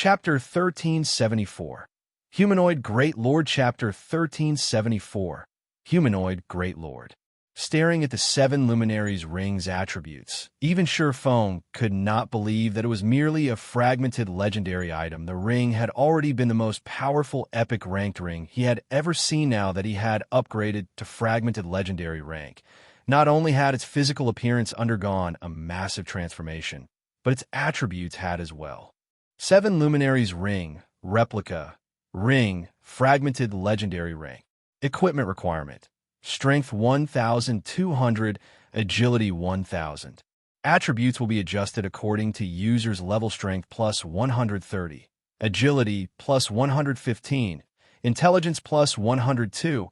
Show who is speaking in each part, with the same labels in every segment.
Speaker 1: Chapter 1374. Humanoid Great Lord. Chapter 1374. Humanoid Great Lord. Staring at the 7 luminaries' rings attributes, even Sure Feng could not believe that it was merely a fragmented legendary item. The ring had already been the most powerful epic ranked ring he had ever seen. Now that he had upgraded to fragmented legendary rank, not only had its physical appearance undergone a massive transformation, but its attributes had as well. 7 luminaries ring, replica, ring, fragmented legendary ring. Equipment requirement. Strength 1,200, Agility 1,000. Attributes will be adjusted according to user's level. Strength plus 130, Agility plus 115, Intelligence plus 102,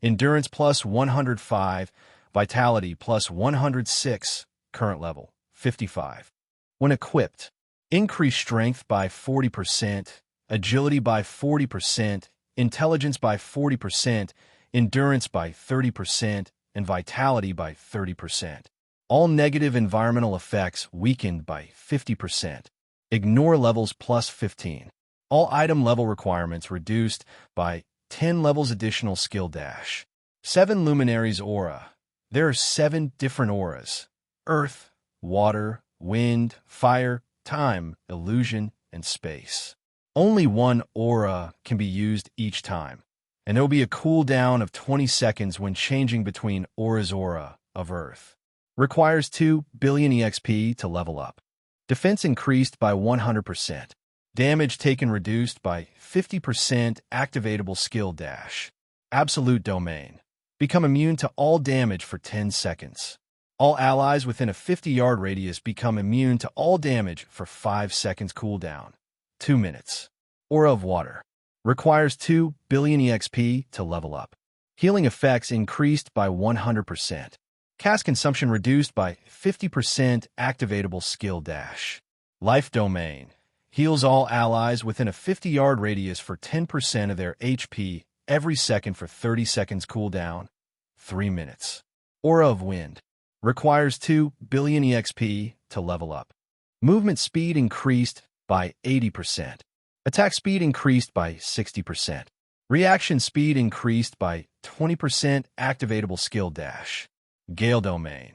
Speaker 1: Endurance plus 105, Vitality plus 106, current level 55. When equipped, increase strength by 40%, agility by 40%, intelligence by 40%, endurance by 30%, and vitality by 30%. All negative environmental effects weakened by 50%. Ignore levels plus 15. All item level requirements reduced by 10 levels. Additional skill dash. 7 luminaries aura. There are 7 different auras: earth, water, wind, fire, time, illusion, and space. Only one aura can be used each time, and there will be a cooldown of 20 seconds when changing between auras. Aura of Earth requires 2 billion EXP to level up. Defense increased by 100%. Damage taken reduced by 50%. Activatable skill dash. Absolute domain. Become immune to all damage for 10 seconds. All allies within a 50-yard radius become immune to all damage for 5 seconds. Cooldown 2 minutes. Aura of Water. Requires 2 billion EXP to level up. Healing effects increased by 100%. Cast consumption reduced by 50%. Activatable skill dash. Life domain. Heals all allies within a 50-yard radius for 10% of their HP every second for 30 seconds. Cooldown 3 minutes. Aura of Wind. Requires 2 billion EXP to level up. Movement speed increased by 80%. Attack speed increased by 60%. Reaction speed increased by 20%. Activatable skill dash. Gale domain.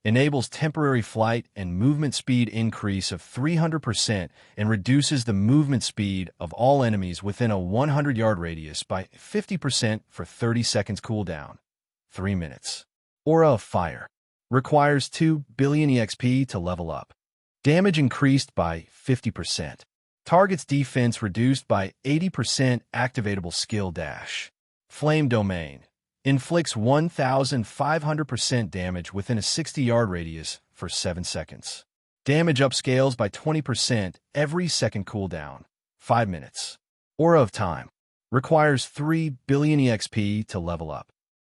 Speaker 1: Enables temporary flight and movement speed increase of 300% and reduces the movement speed of all enemies within a 100-yard radius by 50% for 30 seconds. Cooldown 3 minutes. Aura of Fire. Requires 2 billion EXP to level up. Damage increased by 50%. Target's defense reduced by 80%. Activatable skill dash. Flame domain. Inflicts 1,500% damage within a 60-yard radius for 7 seconds. Damage upscales by 20% every second. Cooldown 5 minutes. Aura of Time. Requires 3 billion EXP to level up.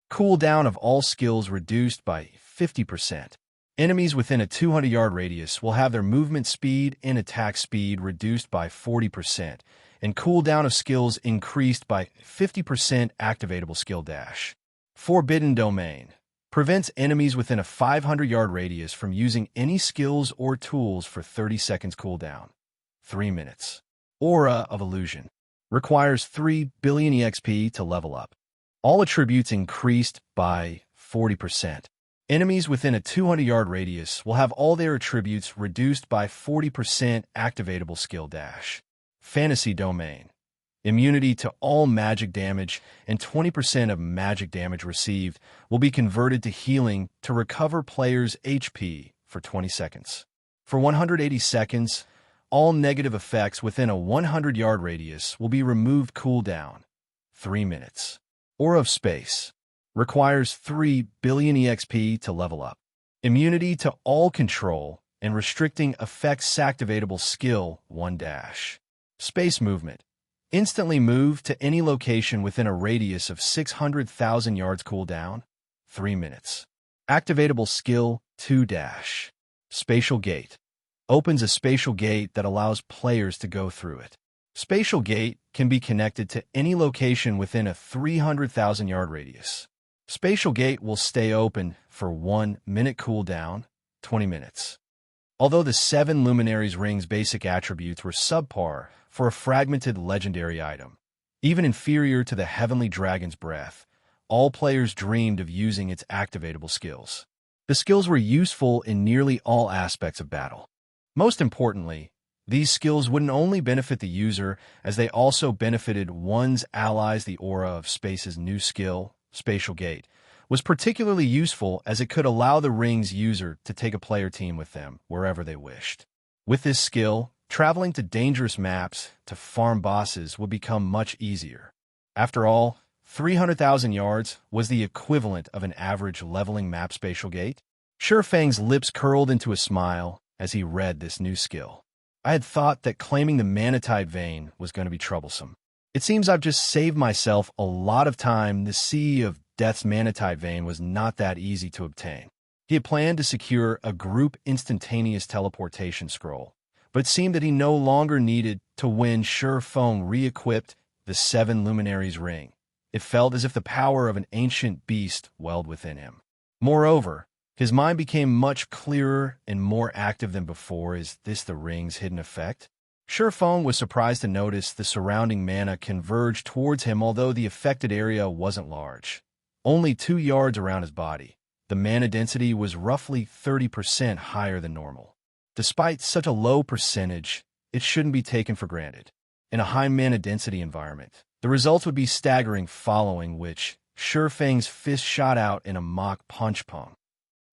Speaker 1: Cooldown of all skills reduced by 50%. Enemies within a 200-yard radius will have their movement speed and attack speed reduced by 40%, and cooldown of skills increased by 50%. Activatable skill dash. Forbidden Domain. Prevents enemies within a 500-yard radius from using any skills or tools for 30 seconds. Cooldown 3 minutes. Aura of Illusion. Requires 3 billion EXP to level up. All attributes increased by 40%. Enemies within a 200-yard radius will have all their attributes reduced by 40%. Activatable skill dash. Fantasy Domain. Immunity to all magic damage and 20% of magic damage received will be converted to healing to recover players' HP for 20 seconds. For 180 seconds, all negative effects within a 100-yard radius will be removed. Cooldown 3 minutes. Aura of Space. Requires 3 billion EXP to level up. Immunity to all control and restricting effects. Activatable skill 1 dash. Space Movement. Instantly move to any location within a radius of 600,000 yards. Cooldown 3 minutes. Activatable skill 2 dash. Spatial Gate. Opens a spatial gate that allows players to go through it. Spatial Gate can be connected to any location within a 300,000-yard radius. Spatial Gate will stay open for 1 minute. Cooldown 20 minutes. Although the 7 luminaries rings basic attributes were subpar for a fragmented legendary item. Even inferior to the Heavenly Dragon's Breath, all players dreamed of using its activatable skills. The skills were useful in nearly all aspects of battle. Most importantly, these skills wouldn't only benefit the user, as they also benefited one's allies. The aura of Space's new skill, Spatial Gate, was particularly useful as it could allow the ring's user to take a player team with them wherever they wished. With this skill, traveling to dangerous maps to farm bosses would become much easier. After all, 300,000 yards was the equivalent of an average leveling map. Spatial Gate. Fang's lips curled into a smile as he read this new skill. I had thought that claiming the Manatite Vein was going to be troublesome. It seems I've just saved myself a lot of time. The Sea of Death's Manatite Vein was not that easy to obtain. He had planned to secure a group instantaneous teleportation scroll, but it seemed that he no longer needed to when Feng re-equipped the Seven Luminaries ring. It felt as if the power of an ancient beast welled within him. Moreover, his mind became much clearer and more active than before. Is this the ring's hidden effect? Feng was surprised to notice the surrounding mana converge towards him, although the affected area wasn't large. Only 2 yards around his body, the mana density was roughly 30% higher than normal. Despite such a low percentage, it shouldn't be taken for granted. In a high mana density environment, the results would be staggering, following which Feng's fist shot out in a mock punch-pong.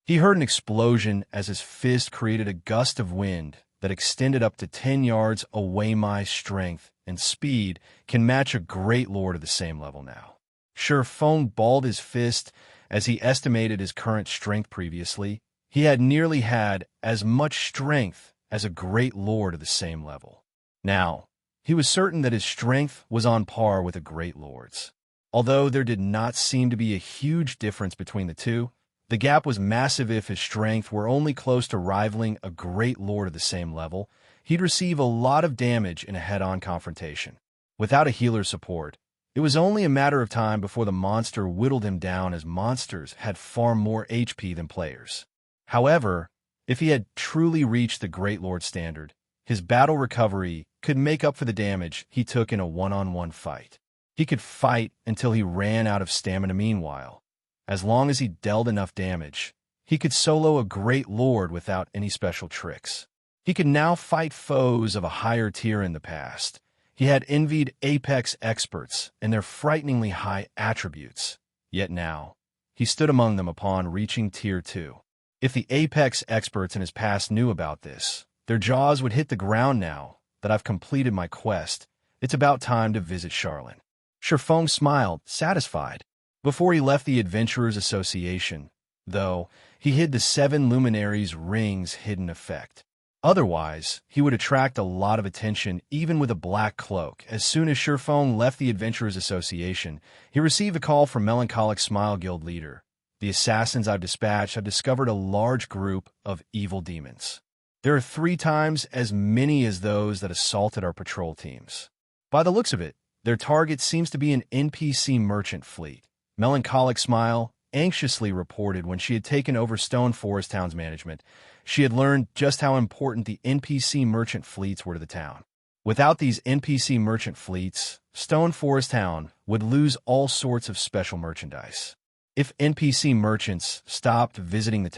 Speaker 1: He heard an explosion as his fist created a gust of wind that extended up to 10 yards away. My strength and speed can match a great lord of the same level now. Feng balled his fist as he estimated his current strength. Previously, he had nearly had as much strength as a great lord of the same level. Now, he was certain that his strength was on par with a great lord's. Although there did not seem to be a huge difference between the two, the gap was massive. If his strength were only close to rivaling a great lord of the same level, he'd receive a lot of damage in a head-on confrontation. Without a healer's support, it was only a matter of time before the monster whittled him down, as monsters had far more HP than players. However, if he had truly reached the Great Lord standard, his battle recovery could make up for the damage he took in a one-on-one fight. He could fight until he ran out of stamina. Meanwhile, as long as he dealt enough damage, he could solo a Great Lord without any special tricks. He could now fight foes of a higher tier. In the past, he had envied Apex experts and their frighteningly high attributes, yet now, he stood among them upon reaching Tier 2. If the Apex experts in his past knew about this, their jaws would hit the ground. Now that I've completed my quest, it's about time to visit Charlene. Feng smiled, satisfied. Before he left the Adventurers Association, though, he hid the Seven Luminaries ring's hidden effect. Otherwise, he would attract a lot of attention even with a black cloak. As soon as Feng left the Adventurers Association, he received a call from Melancholic Smile Guild leader. The assassins I've dispatched have discovered a large group of evil demons. There are 3 times as many as those that assaulted our patrol teams. By the looks of it, their target seems to be an NPC merchant fleet. Melancholic Smile anxiously reported when she had taken over Stone Forest Town's management. She had learned just how important the NPC merchant fleets were to the town. Without these NPC merchant fleets, Stone Forest Town would lose all sorts of special merchandise. If NPC merchants stopped visiting the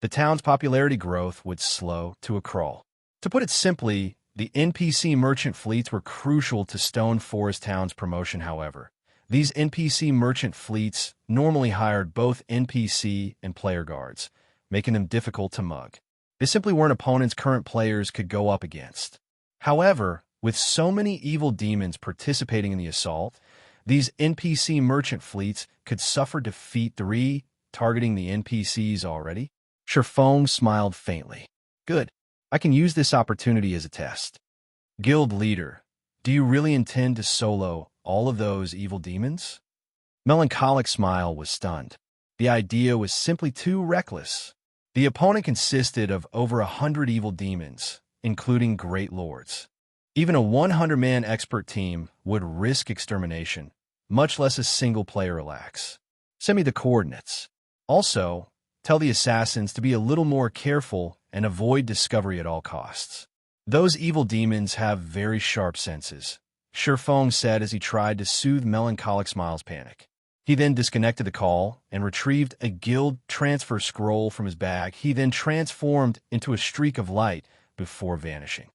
Speaker 1: town's popularity growth would slow to a crawl. To put it simply, the NPC merchant fleets were crucial to Stone Forest Town's promotion. However, these NPC merchant fleets normally hired both NPC and player guards, making them difficult to mug. They simply weren't opponents current players could go up against. However, with so many evil demons participating in the assault, these NPC merchant fleets could suffer defeat. 3 targeting the NPCs already? Feng smiled faintly. Good. I can use this opportunity as a test. Guild leader, do you really intend to solo all of those evil demons? Melancholic Smile was stunned. The idea was simply too reckless. The opponent consisted of over 100 evil demons, including great lords. Even a 100-man expert team would risk extermination, much less a single player. Relax. Send me the coordinates. Also, tell the assassins to be a little more careful and avoid discovery at all costs. Those evil demons have very sharp senses, Shifeng said as he tried to soothe melancholic Smile's panic. He then disconnected the call and retrieved a guild transfer scroll from his bag. He then transformed into a streak of light before vanishing.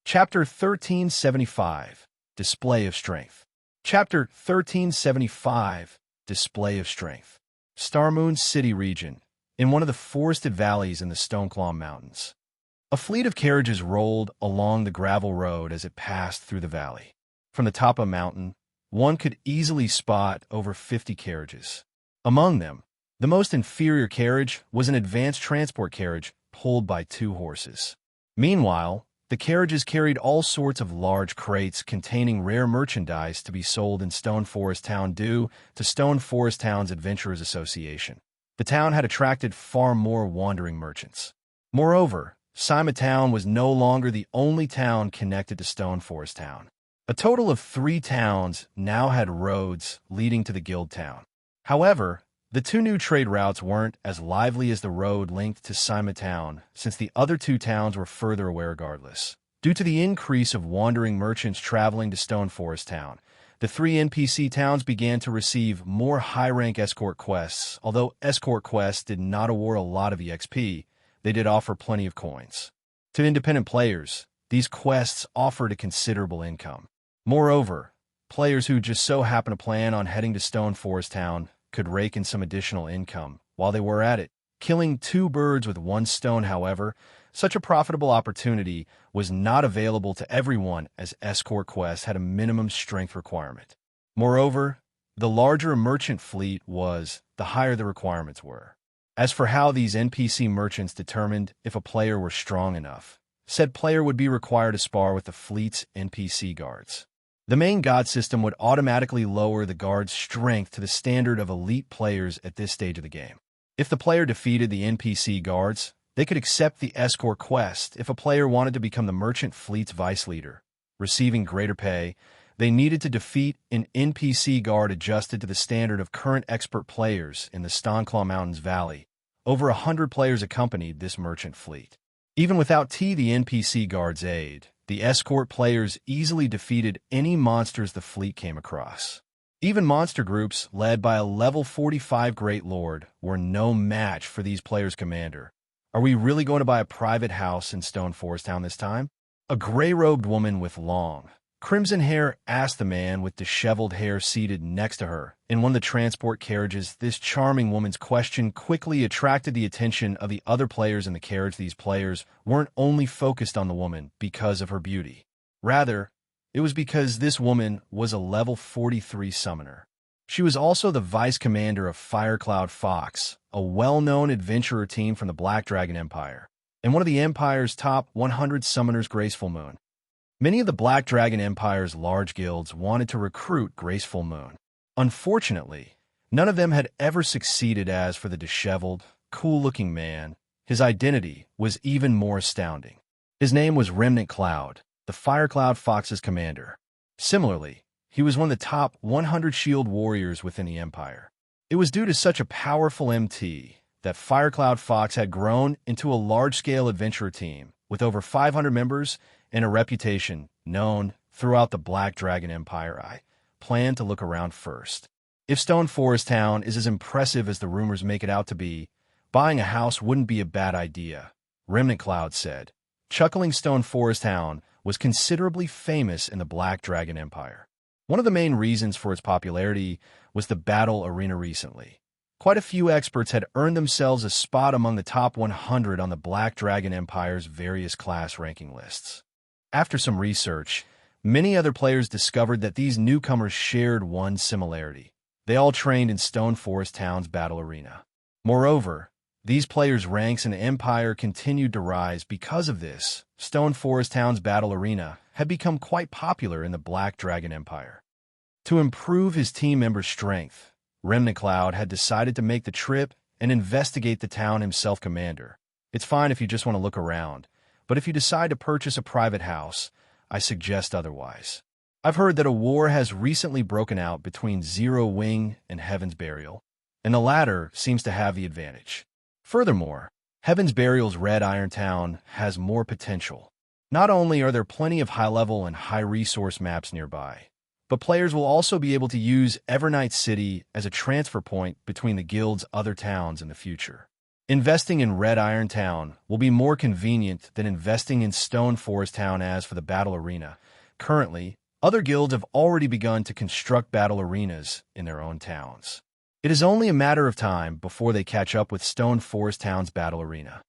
Speaker 1: Chapter 1375, Display of Strength. Chapter 1375, Display of Strength. Starmoon City region, in one of the forested valleys in the Stoneclaw Mountains. A fleet of carriages rolled along the gravel road as it passed through the valley. From the top of a mountain, one could easily spot over 50 carriages. Among them, the most inferior carriage was an advanced transport carriage pulled by 2 horses. Meanwhile, the carriages carried all sorts of large crates containing rare merchandise to be sold in Stone Forest Town due to Stone Forest Town's Adventurers Association. The town had attracted far more wandering merchants. Moreover, Sima Town was no longer the only town connected to Stone Forest Town. A total of 3 towns now had roads leading to the guild town. However, the 2 new trade routes weren't as lively as the road linked to Sima Town, since the other 2 towns were further away regardless. Due to the increase of wandering merchants traveling to Stone Forest Town, the 3 NPC towns began to receive more high-rank escort quests. Although escort quests did not award a lot of EXP, they did offer plenty of coins. To independent players, these quests offered a considerable income. Moreover, players who just so happen to plan on heading to Stone Forest Town could rake in some additional income while they were at it. Killing 2 birds with 1 stone, however, such a profitable opportunity was not available to everyone, as escort quests had a minimum strength requirement. Moreover, the larger a merchant fleet was, the higher the requirements were. As for how these NPC merchants determined if a player were strong enough, said player would be required to spar with the fleet's NPC guards. The main god system would automatically lower the guard's strength to the standard of elite players at this stage of the game. If the player defeated the NPC guards, they could accept the escort quest. If a player wanted to become the merchant fleet's vice leader, receiving greater pay, they needed to defeat an NPC guard adjusted to the standard of current expert players in the Stoneclaw Mountains Valley. Over 100 players accompanied this merchant fleet. Even without the NPC guard's aid, the escort players easily defeated any monsters the fleet came across. Even monster groups led by a level 45 Great Lord were no match for these players' commander. Are we really going to buy a private house in Stone Forest Town this time? A gray-robed woman with long, crimson hair asked the man with disheveled hair seated next to her in one of the transport carriages. This charming woman's question quickly attracted the attention of the other players in the carriage. These players weren't only focused on the woman because of her beauty. Rather, it was because this woman was a level 43 summoner. She was also the vice commander of Firecloud Fox, a well-known adventurer team from the Black Dragon Empire, and one of the Empire's top 100 summoners. Graceful Moon. Many of the Black Dragon Empire's large guilds wanted to recruit Graceful Moon. Unfortunately, none of them had ever succeeded. As for the disheveled, cool-looking man, his identity was even more astounding. His name was Remnant Cloud, the Firecloud Fox's commander. Similarly, he was one of the top 100 shield warriors within the Empire. It was due to such a powerful MT that Firecloud Fox had grown into a large-scale adventurer team with over 500 members and a reputation known throughout the Black Dragon Empire. I plan to look around first. If Stone Forest Town is as impressive as the rumors make it out to be, buying a house wouldn't be a bad idea, Remnant Cloud said. Chuckling. Stone Forest Town was considerably famous in the Black Dragon Empire. One of the main reasons for its popularity was the battle arena recently. Quite a few experts had earned themselves a spot among the top 100 on the Black Dragon Empire's various class ranking lists. After some research, many other players discovered that these newcomers shared one similarity. They all trained in Stone Forest Town's battle arena. Moreover, these players' ranks in the Empire continued to rise. Because of this, Stone Forest Town's battle arena had become quite popular in the Black Dragon Empire. To improve his team members' strength, Remnant Cloud had decided to make the trip and investigate the town himself. Commander, it's fine if you just want to look around, but if you decide to purchase a private house, I suggest otherwise. I've heard that a war has recently broken out between Zero Wing and Heaven's Burial, and the latter seems to have the advantage. Furthermore, Heaven's Burial's Red Iron Town has more potential. Not only are there plenty of high-level and high-resource maps nearby, but players will also be able to use Evernight City as a transfer point between the guild's other towns in the future. Investing in Red Iron Town will be more convenient than investing in Stone Forest Town. As for the battle arena, currently, other guilds have already begun to construct battle arenas in their own towns. It is only a matter of time before they catch up with Stone Forest Town's battle arena.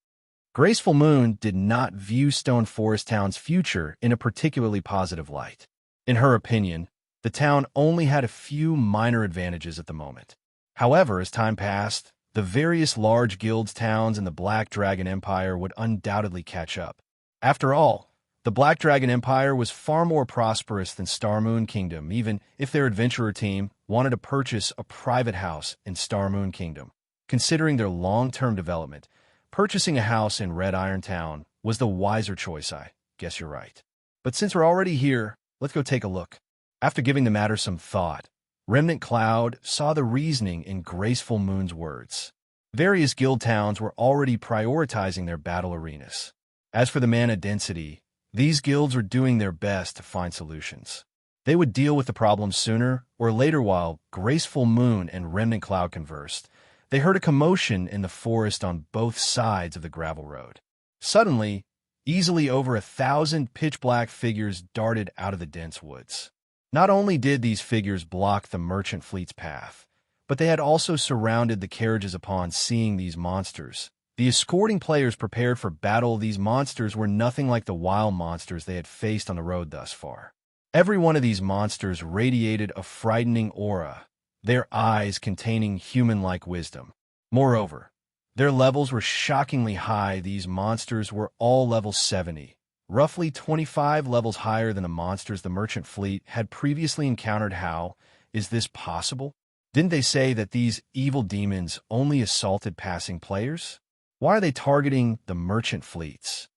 Speaker 1: Graceful Moon did not view Stone Forest Town's future in a particularly positive light. In her opinion, the town only had a few minor advantages at the moment. However, as time passed, the various large guilds towns in the Black Dragon Empire would undoubtedly catch up. After all, the Black Dragon Empire was far more prosperous than Star Moon Kingdom, even if their adventurer team wanted to purchase a private house in Star Moon Kingdom. Considering their long-term development, purchasing a house in Red Iron Town was the wiser choice. I guess you're right. But since we're already here, let's go take a look. After giving the matter some thought, Remnant Cloud saw the reasoning in Graceful Moon's words. Various guild towns were already prioritizing their battle arenas. As for the mana density, these guilds were doing their best to find solutions. They would deal with the problem sooner or later. While Graceful Moon and Remnant Cloud conversed, they heard a commotion in the forest on both sides of the gravel road. Suddenly, easily over 1,000 pitch-black figures darted out of the dense woods. Not only did these figures block the merchant fleet's path, but they had also surrounded the carriages. Upon seeing these monsters, the escorting players prepared for battle. These monsters were nothing like the wild monsters they had faced on the road thus far. Every one of these monsters radiated a frightening aura, their eyes containing human-like wisdom. Moreover, their levels were shockingly high. These monsters were all level 70, roughly 25 levels higher than the monsters the merchant fleet had previously encountered. How is this possible? Didn't they say that these evil demons only assaulted passing players? Why are they targeting the merchant fleets?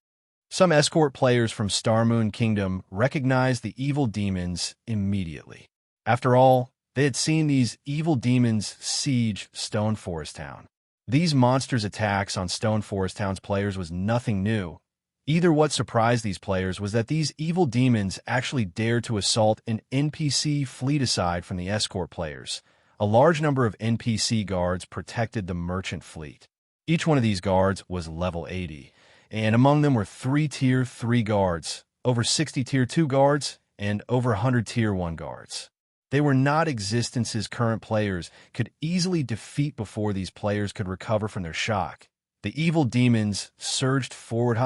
Speaker 1: Some escort players from Star Moon Kingdom recognized the evil demons immediately. After all, they had seen these evil demons siege Stone Forest Town. These monsters' attacks on Stone Forest Town's players was nothing new. Either what surprised these players was that these evil demons actually dared to assault an NPC fleet. Aside from the escort players, a large number of NPC guards protected the merchant fleet. Each one of these guards was level 80, and among them were 3 Tier 3 guards, over 60 Tier 2 guards, and over 100 Tier 1 guards. They were not existences current players could easily defeat before these players could recover from their shock. The evil demons surged forward.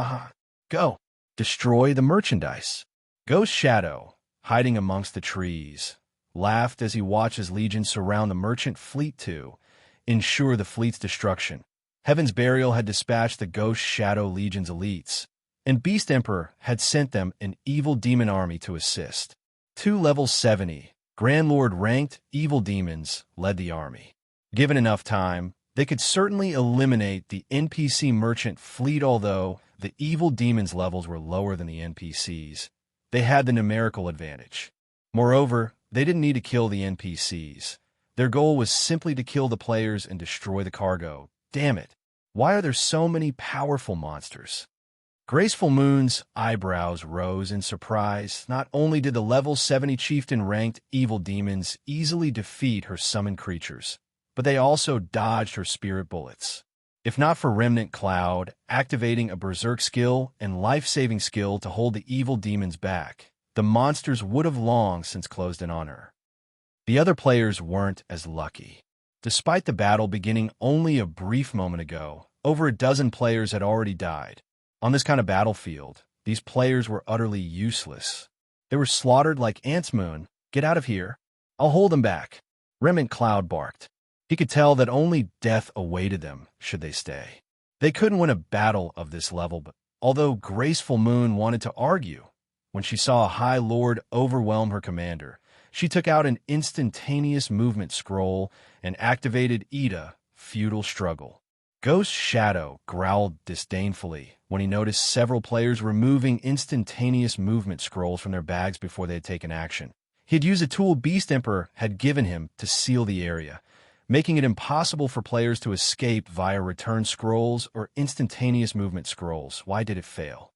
Speaker 1: Go! Destroy the merchandise. Ghost Shadow, hiding amongst the trees, laughed as he watched his legions surround the merchant fleet to ensure the fleet's destruction. Heaven's Burial had dispatched the Ghost Shadow Legion's elites, and Beast Emperor had sent them an evil demon army to assist. 2 level 70, Grand Lord ranked evil demons led the army. Given enough time, they could certainly eliminate the NPC merchant fleet. Although the evil demons' levels were lower than the NPCs, they had the numerical advantage. Moreover, they didn't need to kill the NPCs. Their goal was simply to kill the players and destroy the cargo. Damn it! Why are there so many powerful monsters? Graceful Moon's eyebrows rose in surprise. Not only did the level 70 chieftain-ranked evil demons easily defeat her summoned creatures, but they also dodged her spirit bullets. If not for Remnant Cloud activating a berserk skill and life-saving skill to hold the evil demons back, the monsters would have long since closed in on her. The other players weren't as lucky. Despite the battle beginning only a brief moment ago, over a dozen players had already died. On this kind of battlefield, these players were utterly useless. They were slaughtered like ants. Moon, get out of here. I'll hold them back. Remnant Cloud barked. He could tell that only death awaited them should they stay. They couldn't win a battle of this level, but although Graceful Moon wanted to argue, when she saw a High Lord overwhelm her commander, she took out an instantaneous movement scroll and activated Ida, Feudal Struggle. Ghost Shadow growled disdainfully when he noticed several players removing instantaneous movement scrolls from their bags before they had taken action. He had used a tool Beast Emperor had given him to seal the area, making it impossible for players to escape via return scrolls or instantaneous movement scrolls. Why did it fail?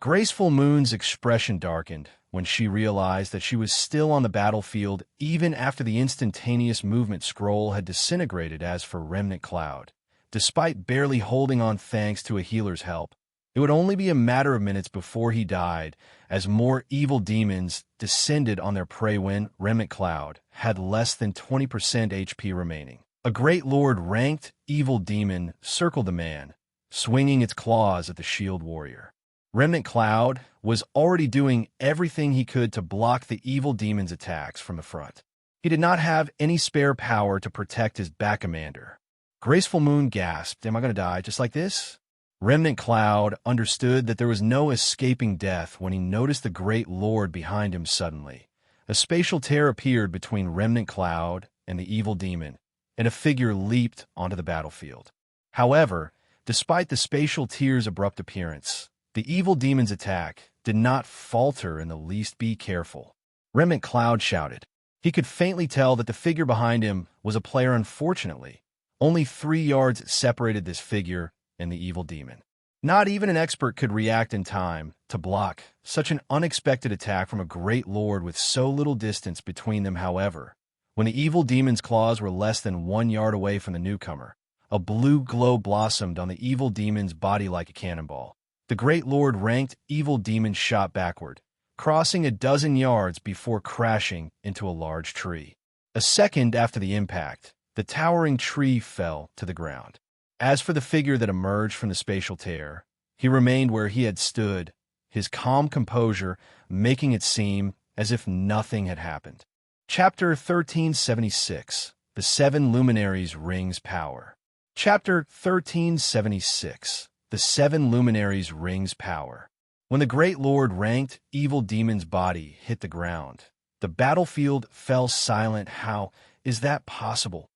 Speaker 1: Graceful Moon's expression darkened when she realized that she was still on the battlefield even after the instantaneous movement scroll had disintegrated. As for Remnant Cloud, despite barely holding on thanks to a healer's help, it would only be a matter of minutes before he died as more evil demons descended on their prey. When Remnant Cloud had less than 20% HP remaining, a Great Lord ranked evil demon circled the man, swinging its claws at the shield warrior. Remnant Cloud was already doing everything he could to block the evil demon's attacks from the front. He did not have any spare power to protect his back commander. Graceful Moon gasped, "Am I going to die just like this?" Remnant Cloud understood that there was no escaping death when he noticed the Great Lord behind him suddenly. A spatial tear appeared between Remnant Cloud and the evil demon, and a figure leaped onto the battlefield. However, despite the spatial tear's abrupt appearance, the evil demon's attack did not falter in the least. "Be careful," Remnant Cloud shouted. He could faintly tell that the figure behind him was a player. Unfortunately, only 3 yards separated this figure and the evil demon. Not even an expert could react in time to block such an unexpected attack from a Great Lord with so little distance between them. However, when the evil demon's claws were less than 1 yard away from the newcomer, a blue glow blossomed on the evil demon's body like a cannonball. The Great Lord ranked evil demon shot backward, crossing a dozen yards before crashing into a large tree. A second after the impact, the towering tree fell to the ground. As for the figure that emerged from the spatial tear, he remained where he had stood, his calm composure making it seem as if nothing had happened. Chapter 1376, The 7 Luminaries' Rings' Power. Chapter 1376, The 7 Luminaries' Rings' Power. When the Great Lord ranked evil demon's body hit the ground, the battlefield fell silent. "How is that possible?"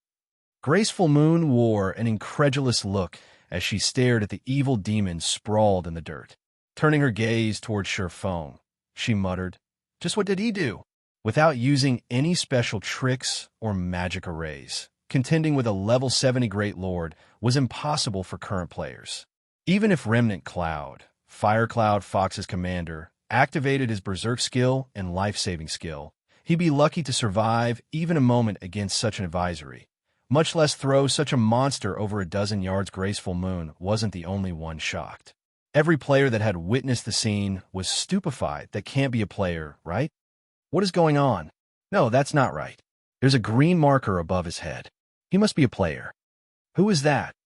Speaker 1: Graceful Moon wore an incredulous look as she stared at the evil demon sprawled in the dirt. Turning her gaze toward Shifeng, she muttered, "Just what did he do?" Without using any special tricks or magic arrays, contending with a level 70 Great Lord was impossible for current players. Even if Remnant Cloud, Fire Cloud Fox's commander, activated his Berserk skill and life-saving skill, he'd be lucky to survive even a moment against such an advisory, much less throw such a monster over a dozen yards. Graceful Moon wasn't the only one shocked. Every player that had witnessed the scene was stupefied. "That can't be a player, right? What is going on? No, that's not right. There's a green marker above his head. He must be a player. Who is that?"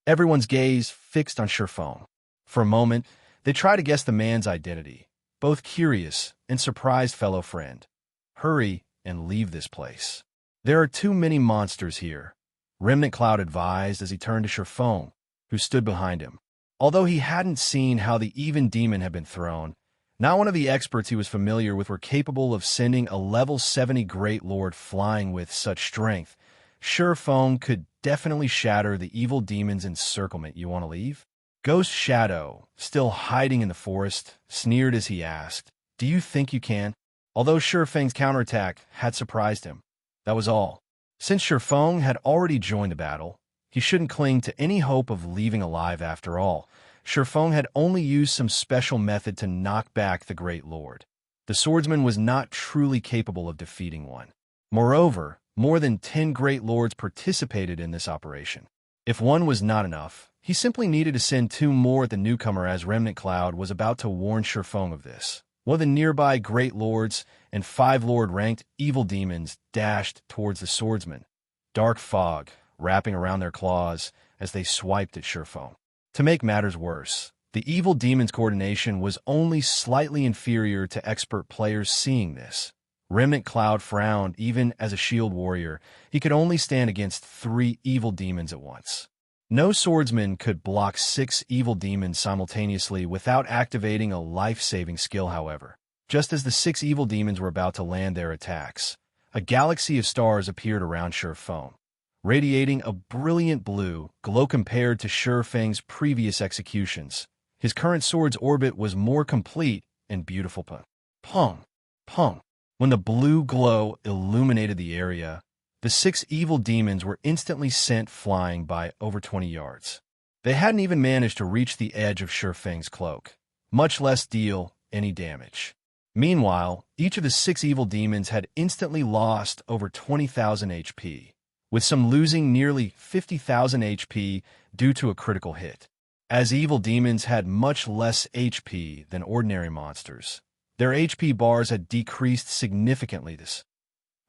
Speaker 1: Everyone's gaze fixed on Shifeng. For a moment, they tried to guess the man's identity, both curious and surprised. "Fellow friend, hurry and leave this place. There are too many monsters here," Remnant Cloud advised as he turned to Shifeng, who stood behind him. Although he hadn't seen how the even demon had been thrown, not one of the experts he was familiar with were capable of sending a level 70 Great Lord flying with such strength. Shifeng could definitely shatter the evil demon's encirclement. "You want to leave?" Ghost Shadow, still hiding in the forest, sneered as he asked, "Do you think you can?" Although Shifeng's counterattack had surprised him, that was all. Since Shifeng had already joined the battle, he shouldn't cling to any hope of leaving alive. After all, Shifeng had only used some special method to knock back the Great Lord. The swordsman was not truly capable of defeating one. Moreover, more than 10 Great Lords participated in this operation. If one was not enough, he simply needed to send 2 more at the newcomer. As Remnant Cloud was about to warn Shifeng of this, one of the nearby Great Lords and 5 Lord-ranked evil demons dashed towards the swordsman, dark fog wrapping around their claws as they swiped at Shifeng. To make matters worse, the evil demon's coordination was only slightly inferior to expert players. Seeing this, Remnant Cloud frowned. Even as a shield warrior, he could only stand against 3 evil demons at once. No swordsman could block 6 evil demons simultaneously without activating a life-saving skill. However, just as the 6 evil demons were about to land their attacks, a galaxy of stars appeared around Shifeng, radiating a brilliant blue glow compared to Shifeng's previous executions. His current sword's orbit was more complete and beautiful. Pung, pung. When the blue glow illuminated the area, the 6 evil demons were instantly sent flying by over 20 yards. They hadn't even managed to reach the edge of Shifeng's cloak, much less deal any damage. Meanwhile, each of the 6 evil demons had instantly lost over 20,000 HP, with some losing nearly 50,000 HP due to a critical hit. As evil demons had much less HP than ordinary monsters, their HP bars had decreased significantly. This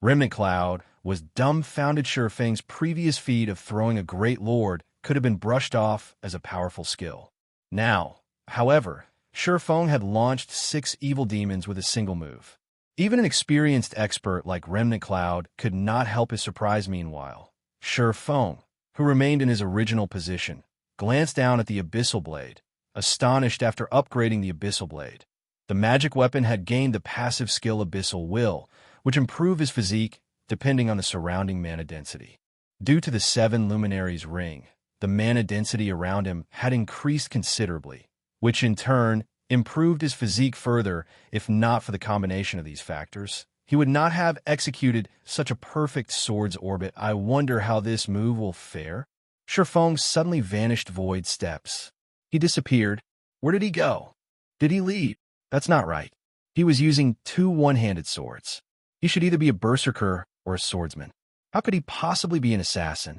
Speaker 1: Remnant Cloud was dumbfounded. Feng's previous feat of throwing a Great Lord could have been brushed off as a powerful skill. Now, however, Feng had launched 6 evil demons with a single move. Even an experienced expert like Remnant Cloud could not help his surprise. Meanwhile, Feng, who remained in his original position, glanced down at the Abyssal Blade, astonished after upgrading the Abyssal Blade. The magic weapon had gained the passive skill Abyssal Will, which improved his physique depending on the surrounding mana density. Due to the 7 Luminaries ring, the mana density around him had increased considerably, which in turn improved his physique further. If not for the combination of these factors, he would not have executed such a perfect sword's orbit. I wonder how this move will fare. Feng suddenly vanished void steps. He disappeared. Where did he go? Did he leave? That's not right. He was using 2 one-handed swords. He should either be a berserker or a swordsman. How could he possibly be an assassin?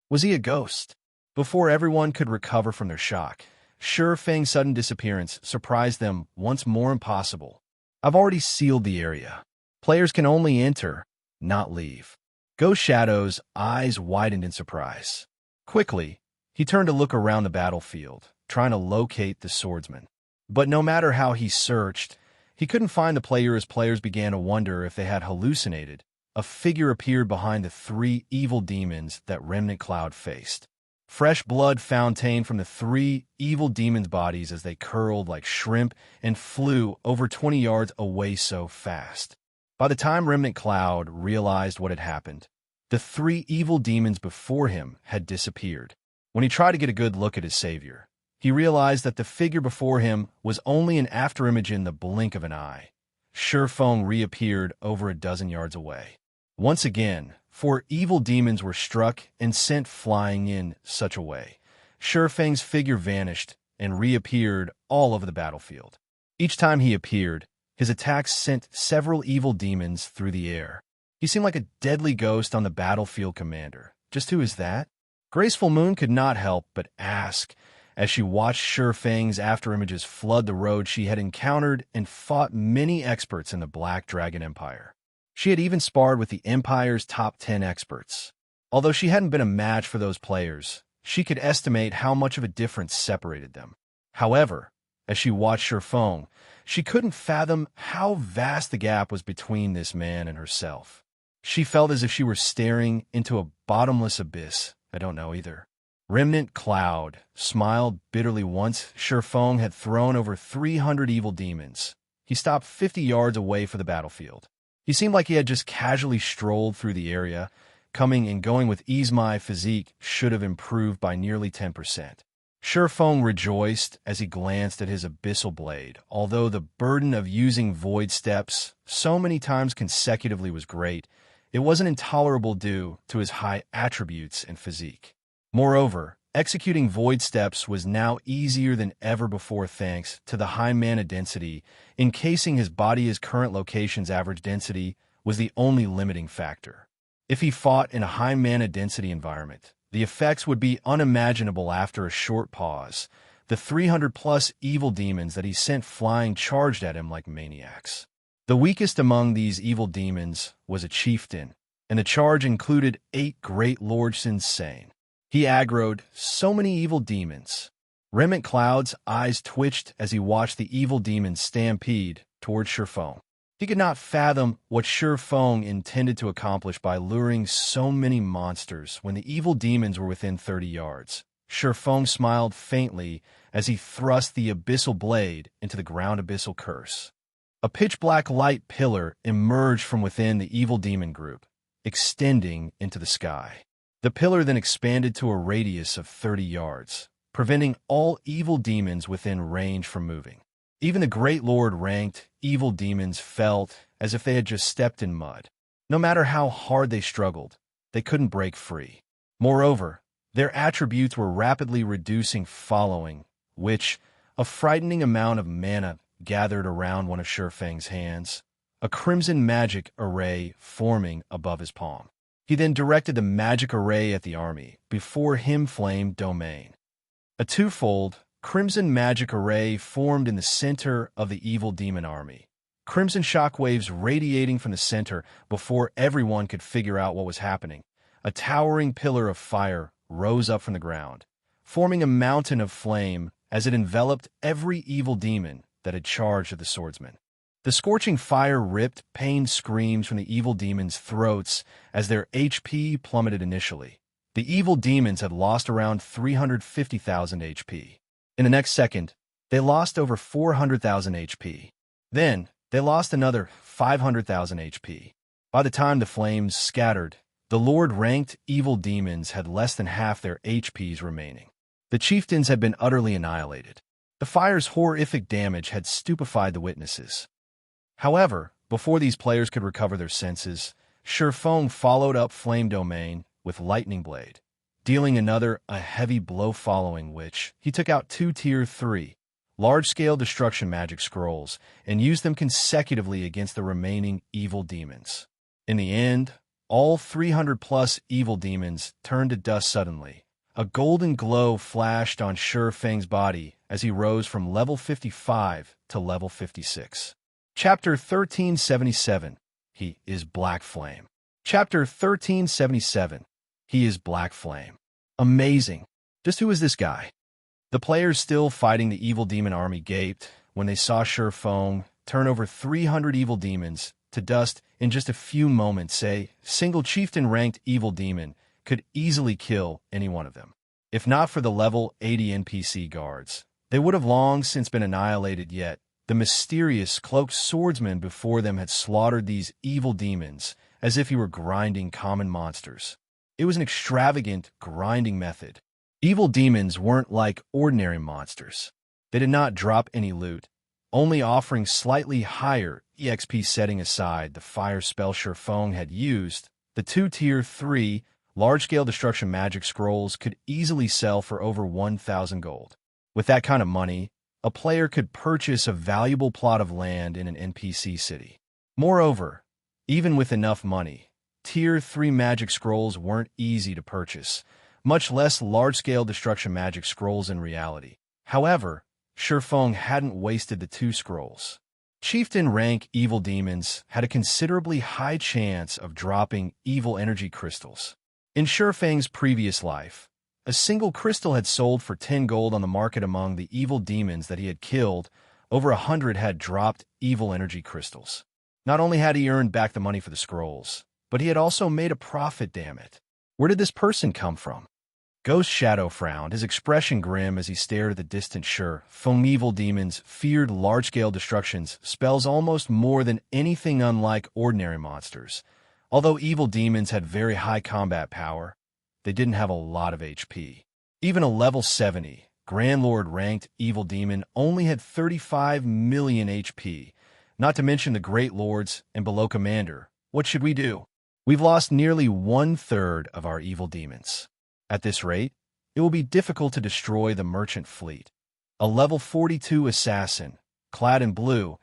Speaker 1: Was he a ghost? Before everyone could recover from their shock, Feng's sudden disappearance surprised them once more. Impossible. I've already sealed the area. Players can only enter, not leave. Ghost Shadow's eyes widened in surprise. Quickly, he turned to look around the battlefield, trying to locate the swordsman. But no matter how he searched, he couldn't find the player. As players began to wonder if they had hallucinated, a figure appeared behind the 3 evil demons that Remnant Cloud faced. Fresh blood fountained from the 3 evil demons' bodies as they curled like shrimp and flew over 20 yards away so fast. By the time Remnant Cloud realized what had happened, the 3 evil demons before him had disappeared. When he tried to get a good look at his savior, he realized that the figure before him was only an afterimage. In the blink of an eye, Feng reappeared over a dozen yards away. Once again, 4 evil demons were struck and sent flying in such a way. Feng's figure vanished and reappeared all over the battlefield. Each time he appeared, his attacks sent several evil demons through the air. He seemed like a deadly ghost on the battlefield. Commander, just who is that? Graceful Moon could not help but ask as she watched Feng's afterimages flood the road. She had encountered and fought many experts in the Black Dragon Empire. She had even sparred with the Empire's top 10 experts. Although she hadn't been a match for those players, she could estimate how much of a difference separated them. However, as she watched Feng, she couldn't fathom how vast the gap was between this man and herself. She felt as if she were staring into a bottomless abyss. I don't know either. Remnant Cloud smiled bitterly. Once Feng had thrown over 300 evil demons, he stopped 50 yards away for the battlefield. He seemed like he had just casually strolled through the area, coming and going with ease. My physique should have improved by nearly 10%. Feng rejoiced as he glanced at his Abyssal Blade. Although the burden of using void steps so many times consecutively was great, it wasn't intolerable due to his high attributes and physique. Moreover, executing void steps was now easier than ever before thanks to the high mana density. Encasing his body, his current location's average density was the only limiting factor. If he fought in a high mana density environment, the effects would be unimaginable. After a short pause, the 300-plus evil demons that he sent flying charged at him like maniacs. The weakest among these evil demons was a chieftain, and the charge included 8 great lords. Insane. He aggroed so many evil demons. Remnant Cloud's eyes twitched as he watched the evil demons stampede towards Feng. He could not fathom what Feng intended to accomplish by luring so many monsters when the evil demons were within 30 yards. Feng smiled faintly as he thrust the Abyssal Blade into the ground. Abyssal Curse. A pitch-black light pillar emerged from within the evil demon group, extending into the sky. The pillar then expanded to a radius of 30 yards, preventing all evil demons within range from moving. Even the Great Lord-ranked evil demons felt as if they had just stepped in mud. No matter how hard they struggled, they couldn't break free. Moreover, their attributes were rapidly reducing following, which, A frightening amount of mana gathered around one of Shifeng's hands, a crimson magic array forming above his palm. He then directed the magic array at the army. Before him flamed domain. A twofold crimson magic array formed in the center of the evil demon army. Crimson shockwaves radiating from the center before everyone could figure out what was happening. A towering pillar of fire rose up from the ground, forming a mountain of flame as it enveloped every evil demon that had charged at the swordsmen. The scorching fire ripped pained screams from the evil demons' throats as their HP plummeted initially. The evil demons had lost around 350,000 HP. In the next second, they lost over 400,000 HP. Then, they lost another 500,000 HP. By the time the flames scattered, the Lord-ranked evil demons had less than half their HPs remaining. The chieftains had been utterly annihilated. The fire's horrific damage had stupefied the witnesses. However, before these players could recover their senses, Shifeng followed up Flame Domain with Lightning Blade, dealing another a heavy blow following which he took out 2 Tier 3 large-scale destruction magic scrolls and used them consecutively against the remaining evil demons. In the end, all 300-plus evil demons turned to dust suddenly. A golden glow flashed on Shifeng's body as he rose from level 55 to level 56. Chapter 1377. He is Black Flame. Chapter 1377. He is Black Flame. Amazing. Just who is this guy? The players still fighting the evil demon army gaped when they saw Shifeng turn over 300 evil demons to dust in just a few moments. A single chieftain-ranked evil demon could easily kill any one of them. If not for the level 80 NPC guards, they would have long since been annihilated, yet the mysterious cloaked swordsman before them had slaughtered these evil demons as if he were grinding common monsters. It was an extravagant grinding method. Evil demons weren't like ordinary monsters. They did not drop any loot, only offering slightly higher EXP. Setting aside the fire spell Shifeng had used, the 2 Tier 3 large-scale destruction magic scrolls could easily sell for over 1,000 gold. With that kind of money, a player could purchase a valuable plot of land in an NPC city. Moreover, even with enough money, Tier 3 magic scrolls weren't easy to purchase, much less large-scale destruction magic scrolls in reality. However, Shifeng hadn't wasted the 2 scrolls. Chieftain-rank evil demons had a considerably high chance of dropping evil energy crystals. In Shifeng's previous life, a single crystal had sold for 10 gold on the market. Among the evil demons that he had killed, over 100 had dropped evil energy crystals. Not only had he earned back the money for the scrolls, but he had also made a profit, damn it. Where did this person come from? Ghost Shadow frowned, his expression grim as he stared at the distant Shifeng. Evil demons feared large-scale destructions, spells almost more than anything unlike ordinary monsters. Although evil demons had very high combat power, they didn't have a lot of HP. Even a level 70, Grand Lord-ranked evil demon only had 35 million HP, not to mention the Great Lords and below Commander. What should we do? We've lost nearly 1/3 of our evil demons. At this rate, it will be difficult to destroy the merchant fleet. A level 42 assassin, clad in blue,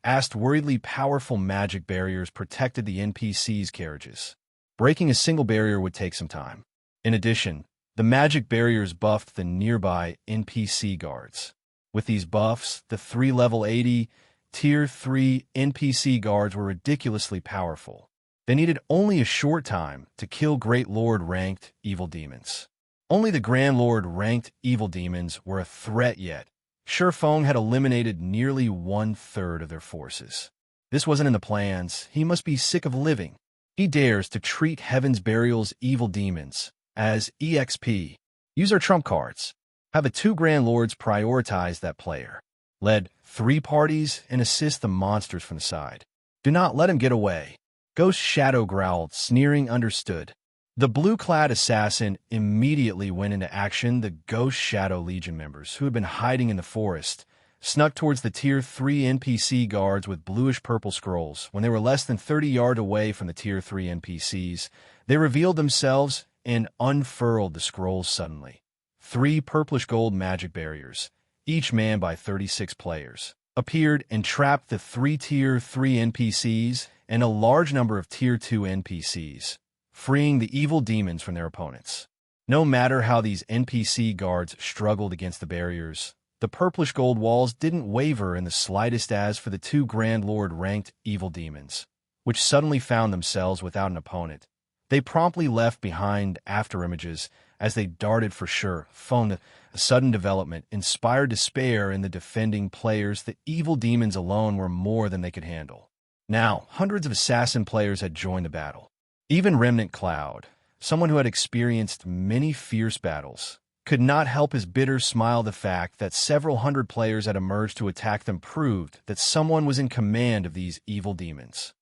Speaker 1: asked worriedly. Powerful magic barriers protected the NPC's carriages. Breaking a single barrier would take some time. In addition, the magic barriers buffed the nearby NPC guards. With these buffs, the 3 level 80 Tier 3 NPC guards were ridiculously powerful. They needed only a short time to kill Great Lord-ranked evil demons. Only the Grand Lord-ranked evil demons were a threat yet. Shifeng had eliminated nearly 1/3 of their forces. This wasn't in the plans. He must be sick of living. He dares to treat Heaven's Burial's evil demons as EXP. Use our trump cards. Have the 2 Grand Lords prioritize that player. Lead 3 parties and assist the monsters from the side. Do not let him get away. Ghost Shadow growled, sneering. Understood. The blue-clad assassin immediately went into action. The Ghost Shadow Legion members, who had been hiding in the forest, snuck towards the Tier 3 NPC guards with bluish-purple scrolls. When they were less than 30 yards away from the Tier 3 NPCs, they revealed themselves and unfurled the scrolls suddenly. 3 purplish-gold magic barriers, each manned by 36 players, appeared and trapped the 3 Tier 3 NPCs and a large number of Tier 2 NPCs, freeing the evil demons from their opponents. No matter how these NPC guards struggled against the barriers, the purplish gold walls didn't waver in the slightest. As for the 2 Grand Lord-ranked evil demons, which suddenly found themselves without an opponent, they promptly left behind afterimages as they darted for sure. A sudden development inspired despair in the defending players. The evil demons alone were more than they could handle. Now, hundreds of assassin players had joined the battle. Even Remnant Cloud, someone who had experienced many fierce battles, could not help his bitter smile. The fact that several hundred players had emerged to attack them proved that someone was in command of these evil demons.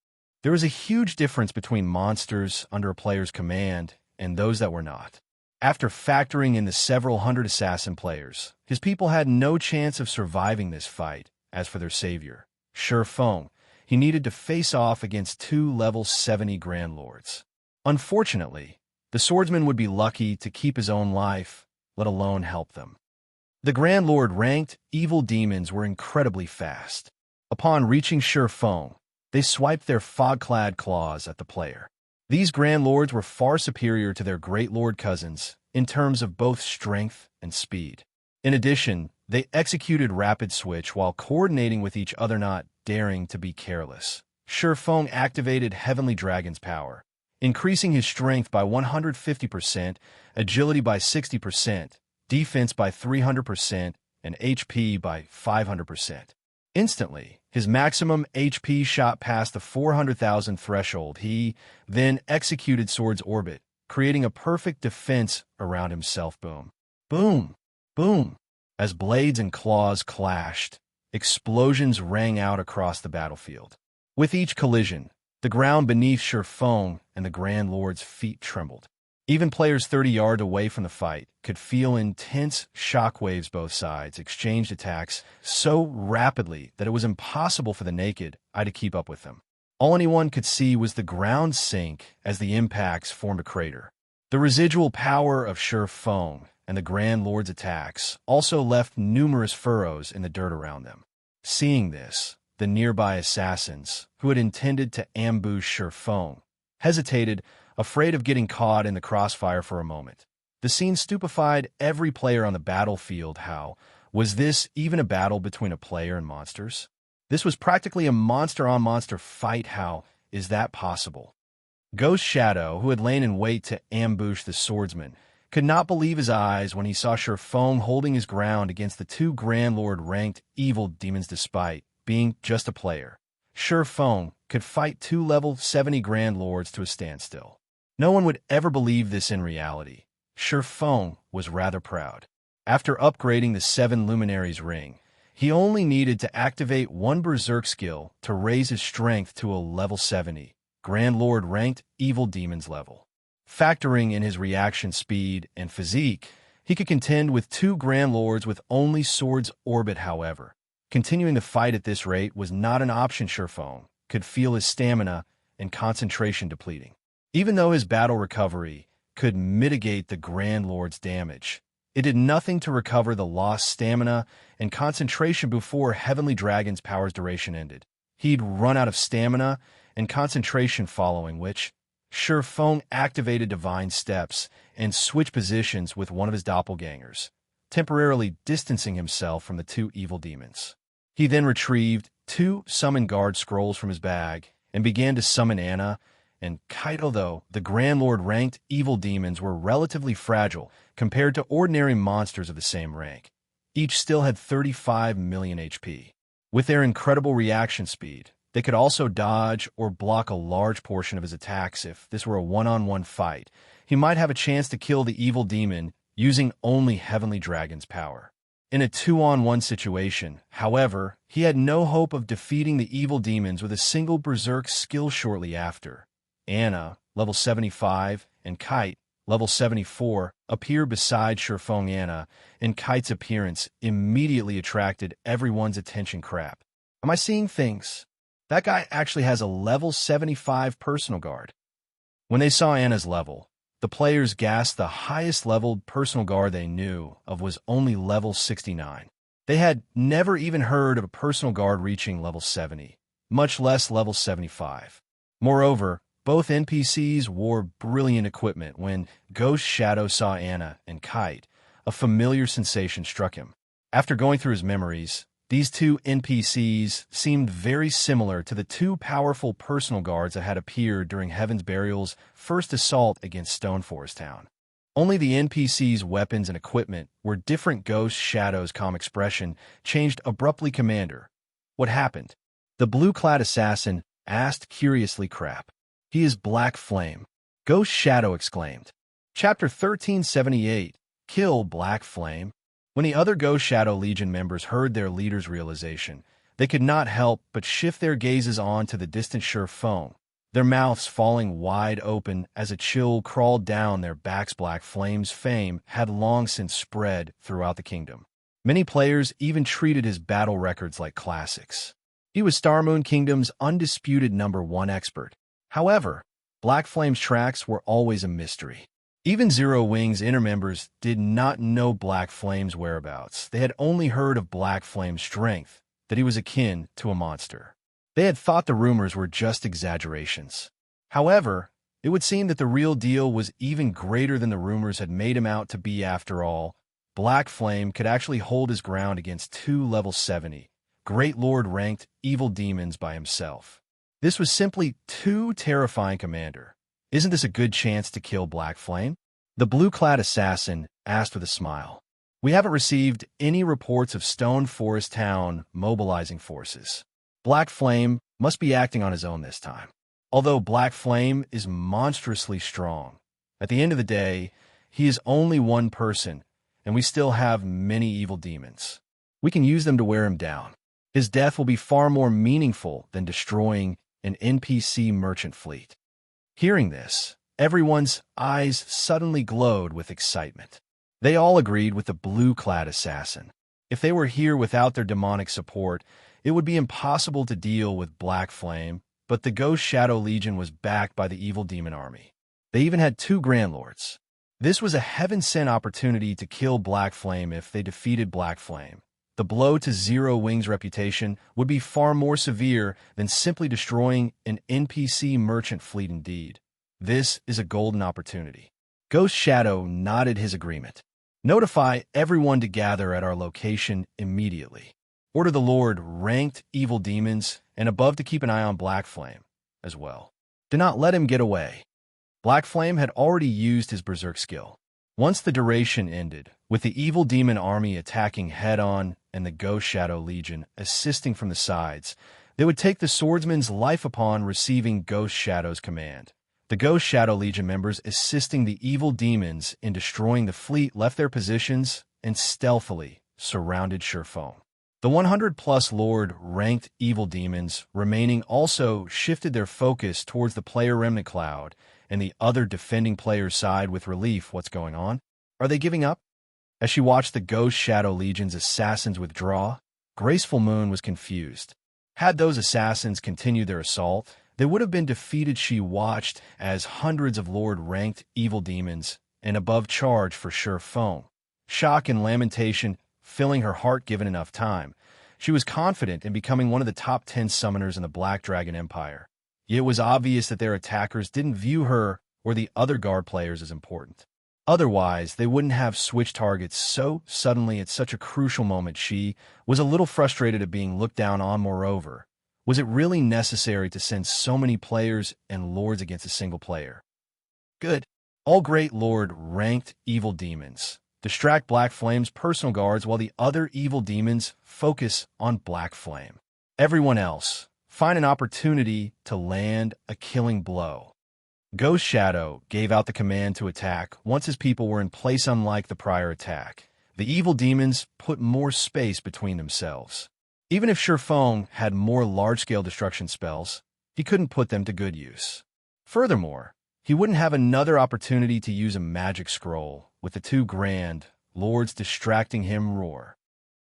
Speaker 1: There was a huge difference between monsters under a player's command and those that were not. After factoring in the several hundred assassin players, his people had no chance of surviving this fight. As for their savior, Shifeng, he needed to face off against 2 level 70 Grand Lords. Unfortunately, the swordsman would be lucky to keep his own life, let alone help them. The Grand Lord-ranked evil demons were incredibly fast. Upon reaching Shifeng, they swiped their fog-clad claws at the player. These Grand Lords were far superior to their Great Lord cousins in terms of both strength and speed. In addition, they executed rapid switch while coordinating with each other, not daring to be careless. Shifeng activated Heavenly Dragon's power, increasing his strength by 150%, agility by 60%, defense by 300%, and HP by 500%. Instantly, his maximum HP shot past the 400,000 threshold. He then executed Sword's Orbit, creating a perfect defense around himself. Boom, boom, boom. As blades and claws clashed, explosions rang out across the battlefield. With each collision, the ground beneath Shifeng and the Grand Lord's feet trembled. Even players 30 yards away from the fight could feel intense shockwaves. Both sides exchanged attacks so rapidly that it was impossible for the naked eye to keep up with them. All anyone could see was the ground sink as the impacts formed a crater. The residual power of Shifeng and the Grand Lord's attacks also left numerous furrows in the dirt around them. Seeing this, the nearby assassins, who had intended to ambush Shifeng, hesitated, afraid of getting caught in the crossfire for a moment. The scene stupefied every player on the battlefield. How was this even a battle between a player and monsters? This was practically a monster-on-monster fight. How is that possible? Ghost Shadow, who had lain in wait to ambush the swordsman, could not believe his eyes when he saw Shifeng holding his ground against the 2 Grand Lord-ranked evil demons. Despite being just a player, Shifeng could fight 2 level 70 Grand Lords to a standstill. No one would ever believe this in reality. Shifeng was rather proud. After upgrading the 7 Luminaries ring, he only needed to activate 1 Berserk skill to raise his strength to a level 70, Grand Lord-ranked evil demons level. Factoring in his reaction speed and physique, he could contend with 2 Grand Lords with only Sword's Orbit. However, continuing the fight at this rate was not an option. Shifeng could feel his stamina and concentration depleting. Even though his battle recovery could mitigate the Grand Lord's damage, it did nothing to recover the lost stamina and concentration before Heavenly Dragon's power's duration ended. He'd run out of stamina and concentration, following which Shifeng activated Divine Steps and switched positions with one of his doppelgangers, temporarily distancing himself from the 2 evil demons. He then retrieved 2 Summon Guard scrolls from his bag and began to summon Anna and Kaito. Though the Grand Lord-ranked evil demons were relatively fragile compared to ordinary monsters of the same rank, each still had 35 million HP. With their incredible reaction speed, they could also dodge or block a large portion of his attacks. If this were a one-on-one fight, he might have a chance to kill the evil demon using only Heavenly Dragon's power. In a 2-on-1 situation, however, he had no hope of defeating the evil demons with a single Berserk skill. Shortly after, Anna, level 75, and Kite, level 74, appeared beside Shifeng. Anna and Kite's appearance immediately attracted everyone's attention. Crap. Am I seeing things? That guy actually has a level 75 personal guard. When they saw Anna's level, the players gasped. The highest leveled personal guard they knew of was only level 69. They had never even heard of a personal guard reaching level 70, much less level 75. Moreover, both NPCs wore brilliant equipment. When Ghost Shadow saw Anna and Kite, a familiar sensation struck him. After going through his memories, these two NPCs seemed very similar to the two powerful personal guards that had appeared during Heaven's Burial's first assault against Stone Forest Town. Only the NPCs' weapons and equipment were different. Ghost Shadow's calm expression changed abruptly. Commander, what happened? The blue-clad assassin asked curiously. Crap. He is Black Flame, Ghost Shadow exclaimed. Chapter 1378, Kill Black Flame. When the other Ghost Shadow Legion members heard their leader's realization, they could not help but shift their gazes on to the distant Foam, their mouths falling wide open as a chill crawled down their backs. Black Flame's fame had long since spread throughout the kingdom. Many players even treated his battle records like classics. He was Starmoon Kingdom's undisputed #1 expert. However, Black Flame's tracks were always a mystery. Even Zero Wing's inner members did not know Black Flame's whereabouts. They had only heard of Black Flame's strength, that he was akin to a monster. They had thought the rumors were just exaggerations. However, it would seem that the real deal was even greater than the rumors had made him out to be. After all, Black Flame could actually hold his ground against two level 70, Great Lord-ranked evil demons by himself. This was simply too terrifying. Commander, isn't this a good chance to kill Black Flame? The blue-clad assassin asked with a smile. We haven't received any reports of Stone Forest Town mobilizing forces. Black Flame must be acting on his own this time. Although Black Flame is monstrously strong, at the end of the day, he is only one person, and we still have many evil demons. We can use them to wear him down. His death will be far more meaningful than destroying an NPC merchant fleet. Hearing this, everyone's eyes suddenly glowed with excitement. They all agreed with the blue-clad assassin. If they were here without their demonic support, it would be impossible to deal with Black Flame, but the Ghost Shadow Legion was backed by the evil demon army. They even had two Grand Lords. This was a heaven-sent opportunity to kill Black Flame. If they defeated Black Flame, the blow to Zero Wing's reputation would be far more severe than simply destroying an NPC merchant fleet. Indeed, this is a golden opportunity. Ghost Shadow nodded his agreement. Notify everyone to gather at our location immediately. Order the Lord-ranked evil demons and above to keep an eye on Black Flame as well. Do not let him get away. Black Flame had already used his Berserk skill. Once the duration ended, with the evil demon army attacking head-on and the Ghost Shadow Legion assisting from the sides, they would take the swordsman's life upon receiving Ghost Shadow's command. The Ghost Shadow Legion members assisting the evil demons in destroying the fleet left their positions and stealthily surrounded Foam. The 100-plus Lord-ranked evil demons remaining also shifted their focus towards the player remnant cloud and the other defending players' side with relief. What's going on? Are they giving up? As she watched the Ghost Shadow Legion's assassins withdraw, Graceful Moon was confused. Had those assassins continued their assault, they would have been defeated. She watched as hundreds of Lord-ranked evil demons and above charged for Foam. Shock and lamentation filling her heart. Given enough time, she was confident in becoming one of the top 10 summoners in the Black Dragon Empire. Yet it was obvious that their attackers didn't view her or the other guard players as important. Otherwise, they wouldn't have switched targets so suddenly at such a crucial moment. She was a little frustrated at being looked down on. Moreover, was it really necessary to send so many players and lords against a single player? Good. All Great Lord-ranked evil demons distract Black Flame's personal guards while the other evil demons focus on Black Flame. Everyone else find an opportunity to land a killing blow. Ghost Shadow gave out the command to attack once his people were in place. Unlike the prior attack, the evil demons put more space between themselves. Even if Foam had more large-scale destruction spells, he couldn't put them to good use. Furthermore, he wouldn't have another opportunity to use a magic scroll with the two Grand Lords distracting him. Roar.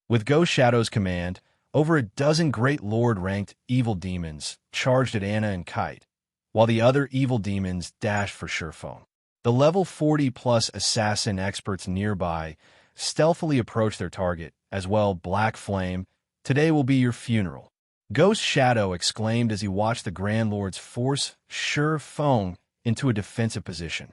Speaker 1: With Ghost Shadow's command, over a dozen Great Lord-ranked evil demons charged at Anna and Kite, while the other evil demons dashed for Foam. The level 40-plus assassin experts nearby stealthily approached their target, as well Black Flame. Today will be your funeral. Ghost Shadow exclaimed as he watched the Grand Lords force Shi Feng into a defensive position.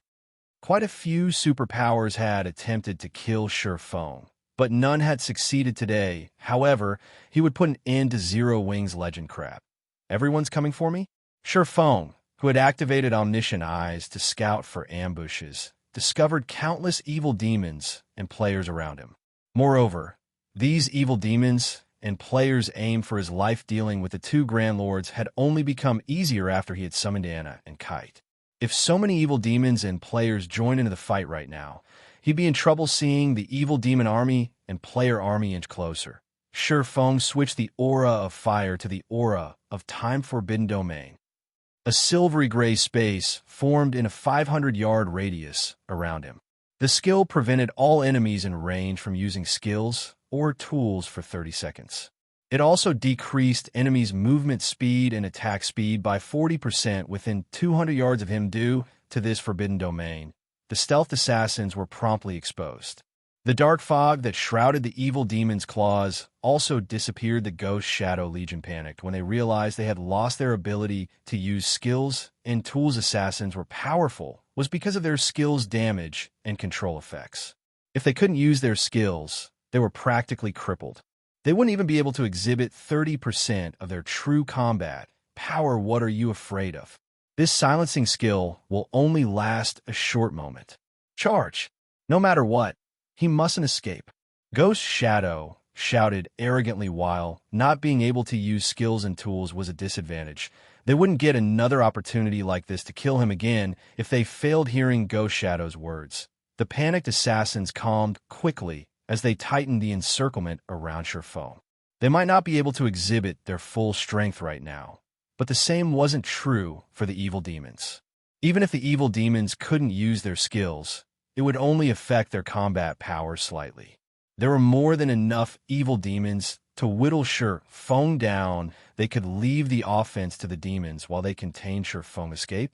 Speaker 1: Quite a few superpowers had attempted to kill Shi Feng, but none had succeeded today. However, he would put an end to Zero Wings legend crap. Everyone's coming for me? Shi Feng, who had activated omniscient eyes to scout for ambushes, discovered countless evil demons and players around him. Moreover, these evil demons and players' aim for his life dealing with the two Grand Lords had only become easier after he had summoned Anna and Kite. If so many evil demons and players joined into the fight right now, he'd be in trouble seeing the evil demon army and player army inch closer. Shi Feng switched the aura of fire to the aura of time-forbidden domain. A silvery gray space formed in a 500-yard radius around him. The skill prevented all enemies in range from using skills or tools for 30 seconds. It also decreased enemies' movement speed and attack speed by 40% within 200 yards of him due to this forbidden domain. The stealth assassins were promptly exposed. The dark fog that shrouded the evil demon's claws also disappeared. The Ghost Shadow Legion panicked when they realized they had lost their ability to use skills and tools. Assassins were powerful was because of their skills' damage and control effects. If they couldn't use their skills, they were practically crippled. They wouldn't even be able to exhibit 30% of their true combat power. What are you afraid of? This silencing skill will only last a short moment. Charge! No matter what, he mustn't escape. Ghost Shadow shouted arrogantly while not being able to use skills and tools was a disadvantage. They wouldn't get another opportunity like this to kill him again if they failed. Hearing Ghost Shadow's words, the panicked assassins calmed quickly as they tightened the encirclement around Shi Feng. They might not be able to exhibit their full strength right now, but the same wasn't true for the evil demons. Even if the evil demons couldn't use their skills, it would only affect their combat power slightly. There were more than enough evil demons to whittle Shi Feng down. They could leave the offense to the demons while they contained Shi Feng's escape.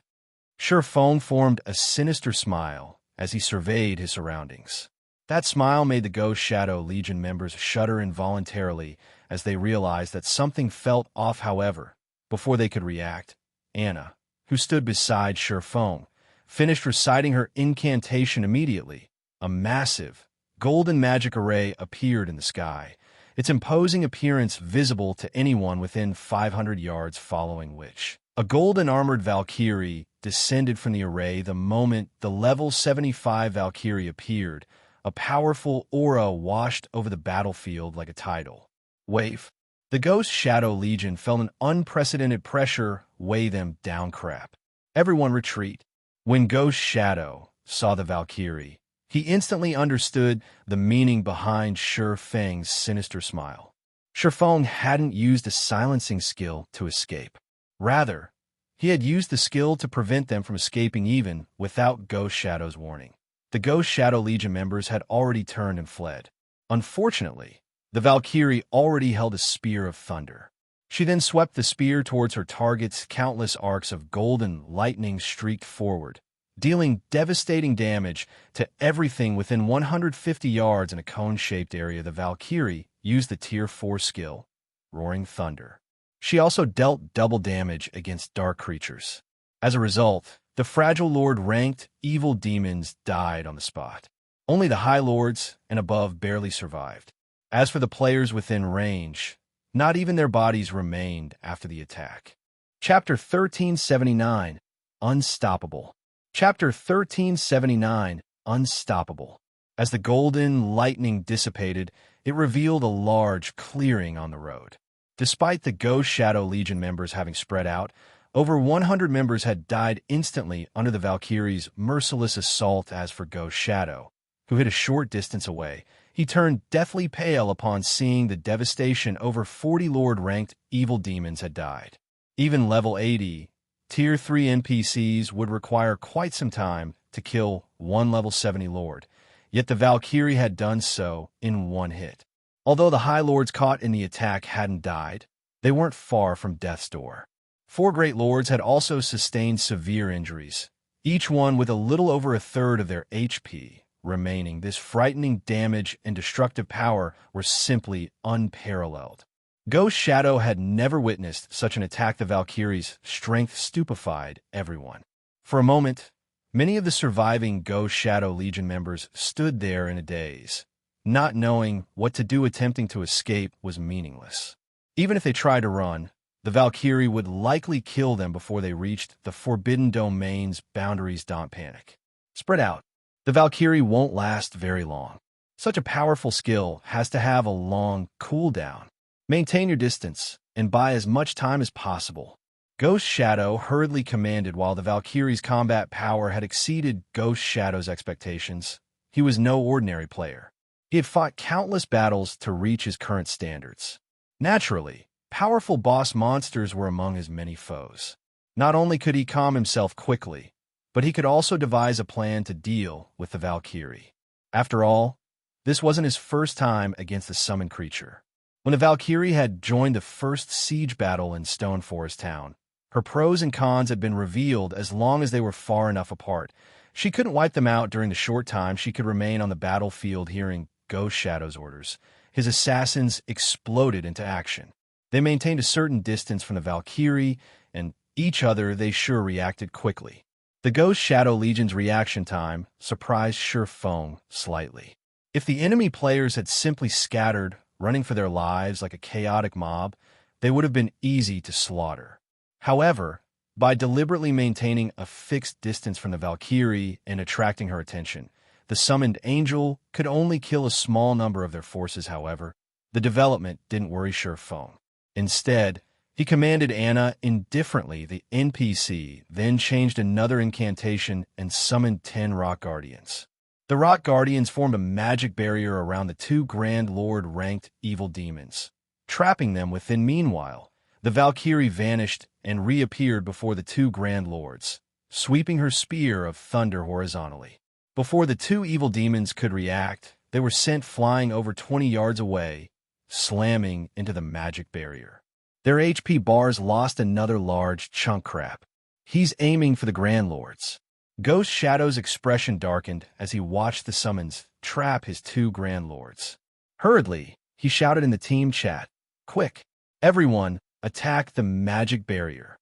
Speaker 1: Shi Feng formed a sinister smile as he surveyed his surroundings. That smile made the Ghost Shadow Legion members shudder involuntarily as they realized that something felt off. However, before they could react, Anna, who stood beside Shi Feng, finished reciting her incantation immediately. A massive, golden magic array appeared in the sky, its imposing appearance visible to anyone within 500 yards, following which a golden armored Valkyrie descended from the array. The moment the level 75 Valkyrie appeared, a powerful aura washed over the battlefield like a tidal wave. The Ghost Shadow Legion felt an unprecedented pressure weigh them down. Crap. Everyone retreat. When Ghost Shadow saw the Valkyrie, he instantly understood the meaning behind Shi Feng's sinister smile. Shi Feng hadn't used a silencing skill to escape. Rather, he had used the skill to prevent them from escaping even without Ghost Shadow's warning. The Ghost Shadow Legion members had already turned and fled. Unfortunately, the Valkyrie already held a spear of thunder. She then swept the spear towards her targets. Countless arcs of golden lightning streaked forward, dealing devastating damage to everything within 150 yards in a cone-shaped area. The Valkyrie used the Tier 4 skill, Roaring Thunder. She also dealt double damage against dark creatures. As a result, the fragile Lord-ranked evil demons died on the spot. Only the High Lords and above barely survived. As for the players within range, not even their bodies remained after the attack. Chapter 1379, Unstoppable. Chapter 1379, Unstoppable. As the golden lightning dissipated, it revealed a large clearing on the road. Despite the Ghost Shadow Legion members having spread out, over 100 members had died instantly under the Valkyrie's merciless assault. As for Ghost Shadow, who hid a short distance away, he turned deathly pale upon seeing the devastation. Over 40 Lord-ranked evil demons had died. Even level 80, Tier 3 NPCs would require quite some time to kill one level 70 Lord, yet the Valkyrie had done so in one hit. Although the High Lords caught in the attack hadn't died, they weren't far from death's door. 4 Great Lords had also sustained severe injuries, each one with a little over a third of their HP, remaining. This frightening damage and destructive power were simply unparalleled. Ghost Shadow had never witnessed such an attack. The Valkyrie's strength stupefied everyone. For a moment, many of the surviving Ghost Shadow Legion members stood there in a daze. Not knowing what to do, attempting to escape was meaningless. Even if they tried to run, the Valkyrie would likely kill them before they reached the Forbidden Domain's boundaries. Don't panic. Spread out. The Valkyrie won't last very long. Such a powerful skill has to have a long cooldown. Maintain your distance and buy as much time as possible. Ghost Shadow hurriedly commanded. While the Valkyrie's combat power had exceeded Ghost Shadow's expectations, he was no ordinary player. He had fought countless battles to reach his current standards. Naturally, powerful boss monsters were among his many foes. Not only could he calm himself quickly, but he could also devise a plan to deal with the Valkyrie. After all, this wasn't his first time against the summoned creature. When the Valkyrie had joined the first siege battle in Stone Forest Town, her pros and cons had been revealed. As long as they were far enough apart, she couldn't wipe them out. During the short time she could remain on the battlefield, hearing Ghost Shadow's orders, his assassins exploded into action. They maintained a certain distance from the Valkyrie and each other. They sure reacted quickly. The Ghost Shadow Legion's reaction time surprised Feng slightly. If the enemy players had simply scattered, running for their lives like a chaotic mob, they would have been easy to slaughter. However, by deliberately maintaining a fixed distance from the Valkyrie and attracting her attention, the summoned angel could only kill a small number of their forces. However, the development didn't worry Feng. Instead, he commanded Anna indifferently. The NPC then changed another incantation and summoned 10 Rock Guardians. The Rock Guardians formed a magic barrier around the 2 Grand Lord-ranked evil demons, trapping them within. Meanwhile, the Valkyrie vanished and reappeared before the 2 Grand Lords, sweeping her spear of thunder horizontally. Before the 2 evil demons could react, they were sent flying over 20 yards away, slamming into the magic barrier. Their HP bars lost another large chunk. Crap. He's aiming for the Grand Lords. Ghost Shadow's expression darkened as he watched the summons trap his 2 Grand Lords. Hurriedly, he shouted in the team chat, "Quick, everyone, attack the magic barrier."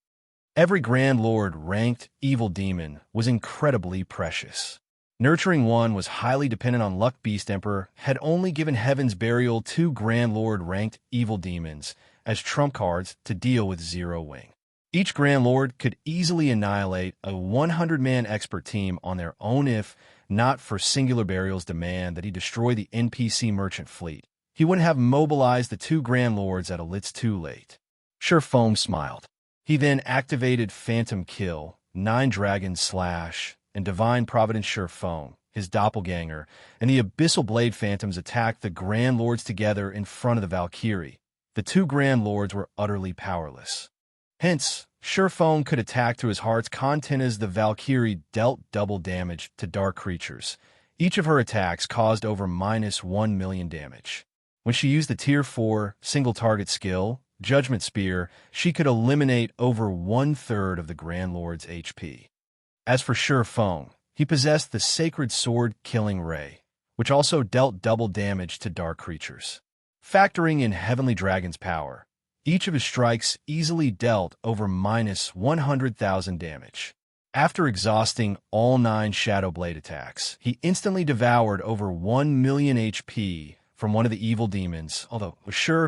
Speaker 1: Every Grand Lord-ranked evil demon was incredibly precious. Nurturing one was highly dependent on luck. Beast Emperor had only given Heaven's Burial 2 Grand Lord-ranked evil demons as trump cards to deal with Zero Wing. Each Grand Lord could easily annihilate a 100-man expert team on their own if not for Singular Burial's demand that he destroy the NPC merchant fleet. He wouldn't have mobilized the 2 Grand Lords at a lit's too late. Feng smiled. He then activated Phantom Kill, 9 Dragon Slash, and Divine Providence. Feng, his doppelganger, and the Abyssal Blade Phantoms attacked the Grand Lords together in front of the Valkyrie. The 2 Grand Lords were utterly powerless. Hence, Feng could attack to his heart's content as the Valkyrie dealt double damage to dark creatures. Each of her attacks caused over -1 million damage. When she used the Tier 4 single-target skill, Judgment Spear, she could eliminate over 1/3 of the Grand Lord's HP. As for Feng, he possessed the Sacred Sword Killing Ray, which also dealt double damage to dark creatures. Factoring in Heavenly Dragon's power, each of his strikes easily dealt over -100,000 damage. After exhausting all 9 Shadow Blade attacks, he instantly devoured over 1 million HP from one of the evil demons, although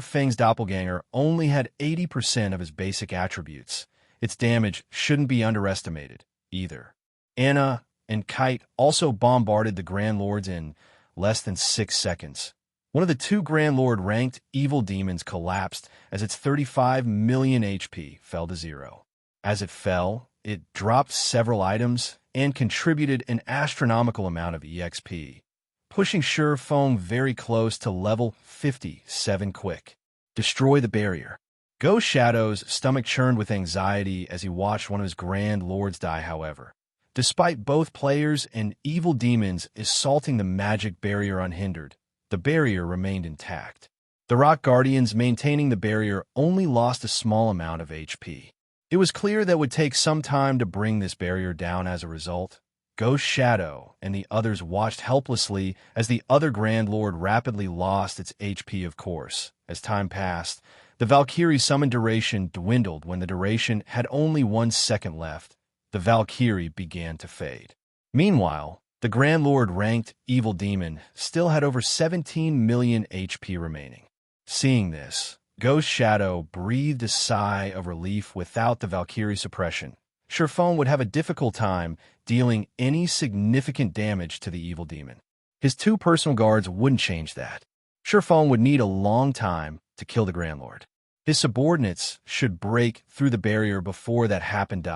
Speaker 1: Feng's doppelganger only had 80% of his basic attributes. Its damage shouldn't be underestimated, either. Anna and Kite also bombarded the Grand Lords in less than 6 seconds. One of the 2 Grand Lord-ranked evil demons collapsed as its 35 million HP fell to 0. As it fell, it dropped several items and contributed an astronomical amount of EXP, pushing Feng very close to level 57 quick. Destroy the barrier. Ghost Shadow's stomach churned with anxiety as he watched one of his Grand Lords die. However, despite both players and evil demons assaulting the magic barrier unhindered, the barrier remained intact. The Rock Guardians maintaining the barrier only lost a small amount of HP. It was clear that it would take some time to bring this barrier down. As a result, Ghost Shadow and the others watched helplessly as the other Grand Lord rapidly lost its HP, of course. As time passed, the Valkyrie summon duration dwindled. When the duration had only 1 second left, the Valkyrie began to fade. Meanwhile, the Grand Lord ranked Evil Demon still had over 17 million HP remaining. Seeing this, Ghost Shadow breathed a sigh of relief. Without the Valkyrie suppression, Shifeng would have a difficult time dealing any significant damage to the Evil Demon. His 2 personal guards wouldn't change that. Shifeng would need a long time to kill the Grand Lord. His subordinates should break through the barrier before that happened.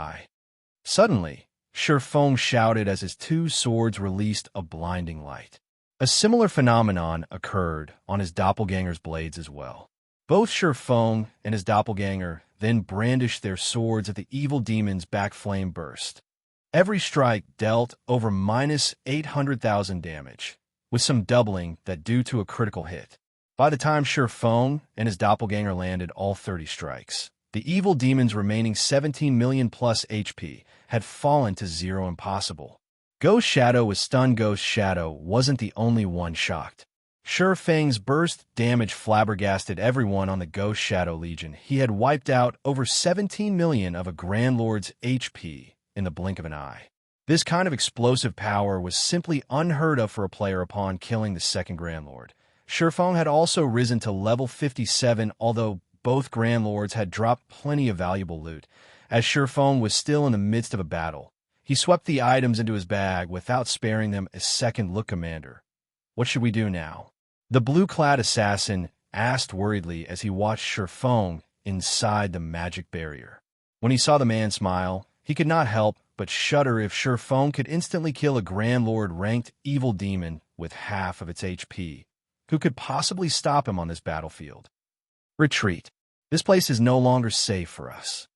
Speaker 1: Suddenly, Shifeng shouted as his 2 swords released a blinding light. A similar phenomenon occurred on his doppelganger's blades as well. Both Shifeng and his doppelganger then brandished their swords at the evil demon's back. Flame burst. Every strike dealt over -800,000 damage, with some doubling that due to a critical hit. By the time Shifeng and his doppelganger landed all 30 strikes, the evil demon's remaining 17 million plus HP had fallen to 0. Impossible. Ghost Shadow was stunned. Ghost Shadow wasn't the only one shocked. Shifeng's burst damage flabbergasted everyone on the Ghost Shadow Legion. He had wiped out over 17 million of a Grand Lord's HP in the blink of an eye. This kind of explosive power was simply unheard of for a player upon killing the second Grand Lord. Shifeng had also risen to level 57, although both Grand Lords had dropped plenty of valuable loot. As Shifeng was still in the midst of a battle, he swept the items into his bag without sparing them a second. Look, Commander, what should we do now? The blue-clad assassin asked worriedly as he watched Shifeng inside the magic barrier. When he saw the man smile, he could not help but shudder. If Shifeng could instantly kill a Grand Lord-ranked evil demon with half of its HP, who could possibly stop him on this battlefield? Retreat. This place is no longer safe for us.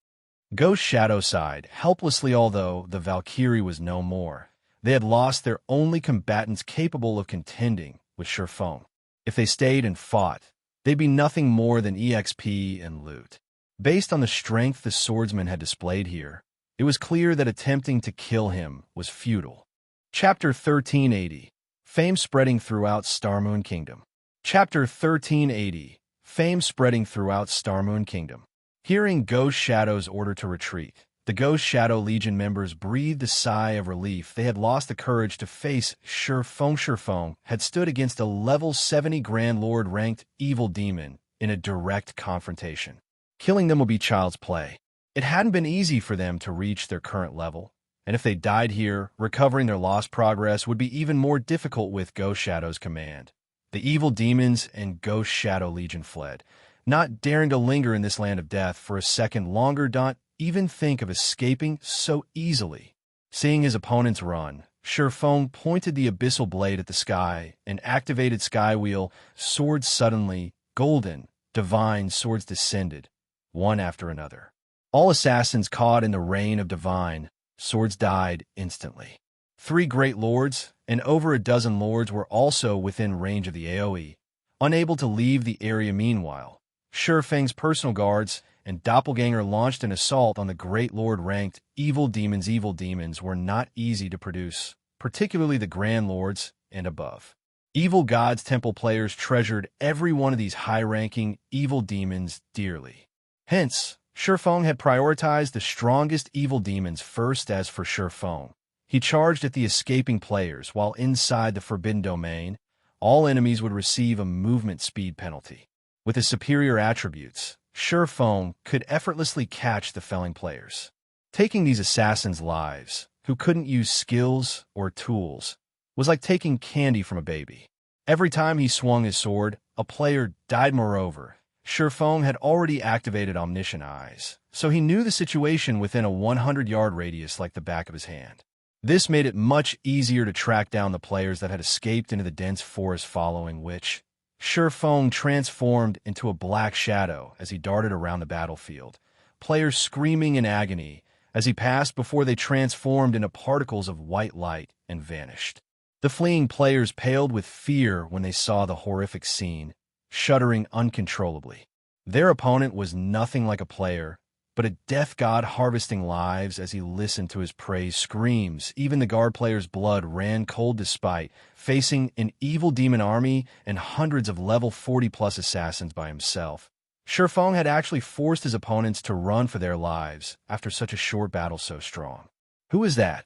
Speaker 1: Ghost Shadow sighed helplessly. Although the Valkyrie was no more, they had lost their only combatants capable of contending with Shifeng. If they stayed and fought, they'd be nothing more than EXP and loot. Based on the strength the swordsman had displayed here, it was clear that attempting to kill him was futile. Chapter 1380. Fame spreading throughout Starmoon Kingdom. Chapter 1380. Fame spreading throughout Starmoon Kingdom. Hearing Ghost Shadow's order to retreat, the Ghost Shadow Legion members breathed a sigh of relief. They had lost the courage to face Shifeng. Shifeng had stood against a level 70 Grand Lord-ranked evil demon in a direct confrontation. Killing them would be child's play. It hadn't been easy for them to reach their current level, and if they died here, recovering their lost progress would be even more difficult. With Ghost Shadow's command, the evil demons and Ghost Shadow Legion fled, not daring to linger in this land of death for a second longer. Don't even think of escaping so easily. Seeing his opponents run, Shifeng pointed the abyssal blade at the sky and activated Skywheel. Swords suddenly, golden, divine swords descended, one after another. All assassins caught in the rain of divine swords died instantly. 3 great lords and over a dozen lords were also within range of the AoE, unable to leave the area. Meanwhile, Shifeng's personal guards and doppelganger launched an assault on the Great Lord-ranked evil demons. Evil demons were not easy to produce, particularly the Grand Lords and above. Evil Gods Temple players treasured every one of these high-ranking evil demons dearly. Hence, Shifeng had prioritized the strongest evil demons first. As for Shifeng, he charged at the escaping players. While inside the Forbidden Domain, all enemies would receive a movement speed penalty. With his superior attributes, Shifeng could effortlessly catch the felling players. Taking these assassins' lives, who couldn't use skills or tools, was like taking candy from a baby. Every time he swung his sword, a player died. Moreover, Shifeng had already activated Omniscient Eyes, so he knew the situation within a 100-yard radius like the back of his hand. This made it much easier to track down the players that had escaped into the dense forest, following which Shifeng transformed into a black shadow as he darted around the battlefield, players screaming in agony as he passed before they transformed into particles of white light and vanished. The fleeing players paled with fear when they saw the horrific scene, shuddering uncontrollably. Their opponent was nothing like a player, but a death god harvesting lives as he listened to his praise screams. Even the guard player's blood ran cold despite facing an evil demon army and hundreds of level 40-plus assassins by himself. Shifeng had actually forced his opponents to run for their lives after such a short battle so strong. Who is that?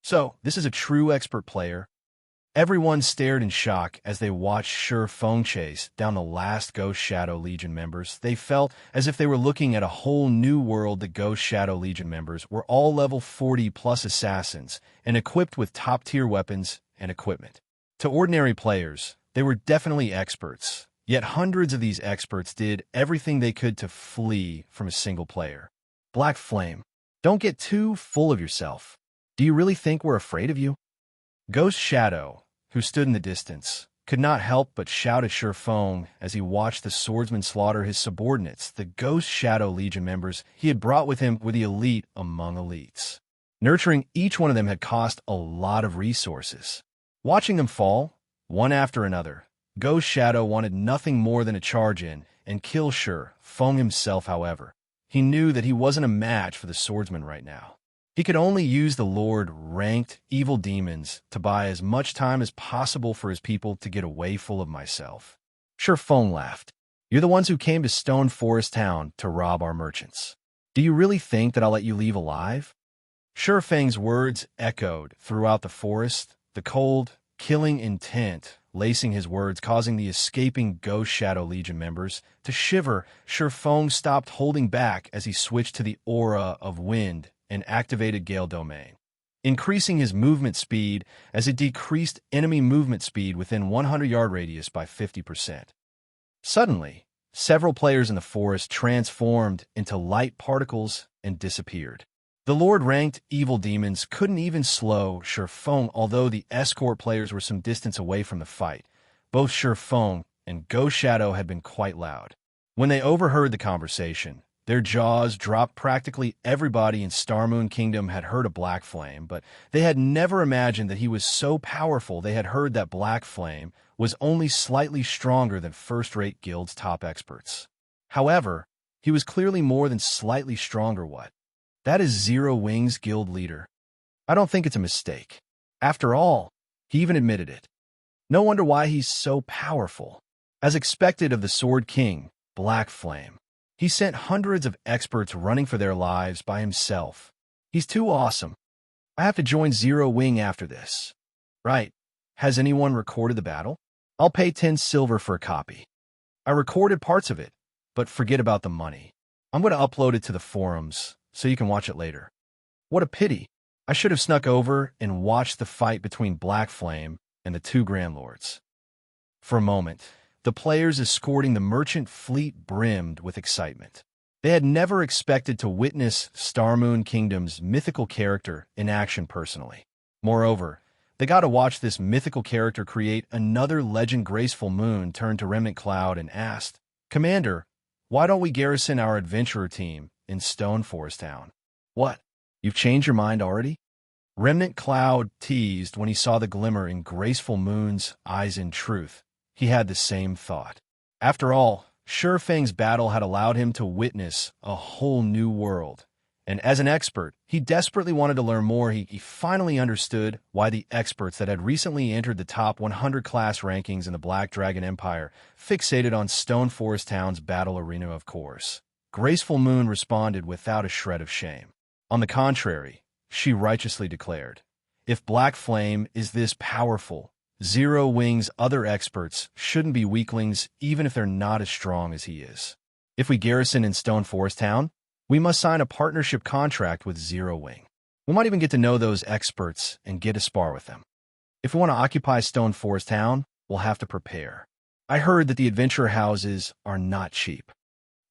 Speaker 1: So, this is a true expert player? Everyone stared in shock as they watched Shifeng chase down the last Ghost Shadow Legion members. They felt as if they were looking at a whole new world. The Ghost Shadow Legion members were all level 40-plus assassins and equipped with top-tier weapons and equipment. To ordinary players, they were definitely experts, yet hundreds of these experts did everything they could to flee from a single player. Black Flame, don't get too full of yourself. Do you really think we're afraid of you? Ghost Shadow, who stood in the distance, could not help but shout at Shifeng as he watched the swordsman slaughter his subordinates. The Ghost Shadow Legion members he had brought with him were the elite among elites. Nurturing each one of them had cost a lot of resources. Watching them fall, one after another, Ghost Shadow wanted nothing more than to charge in and kill Shifeng himself. However, he knew that he wasn't a match for the swordsman right now. He could only use the Lord-ranked evil demons to buy as much time as possible for his people to get away. Full of myself, Shifeng laughed. You're the ones who came to Stone Forest Town to rob our merchants. Do you really think that I'll let you leave alive? Shifeng's words echoed throughout the forest, the cold, killing intent lacing his words, causing the escaping Ghost Shadow Legion members to shiver. Shifeng stopped holding back as he switched to the aura of wind and activated Gale Domain, increasing his movement speed as it decreased enemy movement speed within 100-yard radius by 50%. Suddenly, several players in the forest transformed into light particles and disappeared. The Lord-ranked evil demons couldn't even slow Shifeng, although the escort players were some distance away from the fight. Both Shifeng and Ghost Shadow had been quite loud. When they overheard the conversation, their jaws dropped. Practically everybody in Star Moon Kingdom had heard of Black Flame, but they had never imagined that he was so powerful. They had heard that Black Flame was only slightly stronger than first-rate guild's top experts. However, he was clearly more than slightly stronger. What? That is Zero Wing's guild leader. I don't think it's a mistake. After all, he even admitted it. No wonder why he's so powerful. As expected of the Sword King, Black Flame, he sent hundreds of experts running for their lives by himself. He's too awesome. I have to join Zero Wing after this. Right. Has anyone recorded the battle? I'll pay 10 silver for a copy. I recorded parts of it, but forget about the money. I'm going to upload it to the forums so you can watch it later. What a pity. I should have snuck over and watched the fight between Black Flame and the two Grand Lords. For a moment, the players escorting the merchant fleet brimmed with excitement. They had never expected to witness Star Moon Kingdom's mythical character in action personally. Moreover, they got to watch this mythical character create another legend. Graceful Moon turned to Remnant Cloud and asked, "Commander, why don't we garrison our adventurer team in Stone Forest Town?" "What? You've changed your mind already?" Remnant Cloud teased when he saw the glimmer in Graceful Moon's eyes. In truth, he had the same thought. After all, Shifeng's battle had allowed him to witness a whole new world. And as an expert, he desperately wanted to learn more. He finally understood why the experts that had recently entered the top 100 class rankings in the Black Dragon Empire fixated on Stone Forest Town's battle arena. Of course, Graceful Moon responded without a shred of shame. On the contrary, she righteously declared, "If Black Flame is this powerful, Zero Wing's other experts shouldn't be weaklings, even if they're not as strong as he is. If we garrison in Stone Forest Town, we must sign a partnership contract with Zero Wing. We might even get to know those experts and get a spar with them. If we want to occupy Stone Forest Town, we'll have to prepare. I heard that the adventure houses are not cheap."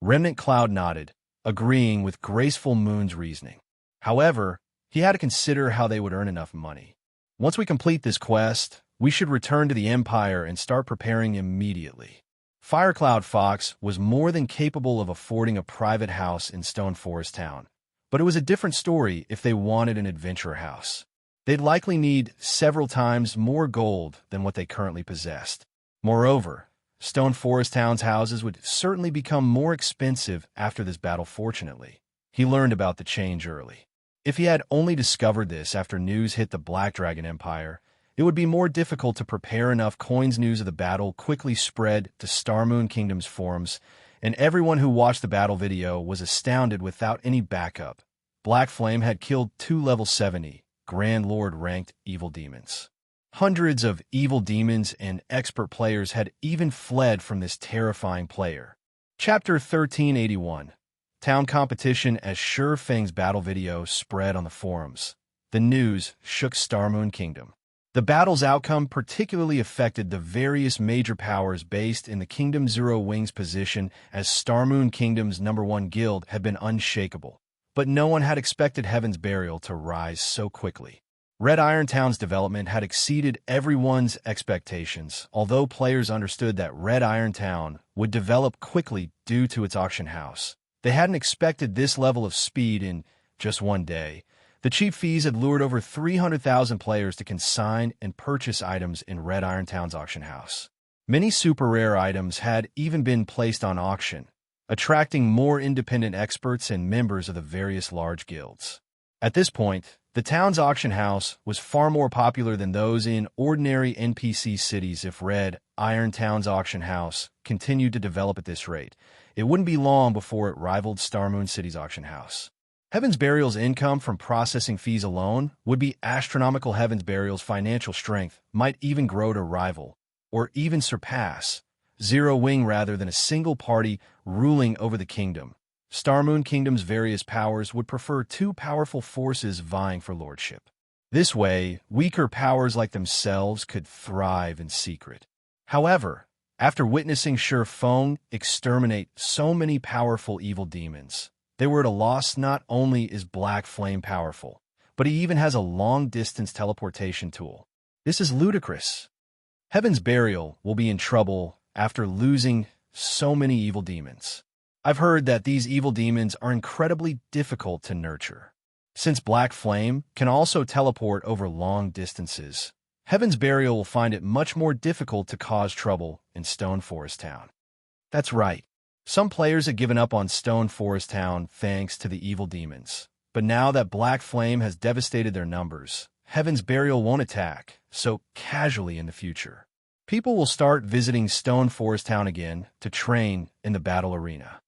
Speaker 1: Remnant Cloud nodded, agreeing with Graceful Moon's reasoning. However, he had to consider how they would earn enough money. "Once we complete this quest, we should return to the Empire and start preparing immediately." Firecloud Fox was more than capable of affording a private house in Stone Forest Town, but it was a different story if they wanted an adventure house. They'd likely need several times more gold than what they currently possessed. Moreover, Stone Forest Town's houses would certainly become more expensive after this battle. Fortunately, He learned about the change early. If he had only discovered this after news hit the Black Dragon Empire, it would be more difficult to prepare enough coins. News of the battle quickly spread to Star Moon Kingdom's forums, and everyone who watched the battle video was astounded without any backup. Black Flame had killed 2 level 70 Grand Lord ranked evil demons. Hundreds of evil demons and expert players had even fled from this terrifying player. Chapter 1381. Town competition. As Shi Feng's battle video spread on the forums, the news shook Star Moon Kingdom. The battle's outcome particularly affected the various major powers based in the Kingdom. Zero Wing's position as Star Moon Kingdom's #1 guild had been unshakable, but no one had expected Heaven's Burial to rise so quickly. Red Iron Town's development had exceeded everyone's expectations, although players understood that Red Iron Town would develop quickly due to its auction house. They hadn't expected this level of speed in just one day. The cheap fees had lured over 300,000 players to consign and purchase items in Red Iron Town's auction house. Many super rare items had even been placed on auction, attracting more independent experts and members of the various large guilds. At this point, the town's auction house was far more popular than those in ordinary NPC cities. If Red Iron Town's auction house continued to develop at this rate, it wouldn't be long before it rivaled Star Moon City's auction house. Heaven's Burial's income from processing fees alone would be astronomical. Heaven's Burial's financial strength might even grow to rival, or even surpass, Zero Wing rather than a single party ruling over the kingdom. Star Moon Kingdom's various powers would prefer 2 powerful forces vying for lordship. This way, weaker powers like themselves could thrive in secret. However, after witnessing Shi Feng exterminate so many powerful evil demons, they were at a loss. Not only is Black Flame powerful, but he even has a long-distance teleportation tool. This is ludicrous. Heaven's Burial will be in trouble after losing so many evil demons. I've heard that these evil demons are incredibly difficult to nurture. Since Black Flame can also teleport over long distances, Heaven's Burial will find it much more difficult to cause trouble in Stone Forest Town. That's right. Some players had given up on Stone Forest Town thanks to the evil demons. But now that Black Flame has devastated their numbers, Heaven's Burial won't attack so casually in the future. People will start visiting Stone Forest Town again to train in the battle arena.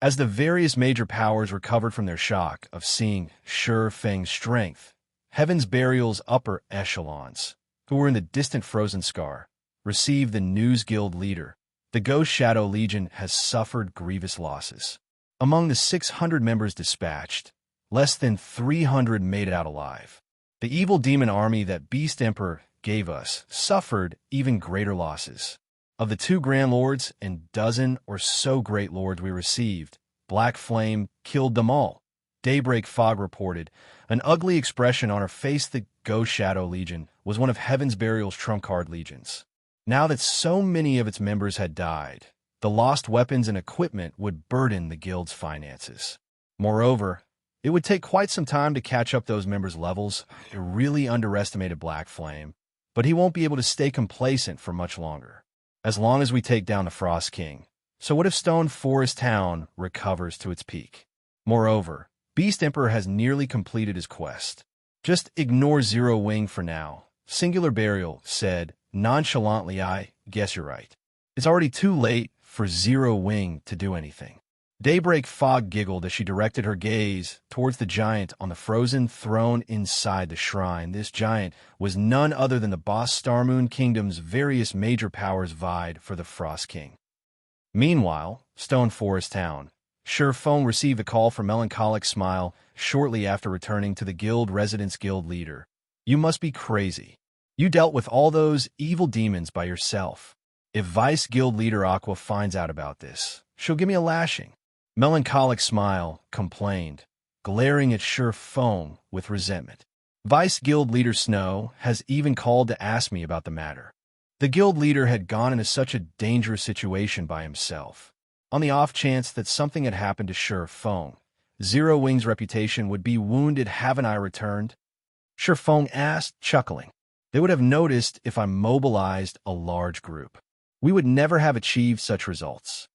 Speaker 1: As the various major powers recovered from their shock of seeing Shi Feng's strength, Heaven's Burial's upper echelons, who were in the distant Frozen Scar, received the news guild leader. The Ghost Shadow Legion has suffered grievous losses. Among the 600 members dispatched, less than 300 made it out alive. The evil demon army that Beast Emperor gave us suffered even greater losses. Of the 2 Grand Lords and dozen or so Great Lords we received, Black Flame killed them all. Daybreak Fog reported, an ugly expression on her face. The Ghost Shadow Legion was one of Heaven's Burial's trump card legions. Now that so many of its members had died, the lost weapons and equipment would burden the guild's finances. Moreover, it would take quite some time to catch up those members' levels. It really underestimated Black Flame, but he won't be able to stay complacent for much longer. As long as we take down the Frost King. So what if Stone Forest Town recovers to its peak? Moreover, Beast Emperor has nearly completed his quest. Just ignore Zero Wing for now, Singular Burial said nonchalantly. I guess you're right. It's already too late for Zero Wing to do anything. Daybreak Fog giggled as she directed her gaze towards the giant on the frozen throne inside the shrine. This giant was none other than the boss. Star Moon Kingdom's various major powers vied for the Frost King. Meanwhile, Stone Forest Town. Shi Feng received a call from Melancholic Smile shortly after returning to the guild residence. Guild leader, you must be crazy. You dealt with all those evil demons by yourself. If Vice Guild leader Aqua finds out about this, she'll give me a lashing. Melancholic Smile complained, glaring at Shi Feng with resentment. Vice Guild leader Snow has even called to ask me about the matter. The guild leader had gone into such a dangerous situation by himself. On the off chance that something had happened to Shi Feng, Zero Wing's reputation would be wounded. Haven't I returned? Shi Feng asked, chuckling. They would have noticed if I mobilized a large group. We would never have achieved such results.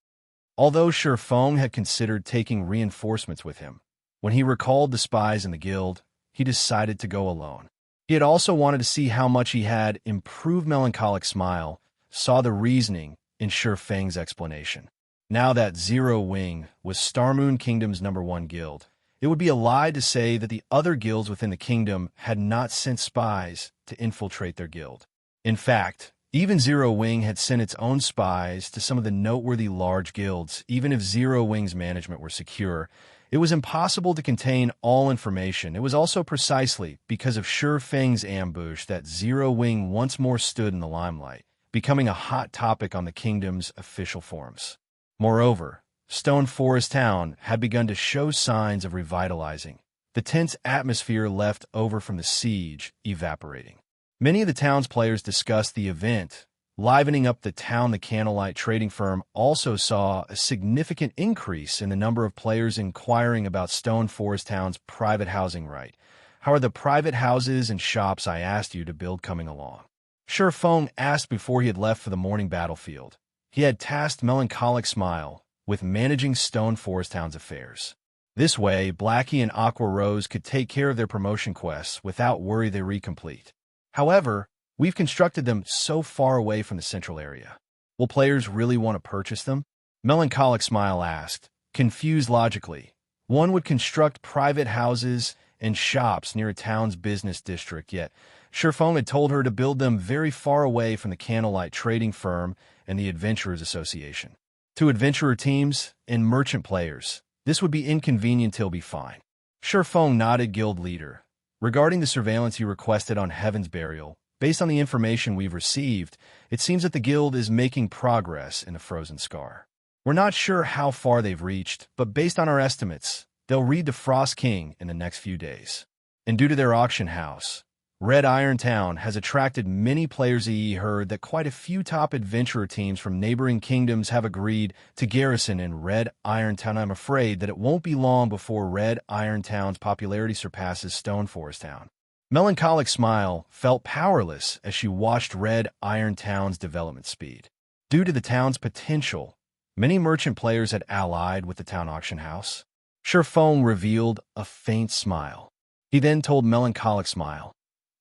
Speaker 1: Although Shi Feng had considered taking reinforcements with him, When he recalled the spies in the guild, he decided to go alone. He had also wanted to see how much he had improved. Melancholic Smile saw the reasoning in Shi Feng's explanation. Now that Zero Wing was Star Moon Kingdom's #1 guild, it would be a lie to say that the other guilds within the kingdom had not sent spies to infiltrate their guild. In fact, even Zero Wing had sent its own spies to some of the noteworthy large guilds. Even if Zero Wing's management were secure, it was impossible to contain all information. It was also precisely because of Shi Feng's ambush that Zero Wing once more stood in the limelight, becoming a hot topic on the kingdom's official forums. Moreover, Stone Forest Town had begun to show signs of revitalizing, the tense atmosphere left over from the siege evaporating. Many of the town's players discussed the event, livening up the town. The Candlelight trading firm also saw a significant increase in the number of players inquiring about Stone Forest Town's private housing right. How are the private houses and shops I asked you to build coming along? Shi Feng asked before he had left for the morning battlefield. He had tasked Melancholic Smile with managing Stone Forest Town's affairs. This way, Blackie and Aqua Rose could take care of their promotion quests without worry they recomplete. However, we've constructed them so far away from the central area. Will players really want to purchase them? Melancholic Smile asked, confused logically. One would construct private houses and shops near a town's business district, yet Shi Feng had told her to build them very far away from the Candlelight trading firm and the Adventurers Association. To adventurer teams and merchant players, this would be inconvenient till be fine. Shi Feng nodded. Guild leader. Regarding the surveillance you requested on Heaven's Burial, based on the information we've received, it seems that the guild is making progress in the Frozen Scar. We're not sure how far they've reached, but based on our estimates, they'll read the Frost King in the next few days. And due to their auction house, Red Iron Town has attracted many players. Heard that quite a few top adventurer teams from neighboring kingdoms have agreed to garrison in Red Iron Town. I'm afraid that it won't be long before Red Iron Town's popularity surpasses Stone Forest Town. Melancholic Smile felt powerless as she watched Red Iron Town's development speed. Due to the town's potential, many merchant players had allied with the town auction house. Shi Feng revealed a faint smile. He then told Melancholic Smile,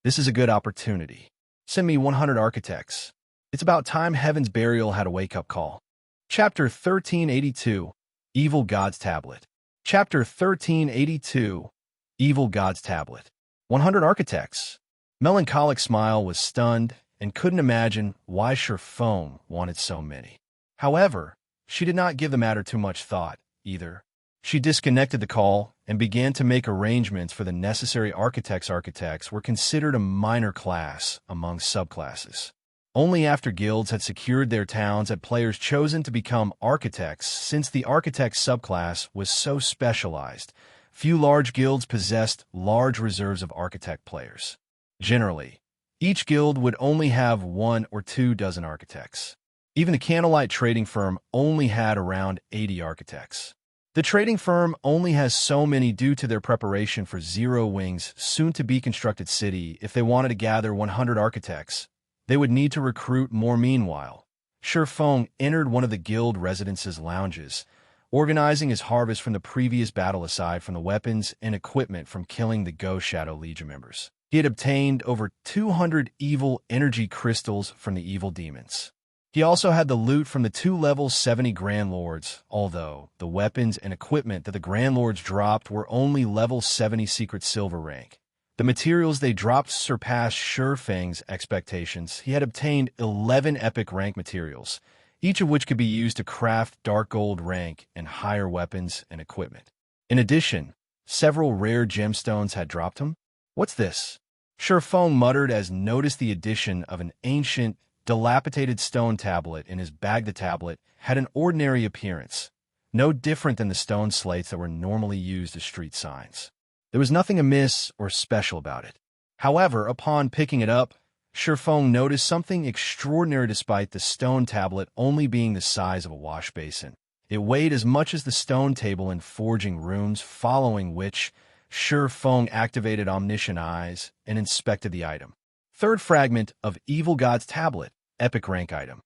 Speaker 1: "This is a good opportunity. Send me 100 architects. It's about time Heaven's Burial had a wake-up call." Chapter 1382, Evil God's Tablet. Chapter 1382, Evil God's Tablet. 100 architects. Melancholic Smile was stunned and couldn't imagine why Shi Feng wanted so many. However, she did not give the matter too much thought, either. She disconnected the call and began to make arrangements for the necessary architects. Architects were considered a minor class among subclasses. Only after guilds had secured their towns had players chosen to become architects. Since the architect subclass was so specialized, few large guilds possessed large reserves of architect players. Generally, each guild would only have 1 or 2 dozen architects. Even the Candlelight trading firm only had around 80 architects. The trading firm only has so many due to their preparation for Zero Wing's soon-to-be constructed city. If they wanted to gather 100 architects, they would need to recruit more. Meanwhile, Shi Feng entered one of the guild residence's lounges, organizing his harvest from the previous battle. Aside from the weapons and equipment from killing the Ghost Shadow Legion members, he had obtained over 200 evil energy crystals from the evil demons. He also had the loot from the 2 level 70 Grand Lords, although the weapons and equipment that the Grand Lords dropped were only level 70 secret silver rank. The materials they dropped surpassed Shi Feng's expectations. He had obtained 11 epic rank materials, each of which could be used to craft dark gold rank and higher weapons and equipment. In addition, several rare gemstones had dropped him. What's this? Shi Feng muttered as noticed the addition of an ancient, dilapidated stone tablet in his bag. The tablet had an ordinary appearance, no different than the stone slates that were normally used as street signs. There was nothing amiss or special about it. However, upon picking it up, Shi Feng noticed something extraordinary. Despite the stone tablet only being the size of a wash basin, it weighed as much as the stone table in forging runes, following which Shi Feng activated omniscient eyes and inspected the item. Third fragment of Evil God's Tablet, epic rank item.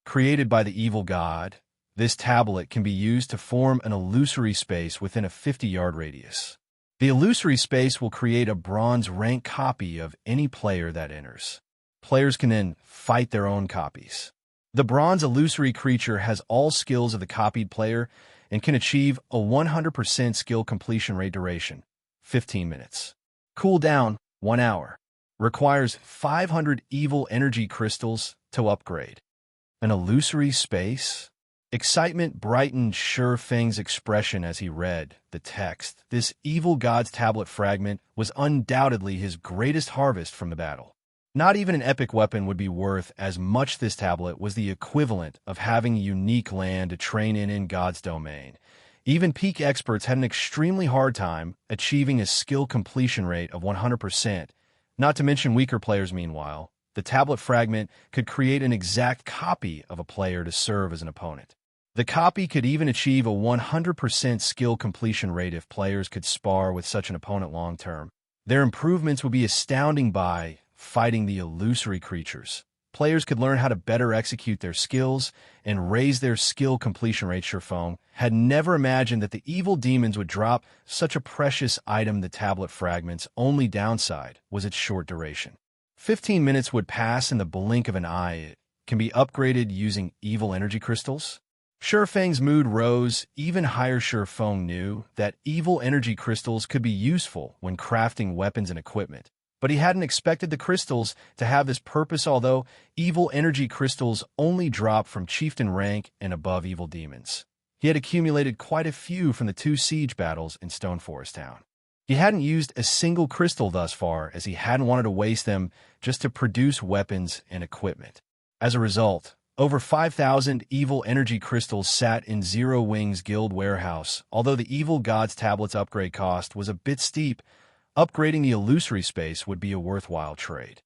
Speaker 1: Created by the evil god, This tablet can be used to form an illusory space within a 50-yard radius. The illusory space will create a bronze rank copy of any player that enters. Players can then fight their own copies. The bronze illusory creature has all skills of the copied player and can achieve a 100% skill completion rate. Duration, 15 minutes. Cooldown, 1 hour. Requires 500 evil energy crystals to upgrade. An illusory space? Excitement brightened Shi Feng's expression as he read the text. This evil god's tablet fragment was undoubtedly his greatest harvest from the battle. Not even an epic weapon would be worth as much. This tablet was the equivalent of having a unique land to train in God's domain. Even peak experts had an extremely hard time achieving a skill completion rate of 100%. Not to mention weaker players. Meanwhile, the tablet fragment could create an exact copy of a player to serve as an opponent. The copy could even achieve a 100% skill completion rate if players could spar with such an opponent long term. Their improvements would be astounding. By fighting the illusory creatures, players could learn how to better execute their skills and raise their skill completion rate. Shi Feng had never imagined that the evil demons would drop such a precious item. The tablet fragment's only downside was its short duration. 15 minutes would pass in the blink of an eye. It can be upgraded using evil energy crystals. Shi Feng's mood rose even higher. Shi Feng knew that evil energy crystals could be useful when crafting weapons and equipment, but he hadn't expected the crystals to have this purpose. Although evil energy crystals only drop from chieftain rank and above evil demons, he had accumulated quite a few from the 2 siege battles in Stone Forest Town. He hadn't used a single crystal thus far, as he hadn't wanted to waste them just to produce weapons and equipment. As a result, over 5,000 evil energy crystals sat in Zero Wings Guild warehouse. Although the evil god's tablet's upgrade cost was a bit steep, upgrading the illusory space would be a worthwhile trade.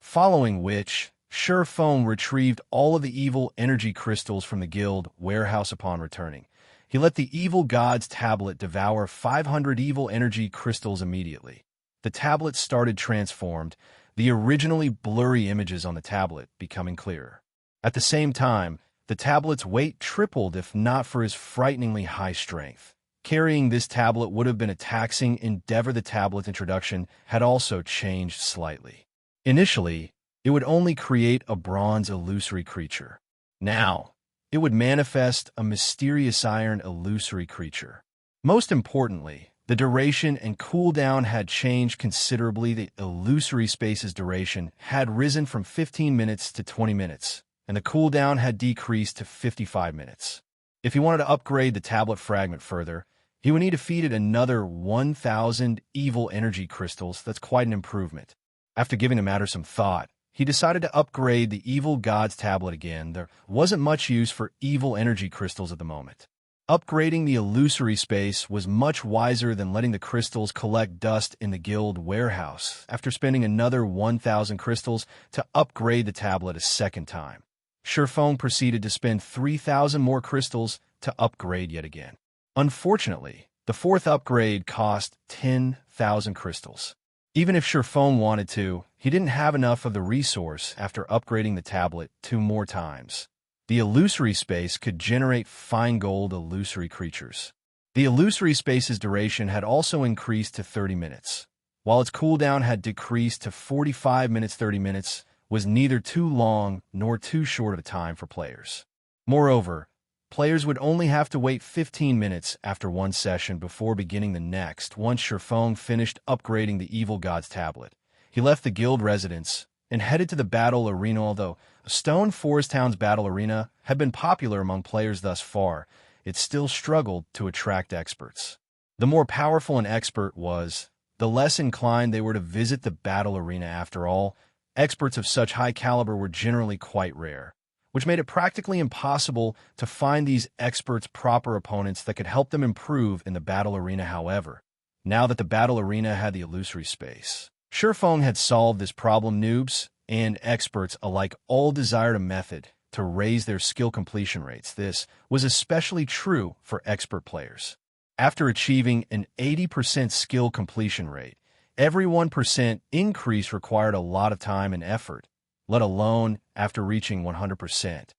Speaker 1: Following which, Shi Feng retrieved all of the evil energy crystals from the guild warehouse. Upon returning, he let the evil god's tablet devour 500 evil energy crystals immediately. The tablet started transformed, the originally blurry images on the tablet becoming clearer. At the same time, the tablet's weight tripled if not for his frighteningly high strength. Carrying this tablet would have been a taxing endeavor. The tablet's introduction had also changed slightly. Initially, it would only create a bronze illusory creature. Now, it would manifest a mysterious iron illusory creature. Most importantly, the duration and cooldown had changed considerably. The illusory space's duration had risen from 15 minutes to 20 minutes, and the cooldown had decreased to 55 minutes. If he wanted to upgrade the tablet fragment further, he would need to feed it another 1,000 evil energy crystals. That's quite an improvement. After giving the matter some thought, he decided to upgrade the evil god's tablet again. There wasn't much use for evil energy crystals at the moment. Upgrading the illusory space was much wiser than letting the crystals collect dust in the guild warehouse. After spending another 1,000 crystals to upgrade the tablet a second time, Shi Feng proceeded to spend 3,000 more crystals to upgrade yet again. Unfortunately, the fourth upgrade cost 10,000 crystals. Even if Shi Feng wanted to, he didn't have enough of the resource. After upgrading the tablet 2 more times, the illusory space could generate fine gold illusory creatures. The illusory space's duration had also increased to 30 minutes, while its cooldown had decreased to 45 minutes. 30 minutes was neither too long nor too short of a time for players. Moreover, players would only have to wait 15 minutes after one session before beginning the next. Once Shi Feng finished upgrading the evil god's tablet, he left the guild residence and headed to the battle arena. Although Stone Forest Town's battle arena had been popular among players thus far, it still struggled to attract experts. The more powerful an expert was, the less inclined they were to visit the battle arena. After all, experts of such high caliber were generally quite rare, which made it practically impossible to find these experts proper opponents that could help them improve in the battle arena. However, now that the battle arena had the illusory space, Shi Feng had solved this problem. Noobs and experts alike all desired a method to raise their skill completion rates. This was especially true for expert players. After achieving an 80% skill completion rate, every 1% increase required a lot of time and effort, let alone after reaching 100%.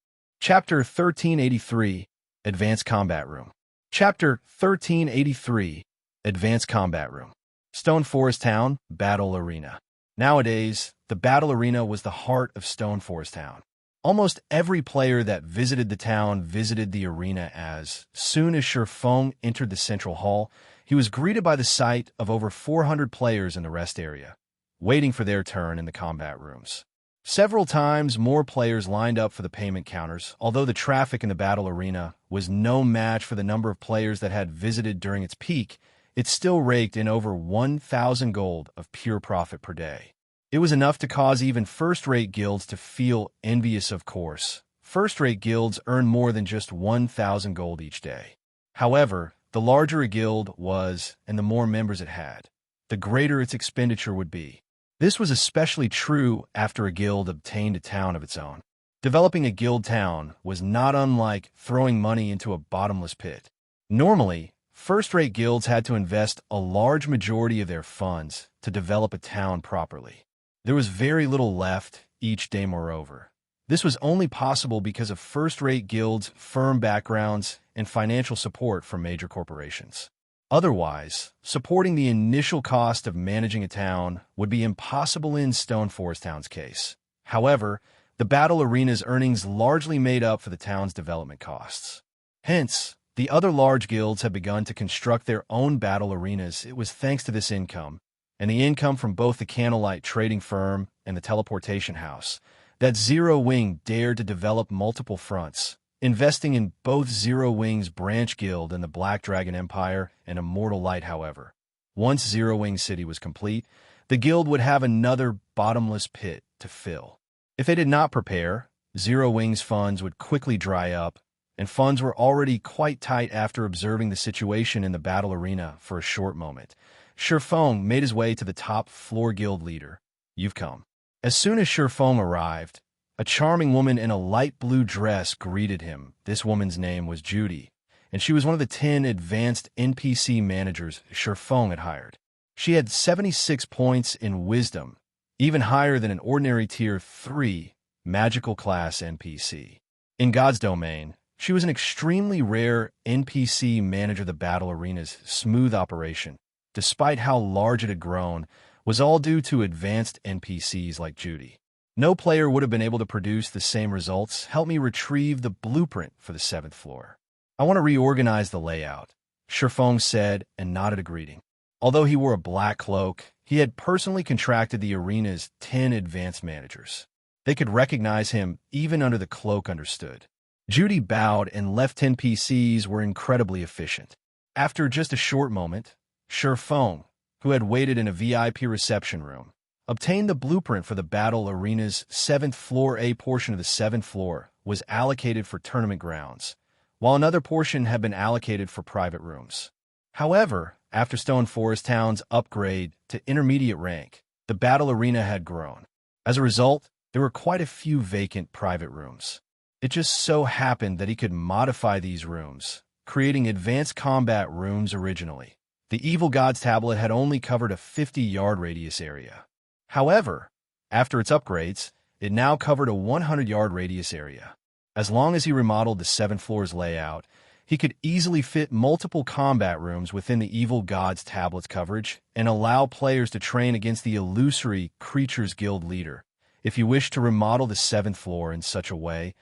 Speaker 1: Chapter 1383, Advanced Combat Room. Chapter 1383, Advanced Combat Room. Stone Forest Town, Battle Arena. Nowadays, the Battle Arena was the heart of Stone Forest Town. Almost every player that visited the town visited the arena as soon as Feng entered the central hall, he was greeted by the sight of over 400 players in the rest area, waiting for their turn in the combat rooms. Several times more players lined up for the payment counters, although the traffic in the battle arena was no match for the number of players that had visited during its peak. It still raked in over 1,000 gold of pure profit per day. It was enough to cause even first-rate guilds to feel envious, of course. First-rate guilds earn more than just 1,000 gold each day. However, the larger a guild was and the more members it had, the greater its expenditure would be. This was especially true after a guild obtained a town of its own. Developing a guild town was not unlike throwing money into a bottomless pit. Normally, first-rate guilds had to invest a large majority of their funds to develop a town properly. There was very little left each day, moreover. This was only possible because of first-rate guilds' firm backgrounds and financial support from major corporations. Otherwise, supporting the initial cost of managing a town would be impossible in Stone Forest Town's case. However, the battle arena's earnings largely made up for the town's development costs. Hence, the other large guilds had begun to construct their own battle arenas. It was thanks to this income, and the income from both the Candlelight Trading Firm and the Teleportation House, that Zero Wing dared to develop multiple fronts, investing in both Zero Wing's branch guild and the Black Dragon Empire and Immortal Light. However, once Zero Wing City was complete, the guild would have another bottomless pit to fill. If they did not prepare, Zero Wing's funds would quickly dry up, and funds were already quite tight. After observing the situation in the battle arena for a short moment, Feng made his way to the top floor guild leader. "You've come." As soon as Feng arrived, a charming woman in a light blue dress greeted him. This woman's name was Judy, and she was one of the 10 advanced NPC managers Feng had hired. She had 76 points in wisdom, even higher than an ordinary tier 3 magical class NPC. In God's domain, she was an extremely rare NPC manager. The battle arena's smooth operation, despite how large it had grown, was all due to advanced NPCs like Judy. No player would have been able to produce the same results. "Help me retrieve the blueprint for the 7th floor. I want to reorganize the layout," Feng said and nodded a greeting. Although he wore a black cloak, he had personally contracted the arena's 10 advanced managers. They could recognize him even under the cloak. Understood. Judy bowed and left. NPCs were incredibly efficient. After just a short moment, Feng, who had waited in a VIP reception room, obtained the blueprint for the battle arena's 7th floor. A portion of the 7th floor was allocated for tournament grounds, while another portion had been allocated for private rooms. However, after Stone Forest Town's upgrade to intermediate rank, the battle arena had grown. As a result, there were quite a few vacant private rooms. It just so happened that he could modify these rooms, creating advanced combat rooms. Originally, the Evil God's Tablet had only covered a 50-yard radius area. However, after its upgrades, it now covered a 100-yard radius area. As long as he remodeled the 7th floor's layout, he could easily fit multiple combat rooms within the Evil God's Tablet's coverage and allow players to train against the Illusory Creatures Guild leader. If you wish to remodel the 7th floor in such a way,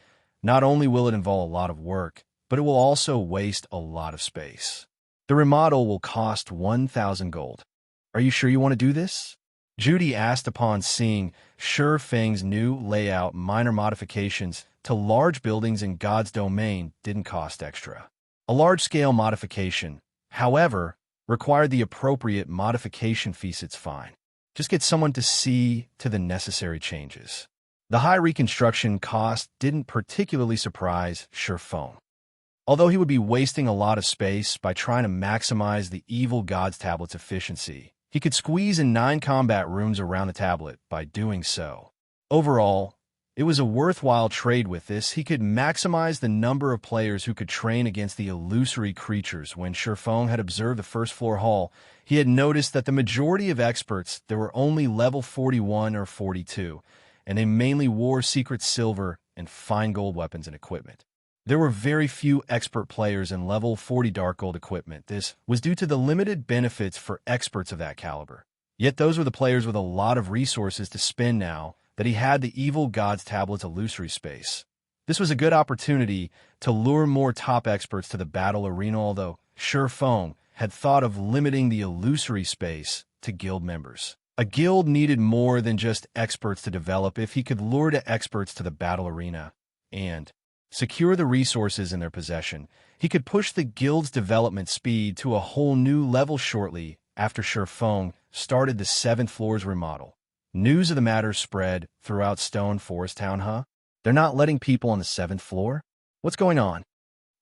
Speaker 1: not only will it involve a lot of work, but it will also waste a lot of space. The remodel will cost 1,000 gold. "Are you sure you want to do this?" Judy asked upon seeing Feng's new layout. Minor modifications to large buildings in God's domain didn't cost extra. A large-scale modification, however, required the appropriate modification fees. "It's fine. Just get someone to see to the necessary changes." The high reconstruction cost didn't particularly surprise Feng. Although he would be wasting a lot of space by trying to maximize the Evil God's Tablet's efficiency, he could squeeze in 9 combat rooms around the tablet by doing so. Overall, it was a worthwhile trade. With this, he could maximize the number of players who could train against the illusory creatures. When Feng had observed the 1st floor hall, he had noticed that the majority of experts there were only level 41 or 42, and they mainly wore secret silver and fine gold weapons and equipment. There were very few expert players in level 40 Dark Gold equipment. This was due to the limited benefits for experts of that caliber. Yet those were the players with a lot of resources to spend now that he had the Evil God's Tablet's illusory space. This was a good opportunity to lure more top experts to the battle arena, although Shifeng had thought of limiting the illusory space to guild members. A guild needed more than just experts to develop if he could lure the experts to the battle arena and secure the resources in their possession. He could push the guild's development speed to a whole new level shortly after Shifeng started the 7th floor's remodel. News of the matter spread throughout Stone Forest Town, huh? They're not letting people on the 7th floor? What's going on?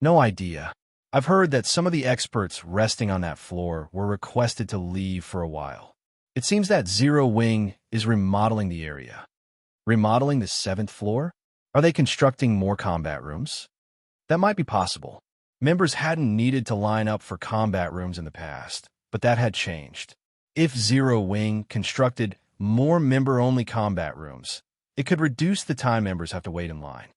Speaker 1: No idea. I've heard that some of the experts resting on that floor were requested to leave for a while. It seems that Zero Wing is remodeling the area. Remodeling the 7th floor? Are they constructing more combat rooms? That might be possible. Members hadn't needed to line up for combat rooms in the past, but that had changed. If Zero Wing constructed more member-only combat rooms, it could reduce the time members have to wait in line.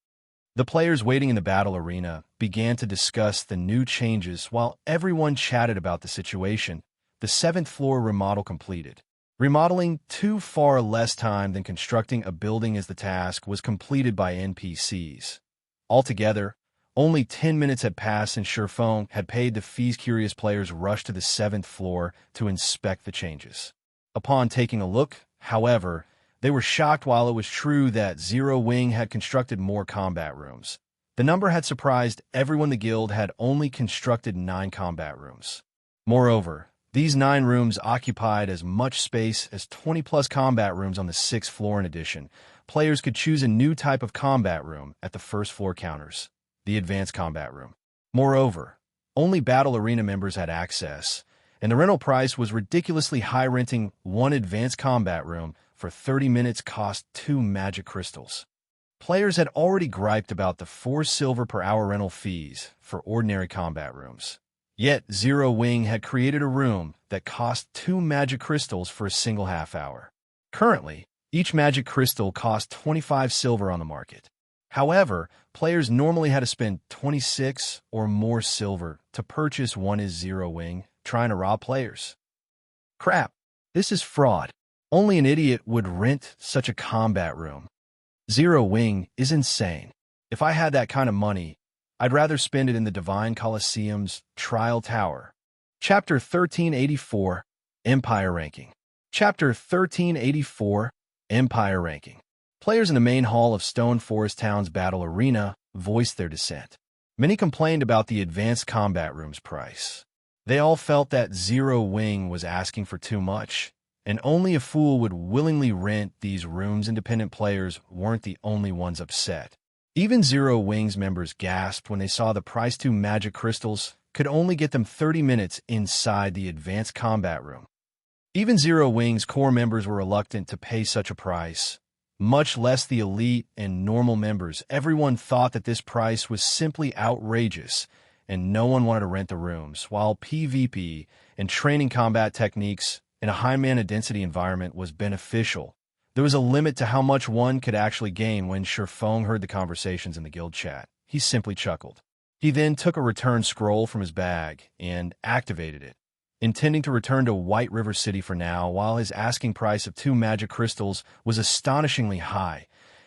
Speaker 1: The players waiting in the battle arena began to discuss the new changes while everyone chatted about the situation. The 7th floor remodel completed. Remodeling took far less time than constructing a building, as the task was completed by NPCs. Altogether, only 10 minutes had passed and Shifeng had paid the fees. Curious players rushed to the 7th floor to inspect the changes. Upon taking a look, however, they were shocked. While it was true that Zero Wing had constructed more combat rooms, the number had surprised everyone. The guild had only constructed 9 combat rooms. Moreover, these 9 rooms occupied as much space as 20-plus combat rooms on the 6th floor. In addition, players could choose a new type of combat room at the 1st floor counters, the advanced combat room. Moreover, only battle arena members had access, and the rental price was ridiculously high. Renting one advanced combat room for 30 minutes cost 2 magic crystals. Players had already griped about the 4 silver per hour rental fees for ordinary combat rooms. Yet Zero Wing had created a room that cost 2 magic crystals for a single half hour. Currently, each magic crystal cost 25 silver on the market. However, players normally had to spend 26 or more silver to purchase one. Is Zero Wing trying to rob players? Crap, this is fraud. Only an idiot would rent such a combat room. Zero Wing is insane. If I had that kind of money, I'd rather spend it in the Divine Colosseum's Trial Tower. Chapter 1384, Empire Ranking. Chapter 1384, Empire Ranking. Players in the main hall of Stone Forest Town's battle arena voiced their dissent. Many complained about the advanced combat room's price. They all felt that Zero Wing was asking for too much, and only a fool would willingly rent these rooms. Independent players weren't the only ones upset. Even Zero Wing's members gasped when they saw the price. 2 magic crystals could only get them 30 minutes inside the advanced combat room. Even Zero Wing's core members were reluctant to pay such a price, much less the elite and normal members. Everyone thought that this price was simply outrageous, and no one wanted to rent the rooms. While PvP and training combat techniques in a high mana density environment was beneficial, there was a limit to how much one could actually gain. When Shifeng heard the conversations in the guild chat, he simply chuckled. He then took a return scroll from his bag and activated it, intending to return to White River City for now. While his asking price of 2 magic crystals was astonishingly high,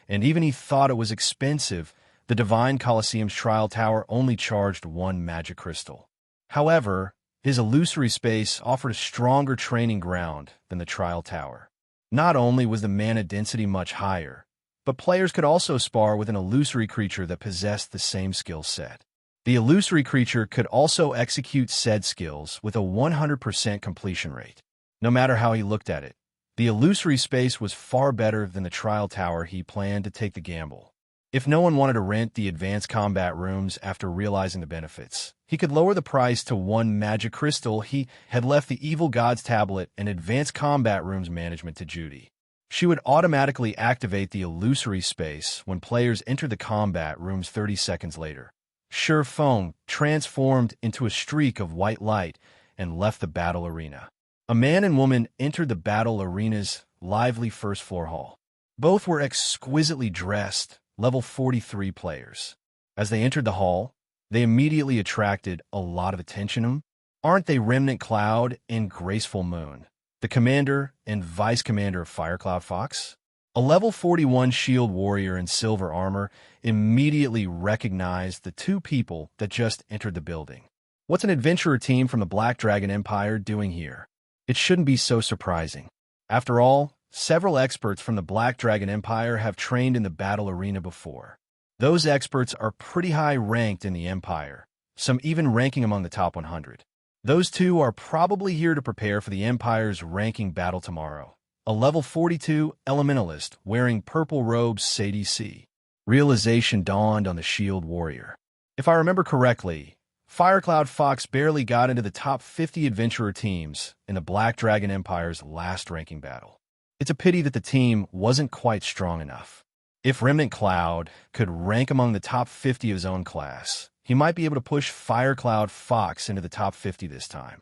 Speaker 1: and even he thought it was expensive, the Divine Colosseum's Trial Tower only charged 1 magic crystal. However, his illusory space offered a stronger training ground than the Trial Tower. Not only was the mana density much higher, but players could also spar with an illusory creature that possessed the same skill set. The illusory creature could also execute said skills with a 100% completion rate. No matter how he looked at it, the illusory space was far better than the Trial Tower. He planned to take the gamble. If no one wanted to rent the advanced combat rooms after realizing the benefits, he could lower the price to 1 magic crystal. He had left the Evil God's Tablet and advanced combat rooms management to Judy. She would automatically activate the illusory space when players entered the combat rooms 30 seconds later. Shifeng transformed into a streak of white light and left the battle arena. A man and woman entered the battle arena's lively 1st floor hall. Both were exquisitely dressed, level 43 players. As they entered the hall, they immediately attracted a lot of attention. Aren't they Remnant Cloud and Graceful Moon, the commander and vice commander of Firecloud Fox? A level 41 shield warrior in silver armor immediately recognized the two people that just entered the building. What's an adventurer team from the Black Dragon Empire doing here? It shouldn't be so surprising. After all, several experts from the Black Dragon Empire have trained in the battle arena before. Those experts are pretty high ranked in the Empire, some even ranking among the top 100. Those two are probably here to prepare for the Empire's ranking battle tomorrow. A level 42 elementalist wearing purple robes Sadie C. Realization dawned on the shield warrior. If I remember correctly, Firecloud Fox barely got into the top 50 adventurer teams in the Black Dragon Empire's last ranking battle. It's a pity that the team wasn't quite strong enough. If Remnant Cloud could rank among the top 50 of his own class, he might be able to push Firecloud Fox into the top 50 this time.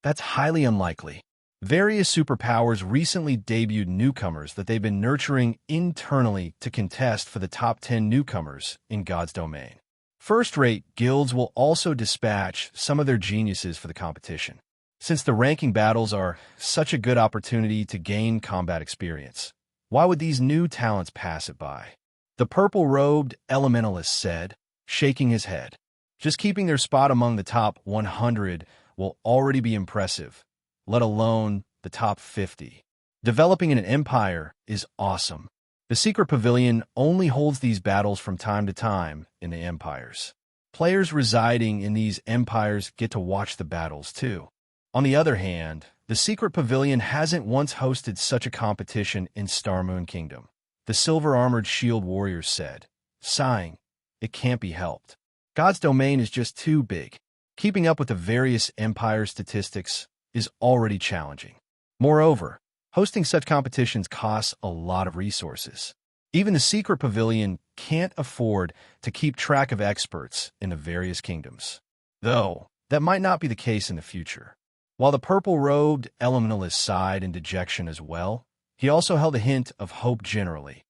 Speaker 1: That's highly unlikely. Various superpowers recently debuted newcomers that they've been nurturing internally to contest for the top 10 newcomers in God's domain. First-rate guilds will also dispatch some of their geniuses for the competition, since the ranking battles are such a good opportunity to gain combat experience. Why would these new talents pass it by? The purple-robed elementalist said, shaking his head. Just keeping their spot among the top 100 will already be impressive, let alone the top 50. Developing in an empire is awesome. The Secret Pavilion only holds these battles from time to time in the empires. Players residing in these empires get to watch the battles too. On the other hand, the Secret Pavilion hasn't once hosted such a competition in Star Moon Kingdom. The silver-armored shield warrior said, sighing, it can't be helped. God's domain is just too big. Keeping up with the various empire statistics is already challenging. Moreover, hosting such competitions costs a lot of resources. Even the Secret Pavilion can't afford to keep track of experts in the various kingdoms. Though, that might not be the case in the future. While the purple-robed elementalist sighed in dejection as well, he also held a hint of hope generally.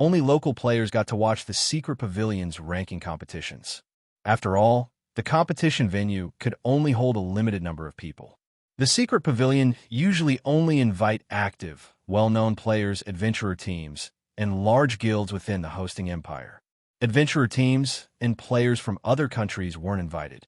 Speaker 1: Only local players got to watch the Secret Pavilion's ranking competitions. After all, the competition venue could only hold a limited number of people. The Secret Pavilion usually only invite active, well-known players, adventurer teams, and large guilds within the hosting empire. Adventurer teams and players from other countries weren't invited.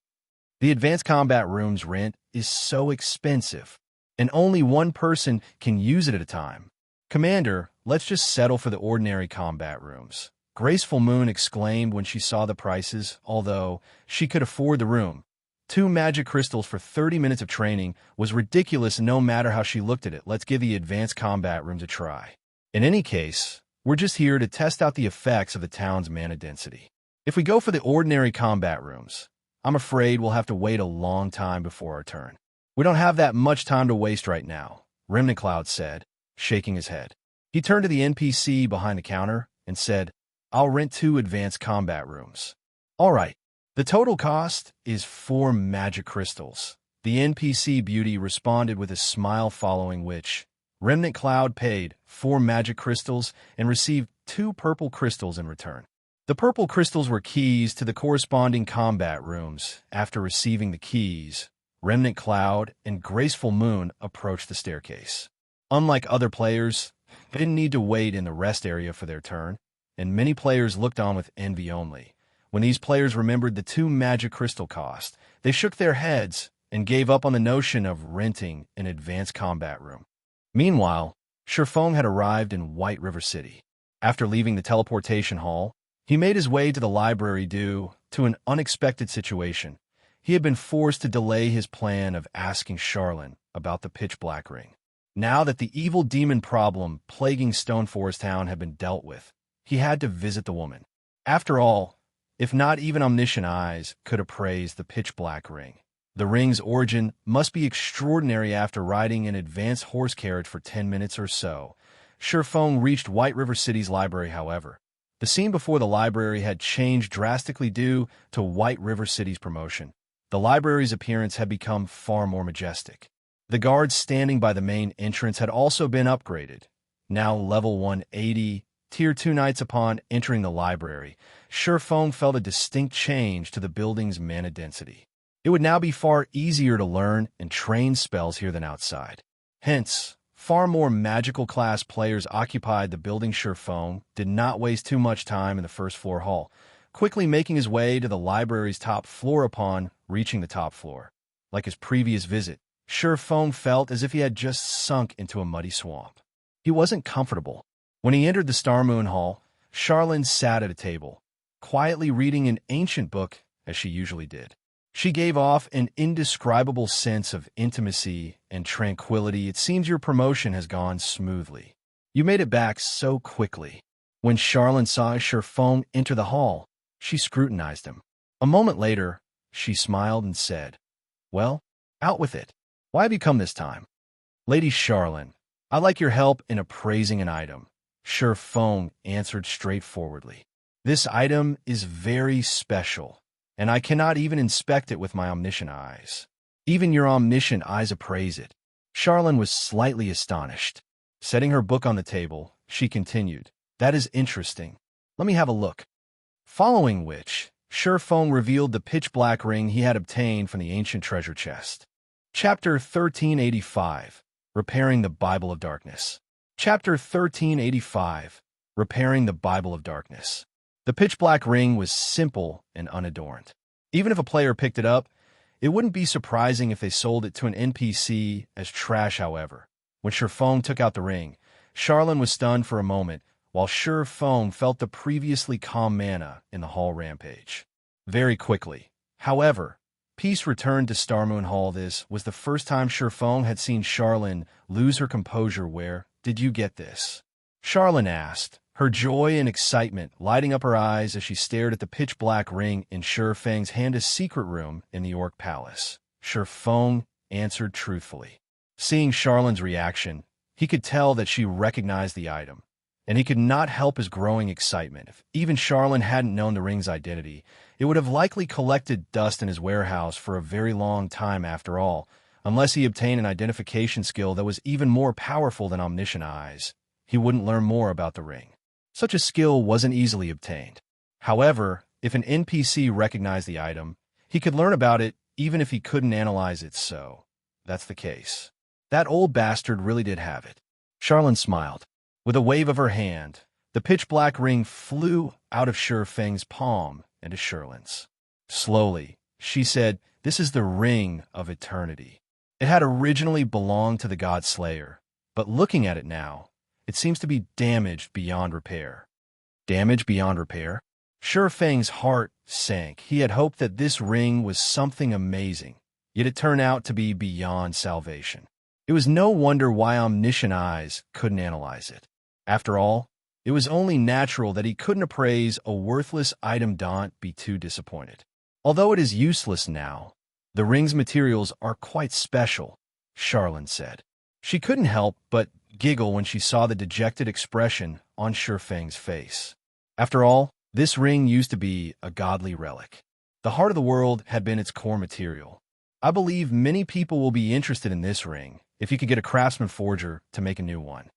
Speaker 1: The advanced combat room's rent is so expensive, and only one person can use it at a time. Commander, let's just settle for the ordinary combat rooms. Graceful Moon exclaimed when she saw the prices, although she could afford the room. 2 magic crystals for 30 minutes of training was ridiculous no matter how she looked at it. Let's give the advanced combat rooms a try. In any case, we're just here to test out the effects of the town's mana density. If we go for the ordinary combat rooms, I'm afraid we'll have to wait a long time before our turn. We don't have that much time to waste right now, Remnant Cloud said, shaking his head. He turned to the NPC behind the counter and said, I'll rent 2 advanced combat rooms. All right. The total cost is 4 magic crystals. The NPC beauty responded with a smile, following which Remnant Cloud paid 4 magic crystals and received 2 purple crystals in return. The purple crystals were keys to the corresponding combat rooms. After receiving the keys, Remnant Cloud and Graceful Moon approached the staircase. Unlike other players, they didn't need to wait in the rest area for their turn, and many players looked on with envy only. When these players remembered the 2 magic crystal cost, they shook their heads and gave up on the notion of renting an advanced combat room. Meanwhile, Shifeng had arrived in White River City. After leaving the teleportation hall, he made his way to the library due to an unexpected situation. He had been forced to delay his plan of asking Charlene about the pitch black ring. Now that the evil demon problem plaguing Stone Forest Town had been dealt with, he had to visit the woman. After all, if not even omniscient eyes could appraise the pitch black ring, the ring's origin must be extraordinary. After riding an advanced horse carriage for 10 minutes or so, Shifeng reached White River City's library. However, the scene before the library had changed drastically due to White River City's promotion. The library's appearance had become far more majestic. The guards standing by the main entrance had also been upgraded, now level 180 Tier 2 nights upon entering the library, Shifeng felt a distinct change to the building's mana density. It would now be far easier to learn and train spells here than outside. Hence, far more magical class players occupied the building. Shifeng did not waste too much time in the first floor hall, quickly making his way to the library's top floor. Upon reaching the top floor, like his previous visit, Shifeng felt as if he had just sunk into a muddy swamp. He wasn't comfortable. When he entered the Star Moon Hall, Charlene sat at a table, quietly reading an ancient book as she usually did. She gave off an indescribable sense of intimacy and tranquility. It seems your promotion has gone smoothly. You made it back so quickly. When Charlene saw Shifeng enter the hall, she scrutinized him. A moment later, she smiled and said, "Well, out with it. Why have you come this time?" "Lady Charlene, I'd like your help in appraising an item," Shifeng answered straightforwardly. "This item is very special, and I cannot even inspect it with my omniscient eyes. Even your omniscient eyes appraise it." Charlene was slightly astonished. Setting her book on the table, she continued, "That is interesting. Let me have a look." Following which, Shifeng revealed the pitch-black ring he had obtained from the ancient treasure chest. Chapter 1385, Repairing the Bible of Darkness. Chapter 1385, Repairing the Bible of Darkness. The pitch-black ring was simple and unadorned. Even if a player picked it up, it wouldn't be surprising if they sold it to an NPC as trash. However, when Shifeng took out the ring, Charlene was stunned for a moment, while Shifeng felt the previously calm mana in the hall rampage. Very quickly, however, peace returned to Starmoon Hall. This was the first time Shifeng had seen Charlene lose her composure. "Where did you get this?" Charlene asked, her joy and excitement lighting up her eyes as she stared at the pitch-black ring in Shifeng's hand. "A secret room in the Orc Palace," Shifeng answered truthfully. Seeing Charlene's reaction, he could tell that she recognized the item, and he could not help his growing excitement. If even Charlene hadn't known the ring's identity, it would have likely collected dust in his warehouse for a very long time. After all, unless he obtained an identification skill that was even more powerful than omniscient eyes, he wouldn't learn more about the ring. Such a skill wasn't easily obtained. However, if an NPC recognized the item, he could learn about it even if he couldn't analyze it. So, that's the case. That old bastard really did have it. Charlene smiled. With a wave of her hand, the pitch-black ring flew out of Shifeng's palm into Charlene's. Slowly, she said, "This is the Ring of Eternity. It had originally belonged to the God Slayer, but looking at it now, it seems to be damaged beyond repair." Damaged beyond repair? Shifeng's heart sank. He had hoped that this ring was something amazing, yet it turned out to be beyond salvation. It was no wonder why omniscient eyes couldn't analyze it. After all, it was only natural that he couldn't appraise a worthless item. Don't be too disappointed. Although it is useless now, the ring's materials are quite special, Charlene said. She couldn't help but giggle when she saw the dejected expression on Shifeng's face. After all, this ring used to be a godly relic. The heart of the world had been its core material. I believe many people will be interested in this ring if you could get a craftsman forger to make a new one.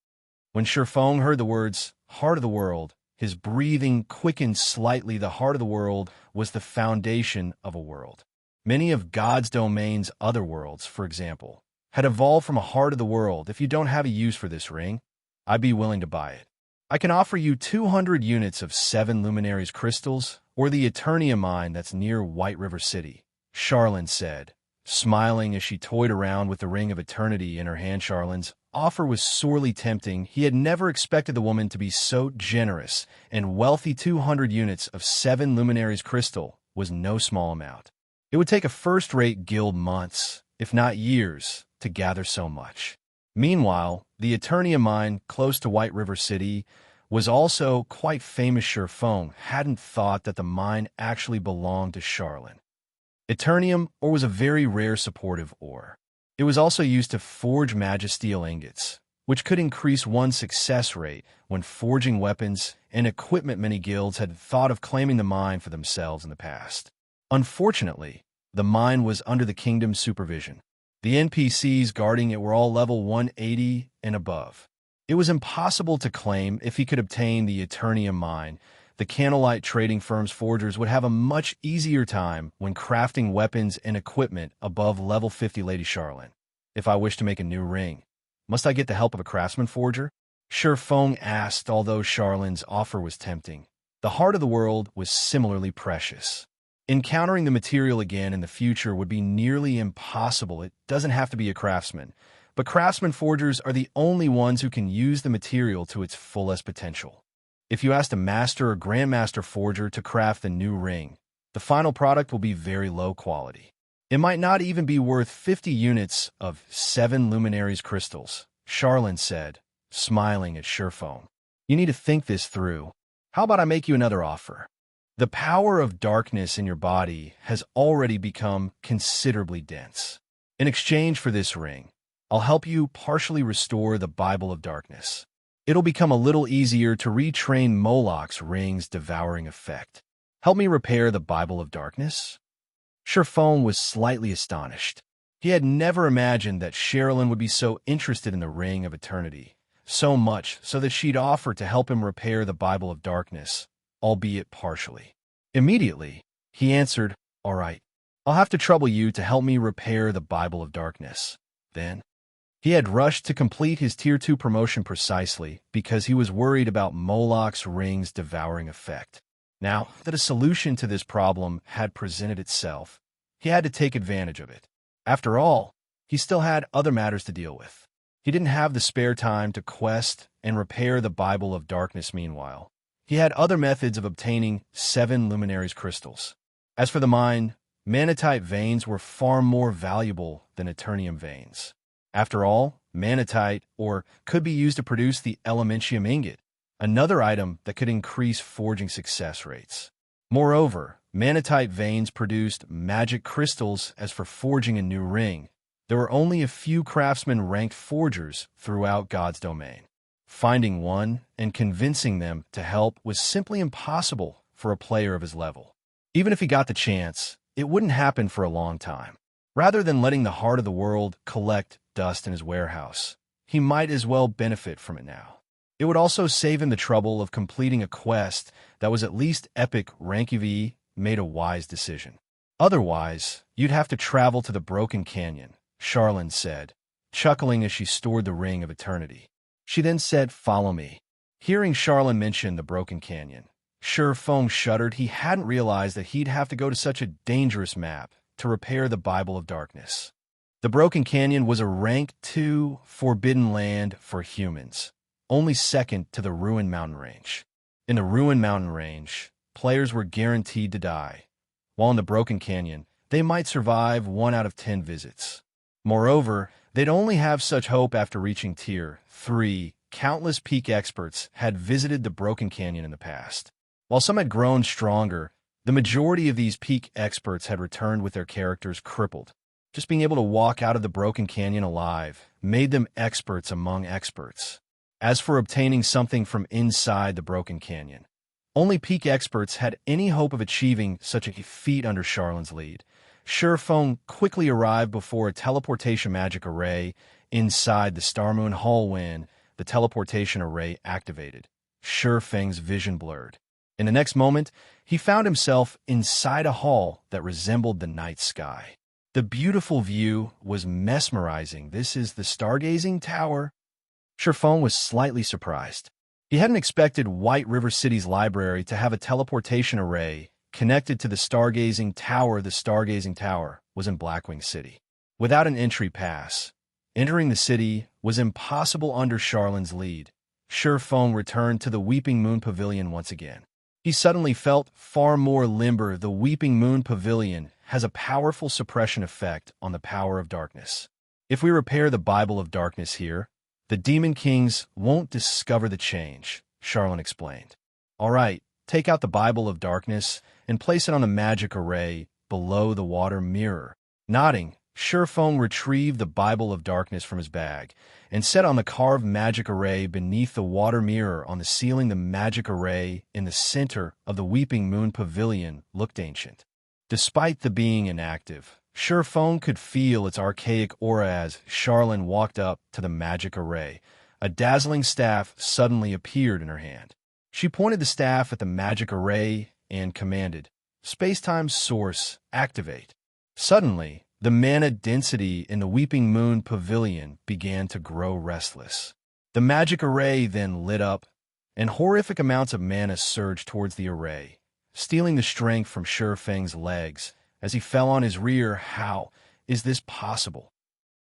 Speaker 1: When Shifeng heard the words, "heart of the world," his breathing quickened slightly. The heart of the world was the foundation of a world. Many of God's domains, other worlds, for example, had evolved from a heart of the world. If you don't have a use for this ring, I'd be willing to buy it. I can offer you 200 units of 7 Luminaries crystals, or the Eternia mine that's near White River City, Charlene said, smiling as she toyed around with the Ring of Eternity in her hand. Charlene's offer was sorely tempting. He had never expected the woman to be so generous and wealthy. 200 units of 7 Luminaries crystal was no small amount. It would take a first-rate guild months, if not years, to gather so much. Meanwhile, the Eternia mine, close to White River City, was also quite famous. Shifeng hadn't thought that the mine actually belonged to Charlene. Eternium ore was a very rare supportive ore. It was also used to forge magisteel ingots, which could increase one's success rate when forging weapons and equipment. Many guilds had thought of claiming the mine for themselves in the past. Unfortunately, the mine was under the kingdom's supervision. The NPCs guarding it were all level 180 and above. It was impossible to claim if he could obtain the Eternium mine. The Candlelight trading firm's forgers would have a much easier time when crafting weapons and equipment above level 50. Lady Charlene, if I wish to make a new ring, must I get the help of a craftsman forger? Shi Feng asked, although Charlene's offer was tempting. The heart of the world was similarly precious. Encountering the material again in the future would be nearly impossible. It doesn't have to be a craftsman, but craftsman forgers are the only ones who can use the material to its fullest potential. If you asked a master or grandmaster forger to craft a new ring, the final product will be very low quality. It might not even be worth 50 units of 7 luminaries crystals, Charlene said, smiling at Shi Feng. You need to think this through. How about I make you another offer? The power of darkness in your body has already become considerably dense. In exchange for this ring, I'll help you partially restore the Bible of Darkness. It'll become a little easier to retrain Moloch's ring's devouring effect. Help me repair the Bible of Darkness? Shi Feng was slightly astonished. He had never imagined that Sherilyn would be so interested in the Ring of Eternity, so much so that she'd offer to help him repair the Bible of Darkness, albeit partially. Immediately, he answered, "All right, I'll have to trouble you to help me repair the Bible of Darkness." Then, he had rushed to complete his Tier 2 promotion precisely because he was worried about Moloch's ring's devouring effect. Now that a solution to this problem had presented itself, he had to take advantage of it. After all, he still had other matters to deal with. He didn't have the spare time to quest and repair the Bible of Darkness. Meanwhile, he had other methods of obtaining 7 luminaries crystals. As for the mine, manatite veins were far more valuable than eternium veins. After all, manatite ore could be used to produce the elementium ingot, another item that could increase forging success rates. Moreover, manatite veins produced magic crystals. As for forging a new ring, there were only a few craftsman-ranked forgers throughout God's domain. Finding one and convincing them to help was simply impossible for a player of his level. Even if he got the chance, it wouldn't happen for a long time. Rather than letting the heart of the world collect dust in his warehouse, he might as well benefit from it now. It would also save him the trouble of completing a quest that was at least epic. Ranky made a wise decision. Otherwise, you'd have to travel to the Broken Canyon, Charlene said, chuckling as she stored the Ring of Eternity. She then said, "Follow me." Hearing Charlene mention the Broken Canyon, Shi Feng shuddered. He hadn't realized that he'd have to go to such a dangerous map to repair the Bible of Darkness. The Broken Canyon was a Rank 2 forbidden land for humans, only second to the Ruined Mountain Range. In the Ruined Mountain Range, players were guaranteed to die, while in the Broken Canyon, they might survive 1 out of 10 visits. Moreover, they'd only have such hope after reaching Tier 3. Countless peak experts had visited the Broken Canyon in the past. While some had grown stronger, the majority of these peak experts had returned with their characters crippled. Just being able to walk out of the Broken Canyon alive made them experts among experts. As for obtaining something from inside the Broken Canyon, only peak experts had any hope of achieving such a feat under Charlene's lead. Shi Feng quickly arrived before a teleportation magic array inside the Starmoon Hall. When the teleportation array activated, Shi Feng's vision blurred. In the next moment, he found himself inside a hall that resembled the night sky. The beautiful view was mesmerizing. "This is the Stargazing Tower?" Shi Feng was slightly surprised. He hadn't expected White River City's library to have a teleportation array connected to the Stargazing Tower. The Stargazing Tower was in Blackwing City. Without an entry pass, entering the city was impossible under Charlene's lead. Shi Feng returned to the Weeping Moon Pavilion once again. He suddenly felt far more limber. The Weeping Moon Pavilion has a powerful suppression effect on the power of darkness. If we repair the Bible of Darkness here, the Demon Kings won't discover the change, Charlene explained. "All right, take out the Bible of Darkness and place it on the magic array below the water mirror." Nodding, Shi Feng retrieved the Bible of Darkness from his bag and set on the carved magic array beneath the water mirror on the ceiling. The magic array in the center of the Weeping Moon Pavilion looked ancient. Despite the being inactive, Shi Feng could feel its archaic aura as Charlene walked up to the magic array. a dazzling staff suddenly appeared in her hand. She pointed the staff at the magic array and commanded, "Space-time source, activate." Suddenly, the mana density in the Weeping Moon Pavilion began to grow restless. The magic array then lit up, and horrific amounts of mana surged towards the array, stealing the strength from Shifeng's legs as he fell on his rear. How is this possible?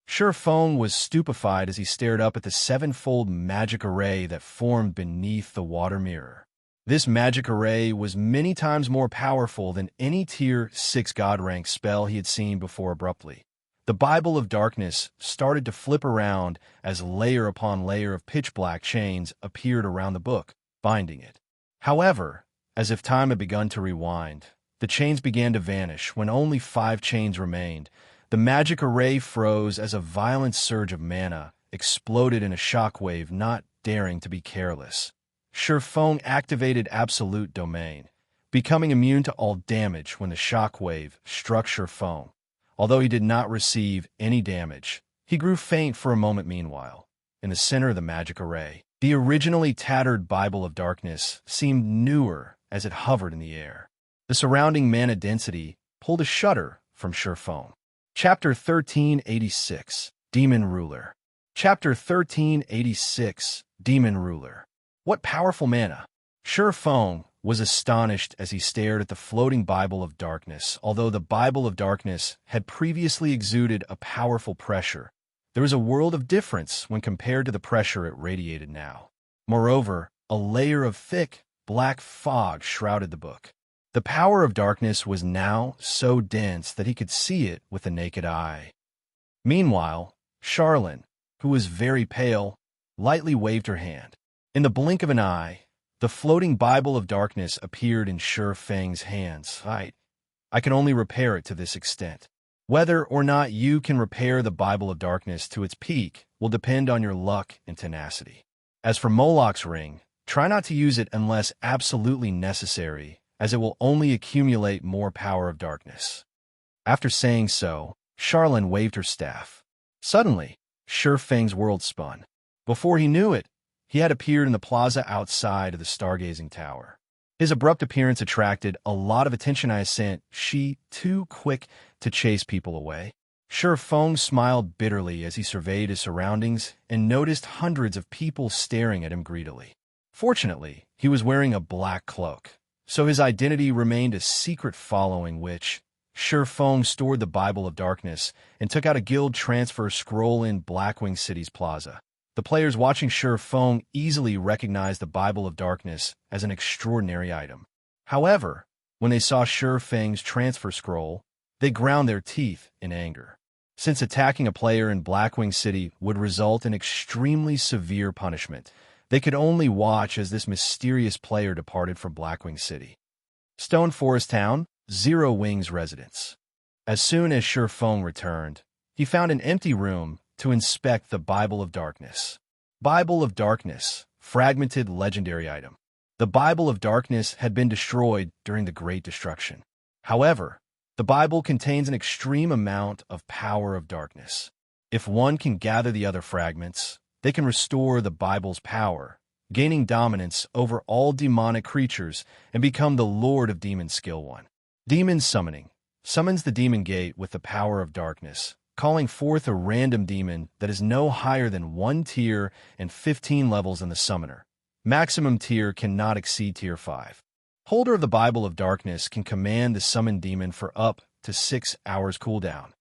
Speaker 1: Shifeng was stupefied as he stared up at the sevenfold magic array that formed beneath the water mirror. This magic array was many times more powerful than any Tier 6 God-rank spell he had seen before. Abruptly, the Bible of Darkness started to flip around as layer upon layer of pitch-black chains appeared around the book, binding it. However, as if time had begun to rewind, the chains began to vanish when only 5 chains remained. The magic array froze as a violent surge of mana exploded in a shockwave. Not daring to be careless, Shifeng activated Absolute Domain, becoming immune to all damage when the shockwave struck Shifeng. Although he did not receive any damage, he grew faint for a moment. Meanwhile, in the center of the magic array, the originally tattered Bible of Darkness seemed newer as it hovered in the air. The surrounding mana density pulled a shudder from Shifeng. Chapter 1386, Demon Ruler. Chapter 1386, Demon Ruler. What powerful mana! Shifeng was astonished as he stared at the floating Bible of Darkness. Although the Bible of Darkness had previously exuded a powerful pressure, there was a world of difference when compared to the pressure it radiated now. Moreover, a layer of thick, black fog shrouded the book. The power of darkness was now so dense that he could see it with the naked eye. Meanwhile, Charlene, who was very pale, lightly waved her hand. In the blink of an eye, the floating Bible of Darkness appeared in Shifeng's hands. I can only repair it to this extent. Whether or not you can repair the Bible of Darkness to its peak will depend on your luck and tenacity. As for Moloch's ring, try not to use it unless absolutely necessary, as it will only accumulate more power of darkness. After saying so, Charlene waved her staff. Suddenly, Shifeng's world spun. Before he knew it, he had appeared in the plaza outside of the stargazing tower. His abrupt appearance attracted a lot of attention. Isn't she too quick to chase people away? Shifeng smiled bitterly as he surveyed his surroundings and noticed hundreds of people staring at him greedily. Fortunately, he was wearing a black cloak, so his identity remained a secret. Following which, Shifeng stored the Bible of Darkness and took out a guild transfer scroll in Blackwing City's plaza. The players watching Shifeng easily recognized the Bible of Darkness as an extraordinary item. However, when they saw Shifeng's transfer scroll, they ground their teeth in anger. Since attacking a player in Blackwing City would result in extremely severe punishment, they could only watch as this mysterious player departed from Blackwing City. Stone Forest Town, Zero Wing's residence. As soon as Shifeng returned, he found an empty room to inspect the Bible of Darkness. Bible of Darkness, fragmented legendary item. The Bible of Darkness had been destroyed during the Great Destruction. However, the Bible contains an extreme amount of power of darkness. If one can gather the other fragments, they can restore the Bible's power, gaining dominance over all demonic creatures and become the Lord of Demon Skill 1. Demon Summoning. Summons the demon gate with the power of darkness, calling forth a random demon that is no higher than 1 tier and 15 levels in the summoner. Maximum tier cannot exceed tier 5. Holder of the Bible of Darkness can command the summoned demon for up to 6 hours cooldown,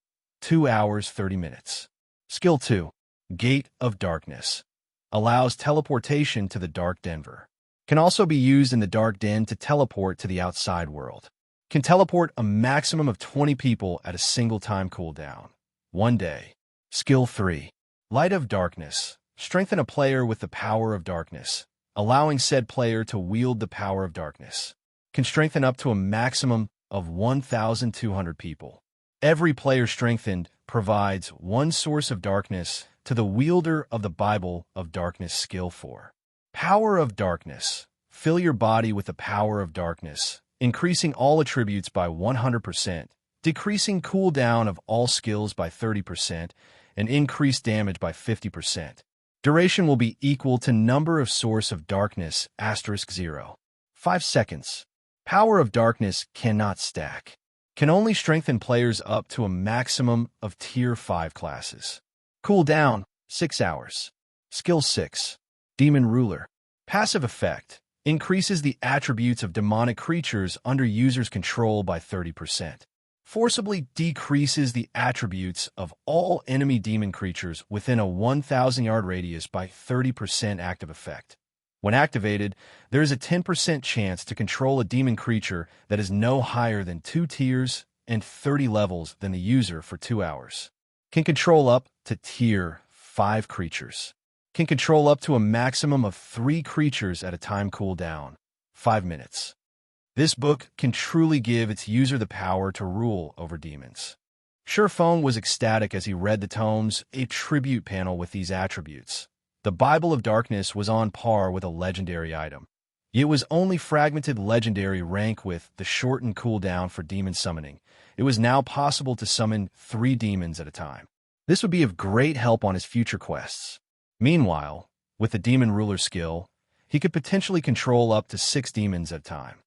Speaker 1: 2 hours 30 minutes. Skill 2. Gate of Darkness. Allows teleportation to the Dark Denver. Can also be used in the Dark Den to teleport to the outside world. Can teleport a maximum of 20 people at a single time cooldown, 1 day. Skill 3. Light of Darkness. Strengthen a player with the power of darkness, allowing said player to wield the power of darkness. Can strengthen up to a maximum of 1,200 people. Every player strengthened provides 1 source of darkness to the wielder of the Bible of Darkness. Skill 4. Power of Darkness. Fill your body with the power of darkness, increasing all attributes by 100%, decreasing cooldown of all skills by 30%, and increase damage by 50%. Duration will be equal to number of source of darkness *0. 5 seconds. Power of darkness cannot stack. Can only strengthen players up to a maximum of Tier 5 classes. Cooldown, 6 hours. Skill 6. Demon Ruler. Passive effect. Increases the attributes of demonic creatures under user's control by 30%. Forcibly decreases the attributes of all enemy demon creatures within a 1,000-yard radius by 30% active effect. When activated, there is a 10% chance to control a demon creature that is no higher than 2 tiers and 30 levels than the user for 2 hours. Can control up to Tier 5 creatures. Can control up to a maximum of 3 creatures at a time. Cooldown, 5 minutes. This book can truly give its user the power to rule over demons. Xianxia was ecstatic as he read the tomes, a tribute panel with these attributes. The Bible of Darkness was on par with a legendary item. It was only fragmented legendary rank with the shortened cooldown for demon summoning. It was now possible to summon 3 demons at a time. This would be of great help on his future quests. Meanwhile, with the Demon Ruler skill, he could potentially control up to 6 demons at a time.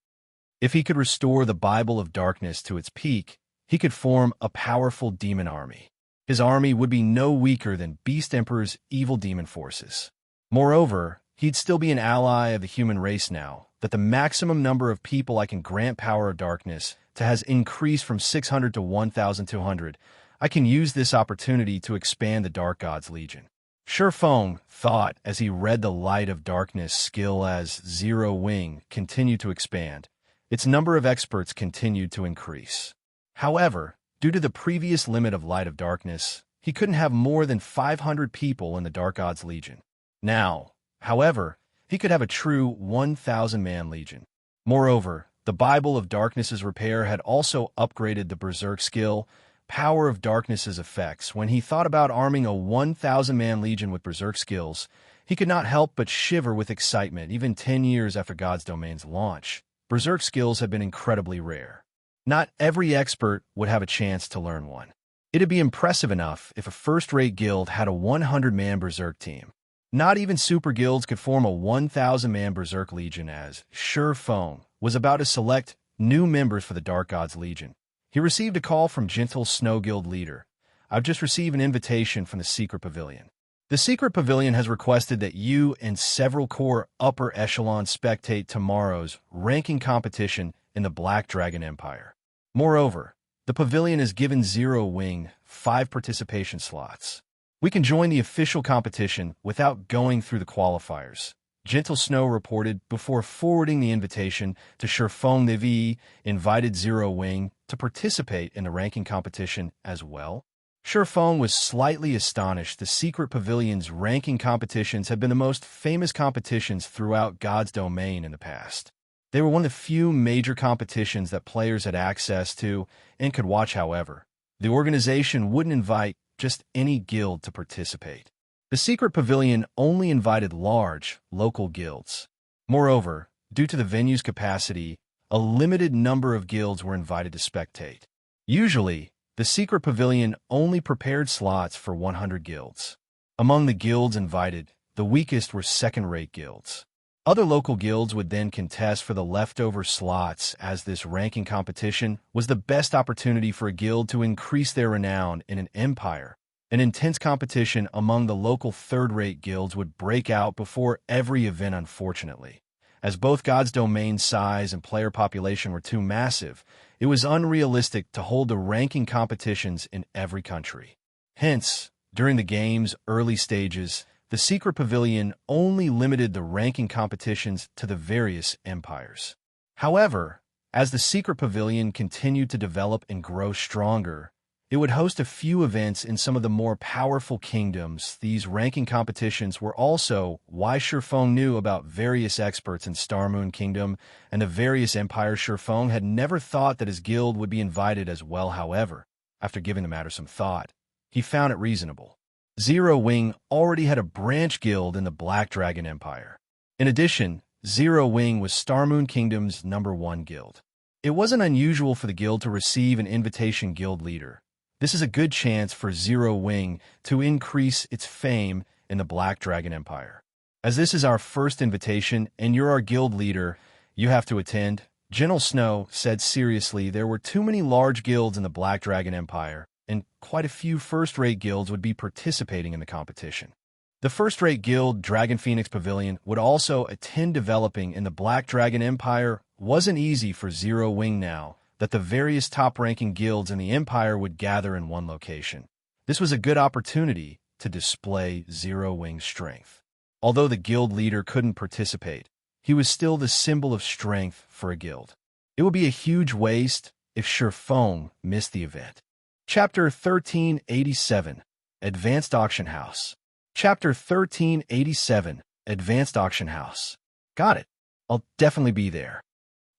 Speaker 1: If he could restore the Bible of Darkness to its peak, he could form a powerful demon army. His army would be no weaker than Beast Emperor's evil demon forces. Moreover, he'd still be an ally of the human race now that the maximum number of people I can grant Power of Darkness to has increased from 600 to 1,200. I can use this opportunity to expand the Dark God's Legion. Xianxia thought as he read the Light of Darkness skill as Zero Wing continued to expand. Its number of experts continued to increase. However, due to the previous limit of Light of Darkness, he couldn't have more than 500 people in the Dark God's Legion. Now, however, he could have a true 1,000-man legion. Moreover, the Bible of Darkness's repair had also upgraded the Berserk skill, Power of Darkness's effects. When he thought about arming a 1,000-man legion with Berserk skills, he could not help but shiver with excitement. Even 10 years after God's Domain's launch, Berserk skills have been incredibly rare. Not every expert would have a chance to learn one. It'd be impressive enough if a first-rate guild had a 100-man Berserk team. Not even super guilds could form a 1,000-man Berserk Legion. As Xianxia was about to select new members for the Dark God's Legion, he received a call from Gentle Snow Guild leader. I've just received an invitation from the Secret Pavilion. The Secret Pavilion has requested that you and several core upper echelon spectate tomorrow's ranking competition in the Black Dragon Empire. Moreover, the pavilion has given Zero Wing 5 participation slots. We can join the official competition without going through the qualifiers. Gentle Snow reported before forwarding the invitation to Xianxia. They've invited Zero Wing to participate in the ranking competition as well. Xianxia was slightly astonished. The Secret Pavilion's ranking competitions have been the most famous competitions throughout God's Domain in the past. They were one of the few major competitions that players had access to and could watch. However, the organization wouldn't invite just any guild to participate. The Secret Pavilion only invited large, local guilds. Moreover, due to the venue's capacity, a limited number of guilds were invited to spectate. Usually, the Secret Pavilion only prepared slots for 100 guilds. Among the guilds invited, the weakest were second-rate guilds. Other local guilds would then contest for the leftover slots, as this ranking competition was the best opportunity for a guild to increase their renown in an empire. An intense competition among the local third-rate guilds would break out before every event. Unfortunately, as both God's Domain size and player population were too massive, it was unrealistic to hold the ranking competitions in every country. Hence, during the game's early stages, the Secret Pavilion only limited the ranking competitions to the various empires. However, as the Secret Pavilion continued to develop and grow stronger, it would host a few events in some of the more powerful kingdoms. These ranking competitions were also why Xianxia knew about various experts in Star Moon Kingdom and the various empires. Xianxia had never thought that his guild would be invited as well. However, after giving the matter some thought, he found it reasonable. Zero Wing already had a branch guild in the Black Dragon Empire. In addition, Zero Wing was Star Moon Kingdom's #1 guild. It wasn't unusual for the guild to receive an invitation guild leader. This is a good chance for Zero Wing to increase its fame in the Black Dragon Empire. As this is our first invitation and you're our guild leader, you have to attend. General Snow said seriously there were too many large guilds in the Black Dragon Empire, and quite a few first-rate guilds would be participating in the competition. The first-rate guild, Dragon Phoenix Pavilion, would also attend. Developing in the Black Dragon Empire wasn't easy for Zero Wing now that the various top-ranking guilds in the Empire would gather in one location. This was a good opportunity to display Zero Wing's strength. Although the guild leader couldn't participate, he was still the symbol of strength for a guild. It would be a huge waste if Shifeng missed the event. Chapter 1387, Advanced Auction House. Chapter 1387, Advanced Auction House. Got it. I'll definitely be there.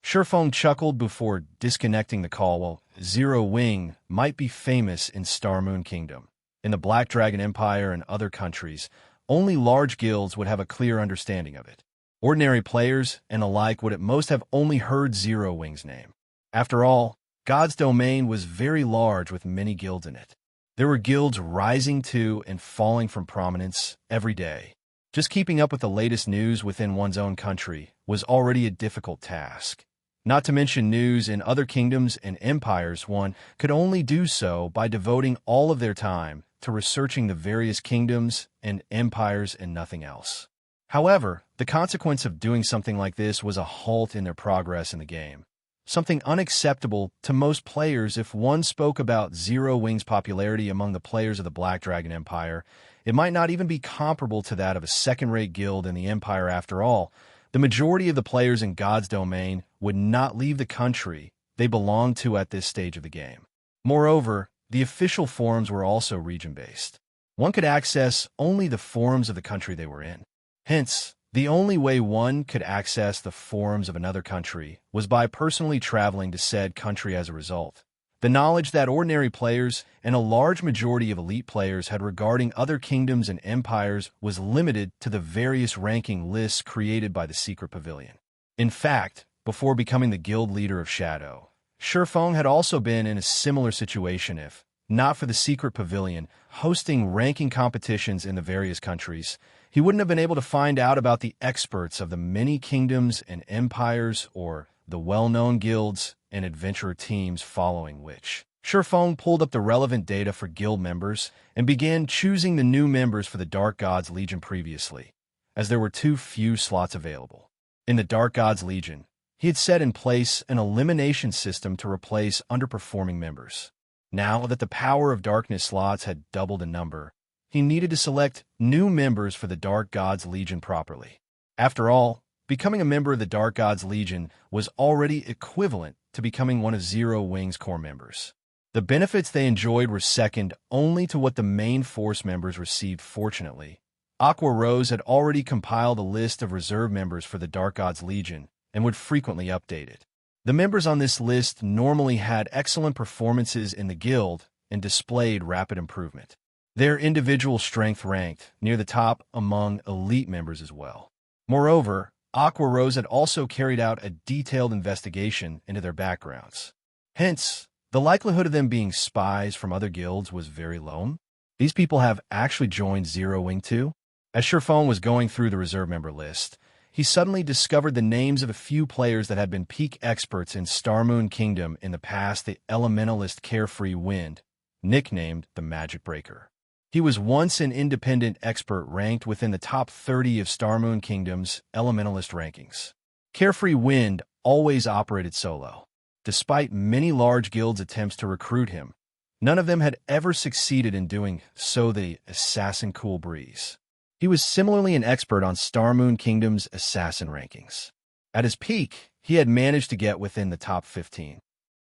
Speaker 1: Shifeng chuckled before disconnecting the call. While Zero Wing might be famous in Star Moon Kingdom, in the Black Dragon Empire and other countries, only large guilds would have a clear understanding of it. Ordinary players and alike would at most have only heard Zero Wing's name. After all, God's domain was very large with many guilds in it. There were guilds rising to and falling from prominence every day. Just keeping up with the latest news within one's own country was already a difficult task. Not to mention news in other kingdoms and empires, one could only do so by devoting all of their time to researching the various kingdoms and empires and nothing else. However, the consequence of doing something like this was a halt in their progress in the game. Something unacceptable to most players. If one spoke about Zero Wing's popularity among the players of the Black Dragon Empire, it might not even be comparable to that of a second-rate guild in the Empire. After all, the majority of the players in God's domain would not leave the country they belonged to at this stage of the game. Moreover, the official forums were also region-based. One could access only the forums of the country they were in. Hence, the only way one could access the forums of another country was by personally traveling to said country. As a result, the knowledge that ordinary players and a large majority of elite players had regarding other kingdoms and empires was limited to the various ranking lists created by the Secret Pavilion. In fact, before becoming the guild leader of Shadow, Shifeng had also been in a similar situation. If not for the Secret Pavilion hosting ranking competitions in the various countries, he wouldn't have been able to find out about the experts of the many kingdoms and empires or the well-known guilds and adventurer teams following which. Shifeng pulled up the relevant data for guild members and began choosing the new members for the Dark Gods Legion previously, as there were too few slots available. In the Dark Gods Legion, he had set in place an elimination system to replace underperforming members. Now that the Power of Darkness slots had doubled in number, he needed to select new members for the Dark Gods Legion properly. After all, becoming a member of the Dark Gods Legion was already equivalent to becoming one of Zero Wing's core members. The benefits they enjoyed were second only to what the main force members received. Fortunately, Aqua Rose had already compiled a list of reserve members for the Dark Gods Legion and would frequently update it. The members on this list normally had excellent performances in the guild and displayed rapid improvement. Their individual strength ranked near the top among elite members as well. Moreover, Aqua Rose had also carried out a detailed investigation into their backgrounds. Hence, the likelihood of them being spies from other guilds was very low. These people have actually joined Zero Wing too? As Shifeng was going through the reserve member list, he suddenly discovered the names of a few players that had been peak experts in Star Moon Kingdom in the past. The elementalist Carefree Wind, nicknamed the Magic Breaker. He was once an independent expert ranked within the top 30 of Star Moon Kingdom's elementalist rankings. Carefree Wind always operated solo. Despite many large guilds' attempts to recruit him, none of them had ever succeeded in doing so. The Assassin Cool Breeze. He was similarly an expert on Star Moon Kingdom's assassin rankings. At his peak, he had managed to get within the top 15.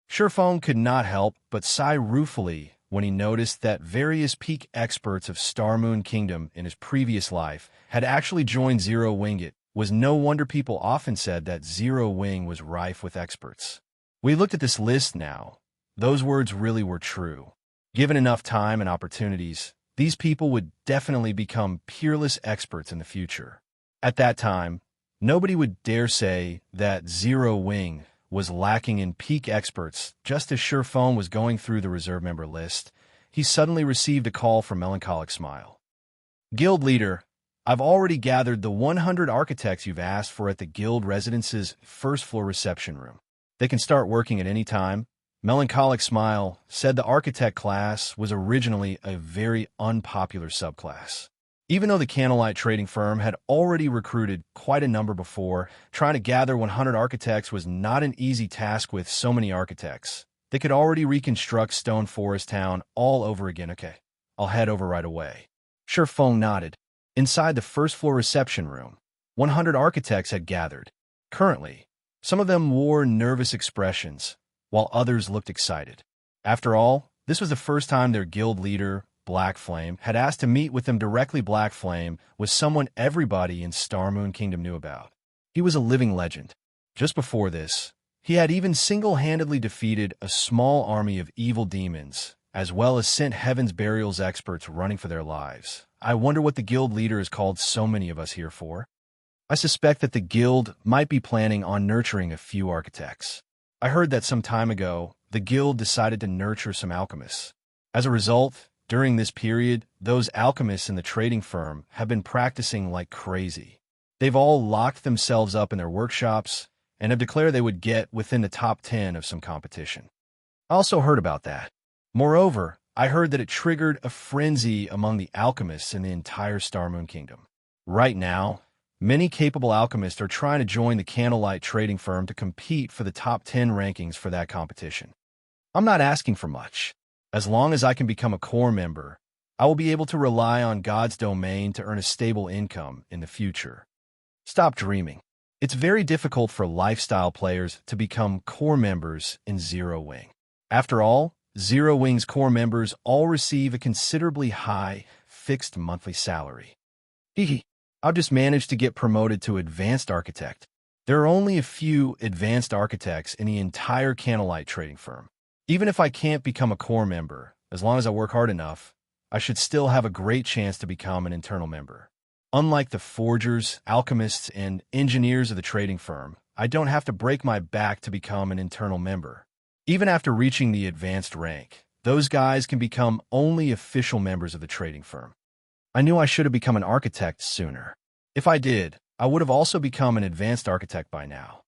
Speaker 1: Shifeng could not help but sigh ruefully when he noticed that various peak experts of Star Moon Kingdom in his previous life had actually joined Zero Wing. It was no wonder people often said that Zero Wing was rife with experts. We looked at this list now. Those words really were true. Given enough time and opportunities, these people would definitely become peerless experts in the future. At that time, nobody would dare say that Zero Wing was lacking in peak experts. Just as Shifeng was going through the reserve member list, he suddenly received a call from Melancholic Smile. Guild leader, I've already gathered the 100 architects you've asked for at the guild residence's first-floor reception room. They can start working at any time. Melancholic Smile said the architect class was originally a very unpopular subclass. Even though the Candlelight trading firm had already recruited quite a number before, trying to gather 100 architects was not an easy task with so many architects. They could already reconstruct Stone Forest Town all over again. Okay, I'll head over right away. Feng nodded. Inside the first-floor reception room, 100 architects had gathered. Currently, some of them wore nervous expressions, while others looked excited. After all, this was the first time their guild leader, Black Flame, had asked to meet with them directly. Black Flame was someone everybody in Star Moon Kingdom knew about. He was a living legend. Just before this, he had even single-handedly defeated a small army of evil demons, as well as sent Heaven's Burials experts running for their lives. I wonder what the guild leader has called so many of us here for. I suspect that the guild might be planning on nurturing a few architects. I heard that some time ago, the guild decided to nurture some alchemists. As a result, during this period, those alchemists in the trading firm have been practicing like crazy. They've all locked themselves up in their workshops and have declared they would get within the top 10 of some competition. I also heard about that. Moreover, I heard that it triggered a frenzy among the alchemists in the entire Star Moon Kingdom. Right now, many capable alchemists are trying to join the Candlelight trading firm to compete for the top 10 rankings for that competition. I'm not asking for much. As long as I can become a core member, I will be able to rely on God's domain to earn a stable income in the future. Stop dreaming. It's very difficult for lifestyle players to become core members in Zero Wing. After all, Zero Wing's core members all receive a considerably high, fixed monthly salary. I'll just manage to get promoted to Advanced Architect. There are only a few Advanced Architects in the entire Candlelight trading firm. Even if I can't become a core member, as long as I work hard enough, I should still have a great chance to become an internal member. Unlike the forgers, alchemists, and engineers of the trading firm, I don't have to break my back to become an internal member. Even after reaching the advanced rank, those guys can become only official members of the trading firm. I knew I should have become an architect sooner. If I did, I would have also become an advanced architect by now.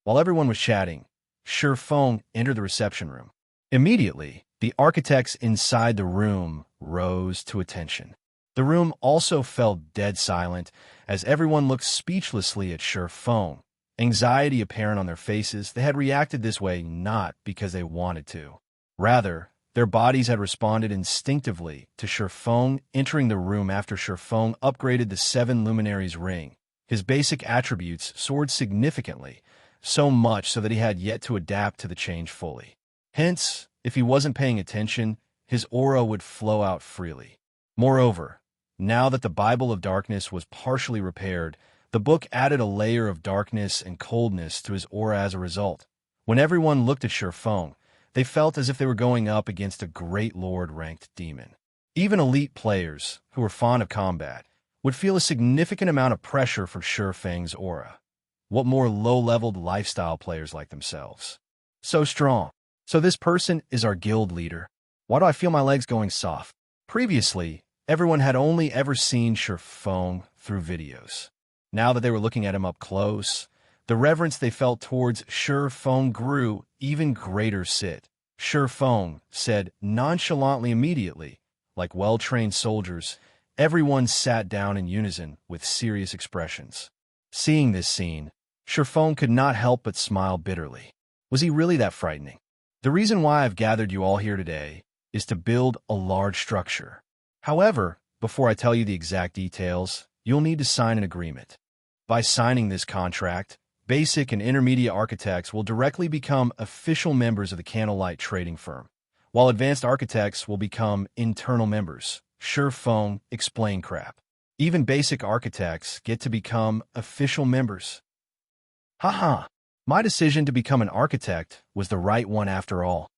Speaker 1: While everyone was chatting, Feng entered the reception room. Immediately, the architects inside the room rose to attention. The room also fell dead silent as everyone looked speechlessly at Feng. Anxiety apparent on their faces, they had reacted this way not because they wanted to. Rather, their bodies had responded instinctively to Feng entering the room after Feng upgraded the 7 Luminaries ring. His basic attributes soared significantly, so much so that he had yet to adapt to the change fully. Hence, if he wasn't paying attention, his aura would flow out freely. Moreover, now that the Bible of Darkness was partially repaired, the book added a layer of darkness and coldness to his aura as a result. When everyone looked at Feng, they felt as if they were going up against a Great Lord-ranked demon. Even elite players, who were fond of combat, would feel a significant amount of pressure from Feng's aura. What more low-leveled lifestyle players like themselves? So strong. So this person is our guild leader. Why do I feel my legs going soft? Previously, everyone had only ever seen Feng through videos. Now that they were looking at him up close, the reverence they felt towards Feng grew even greater. Feng said nonchalantly immediately, like well-trained soldiers, everyone sat down in unison with serious expressions. Seeing this scene, Feng could not help but smile bitterly. Was he really that frightening? The reason why I've gathered you all here today is to build a large structure. However, before I tell you the exact details, you'll need to sign an agreement. By signing this contract, basic and intermediate architects will directly become official members of the Candlelight trading firm, while advanced architects will become internal members. Feng explained crap. Even basic architects get to become official members. Haha, my decision to become an architect was the right one after all.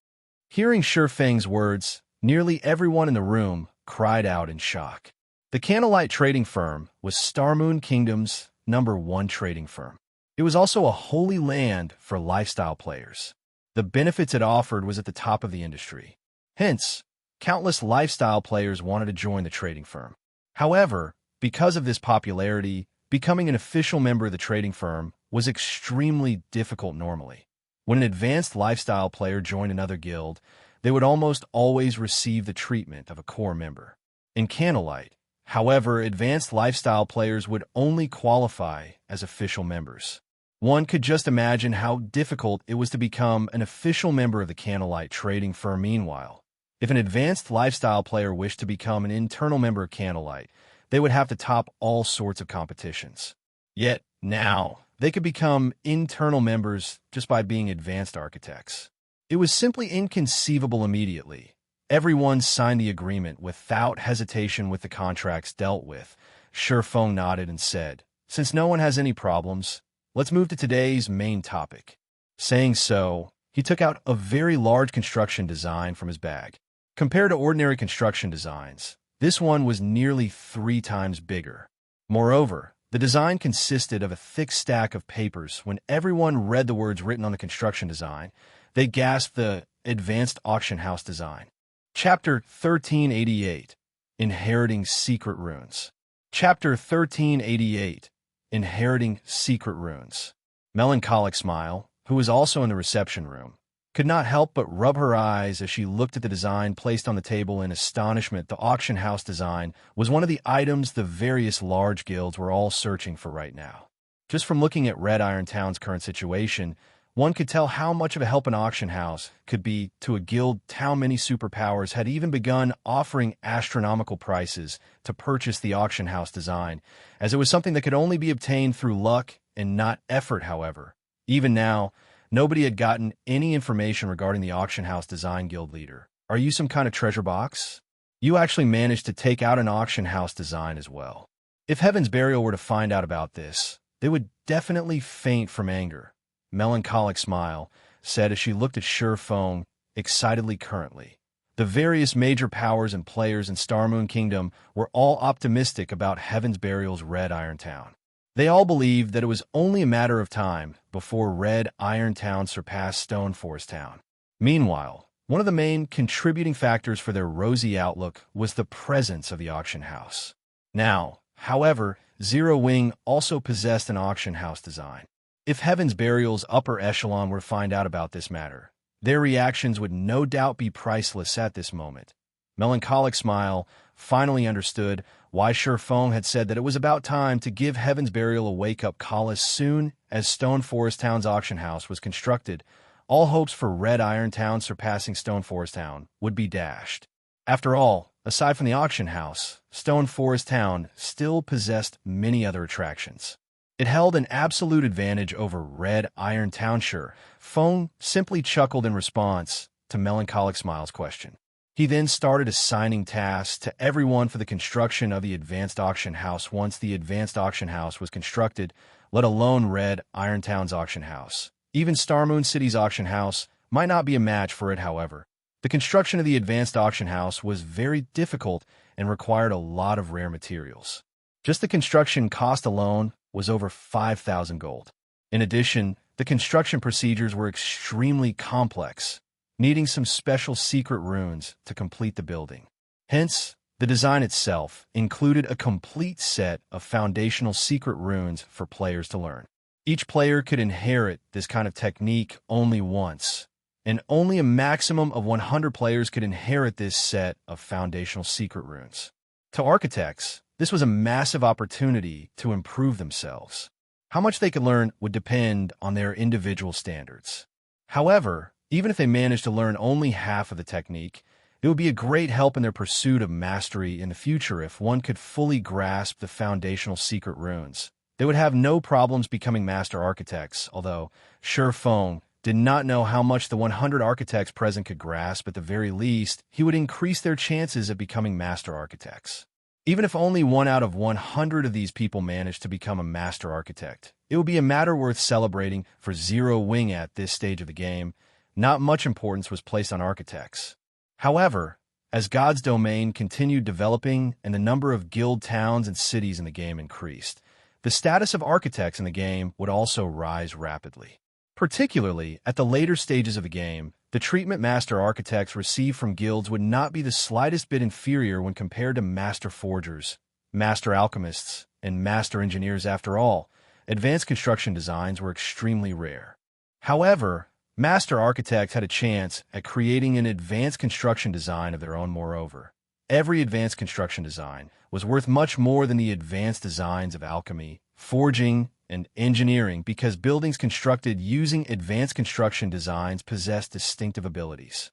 Speaker 1: Hearing Feng's words, nearly everyone in the room cried out in shock. The Candlelight trading firm was Star Moon Kingdom's #1 trading firm. It was also a holy land for lifestyle players. The benefits it offered was at the top of the industry. Hence, countless lifestyle players wanted to join the trading firm. However, because of this popularity, becoming an official member of the trading firm was extremely difficult normally. When an advanced lifestyle player joined another guild, they would almost always receive the treatment of a core member. In Candlelight, however, advanced lifestyle players would only qualify as official members. One could just imagine how difficult it was to become an official member of the Candlelight trading firm. Meanwhile, if an advanced lifestyle player wished to become an internal member of Candlelight, they would have to top all sorts of competitions. Yet, now, they could become internal members just by being advanced architects. It was simply inconceivable immediately. Everyone signed the agreement without hesitation with the contracts dealt with. Shifeng nodded and said, "Since no one has any problems, let's move to today's main topic." Saying so, he took out a very large construction design from his bag. Compared to ordinary construction designs, this one was nearly 3 times bigger. Moreover, the design consisted of a thick stack of papers. When everyone read the words written on the construction design, they gasped the advanced auction house design. Chapter 1388, Inheriting Secret Runes. Chapter 1388, Inheriting Secret Runes. Melancholic Smile, who was also in the reception room, could not help but rub her eyes as she looked at the design placed on the table in astonishment. The auction house design was one of the items the various large guilds were all searching for right now. Just from looking at Red Iron Town's current situation, one could tell how much of a help an auction house could be to a guild. How many superpowers had even begun offering astronomical prices to purchase the auction house design, as it was something that could only be obtained through luck and not effort. However, even now, nobody had gotten any information regarding the auction house design guild leader. Are you some kind of treasure box? You actually managed to take out an auction house design as well. If Heaven's Burial were to find out about this, they would definitely faint from anger. Melancholic Smile said as she looked at Shifeng excitedly. Currently, the various major powers and players in Starmoon Kingdom were all optimistic about Heaven's Burial's Red Iron Town. They all believed that it was only a matter of time before Red Iron Town surpassed Stone Forest Town. Meanwhile, one of the main contributing factors for their rosy outlook was the presence of the auction house. Now, however, Zero Wing also possessed an auction house design. If Heaven's Burial's upper echelon were to find out about this matter, their reactions would no doubt be priceless at this moment. Melancholic Smile finally understood why Shifeng had said that it was about time to give Heaven's Burial a wake-up call. As soon as Stone Forest Town's auction house was constructed, all hopes for Red Iron Town surpassing Stone Forest Town would be dashed. After all, aside from the auction house, Stone Forest Town still possessed many other attractions. It held an absolute advantage over Red Iron Town. Shifeng simply chuckled in response to Melancholic Smile's question. He then started assigning tasks to everyone for the construction of the advanced auction house. Once the advanced auction house was constructed, let alone Red Iron Town's auction house, even Starmoon City's auction house might not be a match for it. However, the construction of the advanced auction house was very difficult and required a lot of rare materials. Just the construction cost alone was over 5,000 gold. In addition, the construction procedures were extremely complex, needing some special secret runes to complete the building. Hence, the design itself included a complete set of foundational secret runes for players to learn. Each player could inherit this kind of technique only once, and only a maximum of 100 players could inherit this set of foundational secret runes. To architects, this was a massive opportunity to improve themselves. How much they could learn would depend on their individual standards. However, even if they managed to learn only half of the technique, it would be a great help in their pursuit of mastery in the future. If one could fully grasp the foundational secret runes, they would have no problems becoming master architects, although Shifeng did not know how much the 100 architects present could grasp. At the very least, he would increase their chances of becoming master architects. Even if only 1 out of 100 of these people managed to become a master architect, it would be a matter worth celebrating for Zero Wing. At this stage of the game, not much importance was placed on architects. However, as God's domain continued developing and the number of guild towns and cities in the game increased, the status of architects in the game would also rise rapidly. Particularly at the later stages of the game, the treatment master architects received from guilds would not be the slightest bit inferior when compared to master forgers, master alchemists, and master engineers. After all, advanced construction designs were extremely rare. However, master architects had a chance at creating an advanced construction design of their own. Moreover, every advanced construction design was worth much more than the advanced designs of alchemy, forging, and engineering because buildings constructed using advanced construction designs possessed distinctive abilities.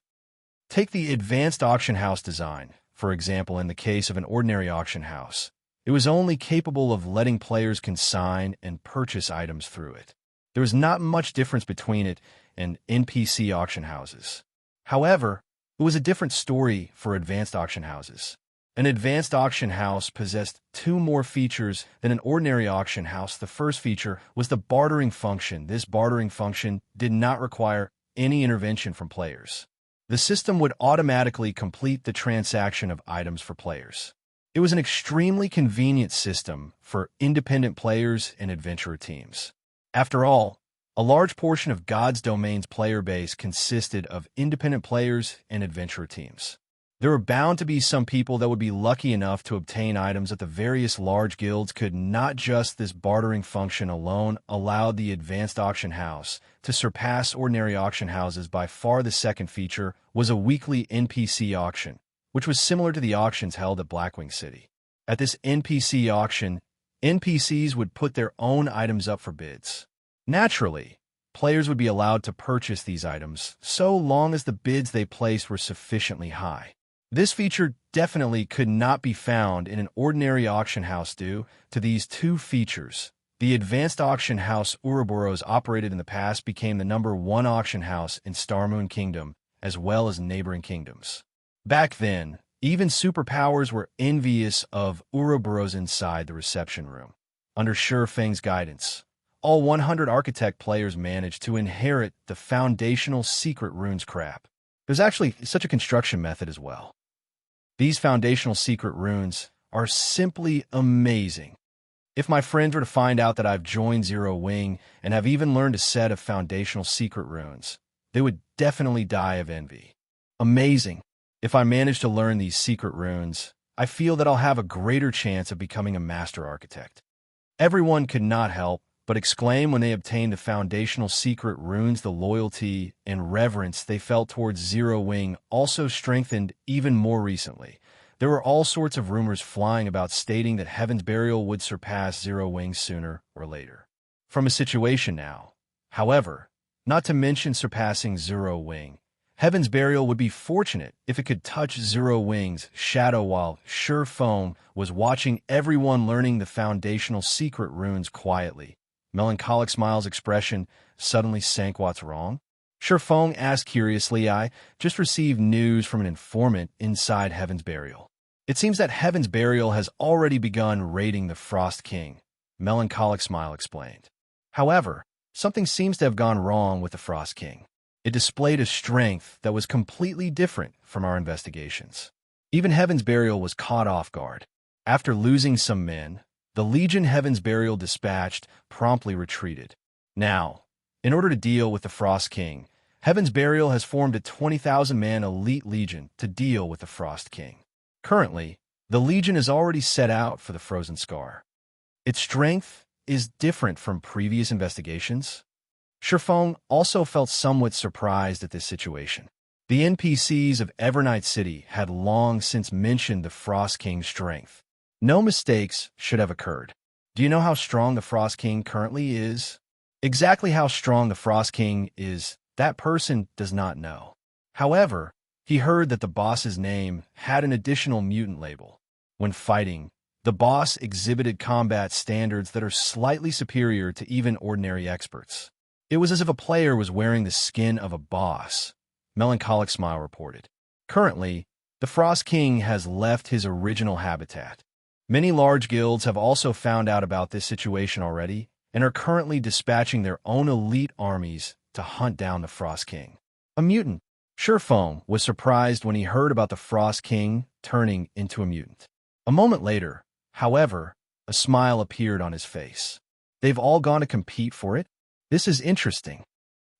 Speaker 1: Take the advanced auction house design, for example. In the case of an ordinary auction house, it was only capable of letting players consign and purchase items through it. There was not much difference between it and NPC auction houses. However, it was a different story for advanced auction houses. An advanced auction house possessed two more features than an ordinary auction house. The first feature was the bartering function. This bartering function did not require any intervention from players. The system would automatically complete the transaction of items for players. It was an extremely convenient system for independent players and adventurer teams. After all, a large portion of God's Domain's player base consisted of independent players and adventurer teams. There were bound to be some people that would be lucky enough to obtain items that the various large guilds could. Not just this bartering function alone allowed the advanced auction house to surpass ordinary auction houses. By far the second feature was a weekly NPC auction, which was similar to the auctions held at Blackwing City. At this NPC auction, NPCs would put their own items up for bids. Naturally, players would be allowed to purchase these items so long as the bids they placed were sufficiently high. This feature definitely could not be found in an ordinary auction house due to these two features. The advanced auction house Ouroboros operated in the past became the #1 auction house in Starmoon Kingdom, as well as neighboring kingdoms. Back then, even superpowers were envious of Ouroboros. Inside the reception room, under Shifeng's guidance, all 100 architect players managed to inherit the foundational secret runes crap. There's actually such a construction method as well. These foundational secret runes are simply amazing. If my friends were to find out that I've joined Zero Wing and have even learned a set of foundational secret runes, they would definitely die of envy. Amazing. If I manage to learn these secret runes, I feel that I'll have a greater chance of becoming a master architect. Everyone could not help but exclaim when they obtained the foundational secret runes. The loyalty and reverence they felt towards Zero Wing also strengthened even more recently. There were all sorts of rumors flying about stating that Heaven's Burial would surpass Zero Wing sooner or later. From a situation now, however, not to mention surpassing Zero Wing, Heaven's Burial would be fortunate if it could touch Zero Wing's shadow. While Shifeng was watching everyone learning the foundational secret runes quietly, Melancholic Smile's expression suddenly sank. What's wrong? Shifeng asked curiously. I just received news from an informant inside Heaven's Burial. It seems that Heaven's Burial has already begun raiding the Frost King, Melancholic Smile explained. However, something seems to have gone wrong with the Frost King. It displayed a strength that was completely different from our investigations. Even Heaven's Burial was caught off guard. After losing some men, the Legion Heaven's Burial dispatched promptly retreated. Now, in order to deal with the Frost King, Heaven's Burial has formed a 20,000-man elite legion to deal with the Frost King. Currently, the legion is already set out for the Frozen Scar. Its strength is different from previous investigations. Shifeng also felt somewhat surprised at this situation. The NPCs of Evernight City had long since mentioned the Frost King's strength. No mistakes should have occurred. Do you know how strong the Frost King currently is? Exactly how strong the Frost King is, that person does not know. However, he heard that the boss's name had an additional mutant label. When fighting, the boss exhibited combat standards that are slightly superior to even ordinary experts. It was as if a player was wearing the skin of a boss, Melancholic Smile reported. Currently, the Frost King has left his original habitat. Many large guilds have also found out about this situation already and are currently dispatching their own elite armies to hunt down the Frost King. A mutant. Shifeng was surprised when he heard about the Frost King turning into a mutant. A moment later, however, a smile appeared on his face. They've all gone to compete for it? This is interesting.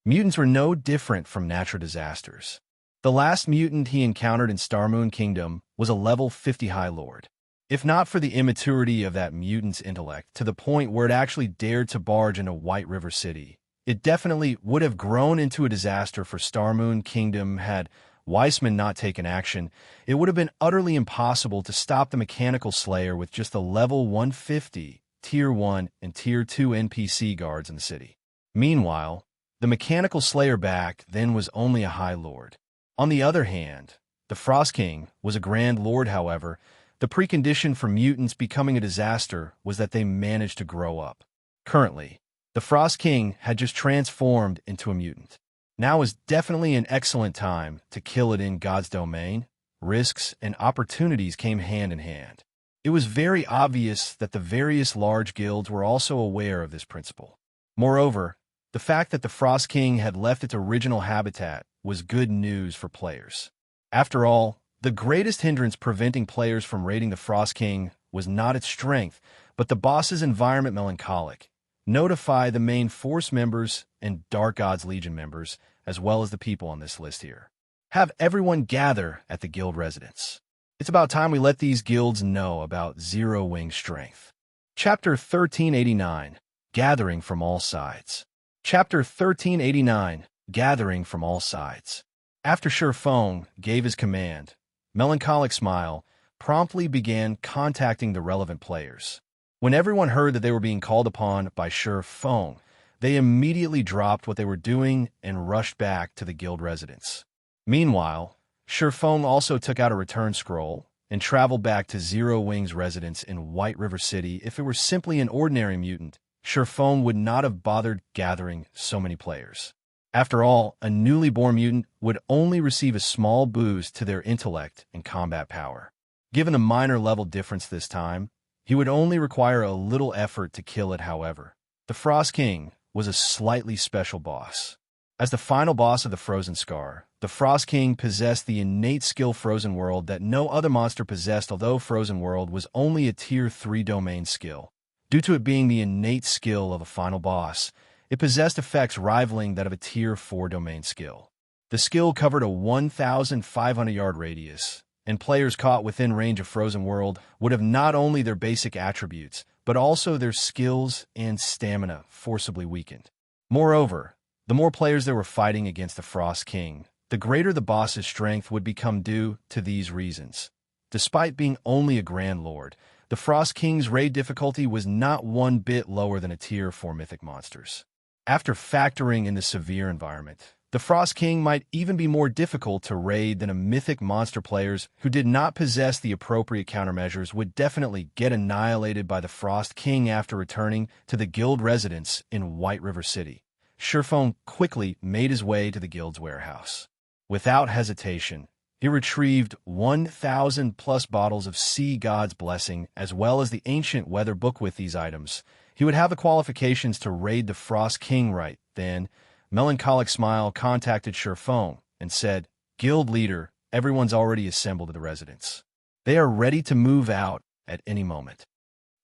Speaker 1: Mutants were no different from natural disasters. The last mutant he encountered in Starmoon Kingdom was a level 50 High Lord. If not for the immaturity of that mutant's intellect to the point where it actually dared to barge into White River City, it definitely would have grown into a disaster for Starmoon Kingdom had Weissman not taken action. It would have been utterly impossible to stop the Mechanical Slayer with just the level 150, Tier 1, and Tier 2 NPC guards in the city. Meanwhile, the Mechanical Slayer back then was only a High Lord. On the other hand, the Frost King was a Grand Lord. However, the precondition for mutants becoming a disaster was that they managed to grow up. Currently, the Frost King had just transformed into a mutant. Now is definitely an excellent time to kill it in God's domain. Risks and opportunities came hand in hand. It was very obvious that the various large guilds were also aware of this principle. Moreover, the fact that the Frost King had left its original habitat was good news for players. After all, the greatest hindrance preventing players from raiding the Frost King was not its strength, but the boss's environment. Melancholic. Notify the main Force members and Dark God's Legion members, as well as the people on this list here. Have everyone gather at the guild residence. It's about time we let these guilds know about Zero Wing strength. Chapter 1389, Gathering from All Sides. Chapter 1389, Gathering from All Sides. After Shi Feng gave his command, Melancholic Smile promptly began contacting the relevant players. When everyone heard that they were being called upon by Shi Feng, they immediately dropped what they were doing and rushed back to the guild residence. Meanwhile, Shi Feng also took out a return scroll and traveled back to Zero Wing's residence in White River City. If it were simply an ordinary mutant, Shi Feng would not have bothered gathering so many players. After all, a newly born mutant would only receive a small boost to their intellect and combat power. Given a minor level difference this time, he would only require a little effort to kill it. However, the Frost King was a slightly special boss. As the final boss of the Frozen Scar, the Frost King possessed the innate skill Frozen World that no other monster possessed, although Frozen World was only a Tier 3 domain skill. Due to it being the innate skill of a final boss, it possessed effects rivaling that of a Tier 4 domain skill. The skill covered a 1,500-yard radius, and players caught within range of Frozen World would have not only their basic attributes, but also their skills and stamina forcibly weakened. Moreover, the more players there were fighting against the Frost King, the greater the boss's strength would become due to these reasons. Despite being only a Grand Lord, the Frost King's raid difficulty was not one bit lower than a Tier 4 mythic monsters. After factoring in the severe environment, the Frost King might even be more difficult to raid than a mythic monster. Players who did not possess the appropriate countermeasures would definitely get annihilated by the Frost King after returning to the guild residence in White River City. Shi Feng quickly made his way to the guild's warehouse. Without hesitation, he retrieved 1,000+ bottles of Sea God's Blessing as well as the ancient weather book. With these items, he would have the qualifications to raid the Frost King. Right then, Melancholic Smile contacted Shi Feng and said, "Guild leader, everyone's already assembled at the residence. They are ready to move out at any moment."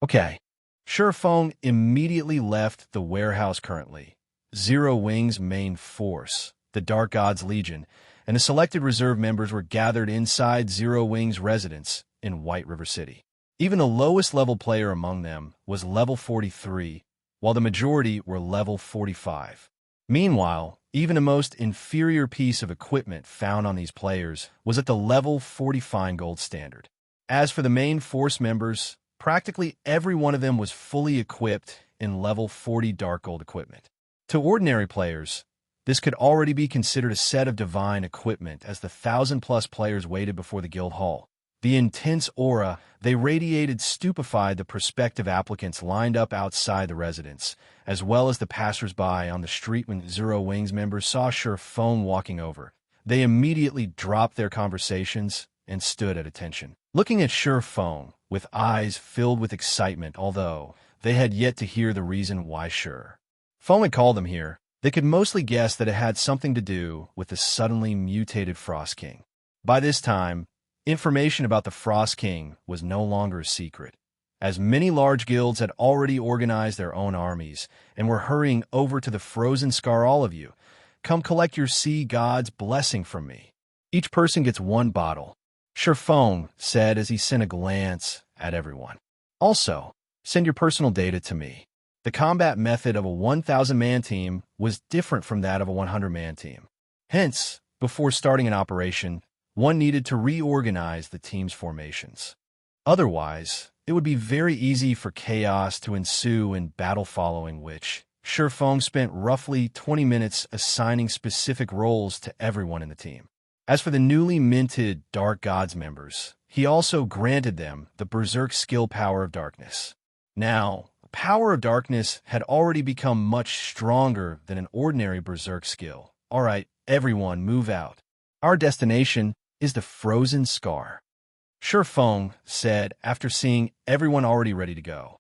Speaker 1: Okay. Shi Feng immediately left the warehouse. Currently, Zero Wing's main force, the Dark God's Legion, and the selected reserve members were gathered inside Zero Wing's residence in White River City. Even the lowest level player among them was level 43, while the majority were level 45. Meanwhile, even the most inferior piece of equipment found on these players was at the level 40 fine gold standard. As for the main force members, practically every one of them was fully equipped in level 40 dark gold equipment. To ordinary players, this could already be considered a set of divine equipment as the 1,000+ players waited before the guild hall. The intense aura they radiated stupefied the prospective applicants lined up outside the residence, as well as the passers-by on the street. When Zero Wing's members saw Shi Feng walking over, they immediately dropped their conversations and stood at attention, looking at Shi Feng with eyes filled with excitement. Although they had yet to hear the reason why Shi Feng had called them here, they could mostly guess that it had something to do with the suddenly mutated Frost King. By this time, information about the Frost King was no longer a secret, as many large guilds had already organized their own armies and were hurrying over to the Frozen Scar. "All of you, come collect your Sea God's Blessing from me. Each person gets 1 bottle," Shi Feng said as he sent a glance at everyone. Also, send your personal data to me. The combat method of a 1,000-man team was different from that of a 100-man team. Hence, before starting an operation, one needed to reorganize the team's formations. Otherwise, it would be very easy for chaos to ensue in battle, following which Shi Feng spent roughly 20 minutes assigning specific roles to everyone in the team. As for the newly minted Dark Gods members, he also granted them the Berserk skill Power of Darkness. Now, Power of Darkness had already become much stronger than an ordinary Berserk skill. All right, everyone, move out. Our destination is the Frozen Scar, Shi Feng said after seeing everyone already ready to go.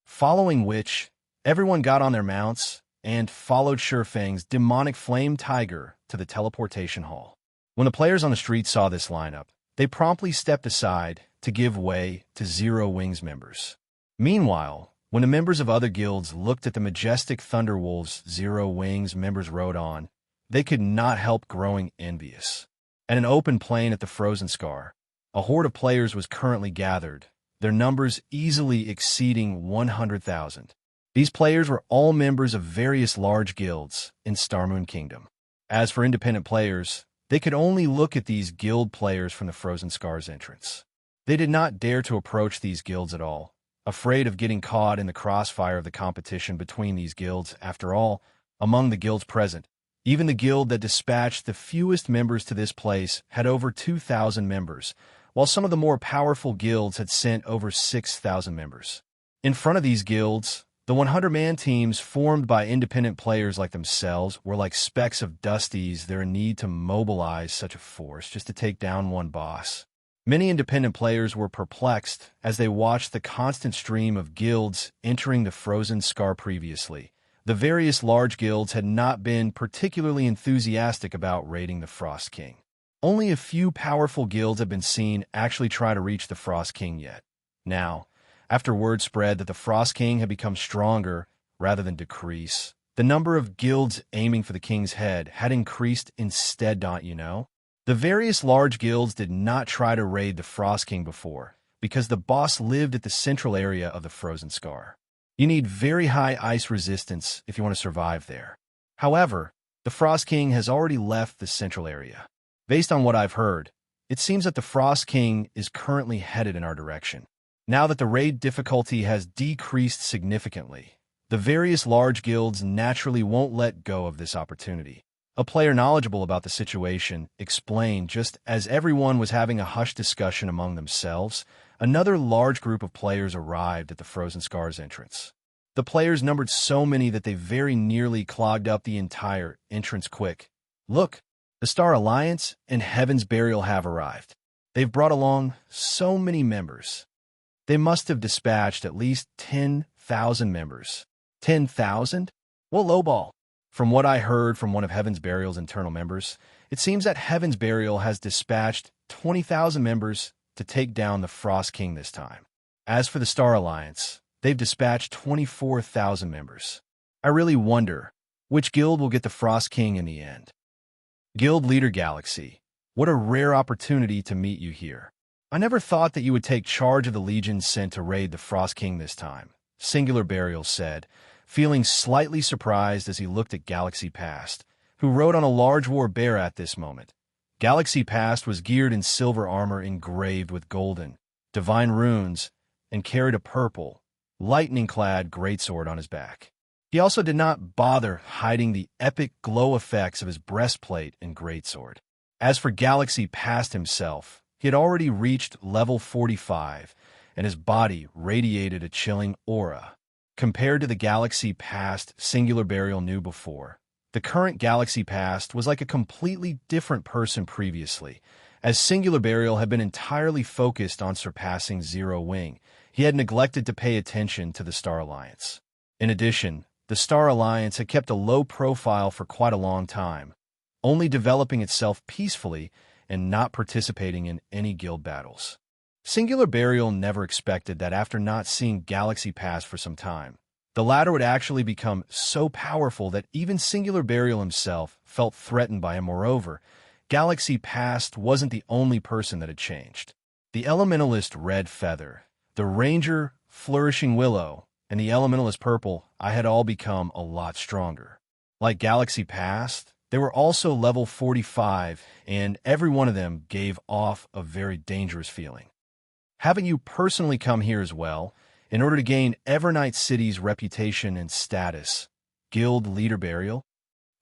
Speaker 1: Following which, everyone got on their mounts and followed Shi Feng's demonic flame tiger to the teleportation hall. When the players on the street saw this lineup, they promptly stepped aside to give way to Zero Wings members. Meanwhile, when the members of other guilds looked at the majestic Thunderwolves Zero Wings members rode on, they could not help growing envious. At an open plain at the Frozen Scar, a horde of players was currently gathered, their numbers easily exceeding 100,000. These players were all members of various large guilds in Starmoon Kingdom. As for independent players, they could only look at these guild players from the Frozen Scar's entrance. They did not dare to approach these guilds at all, afraid of getting caught in the crossfire of the competition between these guilds. After all, among the guilds present, even the guild that dispatched the fewest members to this place had over 2,000 members, while some of the more powerful guilds had sent over 6,000 members. In front of these guilds, the 100-man teams formed by independent players like themselves were like specks of dusties. Their need to mobilize such a force just to take down one boss. Many independent players were perplexed as they watched the constant stream of guilds entering the Frozen Scar previously. The various large guilds had not been particularly enthusiastic about raiding the Frost King. Only a few powerful guilds have been seen actually try to reach the Frost King yet. Now, after word spread that the Frost King had become stronger rather than decrease, the number of guilds aiming for the king's head had increased instead, don't you know? The various large guilds did not try to raid the Frost King before, because the boss lived at the central area of the Frozen Scar. You need very high ice resistance if you want to survive there. However, the Frost King has already left the central area. Based on what I've heard, it seems that the Frost King is currently headed in our direction. Now that the raid difficulty has decreased significantly, the various large guilds naturally won't let go of this opportunity. A player knowledgeable about the situation explained just as everyone was having a hushed discussion among themselves, another large group of players arrived at the Frozen Scar's entrance. The players numbered so many that they very nearly clogged up the entire entrance. Quick, look, the Star Alliance and Heaven's Burial have arrived. They've brought along so many members. They must have dispatched at least 10,000 members. 10,000? Well, lowball. From what I heard from one of Heaven's Burial's internal members, it seems that Heaven's Burial has dispatched 20,000 members to take down the Frost King this time. As for the Star Alliance, they've dispatched 24,000 members. I really wonder which guild will get the Frost King in the end. Guild Leader Galaxy, what a rare opportunity to meet you here. I never thought that you would take charge of the legions sent to raid the Frost King this time, Singular Burial said, feeling slightly surprised as he looked at Galaxy Past, who rode on a large war bear at this moment. Galaxy Past was geared in silver armor engraved with golden, divine runes, and carried a purple, lightning-clad greatsword on his back. He also did not bother hiding the epic glow effects of his breastplate and greatsword. As for Galaxy Past himself, he had already reached level 45, and his body radiated a chilling aura. Compared to the Galaxy Past Singular Burial knew before, the current Galaxy Past was like a completely different person previously. As Singular Burial had been entirely focused on surpassing Zero Wing, he had neglected to pay attention to the Star Alliance. In addition, the Star Alliance had kept a low profile for quite a long time, only developing itself peacefully and not participating in any guild battles. Singular Burial never expected that after not seeing Galaxy Past for some time, the latter would actually become so powerful that even Singular Burial himself felt threatened by him. Moreover, Galaxy Past wasn't the only person that had changed. The elementalist Red Feather, The ranger, flourishing willow, and the elementalist purple, I had all become a lot stronger. Like Galaxy Past, they were also level 45, and every one of them gave off a very dangerous feeling. Haven't you personally come here as well, in order to gain Evernight City's reputation and status? Guild Leader Burial?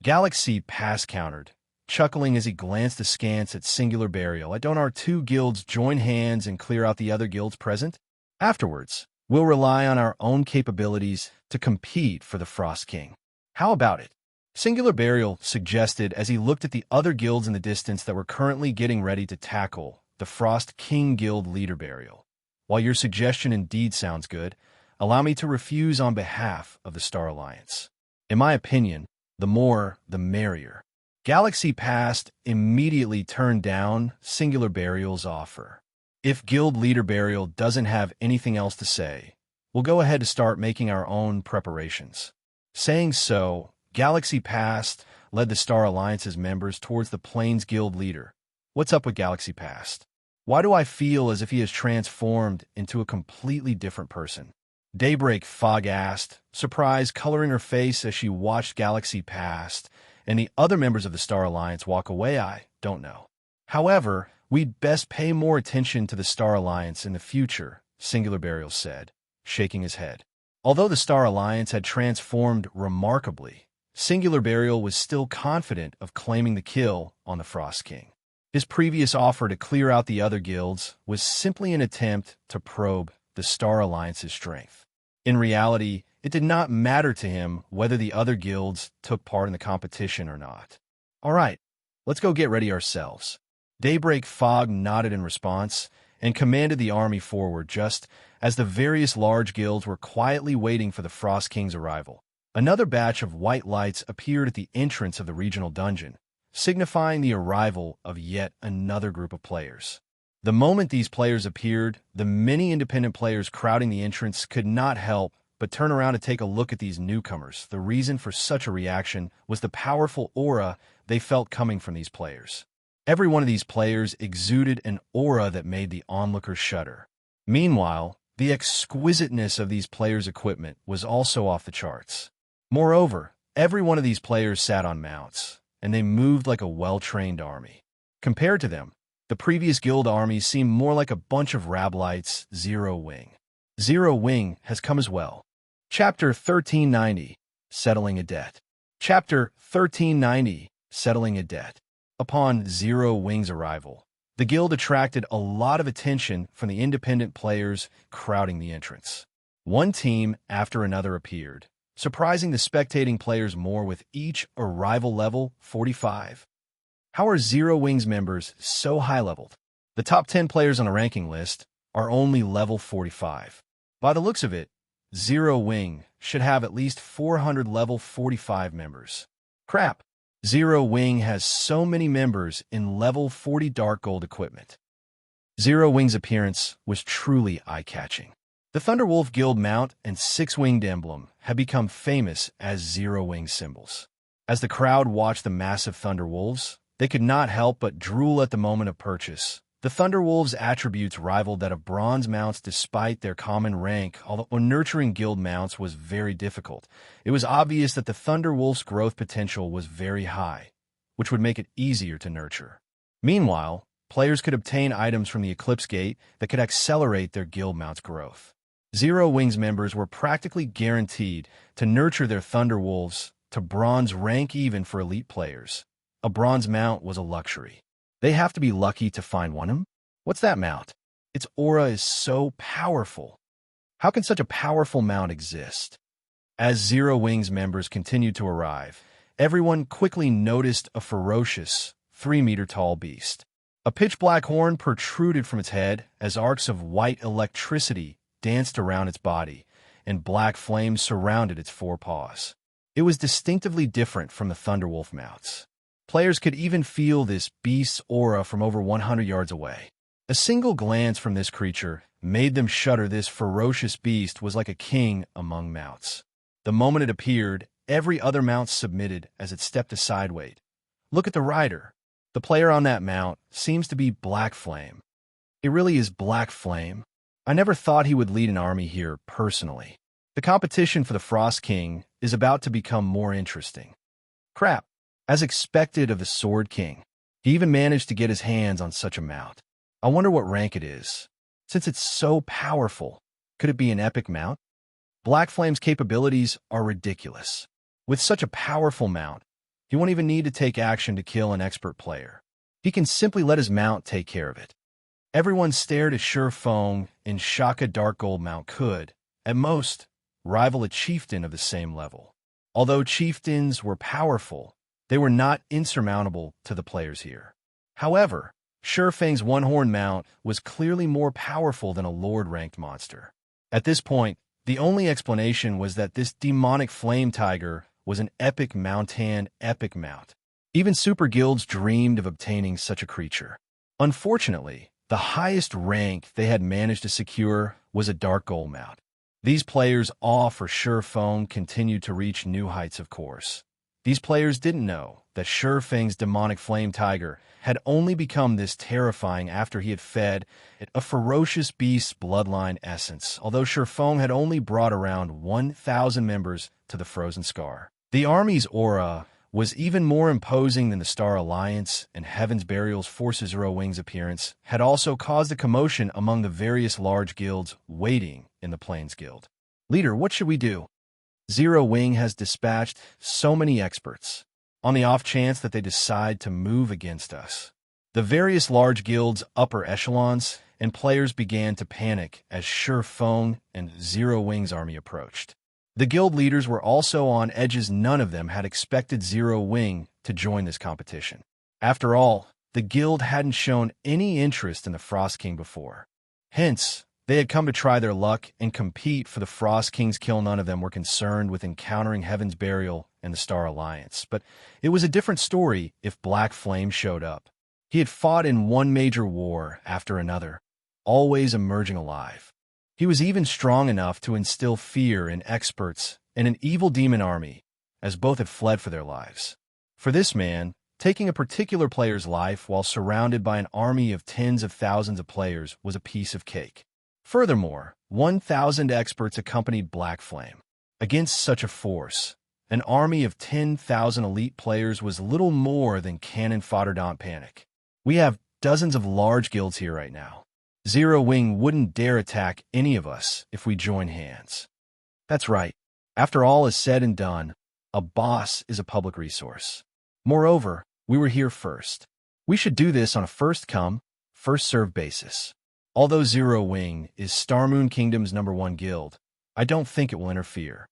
Speaker 1: Galaxy Past countered, chuckling as he glanced askance at Singular Burial. Don't our two guilds join hands and clear out the other guilds present? Afterwards, we'll rely on our own capabilities to compete for the Frost King. How about it? Singular Burial suggested as he looked at the other guilds in the distance that were currently getting ready to tackle the Frost King Guild Leader Burial. While your suggestion indeed sounds good, allow me to refuse on behalf of the Star Alliance. In my opinion, the more, the merrier. Galaxy Past immediately turned down Singular Burial's offer. If Guild Leader Burial doesn't have anything else to say, we'll go ahead to start making our own preparations. Saying so, Galaxy Past led the Star Alliance's members towards the Plains Guild leader. What's up with Galaxy Past? Why do I feel as if he has transformed into a completely different person? Daybreak Fog asked, surprise coloring her face as she watched Galaxy Past and the other members of the Star Alliance walk away. I don't know. However, we'd best pay more attention to the Star Alliance in the future, Singular Burial said, shaking his head. Although the Star Alliance had transformed remarkably, Singular Burial was still confident of claiming the kill on the Frost King. His previous offer to clear out the other guilds was simply an attempt to probe the Star Alliance's strength. In reality, it did not matter to him whether the other guilds took part in the competition or not. All right, let's go get ready ourselves. Daybreak Fog nodded in response and commanded the army forward just as the various large guilds were quietly waiting for the Frost King's arrival. Another batch of white lights appeared at the entrance of the regional dungeon, signifying the arrival of yet another group of players. The moment these players appeared, the many independent players crowding the entrance could not help but turn around to take a look at these newcomers. The reason for such a reaction was the powerful aura they felt coming from these players. Every one of these players exuded an aura that made the onlookers shudder. Meanwhile, the exquisiteness of these players' equipment was also off the charts. Moreover, every one of these players sat on mounts, and they moved like a well-trained army. Compared to them, the previous guild armies seemed more like a bunch of Rablites. Zero Wing. Zero Wing has come as well. Chapter 1390, Settling a Debt. Chapter 1390, Settling a Debt. Upon Zero Wing's arrival, the guild attracted a lot of attention from the independent players crowding the entrance. One team after another appeared, surprising the spectating players more with each arrival level 45. How are Zero Wing's members so high-leveled? The top 10 players on a ranking list are only level 45. By the looks of it, Zero Wing should have at least 400 level 45 members. Crap! Zero Wing has so many members in level 40 Dark Gold equipment. Zero Wing's appearance was truly eye-catching. The Thunderwolf Guild mount and six-winged emblem had become famous as Zero Wing symbols. As the crowd watched the massive Thunderwolves, they could not help but drool at the moment of purchase. The Thunderwolves' attributes rivaled that of bronze mounts despite their common rank, although nurturing guild mounts was very difficult. It was obvious that the Thunderwolf's growth potential was very high, which would make it easier to nurture. Meanwhile, players could obtain items from the Eclipse Gate that could accelerate their guild mount's growth. Zero Wing's members were practically guaranteed to nurture their Thunderwolves to bronze rank even for elite players. A bronze mount was a luxury. They have to be lucky to find one. What's that mount? Its aura is so powerful. How can such a powerful mount exist? As Zero Wing's members continued to arrive, everyone quickly noticed a ferocious, 3-meter-tall beast. A pitch-black horn protruded from its head as arcs of white electricity danced around its body, and black flames surrounded its four paws. It was distinctively different from the Thunderwolf mounts. Players could even feel this beast's aura from over 100 yards away. A single glance from this creature made them shudder. This ferocious beast was like a king among mounts. The moment it appeared, every other mount submitted as it stepped aside. Wait, look at the rider. The player on that mount seems to be Black Flame. It really is Black Flame. I never thought he would lead an army here personally. The competition for the Frost King is about to become more interesting. Crap. As expected of the Sword King, he even managed to get his hands on such a mount. I wonder what rank it is. Since it's so powerful, could it be an epic mount? Black Flame's capabilities are ridiculous. With such a powerful mount, he won't even need to take action to kill an expert player. He can simply let his mount take care of it. Everyone stared at Feng in Xianxia Dark Gold Mount could, at most, rival a chieftain of the same level. Although chieftains were powerful, they were not insurmountable to the players here. However, Feng's one-horn mount was clearly more powerful than a lord-ranked monster. At this point, the only explanation was that this demonic flame tiger was an epic epic mount. Even super guilds dreamed of obtaining such a creature. Unfortunately, the highest rank they had managed to secure was a dark gold mount. These players' awe for Feng continued to reach new heights, of course. These players didn't know that Feng's demonic flame tiger had only become this terrifying after he had fed it a ferocious beast's bloodline essence, although Feng had only brought around 1,000 members to the Frozen Scar. The army's aura was even more imposing than the Star Alliance, and Heaven's Burial's Forces Zero Wing's appearance had also caused a commotion among the various large guilds waiting in the Plains Guild. Leader, what should we do? Zero Wing has dispatched so many experts, on the off chance that they decide to move against us. The various large guilds' upper echelons and players began to panic as Feng and Zero Wing's army approached. The guild leaders were also on edge as none of them had expected Zero Wing to join this competition. After all, the guild hadn't shown any interest in the Frost King before. Hence, they had come to try their luck and compete for the Frost King's kill. None of them were concerned with encountering Heaven's Burial and the Star Alliance, but it was a different story if Black Flame showed up. He had fought in one major war after another, always emerging alive. He was even strong enough to instill fear in experts and an evil demon army, as both had fled for their lives. For this man, taking a particular player's life while surrounded by an army of tens of thousands of players was a piece of cake. Furthermore, 1,000 experts accompanied Black Flame. Against such a force, an army of 10,000 elite players was little more than cannon fodder. Don't panic. We have dozens of large guilds here right now. Zero Wing wouldn't dare attack any of us if we join hands. That's right. After all is said and done, a boss is a public resource. Moreover, we were here first. We should do this on a first-come, first-served basis. Although Zero Wing is Starmoon Kingdom's #1 guild, I don't think it will interfere.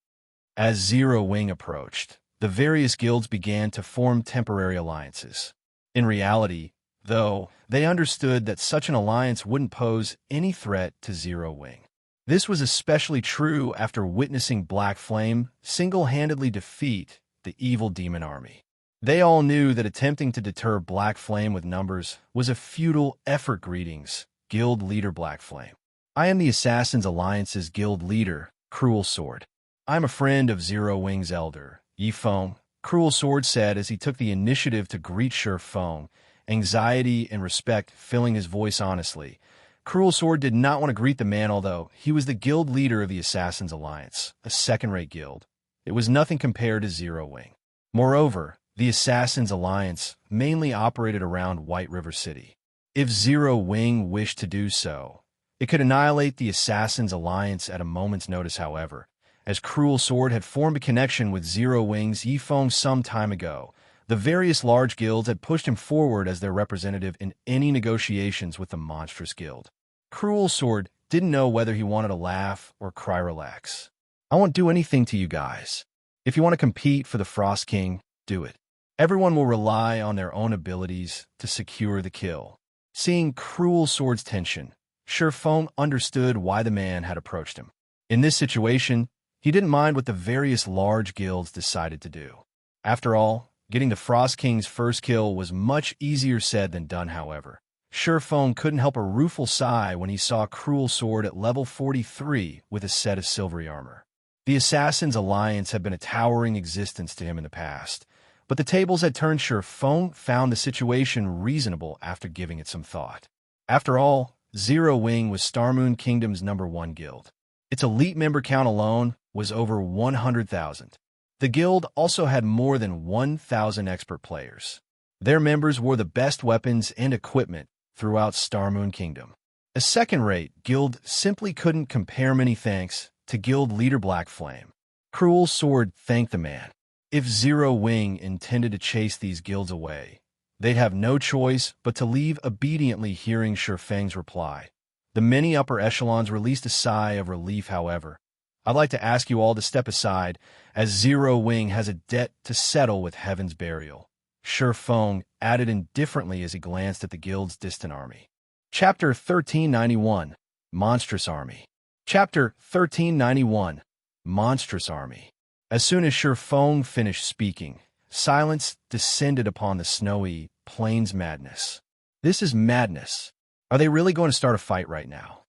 Speaker 1: As Zero Wing approached, the various guilds began to form temporary alliances. In reality, though, they understood that such an alliance wouldn't pose any threat to Zero Wing. This was especially true after witnessing Black Flame single-handedly defeat the evil demon army. They all knew that attempting to deter Black Flame with numbers was a futile effort. Greetings, Guild Leader Black Flame. I am the Assassins Alliance's Guild Leader, Cruel Sword. I am a friend of Zero Wing's elder, Feng. Cruel Sword said as he took the initiative to greet Feng, anxiety and respect filling his voice honestly. Cruel Sword did not want to greet the man, although he was the guild leader of the Assassins Alliance, a second-rate guild. It was nothing compared to Zero Wing. Moreover, the Assassins Alliance mainly operated around White River City. If Zero Wing wished to do so, it could annihilate the Assassins Alliance at a moment's notice. However, as Cruel Sword had formed a connection with Zero Wing's Feng some time ago, the various large guilds had pushed him forward as their representative in any negotiations with the monstrous guild. Cruel Sword didn't know whether he wanted to laugh or cry. Relax. I won't do anything to you guys. If you want to compete for the Frost King, do it. Everyone will rely on their own abilities to secure the kill. Seeing Cruel Sword's tension, Feng understood why the man had approached him. In this situation, he didn't mind what the various large guilds decided to do. After all, getting the Frost King's first kill was much easier said than done. However, Feng couldn't help a rueful sigh when he saw Cruel Sword at level 43 with a set of silvery armor. The Assassins Alliance had been a towering existence to him in the past, but the tables had turned. Feng found the situation reasonable after giving it some thought. After all, Zero Wing was Star Moon Kingdom's #1 guild. Its elite member count alone was over 100,000. The guild also had more than 1,000 expert players. Their members wore the best weapons and equipment throughout Star Moon Kingdom. A second-rate guild simply couldn't compare, many thanks to guild leader Black Flame. Cruel Sword thanked the man. If Zero Wing intended to chase these guilds away, they'd have no choice but to leave obediently. Hearing Shifeng's reply, the many upper echelons released a sigh of relief. However, I'd like to ask you all to step aside, as Zero Wing has a debt to settle with Heaven's Burial. Shifeng added indifferently as he glanced at the guild's distant army. Chapter 1391, Monstrous Army. Chapter 1391, Monstrous Army. As soon as Shifeng finished speaking, silence descended upon the snowy plains. Madness. This is madness. Are they really going to start a fight right now?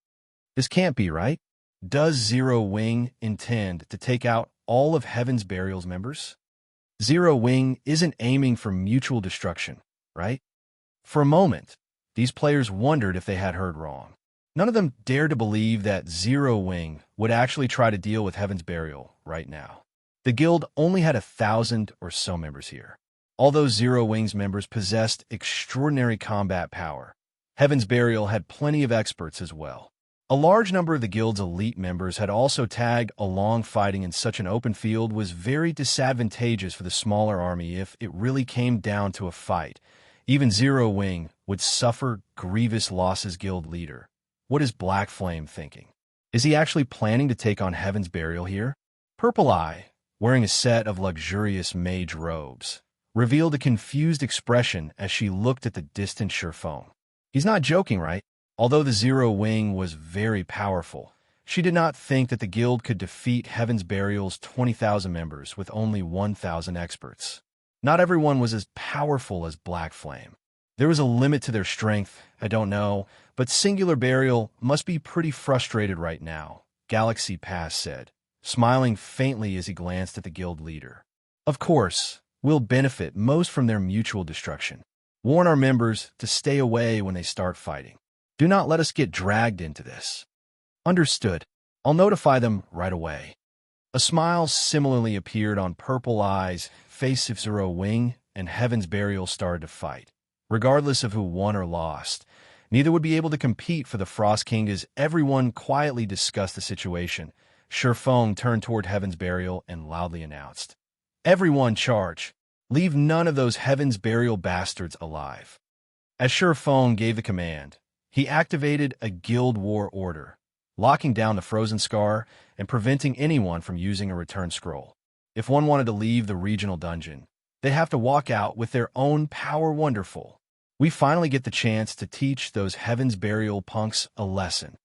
Speaker 1: This can't be right. Does Zero Wing intend to take out all of Heaven's Burial's members? Zero Wing isn't aiming for mutual destruction, right? For a moment, these players wondered if they had heard wrong. None of them dared to believe that Zero Wing would actually try to deal with Heaven's Burial right now. The guild only had 1,000 or so members here. Although Zero Wing's members possessed extraordinary combat power, Heaven's Burial had plenty of experts as well. A large number of the guild's elite members had also tagged along. Fighting in such an open field was very disadvantageous for the smaller army. If it really came down to a fight, even Zero Wing would suffer grievous losses. Guild leader, what is Black Flame thinking? Is he actually planning to take on Heaven's Burial here? Purple Eye, wearing a set of luxurious mage robes, revealed a confused expression as she looked at the distant Shifeng. He's not joking, right? Although the Zero Wing was very powerful, she did not think that the guild could defeat Heaven's Burial's 20,000 members with only 1,000 experts. Not everyone was as powerful as Black Flame. There was a limit to their strength, I don't know, but Singular Burial must be pretty frustrated right now, Galaxy Pass said, smiling faintly as he glanced at the guild leader. Of course, we'll benefit most from their mutual destruction. Warn our members to stay away when they start fighting. Do not let us get dragged into this. Understood. I'll notify them right away. A smile similarly appeared on Purple Eye's face. If Zero Wing and Heaven's Burial started to fight, regardless of who won or lost, neither would be able to compete for the Frost King. As everyone quietly discussed the situation, Shifeng turned toward Heaven's Burial and loudly announced, "Everyone charge! Leave none of those Heaven's Burial bastards alive." As Shifeng gave the command, he activated a guild war order, locking down the frozen scar and preventing anyone from using a return scroll. If one wanted to leave the regional dungeon, they'd have to walk out with their own power. Wonderful. We finally get the chance to teach those Heaven's Burial punks a lesson.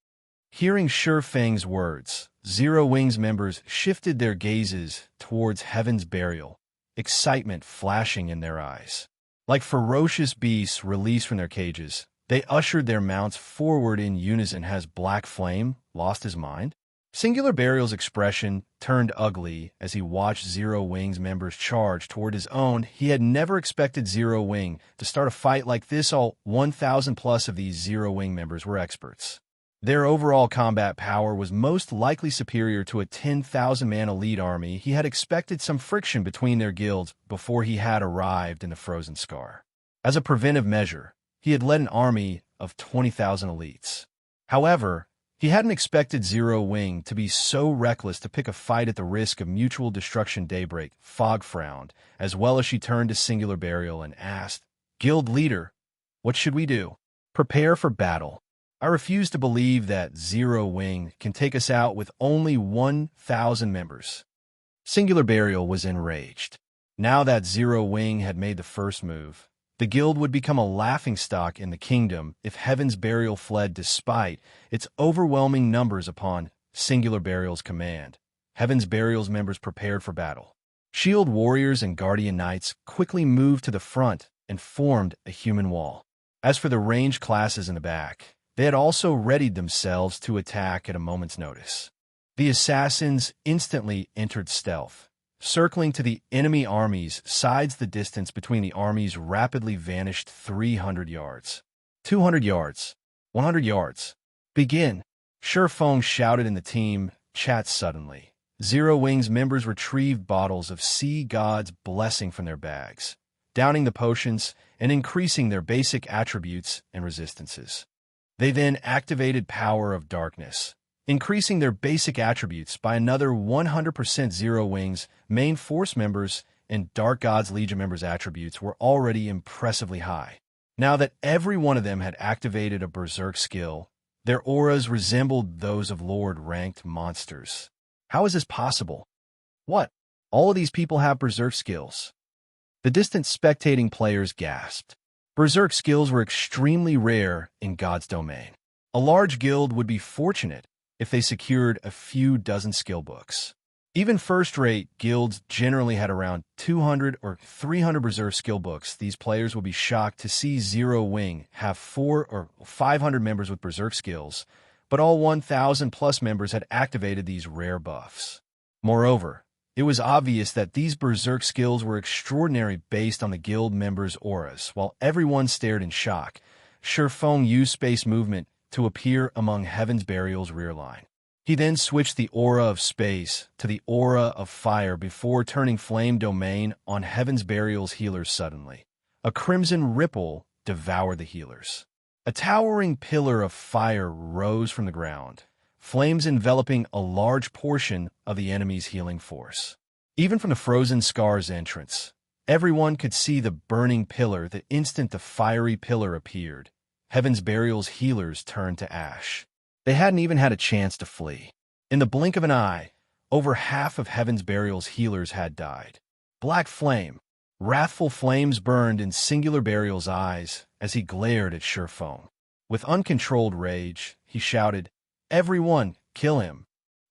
Speaker 1: Hearing Shifeng's words, Zero Wing's members shifted their gazes towards Heaven's Burial, excitement flashing in their eyes. Like ferocious beasts released from their cages, they ushered their mounts forward in unison. Has Black Flame lost his mind? Singular Burial's expression turned ugly as he watched Zero Wing's members charge toward his own. He had never expected Zero Wing to start a fight like this. All 1,000 plus of these Zero Wing members were experts. Their overall combat power was most likely superior to a 10,000-man elite army. He had expected some friction between their guilds before he had arrived in the Frozen Scar. As a preventive measure, he had led an army of 20,000 elites. However, he hadn't expected Zero Wing to be so reckless to pick a fight at the risk of mutual destruction. Daybreak Fog frowned, as well as she turned to Singular Burial and asked, "Guild leader, what should we do?" "Prepare for battle. I refuse to believe that Zero Wing can take us out with only 1,000 members." Singular Burial was enraged. Now that Zero Wing had made the first move, the guild would become a laughingstock in the kingdom if Heaven's Burial fled despite its overwhelming numbers. Upon Singular Burial's command, Heaven's Burial's members prepared for battle. Shield warriors and guardian knights quickly moved to the front and formed a human wall. As for the ranged classes in the back, they had also readied themselves to attack at a moment's notice. The assassins instantly entered stealth, circling to the enemy army's sides. The distance between the armies rapidly vanished. 300 yards. 200 yards. 100 yards. Begin. Feng shouted in the team chat suddenly. Zero Wings members retrieved bottles of Sea God's blessing from their bags, downing the potions and increasing their basic attributes and resistances. They then activated Power of Darkness, increasing their basic attributes by another 100%. Zero Wings main force members and Dark God's Legion members' attributes were already impressively high. Now that every one of them had activated a Berserk skill, their auras resembled those of Lord-ranked monsters. How is this possible? What? All of these people have Berserk skills. The distant spectating players gasped. Berserk skills were extremely rare in God's domain. A large guild would be fortunate if they secured a few dozen skill books. Even first-rate guilds generally had around 200 or 300 Berserk skill books. These players will be shocked to see Zero Wing have 400 or 500 members with Berserk skills, but all 1,000-plus members had activated these rare buffs. Moreover, it was obvious that these Berserk skills were extraordinary based on the guild members' auras. While everyone stared in shock, Feng used space movement to appear among Heaven's Burial's rear line. He then switched the aura of space to the aura of fire before turning Flame Domain on Heaven's Burial's healers suddenly. A crimson ripple devoured the healers. A towering pillar of fire rose from the ground, flames enveloping a large portion of the enemy's healing force. Even from the Frozen Scar's entrance, everyone could see the burning pillar the instant the fiery pillar appeared. Heaven's Burial's healers turned to ash. They hadn't even had a chance to flee. In the blink of an eye, over half of Heaven's Burial's healers had died. Black flame, wrathful flames burned in Singular Burial's eyes as he glared at Feng. With uncontrolled rage, he shouted, "Everyone, kill him!"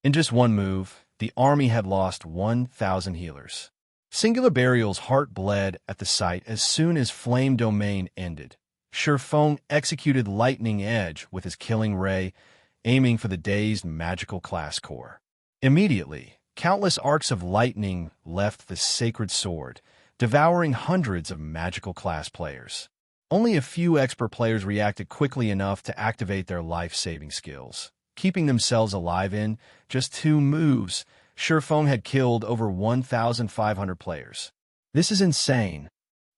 Speaker 1: In just one move, the army had lost 1,000 healers. Singular Burial's heart bled at the sight as soon as Flame Domain ended. Feng executed Lightning Edge with his killing ray, aiming for the dazed magical class core. Immediately, countless arcs of lightning left the sacred sword, devouring hundreds of magical class players. Only a few expert players reacted quickly enough to activate their life-saving skills. Keeping themselves alive in just 2 moves, Feng had killed over 1,500 players. This is insane.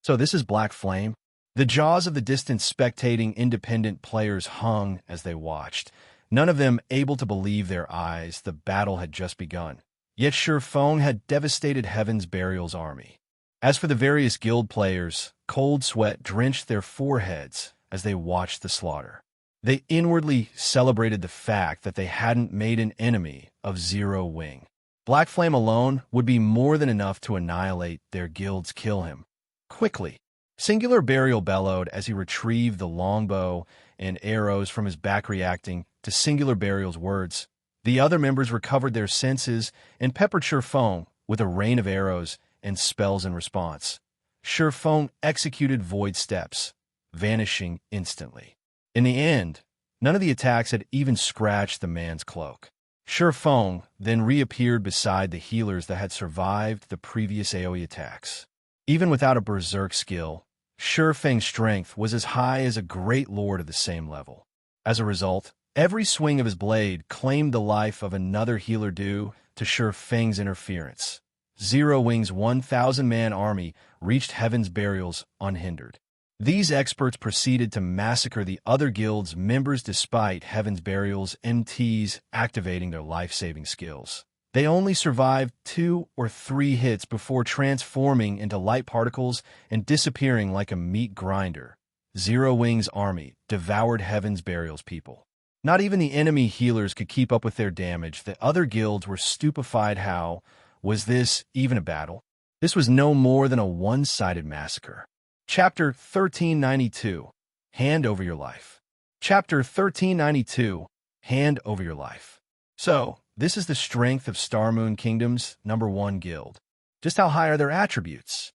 Speaker 1: So this is Black Flame? The jaws of the distant spectating independent players hung as they watched, none of them able to believe their eyes. The battle had just begun. Yet Feng had devastated Heaven's Burial's army. As for the various guild players, cold sweat drenched their foreheads as they watched the slaughter. They inwardly celebrated the fact that they hadn't made an enemy of Zero Wing. Black Flame alone would be more than enough to annihilate their guild's kill him. Quickly, Singular Burial bellowed as he retrieved the longbow and arrows from his back, reacting to Singular Burial's words. The other members recovered their senses and peppered Feng with a rain of arrows and spells in response. Feng executed void steps, vanishing instantly. In the end, none of the attacks had even scratched the man's cloak. Feng then reappeared beside the healers that had survived the previous AoE attacks. Even without a Berserk skill, Feng's strength was as high as a great lord of the same level. As a result, every swing of his blade claimed the life of another healer due to Feng's interference. Zero Wing's 1,000-man army reached Heaven's Burials unhindered. These experts proceeded to massacre the other guild's members despite Heaven's Burial's MTs activating their life-saving skills. They only survived 2 or 3 hits before transforming into light particles and disappearing like a meat grinder. Zero Wing's army devoured Heaven's Burial's people. Not even the enemy healers could keep up with their damage. The other guilds were stupefied. How was this even a battle? This was no more than a one-sided massacre. Chapter 1392, Hand Over Your Life. Chapter 1392, Hand Over Your Life. So, this is the strength of Star Moon Kingdom's #1 guild. Just how high are their attributes?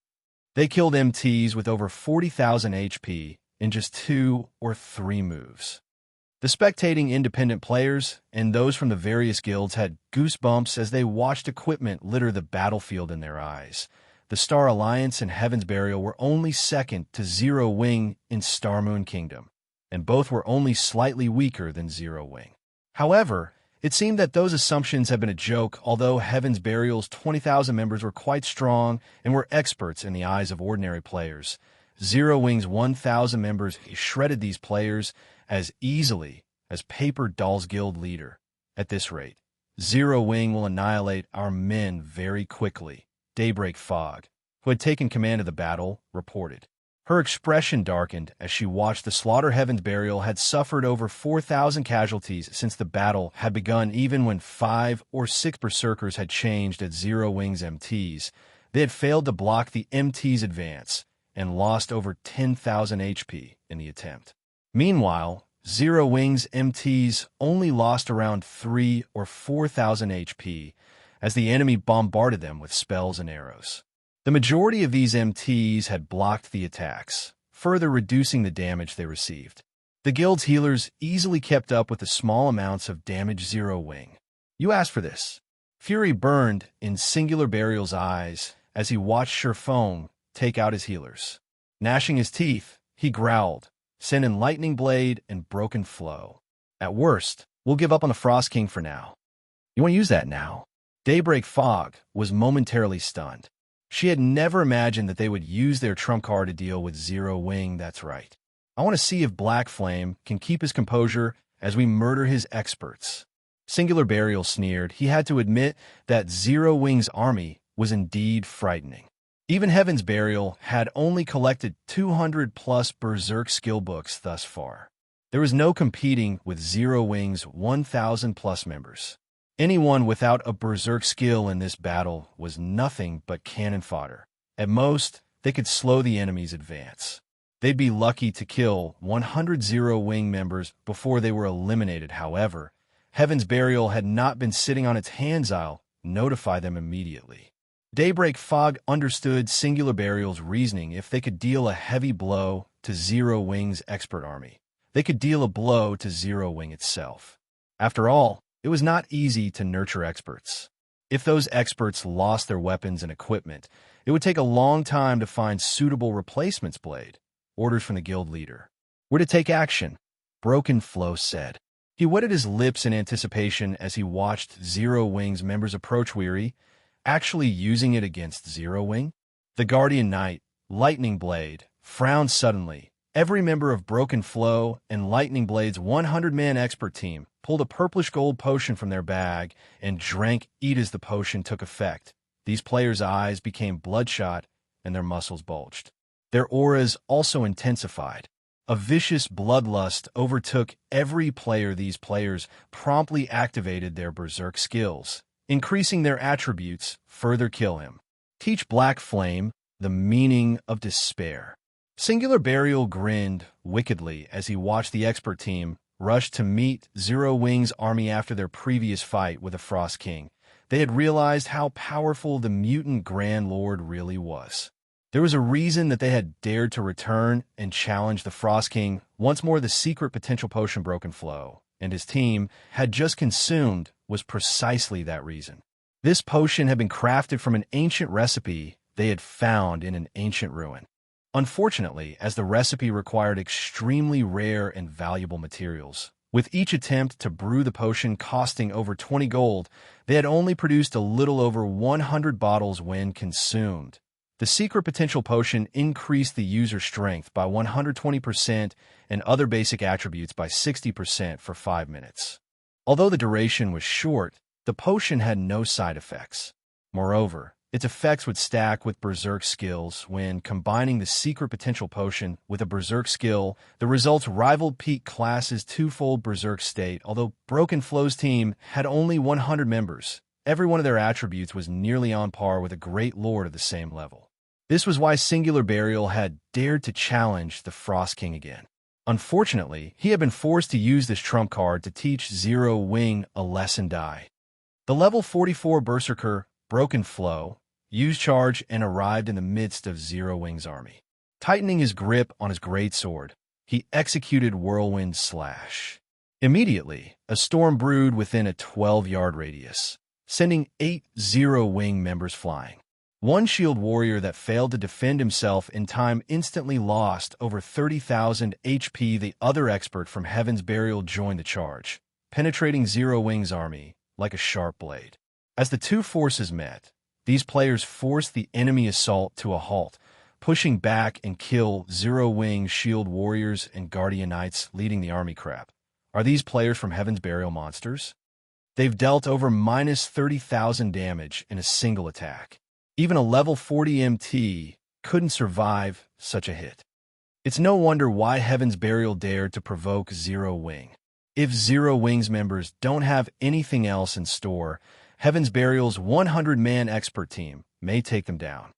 Speaker 1: They killed MTs with over 40,000 HP in just 2 or 3 moves. The spectating independent players and those from the various guilds had goosebumps as they watched equipment litter the battlefield in their eyes. The Star Alliance and Heaven's Burial were only second to Zero Wing in Star Moon Kingdom. and both were only slightly weaker than Zero Wing. However, it seemed that those assumptions had been a joke, although Heaven's Burial's 20,000 members were quite strong and were experts in the eyes of ordinary players. Zero Wing's 1,000 members shredded these players as easily as Paper Doll's guild leader. At this rate, Zero Wing will annihilate our men very quickly, Daybreak Fog, who had taken command of the battle, reported. Her expression darkened as she watched the slaughter. Heaven's Burial had suffered over 4,000 casualties since the battle had begun. Even when 5 or 6 berserkers had changed at Zero Wing's MTs, they had failed to block the MT's advance and lost over 10,000 HP in the attempt. Meanwhile, Zero Wing's MTs only lost around 3 or 4,000 HP as the enemy bombarded them with spells and arrows. The majority of these MTs had blocked the attacks, further reducing the damage they received. The guild's healers easily kept up with the small amounts of damage Zero Wing. You asked for this. Fury burned in Singular Burial's eyes as he watched Sherfone take out his healers. Gnashing his teeth, he growled, sending Lightning Blade and Broken Flow. At worst, we'll give up on the Frost King for now. You want to use that now? Daybreak Fog was momentarily stunned. She had never imagined that they would use their trump card to deal with Zero Wing. That's right. I want to see if Black Flame can keep his composure as we murder his experts. Singular Burial sneered. He had to admit that Zero Wing's army was indeed frightening. Even Heaven's Burial had only collected 200+ Berserk skill books thus far. There was no competing with Zero Wing's 1,000+ members. Anyone without a Berserk skill in this battle was nothing but cannon fodder. At most, they could slow the enemy's advance. They'd be lucky to kill 100 Zero Wing members before they were eliminated. However, Heaven's Burial had not been sitting on its hands. I'll notify them immediately. Daybreak Fog understood Singular Burial's reasoning. If they could deal a heavy blow to Zero Wing's expert army, they could deal a blow to Zero Wing itself. After all, it was not easy to nurture experts. If those experts lost their weapons and equipment, it would take a long time to find suitable replacements. Blade. Orders from the guild leader. We're to take action, Broken Flow said. He wetted his lips in anticipation as he watched Zero Wing's members approach. Weary, actually using it against Zero Wing? The Guardian Knight, Lightning Blade, frowned suddenly. Every member of Broken Flow and Lightning Blade's 100-man expert team pulled a purplish gold potion from their bag and drank it as the potion took effect. These players' eyes became bloodshot and their muscles bulged. Their auras also intensified. A vicious bloodlust overtook every player. These players promptly activated their Berserk skills, increasing their attributes. Further kill him. Teach Black Flame the meaning of despair. Singular Burial grinned wickedly as he watched the expert team rush to meet Zero Wing's army after their previous fight with the Frost King. They had realized how powerful the mutant Grand Lord really was. There was a reason that they had dared to return and challenge the Frost King. Once more, the secret potential potion Broken Flow and his team had just consumed was precisely that reason. This potion had been crafted from an ancient recipe they had found in an ancient ruin. Unfortunately, as the recipe required extremely rare and valuable materials, with each attempt to brew the potion costing over 20 gold, they had only produced a little over 100 bottles when consumed. The secret potential potion increased the user's strength by 120% and other basic attributes by 60% for 5 minutes. Although the duration was short, the potion had no side effects. Moreover, its effects would stack with Berserk skills. When combining the secret potential potion with a Berserk skill, the results rivaled Peak Class's twofold Berserk state. Although Broken Flow's team had only 100 members, every one of their attributes was nearly on par with a Great Lord of the same level. This was why Singular Burial had dared to challenge the Frost King again. Unfortunately, he had been forced to use this trump card to teach Zero Wing a lesson. The level 44 Berserker, Broken Flow, used charge and arrived in the midst of Zero Wing's army. Tightening his grip on his greatsword, he executed Whirlwind Slash. Immediately, a storm brewed within a 12-yard radius, sending 8 Zero Wing members flying. One shield warrior that failed to defend himself in time instantly lost over 30,000 HP. The other expert from Heaven's Burial joined the charge, penetrating Zero Wing's army like a sharp blade. As the two forces met, these players forced the enemy assault to a halt, pushing back and kill Zero Wing shield warriors and guardian knights leading the army. Crap. Are these players from Heaven's Burial monsters? They've dealt over minus 30,000 damage in a single attack. Even a level 40 MT couldn't survive such a hit. It's no wonder why Heaven's Burial dared to provoke Zero Wing. If Zero Wing's members don't have anything else in store, Heaven's Burial's 100-man expert team may take them down.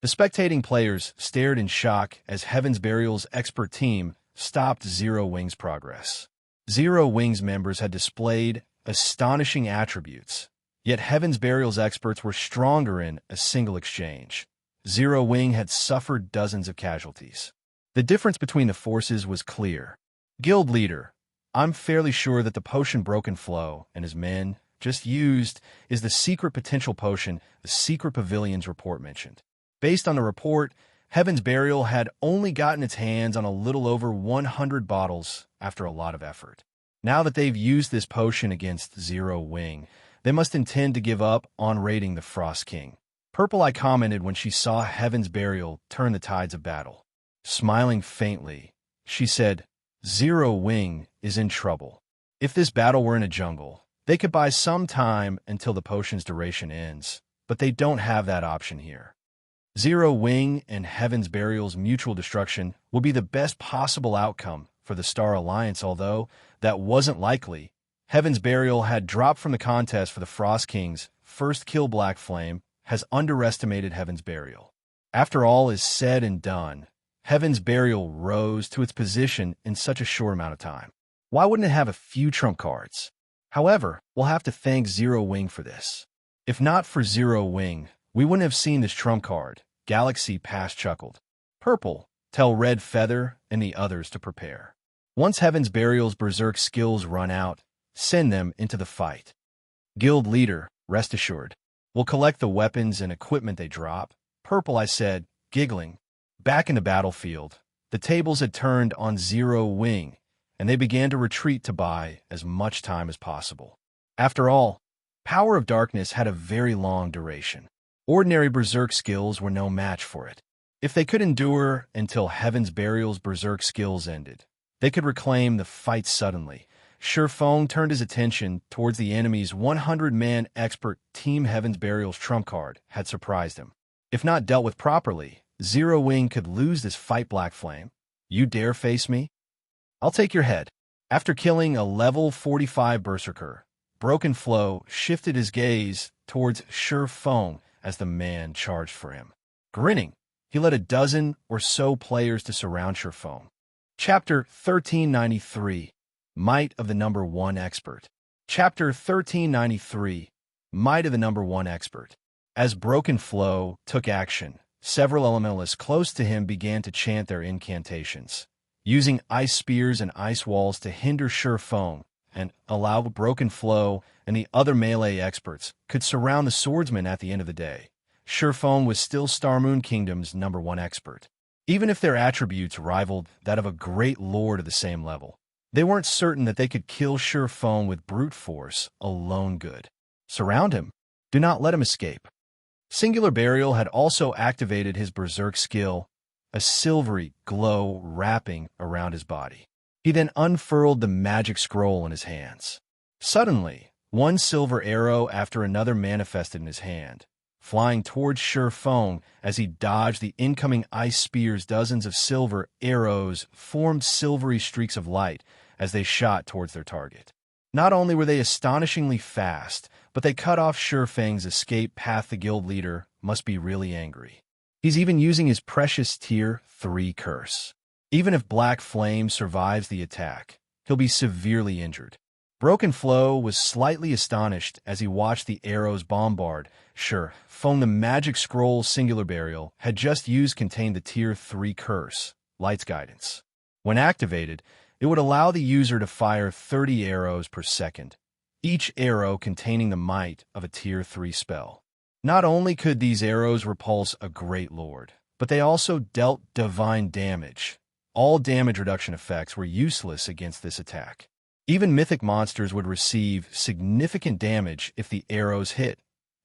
Speaker 1: The spectating players stared in shock as Heaven's Burial's expert team stopped Zero Wing's progress. Zero Wing's members had displayed astonishing attributes, yet Heaven's Burial's experts were stronger in a single exchange. Zero Wing had suffered dozens of casualties. The difference between the forces was clear. Guild leader, I'm fairly sure that the potion Broken Flow and his men just used is the secret potential potion the secret pavilion's report mentioned. Based on the report, Heaven's Burial had only gotten its hands on a little over 100 bottles after a lot of effort. Now that they've used this potion against Zero Wing, they must intend to give up on raiding the Frost King. Purple Eye commented when she saw Heaven's Burial turn the tides of battle. Smiling faintly, she said, Zero Wing is in trouble. If this battle were in a jungle, they could buy some time until the potion's duration ends, but they don't have that option here. Zero Wing and Heaven's Burial's mutual destruction will be the best possible outcome for the Star Alliance, although that wasn't likely. Heaven's Burial had dropped from the contest for the Frost King's first kill. Black Flame has underestimated Heaven's Burial. After all is said and done, Heaven's Burial rose to its position in such a short amount of time. Why wouldn't it have a few trump cards? However, we'll have to thank Zero Wing for this. If not for Zero Wing, we wouldn't have seen this trump card. Galaxy Pass chuckled. Purple, tell Red Feather and the others to prepare. Once Heaven's Burial's berserk skills run out, send them into the fight. Guild leader, rest assured, we'll collect the weapons and equipment they drop. Purple, I said, giggling. Back in the battlefield, the tables had turned on Zero Wing, and they began to retreat to buy as much time as possible. After all, Power of Darkness had a very long duration. Ordinary berserk skills were no match for it. If they could endure until Heaven's Burial's berserk skills ended, they could reclaim the fight suddenly. Shifeng turned his attention towards the enemy's 100-man expert team. Heaven's Burial's trump card had surprised him. If not dealt with properly, Zero Wing could lose this fight. Black Flame, you dare face me? I'll take your head. After killing a level 45 berserker, Broken Flow shifted his gaze towards Shifeng as the man charged for him. Grinning, he led a dozen or so players to surround Shifeng. Chapter 1393, Might of the Number 1 Expert. Chapter 1393, Might of the Number 1 Expert. As Broken Flow took action, several elementalists close to him began to chant their incantations, using ice spears and ice walls to hinder Shifeng and allow Broken Flow and the other melee experts could surround the swordsmen. At the end of the day, Shifeng was still Star Moon Kingdom's number 1 expert. Even if their attributes rivaled that of a great lord of the same level, they weren't certain that they could kill Shifeng with brute force alone. Good. Surround him. Do not let him escape. Singular Burial had also activated his berserk skill, a silvery glow wrapping around his body. He then unfurled the magic scroll in his hands. Suddenly, one silver arrow after another manifested in his hand, flying towards Shifeng as he dodged the incoming ice spears. Dozens of silver arrows formed silvery streaks of light as they shot towards their target. Not only were they astonishingly fast, but they cut off Shifeng's escape path. The guild leader must be really angry. He's even using his precious Tier 3 curse. Even if Black Flame survives the attack, he'll be severely injured. Broken Flow was slightly astonished as he watched the arrows bombard Shifeng. The magic scroll Singular Burial had just used contained the Tier 3 curse, Light's Guidance. When activated, it would allow the user to fire 30 arrows per second, each arrow containing the might of a Tier 3 spell. Not only could these arrows repulse a great lord, but they also dealt divine damage. All damage reduction effects were useless against this attack. Even mythic monsters would receive significant damage if the arrows hit,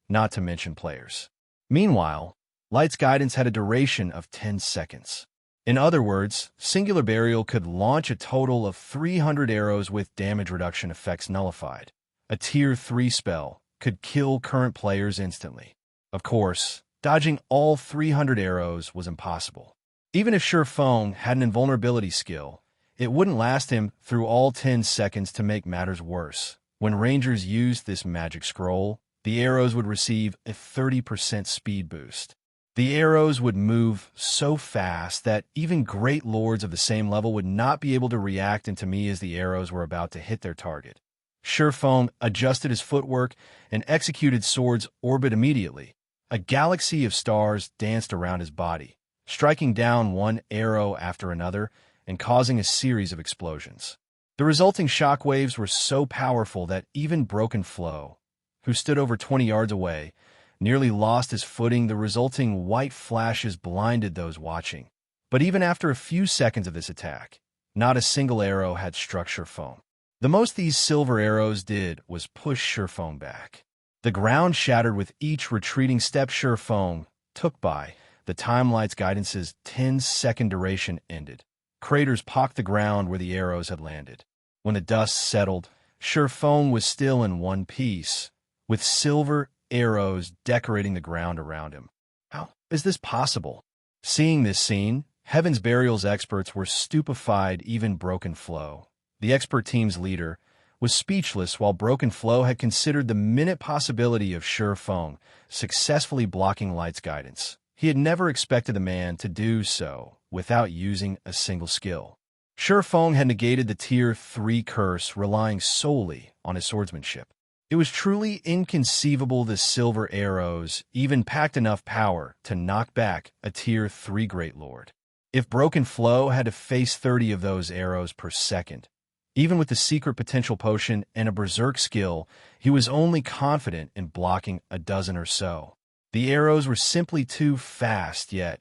Speaker 1: not to mention players. Meanwhile, Light's guidance had a duration of 10 seconds. In other words, Singular Burial could launch a total of 300 arrows with damage reduction effects nullified. A Tier 3 spell could kill current players instantly. Of course, dodging all 300 arrows was impossible. Even if Feng had an invulnerability skill, it wouldn't last him through all 10 seconds. To make matters worse, when Rangers used this magic scroll, the arrows would receive a 30% speed boost. The arrows would move so fast that even great lords of the same level would not be able to react into me as the arrows were about to hit their target. Feng adjusted his footwork and executed Sword's orbit immediately. A galaxy of stars danced around his body, striking down one arrow after another and causing a series of explosions. The resulting shockwaves were so powerful that even Broken Flow, who stood over 20 yards away, nearly lost his footing. The resulting white flashes blinded those watching. But even after a few seconds of this attack, not a single arrow had struck Feng. The most these silver arrows did was push Feng back. The ground shattered with each retreating step Feng took by. The time Light's guidance's 10-second duration ended. Craters pocked the ground where the arrows had landed. When the dust settled, Feng was still in one piece, with silver arrows decorating the ground around him. How is this possible? Seeing this scene, Heaven's Burial's experts were stupefied. Even Broken Flow, the expert team's leader, was speechless, while Broken Flow had considered the minute possibility of Feng successfully blocking Light's guidance. He had never expected the man to do so without using a single skill. Feng had negated the Tier 3 curse, relying solely on his swordsmanship. It was truly inconceivable the silver arrows even packed enough power to knock back a Tier 3 Great Lord. If Broken Flow had to face 30 of those arrows per second, even with the secret potential potion and a berserk skill, he was only confident in blocking a dozen or so. The arrows were simply too fast, yet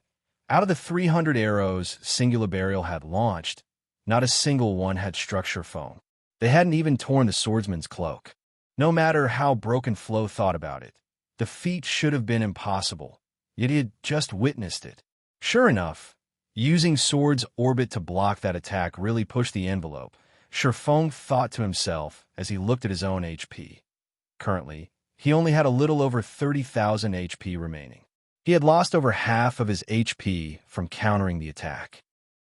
Speaker 1: out of the 300 arrows Singular Burial had launched, not a single one had struck Feng. They hadn't even torn the swordsman's cloak. No matter how Broken Flow thought about it, the feat should have been impossible, yet he had just witnessed it. Sure enough, using Sword's orbit to block that attack really pushed the envelope. Feng thought to himself as he looked at his own HP. Currently, he only had a little over 30,000 HP remaining. He had lost over half of his HP from countering the attack.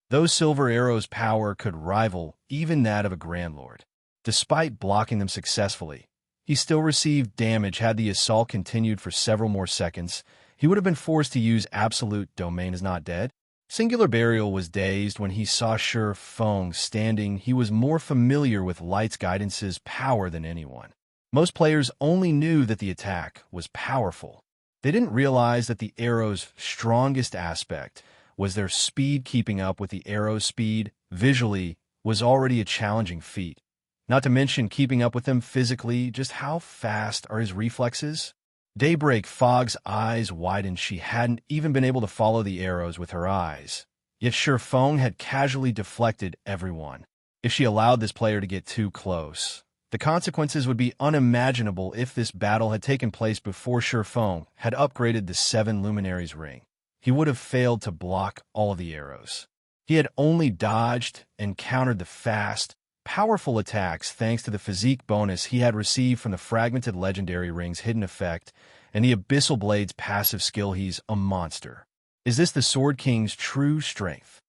Speaker 1: Those silver arrows' power could rival even that of a Grand Lord. Despite blocking them successfully, he still received damage. Had the assault continued for several more seconds, he would have been forced to use Absolute Domain is Not Dead. Singular Burial was dazed when he saw Feng standing. He was more familiar with Light's guidance's power than anyone. Most players only knew that the attack was powerful. They didn't realize that the arrow's strongest aspect was their speed. Keeping up with the arrow's speed visually was already a challenging feat. Not to mention keeping up with them physically. Just how fast are his reflexes? Daybreak Fog's eyes widened. She hadn't even been able to follow the arrows with her eyes. Yet Feng had casually deflected everyone. If she allowed this player to get too close, the consequences would be unimaginable. If this battle had taken place before Feng had upgraded the 7 Luminaries ring, he would have failed to block all of the arrows. He had only dodged and countered the fast, powerful attacks thanks to the physique bonus he had received from the fragmented legendary ring's hidden effect and the Abyssal Blade's passive skill. He's a monster. Is this the Sword King's true strength?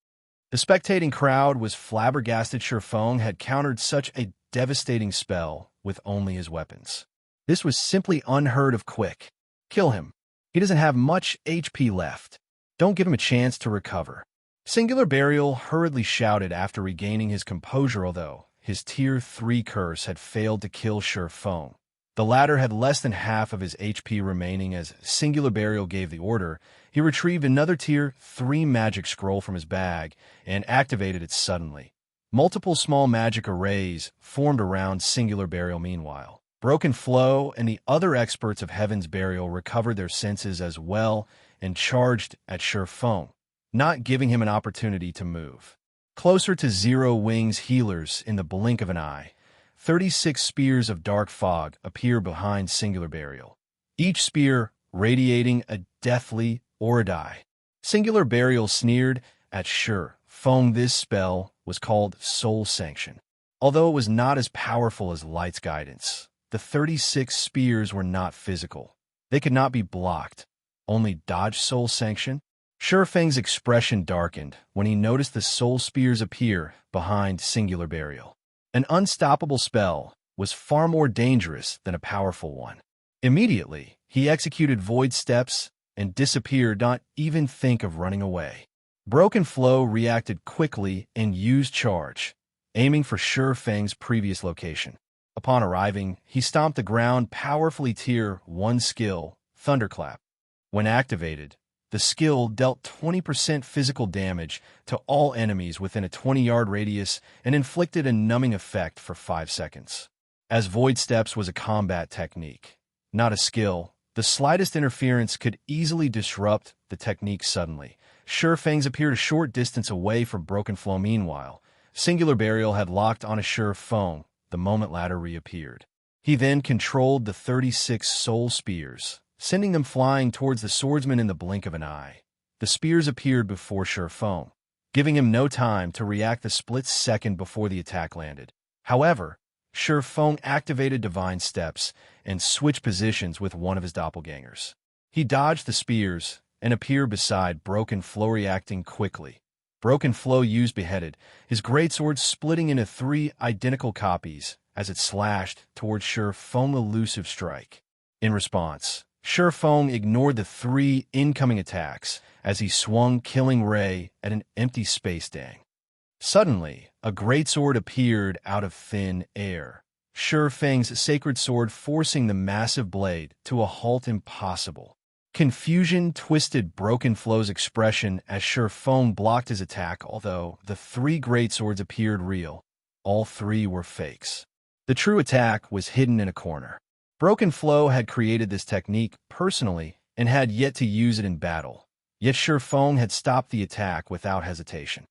Speaker 1: The spectating crowd was flabbergasted. Feng had countered such a devastating spell with only his weapons. This was simply unheard of. Quick, kill him. He doesn't have much HP left. Don't give him a chance to recover. Singular Burial hurriedly shouted after regaining his composure. Although his Tier 3 curse had failed to kill Feng, the latter had less than half of his HP remaining. As Singular Burial gave the order, he retrieved another Tier 3 magic scroll from his bag and activated it suddenly. Multiple small magic arrays formed around Singular Burial. Meanwhile, Broken Flow and the other experts of Heaven's Burial recovered their senses as well and charged at Shi Feng, not giving him an opportunity to move. Closer to Zero Wing's healers in the blink of an eye, 36 spears of dark fog appear behind Singular Burial, each spear radiating a deathly aura. Singular Burial sneered at Shi Feng. This spell was called Soul Sanction. Although it was not as powerful as Light's guidance, the 36 spears were not physical. They could not be blocked, only dodge. Soul Sanction? Shi Feng's expression darkened when he noticed the soul spears appear behind Singular Burial. An unstoppable spell was far more dangerous than a powerful one. Immediately, he executed void steps and disappeared, not even think of running away. Broken Flow reacted quickly and used charge, aiming for Shi Feng's previous location. Upon arriving, he stomped the ground powerfully. Tier 1 skill, Thunderclap. When activated, the skill dealt 20% physical damage to all enemies within a 20-yard radius and inflicted a numbing effect for 5 seconds. As Void Steps was a combat technique, not a skill, the slightest interference could easily disrupt the technique. Suddenly, Shi Feng's appeared a short distance away from Broken Flow. Meanwhile, Singular Burial had locked on a Shi Feng the moment latter reappeared. He then controlled the 36 soul spears, sending them flying towards the swordsman in the blink of an eye. The spears appeared before Shi Feng, giving him no time to react the split second before the attack landed. However, Shi Feng activated Divine Steps and switched positions with one of his doppelgangers. He dodged the spears and appeared beside Broken Flow, reacting quickly. Broken Flow used Beheaded, his greatsword splitting into 3 identical copies as it slashed towards Shi Feng's elusive strike. In response, Shi Feng ignored the 3 incoming attacks as he swung Killing Ray at an empty space. Dang. Suddenly, a greatsword appeared out of thin air, Shi Feng's sacred sword forcing the massive blade to a halt. Impossible. Confusion twisted Broken Flow's expression as Shi Feng blocked his attack. Although the 3 greatswords appeared real, all 3 were fakes. The true attack was hidden in a corner. Broken Flow had created this technique personally and had yet to use it in battle, yet Shi Feng had stopped the attack without hesitation.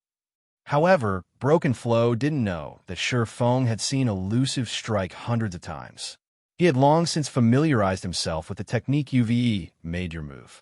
Speaker 1: However, Broken Flow didn't know that Shi Feng had seen elusive strike hundreds of times. He had long since familiarized himself with the technique UVE, made your move.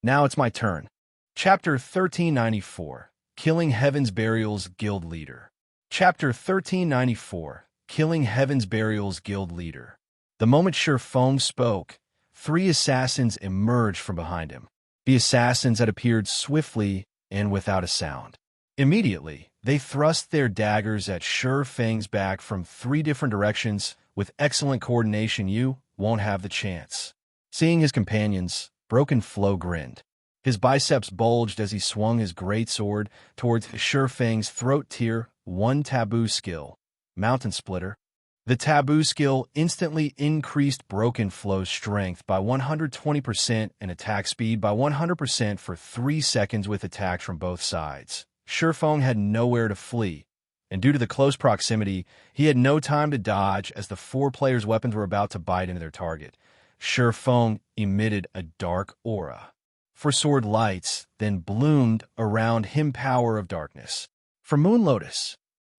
Speaker 1: Now it's my turn. Chapter 1394, Killing Heaven's Burial's Guild Leader. Chapter 1394, Killing Heaven's Burial's Guild Leader. The moment Shi Feng spoke, 3 assassins emerged from behind him. The assassins had appeared swiftly and without a sound. Immediately, they thrust their daggers at Shi Feng's back from 3 different directions. With excellent coordination, you won't have the chance. Seeing his companions, Broken Flow grinned. His biceps bulged as he swung his greatsword towards Shi Feng's throat. Tier 1 taboo skill, Mountain Splitter. The taboo skill instantly increased Broken Flow's strength by 120% and attack speed by 100% for 3 seconds with attacks from both sides. Shi Feng had nowhere to flee, and due to the close proximity, he had no time to dodge as the 4 players' weapons were about to bite into their target. Shi Feng emitted a dark aura. For sword lights then bloomed around him, power of darkness. For Moon Lotus,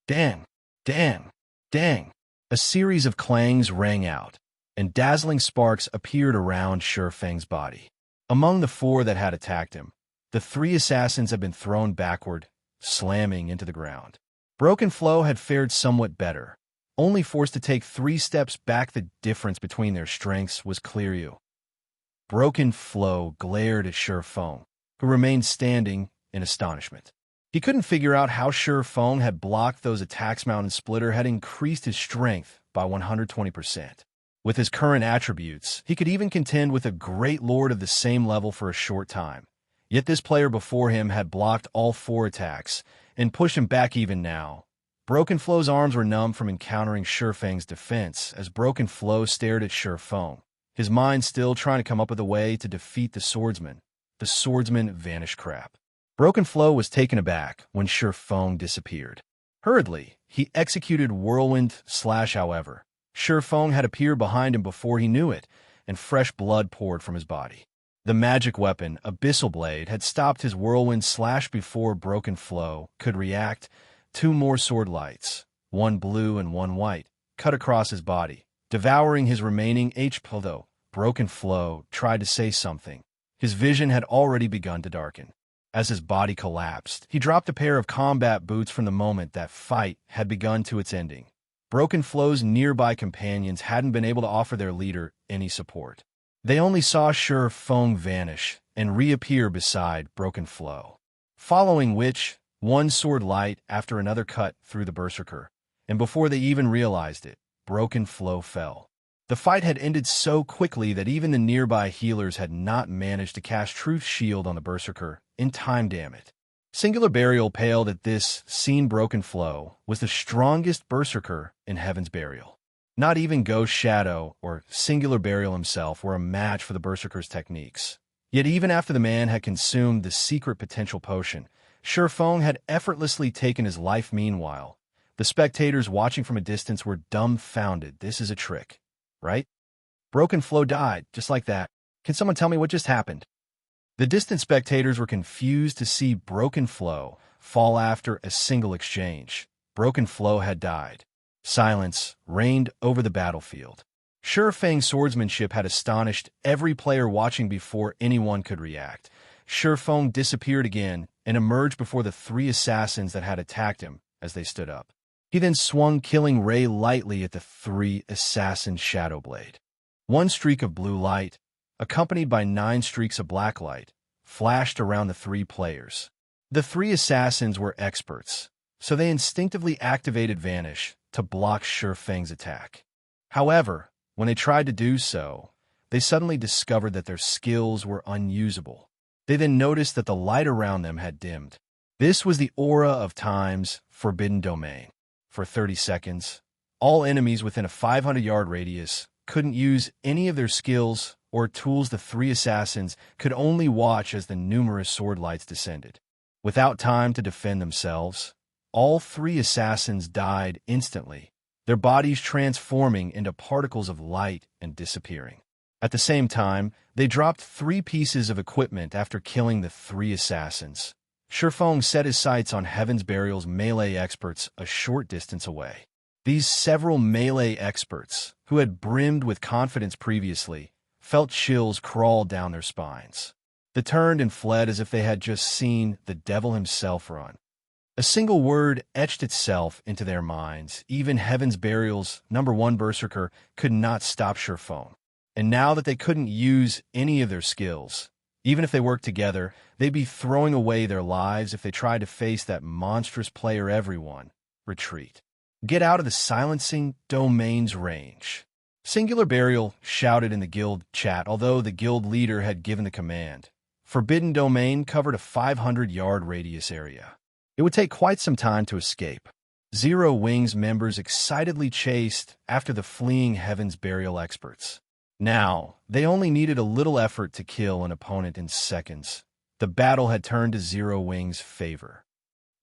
Speaker 1: dang, dang, dang. A series of clangs rang out, and dazzling sparks appeared around Shi Feng's body. Among the 4 that had attacked him, the 3 assassins had been thrown backward, slamming into the ground. Broken Flow had fared somewhat better, only forced to take 3 steps back. The difference between their strengths was clear. Broken Flow glared at Shi Feng, who remained standing in astonishment. He couldn't figure out how Shi Feng had blocked those attacks. Mountain Splitter had increased his strength by 120%. With his current attributes, he could even contend with a great lord of the same level for a short time. Yet this player before him had blocked all 4 attacks and pushed him back. Even now, Broken Flow's arms were numb from encountering Shi Feng's defense as Broken Flow stared at Shi Feng, his mind still trying to come up with a way to defeat the swordsman. The swordsman vanished. Crap. Broken Flow was taken aback when Shi Feng disappeared. Hurriedly, he executed Whirlwind Slash. However, Feng had appeared behind him before he knew it, and fresh blood poured from his body. The magic weapon, Abyssal Blade, had stopped his whirlwind slash before Broken Flow could react. Two more sword lights, one blue and one white, cut across his body, devouring his remaining HP. Though Broken Flow tried to say something, his vision had already begun to darken. As his body collapsed, he dropped a pair of combat boots from the moment that fight had begun to its ending. Broken Flow's nearby companions hadn't been able to offer their leader any support. They only saw Feng vanish and reappear beside Broken Flow, following which, one sword light after another cut through the berserker, and before they even realized it, Broken Flow fell. The fight had ended so quickly that even the nearby healers had not managed to cast Truth's shield on the berserker in time. Damn it. Singular Burial paled at this, seen Broken Flow was the strongest berserker in Heaven's Burial. Not even Ghost Shadow or Singular Burial himself were a match for the berserker's techniques. Yet even after the man had consumed the secret potential potion, Feng had effortlessly taken his life. Meanwhile, the spectators watching from a distance were dumbfounded. This is a trick, right? Broken Flow died, just like that. Can someone tell me what just happened? The distant spectators were confused to see Broken Flow fall after a single exchange. Broken Flow had died. Silence reigned over the battlefield. Feng's swordsmanship had astonished every player watching before anyone could react. Feng disappeared again and emerged before the three assassins that had attacked him as they stood up. He then swung Killing Ray lightly at the three assassins' shadow blade. One streak of blue light, accompanied by 9 streaks of black light, flashed around the 3 players. The 3 assassins were experts, so they instinctively activated Vanish to block Feng's attack. However, when they tried to do so, they suddenly discovered that their skills were unusable. They then noticed that the light around them had dimmed. This was the aura of Time's forbidden domain. For 30 seconds, all enemies within a 500-yard radius couldn't use any of their skills or tools. The 3 assassins could only watch as the numerous sword lights descended. Without time to defend themselves, all 3 assassins died instantly, their bodies transforming into particles of light and disappearing. At the same time, they dropped 3 pieces of equipment after killing the 3 assassins. Feng set his sights on Heaven's Burial's melee experts a short distance away. These several melee experts, who had brimmed with confidence previously, felt chills crawl down their spines. They turned and fled as if they had just seen the devil himself run. A single word etched itself into their minds. Even Heaven's Burial's #1 berserker could not stop Feng. And now that they couldn't use any of their skills, even if they worked together, they'd be throwing away their lives if they tried to face that monstrous player. Everyone, retreat. Get out of the silencing domain's range. Singular Burial shouted in the guild chat, although the guild leader had given the command. Forbidden Domain covered a 500-yard radius area. It would take quite some time to escape. Zero Wing's members excitedly chased after the fleeing Heaven's Burial experts. Now, they only needed a little effort to kill an opponent in seconds. The battle had turned to Zero Wing's favor.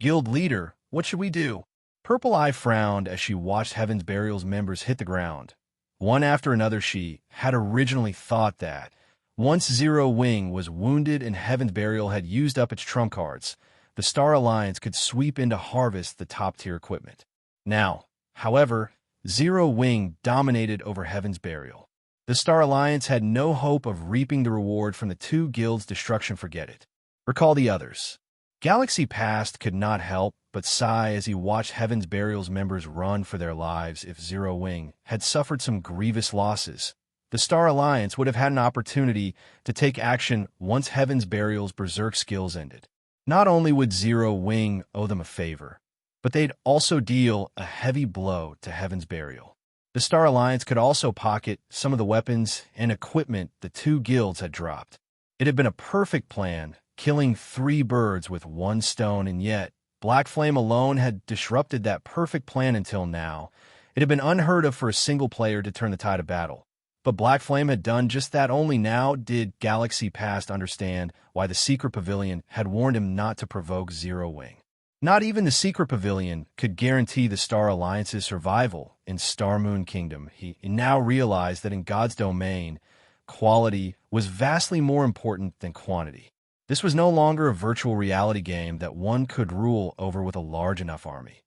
Speaker 1: Guild leader, what should we do? Purple Eye frowned as she watched Heaven's Burial's members hit the ground. One after another. She had originally thought that, once Zero Wing was wounded and Heaven's Burial had used up its trump cards, the Star Alliance could sweep in to harvest the top-tier equipment. Now, however, Zero Wing dominated over Heaven's Burial. The Star Alliance had no hope of reaping the reward from the 2 guilds' destruction. Forget it. Recall the others. Galaxy Past could not help but sigh as he watched Heaven's Burial's members run for their lives. If Zero Wing had suffered some grievous losses, the Star Alliance would have had an opportunity to take action once Heaven's Burial's berserk skills ended. Not only would Zero Wing owe them a favor, but they'd also deal a heavy blow to Heaven's Burial. The Star Alliance could also pocket some of the weapons and equipment the 2 guilds had dropped. It had been a perfect plan, killing 3 birds with 1 stone, and yet Black Flame alone had disrupted that perfect plan until now. It had been unheard of for a single player to turn the tide of battle. But Black Flame had done just that. Only now did Galaxy Past understand why the Secret Pavilion had warned him not to provoke Zero Wing. Not even the secret pavilion could guarantee the Star Alliance's survival in Star Moon Kingdom. He now realized that in God's domain, quality was vastly more important than quantity. This was no longer a virtual reality game that one could rule over with a large enough army.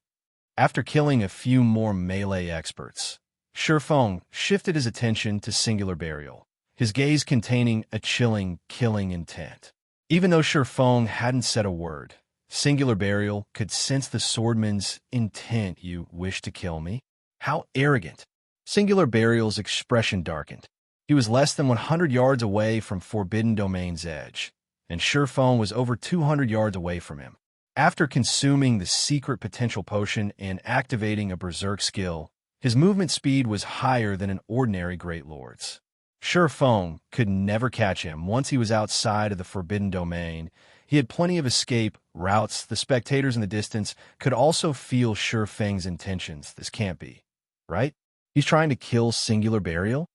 Speaker 1: After killing a few more melee experts, Shifeng shifted his attention to singular burial, his gaze containing a chilling, killing intent. Even though Shifeng hadn't said a word, singular burial could sense the swordsman's intent. You wish to kill me? How arrogant! Singular burial's expression darkened. He was less than 100 yards away from Forbidden Domain's edge, and Shifeng was over 200 yards away from him. After consuming the secret potential potion and activating a berserk skill, his movement speed was higher than an ordinary Great Lord's. Shifeng could never catch him once he was outside of the Forbidden Domain. He had plenty of escape routes. The spectators in the distance could also feel Shifeng's intentions. This can't be, right? He's trying to kill singular burial?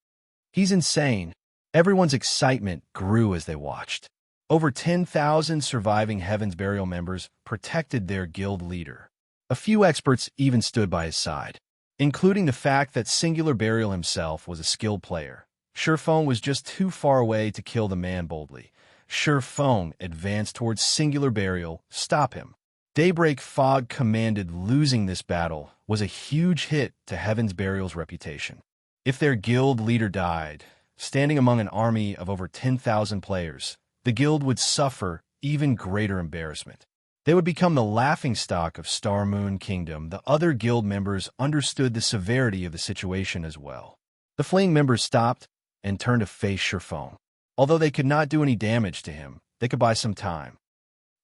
Speaker 1: He's insane. Everyone's excitement grew as they watched. Over 10,000 surviving Heaven's Burial members protected their guild leader. A few experts even stood by his side, including the fact that Singular Burial himself was a skilled player. Shifeng was just too far away to kill the man boldly. Shifeng advanced towards Singular Burial. Stop him. Daybreak Fog commanded losing this battle was a huge hit to Heaven's Burial's reputation. If their guild leader died, standing among an army of over 10,000 players, the guild would suffer even greater embarrassment. They would become the laughingstock of Star Moon Kingdom. The other guild members understood the severity of the situation as well. The fleeing members stopped and turned to face Shifeng. Although they could not do any damage to him, they could buy some time.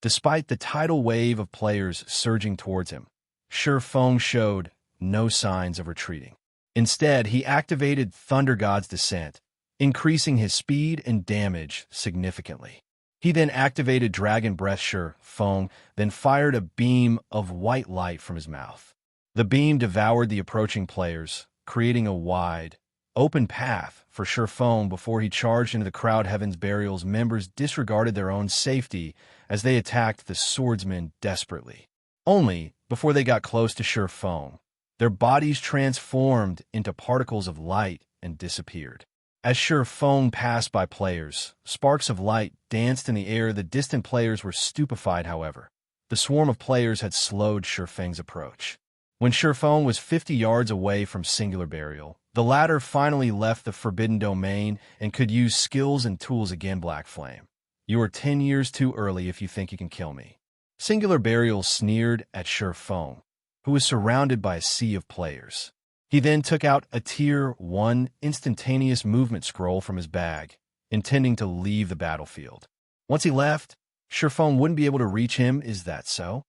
Speaker 1: Despite the tidal wave of players surging towards him, Shifeng showed no signs of retreating. Instead, he activated Thunder God's Descent, increasing his speed and damage significantly. He then activated Dragon Breath. Shifeng then fired a beam of white light from his mouth. The beam devoured the approaching players, creating a wide, open path for Shifeng before he charged into the crowd. Heaven's Burial's members disregarded their own safety as they attacked the swordsmen desperately. Only before they got close to Shifeng, their bodies transformed into particles of light and disappeared. As Shifeng passed by players, sparks of light danced in the air. The distant players were stupefied, however. The swarm of players had slowed Shifeng's approach. When Shifeng was 50 yards away from Singular Burial, the latter finally left the Forbidden Domain and could use skills and tools again. Black Flame. You are 10 years too early if you think you can kill me. Singular Burial sneered at Shifeng, who was surrounded by a sea of players. He then took out a Tier 1 instantaneous movement scroll from his bag, intending to leave the battlefield. Once he left, Shifeng wouldn't be able to reach him. Is that so?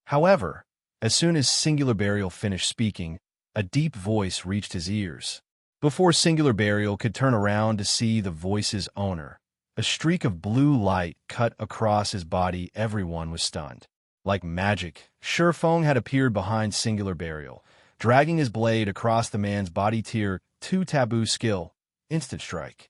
Speaker 1: However, as soon as Singular Burial finished speaking, a deep voice reached his ears. Before Singular Burial could turn around to see the voice's owner, a streak of blue light cut across his body. Everyone was stunned. Like magic, Shifeng had appeared behind Singular Burial, dragging his blade across the man's body. Tier 2 taboo skill, Instant Strike.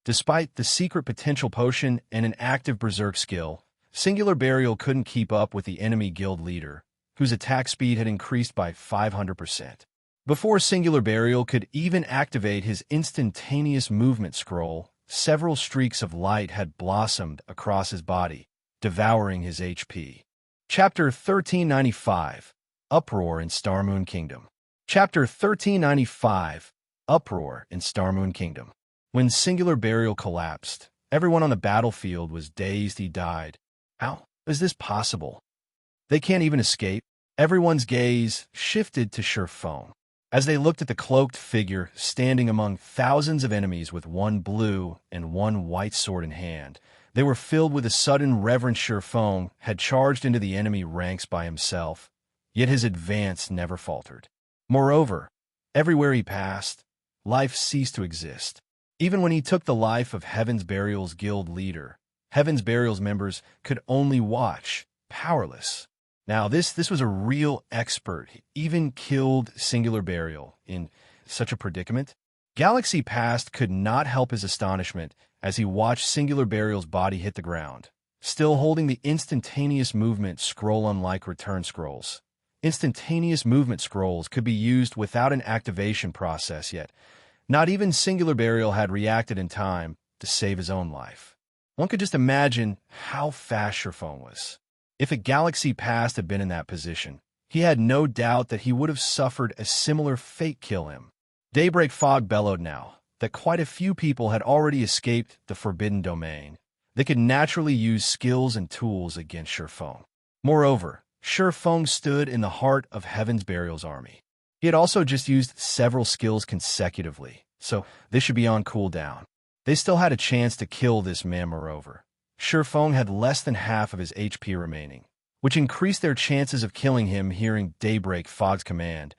Speaker 1: Despite the secret potential potion and an active berserk skill, Singular Burial couldn't keep up with the enemy guild leader, whose attack speed had increased by 500%. Before Singular Burial could even activate his instantaneous movement scroll, several streaks of light had blossomed across his body, devouring his HP. Chapter 1395, Uproar in Star Moon Kingdom. Chapter 1395, Uproar in Star Moon Kingdom. When Singular Burial collapsed, everyone on the battlefield was dazed. He died. How is this possible? They can't even escape. Everyone's gaze shifted to Shifeng as they looked at the cloaked figure standing among thousands of enemies with one blue and one white sword in hand. They were filled with a sudden reverence. Shifeng had charged into the enemy ranks by himself, yet his advance never faltered. Moreover, everywhere he passed, life ceased to exist. Even when he took the life of Heaven's Burial's guild leader, Heaven's Burial's members could only watch, powerless. Now, this was a real expert. He even killed Singular Burial in such a predicament. Galaxy Past could not help his astonishment as he watched Singular Burial's body hit the ground, still holding the instantaneous movement scroll unlike return scrolls. Instantaneous movement scrolls could be used without an activation process yet. Not even Singular Burial had reacted in time to save his own life. One could just imagine how fast Shifeng was. If a galaxy past had been in that position, he had no doubt that he would have suffered a similar fate kill him. Daybreak Fog bellowed now that quite a few people had already escaped the Forbidden Domain. They could naturally use skills and tools against Shifeng. Moreover, Shifeng stood in the heart of Heaven's Burial's army. He had also just used several skills consecutively, so this should be on cooldown. They still had a chance to kill this man. Moreover, Shifeng had less than half of his HP remaining, which increased their chances of killing him. Hearing Daybreak Fog's command,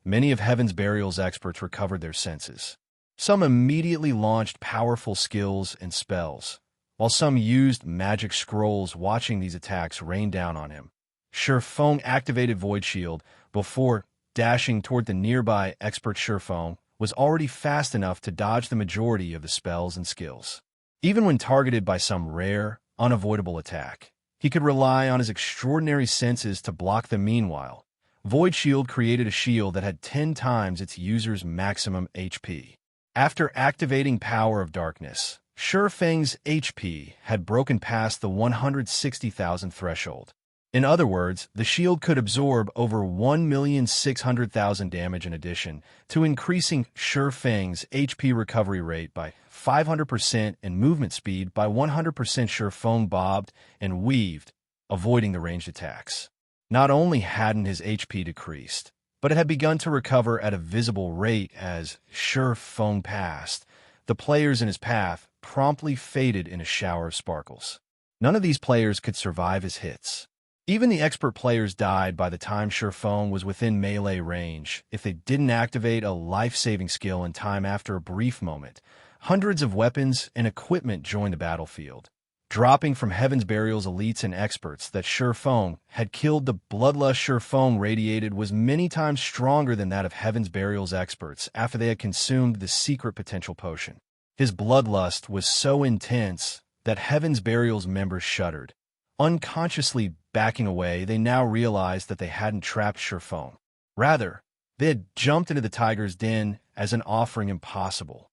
Speaker 1: many of Heaven's Burial's experts recovered their senses. Some immediately launched powerful skills and spells, while some used magic scrolls. Watching these attacks rain down on him, Shifeng activated Void Shield before dashing toward the nearby expert. Shifeng was already fast enough to dodge the majority of the spells and skills. Even when targeted by some rare, unavoidable attack, he could rely on his extraordinary senses to block them. Meanwhile, Void Shield created a shield that had 10 times its user's maximum HP. After activating Power of Darkness, Shifeng's HP had broken past the 160,000 threshold. In other words, the shield could absorb over 1,600,000 damage in addition to increasing Shifeng's HP recovery rate by 500% and movement speed by 100%. Shifeng bobbed and weaved, avoiding the ranged attacks. Not only hadn't his HP decreased, but it had begun to recover at a visible rate as Shifeng passed. The players in his path promptly faded in a shower of sparkles. None of these players could survive his hits. Even the expert players died by the time Shifeng was within melee range if they didn't activate a life-saving skill in time. After a brief moment, hundreds of weapons and equipment joined the battlefield, dropping from Heaven's Burial's elites and experts that Shifeng had killed. The bloodlust Shifeng radiated was many times stronger than that of Heaven's Burial's experts after they had consumed the secret potential potion. His bloodlust was so intense that Heaven's Burial's members shuddered. Unconsciously backing away, they now realized that they hadn't trapped Shifeng. Rather, they had jumped into the tiger's den as an offering. Impossible.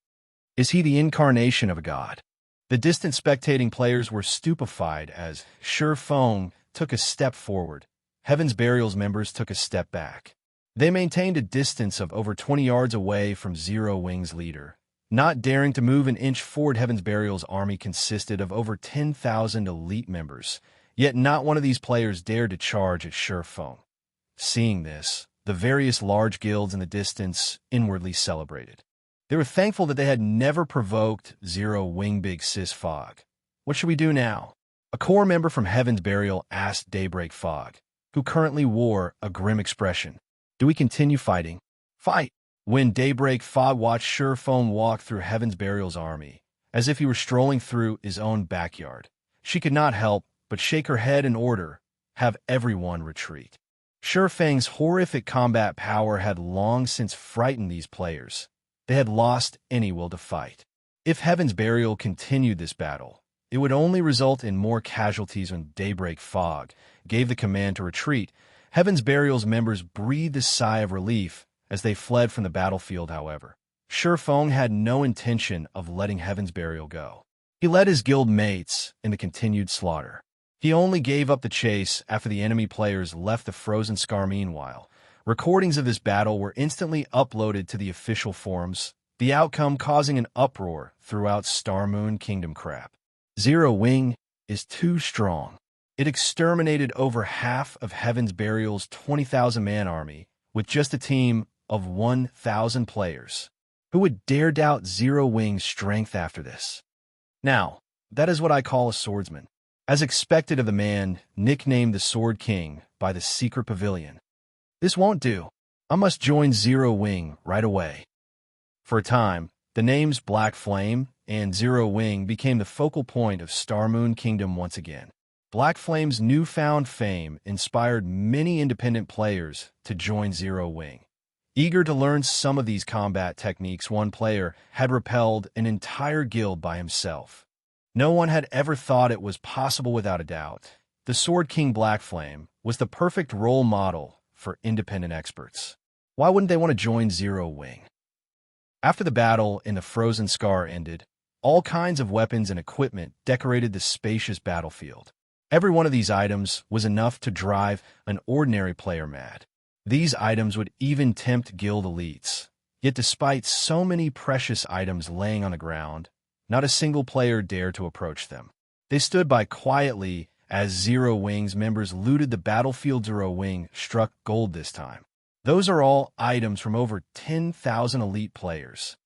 Speaker 1: Is he the incarnation of a god? The distant spectating players were stupefied as Shifeng took a step forward. Heaven's Burial's members took a step back. They maintained a distance of over 20 yards away from Zero Wing's leader, not daring to move an inch forward. Heaven's Burial's army consisted of over 10,000 elite members, yet not one of these players dared to charge at Shifeng. Seeing this, the various large guilds in the distance inwardly celebrated. They were thankful that they had never provoked Zero Wing. Big Sis Fog, what should we do now? A core member from Heaven's Burial asked Daybreak Fog, who currently wore a grim expression. Do we continue fighting? Fight! When Daybreak Fog watched Shifeng walk through Heaven's Burial's army, as if he were strolling through his own backyard, she could not help but shake her head and order, have everyone retreat. Shifeng's horrific combat power had long since frightened these players. They had lost any will to fight. If Heaven's Burial continued this battle, it would only result in more casualties. When Daybreak Fog gave the command to retreat, Heaven's Burial's members breathed a sigh of relief as they fled from the battlefield. However, Shifeng had no intention of letting Heaven's Burial go. He led his guild mates in the continued slaughter. He only gave up the chase after the enemy players left the Frozen Scar. Meanwhile, recordings of this battle were instantly uploaded to the official forums, the outcome causing an uproar throughout Star Moon Kingdom. Crap. Zero Wing is too strong. It exterminated over half of Heaven's Burial's 20,000-man army with just a team of 1,000 players. Who would dare doubt Zero Wing's strength after this? Now, that is what I call a swordsman. As expected of the man nicknamed the Sword King by the secret pavilion. This won't do. I must join Zero Wing right away. For a time, the names Black Flame and Zero Wing became the focal point of Star Moon Kingdom once again. Black Flame's newfound fame inspired many independent players to join Zero Wing. Eager to learn some of these combat techniques, one player had repelled an entire guild by himself. No one had ever thought it was possible without a doubt. The Sword King Blackflame was the perfect role model for independent experts. Why wouldn't they want to join Zero Wing? After the battle in the Frozen Scar ended, all kinds of weapons and equipment decorated the spacious battlefield. Every one of these items was enough to drive an ordinary player mad. These items would even tempt guild elites. Yet despite so many precious items laying on the ground, not a single player dared to approach them. They stood by quietly as Zero Wing's members looted the battlefield. Zero Wing struck gold this time. Those are all items from over 10,000 elite players.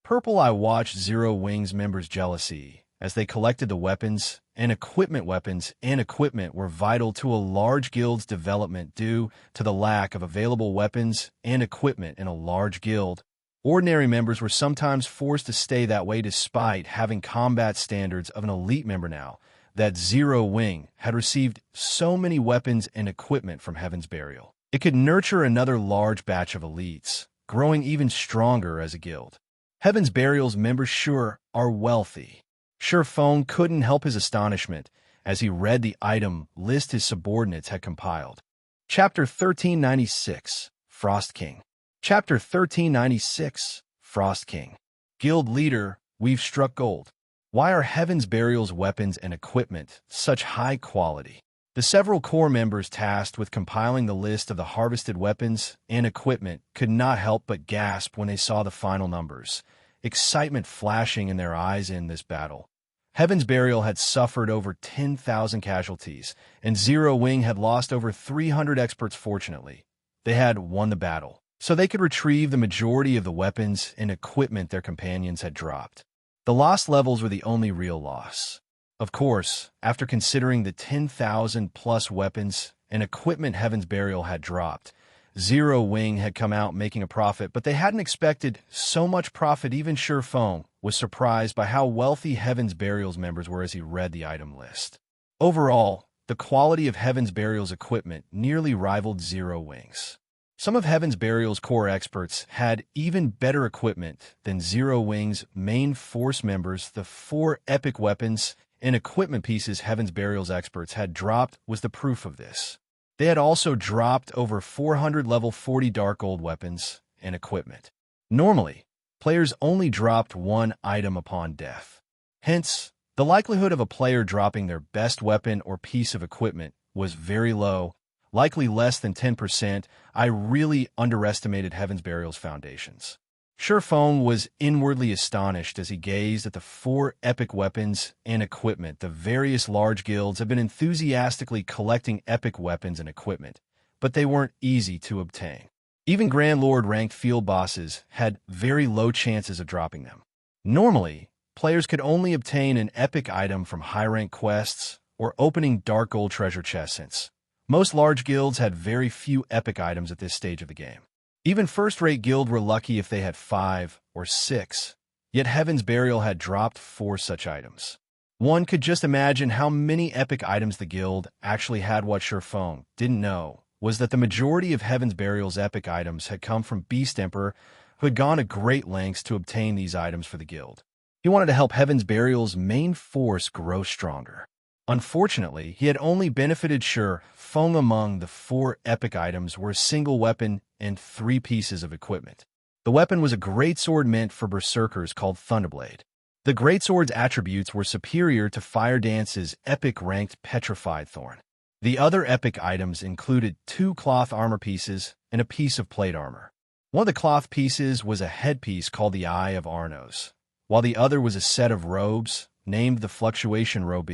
Speaker 1: Purple Eye watched Zero Wing's members' jealousy as they collected the weapons and equipment. Weapons and equipment were vital to a large guild's development due to the lack of available weapons and equipment in a large guild. Ordinary members were sometimes forced to stay that way despite having combat standards of an elite member. Now that Zero Wing had received so many weapons and equipment from Heaven's Burial, it could nurture another large batch of elites, growing even stronger as a guild. Heaven's Burial's members sure are wealthy. Feng couldn't help his astonishment as he read the item list his subordinates had compiled. Chapter 1396, Frost King. Chapter 1396, Frost King. Guild Leader, we've struck gold. Why are Heaven's Burial's weapons and equipment such high quality? The several core members tasked with compiling the list of the harvested weapons and equipment could not help but gasp when they saw the final numbers, excitement flashing in their eyes in this battle. Heaven's Burial had suffered over 10,000 casualties, and Zero Wing had lost over 300 experts. Fortunately, they had won the battle, so they could retrieve the majority of the weapons and equipment their companions had dropped. The lost levels were the only real loss. Of course, after considering the 10,000-plus weapons and equipment Heaven's Burial had dropped, Zero Wing had come out making a profit, but they hadn't expected so much profit. Even Feng was surprised by how wealthy Heaven's Burial's members were as he read the item list. Overall, the quality of Heaven's Burial's equipment nearly rivaled Zero Wing's. Some of Heaven's Burial's core experts had even better equipment than Zero Wing's main force members. The 4 epic weapons and equipment pieces Heaven's Burial's experts had dropped was the proof of this. They had also dropped over 400 level 40 dark gold weapons and equipment. Normally, players only dropped 1 item upon death. Hence, the likelihood of a player dropping their best weapon or piece of equipment was very low, likely less than 10%. I really underestimated Heaven's Burial's foundations. Feng was inwardly astonished as he gazed at the 4 epic weapons and equipment. The various large guilds have been enthusiastically collecting epic weapons and equipment, but they weren't easy to obtain. Even Grand Lord-ranked field bosses had very low chances of dropping them. Normally, players could only obtain an epic item from high-rank quests or opening dark gold treasure chests, since most large guilds had very few epic items at this stage of the game. Even first-rate guild were lucky if they had 5 or 6, yet Heaven's Burial had dropped 4 such items. One could just imagine how many epic items the guild actually had. What Feng didn't know was that the majority of Heaven's Burial's epic items had come from Beast Emperor, who had gone to great lengths to obtain these items for the guild. He wanted to help Heaven's Burial's main force grow stronger. Unfortunately, he had only benefited Feng. Among the 4 epic items were a single weapon and 3 pieces of equipment. The weapon was a greatsword meant for berserkers called Thunderblade. The greatsword's attributes were superior to Fire Dance's epic-ranked Petrified Thorn. The other epic items included 2 cloth armor pieces and a piece of plate armor. One of the cloth pieces was a headpiece called the Eye of Arnos, while the other was a set of robes named the Fluctuation Robe.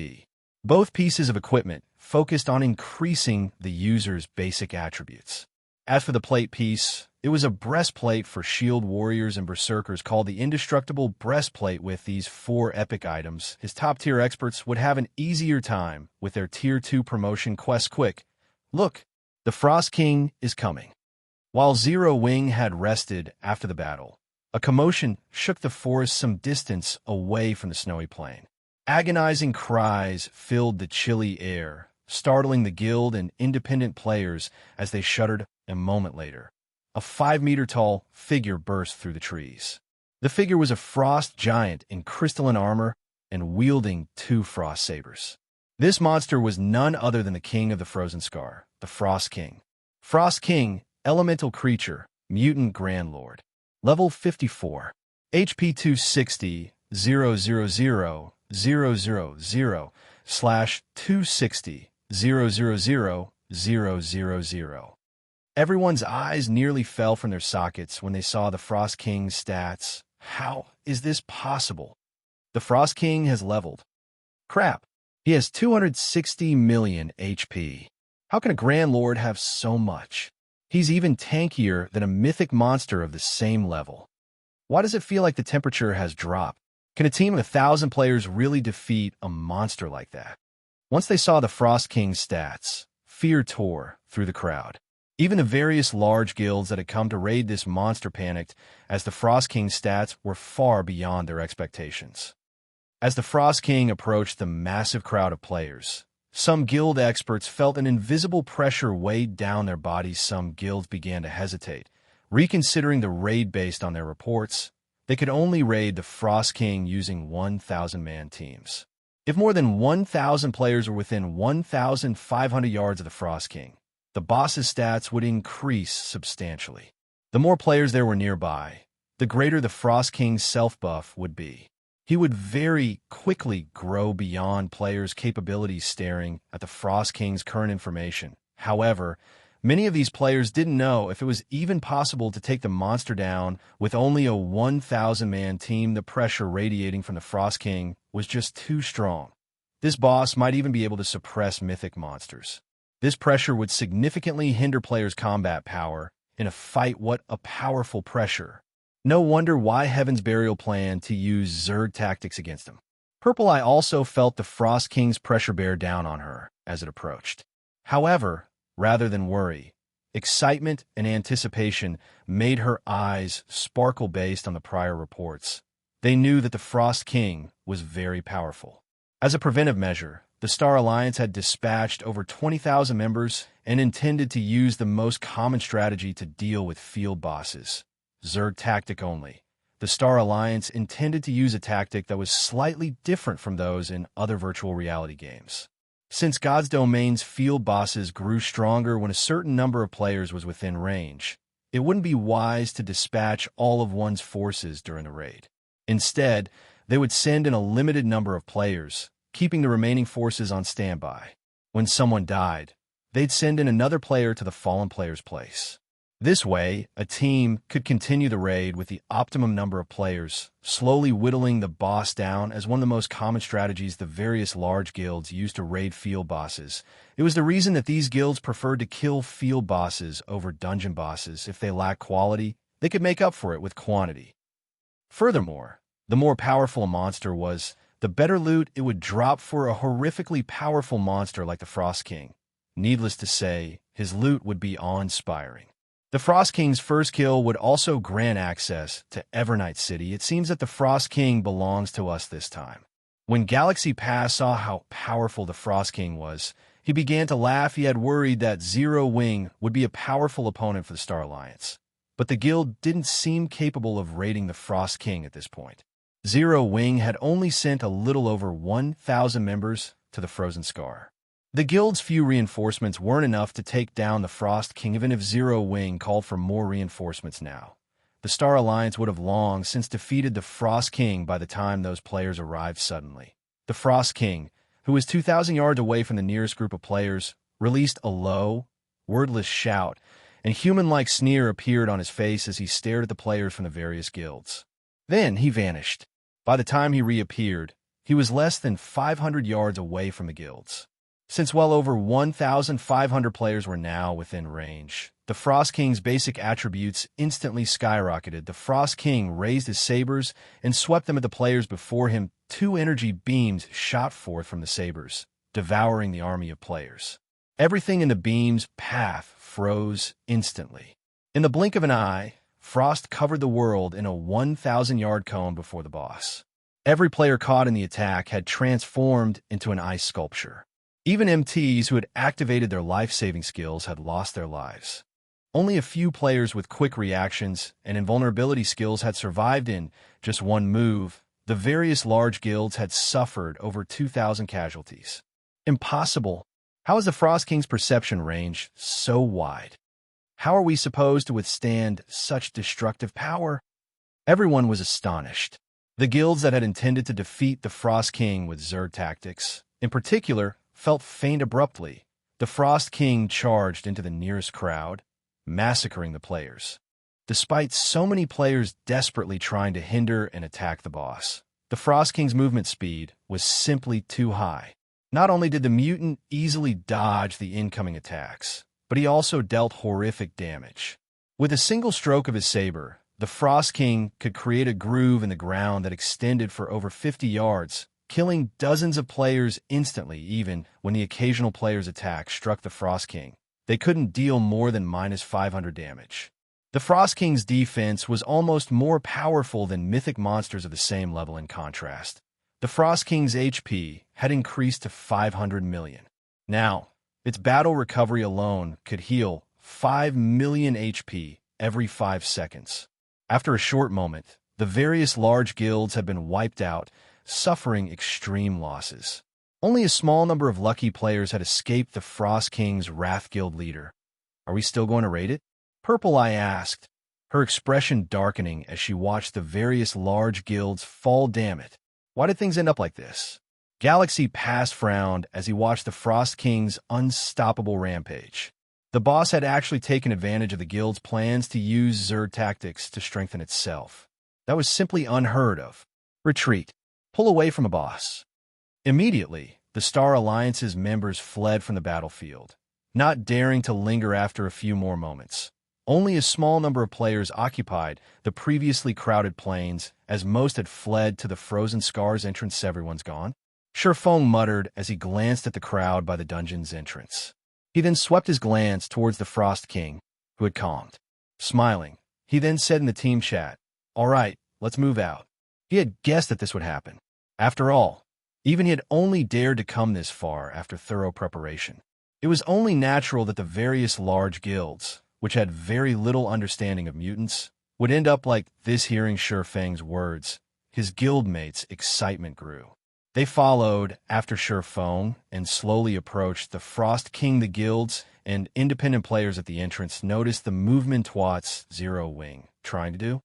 Speaker 1: Both pieces of equipment focused on increasing the user's basic attributes. As for the plate piece, it was a breastplate for shield warriors and berserkers called the Indestructible Breastplate. With these 4 epic items, his top-tier experts would have an easier time with their Tier 2 promotion quests. Quick, look, the Frost King is coming. While Zero Wing had rested after the battle, a commotion shook the forest some distance away from the snowy plain. Agonizing cries filled the chilly air, startling the guild and independent players as they shuddered. A moment later, a 5-meter-tall figure burst through the trees. The figure was a frost giant in crystalline armor, and wielding 2 frost sabers. This monster was none other than the king of the Frozen Scar, the Frost King. Frost King, elemental creature, mutant Grand Lord. Level 54. HP 260, 000/260, 000. Everyone's eyes nearly fell from their sockets when they saw the Frost King's stats. How is this possible? The Frost King has leveled. Crap, he has 260 million HP. How can a Grand Lord have so much? He's even tankier than a mythic monster of the same level. Why does it feel like the temperature has dropped? Can a team of 1,000 players really defeat a monster like that? Once they saw the Frost King's stats, fear tore through the crowd. Even the various large guilds that had come to raid this monster panicked, as the Frost King's stats were far beyond their expectations. As the Frost King approached the massive crowd of players, some guild experts felt an invisible pressure weighed down their bodies. Some guilds began to hesitate, reconsidering the raid based on their reports. They could only raid the Frost King using 1,000-man teams. If more than 1,000 players were within 1,500 yards of the Frost King, the boss's stats would increase substantially. The more players there were nearby, the greater the Frost King's self-buff would be. He would very quickly grow beyond players' capabilities staring at the Frost King's current information. However, many of these players didn't know if it was even possible to take the monster down with only a 1,000-man team. The pressure radiating from the Frost King was just too strong. This boss might even be able to suppress mythic monsters. This pressure would significantly hinder players' combat power in a fight. What a powerful pressure. No wonder why Heaven's Burial planned to use Zerg tactics against him. Purple Eye also felt the Frost King's pressure bear down on her as it approached. However, rather than worry, excitement and anticipation made her eyes sparkle based on the prior reports. They knew that the Frost King was very powerful. As a preventive measure, the Star Alliance had dispatched over 20,000 members and intended to use the most common strategy to deal with field bosses: Zerg tactic only. The Star Alliance intended to use a tactic that was slightly different from those in other virtual reality games. Since God's Domain's field bosses grew stronger when a certain number of players was within range, it wouldn't be wise to dispatch all of one's forces during the raid. Instead, they would send in a limited number of players, keeping the remaining forces on standby. When someone died, they'd send in another player to the fallen player's place. This way, a team could continue the raid with the optimum number of players, slowly whittling the boss down. As one of the most common strategies the various large guilds used to raid field bosses. It was the reason that these guilds preferred to kill field bosses over dungeon bosses. If they lacked quality, they could make up for it with quantity. Furthermore, the more powerful a monster was, the better loot it would drop for a horrifically powerful monster like the Frost King. Needless to say, his loot would be awe-inspiring. The Frost King's first kill would also grant access to Evernight City. It seems that the Frost King belongs to us this time. When Galaxy Pass saw how powerful the Frost King was, he began to laugh. He had worried that Zero Wing would be a powerful opponent for the Star Alliance. But the guild didn't seem capable of raiding the Frost King at this point. Zero Wing had only sent a little over 1,000 members to the Frozen Scar. The guild's few reinforcements weren't enough to take down the Frost King. Even if Zero Wing called for more reinforcements now, the Star Alliance would have long since defeated the Frost King by the time those players arrived suddenly. The Frost King, who was 2,000 yards away from the nearest group of players, released a low, wordless shout, and human-like sneer appeared on his face as he stared at the players from the various guilds. Then he vanished. By the time he reappeared, he was less than 500 yards away from the guilds. Since well over 1,500 players were now within range, the Frost King's basic attributes instantly skyrocketed. The Frost King raised his sabers and swept them at the players before him. 2 energy beams shot forth from the sabers, devouring the army of players. Everything in the beam's path froze instantly. In the blink of an eye, Frost covered the world in a 1,000-yard cone before the boss. Every player caught in the attack had transformed into an ice sculpture. Even MTs who had activated their life-saving skills had lost their lives. Only a few players with quick reactions and invulnerability skills had survived. In just one move, the various large guilds had suffered over 2,000 casualties. Impossible. How is the Frost King's perception range so wide? How are we supposed to withstand such destructive power? Everyone was astonished. The guilds that had intended to defeat the Frost King with Zerg tactics, in particular, felt faint abruptly. The Frost King charged into the nearest crowd, massacring the players. Despite so many players desperately trying to hinder and attack the boss, the Frost King's movement speed was simply too high. Not only did the mutant easily dodge the incoming attacks, but he also dealt horrific damage. With a single stroke of his saber, the Frost King could create a groove in the ground that extended for over 50 yards, killing dozens of players instantly. Even when the occasional player's attack struck the Frost King, they couldn't deal more than -500 damage. The Frost King's defense was almost more powerful than mythic monsters of the same level. In contrast, the Frost King's HP had increased to 500 million. Now, its battle recovery alone could heal 5 million HP every 5 seconds. After a short moment, the various large guilds had been wiped out, suffering extreme losses. Only a small number of lucky players had escaped the Frost King's Wrath Guild leader. Are we still going to raid it? Purple Eye asked, her expression darkening as she watched the various large guilds fall. Damn it. Why did things end up like this? Galaxy Pass frowned as he watched the Frost King's unstoppable rampage. The boss had actually taken advantage of the guild's plans to use Zerg tactics to strengthen itself. That was simply unheard of. Retreat. Pull away from a boss. Immediately, the Star Alliance's members fled from the battlefield, not daring to linger after a few more moments. Only a small number of players occupied the previously crowded plains, as most had fled to the Frozen Scars entrance. Everyone's gone? Shifeng muttered as he glanced at the crowd by the dungeon's entrance. He then swept his glance towards the Frost King, who had calmed. Smiling, he then said in the team chat, "All right, let's move out." He had guessed that this would happen. After all, even he had only dared to come this far after thorough preparation. It was only natural that the various large guilds, which had very little understanding of mutants, would end up like this. Hearing Shifeng's words, his guildmates' excitement grew. They followed after Shifeng and slowly approached the Frost King. The guilds and independent players at the entrance noticed the movement. What's Zero Wing trying to do?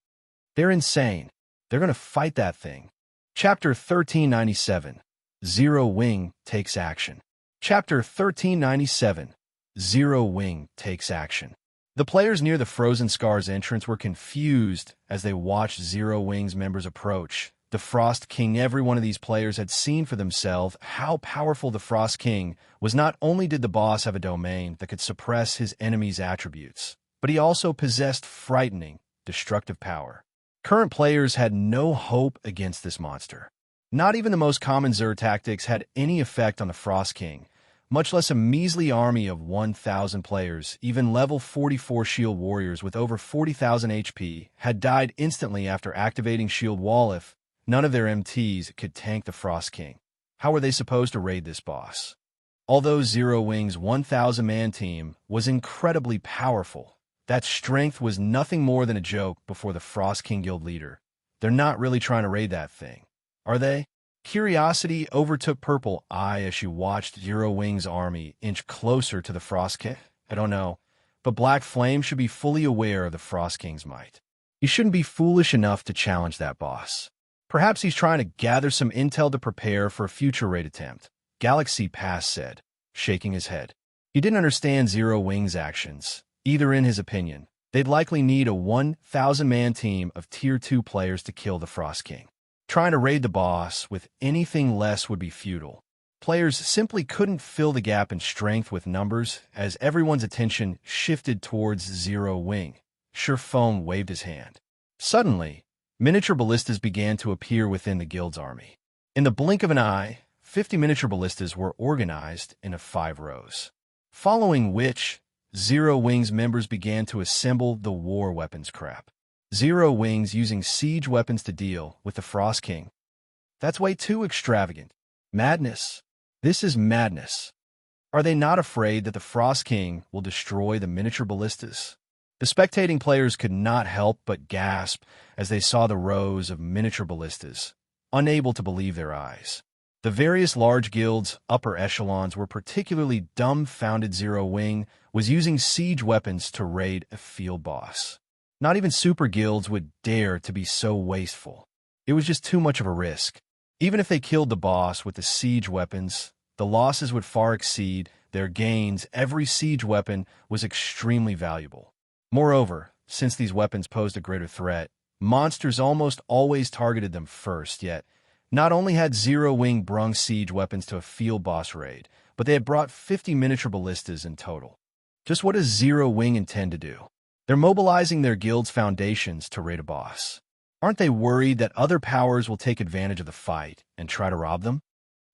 Speaker 1: They're insane. They're going to fight that thing. Chapter 1397. Zero Wing takes action. Chapter 1397. Zero Wing takes action. The players near the Frozen Scars entrance were confused as they watched Zero Wing's members approach the Frost King. Every one of these players had seen for themselves how powerful the Frost King was. Not only did the boss have a domain that could suppress his enemy's attributes, but he also possessed frightening, destructive power. Current players had no hope against this monster. Not even the most common Zerg tactics had any effect on the Frost King, much less a measly army of 1,000 players. Even level 44 shield warriors with over 40,000 HP had died instantly after activating shield wall. If none of their MTs could tank the Frost King, how were they supposed to raid this boss? Although Zero Wing's 1,000-man team was incredibly powerful, that strength was nothing more than a joke before the Frost King Guild leader. They're not really trying to raid that thing, are they? Curiosity overtook Purple Eye as she watched Zero Wing's army inch closer to the Frost King. I don't know, but Black Flame should be fully aware of the Frost King's might. He shouldn't be foolish enough to challenge that boss. Perhaps he's trying to gather some intel to prepare for a future raid attempt, Galaxy Pass said, shaking his head. He didn't understand Zero Wing's actions. Either in his opinion, they'd likely need a 1,000-man team of Tier 2 players to kill the Frost King. Trying to raid the boss with anything less would be futile. Players simply couldn't fill the gap in strength with numbers as everyone's attention shifted towards Zero Wing. Shifeng waved his hand. Suddenly, miniature ballistas began to appear within the guild's army. In the blink of an eye, 50 miniature ballistas were organized into 5 rows, following which Zero Wing's members began to assemble the war weapons crap. Zero Wing's using siege weapons to deal with the Frost King. That's way too extravagant. Madness. This is madness. Are they not afraid that the Frost King will destroy the miniature ballistas? The spectating players could not help but gasp as they saw the rows of miniature ballistas, unable to believe their eyes. The various large guilds' upper echelons were particularly dumbfounded. Zero Wing was using siege weapons to raid a field boss. Not even super guilds would dare to be so wasteful. It was just too much of a risk. Even if they killed the boss with the siege weapons, the losses would far exceed their gains. Every siege weapon was extremely valuable. Moreover, since these weapons posed a greater threat, monsters almost always targeted them first. Yet, not only had Zero Wing brung siege weapons to a field boss raid, but they had brought 50 miniature ballistas in total. Just what does Zero Wing intend to do? They're mobilizing their guild's foundations to raid a boss. Aren't they worried that other powers will take advantage of the fight and try to rob them?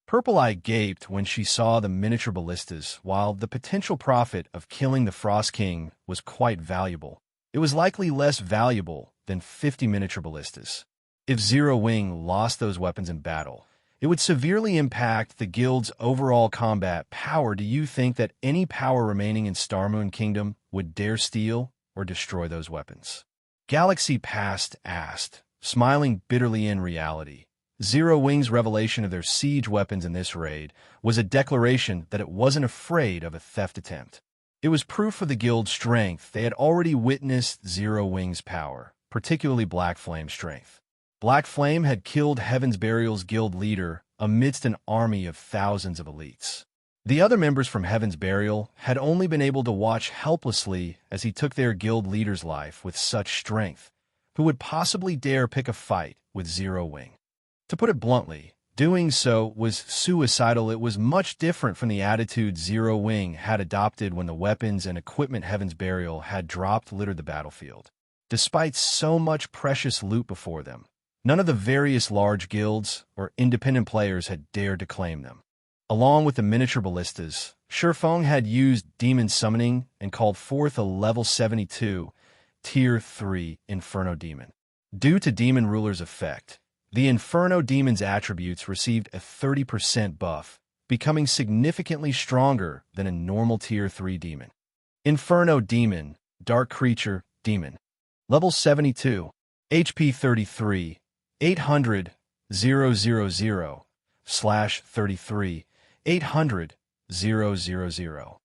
Speaker 1: Purple Eye gaped when she saw the miniature ballistas. While the potential profit of killing the Frost King was quite valuable, it was likely less valuable than 50 miniature ballistas. If Zero Wing lost those weapons in battle, it would severely impact the guild's overall combat power. Do you think that any power remaining in Starmoon Kingdom would dare steal or destroy those weapons? Galaxy Past asked, smiling bitterly. In reality, Zero Wing's revelation of their siege weapons in this raid was a declaration that it wasn't afraid of a theft attempt. It was proof of the guild's strength. They had already witnessed Zero Wing's power, particularly Black Flame's strength. Black Flame had killed Heaven's Burial's guild leader amidst an army of thousands of elites. The other members from Heaven's Burial had only been able to watch helplessly as he took their guild leader's life with such strength. Who would possibly dare pick a fight with Zero Wing? To put it bluntly, doing so was suicidal. It was much different from the attitude Zero Wing had adopted when the weapons and equipment Heaven's Burial had dropped littered the battlefield. Despite so much precious loot before them, none of the various large guilds or independent players had dared to claim them. Along with the miniature ballistas, Shifeng had used demon summoning and called forth a level 72, Tier 3 Inferno Demon. Due to Demon Ruler's effect, the Inferno Demon's attributes received a 30% buff, becoming significantly stronger than a normal Tier 3 demon. Inferno Demon, Dark Creature, Demon. Level 72, HP 33, 800, 000/33, 800, 000.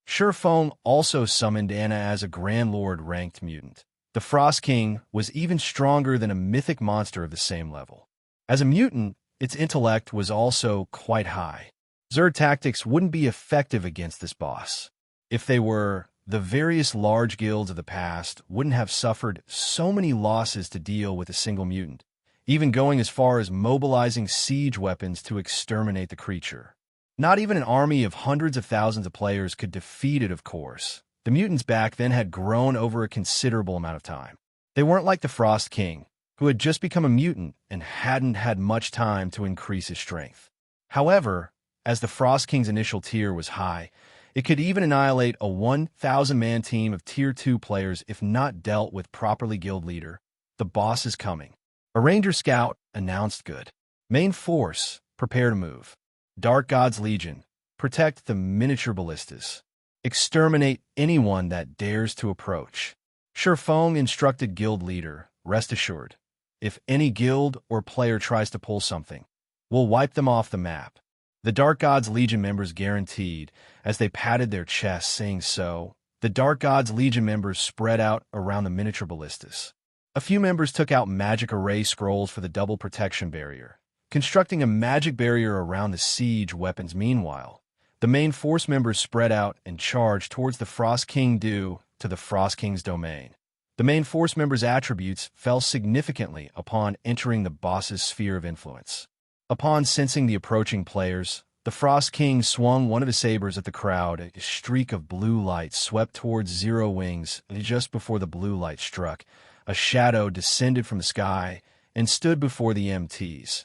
Speaker 1: Shifeng also summoned Anna as a Grand Lord ranked mutant. The Frost King was even stronger than a mythic monster of the same level. As a mutant, its intellect was also quite high. Zerg tactics wouldn't be effective against this boss. If they were, the various large guilds of the past wouldn't have suffered so many losses to deal with a single mutant, even going as far as mobilizing siege weapons to exterminate the creature. Not even an army of hundreds of thousands of players could defeat it, of course. The mutants back then had grown over a considerable amount of time. They weren't like the Frost King, who had just become a mutant and hadn't had much time to increase his strength. However, as the Frost King's initial tier was high, it could even annihilate a 1,000-man team of Tier 2 players if not dealt with properly. Guild leader, the boss is coming. A Ranger Scout announced. Good. Main force, prepare to move. Dark God's Legion, protect the miniature ballistas. Exterminate anyone that dares to approach. Shifeng instructed guild leader, rest assured, if any guild or player tries to pull something, we'll wipe them off the map. The Dark God's Legion members guaranteed as they patted their chests, saying so. The Dark God's Legion members spread out around the miniature ballistas. A few members took out magic array scrolls for the double protection barrier, constructing a magic barrier around the siege weapons. Meanwhile, the main force members spread out and charged towards the Frost King due to the Frost King's domain. The main force members' attributes fell significantly upon entering the boss's sphere of influence. Upon sensing the approaching players, the Frost King swung one of his sabers at the crowd. A streak of blue light swept towards Zero Wings, and just before the blue light struck, a shadow descended from the sky and stood before the MTs.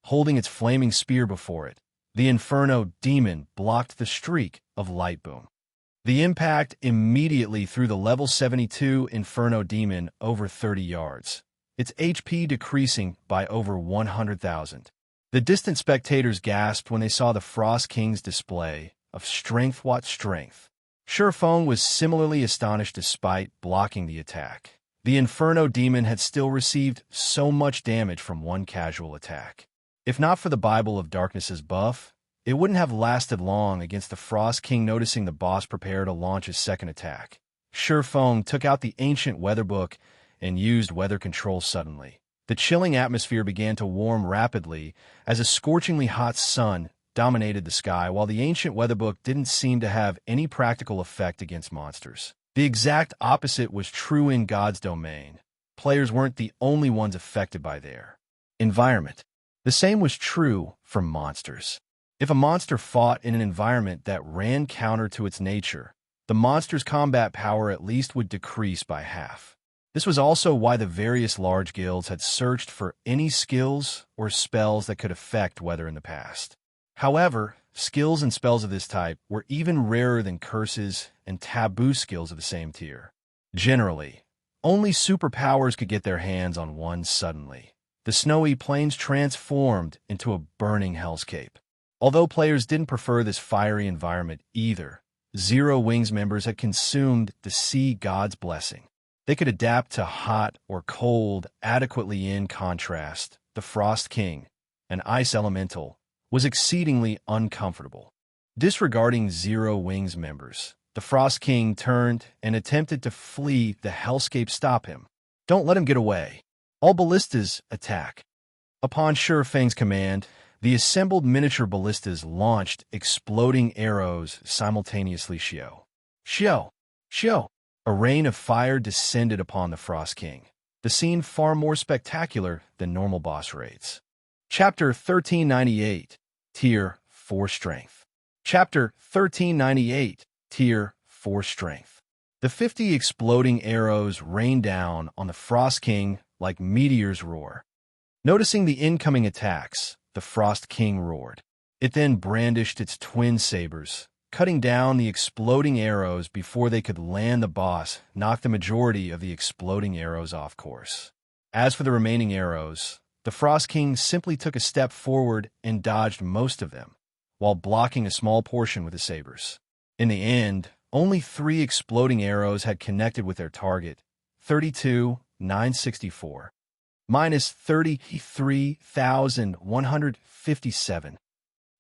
Speaker 1: Holding its flaming spear before it, the Inferno Demon blocked the streak of light boom. The impact immediately threw the level 72 Inferno Demon over 30 yards, its HP decreasing by over 100,000. The distant spectators gasped when they saw the Frost King's display of strength. What strength! Shifeng was similarly astonished despite blocking the attack. The Inferno demon had still received so much damage from one casual attack. If not for the Bible of Darkness's buff, it wouldn't have lasted long against the Frost King. Noticing the boss prepare to launch his second attack, Feng took out the ancient weather book and used weather control suddenly. The chilling atmosphere began to warm rapidly as a scorchingly hot sun dominated the sky, while the ancient weather book didn't seem to have any practical effect against monsters. The exact opposite was true in God's domain. Players weren't the only ones affected by their environment. The same was true for monsters. If a monster fought in an environment that ran counter to its nature, the monster's combat power at least would decrease by half. This was also why the various large guilds had searched for any skills or spells that could affect weather in the past. However, skills and spells of this type were even rarer than curses and taboo skills of the same tier. Generally, only superpowers could get their hands on one suddenly. The snowy plains transformed into a burning hellscape. Although players didn't prefer this fiery environment either, Zero Wings members had consumed the sea god's blessing. They could adapt to hot or cold adequately. In contrast, the Frost King, an ice elemental, was exceedingly uncomfortable. Disregarding Zero Wings members, the Frost King turned and attempted to flee the hellscape. Stop him. Don't let him get away. All ballistas attack. Upon Feng's command, the assembled miniature ballistas launched exploding arrows simultaneously. Shio! A rain of fire descended upon the Frost King, the scene far more spectacular than normal boss raids. Chapter 1398, Tier 4 Strength. Chapter 1398, Tier 4 Strength. The 50 exploding arrows rained down on the Frost King like meteors roar. Noticing the incoming attacks, the Frost King roared. It then brandished its twin sabers, cutting down the exploding arrows before they could land. The boss knocked the majority of the exploding arrows off course. As for the remaining arrows, the Frost King simply took a step forward and dodged most of them, while blocking a small portion with his sabers. In the end, only 3 exploding arrows had connected with their target, 32,964. Minus 33,157.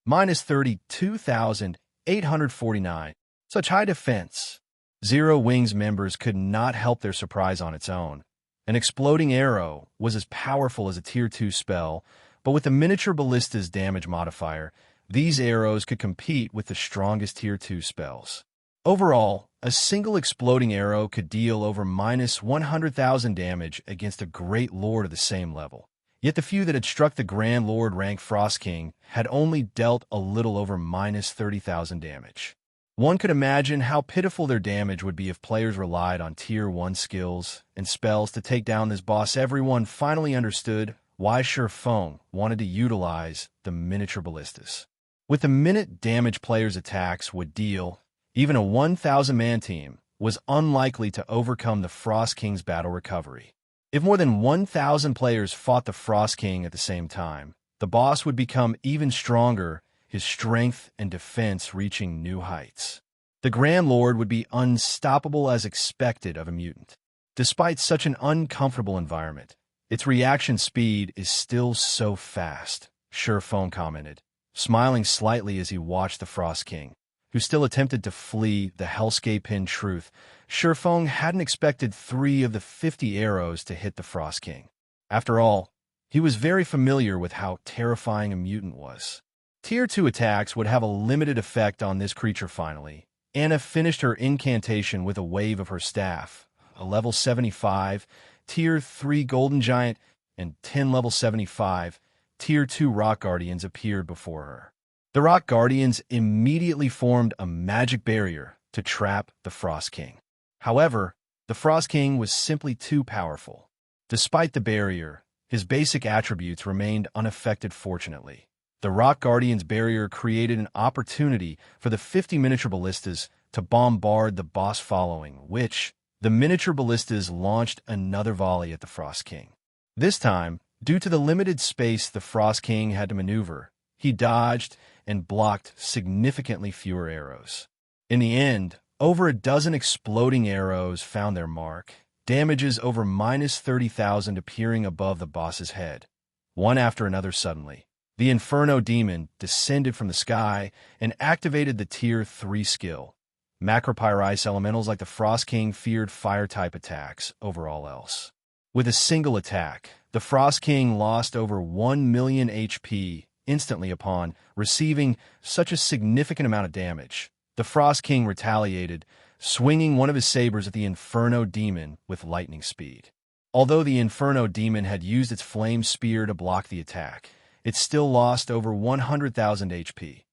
Speaker 1: Minus 32,849. Such high defense. Zero Wings members could not help their surprise on its own. An exploding arrow was as powerful as a Tier 2 spell, but with the miniature ballista's damage modifier, these arrows could compete with the strongest Tier 2 spells. Overall, a single exploding arrow could deal over minus 100,000 damage against a Great Lord of the same level. Yet the few that had struck the Grand Lord rank Frost King had only dealt a little over minus 30,000 damage. One could imagine how pitiful their damage would be if players relied on Tier 1 skills and spells to take down this boss. Everyone finally understood why Feng wanted to utilize the miniature ballistas. With the minute damage players' attacks would deal, even a 1,000-man team was unlikely to overcome the Frost King's battle recovery. If more than 1,000 players fought the Frost King at the same time, the boss would become even stronger, his strength and defense reaching new heights. The Grand Lord would be unstoppable as expected of a mutant. Despite such an uncomfortable environment, its reaction speed is still so fast, Feng commented, smiling slightly as he watched the Frost King, who still attempted to flee the hellscape. In truth, Feng hadn't expected 3 of the 50 arrows to hit the Frost King. After all, he was very familiar with how terrifying a mutant was. Tier 2 attacks would have a limited effect on this creature. Finally, Anna finished her incantation with a wave of her staff. A level 75, Tier 3 Golden Giant, and 10 level 75, Tier 2 Rock Guardians appeared before her. The Rock Guardians immediately formed a magic barrier to trap the Frost King. However, the Frost King was simply too powerful. Despite the barrier, his basic attributes remained unaffected. Fortunately, the Rock Guardians barrier created an opportunity for the 50 miniature ballistas to bombard the boss, following which the miniature ballistas launched another volley at the Frost King. This time, due to the limited space the Frost King had to maneuver, he dodged and blocked significantly fewer arrows. In the end, over a dozen exploding arrows found their mark, damages over minus 30,000 appearing above the boss's head. One after another suddenly, the Inferno Demon descended from the sky and activated the Tier 3 skill. Macropyrice elementals like the Frost King feared fire-type attacks over all else. With a single attack, the Frost King lost over 1 million HP instantly upon receiving such a significant amount of damage. The Frost King retaliated, swinging one of his sabers at the Inferno Demon with lightning speed. Although the Inferno Demon had used its flame spear to block the attack, it still lost over 100,000 HP.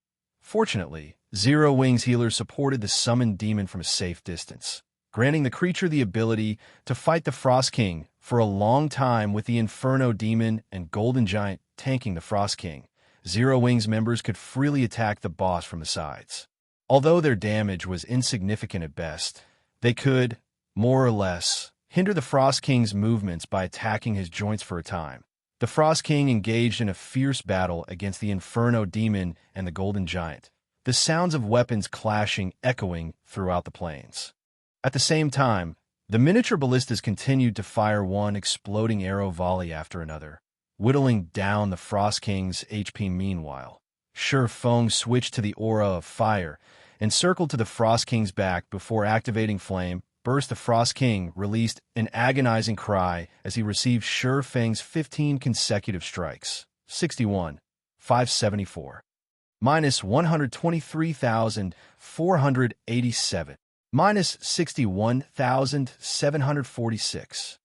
Speaker 1: Fortunately, Zero Wings healer supported the summoned demon from a safe distance, granting the creature the ability to fight the Frost King for a long time. With the Inferno Demon and Golden Giant tanking the Frost King, Zero Wings members could freely attack the boss from the sides. Although their damage was insignificant at best, they could, more or less, hinder the Frost King's movements by attacking his joints for a time. The Frost King engaged in a fierce battle against the Inferno Demon and the Golden Giant, the sounds of weapons clashing echoing throughout the plains. At the same time, the miniature ballistas continued to fire one exploding arrow volley after another, whittling down the Frost King's HP. Meanwhile, Shi Feng switched to the aura of fire and circled to the Frost King's back before activating Flame Burst. The Frost King released an agonizing cry as he received Shi Feng's 15 consecutive strikes. 61, 574. Minus 123,487. Minus 61,746.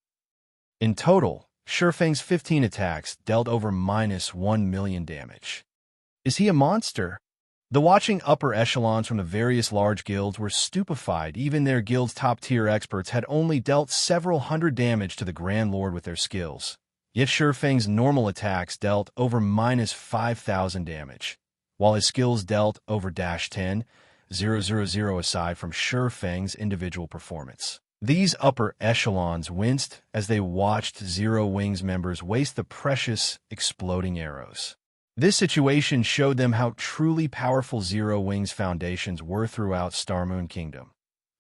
Speaker 1: In total, Shi Feng's 15 attacks dealt over minus 1 million damage. Is he a monster? The watching upper echelons from the various large guilds were stupefied. Even their guild's top-tier experts had only dealt several hundred damage to the Grand Lord with their skills. Yet Shi Feng's normal attacks dealt over minus 5,000 damage, while his skills dealt over -10,000 aside from Shi Feng's individual performance. These upper echelons winced as they watched Zero Wings members waste the precious, exploding arrows. This situation showed them how truly powerful Zero Wing's foundations were throughout Starmoon Kingdom.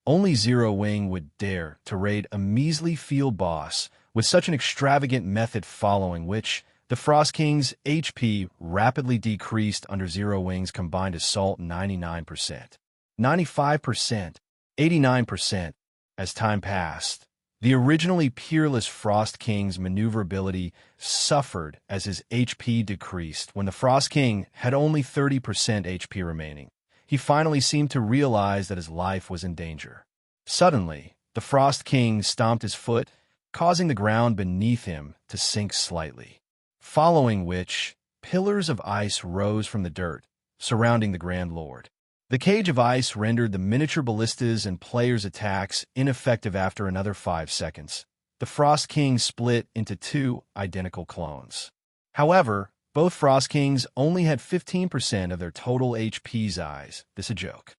Speaker 1: Only Zero Wing would dare to raid a measly field boss with such an extravagant method, following which the Frost King's HP rapidly decreased under Zero Wing's combined assault 99%, 95%, 89%. As time passed, the originally peerless Frost King's maneuverability suffered as his HP decreased. When the Frost King had only 30% HP remaining, he finally seemed to realize that his life was in danger. Suddenly, the Frost King stomped his foot, causing the ground beneath him to sink slightly, following which pillars of ice rose from the dirt surrounding the Grand Lord. The cage of ice rendered the miniature ballistas and players' attacks ineffective. After another 5 seconds, the Frost King split into 2 identical clones. However, both Frost Kings only had 15% of their total HP's eyes. This a joke.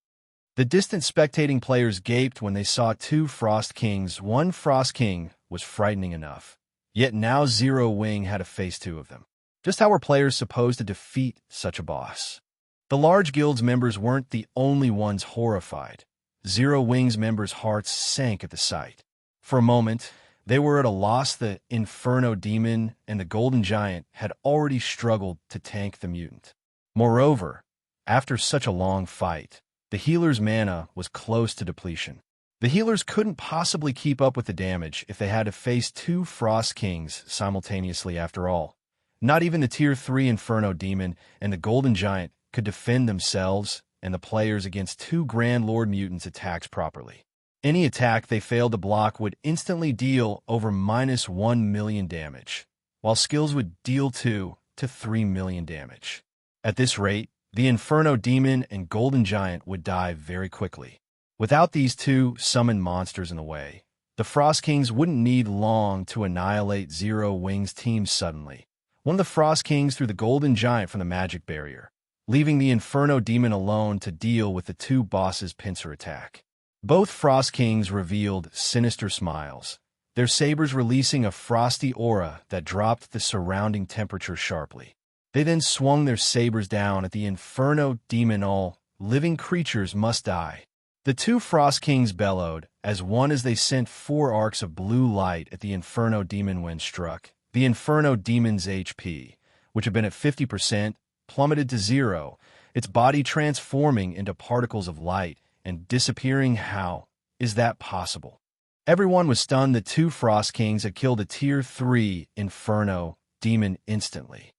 Speaker 1: The distant spectating players gaped when they saw 2 Frost Kings. One Frost King was frightening enough, yet now Zero Wing had to face 2 of them. Just how were players supposed to defeat such a boss? The large guild's members weren't the only ones horrified. Zero Wing's members' hearts sank at the sight. For a moment, they were at a loss. The Inferno Demon and the Golden Giant had already struggled to tank the mutant. Moreover, after such a long fight, the healer's mana was close to depletion. The healers couldn't possibly keep up with the damage if they had to face 2 Frost Kings simultaneously. After all, not even the Tier 3 Inferno Demon and the Golden Giant could defend themselves and the players against 2 Grand Lord mutants' attacks properly. Any attack they failed to block would instantly deal over minus 1 million damage, while skills would deal 2 to 3 million damage. At this rate, the Inferno Demon and Golden Giant would die very quickly. Without these 2 summoned monsters in the way, the Frost Kings wouldn't need long to annihilate Zero Wing's team. Suddenly, one of the Frost Kings threw the Golden Giant from the magic barrier, leaving the Inferno Demon alone to deal with the 2 bosses' pincer attack. Both Frost Kings revealed sinister smiles, their sabers releasing a frosty aura that dropped the surrounding temperature sharply. They then swung their sabers down at the Inferno Demon. All living creatures must die. The 2 Frost Kings bellowed, as they sent 4 arcs of blue light at the Inferno Demon when struck. The Inferno Demon's HP, which had been at 50%, plummeted to 0, its body transforming into particles of light and disappearing. How is that possible? Everyone was stunned. The 2 Frost Kings had killed a Tier 3 Inferno Demon instantly.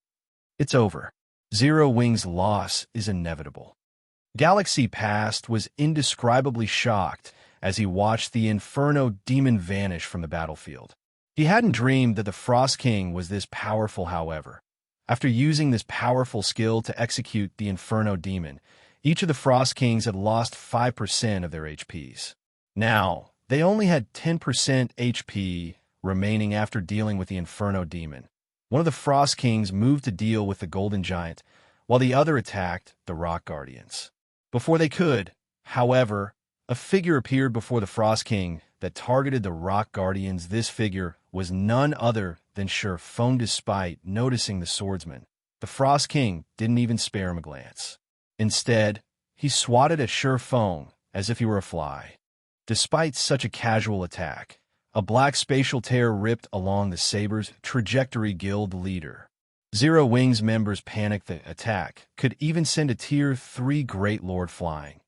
Speaker 1: It's over. Zero Wing's loss is inevitable. Galaxy Past was indescribably shocked as he watched the Inferno Demon vanish from the battlefield. He hadn't dreamed that the Frost King was this powerful, however. After using this powerful skill to execute the Inferno Demon, each of the Frost Kings had lost 5% of their HPs. Now, they only had 10% HP remaining after dealing with the Inferno Demon. One of the Frost Kings moved to deal with the Golden Giant, while the other attacked the Rock Guardians. Before they could, however, a figure appeared before the Frost King that targeted the Rock Guardians. This figure was none other than Xianxia. Despite noticing the swordsman, the Frost King didn't even spare him a glance. Instead, he swatted at Xianxia as if he were a fly. Despite such a casual attack, a black spatial tear ripped along the Saber's trajectory. Guild leader Zero Wing's members panicked. The attack could even send a Tier 3 Great Lord flying.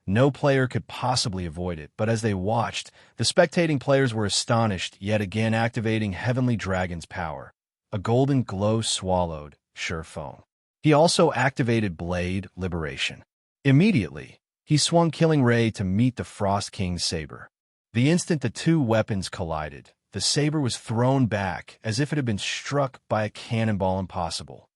Speaker 1: No player could possibly avoid it, but as they watched, the spectating players were astonished, yet again activating Heavenly Dragon's power. A golden glow swallowed Xianxia. He also activated Blade Liberation. Immediately, he swung Killing Ray to meet the Frost King's saber. The instant the 2 weapons collided, the saber was thrown back as if it had been struck by a cannonball. Impossible.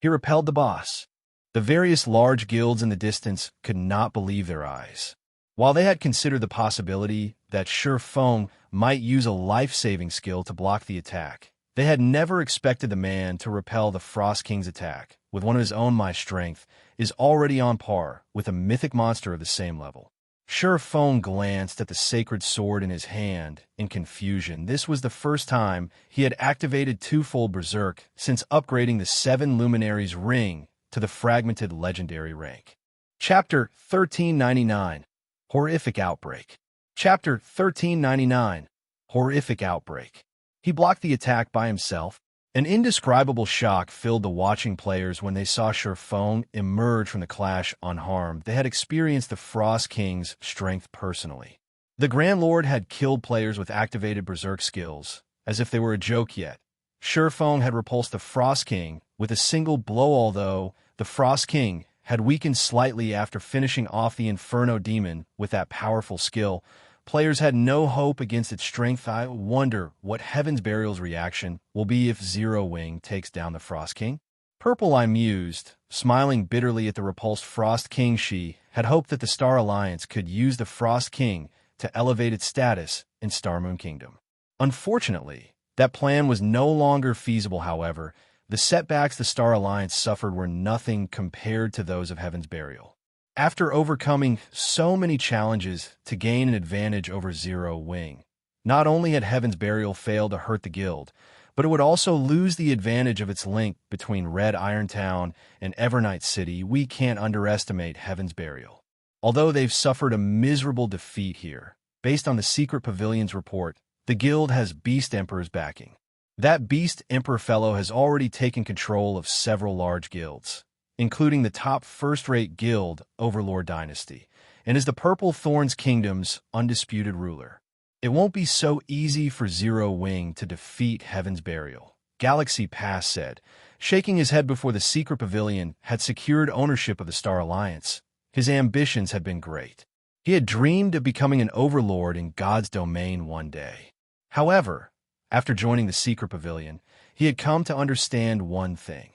Speaker 1: He repelled the boss. The various large guilds in the distance could not believe their eyes. While they had considered the possibility that Xianxia might use a life-saving skill to block the attack, they had never expected the man to repel the Frost King's attack with one of his own. My strength is already on par with a mythic monster of the same level. Xianxia glanced at the sacred sword in his hand in confusion. This was the first time he had activated twofold Berserk since upgrading the 7 Luminaries ring to the fragmented legendary rank. Chapter 1399, Horrific Outbreak. Chapter 1399, Horrific Outbreak. He blocked the attack by himself. An indescribable shock filled the watching players when they saw Xianxia emerge from the clash unharmed. They had experienced the Frost King's strength personally. The Grand Lord had killed players with activated Berserk skills, as if they were a joke yet. Xianxia had repulsed the Frost King with a single blow, although the Frost King had weakened slightly after finishing off the Inferno Demon with that powerful skill. Players had no hope against its strength. I wonder what Heaven's Burial's reaction will be if Zero Wing takes down the Frost King. Purple Eye mused, smiling bitterly at the repulsed Frost King. She had hoped that the Star Alliance could use the Frost King to elevate its status in Star Moon Kingdom. Unfortunately, that plan was no longer feasible. However, the setbacks the Star Alliance suffered were nothing compared to those of Heaven's Burial. After overcoming so many challenges to gain an advantage over Zero Wing, not only had Heaven's Burial failed to hurt the guild, but it would also lose the advantage of its link between Red Iron Town and Evernight City. We can't underestimate Heaven's Burial. Although they've suffered a miserable defeat here, based on the Secret Pavilion's report, the guild has Beast Emperor's backing. That Beast Emperor fellow has already taken control of several large guilds, including the top first-rate guild, Overlord Dynasty, and is the Purple Thorns Kingdom's undisputed ruler. It won't be so easy for Zero Wing to defeat Heaven's Burial, Galaxy Pass said, shaking his head before the Secret Pavilion had secured ownership of the Star Alliance. His ambitions had been great. He had dreamed of becoming an overlord in God's domain one day. However, after joining the Secret Pavilion, he had come to understand one thing.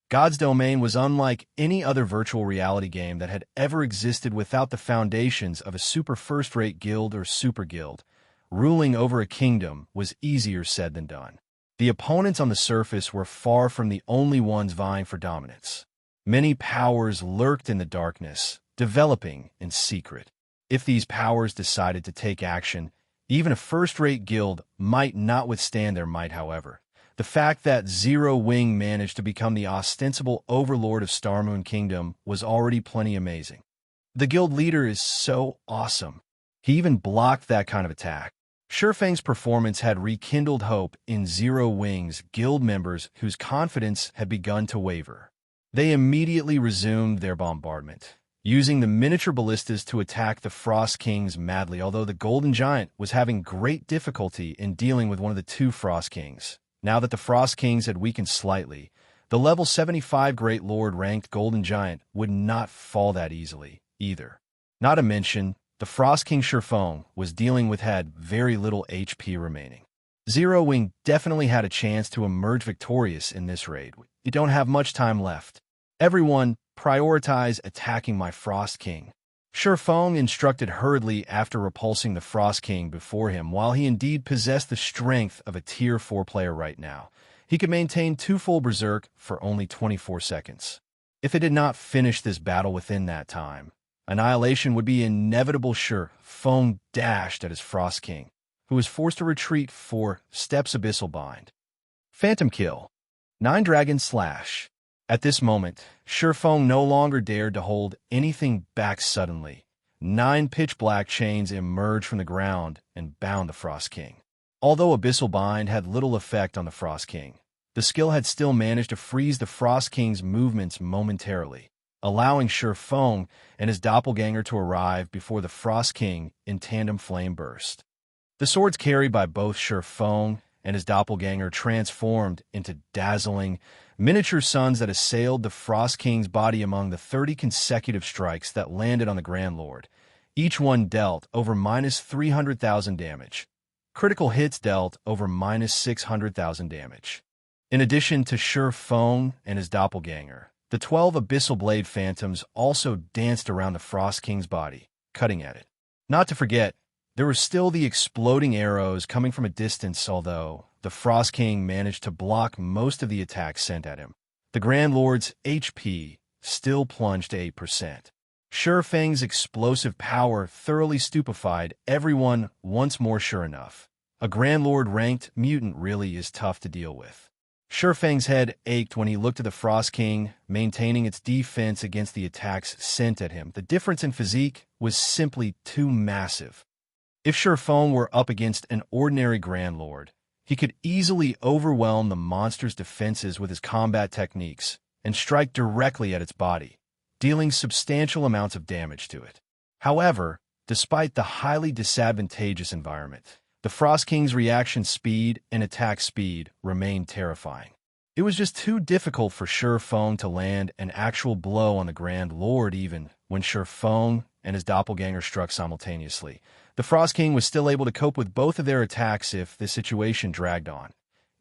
Speaker 1: God's Domain was unlike any other virtual reality game that had ever existed without the foundations of a super first-rate guild or super guild. Ruling over a kingdom was easier said than done. The opponents on the surface were far from the only ones vying for dominance. Many powers lurked in the darkness, developing in secret. If these powers decided to take action, even a first-rate guild might not withstand their might. However, the fact that Zero Wing managed to become the ostensible overlord of Star Moon Kingdom was already plenty amazing. The guild leader is so awesome. He even blocked that kind of attack. Shifeng's performance had rekindled hope in Zero Wing's guild members whose confidence had begun to waver. They immediately resumed their bombardment, using the miniature ballistas to attack the Frost Kings madly, although the Golden Giant was having great difficulty in dealing with one of the two Frost Kings. Now that the Frost Kings had weakened slightly, the level 75 Great Lord ranked Golden Giant would not fall that easily, either. Not to mention, the Frost King Shifeng was dealing with had very little HP remaining. Zero Wing definitely had a chance to emerge victorious in this raid. You don't have much time left. Everyone, prioritize attacking my Frost King. Shifeng instructed hurriedly after repulsing the Frost King before him. While he indeed possessed the strength of a Tier 4 player right now, he could maintain 2 full Berserk for only 24 seconds. If he did not finish this battle within that time, annihilation would be inevitable. Shifeng dashed at his Frost King, who was forced to retreat 4 steps. Abyssal Bind. Phantom Kill. 9 Dragon Slash. At this moment, Shifeng no longer dared to hold anything back. Suddenly, 9 pitch-black chains emerged from the ground and bound the Frost King. Although Abyssal Bind had little effect on the Frost King, the skill had still managed to freeze the Frost King's movements momentarily, allowing Shifeng and his doppelganger to arrive before the Frost King in tandem flame burst. The swords carried by both Shifeng and his doppelganger transformed into dazzling, miniature suns that assailed the Frost King's body. Among the 30 consecutive strikes that landed on the Grand Lord, each one dealt over -300,000 damage. Critical hits dealt over -600,000 damage. In addition to Shifeng and his doppelganger, the 12 Abyssal Blade Phantoms also danced around the Frost King's body, cutting at it. Not to forget, there were still the exploding arrows coming from a distance. Although the Frost King managed to block most of the attacks sent at him, the Grand Lord's HP still plunged to 8%. Shifeng's explosive power thoroughly stupefied everyone once more. Sure enough, a Grand Lord ranked mutant really is tough to deal with. Shifeng's head ached when he looked at the Frost King maintaining its defense against the attacks sent at him. The difference in physique was simply too massive. If Shifeng were up against an ordinary Grand Lord, he could easily overwhelm the monster's defenses with his combat techniques and strike directly at its body, dealing substantial amounts of damage to it. However, despite the highly disadvantageous environment, the Frost King's reaction speed and attack speed remained terrifying. It was just too difficult for Shifeng to land an actual blow on the Grand Lord. Even when Shifeng and his doppelganger struck simultaneously, the Frost King was still able to cope with both of their attacks if the situation dragged on.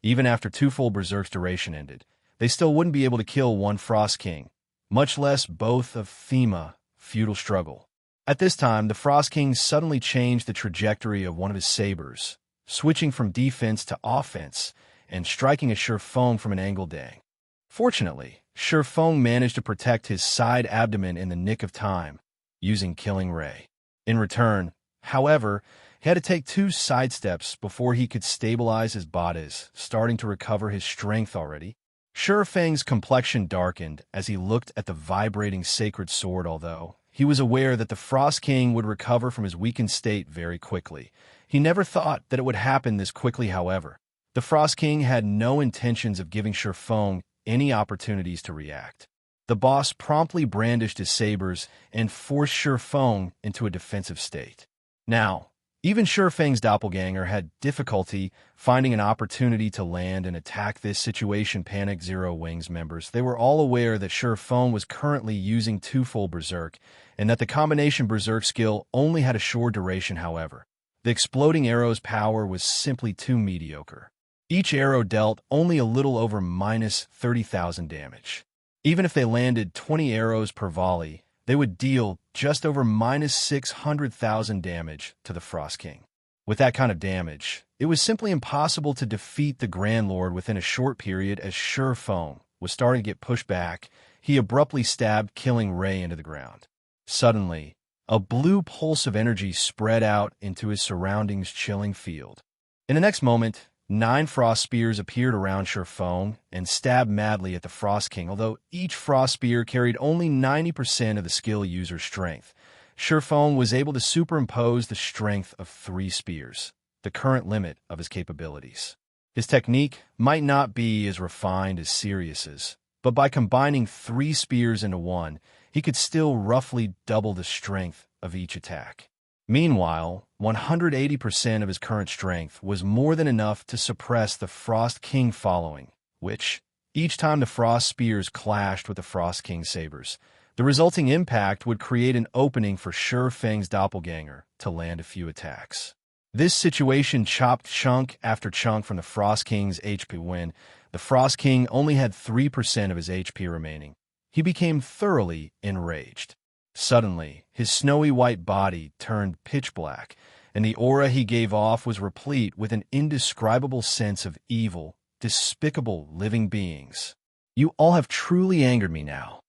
Speaker 1: Even after 2 full Berserk's duration ended, they still wouldn't be able to kill one Frost King, much less both of Thema. Feudal struggle. At this time, the Frost King suddenly changed the trajectory of one of his sabers, switching from defense to offense and striking at Shifeng from an angle. Dang. Fortunately, Shifeng managed to protect his side abdomen in the nick of time, using Killing Ray. In return, however, he had to take 2 sidesteps before he could stabilize his bodies, starting to recover his strength already. Shifeng's complexion darkened as he looked at the vibrating sacred sword. Although he was aware that the Frost King would recover from his weakened state very quickly, he never thought that it would happen this quickly. However, the Frost King had no intentions of giving Shifeng any opportunities to react. The boss promptly brandished his sabers and forced Shifeng into a defensive state. Now, even Shifeng's doppelganger had difficulty finding an opportunity to land and attack. This situation panicked Zero Wing's members. They were all aware that Shifeng was currently using 2 full Berserk, and that the combination Berserk skill only had a short duration. However, the exploding arrow's power was simply too mediocre. Each arrow dealt only a little over -30,000 damage. Even if they landed 20 arrows per volley, they would deal just over -600,000 damage to the Frost King. With that kind of damage, it was simply impossible to defeat the Grand Lord within a short period. As Shifeng was starting to get pushed back, he abruptly stabbed Killing Ray into the ground. Suddenly, a blue pulse of energy spread out into his surroundings, chilling field. In the next moment, 9 frost spears appeared around Shifeng and stabbed madly at the Frost King. Although each frost spear carried only 90% of the skill user's strength, Shifeng was able to superimpose the strength of 3 spears, the current limit of his capabilities. His technique might not be as refined as Sirius's, but by combining 3 spears into one, he could still roughly double the strength of each attack. Meanwhile, 180% of his current strength was more than enough to suppress the Frost King following, which, each time the Frost Spears clashed with the Frost King's sabers, the resulting impact would create an opening for Shifeng's doppelganger to land a few attacks. This situation chopped chunk after chunk from the Frost King's HP when the Frost King only had 3% of his HP remaining. He became thoroughly enraged. Suddenly, his snowy white body turned pitch black, and the aura he gave off was replete with an indescribable sense of evil, despicable living beings. You all have truly angered me now.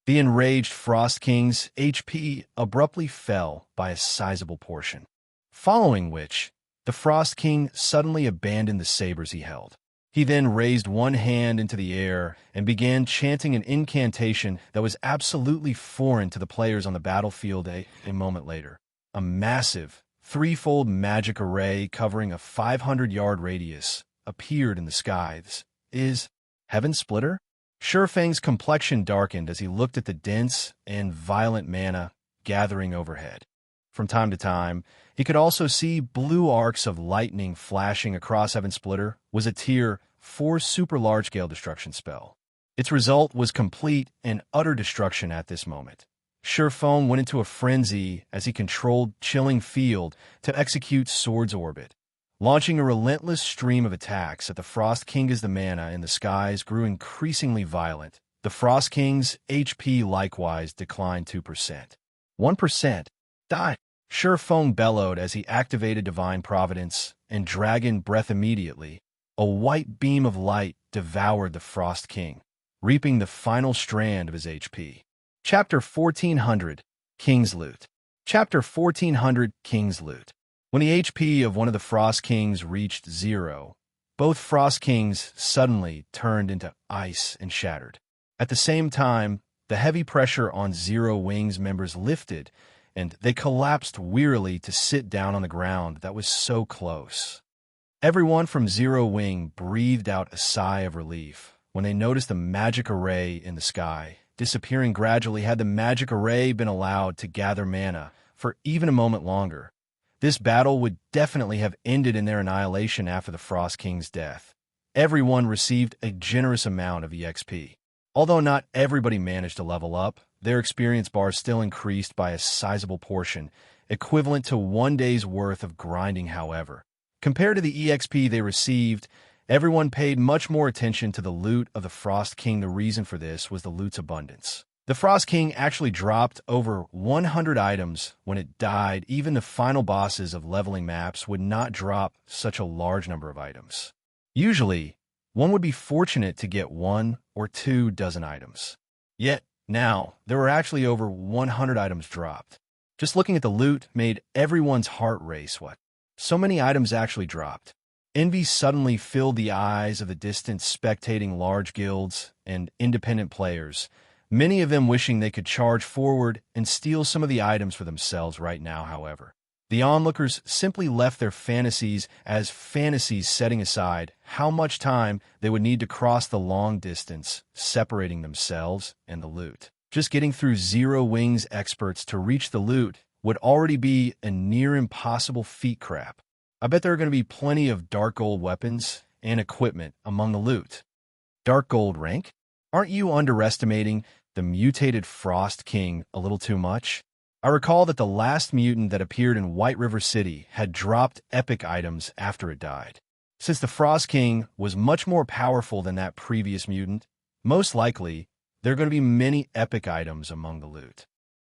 Speaker 1: The enraged Frost King's HP abruptly fell by a sizable portion, following which, the Frost King suddenly abandoned the sabers he held. He then raised one hand into the air and began chanting an incantation that was absolutely foreign to the players on the battlefield a moment later. A massive, threefold magic array covering a 500-yard radius appeared in the skies. Is Heaven Splitter? Shifeng's complexion darkened as he looked at the dense and violent mana gathering overhead. From time to time, he could also see blue arcs of lightning flashing across Heaven Splitter was a Tier 4 super large-scale destruction spell. Its result was complete and utter destruction at this moment. Shifeng went into a frenzy as he controlled Chilling Field to execute Sword's Orbit, launching a relentless stream of attacks at the Frost King as the mana in the skies grew increasingly violent. The Frost King's HP likewise declined 2%. 1%. Die! Shifeng bellowed as he activated Divine Providence and Dragon Breath immediately. A white beam of light devoured the Frost King, reaping the final strand of his HP. Chapter 1400, King's Loot. Chapter 1400, King's Loot. When the HP of one of the Frost Kings reached 0, both Frost Kings suddenly turned into ice and shattered. At the same time, the heavy pressure on Zero Wing's members lifted, and they collapsed wearily to sit down on the ground that was so close. Everyone from Zero Wing breathed out a sigh of relief when they noticed the magic array in the sky disappearing gradually. Had the magic array been allowed to gather mana for even a moment longer, this battle would definitely have ended in their annihilation after the Frost King's death. Everyone received a generous amount of EXP. Although not everybody managed to level up, their experience bars still increased by a sizable portion, equivalent to 1 day's worth of grinding. However, compared to the EXP they received, everyone paid much more attention to the loot of the Frost King. The reason for this was the loot's abundance. The Frost King actually dropped over 100 items when it died. Even the final bosses of leveling maps would not drop such a large number of items. Usually, one would be fortunate to get 1 or 2 dozen items. Yet, now, there were actually over 100 items dropped. Just looking at the loot made everyone's heart race. What? So many items actually dropped. Envy suddenly filled the eyes of the distant spectating large guilds and independent players, many of them wishing they could charge forward and steal some of the items for themselves right now. However, the onlookers simply left their fantasies as fantasies, setting aside how much time they would need to cross the long distance separating themselves and the loot. Just getting through Zero Wing's experts to reach the loot would already be a near impossible feat. Crap. I bet there are going to be plenty of dark gold weapons and equipment among the loot. Dark gold rank? Aren't you underestimating the mutated Frost King a little too much? I recall that the last mutant that appeared in White River City had dropped epic items after it died. Since the Frost King was much more powerful than that previous mutant, most likely there are going to be many epic items among the loot.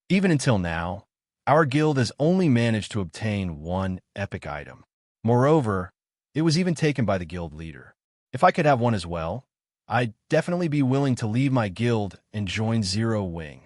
Speaker 1: Even until now, our guild has only managed to obtain 1 epic item. Moreover, it was even taken by the guild leader. If I could have one as well, I'd definitely be willing to leave my guild and join Zero Wing.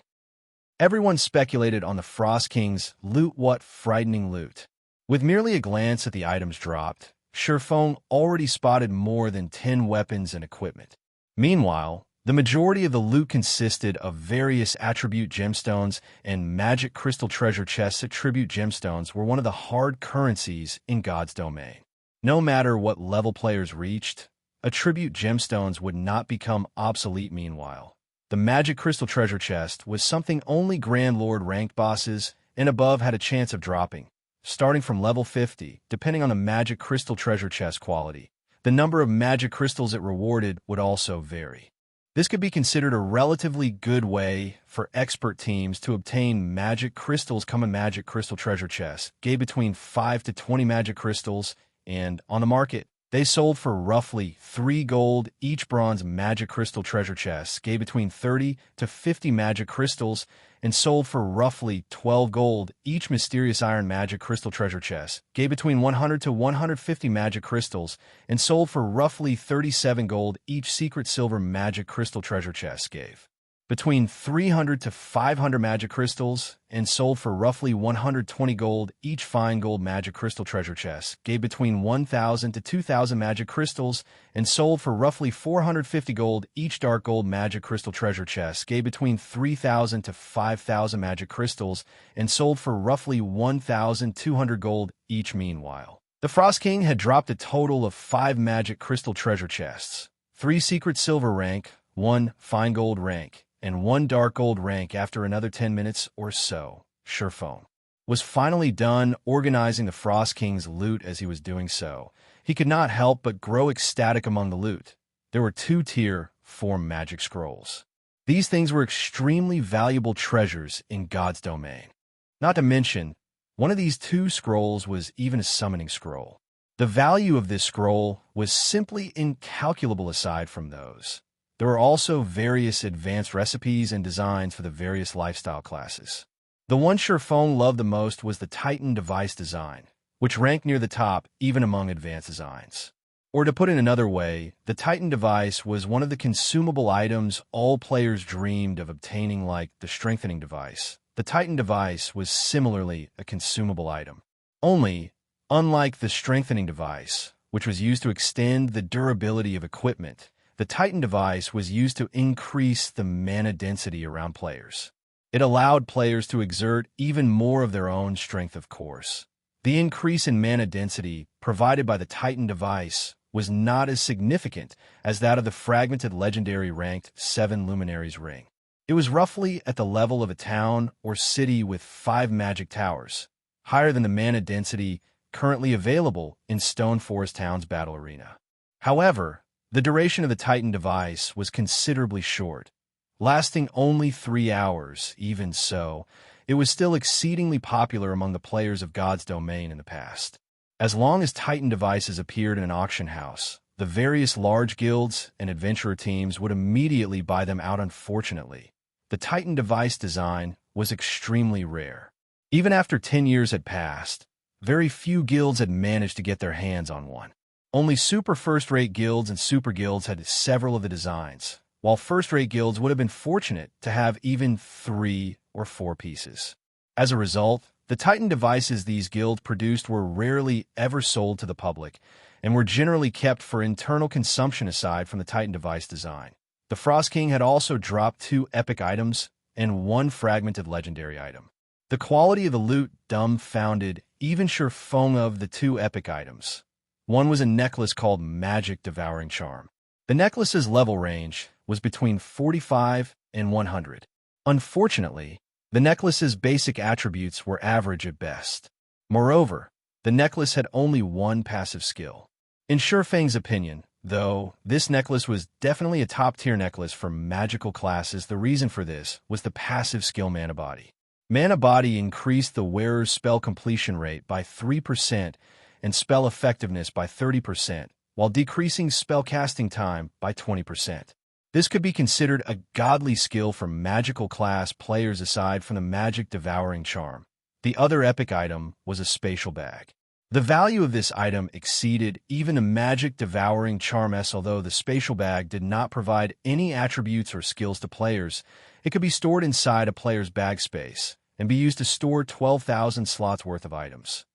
Speaker 1: Everyone speculated on the Frost King's loot. What frightening loot. With merely a glance at the items dropped, Shifeng already spotted more than 10 weapons and equipment. Meanwhile, The majority of the loot consisted of various attribute gemstones, and magic crystal treasure chests. Attribute gemstones were one of the hard currencies in God's domain. No matter what level players reached, attribute gemstones would not become obsolete. Meanwhile, the magic crystal treasure chest was something only Grand Lord ranked bosses and above had a chance of dropping, starting from level 50, depending on the magic crystal treasure chest quality. The number of magic crystals it rewarded would also vary. This could be considered a relatively good way for expert teams to obtain magic crystals. Common magic crystal treasure chests gave between 5 to 20 magic crystals, and on the market, they sold for roughly 3 gold. Each bronze magic crystal treasure chest gave between 30 to 50 magic crystals and sold for roughly 12 gold. Each mysterious iron magic crystal treasure chest gave between 100 to 150 magic crystals and sold for roughly 37 gold. Each secret silver magic crystal treasure chest gave between 300 to 500 magic crystals and sold for roughly 120 gold. Each fine gold magic crystal treasure chest gave between 1,000 to 2,000 magic crystals and sold for roughly 450 gold. Each dark gold magic crystal treasure chest gave between 3,000 to 5,000 magic crystals and sold for roughly 1,200 gold each. Meanwhile, the Frost King had dropped a total of 5 magic crystal treasure chests, 3 secret silver rank, 1 fine gold rank, and 1 dark gold rank. After another 10 minutes or so, Shurfeng was finally done organizing the Frost King's loot. As he was doing so, he could not help but grow ecstatic among the loot. There were 2 tier 4 magic scrolls. These things were extremely valuable treasures in God's domain. Not to mention, one of these 2 scrolls was even a summoning scroll. The value of this scroll was simply incalculable. Aside from those, there were also various advanced recipes and designs for the various lifestyle classes. The one Shurfeng loved the most was the Titan device design, which ranked near the top even among advanced designs. Or to put it another way, the Titan device was one of the consumable items all players dreamed of obtaining. Like the strengthening device, the Titan device was similarly a consumable item. Only, unlike the strengthening device, which was used to extend the durability of equipment, the Titan device was used to increase the mana density around players. It allowed players to exert even more of their own strength. Of course, the increase in mana density provided by the Titan device was not as significant as that of the fragmented legendary ranked 7 luminaries ring. It was roughly at the level of a town or city with 5 magic towers, higher than the mana density currently available in Stone Forest Town's battle arena. However, the duration of the Titan device was considerably short, lasting only 3 hours. Even so, it was still exceedingly popular among the players of God's domain in the past. As long as Titan devices appeared in an auction house, the various large guilds and adventurer teams would immediately buy them out. Unfortunately, the Titan device design was extremely rare. Even after 10 years had passed, very few guilds had managed to get their hands on one. Only super first-rate guilds and super guilds had several of the designs, while first-rate guilds would have been fortunate to have even 3 or 4 pieces. As a result, the Titan devices these guilds produced were rarely ever sold to the public and were generally kept for internal consumption. Aside from the Titan device design, the Frost King had also dropped 2 epic items and 1 fragmented legendary item. The quality of the loot dumbfounded even Shurfeng. Of the 2 epic items, one was a necklace called Magic Devouring Charm. The necklace's level range was between 45 and 100. Unfortunately, the necklace's basic attributes were average at best. Moreover, the necklace had only 1 passive skill. In Shurfeng's opinion, though, this necklace was definitely a top-tier necklace for magical classes. The reason for this was the passive skill Mana Body. Mana Body increased the wearer's spell completion rate by 3% and spell effectiveness by 30%, while decreasing spell casting time by 20%. This could be considered a godly skill for magical class players. Aside from the Magic Devouring Charm, the other epic item was a spatial bag. The value of this item exceeded even the Magic Devouring Charm. Although the spatial bag did not provide any attributes or skills to players, it could be stored inside a player's bag space and be used to store 12,000 slots worth of items,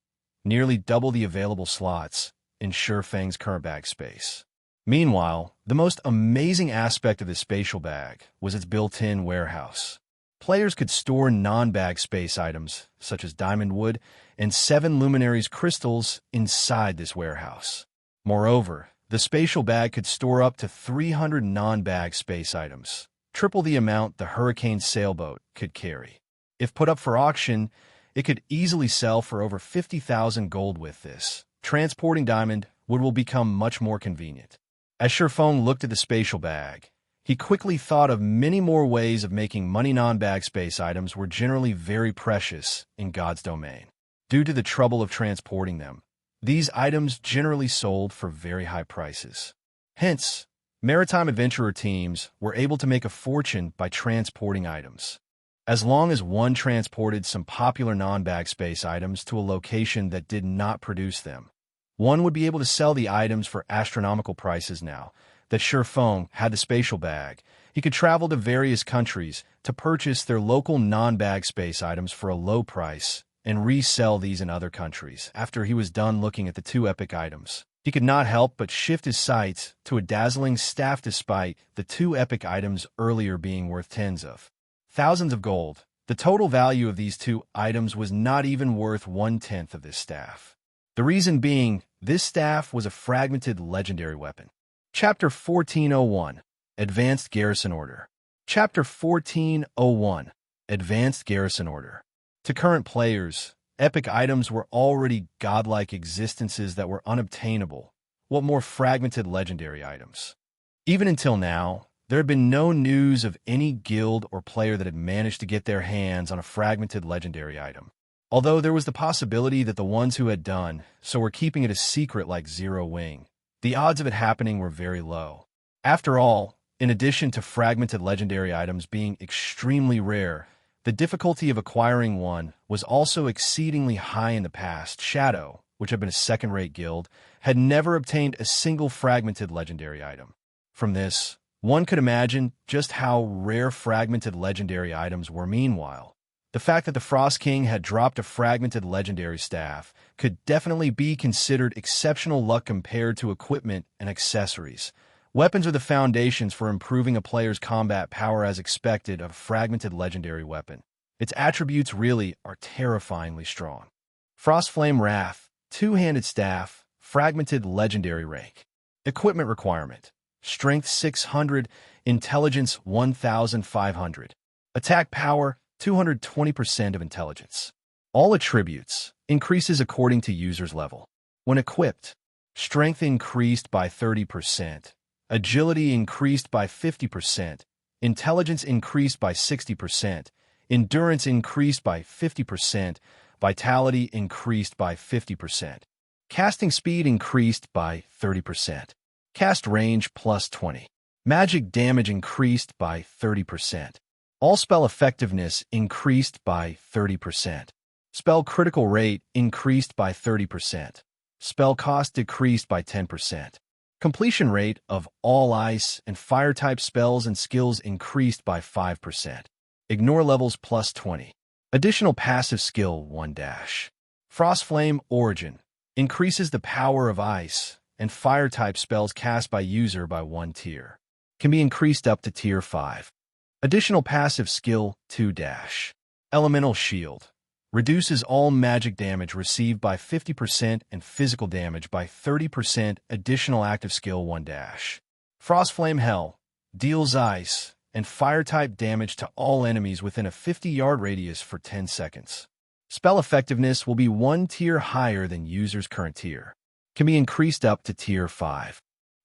Speaker 1: nearly double the available slots in Shurfeng's current bag space. Meanwhile, the most amazing aspect of the spatial bag was its built-in warehouse. Players could store non-bag space items, such as diamond wood and 7 luminaries crystals, inside this warehouse. Moreover, the spatial bag could store up to 300 non-bag space items, triple the amount the Hurricane sailboat could carry. If put up for auction, it could easily sell for over 50,000 gold. With this, transporting diamond wood will become much more convenient. As Shifeng looked at the spatial bag, he quickly thought of many more ways of making money. Non-bag space items were generally very precious in God's domain. Due to the trouble of transporting them, these items generally sold for very high prices. Hence, maritime adventurer teams were able to make a fortune by transporting items. As long as one transported some popular non-bag space items to a location that did not produce them, one would be able to sell the items for astronomical prices. Now that Shifeng had the spatial bag, he could travel to various countries to purchase their local non-bag space items for a low price and resell these in other countries. After he was done looking at the 2 epic items, he could not help but shift his sights to a dazzling staff. Despite the 2 epic items earlier being worth tens of thousands of gold, the total value of these 2 items was not even worth 1/10 of this staff. The reason being, this staff was a fragmented legendary weapon. Chapter 1401, Advanced Garrison Order. Chapter 1401, Advanced Garrison Order. To current players, epic items were already godlike existences that were unobtainable. What more fragmented legendary items? Even until now, there had been no news of any guild or player that had managed to get their hands on a fragmented legendary item. Although there was the possibility that the ones who had done so were keeping it a secret like Zero Wing, the odds of it happening were very low. After all, in addition to fragmented legendary items being extremely rare, the difficulty of acquiring one was also exceedingly high in the past. Shadow, which had been a second-rate guild, had never obtained a single fragmented legendary item. From this, one could imagine just how rare fragmented legendary items were. Meanwhile, the fact that the Frost King had dropped a fragmented legendary staff could definitely be considered exceptional luck compared to equipment and accessories. Weapons are the foundations for improving a player's combat power. As expected of a fragmented legendary weapon, its attributes really are terrifyingly strong. Frostflame Wrath, 2-handed staff, fragmented legendary rank. Equipment requirement: Strength 600, Intelligence 1500. Attack power 220% of intelligence. All attributes increases according to user's level. When equipped, strength increased by 30%, agility increased by 50%, intelligence increased by 60%, endurance increased by 50%, vitality increased by 50%. Casting speed increased by 30%. Cast range plus 20. Magic damage increased by 30%. All spell effectiveness increased by 30%. Spell critical rate increased by 30%. Spell cost decreased by 10%. Completion rate of all ice and fire-type spells and skills increased by 5%. Ignore levels plus 20. Additional passive skill 1 dash. Frostflame Origin increases the power of ice and fire-type spells cast by user by 1 tier. Can be increased up to tier 5. Additional passive skill 2 dash. Elemental Shield reduces all magic damage received by 50% and physical damage by 30%. Additional active skill 1 dash. Frostflame Hell deals ice and fire-type damage to all enemies within a 50-yard radius for 10 seconds. Spell effectiveness will be 1 tier higher than user's current tier. Can be increased up to tier 5.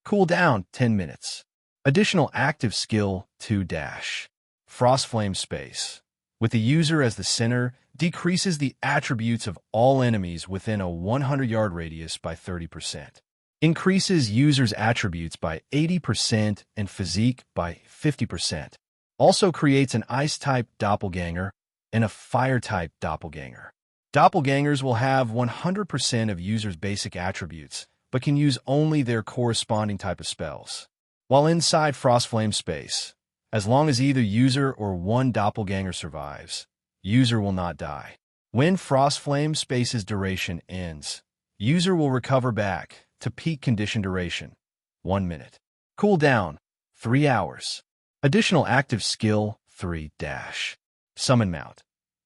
Speaker 1: Cooldown 10 minutes. Additional active skill 2 dash. Frostflame Space, with the user as the center, decreases the attributes of all enemies within a 100-yard radius by 30%. Increases user's attributes by 80% and physique by 50%. Also creates an ice-type doppelganger and a fire-type doppelganger. Doppelgangers will have 100% of users' basic attributes, but can use only their corresponding type of spells. While inside Frostflame Space, as long as either user or one doppelganger survives, user will not die. When Frostflame Space's duration ends, user will recover back to peak condition duration. 1 minute. Cooldown, 3 hours. Additional active skill, 3 dash. Summon mount.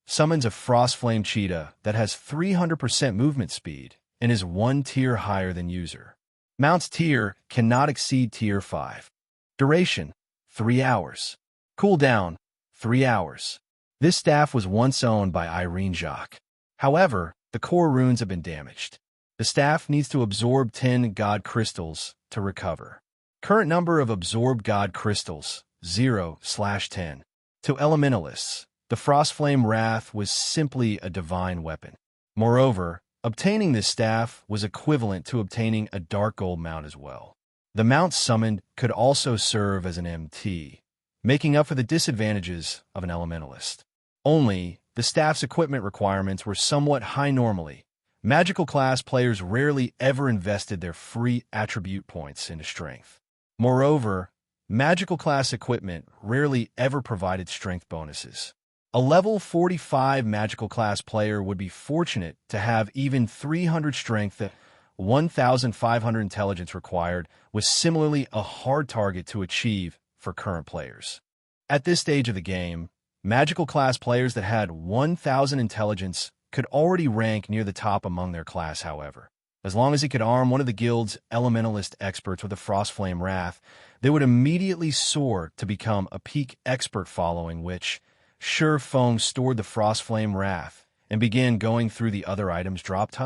Speaker 1: Summons a Frostflame cheetah that has 300% movement speed and is 1 tier higher than user. Mount's tier cannot exceed tier 5. Duration, 3 hours. Cooldown, 3 hours. This staff was once owned by Irene Jacques. However, the core runes have been damaged. The staff needs to absorb 10 God Crystals to recover. Current number of absorbed God Crystals, 0/10. To Elementalists, the Frostflame Wrath was simply a divine weapon. Moreover, obtaining this staff was equivalent to obtaining a Dark Gold mount as well. The mount summoned could also serve as an MT, making up for the disadvantages of an Elementalist. Only, the staff's equipment requirements were somewhat high normally. Magical class players rarely ever invested their free attribute points into strength. Moreover, magical class equipment rarely ever provided strength bonuses. A level 45 magical class player would be fortunate to have even 300 strength at 1,500 intelligence required, was similarly a hard target to achieve for current players. At this stage of the game, magical class players that had 1,000 intelligence could already rank near the top among their class, however. As long as he could arm one of the guild's elementalist experts with a Frostflame Wrath, they would immediately soar to become a peak expert, following which Shi Feng stored the Frostflame Wrath and began going through the other items dropped.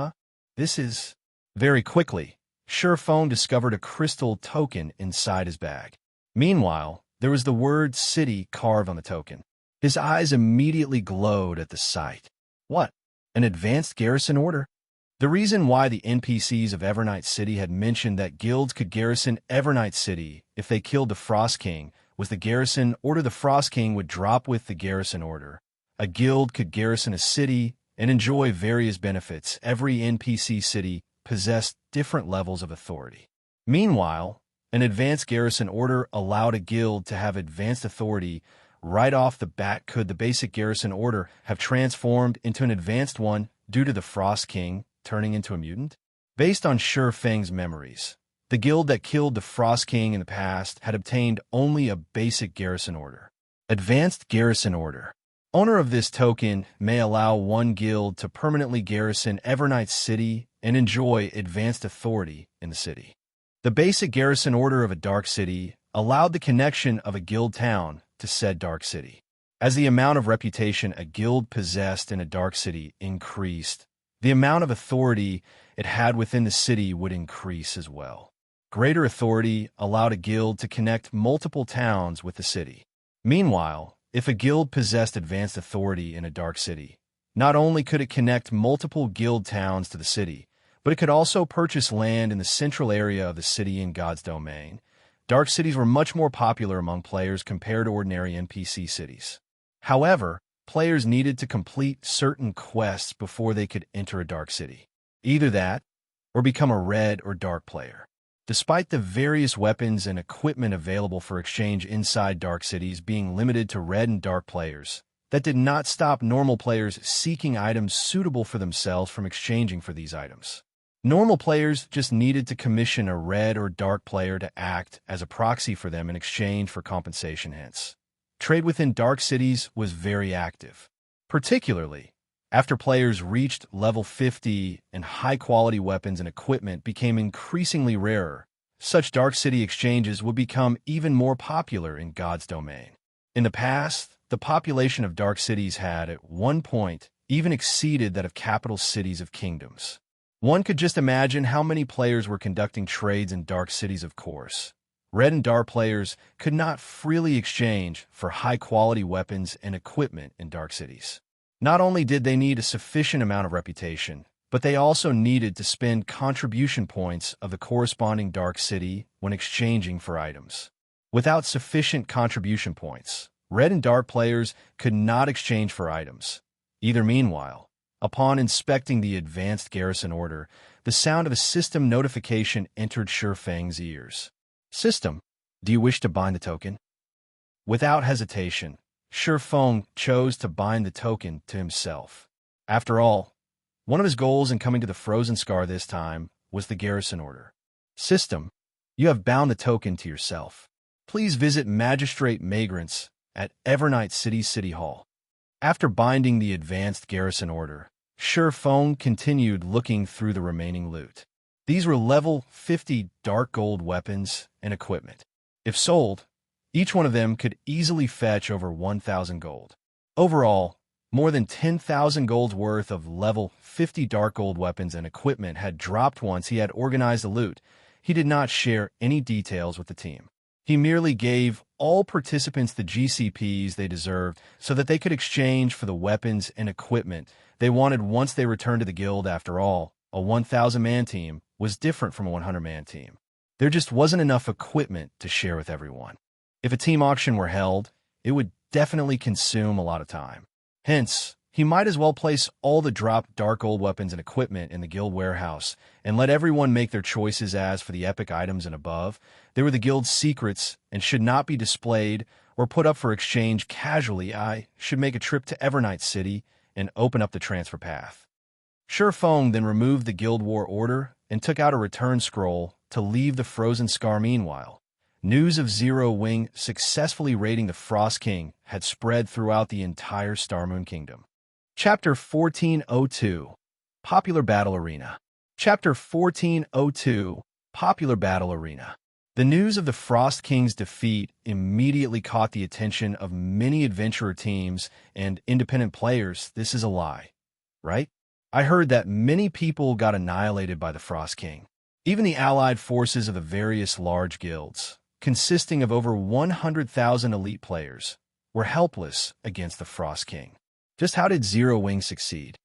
Speaker 1: This is... Very quickly, Shi Feng discovered a crystal token inside his bag. Meanwhile, there was the word city carved on the token. His eyes immediately glowed at the sight. What? An advanced garrison order? The reason why the NPCs of Evernight City had mentioned that guilds could garrison Evernight City if they killed the Frost King was the garrison order. The Frost King would drop with the garrison order. A guild could garrison a city and enjoy various benefits. Every NPC city possessed different levels of authority. Meanwhile, an advanced garrison order allowed a guild to have advanced authority right off the bat. Could the basic garrison order have transformed into an advanced one due to the Frost King turning into a mutant? Based on Shi Feng's memories, the guild that killed the Frost King in the past had obtained only a basic garrison order. Advanced garrison order. Owner of this token may allow one guild to permanently garrison Evernight City and enjoy advanced authority in the city. The basic garrison order of a dark city allowed the connection of a guild town to said dark city. As the amount of reputation a guild possessed in a dark city increased, the amount of authority it had within the city would increase as well. Greater authority allowed a guild to connect multiple towns with the city. Meanwhile, if a guild possessed advanced authority in a dark city, not only could it connect multiple guild towns to the city, but it could also purchase land in the central area of the city in God's domain. Dark cities were much more popular among players compared to ordinary NPC cities. However, players needed to complete certain quests before they could enter a dark city. Either that, or become a red or dark player. Despite the various weapons and equipment available for exchange inside dark cities being limited to red and dark players, that did not stop normal players seeking items suitable for themselves from exchanging for these items. Normal players just needed to commission a red or dark player to act as a proxy for them in exchange for compensation. Hence, trade within dark cities was very active, particularly after players reached level 50 and high-quality weapons and equipment became increasingly rarer. Such dark city exchanges would become even more popular in God's domain. In the past, the population of dark cities had, at one point, even exceeded that of capital cities of kingdoms. One could just imagine how many players were conducting trades in dark cities. Of course, red and dark players could not freely exchange for high-quality weapons and equipment in dark cities. Not only did they need a sufficient amount of reputation, but they also needed to spend contribution points of the corresponding dark city when exchanging for items. Without sufficient contribution points, red and dark players could not exchange for items. Meanwhile, upon inspecting the advanced garrison order, the sound of a system notification entered Shi Feng's ears. System, do you wish to bind the token? Without hesitation, Shi Feng chose to bind the token to himself. After all, one of his goals in coming to the Frozen Scar this time was the garrison order. System, You have bound the token to yourself. Please visit Magistrate Magrants at Evernight City Hall. After binding the advanced garrison order, Feng continued looking through the remaining loot. These were level 50 dark gold weapons and equipment. If sold, each one of them could easily fetch over 1,000 gold. Overall, more than 10,000 gold's worth of level 50 dark gold weapons and equipment had dropped once he had organized the loot. He did not share any details with the team. He merely gave all participants the GCPs they deserved so that they could exchange for the weapons and equipment they wanted once they returned to the guild. After all, a 1,000-man team was different from a 100-man team. There just wasn't enough equipment to share with everyone. If a team auction were held, it would definitely consume a lot of time. Hence, he might as well place all the dropped dark gold weapons and equipment in the guild warehouse and let everyone make their choices. As for the epic items and above, they were the guild's secrets and should not be displayed or put up for exchange casually. I should make a trip to Evernight City and open up the transfer path. Feng then removed the guild war order and took out a return scroll to leave the frozen scar. Meanwhile, news of Zero Wing successfully raiding the Frost King had spread throughout the entire Starmoon Kingdom. Chapter 1402, Popular Battle Arena. Chapter 1402, Popular Battle Arena. The news of the Frost King's defeat immediately caught the attention of many adventurer teams and independent players. This is a lie, right? I heard that many people got annihilated by the Frost King. Even the allied forces of the various large guilds, consisting of over 100,000 elite players, were helpless against the Frost King. Just how did Zero Wing succeed?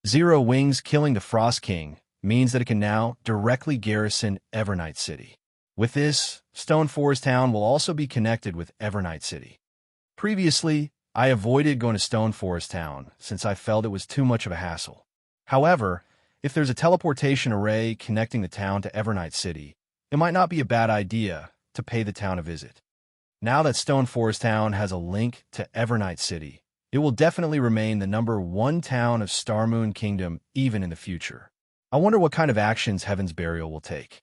Speaker 1: Zero Wing's killing the Frost King means that it can now directly garrison Evernight City. With this, Stone Forest Town will also be connected with Evernight City. Previously, I avoided going to Stone Forest Town since I felt it was too much of a hassle. However, if there's a teleportation array connecting the town to Evernight City, it might not be a bad idea to pay the town a visit. Now that Stone Forest Town has a link to Evernight City, it will definitely remain the #1 town of Starmoon Kingdom even in the future. I wonder what kind of actions Heaven's Burial will take.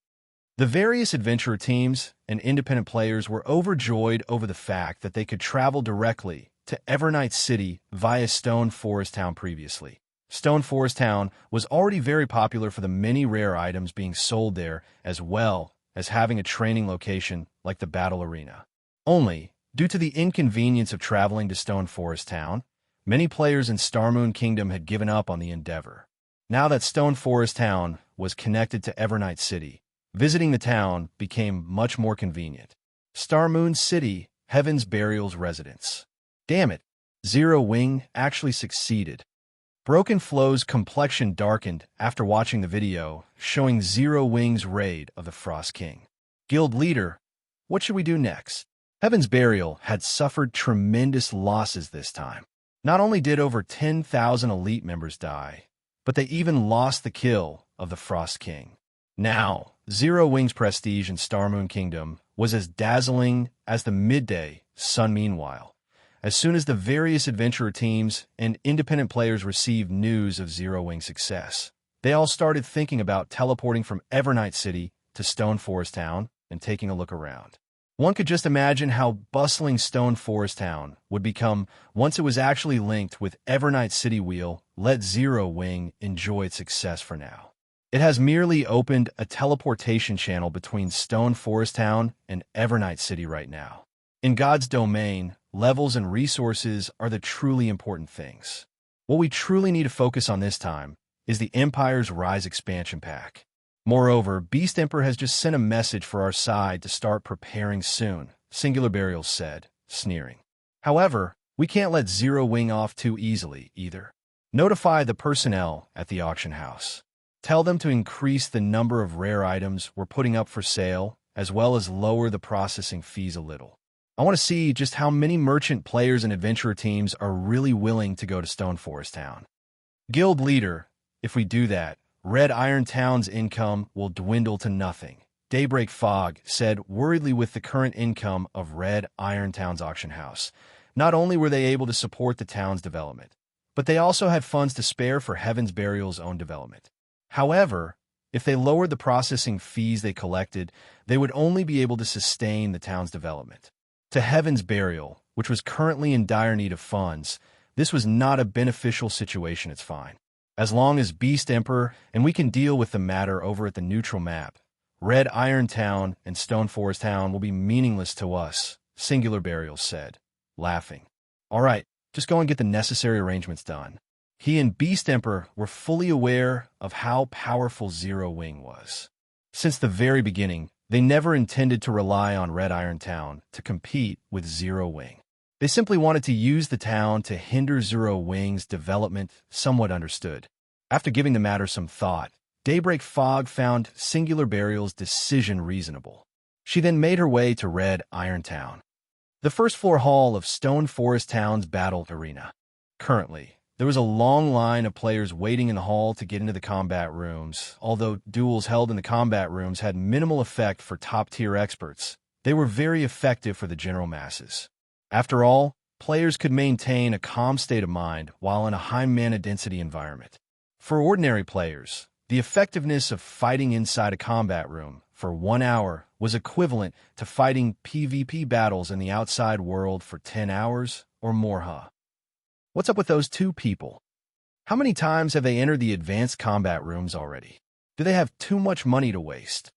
Speaker 1: The various adventurer teams and independent players were overjoyed over the fact that they could travel directly to Evernight City via Stone Forest Town. Previously, Stone Forest Town was already very popular for the many rare items being sold there, as well as having a training location like the Battle Arena. Only, due to the inconvenience of traveling to Stone Forest Town, many players in Starmoon Kingdom had given up on the endeavor. Now that Stone Forest Town was connected to Evernight City, visiting the town became much more convenient. Starmoon City, Heaven's Burial's residence. Damn it, Zero Wing actually succeeded. Broken Flow's complexion darkened after watching the video showing Zero Wing's raid of the Frost King. Guild leader, what should we do next? Heaven's Burial had suffered tremendous losses this time. Not only did over 10,000 elite members die, but they even lost the kill of the Frost King. Now, Zero Wing's prestige in Starmoon Kingdom was as dazzling as the midday sun. Meanwhile, as soon as the various adventurer teams and independent players received news of Zero Wing's success, they all started thinking about teleporting from Evernight City to Stone Forest Town and taking a look around. One could just imagine how bustling Stone Forest Town would become once it was actually linked with Evernight City. Wheel let Zero Wing enjoy its success for now. It has merely opened a teleportation channel between Stone Forest Town and Evernight City right now. In God's domain, levels and resources are the truly important things. What we truly need to focus on this time is the Empire's Rise expansion pack. Moreover, Beast Emperor has just sent a message for our side to start preparing soon, Singular Burial said, sneering. However, we can't let Zero Wing off too easily, either. Notify the personnel at the auction house. Tell them to increase the number of rare items we're putting up for sale, as well as lower the processing fees a little. I want to see just how many merchant players and adventurer teams are really willing to go to Stone Forest Town. Guild leader, if we do that, Red Iron Town's income will dwindle to nothing, Daybreak Fog said worriedly. With the current income of Red Iron Town's auction house, not only were they able to support the town's development, but they also had funds to spare for Heaven's Burial's own development. However, If they lowered the processing fees they collected, they would only be able to sustain the town's development. To Heaven's Burial, which was currently in dire need of funds, this was not a beneficial situation. It's fine. As long as Beast Emperor and we can deal with the matter over at the neutral map, Red Iron Town and Stone Forest Town will be meaningless to us, Singular Burials said, laughing. All right, just go and get the necessary arrangements done. He and Beast Emperor were fully aware of how powerful Zero Wing was. Since the very beginning, they never intended to rely on Red Iron Town to compete with Zero Wing. They simply wanted to use the town to hinder Zero Wing's development, somewhat understood. After giving the matter some thought, Daybreak Fog found Singular Burial's decision reasonable. She then made her way to Red Iron Town, the first floor hall of Stone Forest Town's battle arena. Currently, there was a long line of players waiting in the hall to get into the combat rooms. Although duels held in the combat rooms had minimal effect for top-tier experts, they were very effective for the general masses. After all, players could maintain a calm state of mind while in a high mana density environment. For ordinary players, the effectiveness of fighting inside a combat room for 1 hour was equivalent to fighting PvP battles in the outside world for 10 hours or more. What's up with those two people? How many times have they entered the advanced combat rooms already? Do they have too much money to waste?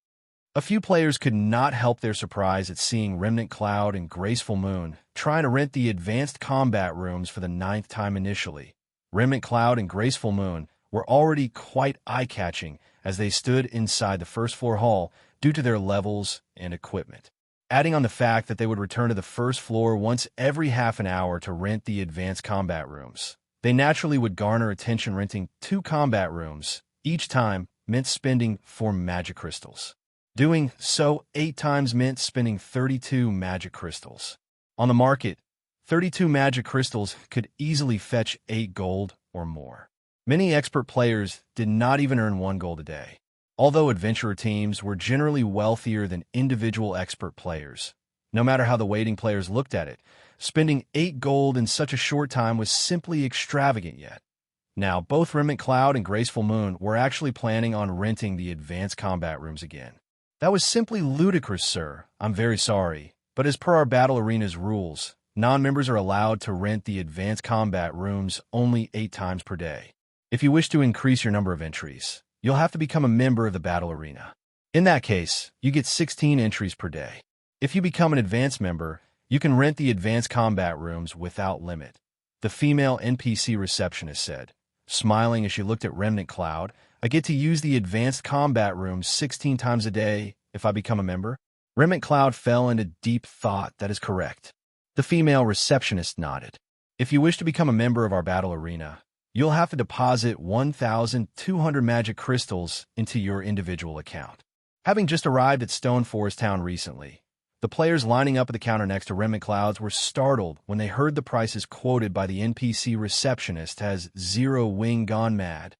Speaker 1: A few players could not help their surprise at seeing Remnant Cloud and Graceful Moon trying to rent the advanced combat rooms for the 9th time initially. Remnant Cloud and Graceful Moon were already quite eye-catching as they stood inside the first floor hall due to their levels and equipment. Adding on the fact that they would return to the first floor once every half an hour to rent the advanced combat rooms, they naturally would garner attention renting 2 combat rooms. Each time meant spending 4 magic crystals. Doing so 8 times meant spending 32 magic crystals. On the market, 32 magic crystals could easily fetch 8 gold or more. Many expert players did not even earn 1 gold a day. Although adventurer teams were generally wealthier than individual expert players, no matter how the waiting players looked at it, spending 8 gold in such a short time was simply extravagant yet. Now, both Remnant Cloud and Graceful Moon were actually planning on renting the advanced combat rooms again. That was simply ludicrous, sir. I'm very sorry, but as per our battle arena's rules, non-members are allowed to rent the advanced combat rooms only 8 times per day. If you wish to increase your number of entries, you'll have to become a member of the battle arena. In that case, you get 16 entries per day. If you become an advanced member, you can rent the advanced combat rooms without limit, the female NPC receptionist said, smiling as she looked at Remnant Cloud. I get to use the advanced combat rooms 16 times a day if I become a member? Remnant Cloud fell into deep thought. That is correct. The female receptionist nodded. If you wish to become a member of our battle arena, you'll have to deposit 1,200 magic crystals into your individual account. Having just arrived at Stone Forest Town recently, the players lining up at the counter next to Remnant Clouds were startled when they heard the prices quoted by the NPC receptionist as Zero Wing gone mad.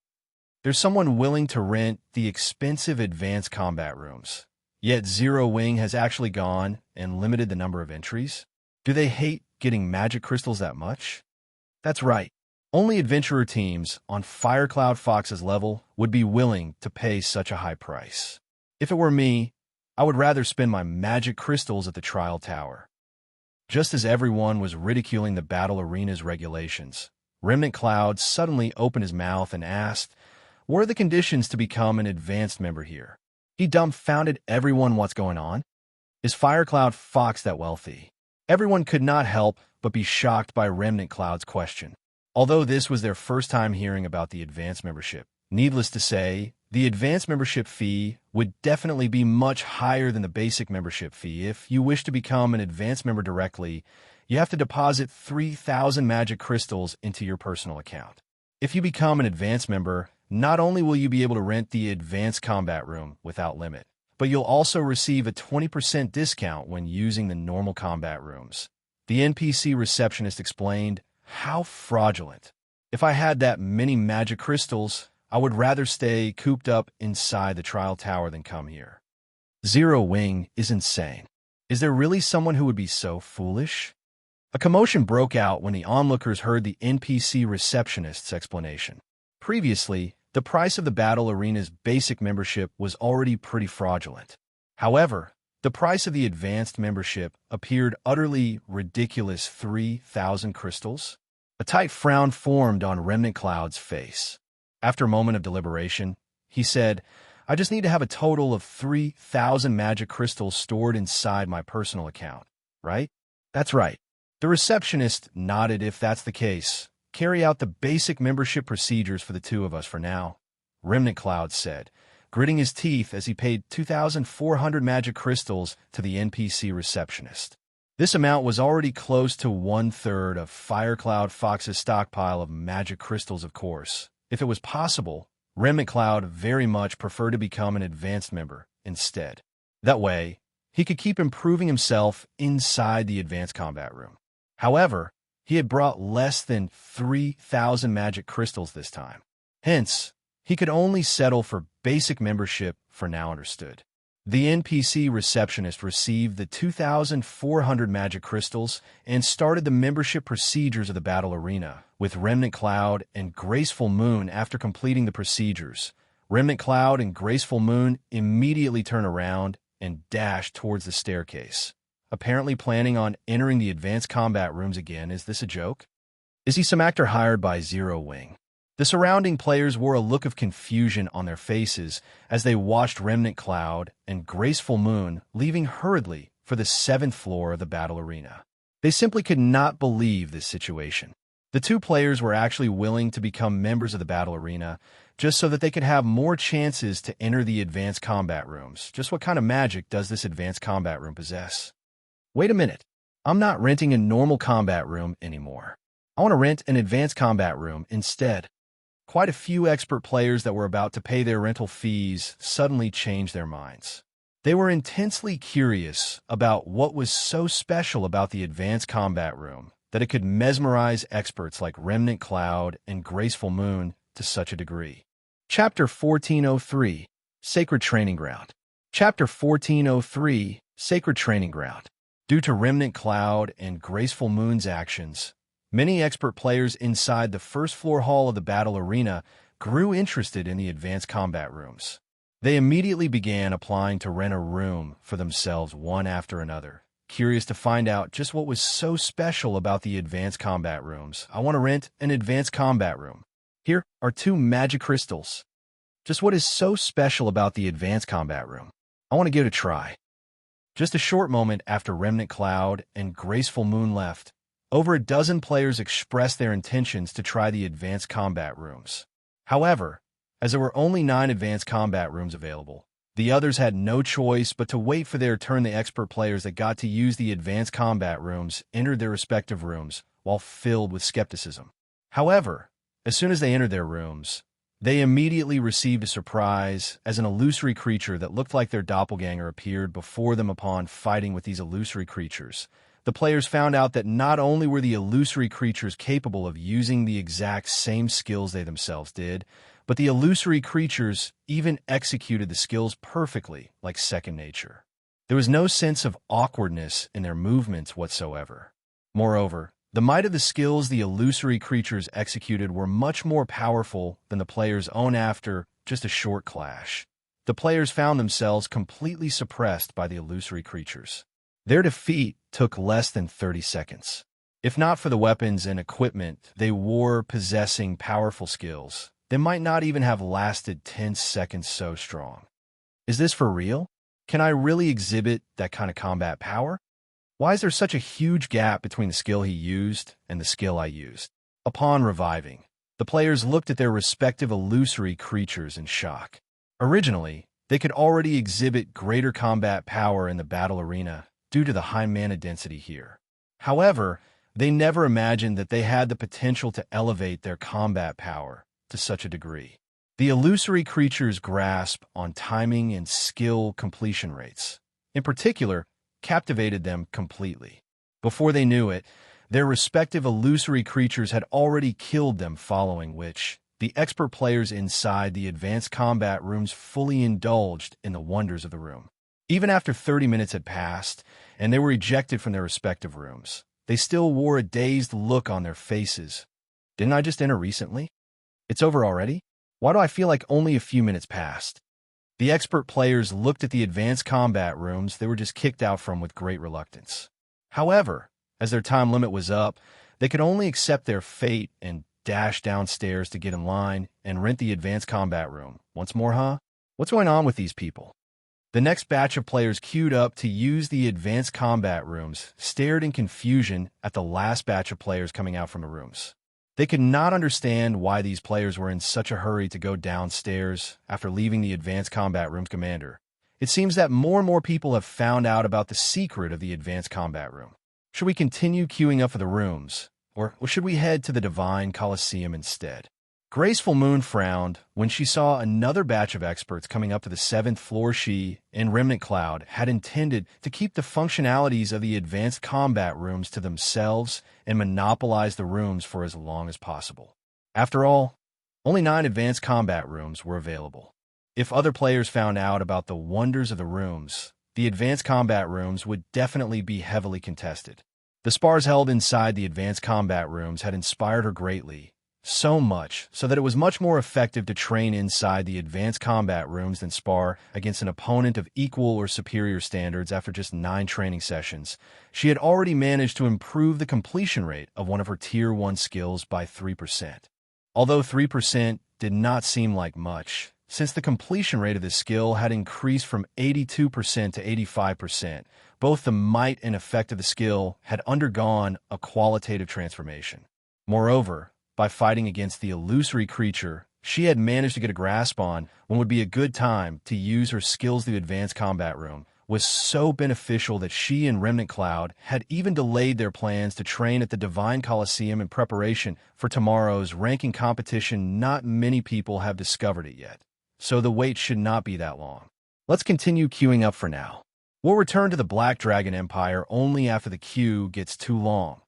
Speaker 1: There's someone willing to rent the expensive advanced combat rooms, yet Zero Wing has actually gone and limited the number of entries? Do they hate getting magic crystals that much? That's right. Only adventurer teams on Firecloud Fox's level would be willing to pay such a high price. If it were me, I would rather spend my magic crystals at the Trial Tower. Just as everyone was ridiculing the battle arena's regulations, Remnant Cloud suddenly opened his mouth and asked, "What are the conditions to become an advanced member here?" He dumbfounded everyone. What's going on? Is Firecloud Fox that wealthy? Everyone could not help but be shocked by Remnant Cloud's question. Although this was their first time hearing about the advanced membership, needless to say, the advanced membership fee would definitely be much higher than the basic membership fee. If you wish to become an advanced member directly, you have to deposit 3,000 magic crystals into your personal account. If you become an advanced member, not only will you be able to rent the advanced combat room without limit, but you'll also receive a 20% discount when using the normal combat rooms. The NPC receptionist explained. How fraudulent. If I had that many magic crystals, I would rather stay cooped up inside the Trial Tower than come here. Zero Wing is insane. Is there really someone who would be so foolish? A commotion broke out when the onlookers heard the NPC receptionist's explanation. Previously, The price of the battle arena's basic membership was already pretty fraudulent. However, the price of the advanced membership appeared utterly ridiculous: 3,000 crystals. A tight frown formed on Remnant Cloud's face. After a moment of deliberation, he said, "I just need to have a total of 3,000 magic crystals stored inside my personal account, right?" "That's right." The receptionist nodded. "If that's the case, carry out the basic membership procedures for the two of us for now," Remnant Cloud said, gritting his teeth as he paid 2,400 magic crystals to the NPC receptionist. This amount was already close to one-third of Firecloud Fox's stockpile of magic crystals, of course. If it was possible, Remnant Cloud very much preferred to become an advanced member instead. That way, he could keep improving himself inside the advanced combat room. However, he had brought less than 3,000 magic crystals this time. Hence, he could only settle for basic membership for now. Understood. The NPC receptionist received the 2,400 magic crystals and started the membership procedures of the battle arena, with Remnant Cloud and Graceful Moon. After completing the procedures, Remnant Cloud and Graceful Moon immediately turn around and dash towards the staircase, apparently planning on entering the advanced combat rooms again. Is this a joke? Is he some actor hired by Zero Wing? The surrounding players wore a look of confusion on their faces as they watched Remnant Cloud and Graceful Moon leaving hurriedly for the 7th floor of the battle arena. They simply could not believe this situation. The two players were actually willing to become members of the battle arena just so that they could have more chances to enter the advanced combat rooms. Just what kind of magic does this advanced combat room possess? Wait a minute. I'm not renting a normal combat room anymore. I want to rent an advanced combat room instead. Quite a few expert players that were about to pay their rental fees suddenly changed their minds. They were intensely curious about what was so special about the advanced combat room that it could mesmerize experts like Remnant Cloud and Graceful Moon to such a degree. Chapter 1403, Sacred Training Ground. Chapter 1403, Sacred Training Ground. Due to Remnant Cloud and Graceful Moon's actions, many expert players inside the first-floor hall of the battle arena grew interested in the advanced combat rooms. They immediately began applying to rent a room for themselves one after another, curious to find out just what was so special about the advanced combat rooms. "I want to rent an advanced combat room. Here are 2 magic crystals. Just what is so special about the advanced combat room? I want to give it a try." Just a short moment after Remnant Cloud and Graceful Moon left, over a dozen players expressed their intentions to try the advanced combat rooms. However, as there were only 9 advanced combat rooms available, the others had no choice but to wait for their turn. The expert players that got to use the advanced combat rooms entered their respective rooms while filled with skepticism. However, as soon as they entered their rooms, they immediately received a surprise as an illusory creature that looked like their doppelganger appeared before them. Upon fighting with these illusory creatures, the players found out that not only were the illusory creatures capable of using the exact same skills they themselves did, but the illusory creatures even executed the skills perfectly, like second nature. There was no sense of awkwardness in their movements whatsoever. Moreover, the might of the skills the illusory creatures executed were much more powerful than the players' own. After just a short clash, the players found themselves completely suppressed by the illusory creatures. Their defeat took less than 30 seconds. If not for the weapons and equipment they wore possessing powerful skills, they might not even have lasted 10 seconds. So strong. Is this for real? Can I really exhibit that kind of combat power? Why is there such a huge gap between the skill he used and the skill I used? Upon reviving, the players looked at their respective illusory creatures in shock. Originally, they could already exhibit greater combat power in the battle arena due to the high mana density here. However, they never imagined that they had the potential to elevate their combat power to such a degree. The illusory creatures' grasp on timing and skill completion rates, in particular, captivated them completely. Before they knew it, their respective illusory creatures had already killed them, following which the expert players inside the advanced combat rooms fully indulged in the wonders of the room. Even after 30 minutes had passed and they were ejected from their respective rooms, they still wore a dazed look on their faces. Didn't I just enter recently? It's over already? Why do I feel like only a few minutes passed? The expert players looked at the advanced combat rooms they were just kicked out from with great reluctance. However, as their time limit was up, they could only accept their fate and dash downstairs to get in line and rent the advanced combat room. Once more, huh? What's going on with these people? The next batch of players queued up to use the advanced combat rooms stared in confusion at the last batch of players coming out from the rooms. They could not understand why these players were in such a hurry to go downstairs after leaving the advanced combat room's commander. It seems that more and more people have found out about the secret of the advanced combat room. Should we continue queuing up for the rooms, or should we head to the Divine Coliseum instead? Graceful Moon frowned when she saw another batch of experts coming up to the 7th floor. She and Remnant Cloud had intended to keep the functionalities of the advanced combat rooms to themselves and monopolize the rooms for as long as possible. After all, only 9 advanced combat rooms were available. If other players found out about the wonders of the rooms, the advanced combat rooms would definitely be heavily contested. The spars held inside the advanced combat rooms had inspired her greatly, so much so that it was much more effective to train inside the advanced combat rooms than spar against an opponent of equal or superior standards. After just 9 training sessions, she had already managed to improve the completion rate of one of her Tier 1 skills by 3%. Although 3% did not seem like much, since the completion rate of this skill had increased from 82% to 85%, both the might and effect of the skill had undergone a qualitative transformation. Moreover, by fighting against the illusory creature she had managed to get a grasp on when would be a good time to use her skills, the advanced combat room was so beneficial that she and Remnant Cloud had even delayed their plans to train at the Divine Coliseum in preparation for tomorrow's ranking competition. Not many people have discovered it yet, so the wait should not be that long. Let's continue queuing up for now. We'll return to the Black Dragon Empire only after the queue gets too long.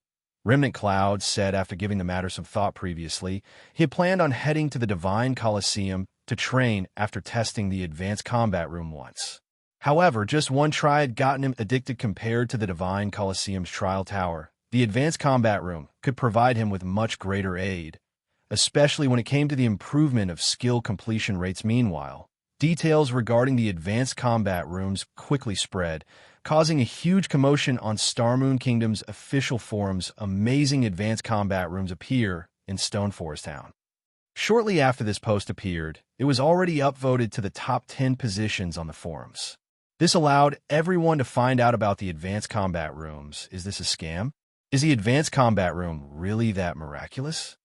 Speaker 1: Remnant Cloud said after giving the matter some thought previously. He had planned on heading to the Divine Coliseum to train after testing the advanced combat room once. However, just one try had gotten him addicted. Compared to the Divine Coliseum's trial tower, the advanced combat room could provide him with much greater aid, especially when it came to the improvement of skill completion rates. Meanwhile, details regarding the advanced combat rooms quickly spread, causing a huge commotion on Starmoon Kingdom's official forums. Amazing advanced combat rooms appear in Stone Forest Town. Shortly after this post appeared, it was already upvoted to the top 10 positions on the forums. This allowed everyone to find out about the advanced combat rooms. Is this a scam? Is the advanced combat room really that miraculous?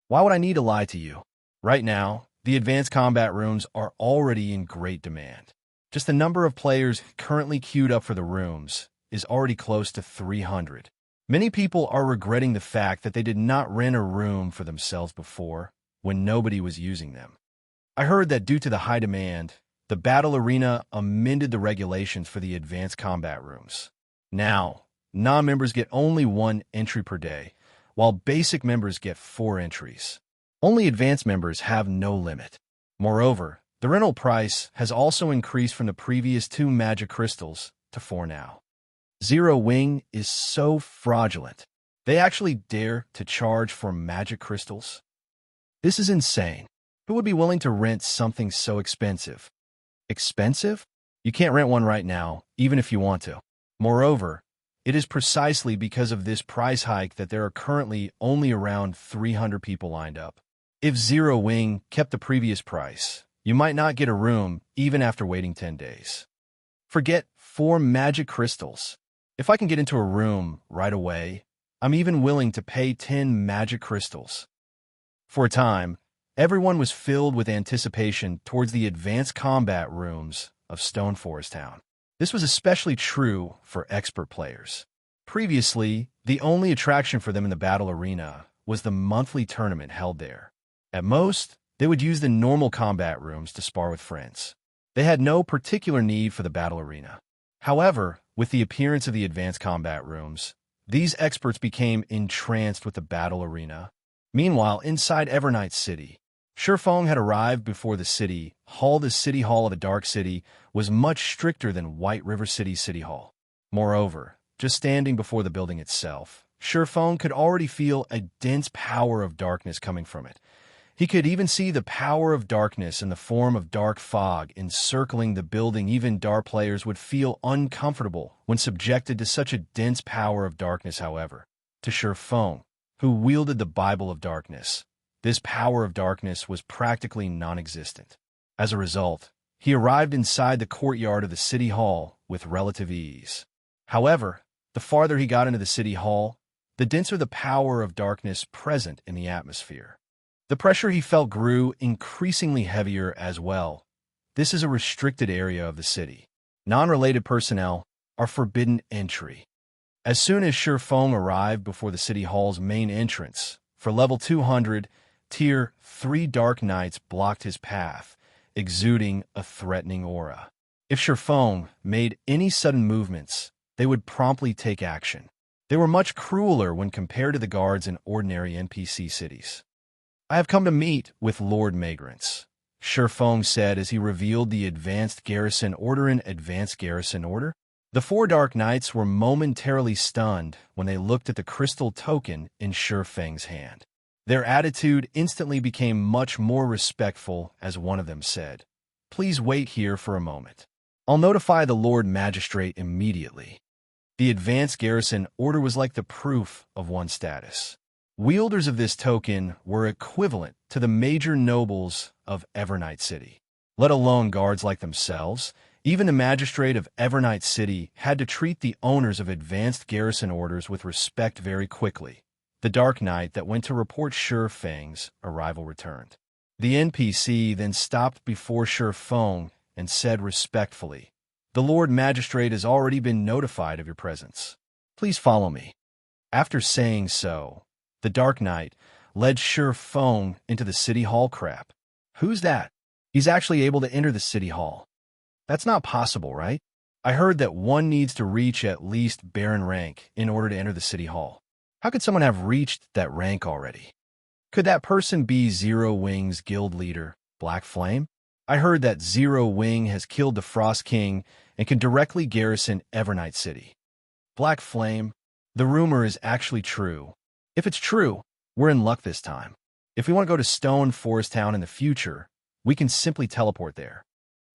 Speaker 1: Why would I need to lie to you? Right now, the advanced combat rooms are already in great demand. Just the number of players currently queued up for the rooms is already close to 300. Many people are regretting the fact that they did not rent a room for themselves before, when nobody was using them. I heard that due to the high demand, the Battle Arena amended the regulations for the advanced combat rooms. Now, non-members get only 1 entry per day, while basic members get 4 entries. Only advanced members have no limit. Moreover, the rental price has also increased from the previous 2 magic crystals to 4 now. Zero Wing is so fraudulent. They actually dare to charge for magic crystals? This is insane. Who would be willing to rent something so expensive? Expensive? You can't rent one right now, even if you want to. Moreover, it is precisely because of this price hike that there are currently only around 300 people lined up. If Zero Wing kept the previous price, you might not get a room even after waiting 10 days. Forget 4 magic crystals. If I can get into a room right away, I'm even willing to pay 10 magic crystals. For a time, everyone was filled with anticipation towards the advanced combat rooms of Stone Forest Town. This was especially true for expert players. Previously, the only attraction for them in the battle arena was the monthly tournament held there. At most, they would use the normal combat rooms to spar with friends. They had no particular need for the battle arena. However, with the appearance of the advanced combat rooms, these experts became entranced with the battle arena. Meanwhile, inside Evernight City, Shifeng had arrived before the city hall. The city hall of the Dark City was much stricter than White River City's city hall. Moreover, just standing before the building itself, Shifeng could already feel a dense power of darkness coming from it. He could even see the power of darkness in the form of dark fog encircling the building. Even dark players would feel uncomfortable when subjected to such a dense power of darkness. However, to Shifeng, who wielded the Bible of darkness, this power of darkness was practically non-existent. As a result, he arrived inside the courtyard of the city hall with relative ease. However, the farther he got into the city hall, the denser the power of darkness present in the atmosphere. The pressure he felt grew increasingly heavier as well. This is a restricted area of the city. Non-related personnel are forbidden entry. As soon as Shifeng arrived before the city hall's main entrance, for level 200, Tier 3 Dark Knights blocked his path, exuding a threatening aura. If Shifeng made any sudden movements, they would promptly take action. They were much crueler when compared to the guards in ordinary NPC cities. "I have come to meet with Lord Migrants," Shifeng said as he revealed the Advanced Garrison Order. Advanced Garrison Order? The 4 Dark Knights were momentarily stunned when they looked at the crystal token in Shifeng's hand. Their attitude instantly became much more respectful as one of them said, "Please wait here for a moment. I'll notify the Lord Magistrate immediately." The Advanced Garrison Order was like the proof of one's status. Wielders of this token were equivalent to the major nobles of Evernight City. Let alone guards like themselves, even the magistrate of Evernight City had to treat the owners of Advanced Garrison Orders with respect very quickly. The Dark Knight that went to report Shifeng's arrival returned. The NPC then stopped before Shifeng and said respectfully, "The Lord Magistrate has already been notified of your presence. Please follow me." After saying so, the Dark Knight led Shifeng into the city hall. Crap. Who's that? He's actually able to enter the city hall. That's not possible, right? I heard that one needs to reach at least Baron rank in order to enter the city hall. How could someone have reached that rank already? Could that person be Zero Wing's guild leader, Black Flame? I heard that Zero Wing has killed the Frost King and can directly garrison Evernight City. Black Flame? The rumor is actually true. If it's true, we're in luck this time. If we want to go to Stone Forest Town in the future, we can simply teleport there.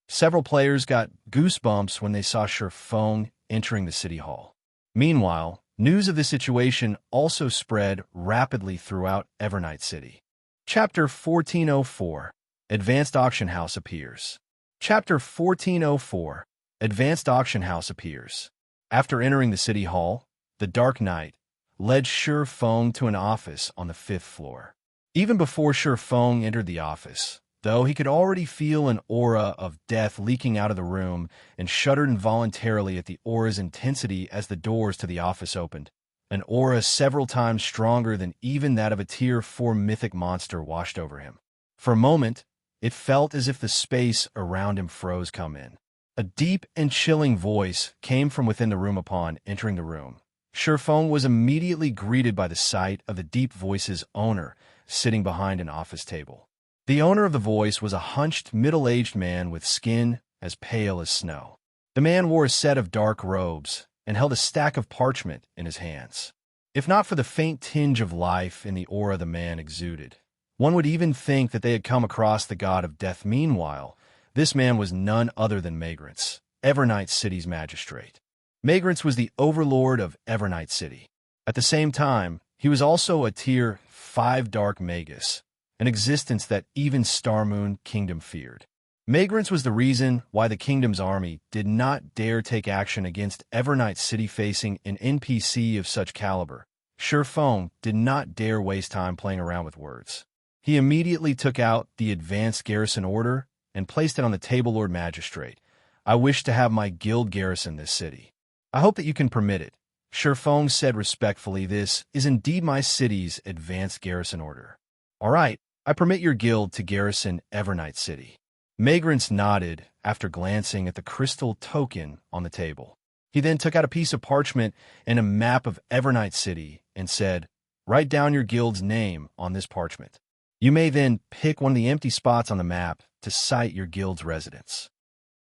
Speaker 1: Several players got goosebumps when they saw Shifeng entering the city hall. Meanwhile, news of the situation also spread rapidly throughout Evernight City. Chapter 1404, Advanced Auction House appears. Chapter 1404, Advanced Auction House appears. After entering the city hall, the Dark Knight led Shifeng to an office on the 5th floor. Even before Shifeng entered the office, though, he could already feel an aura of death leaking out of the room and shuddered involuntarily at the aura's intensity as the doors to the office opened. An aura several times stronger than even that of a Tier 4 mythic monster washed over him. For a moment, it felt as if the space around him froze. "Come in." A deep and chilling voice came from within the room. Upon entering the room, Shifeng was immediately greeted by the sight of the deep voice's owner sitting behind an office table. The owner of the voice was a hunched, middle-aged man with skin as pale as snow. The man wore a set of dark robes and held a stack of parchment in his hands. If not for the faint tinge of life in the aura the man exuded, one would even think that they had come across the god of death. Meanwhile, this man was none other than Migrants, Evernight City's magistrate. Migrants was the overlord of Evernight City. At the same time, he was also a Tier 5 Dark Magus, an existence that even Starmoon Kingdom feared. Migrants was the reason why the Kingdom's army did not dare take action against Evernight City. Facing an NPC of such caliber, Shifeng did not dare waste time playing around with words. He immediately took out the Advanced Garrison Order and placed it on the table. "Lord Magistrate, I wish to have my guild garrison this city. I hope that you can permit it," Shifeng said respectfully. "This is indeed my city's Advanced Garrison Order." "All right, I permit your guild to garrison Evernight City." Migrants nodded after glancing at the crystal token on the table. He then took out a piece of parchment and a map of Evernight City and said, "Write down your guild's name on this parchment. You may then pick one of the empty spots on the map to cite your guild's residence."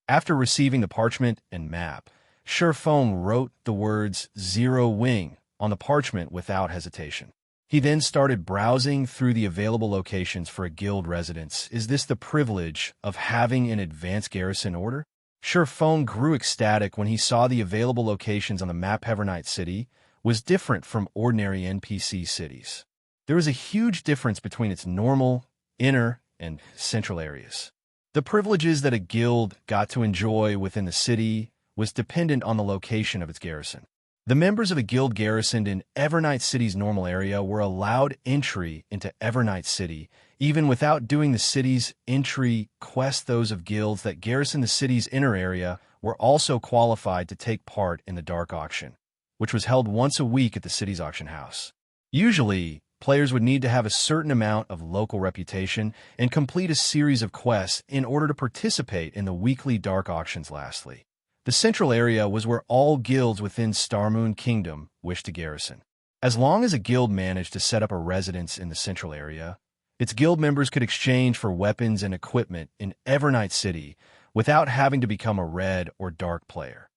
Speaker 1: After receiving the parchment and map, Shifeng wrote the words "Zero Wing" on the parchment without hesitation. He then started browsing through the available locations for a guild residence. Is this the privilege of having an advanced garrison order? Feng grew ecstatic when he saw the available locations on the map. Evernight City was different from ordinary NPC cities. There was a huge difference between its normal, inner, and central areas. The privileges that a guild got to enjoy within the city was dependent on the location of its garrison. The members of a guild garrisoned in Evernight City's normal area were allowed entry into Evernight City, even without doing the city's entry quest. Those of guilds that garrisoned the city's inner area were also qualified to take part in the Dark Auction, which was held once a week at the city's auction house. Usually, players would need to have a certain amount of local reputation and complete a series of quests in order to participate in the weekly Dark Auctions. Lastly, the central area was where all guilds within Starmoon Kingdom wished to garrison. As long as a guild managed to set up a residence in the central area, its guild members could exchange for weapons and equipment in Evernight City without having to become a red or dark player.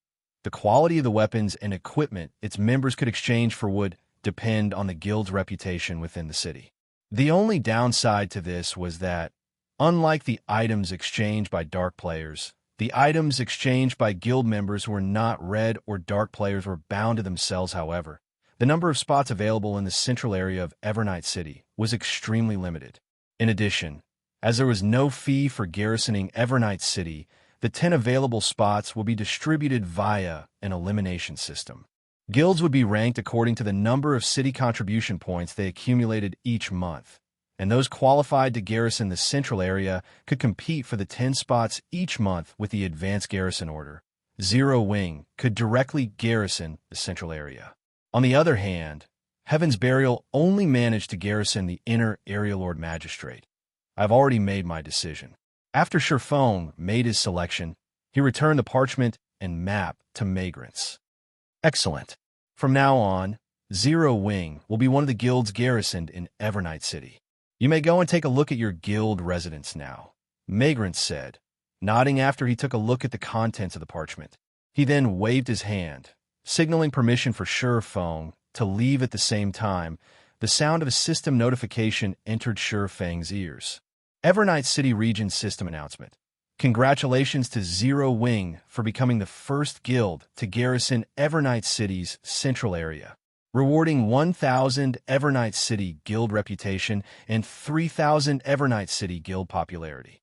Speaker 1: The quality of the weapons and equipment its members could exchange for would depend on the guild's reputation within the city. The only downside to this was that, unlike the items exchanged by dark players, the items exchanged by guild members who were not red or dark players were bound to themselves. However, the number of spots available in the central area of Evernight City was extremely limited. In addition, as there was no fee for garrisoning Evernight City, the 10 available spots will be distributed via an elimination system. Guilds would be ranked according to the number of city contribution points they accumulated each month, and those qualified to garrison the central area could compete for the 10 spots each month with the advanced garrison order. Zero Wing could directly garrison the central area. On the other hand, Heaven's Burial only managed to garrison the inner area lord magistrate. I've already made my decision. After Feng made his selection, he returned the parchment and map to Magrants. Excellent. From now on, Zero Wing will be one of the guilds garrisoned in Evernight City. You may go and take a look at your guild residence now, Magrant said, nodding after he took a look at the contents of the parchment. He then waved his hand, signaling permission for Feng to leave. At the same time, the sound of a system notification entered Feng's ears. Evernight City Region System Announcement. Congratulations to Zero Wing for becoming the first guild to garrison Evernight City's central area, rewarding 1,000 Evernight City guild reputation and 3,000 Evernight City guild popularity.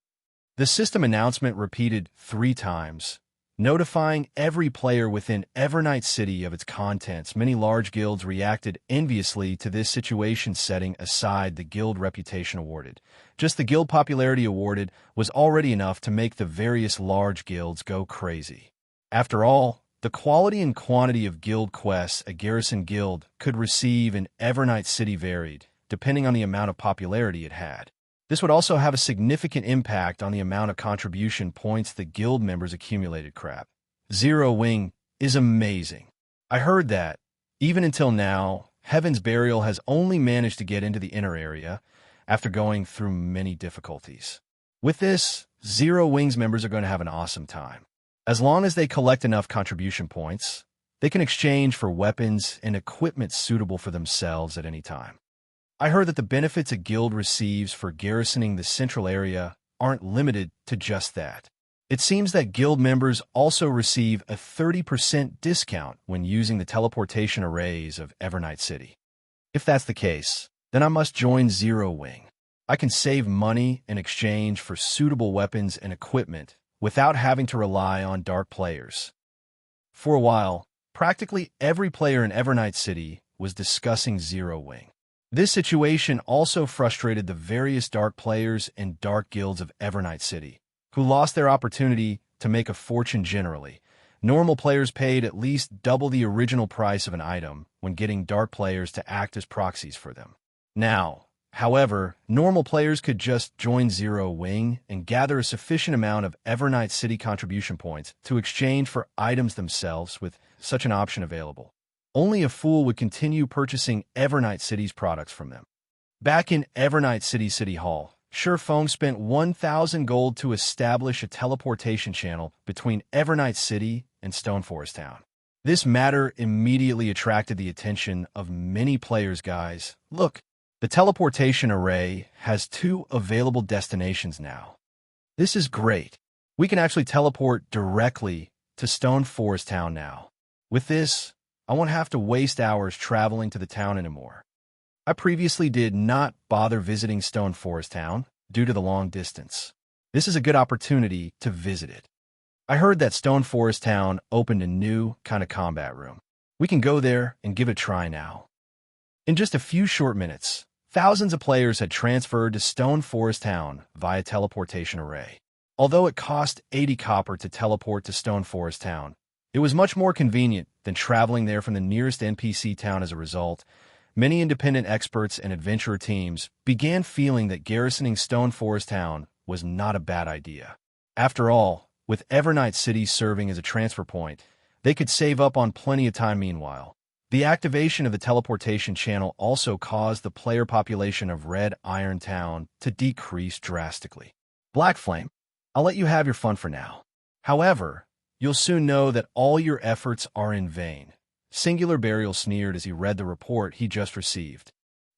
Speaker 1: The system announcement repeated 3 times, notifying every player within Evernight City of its contents. Many large guilds reacted enviously to this situation. Setting aside the guild reputation awarded, just the guild popularity awarded was already enough to make the various large guilds go crazy. After all, the quality and quantity of guild quests a garrison guild could receive in Evernight City varied, depending on the amount of popularity it had. This would also have a significant impact on the amount of contribution points the guild members accumulated. Crap. Zero Wing is amazing. I heard that, even until now, Heaven's Burial has only managed to get into the inner area after going through many difficulties. With this, Zero Wing's members are going to have an awesome time. As long as they collect enough contribution points, they can exchange for weapons and equipment suitable for themselves at any time. I heard that the benefits a guild receives for garrisoning the central area aren't limited to just that. It seems that guild members also receive a 30% discount when using the teleportation arrays of Evernight City. If that's the case, then I must join Zero Wing. I can save money in exchange for suitable weapons and equipment without having to rely on dark players. For a while, practically every player in Evernight City was discussing Zero Wing. This situation also frustrated the various dark players and dark guilds of Evernight City, who lost their opportunity to make a fortune generally. Normal players paid at least double the original price of an item when getting dark players to act as proxies for them. Now, however, normal players could just join Zero Wing and gather a sufficient amount of Evernight City contribution points to exchange for items themselves. With such an option available, only a fool would continue purchasing Evernight City's products from them. Back in Evernight City Hall, Feng spent 1,000 gold to establish a teleportation channel between Evernight City and Stoneforest Town. This matter immediately attracted the attention of many players. Guys, look, the teleportation array has 2 available destinations now. This is great. We can actually teleport directly to Stone Forest Town now. With this, I won't have to waste hours traveling to the town anymore. I previously did not bother visiting Stone Forest Town due to the long distance. This is a good opportunity to visit it. I heard that Stone Forest Town opened a new kind of combat room. We can go there and give it a try now. In just a few short minutes, thousands of players had transferred to Stone Forest Town via teleportation array. Although it cost 80 copper to teleport to Stone Forest Town, it was much more convenient than traveling there from the nearest NPC town. As a result, many independent experts and adventurer teams began feeling that garrisoning Stone Forest Town was not a bad idea. After all, with Evernight City serving as a transfer point, they could save up on plenty of time. Meanwhile, the activation of the teleportation channel also caused the player population of Red Iron Town to decrease drastically. Black Flame, I'll let you have your fun for now. However, you'll soon know that all your efforts are in vain. Singular Burial sneered as he read the report he just received.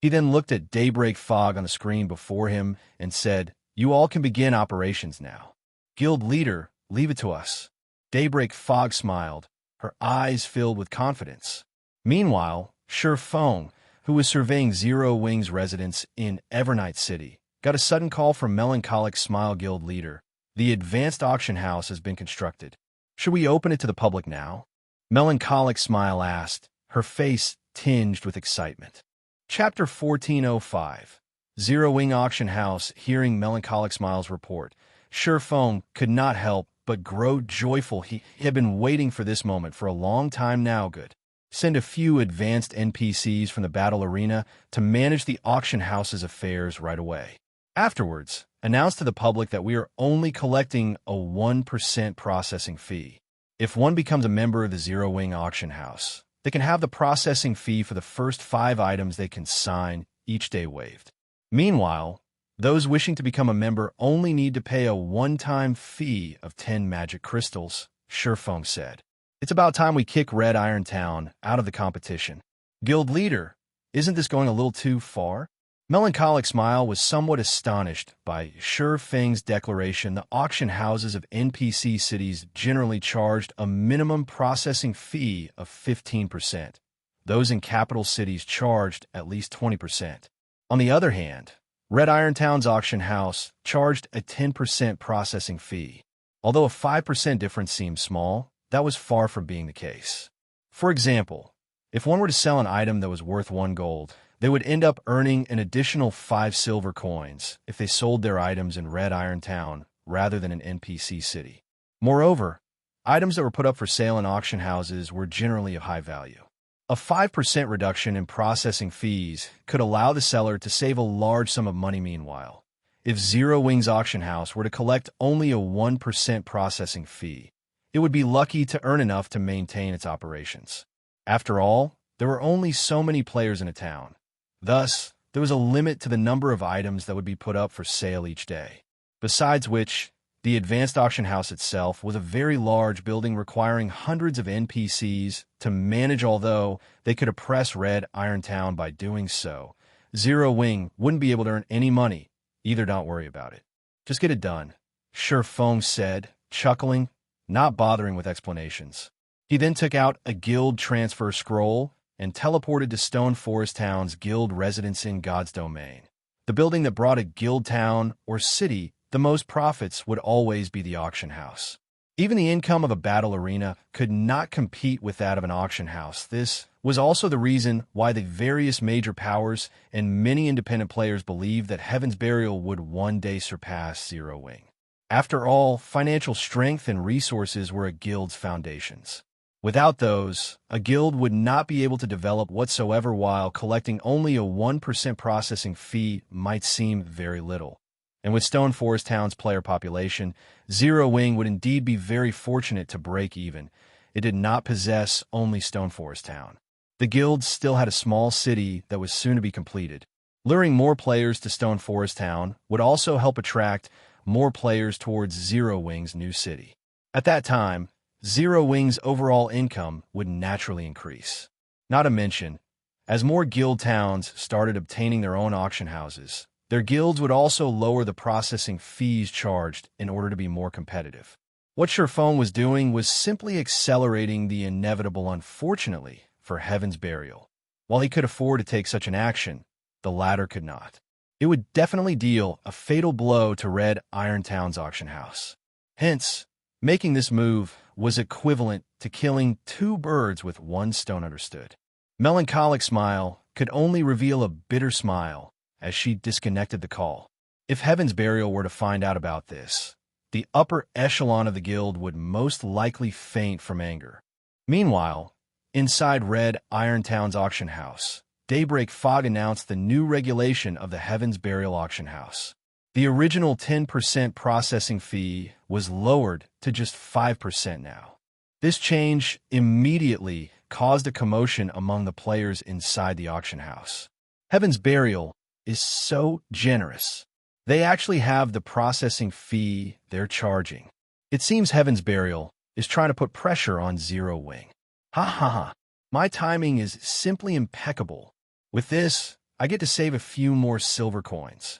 Speaker 1: He then looked at Daybreak Fog on the screen before him and said, "You all can begin operations now." Guild leader, leave it to us. Daybreak Fog smiled, her eyes filled with confidence. Meanwhile, Shi Feng, who was surveying Zero Wing's residence in Evernight City, got a sudden call from Melancholic Smile. Guild leader, the advanced auction house has been constructed. Should we open it to the public now? Melancholic Smile asked, her face tinged with excitement. Chapter 1405. Zero Wing Auction House. Hearing Melancholic Smile's report, Shi Feng could not help but grow joyful. He had been waiting for this moment for a long time now. Good. Send a few advanced NPCs from the battle arena to manage the auction house's affairs right away. Afterwards, announce to the public that we are only collecting a 1% processing fee. If one becomes a member of the Zero Wing Auction House, they can have the processing fee for the first 5 items they consign each day waived. Meanwhile, those wishing to become a member only need to pay a one-time fee of 10 magic crystals, Shi Feng said. It's about time we kick Red Iron Town out of the competition. Guild leader, isn't this going a little too far? Melancholic Smile was somewhat astonished by Shi Feng's declaration. The auction houses of NPC cities generally charged a minimum processing fee of 15%. Those in capital cities charged at least 20%. On the other hand, Red Iron Town's auction house charged a 10% processing fee. Although a 5% difference seemed small, that was far from being the case. For example, if one were to sell an item that was worth 1 gold, they would end up earning an additional 5 silver coins if they sold their items in Red Iron Town rather than an NPC city. Moreover, items that were put up for sale in auction houses were generally of high value. A 5% reduction in processing fees could allow the seller to save a large sum of money. Meanwhile, if Zero Wing's auction house were to collect only a 1% processing fee, it would be lucky to earn enough to maintain its operations. After all, there were only so many players in a town. Thus, there was a limit to the number of items that would be put up for sale each day. Besides which, the advanced auction house itself was a very large building requiring hundreds of NPCs to manage. Although they could oppress Red Iron Town by doing so, Zero Wing wouldn't be able to earn any money. Either don't worry about it. Just get it done, Shi Feng said, chuckling, not bothering with explanations. He then took out a guild transfer scroll and teleported to Stone Forest Town's guild residence in God's Domain. The building that brought a guild town or city the most profits would always be the auction house. Even the income of a battle arena could not compete with that of an auction house. This was also the reason why the various major powers and many independent players believed that Heaven's Burial would one day surpass Zero Wing. After all, financial strength and resources were a guild's foundations. Without those, a guild would not be able to develop whatsoever, while collecting only a 1% processing fee might seem very little. And with Stone Forest Town's player population, Zero Wing would indeed be very fortunate to break even. It did not possess only Stone Forest Town. The guild still had a small city that was soon to be completed. Luring more players to Stone Forest Town would also help attract more players towards Zero Wing's new city. At that time, Zero Wing's overall income would naturally increase. Not to mention, as more guild towns started obtaining their own auction houses, their guilds would also lower the processing fees charged in order to be more competitive. What Shurfeng was doing was simply accelerating the inevitable, unfortunately, for Heaven's Burial. While he could afford to take such an action, the latter could not. It would definitely deal a fatal blow to Red Iron Town's auction house. Hence, making this move was equivalent to killing two birds with one stone. Understood. Melancholic Smile could only reveal a bitter smile as she disconnected the call. If Heaven's Burial were to find out about this, the upper echelon of the guild would most likely faint from anger. Meanwhile, inside Red Iron Town's auction house, Daybreak Fog announced the new regulation of the Heaven's Burial auction house. The original 10% processing fee was lowered to just 5% now. This change immediately caused a commotion among the players inside the auction house. Heaven's Burial is so generous. They actually have the processing fee they're charging. It seems Heaven's Burial is trying to put pressure on Zero Wing. Ha ha ha. My timing is simply impeccable. With this, I get to save a few more silver coins.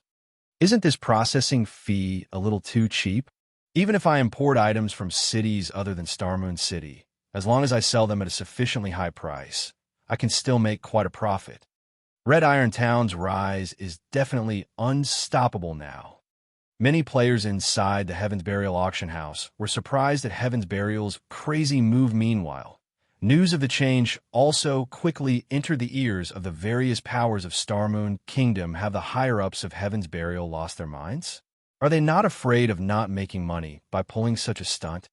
Speaker 1: Isn't this processing fee a little too cheap? Even if I import items from cities other than Starmoon City, as long as I sell them at a sufficiently high price, I can still make quite a profit. Red Iron Town's rise is definitely unstoppable now. Many players inside the Heaven's Burial auction house were surprised at Heaven's Burial's crazy move. Meanwhile, news of the change also quickly entered the ears of the various powers of Starmoon Kingdom. Have the higher-ups of Heaven's Burial lost their minds? Are they not afraid of not making money by pulling such a stunt?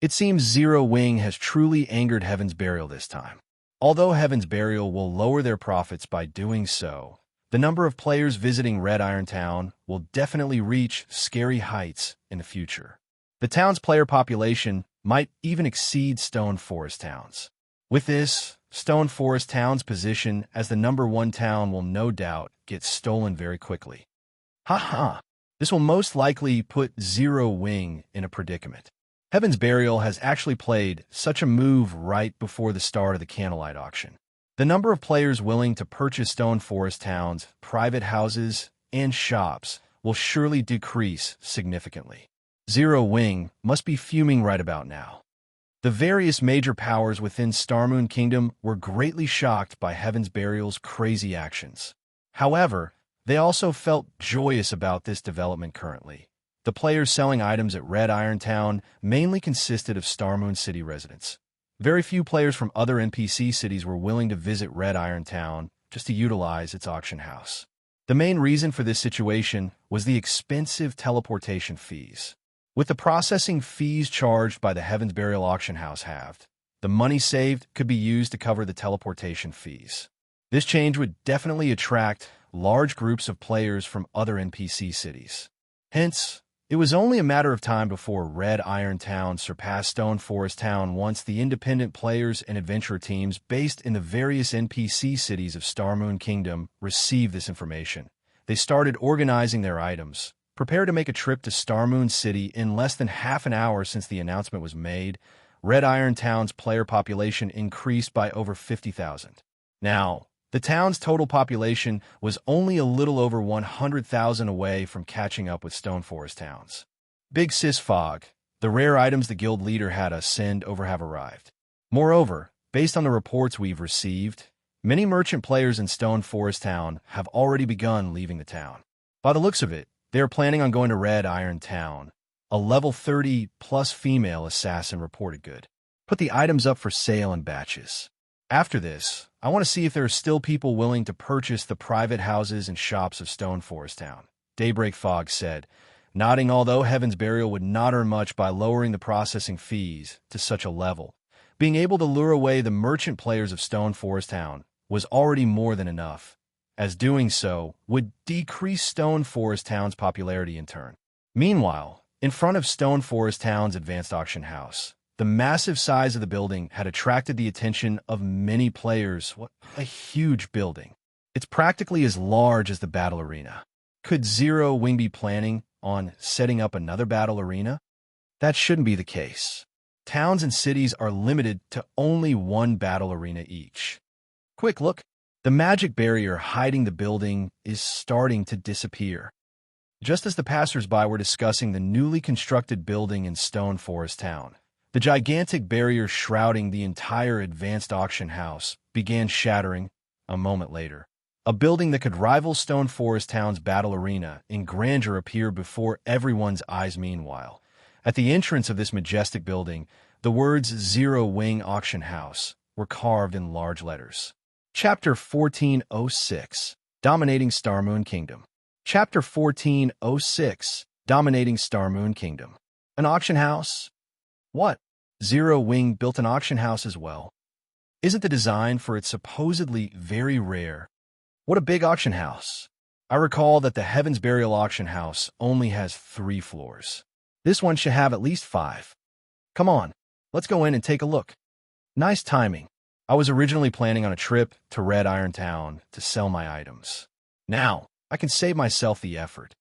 Speaker 1: It seems Zero Wing has truly angered Heaven's Burial this time. Although Heaven's Burial will lower their profits by doing so, the number of players visiting Red Iron Town will definitely reach scary heights in the future. The town's player population might even exceed Stone Forest Town's. With this, Stone Forest Town's position as the #1 town will no doubt get stolen very quickly. Ha! This will most likely put Zero Wing in a predicament. Heaven's Burial has actually played such a move right before the start of the Candlelight auction. The number of players willing to purchase Stone Forest Town's private houses and shops will surely decrease significantly. Zero Wing must be fuming right about now. The various major powers within Starmoon Kingdom were greatly shocked by Heaven's Burial's crazy actions. However, they also felt joyous about this development currently. The players selling items at Red Iron Town mainly consisted of Starmoon City residents. Very few players from other NPC cities were willing to visit Red Iron Town just to utilize its auction house. The main reason for this situation was the expensive teleportation fees. With the processing fees charged by the Heaven's Burial auction house halved, the money saved could be used to cover the teleportation fees. This change would definitely attract large groups of players from other NPC cities. Hence, it was only a matter of time before Red Iron Town surpassed Stone Forest Town once the independent players and adventurer teams based in the various NPC cities of Starmoon Kingdom received this information. They started organizing their items, prepared to make a trip to Starmoon City in less than half an hour since the announcement was made. Red Iron Town's player population increased by over 50,000. Now, the town's total population was only a little over 100,000 away from catching up with Stone Forest Town's. Big Sis Fog, the rare items the guild leader had us send over have arrived. Moreover, based on the reports we've received, many merchant players in Stone Forest Town have already begun leaving the town. By the looks of it, they are planning on going to Red Iron Town. A level 30-plus female assassin reported good. Put the items up for sale in batches. After this, I want to see if there are still people willing to purchase the private houses and shops of Stone Forest Town, Daybreak Fog said, nodding. Although Heaven's Burial would not earn much by lowering the processing fees to such a level, being able to lure away the merchant players of Stone Forest Town was already more than enough, as doing so would decrease Stone Forest Town's popularity in turn. Meanwhile, in front of Stone Forest Town's advanced auction house, the massive size of the building had attracted the attention of many players. What a huge building. It's practically as large as the battle arena. Could Zero Wing be planning on setting up another battle arena? That shouldn't be the case. Towns and cities are limited to only one battle arena each. Quick look! The magic barrier hiding the building is starting to disappear. Just as the passers-by were discussing the newly constructed building in Stone Forest Town, the gigantic barrier shrouding the entire advanced auction house began shattering a moment later. A building that could rival Stone Forest Town's battle arena in grandeur appeared before everyone's eyes. Meanwhile, at the entrance of this majestic building, the words Zero Wing Auction House were carved in large letters. Chapter 1406, Dominating Star Moon Kingdom. Chapter 1406, Dominating Star Moon Kingdom. An auction house? What? Zero Wing built an auction house as well. Isn't the design for it supposedly very rare? What a big auction house. I recall that the Heaven's Burial auction house only has 3 floors. This one should have at least 5. Come on, let's go in and take a look. Nice timing. I was originally planning on a trip to Red Iron Town to sell my items. Now, I can save myself the effort.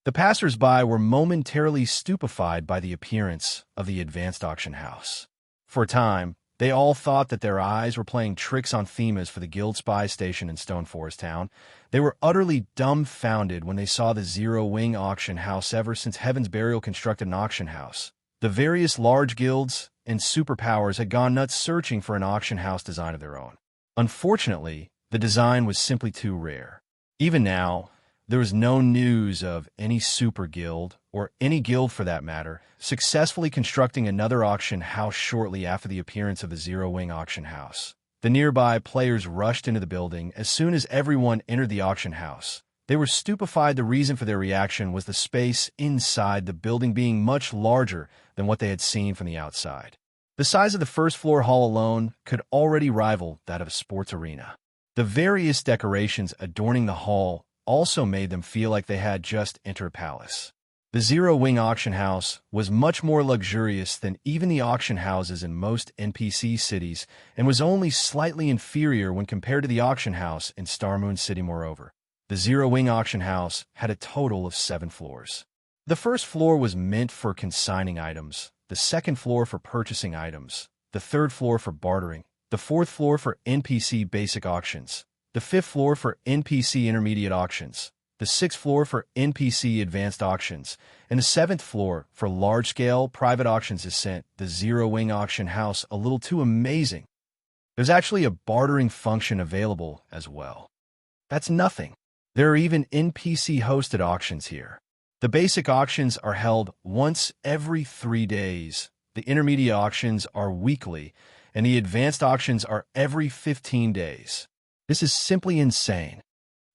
Speaker 1: The passers-by were momentarily stupefied by the appearance of the advanced auction house. For a time, they all thought that their eyes were playing tricks on Themas for the Guild Spy Station in Stone Forest Town. They were utterly dumbfounded when they saw the Zero Wing auction house. Ever since Heaven's Burial constructed an auction house, the various large guilds and superpowers had gone nuts searching for an auction house design of their own. Unfortunately, the design was simply too rare. Even now, there was no news of any super guild, or any guild for that matter, successfully constructing another auction house shortly after the appearance of the Zero Wing auction house. The nearby players rushed into the building as soon as everyone entered the auction house. They were stupefied. The reason for their reaction was the space inside the building being much larger than what they had seen from the outside. The size of the first floor hall alone could already rival that of a sports arena. The various decorations adorning the hall also made them feel like they had just entered a palace. The Zero Wing auction house was much more luxurious than even the auction houses in most NPC cities and was only slightly inferior when compared to the auction house in Star Moon City. Moreover, the Zero Wing auction house had a total of 7 floors. The first floor was meant for consigning items, the second floor for purchasing items, the third floor for bartering, the fourth floor for NPC basic auctions, the fifth floor for NPC intermediate auctions, the sixth floor for NPC advanced auctions, and the seventh floor for large-scale private auctions. Has sent the Zero Wing auction house a little too amazing. There's actually a bartering function available as well. That's nothing. There are even NPC-hosted auctions here. The basic auctions are held once every 3 days, the intermediate auctions are weekly, and the advanced auctions are every 15 days. This is simply insane.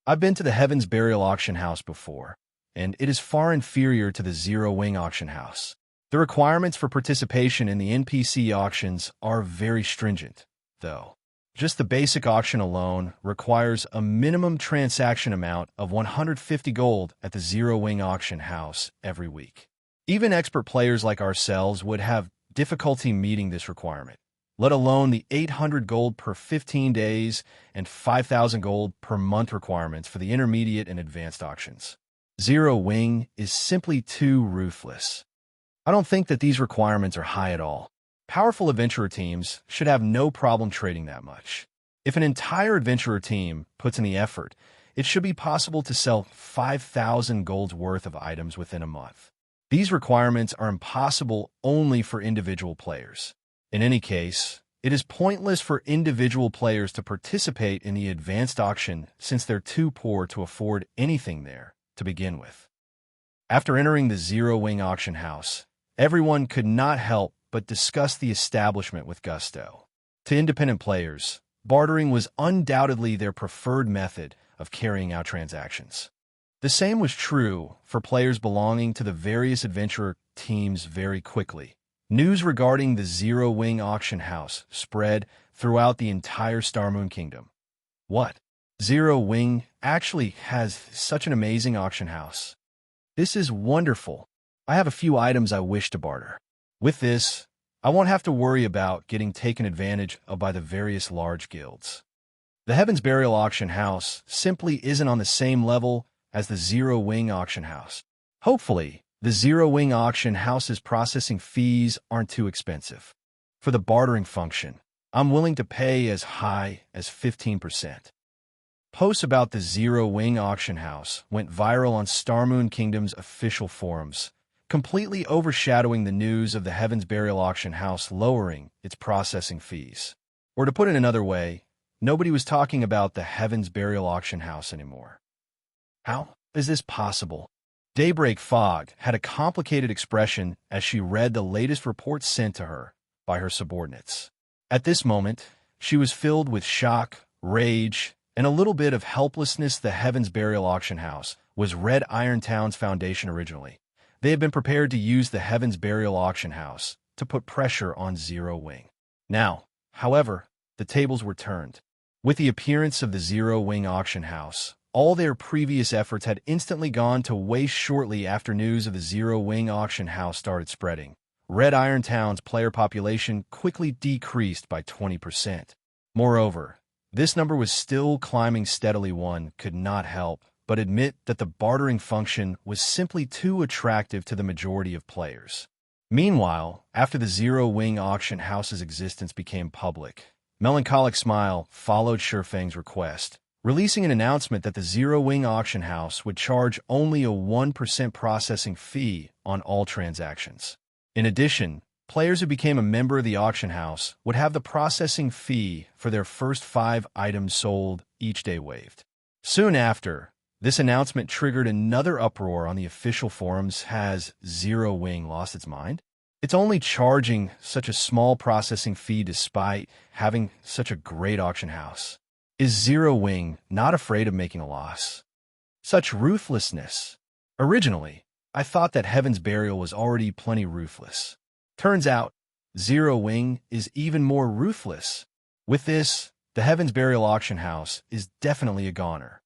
Speaker 1: I've been to the Heaven's Burial auction house before, and it is far inferior to the Zero Wing auction house. The requirements for participation in the NPC auctions are very stringent, though. Just the basic auction alone requires a minimum transaction amount of 150 gold at the Zero Wing auction house every week. Even expert players like ourselves would have difficulty meeting this requirement, let alone the 800 gold per 15 days and 5,000 gold per month requirements for the intermediate and advanced auctions. Zero Wing is simply too ruthless. I don't think that these requirements are high at all. Powerful adventurer teams should have no problem trading that much. If an entire adventurer team puts in the effort, it should be possible to sell 5,000 gold's worth of items within a month. These requirements are impossible only for individual players. In any case, it is pointless for individual players to participate in the advanced auction since they're too poor to afford anything there to begin with. After entering the Zero Wing auction house, everyone could not help but discuss the establishment with gusto. To independent players, bartering was undoubtedly their preferred method of carrying out transactions. The same was true for players belonging to the various adventurer teams. Very quickly, news regarding the Zero Wing auction house spread throughout the entire Star Moon Kingdom. What? Zero Wing actually has such an amazing auction house. This is wonderful. I have a few items I wish to barter. With this, I won't have to worry about getting taken advantage of by the various large guilds. The Heaven's Burial auction house simply isn't on the same level as the Zero Wing auction house. Hopefully, The zero-wing auction house's processing fees aren't too expensive. For the bartering function, I'm willing to pay as high as 15%. Posts about the zero-wing auction house went viral on Starmoon Kingdom's official forums, completely overshadowing the news of the Heaven's Burial auction house lowering its processing fees. Or to put it another way, nobody was talking about the Heaven's Burial auction house anymore. How is this possible? Daybreak Fog had a complicated expression as she read the latest reports sent to her by her subordinates. At this moment, she was filled with shock, rage, and a little bit of helplessness. The Heaven's Burial auction house was Red Iron Town's foundation originally. They had been prepared to use the Heaven's Burial auction house to put pressure on Zero Wing. Now, however, the tables were turned. With the appearance of the Zero Wing auction house, all their previous efforts had instantly gone to waste. Shortly after news of the Zero Wing auction house started spreading, Red Iron Town's player population quickly decreased by 20%. Moreover, this number was still climbing steadily. One could not help but admit that the bartering function was simply too attractive to the majority of players. Meanwhile, after the Zero Wing auction house's existence became public, Melancholic Smile followed Shifeng's request, releasing an announcement that the Zero Wing auction house would charge only a 1% processing fee on all transactions. In addition, players who became a member of the auction house would have the processing fee for their first 5 items sold each day waived. Soon after, this announcement triggered another uproar on the official forums. Has Zero Wing lost its mind? It's only charging such a small processing fee despite having such a great auction house. Is Zero Wing not afraid of making a loss? Such ruthlessness. Originally, I thought that Heaven's Burial was already plenty ruthless. Turns out, Zero Wing is even more ruthless. With this, the Heaven's Burial auction house is definitely a goner.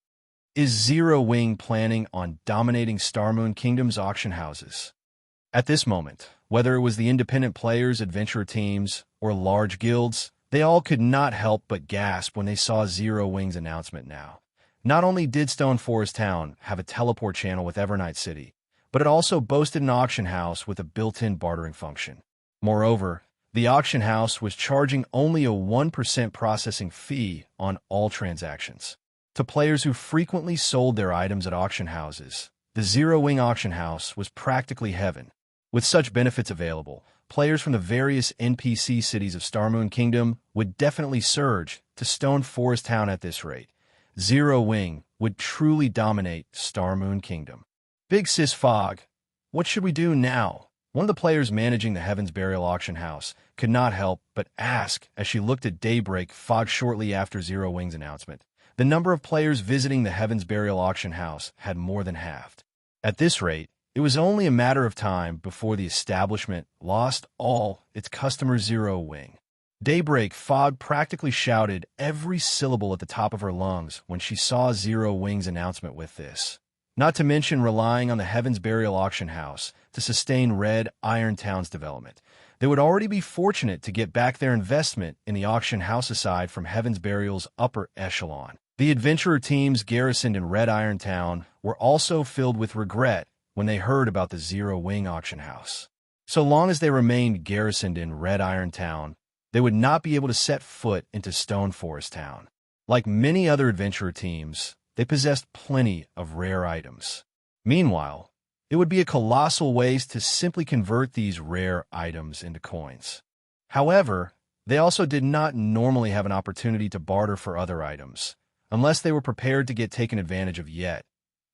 Speaker 1: Is Zero Wing planning on dominating Starmoon Kingdom's auction houses? At this moment, whether it was the independent players, adventurer teams, or large guilds, they all could not help but gasp when they saw Zero Wing's announcement now. Not only did Stone Forest Town have a teleport channel with Evernight City, but it also boasted an auction house with a built-in bartering function. Moreover, the auction house was charging only a 1% processing fee on all transactions. To players who frequently sold their items at auction houses, the Zero Wing auction house was practically heaven. With such benefits available, players from the various NPC cities of Starmoon Kingdom would definitely surge to Stone Forest Town. At this rate, Zero Wing would truly dominate Starmoon Kingdom. Big Sis Fog, what should we do now? One of the players managing the Heaven's Burial auction house could not help but ask as she looked at Daybreak Fog shortly after Zero Wing's announcement. The number of players visiting the Heaven's Burial auction house had more than halved. At this rate, it was only a matter of time before the establishment lost all its customers. Zero Wing. Daybreak Fog practically shouted every syllable at the top of her lungs when she saw Zero Wing's announcement. With this, not to mention relying on the Heaven's Burial auction house to sustain Red Iron Town's development, they would already be fortunate to get back their investment in the auction house. Aside from Heaven's Burial's upper echelon, the adventurer teams garrisoned in Red Iron Town were also filled with regret when they heard about the Zero Wing auction house. So long as they remained garrisoned in Red Iron Town, they would not be able to set foot into Stone Forest Town. Like many other adventurer teams, they possessed plenty of rare items. Meanwhile, it would be a colossal waste to simply convert these rare items into coins. However, they also did not normally have an opportunity to barter for other items, unless they were prepared to get taken advantage of yet.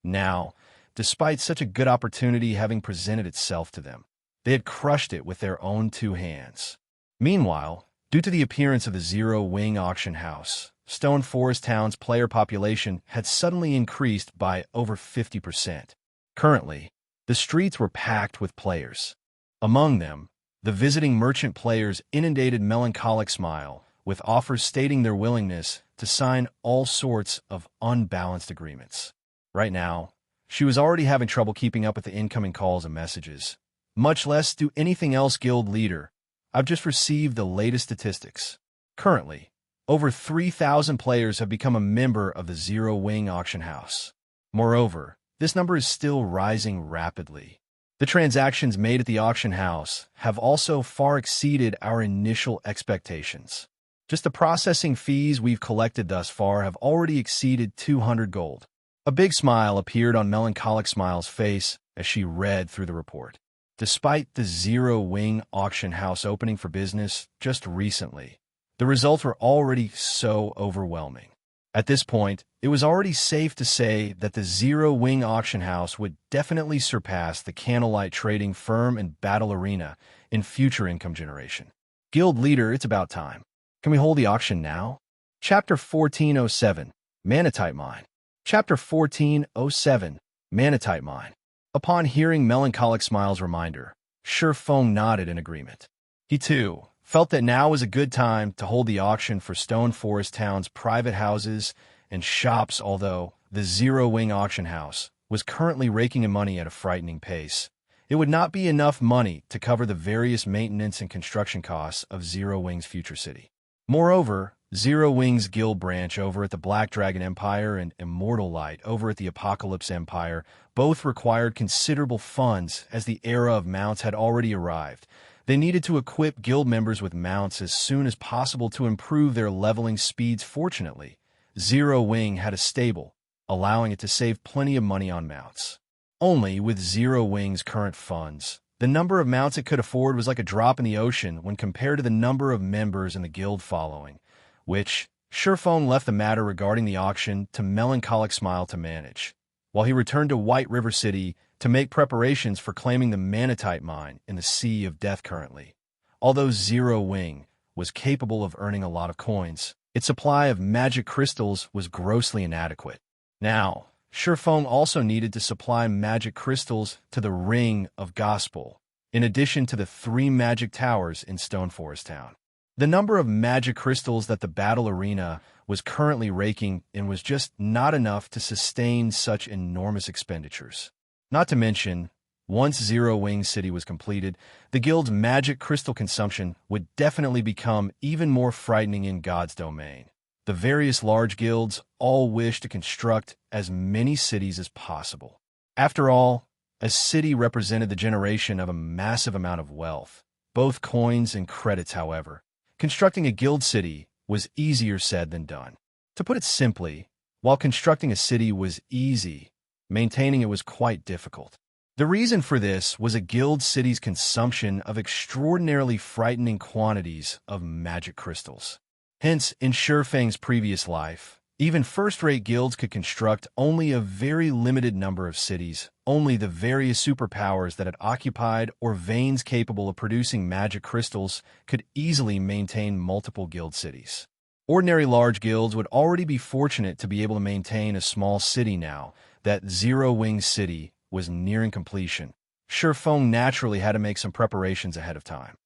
Speaker 1: Now, despite such a good opportunity having presented itself to them, they had crushed it with their own 2 hands. Meanwhile, due to the appearance of the Zero Wing auction house, Stone Forest Town's player population had suddenly increased by over 50%. Currently, the streets were packed with players. Among them, the visiting merchant players inundated Melancholic Smile with offers stating their willingness to sign all sorts of unbalanced agreements. Right now, she was already having trouble keeping up with the incoming calls and messages, much less do anything else. Guild leader, I've just received the latest statistics. Currently, over 3,000 players have become a member of the Zero Wing auction house. Moreover, this number is still rising rapidly. The transactions made at the auction house have also far exceeded our initial expectations. Just the processing fees we've collected thus far have already exceeded 200 gold. A big smile appeared on Melancholic Smile's face as she read through the report. Despite the zero-wing auction house opening for business just recently, the results were already so overwhelming. At this point, it was already safe to say that the zero-wing auction house would definitely surpass the Candlelight Trading Firm and Battle Arena in future income generation. Guild leader, it's about time. Can we hold the auction now? Chapter 1407, Manatite Mine. Chapter 1407, Manatite Mine. Upon hearing Melancholic Smile's reminder, Shifeng nodded in agreement. He, too, felt that now was a good time to hold the auction for Stone Forest Town's private houses and shops, although the zero-wing auction house was currently raking in money at a frightening pace. It would not be enough money to cover the various maintenance and construction costs of Zero Wing's future city. Moreover, Zero Wing's guild branch over at the Black Dragon Empire and Immortal Light over at the Apocalypse Empire both required considerable funds as the era of mounts had already arrived. They needed to equip guild members with mounts as soon as possible to improve their leveling speeds. Fortunately, Zero Wing had a stable, allowing it to save plenty of money on mounts. Only with Zero Wing's current funds, the number of mounts it could afford was like a drop in the ocean when compared to the number of members in the guild following, which Shifeng left the matter regarding the auction to Melancholic Smile to manage, while he returned to White River City to make preparations for claiming the Manatite Mine in the Sea of Death currently. Although Zero Wing was capable of earning a lot of coins, its supply of magic crystals was grossly inadequate. Now, Shifeng also needed to supply magic crystals to the Ring of Gospel, in addition to the 3 magic towers in Stone Forest Town. The number of magic crystals that the battle arena was currently raking in was just not enough to sustain such enormous expenditures. Not to mention, once Zero Wing City was completed, the guild's magic crystal consumption would definitely become even more frightening in God's domain. The various large guilds all wish to construct as many cities as possible. After all, a city represented the generation of a massive amount of wealth, both coins and credits. However, constructing a guild city was easier said than done. To put it simply, while constructing a city was easy, maintaining it was quite difficult. The reason for this was a guild city's consumption of extraordinarily frightening quantities of magic crystals. Hence, in Shifeng's previous life, even first-rate guilds could construct only a very limited number of cities. Only the various superpowers that had occupied or veins capable of producing magic crystals could easily maintain multiple guild cities. Ordinary large guilds would already be fortunate to be able to maintain a small city now that Zero Wing City was nearing completion. Shifeng naturally had to make some preparations ahead of time.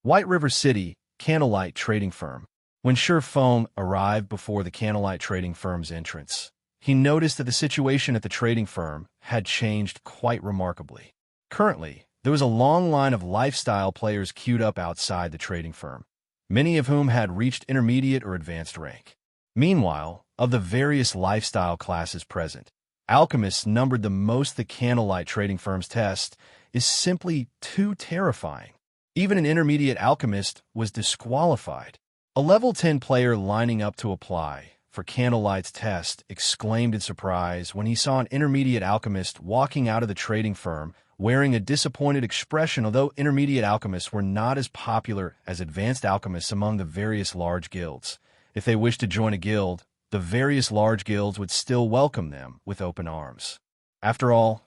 Speaker 1: White River City, Candlelight Trading Firm. When Shifeng arrived before the Candlelight Trading Firm's entrance, he noticed that the situation at the trading firm had changed quite remarkably. Currently, there was a long line of lifestyle players queued up outside the trading firm, many of whom had reached intermediate or advanced rank. Meanwhile, of the various lifestyle classes present, alchemists numbered the most. The Candlelight Trading Firm's test is simply too terrifying. Even an intermediate alchemist was disqualified. A level 10 player lining up to apply for Candlelight's test exclaimed in surprise when he saw an intermediate alchemist walking out of the trading firm wearing a disappointed expression. Although intermediate alchemists were not as popular as advanced alchemists among the various large guilds, if they wished to join a guild, the various large guilds would still welcome them with open arms. After all,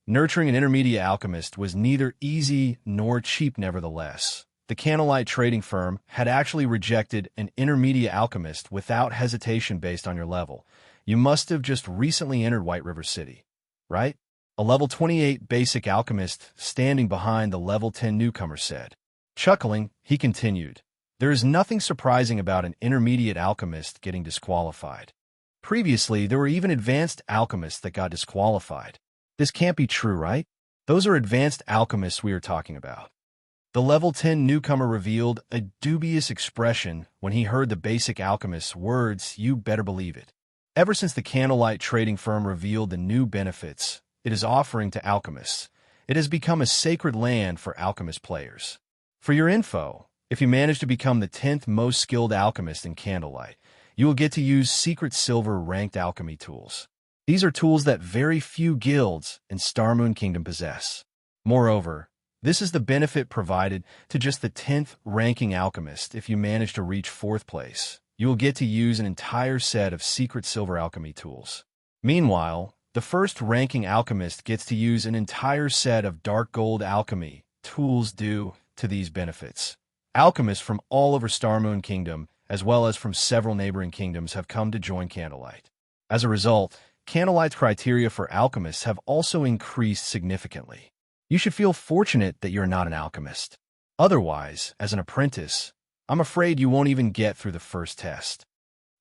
Speaker 1: nurturing an intermediate alchemist was neither easy nor cheap. Nevertheless, the Candlelight Trading Firm had actually rejected an intermediate alchemist without hesitation based on your level. You must have just recently entered White River City, right? A level 28 basic alchemist standing behind the level 10 newcomer said. Chuckling, he continued, "There is nothing surprising about an intermediate alchemist getting disqualified. Previously, there were even advanced alchemists that got disqualified. This can't be true, right? Those are advanced alchemists we are talking about." The level 10 newcomer revealed a dubious expression when he heard the basic alchemist's words. You better believe it. Ever since the Candlelight Trading Firm revealed the new benefits it is offering to alchemists, It has become a sacred land for alchemist players. For your info, if you manage to become the 10th most skilled alchemist in Candlelight, you will get to use secret silver ranked alchemy tools. These are tools that very few guilds in Starmoon Kingdom possess. Moreover, this is the benefit provided to just the 10th ranking alchemist. If you manage to reach 4th place, you will get to use an entire set of secret silver alchemy tools. Meanwhile, the 1st ranking alchemist gets to use an entire set of dark gold alchemy tools due to these benefits. Alchemists from all over Starmoon Kingdom, as well as from several neighboring kingdoms, have come to join Candlelight. As a result, Candlelight's criteria for alchemists have also increased significantly. You should feel fortunate that you're not an alchemist. Otherwise, as an apprentice, I'm afraid you won't even get through the first test.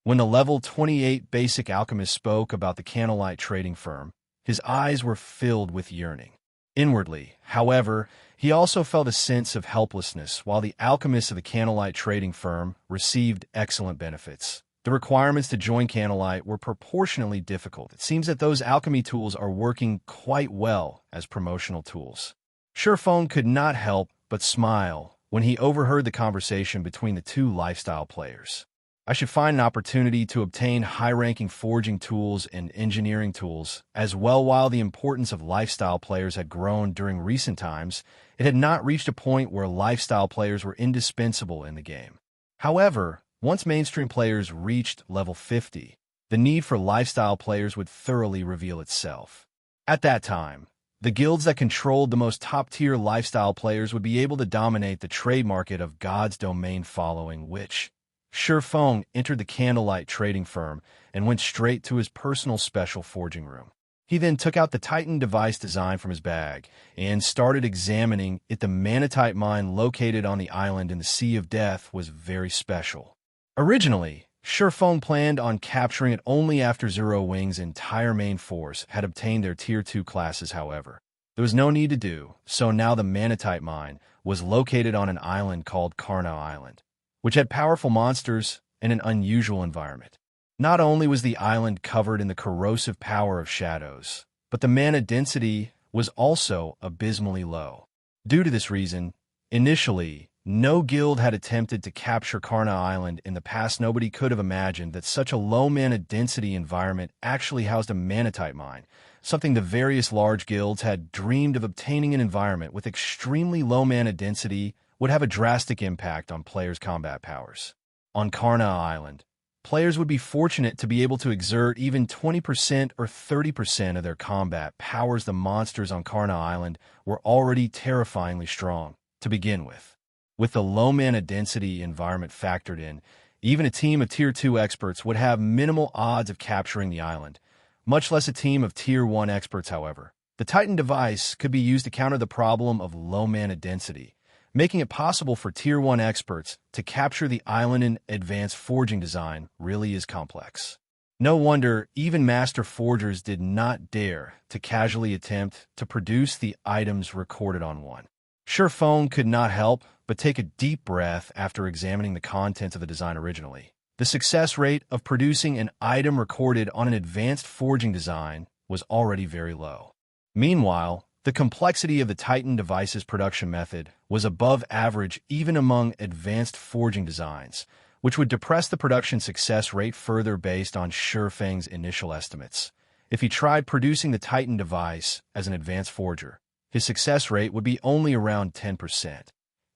Speaker 1: When the level 28 basic alchemist spoke about the Candlelight trading firm, his eyes were filled with yearning. Inwardly, however, he also felt a sense of helplessness. While the alchemists of the Candlelight trading firm received excellent benefits, the requirements to join Candlelight were proportionally difficult. It seems that those alchemy tools are working quite well as promotional tools. Shifeng could not help but smile when he overheard the conversation between the two lifestyle players. I should find an opportunity to obtain high-ranking forging tools and engineering tools as well. While the importance of lifestyle players had grown during recent times, it had not reached a point where lifestyle players were indispensable in the game. However, once mainstream players reached level 50, the need for lifestyle players would thoroughly reveal itself. At that time, the guilds that controlled the most top-tier lifestyle players would be able to dominate the trade market of God's domain, following which Shifeng entered the Candlelight trading firm and went straight to his personal special forging room. He then took out the Titan device design from his bag and started examining it. The manatite mine located on the island in the Sea of Death was very special. Originally, Shifeng planned on capturing it only after Zero Wing's entire main force had obtained their Tier 2 classes. However, there was no need to do so. Now the manatite mine was located on an island called Karna Island, which had powerful monsters and an unusual environment. Not only was the island covered in the corrosive power of shadows, but the mana density was also abysmally low. Due to this reason, initially, no guild had attempted to capture Karna Island in the past. Nobody could have imagined that such a low mana density environment actually housed a manatite mine, something the various large guilds had dreamed of. Obtaining an environment with extremely low mana density would have a drastic impact on players' combat powers. On Karna Island, players would be fortunate to be able to exert even 20% or 30% of their combat powers. The monsters on Karna Island were already terrifyingly strong to begin with. With the low mana density environment factored in, even a team of Tier 2 experts would have minimal odds of capturing the island, much less a team of Tier 1 experts. However, the Titan device could be used to counter the problem of low mana density, making it possible for Tier 1 experts to capture the island. In advanced forging design really is complex. No wonder even master forgers did not dare to casually attempt to produce the items recorded on one. Shifeng could not help but take a deep breath after examining the contents of the design. Originally, the success rate of producing an item recorded on an advanced forging design was already very low. Meanwhile, the complexity of the Titan device's production method was above average even among advanced forging designs, which would depress the production success rate further. Based on Shifeng's initial estimates, if he tried producing the Titan device as an advanced forger, his success rate would be only around 10%.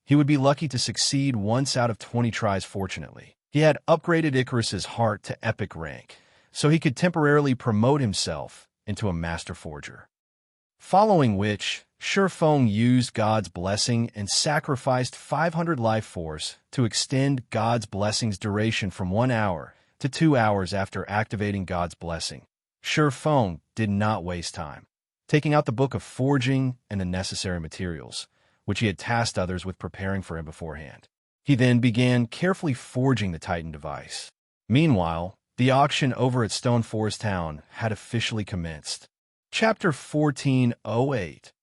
Speaker 1: He would be lucky to succeed once out of 20 tries. Fortunately, he had upgraded Icarus's heart to epic rank, so he could temporarily promote himself into a master forger. Following which, Shifeng used God's blessing and sacrificed 500 life force to extend God's blessing's duration from 1 hour to 2 hours. After activating God's blessing, Shifeng did not waste time, taking out the book of forging and the necessary materials, which he had tasked others with preparing for him beforehand. He then began carefully forging the Titan device. Meanwhile, the auction over at Stone Forest Town had officially commenced. Chapter 1408.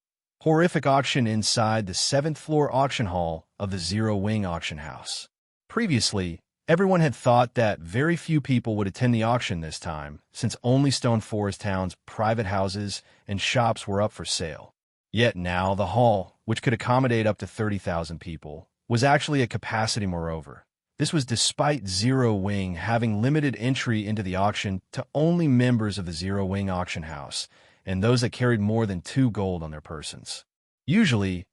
Speaker 1: Horrific auction inside the 7th floor auction hall of the Zero Wing auction house. Previously, everyone had thought that very few people would attend the auction this time, since only Stone Forest Town's private houses and shops were up for sale. Yet now the hall, which could accommodate up to 30,000 people, was actually at capacity. Moreover, this was despite Zero Wing having limited entry into the auction to only members of the Zero Wing auction house and those that carried more than 2 gold on their persons. Usually,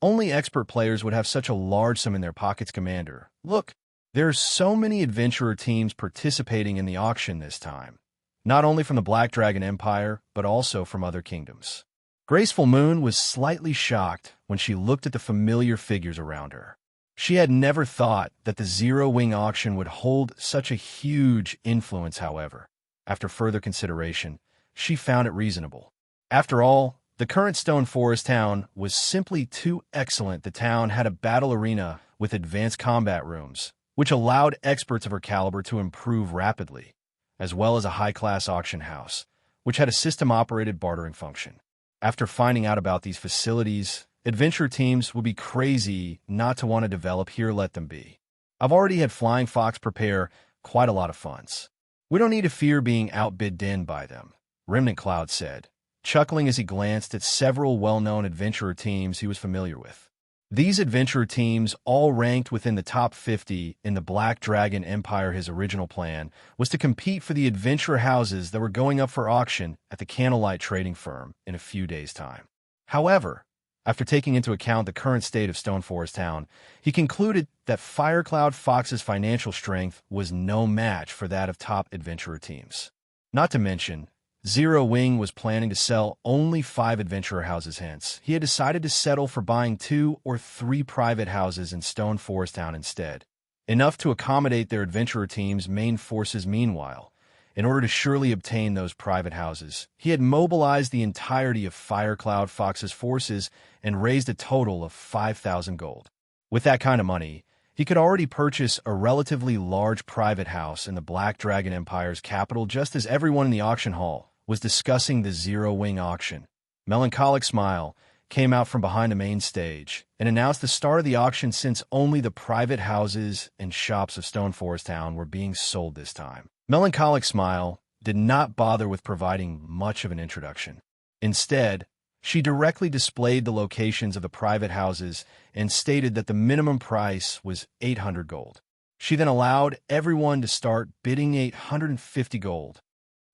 Speaker 1: only expert players would have such a large sum in their pockets. Commander, look, there are so many adventurer teams participating in the auction this time, not only from the Black Dragon Empire, but also from other kingdoms. Graceful Moon was slightly shocked when she looked at the familiar figures around her. She had never thought that the Zero Wing auction would hold such a huge influence. However, after further consideration, she found it reasonable. After all, the current Stone Forest town was simply too excellent. The town had a battle arena with advanced combat rooms, which allowed experts of her caliber to improve rapidly, as well as a high-class auction house, which had a system-operated bartering function. After finding out about these facilities, adventure teams would be crazy not to want to develop here. Let them be. I've already had Flying Fox prepare quite a lot of funds. We don't need to fear being outbid by them, Remnant Cloud said, chuckling as he glanced at several well-known adventurer teams he was familiar with. These adventurer teams all ranked within the top 50 in the Black Dragon Empire. His original plan was to compete for the adventurer houses that were going up for auction at the Candlelight Trading Firm in a few days' time. However, after taking into account the current state of Stone Forest Town, he concluded that Firecloud Fox's financial strength was no match for that of top adventurer teams. Not to mention, Zero Wing was planning to sell only 5 adventurer houses. Hence, he had decided to settle for buying 2 or 3 private houses in Stone Forest Town instead, enough to accommodate their adventurer team's main forces. Meanwhile, in order to surely obtain those private houses, he had mobilized the entirety of Firecloud Fox's forces and raised a total of 5,000 gold. With that kind of money, he could already purchase a relatively large private house in the Black Dragon Empire's capital. Just as everyone in the auction hall was discussing the Zero Wing auction, Melancholic Smile came out from behind the main stage and announced the start of the auction. Since only the private houses and shops of Stone Forest Town were being sold this time, Melancholic Smile did not bother with providing much of an introduction. Instead, she directly displayed the locations of the private houses and stated that the minimum price was 800 gold. She then allowed everyone to start bidding. 850 gold,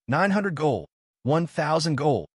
Speaker 1: 900 gold, 1,000 gold.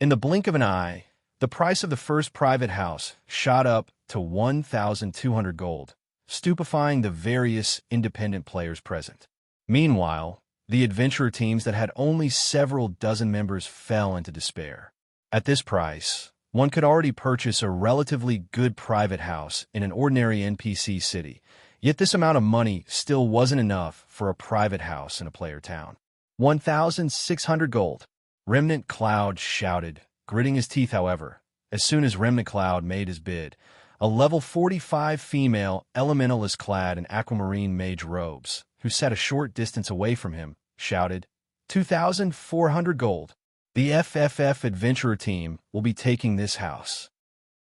Speaker 1: In the blink of an eye, the price of the first private house shot up to 1,200 gold, stupefying the various independent players present. Meanwhile, the adventurer teams that had only several dozen members fell into despair. At this price, one could already purchase a relatively good private house in an ordinary NPC city, yet this amount of money still wasn't enough for a private house in a player town. 1,600 gold, Remnant Cloud shouted, gritting his teeth. However, as soon as Remnant Cloud made his bid, a level 45 female elementalist clad in aquamarine mage robes, who sat a short distance away from him, shouted, 2,400 gold. The FFF adventurer team will be taking this house.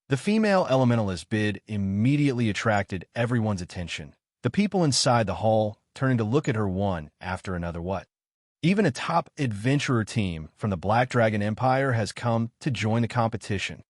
Speaker 1: The female elementalist bid immediately attracted everyone's attention, the people inside the hall turning to look at her one after another. What? Even a top adventurer team from the Black Dragon Empire has come to join the competition.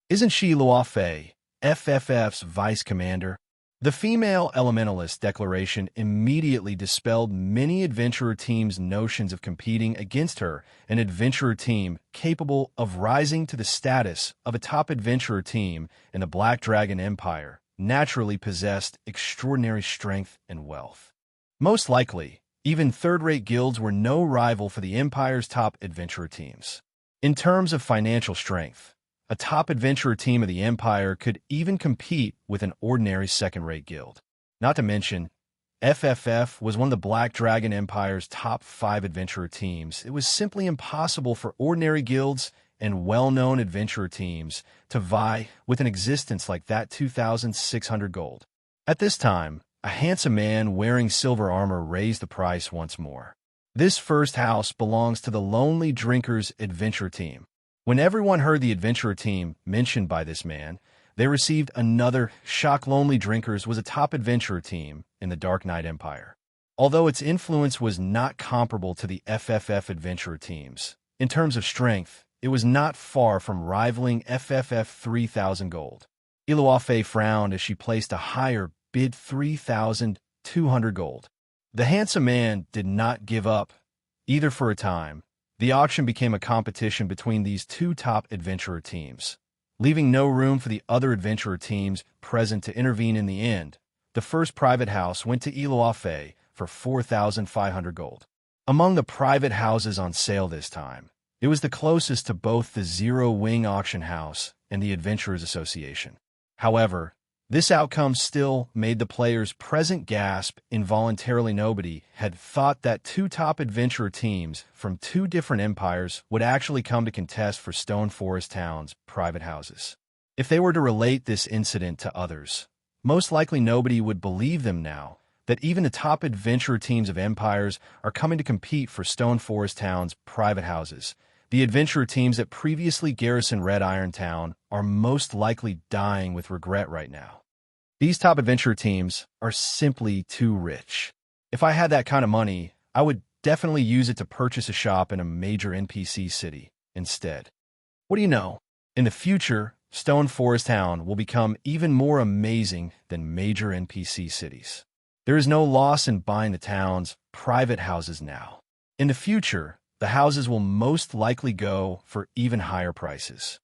Speaker 1: Isn't she Luo Fei, FFF's vice commander? The female elementalist declaration immediately dispelled many adventurer teams' notions of competing against her. An adventurer team capable of rising to the status of a top adventurer team in the Black Dragon Empire naturally possessed extraordinary strength and wealth. Most likely, even third-rate guilds were no rival for the Empire's top adventurer teams. In terms of financial strength, a top adventurer team of the Empire could even compete with an ordinary second-rate guild. Not to mention, FFF was one of the Black Dragon Empire's top 5 adventurer teams. It was simply impossible for ordinary guilds and well-known adventurer teams to vie with an existence like that. 2,600 gold. At this time, a handsome man wearing silver armor raised the price once more. This first house belongs to the Lonely Drinkers adventure team. When everyone heard the adventurer team mentioned by this man, they received another shock. Lonely Drinkers was a top adventurer team in the Dark Knight Empire. Although its influence was not comparable to the FFF adventurer teams, in terms of strength, it was not far from rivaling FFF 3,000 gold. Iluofe frowned as she placed a higher bid, 3,200 gold. The handsome man did not give up, either for a time. The auction became a competition between these two top adventurer teams, leaving no room for the other adventurer teams present to intervene. In the end, the first private house went to Iluofe for 4,500 gold. Among the private houses on sale this time, it was the closest to both the Zero Wing Auction House and the Adventurers Association. However, this outcome still made the players present gasp involuntarily. Nobody had thought that two top adventurer teams from two different empires would actually come to contest for Stone Forest Town's private houses. If they were to relate this incident to others, most likely nobody would believe them now that even the top adventurer teams of empires are coming to compete for Stone Forest Town's private houses. The adventurer teams that previously garrisoned Red Iron Town are most likely dying with regret right now. These top adventurer teams are simply too rich. If I had that kind of money, I would definitely use it to purchase a shop in a major NPC city instead. What do you know? In the future, Stone Forest Town will become even more amazing than major NPC cities. There is no loss in buying the town's private houses now. In the future, the houses will most likely go for even higher prices.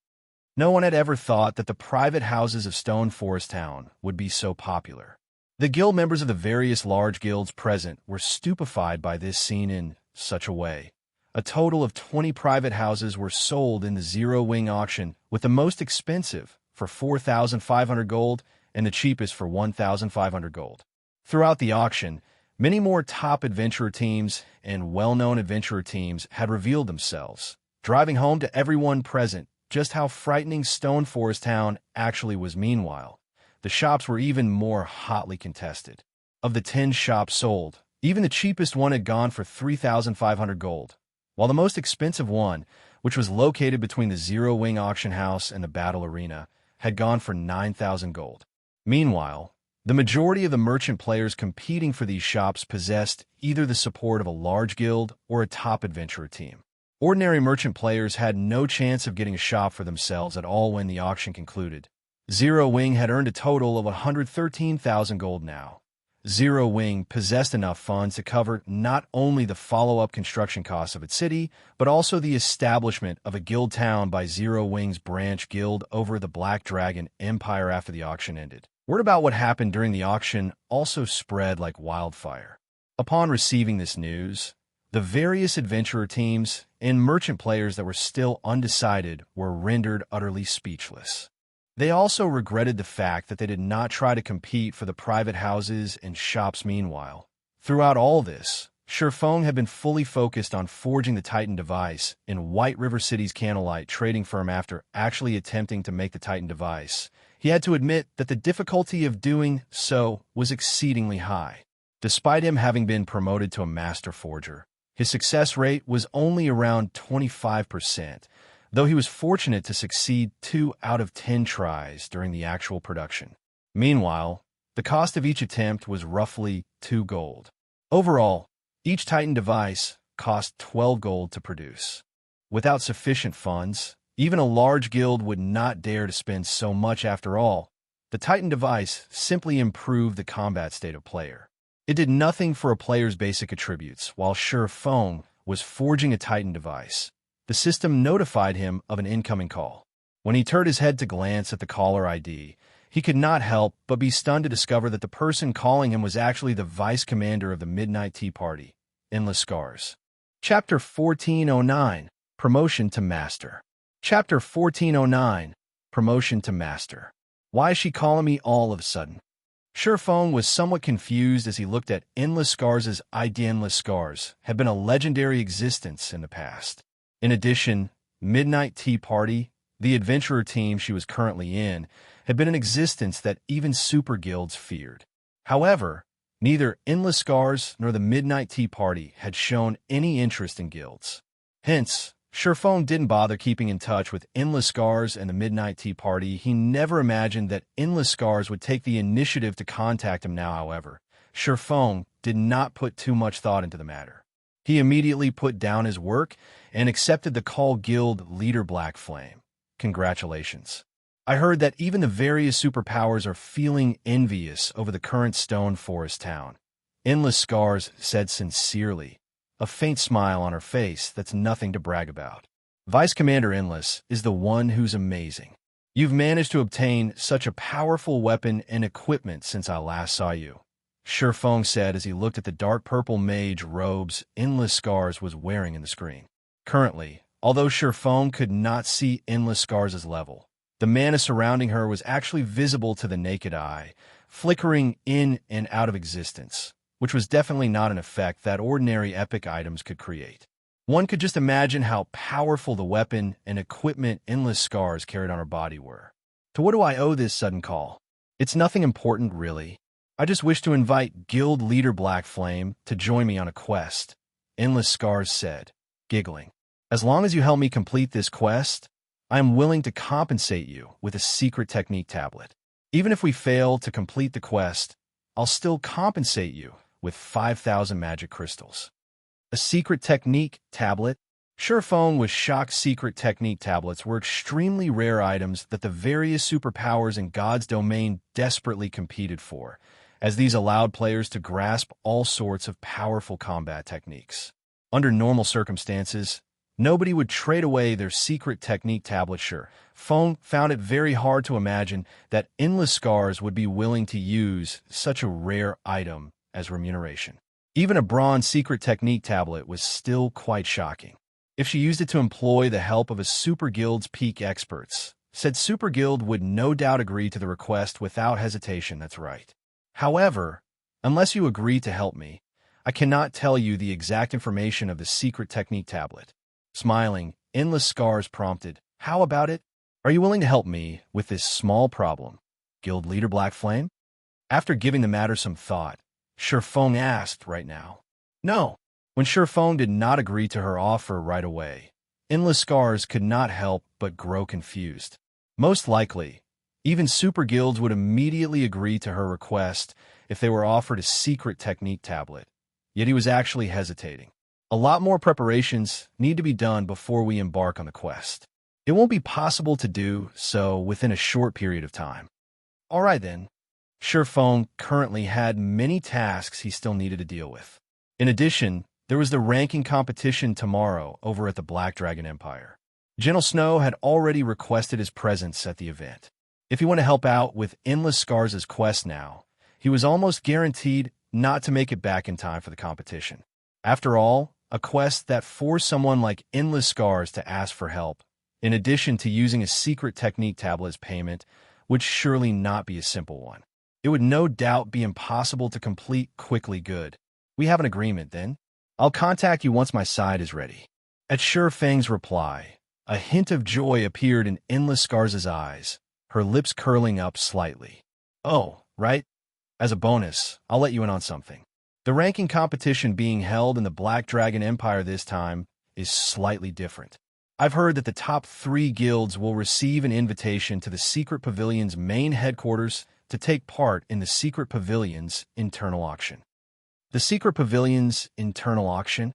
Speaker 1: No one had ever thought that the private houses of Stone Forest Town would be so popular. The guild members of the various large guilds present were stupefied by this scene in such a way. A total of 20 private houses were sold in the Zero Wing auction, with the most expensive for 4,500 gold and the cheapest for 1,500 gold. Throughout the auction, many more top adventurer teams and well-known adventurer teams had revealed themselves, driving home to everyone present just how frightening Stone Forest Town actually was. Meanwhile, the shops were even more hotly contested. Of the 10 shops sold, even the cheapest one had gone for 3,500 gold, while the most expensive one, which was located between the Zero Wing Auction House and the Battle Arena, had gone for 9,000 gold. Meanwhile, the majority of the merchant players competing for these shops possessed either the support of a large guild or a top adventurer team. Ordinary merchant players had no chance of getting a shop for themselves at all when the auction concluded. Zero Wing had earned a total of 113,000 gold now. Zero Wing possessed enough funds to cover not only the follow-up construction costs of its city, but also the establishment of a guild town by Zero Wing's branch guild over the Black Dragon Empire after the auction ended. Word about what happened during the auction also spread like wildfire. Upon receiving this news, the various adventurer teams and merchant players that were still undecided were rendered utterly speechless. They also regretted the fact that they did not try to compete for the private houses and shops. Meanwhile, throughout all this, Shifeng had been fully focused on forging the Titan device in White River City's Candlelight trading firm. After actually attempting to make the Titan device, he had to admit that the difficulty of doing so was exceedingly high. Despite him having been promoted to a master forger, his success rate was only around 25%, though he was fortunate to succeed 2 out of 10 tries during the actual production. Meanwhile, the cost of each attempt was roughly 2 gold. Overall, each Titan device cost 12 gold to produce. Without sufficient funds, even a large guild would not dare to spend so much. After all, the Titan device simply improved the combat state of player. It did nothing for a player's basic attributes. While Shifeng was forging a Titan device, the system notified him of an incoming call. When he turned his head to glance at the caller ID, he could not help but be stunned to discover that the person calling him was actually the vice commander of the Midnight Tea Party, Endless Scars. Chapter 1409, Promotion to Master. Chapter 1409, Promotion to Master. Why is she calling me all of a sudden? Shifeng was somewhat confused as he looked at Endless Scars' ID. Endless Scars had been a legendary existence in the past. In addition, Midnight Tea Party, the adventurer team she was currently in, had been an existence that even super guilds feared. However, neither Endless Scars nor the Midnight Tea Party had shown any interest in guilds. Hence, Shifeng didn't bother keeping in touch with Endless Scars and the Midnight Tea Party. He never imagined that Endless Scars would take the initiative to contact him now. However, Shifeng did not put too much thought into the matter. He immediately put down his work and accepted the call. Guild leader Black Flame. Congratulations. I heard that even the various superpowers are feeling envious over the current Stone Forest town. Endless Scars said sincerely, a faint smile on her face that's nothing to brag about. Vice Commander Endless is the one who's amazing. You've managed to obtain such a powerful weapon and equipment since I last saw you, Shifeng said as he looked at the dark purple mage robes Endless Scars was wearing in the screen. Currently, although Shifeng could not see Endless Scars' level, the mana surrounding her was actually visible to the naked eye, flickering in and out of existence, which was definitely not an effect that ordinary epic items could create. One could just imagine how powerful the weapon and equipment Endless Scars carried on her body were. To what do I owe this sudden call? It's nothing important, really. I just wish to invite Guild Leader Black Flame to join me on a quest, Endless Scars said, giggling. As long as you help me complete this quest, I am willing to compensate you with a secret technique tablet. Even if we fail to complete the quest, I'll still compensate you with 5,000 magic crystals. A secret technique tablet? Shifeng was shocked. Secret technique tablets were extremely rare items that the various superpowers in God's domain desperately competed for, as these allowed players to grasp all sorts of powerful combat techniques. Under normal circumstances, nobody would trade away their secret technique tablet. Shifeng found it very hard to imagine that Endless Scars would be willing to use such a rare item as remuneration. Even a bronze secret technique tablet was still quite shocking. If she used it to employ the help of a Super Guild's peak experts, said Super Guild would no doubt agree to the request without hesitation. That's right. However, unless you agree to help me, I cannot tell you the exact information of the secret technique tablet. Smiling, Endless Scars prompted, how about it? Are you willing to help me with this small problem, Guild Leader Black Flame? After giving the matter some thought, Shifeng asked right now. No. When Shifeng did not agree to her offer right away, Endless Scars could not help but grow confused. Most likely, even super guilds would immediately agree to her request if they were offered a secret technique tablet. Yet he was actually hesitating. A lot more preparations need to be done before we embark on the quest. It won't be possible to do so within a short period of time. All right then. Shifeng currently had many tasks he still needed to deal with. In addition, there was the ranking competition tomorrow over at the Black Dragon Empire. Gentle Snow had already requested his presence at the event. If he wanted to help out with Endless Scars' quest now, he was almost guaranteed not to make it back in time for the competition. After all, a quest that forced someone like Endless Scars to ask for help, in addition to using a secret technique tablet as payment, would surely not be a simple one. It would no doubt be impossible to complete quickly. Good. We have an agreement, then. I'll contact you once my side is ready. At Shifeng's reply, a hint of joy appeared in Endless Scars' eyes, her lips curling up slightly. Oh, right. As a bonus, I'll let you in on something. The ranking competition being held in the Black Dragon Empire this time is slightly different. I've heard that the top 3 guilds will receive an invitation to the Secret Pavilion's main headquarters to take part in the Secret Pavilion's internal auction. The Secret Pavilion's internal auction?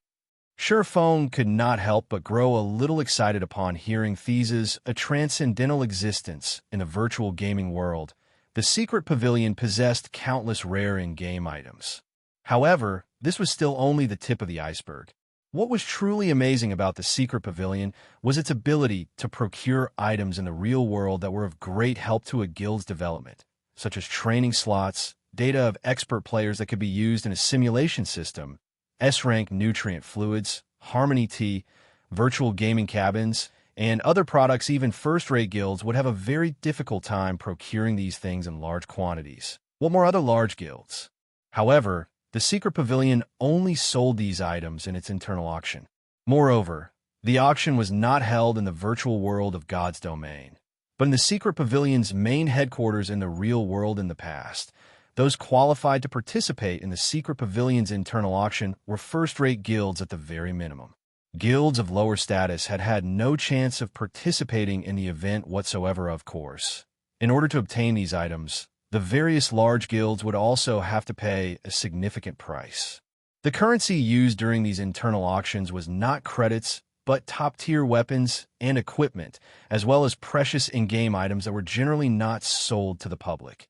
Speaker 1: Shifeng could not help but grow a little excited upon hearing These's a transcendental existence in the virtual gaming world. The Secret Pavilion possessed countless rare in-game items. However, this was still only the tip of the iceberg. What was truly amazing about the Secret Pavilion was its ability to procure items in the real world that were of great help to a guild's development, such as training slots, data of expert players that could be used in a simulation system, S-rank nutrient fluids, Harmony tea, virtual gaming cabins, and other products. Even first-rate guilds would have a very difficult time procuring these things in large quantities. What more other large guilds? However, the Secret Pavilion only sold these items in its internal auction. Moreover, the auction was not held in the virtual world of God's domain, but in the Secret Pavilion's main headquarters in the real world. In the past, those qualified to participate in the Secret Pavilion's internal auction were first-rate guilds at the very minimum. Guilds of lower status had had no chance of participating in the event whatsoever, of course. In order to obtain these items, the various large guilds would also have to pay a significant price. The currency used during these internal auctions was not credits, but top-tier weapons and equipment, as well as precious in-game items that were generally not sold to the public.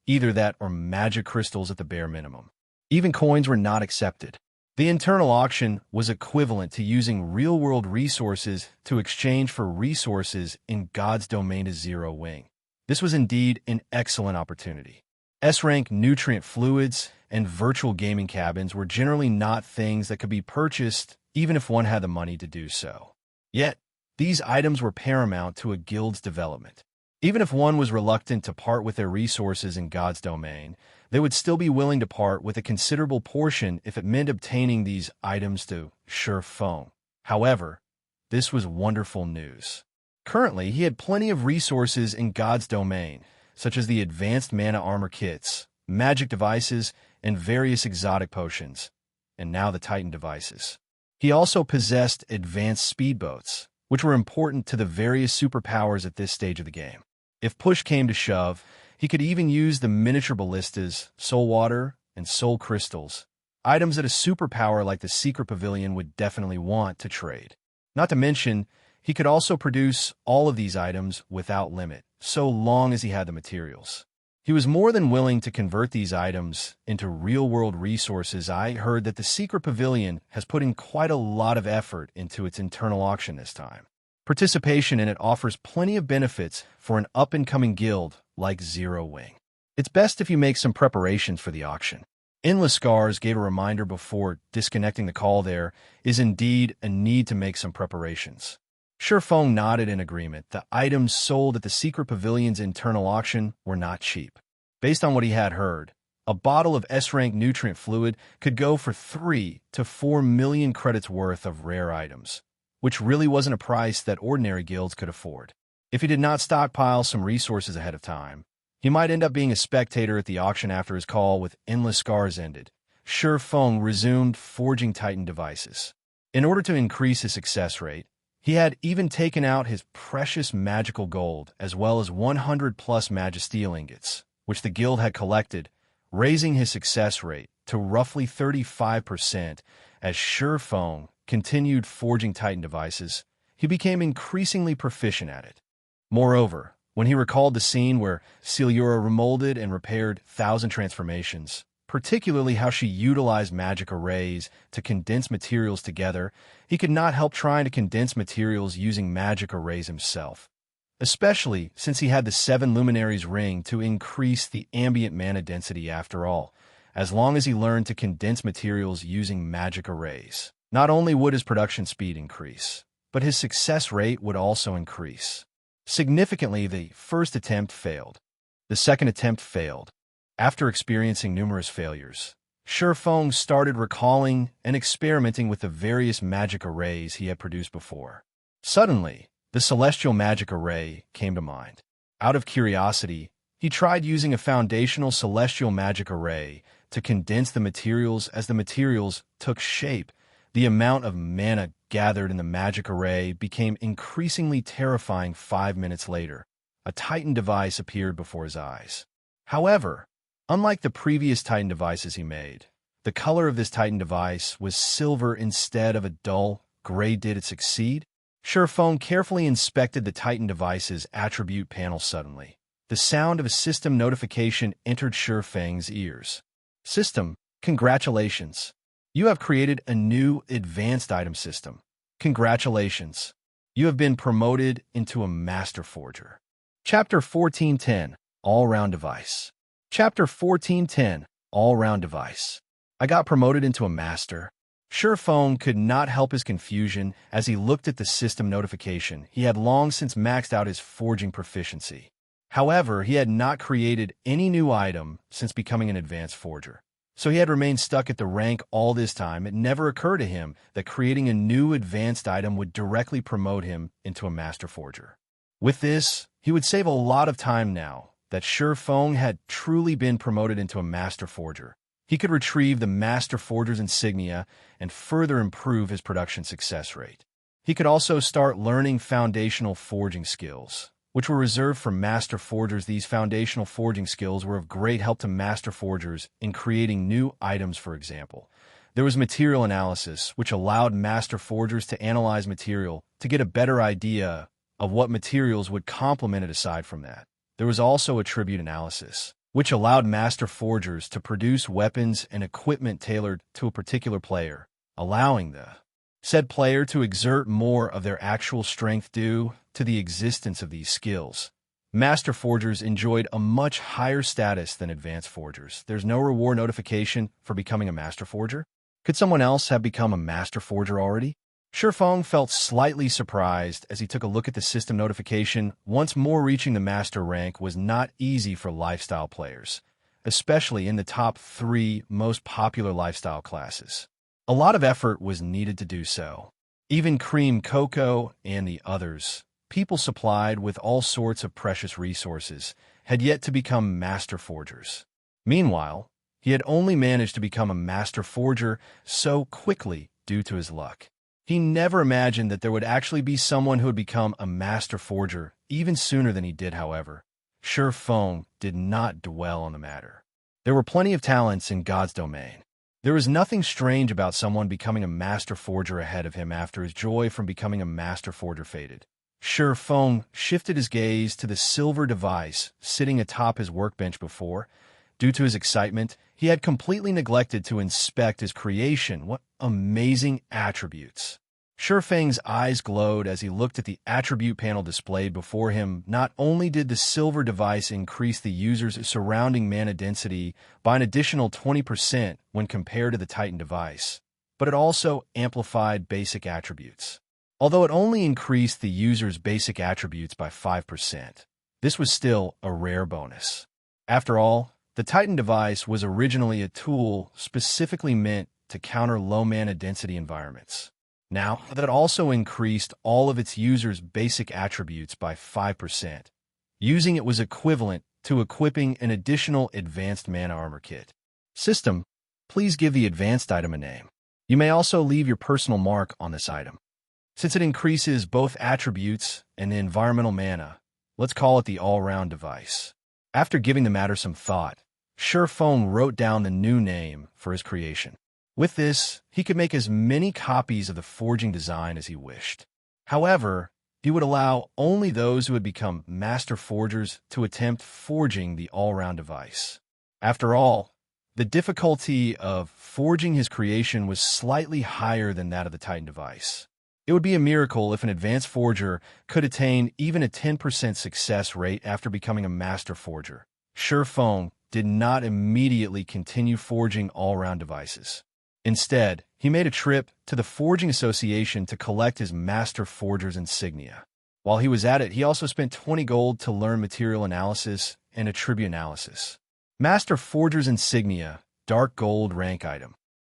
Speaker 1: Either that or magic crystals at the bare minimum. Even coins were not accepted. The internal auction was equivalent to using real-world resources to exchange for resources in God's domain as Zero Wing. This was indeed an excellent opportunity. S-rank nutrient fluids and virtual gaming cabins were generally not things that could be purchased even if one had the money to do so. Yet, these items were paramount to a guild's development. Even if one was reluctant to part with their resources in God's domain, they would still be willing to part with a considerable portion if it meant obtaining these items to Shi Feng. However, this was wonderful news. Currently, he had plenty of resources in God's domain, such as the advanced mana armor kits, magic devices, and various exotic potions, and now the Titan devices. He also possessed advanced speedboats, which were important to the various superpowers at this stage of the game. If push came to shove, he could even use the miniature ballistas, soul water, and soul crystals, items that a superpower like the Secret Pavilion would definitely want to trade. Not to mention, he could also produce all of these items without limit, so long as he had the materials. He was more than willing to convert these items into real-world resources. I heard that the Secret Pavilion has put in quite a lot of effort into its internal auction this time. Participation in it offers plenty of benefits for an up-and-coming guild like Zero Wing. It's best if you make some preparations for the auction. Endless Scars gave a reminder before disconnecting the call. There is indeed a need to make some preparations. Shi Feng nodded in agreement. The items sold at the Secret Pavilion's internal auction were not cheap. Based on what he had heard, a bottle of S-rank nutrient fluid could go for 3 to 4 million credits worth of rare items, which really wasn't a price that ordinary guilds could afford. If he did not stockpile some resources ahead of time, he might end up being a spectator at the auction after his call with Endless Scars ended. Shi Feng resumed forging Titan devices. In order to increase his success rate, he had even taken out his precious magical gold as well as 100+ Magisteel ingots, which the guild had collected, raising his success rate to roughly 35%. As Shi Feng continued forging Titan devices, he became increasingly proficient at it. Moreover, when he recalled the scene where Xianxia remolded and repaired 1,000 transformations, particularly how she utilized magic arrays to condense materials together, he could not help trying to condense materials using magic arrays himself, especially since he had the 7 Luminaries ring to increase the ambient mana density. After all, as long as he learned to condense materials using magic arrays, not only would his production speed increase, but his success rate would also increase. Significantly, the first attempt failed. The second attempt failed. After experiencing numerous failures, Shi Feng started recalling and experimenting with the various magic arrays he had produced before. Suddenly, the celestial magic array came to mind. Out of curiosity, he tried using a foundational celestial magic array to condense the materials. As the materials took shape, the amount of mana gathered in the magic array became increasingly terrifying. 5 minutes later, a Titan device appeared before his eyes. However, unlike the previous Titan devices he made, the color of this Titan device was silver instead of a dull gray. Did it succeed? Shi Feng carefully inspected the Titan device's attribute panel. Suddenly, the sound of a system notification entered Shi Feng's ears. System, congratulations. You have created a new advanced item system. Congratulations. You have been promoted into a master forger. Chapter 1410, All-Round Device. Chapter 1410, All-Round Device. I got promoted into a master. Shi Feng could not help his confusion as he looked at the system notification. He had long since maxed out his forging proficiency. However, he had not created any new item since becoming an advanced forger. So he had remained stuck at the rank all this time. It never occurred to him that creating a new advanced item would directly promote him into a master forger. With this, he would save a lot of time now that Shi Feng had truly been promoted into a master forger. He could retrieve the master forger's insignia and further improve his production success rate. He could also start learning foundational forging skills, which were reserved for master forgers. These foundational forging skills were of great help to master forgers in creating new items. For example, There was material analysis, which allowed master forgers to analyze material to get a better idea of what materials would complement it. Aside from that, there was also attribute analysis, which allowed master forgers to produce weapons and equipment tailored to a particular player, allowing the said player to exert more of their actual strength due to the existence of these skills. Master forgers enjoyed a much higher status than advanced forgers. There's no reward notification for becoming a master forger. Could someone else have become a master forger already? Shifeng felt slightly surprised as he took a look at the system notification. Once more, reaching the master rank was not easy for lifestyle players, especially in the top 3 most popular lifestyle classes. A lot of effort was needed to do so. Even Cream Cocoa and the others, people supplied with all sorts of precious resources, had yet to become master forgers. Meanwhile, he had only managed to become a master forger so quickly due to his luck. He never imagined that there would actually be someone who would become a master forger even sooner than he did. However, Shifeng did not dwell on the matter. There were plenty of talents in God's domain. There was nothing strange about someone becoming a master forger ahead of him after his joy from becoming a master forger faded. Shifeng shifted his gaze to the silver device sitting atop his workbench before. Due to his excitement, he had completely neglected to inspect his creation. What amazing attributes! Shifeng's eyes glowed as he looked at the attribute panel displayed before him. Not only did the silver device increase the user's surrounding mana density by an additional 20% when compared to the Titan device, but it also amplified basic attributes. Although it only increased the user's basic attributes by 5%, this was still a rare bonus. After all, the Titan device was originally a tool specifically meant to counter low mana density environments. Now, that also increased all of its users' basic attributes by 5%. Using it was equivalent to equipping an additional advanced mana armor kit. System, please give the advanced item a name. You may also leave your personal mark on this item. Since it increases both attributes and the environmental mana, let's call it the all-round device. After giving the matter some thought, Shifeng wrote down the new name for his creation. With this, he could make as many copies of the forging design as he wished. However, he would allow only those who had become master forgers to attempt forging the all-round device. After all, the difficulty of forging his creation was slightly higher than that of the Titan device. It would be a miracle if an advanced forger could attain even a 10% success rate after becoming a master forger. Shifeng did not immediately continue forging all-round devices. Instead, he made a trip to the Forging Association to collect his Master Forger's insignia. While he was at it, he also spent 20 gold to learn material analysis and attribute analysis. Master Forger's insignia, dark gold rank item.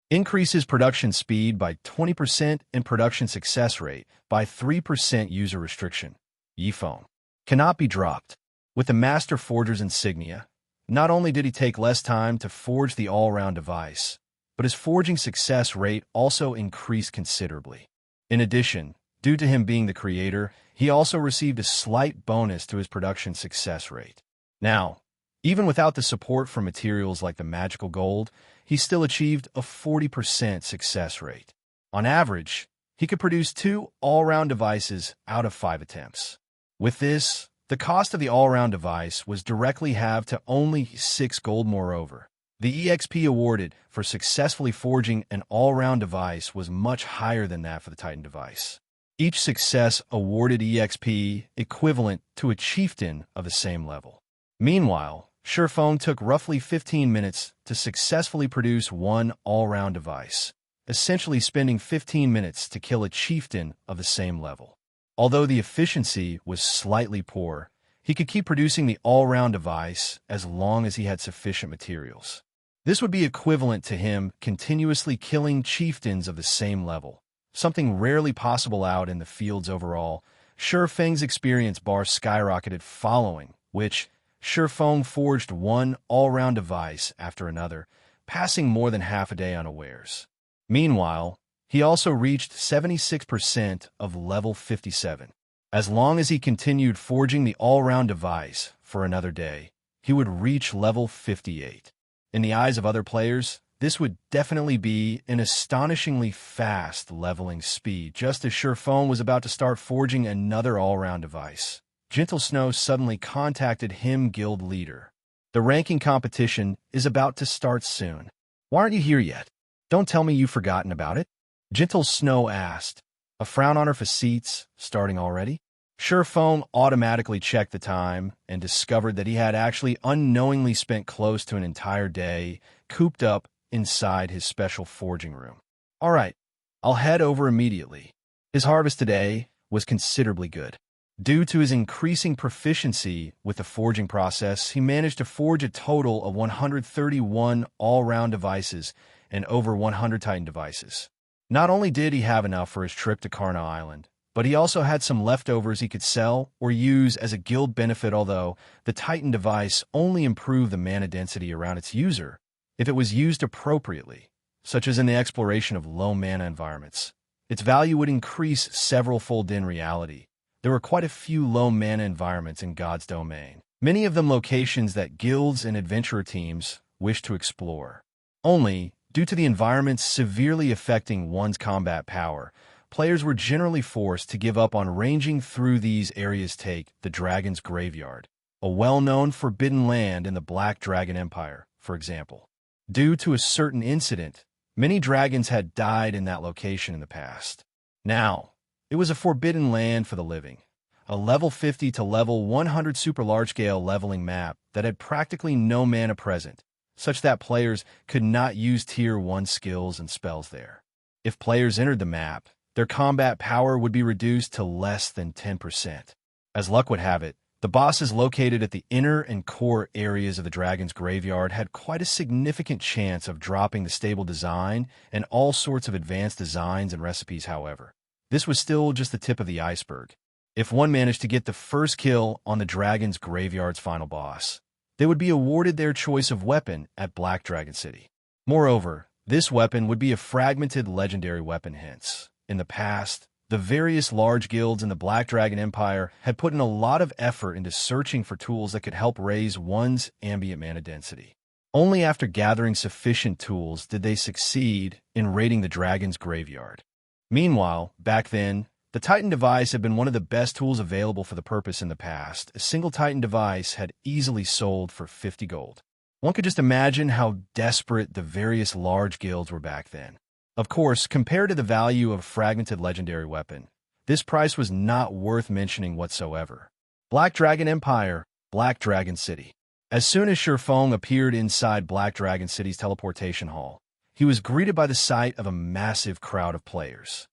Speaker 1: Increases production speed by 20% and production success rate by 3% user restriction. Yifeng. Cannot be dropped. With the Master Forger's insignia, not only did he take less time to forge the all-round device, but his forging success rate also increased considerably. In addition, due to him being the creator, he also received a slight bonus to his production success rate. Now, even without the support from materials like the magical gold, he still achieved a 40% success rate. On average, he could produce 2 all-round devices out of 5 attempts. With this, the cost of the all-round device was directly halved to only 6 gold. Moreover, the EXP awarded for successfully forging an all-round device was much higher than that for the Titan device. Each success awarded EXP equivalent to a chieftain of the same level. Meanwhile, Shifeng took roughly 15 minutes to successfully produce 1 all-round device, essentially spending 15 minutes to kill a chieftain of the same level. Although the efficiency was slightly poor, he could keep producing the all-round device as long as he had sufficient materials. This would be equivalent to him continuously killing chieftains of the same level, something rarely possible out in the fields overall. Shifeng's experience bar skyrocketed following which Shifeng forged 1 all-round device after another, passing more than half a day unawares. Meanwhile, he also reached 76% of level 57. As long as he continued forging the all-round device for another day, he would reach level 58. In the eyes of other players, this would definitely be an astonishingly fast leveling speed. Just as Shifeng was about to start forging another all-round device, Gentle Snow suddenly contacted him, guild leader. The ranking competition is about to start soon. Why aren't you here yet? Don't tell me you've forgotten about it. Gentle Snow asked, a frown on her facettes, starting already. Shifeng automatically checked the time and discovered that he had actually unknowingly spent close to an entire day cooped up inside his special forging room. All right, I'll head over immediately. His harvest today was considerably good. Due to his increasing proficiency with the forging process, he managed to forge a total of 131 all-round devices and over 100 Titan devices. Not only did he have enough for his trip to Karna Island, but he also had some leftovers he could sell or use as a guild benefit, although the Titan device only improved the mana density around its user if it was used appropriately, such as in the exploration of low mana environments. Its value would increase several-fold in reality. There were quite a few low mana environments in God's domain, many of them locations that guilds and adventurer teams wish to explore. Only, due to the environments severely affecting one's combat power, players were generally forced to give up on ranging through these areas. Take the Dragon's Graveyard, a well-known forbidden land in the Black Dragon Empire, for example. Due to a certain incident, many dragons had died in that location in the past. Now, it was a forbidden land for the living, a level 50 to level 100 super large-scale leveling map that had practically no mana present, such that players could not use tier 1 skills and spells there. If players entered the map, their combat power would be reduced to less than 10%. As luck would have it, the bosses located at the inner and core areas of the Dragon's Graveyard had quite a significant chance of dropping the stable design and all sorts of advanced designs and recipes. However, this was still just the tip of the iceberg. If one managed to get the first kill on the Dragon's Graveyard's final boss, they would be awarded their choice of weapon at Black Dragon City. Moreover, this weapon would be a fragmented legendary weapon. Hence, in the past, the various large guilds in the Black Dragon Empire had put in a lot of effort into searching for tools that could help raise one's ambient mana density. Only after gathering sufficient tools did they succeed in raiding the Dragon's Graveyard. Meanwhile, back then, the Titan device had been one of the best tools available for the purpose in the past. A single Titan device had easily sold for 50 gold. One could just imagine how desperate the various large guilds were back then. Of course, compared to the value of a fragmented legendary weapon, this price was not worth mentioning whatsoever. Black Dragon Empire, Black Dragon City. As soon as Shifeng appeared inside Black Dragon City's teleportation hall, he was greeted by the sight of a massive crowd of players.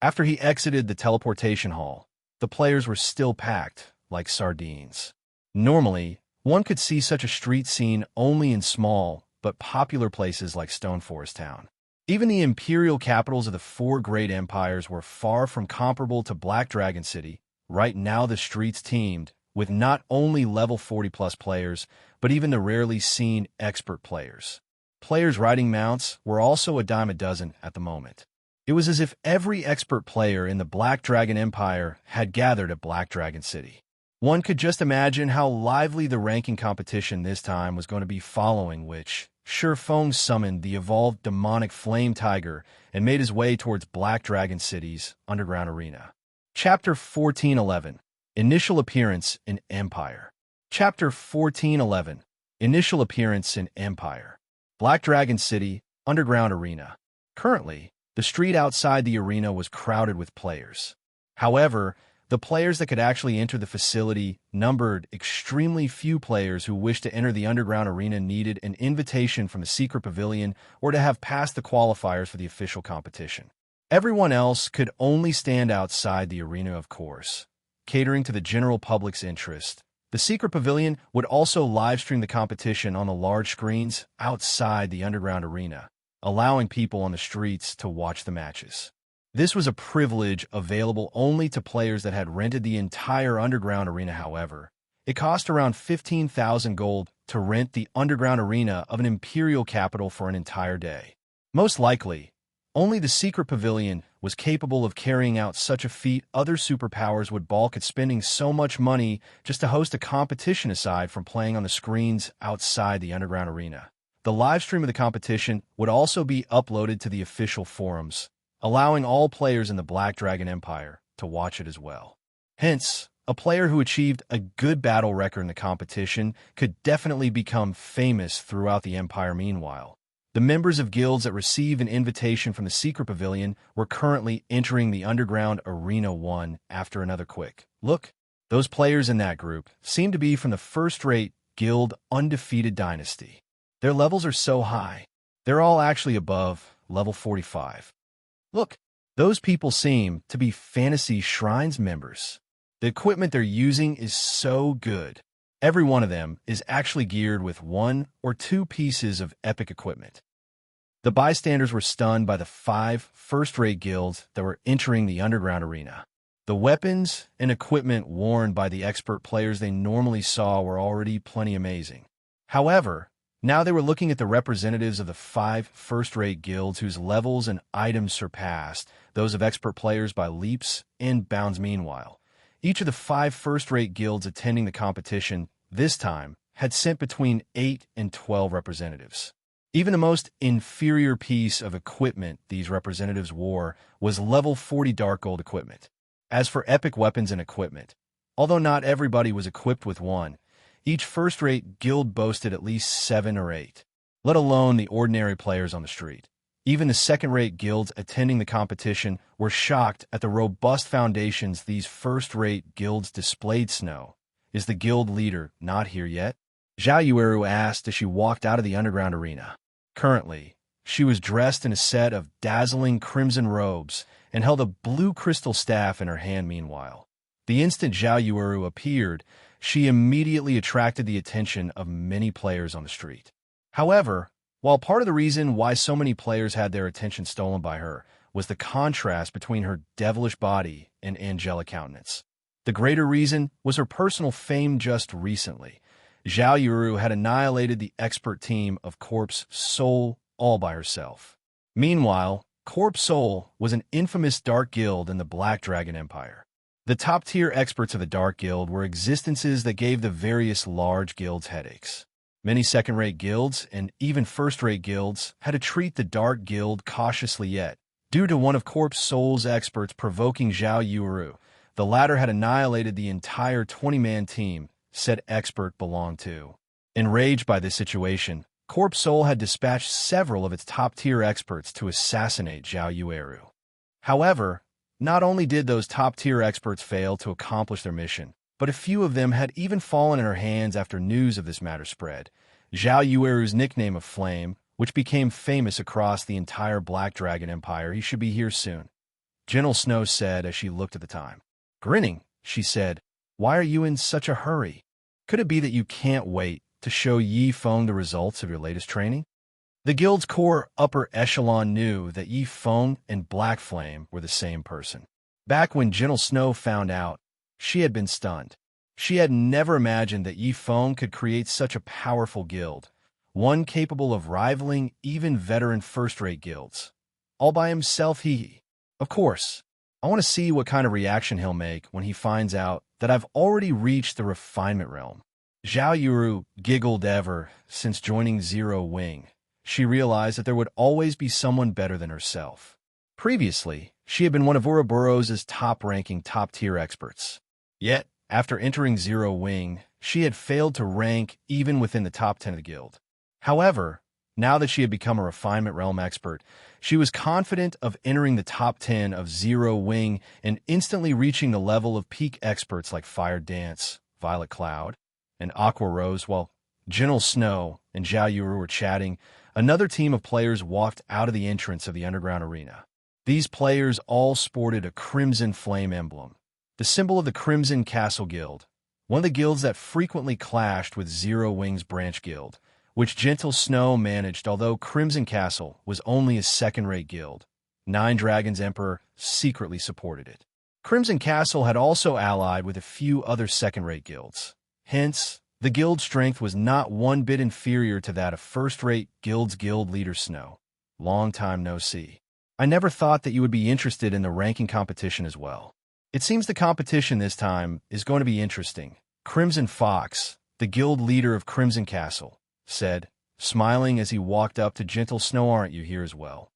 Speaker 1: After he exited the teleportation hall, the players were still packed like sardines. Normally, one could see such a street scene only in small but popular places like Stone Forest Town. Even the imperial capitals of the 4 great empires were far from comparable to Black Dragon City. Right now the streets teemed with not only level 40+ players, but even the rarely seen expert players. Players riding mounts were also a dime a dozen at the moment. It was as if every expert player in the Black Dragon Empire had gathered at Black Dragon City. One could just imagine how lively the ranking competition this time was going to be, following which Shifeng summoned the evolved demonic flame tiger and made his way towards Black Dragon City's underground arena. Chapter 1411. Initial Appearance in Empire. Chapter 1411. Initial Appearance in Empire. Black Dragon City, underground arena. Currently, the street outside the arena was crowded with players. However, the players that could actually enter the facility numbered extremely few. Players who wished to enter the underground arena needed an invitation from the secret pavilion or to have passed the qualifiers for the official competition. Everyone else could only stand outside the arena, of course, catering to the general public's interest. The secret pavilion would also live-stream the competition on the large screens outside the underground arena, allowing people on the streets to watch the matches. This was a privilege available only to players that had rented the entire underground arena. However, it cost around 15,000 gold to rent the underground arena of an imperial capital for an entire day. Most likely, only the secret pavilion was capable of carrying out such a feat. Other superpowers would balk at spending so much money just to host a competition aside from playing on the screens outside the underground arena. the live stream of the competition would also be uploaded to the official forums, allowing all players in the Black Dragon Empire to watch it as well. Hence, a player who achieved a good battle record in the competition could definitely become famous throughout the Empire meanwhile. The members of guilds that receive an invitation from the Secret Pavilion were currently entering the Underground Arena 1 after another quick look. Those players in that group seem to be from the first-rate guild Undefeated Dynasty. Their levels are so high. They're all actually above level 45. Look, those people seem to be Fantasy Shrines members. The equipment they're using is so good. Every one of them is actually geared with 1 or 2 pieces of epic equipment. The bystanders were stunned by the 5 first-rate guilds that were entering the Underground Arena. The weapons and equipment worn by the expert players they normally saw were already plenty amazing. However, now they were looking at the representatives of the 5 first-rate guilds whose levels and items surpassed those of expert players by leaps and bounds meanwhile. Each of the 5 first-rate guilds attending the competition this time had sent between 8 and 12 representatives. Even the most inferior piece of equipment these representatives wore was level 40 dark gold equipment. As for epic weapons and equipment, although not everybody was equipped with one, each first-rate guild boasted at least 7 or 8, let alone the ordinary players on the street. Even the second-rate guilds attending the competition were shocked at the robust foundations these first-rate guilds displayed. Snow, is the guild leader not here yet? Xianxia asked as she walked out of the Underground Arena. Currently, she was dressed in a set of dazzling crimson robes and held a blue crystal staff in her hand meanwhile. The instant Xianxia appeared, she immediately attracted the attention of many players on the street. However, while part of the reason why so many players had their attention stolen by her was the contrast between her devilish body and angelic countenance, the greater reason was her personal fame just recently. Xianxia had annihilated the expert team of Corpse Soul all by herself. Meanwhile, Corpse Soul was an infamous dark guild in the Black Dragon Empire. The top-tier experts of the Dark Guild were existences that gave the various large guilds headaches. Many second-rate guilds and even first-rate guilds had to treat the Dark Guild cautiously yet, due to one of Corpse Soul's experts provoking Xianxia. The latter had annihilated the entire 20-man team said expert belonged to. Enraged by this situation, Corpse Soul had dispatched several of its top-tier experts to assassinate Xianxia. However, not only did those top-tier experts fail to accomplish their mission, but a few of them had even fallen in her hands after news of this matter spread. Xianxia's nickname of Flame, which became famous across the entire Black Dragon Empire, he should be here soon, Gentle Snow said as she looked at the time. Grinning, she said, "Why are you in such a hurry? Could it be that you can't wait to show Yi Feng the results of your latest training?" The guild's core upper echelon knew that Yi Feng and Black Flame were the same person. Back when Gentle Snow found out, she had been stunned. She had never imagined that Yi Feng could create such a powerful guild, one capable of rivaling even veteran first-rate guilds. All by himself, Of course, I want to see what kind of reaction he'll make when he finds out that I've already reached the refinement realm. Xianxia giggled ever since joining Zero Wing. She realized that there would always be someone better than herself. Previously, she had been one of Ouroboros's top-ranking top-tier experts. Yet, after entering Zero Wing, she had failed to rank even within the top 10 of the guild. However, now that she had become a refinement realm expert, she was confident of entering the top 10 of Zero Wing and instantly reaching the level of peak experts like Fire Dance, Violet Cloud, and Aqua Rose. While Gentle Snow and Xianxia were chatting, another team of players walked out of the entrance of the Underground Arena. These players all sported a crimson flame emblem, the symbol of the Crimson Castle Guild, one of the guilds that frequently clashed with Zero Wing's branch guild, which Gentle Snow managed. Although Crimson Castle was only a second-rate guild, Nine Dragons Emperor secretly supported it. Crimson Castle had also allied with a few other second-rate guilds. Hence, the guild strength was not one bit inferior to that of first-rate guild's guild leader Snow. Long time no see. I never thought that you would be interested in the ranking competition as well. It seems the competition this time is going to be interesting. Crimson Fox, the guild leader of Crimson Castle, said, smiling as he walked up to Gentle Snow. "Aren't you here as well,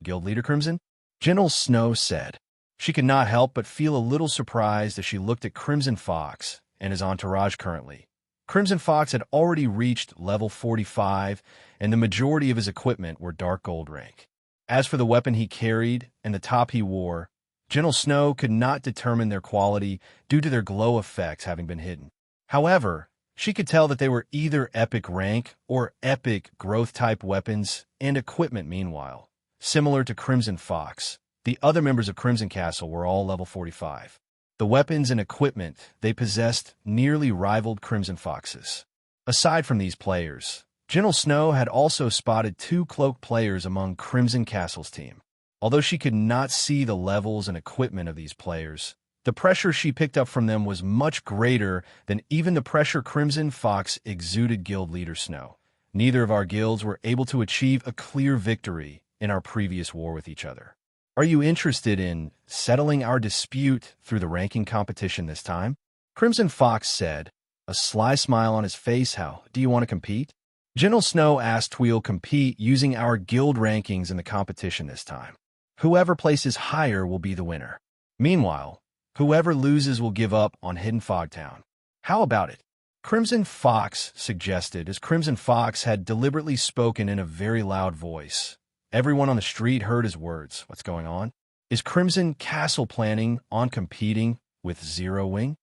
Speaker 1: Guild Leader Crimson?" Gentle Snow said. She could not help but feel a little surprised as she looked at Crimson Fox and his entourage currently. Crimson Fox had already reached level 45, and the majority of his equipment were dark gold rank. As for the weapon he carried and the top he wore, Gentle Snow could not determine their quality due to their glow effects having been hidden. However, she could tell that they were either epic rank or epic growth-type weapons and equipment. Meanwhile, similar to Crimson Fox, the other members of Crimson Castle were all level 45. The weapons and equipment they possessed nearly rivaled Crimson Fox's. Aside from these players, Gentle Snow had also spotted 2 cloaked players among Crimson Castle's team. Although she could not see the levels and equipment of these players, the pressure she picked up from them was much greater than even the pressure Crimson Fox exuded. Guild Leader Snow, neither of our guilds were able to achieve a clear victory in our previous war with each other. Are you interested in settling our dispute through the ranking competition this time? Crimson Fox said, a sly smile on his face. How do you want to compete? Gentle Snow asked. We'll compete using our guild rankings in the competition this time. Whoever places higher will be the winner. Meanwhile, whoever loses will give up on Hidden Fog Town. How about it? Crimson Fox suggested, as Crimson Fox had deliberately spoken in a very loud voice. Everyone on the street heard his words. What's going on? Is Crimson Castle planning on competing with Zero Wing?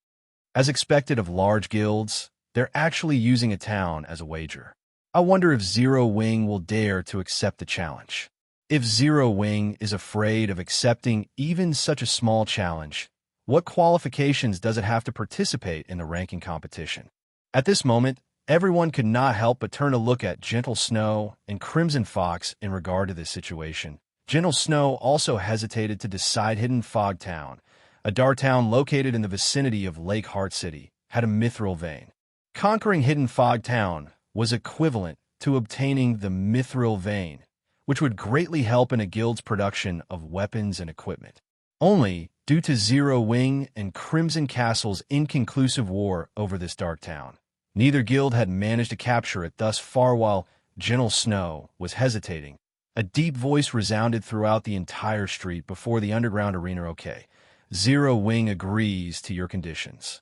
Speaker 1: As expected of large guilds, they're actually using a town as a wager. I wonder if Zero Wing will dare to accept the challenge. If Zero Wing is afraid of accepting even such a small challenge, what qualifications does it have to participate in the ranking competition? At this moment, everyone could not help but turn a look at Gentle Snow and Crimson Fox in regard to this situation. Gentle Snow also hesitated to decide. Hidden Fog Town, a dark town located in the vicinity of Lake Heart City, had a mithril vein. Conquering Hidden Fog Town was equivalent to obtaining the mithril vein, which would greatly help in a guild's production of weapons and equipment. Only, due to Zero Wing and Crimson Castle's inconclusive war over this dark town, neither guild had managed to capture it thus far. While Gentle Snow was hesitating, a deep voice resounded throughout the entire street before the underground arena. Okay, Zero Wing agrees to your conditions.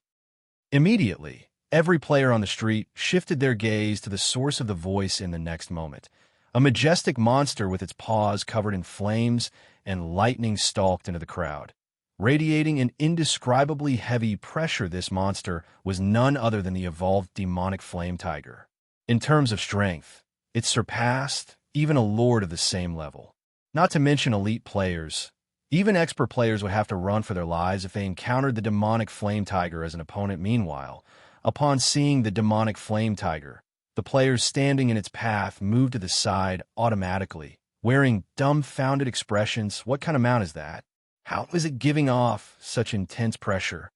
Speaker 1: Immediately, every player on the street shifted their gaze to the source of the voice. In the next moment, a majestic monster with its paws covered in flames and lightning stalked into the crowd. Radiating an indescribably heavy pressure, this monster was none other than the evolved demonic flame tiger. In terms of strength, it surpassed even a lord of the same level. Not to mention elite players. Even expert players would have to run for their lives if they encountered the demonic flame tiger as an opponent. Meanwhile, upon seeing the demonic flame tiger, the players standing in its path moved to the side automatically, wearing dumbfounded expressions. What kind of mount is that? How is it giving off such intense pressure?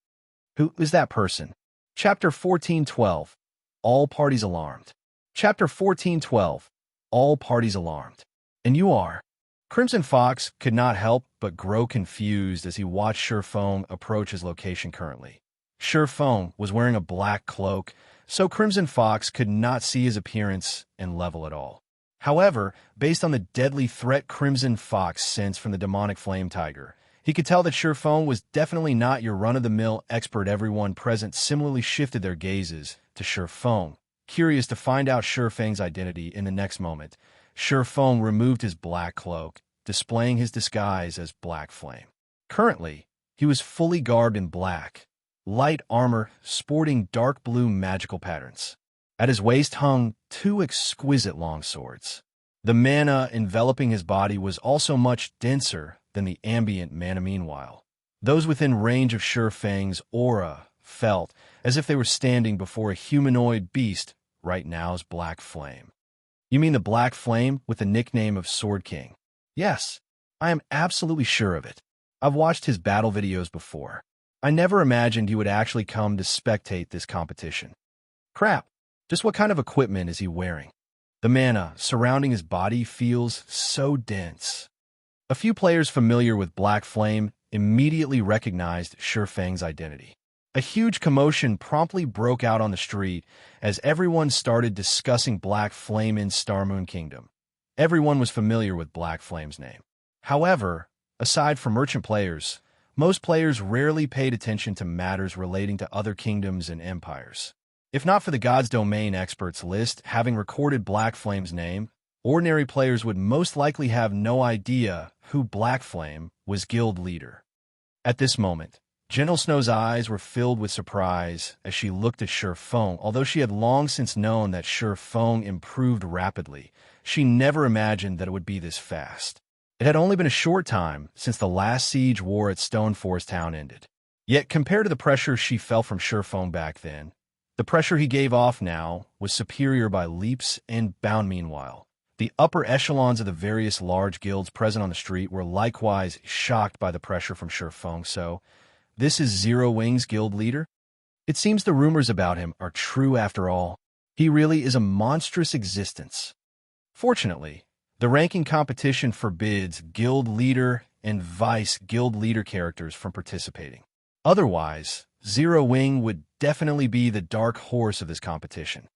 Speaker 1: Who is that person? Chapter 14:12. All parties alarmed. Chapter 14:12. All parties alarmed. And you are? Crimson Fox could not help but grow confused as he watched Shurfeng approach his location currently. Shurfeng was wearing a black cloak, so Crimson Fox could not see his appearance and level at all. However, based on the deadly threat Crimson Fox sensed from the demonic flame tiger, he could tell that Shurfeng was definitely not your run-of-the-mill expert. Everyone present similarly shifted their gazes to Shurfeng, curious to find out Shurfeng's identity. In the next moment, Shurfeng removed his black cloak, displaying his disguise as Black Flame. Currently, he was fully garbed in black, light armor sporting dark blue magical patterns. At his waist hung 2 exquisite long swords. The mana enveloping his body was also much denser than the ambient mana. Meanwhile, those within range of Shurfeng's aura felt as if they were standing before a humanoid beast. Right now's Black Flame. You mean the Black Flame with the nickname of Sword King? Yes, I am absolutely sure of it. I've watched his battle videos before. I never imagined he would actually come to spectate this competition. Crap, just what kind of equipment is he wearing? The mana surrounding his body feels so dense. A few players familiar with Black Flame immediately recognized Shurfeng's identity. A huge commotion promptly broke out on the street as everyone started discussing Black Flame in Star Moon Kingdom. Everyone was familiar with Black Flame's name. However, aside from merchant players, most players rarely paid attention to matters relating to other kingdoms and empires. If not for the God's Domain experts list having recorded Black Flame's name, ordinary players would most likely have no idea who Black Flame was guild leader. At this moment, Gentle Snow's eyes were filled with surprise as she looked at Shi Feng. Although she had long since known that Shi Feng improved rapidly, she never imagined that it would be this fast. It had only been a short time since the last siege war at Stone Forest Town ended. Yet compared to the pressure she felt from Shi Feng back then, the pressure he gave off now was superior by leaps and bounds. Meanwhile, the upper echelons of the various large guilds present on the street were likewise shocked by the pressure from Shi Feng. So, this is Zero Wing's guild leader? It seems the rumors about him are true after all. He really is a monstrous existence. Fortunately, the ranking competition forbids guild leader and vice guild leader characters from participating. Otherwise, Zero Wing would definitely be the dark horse of this competition.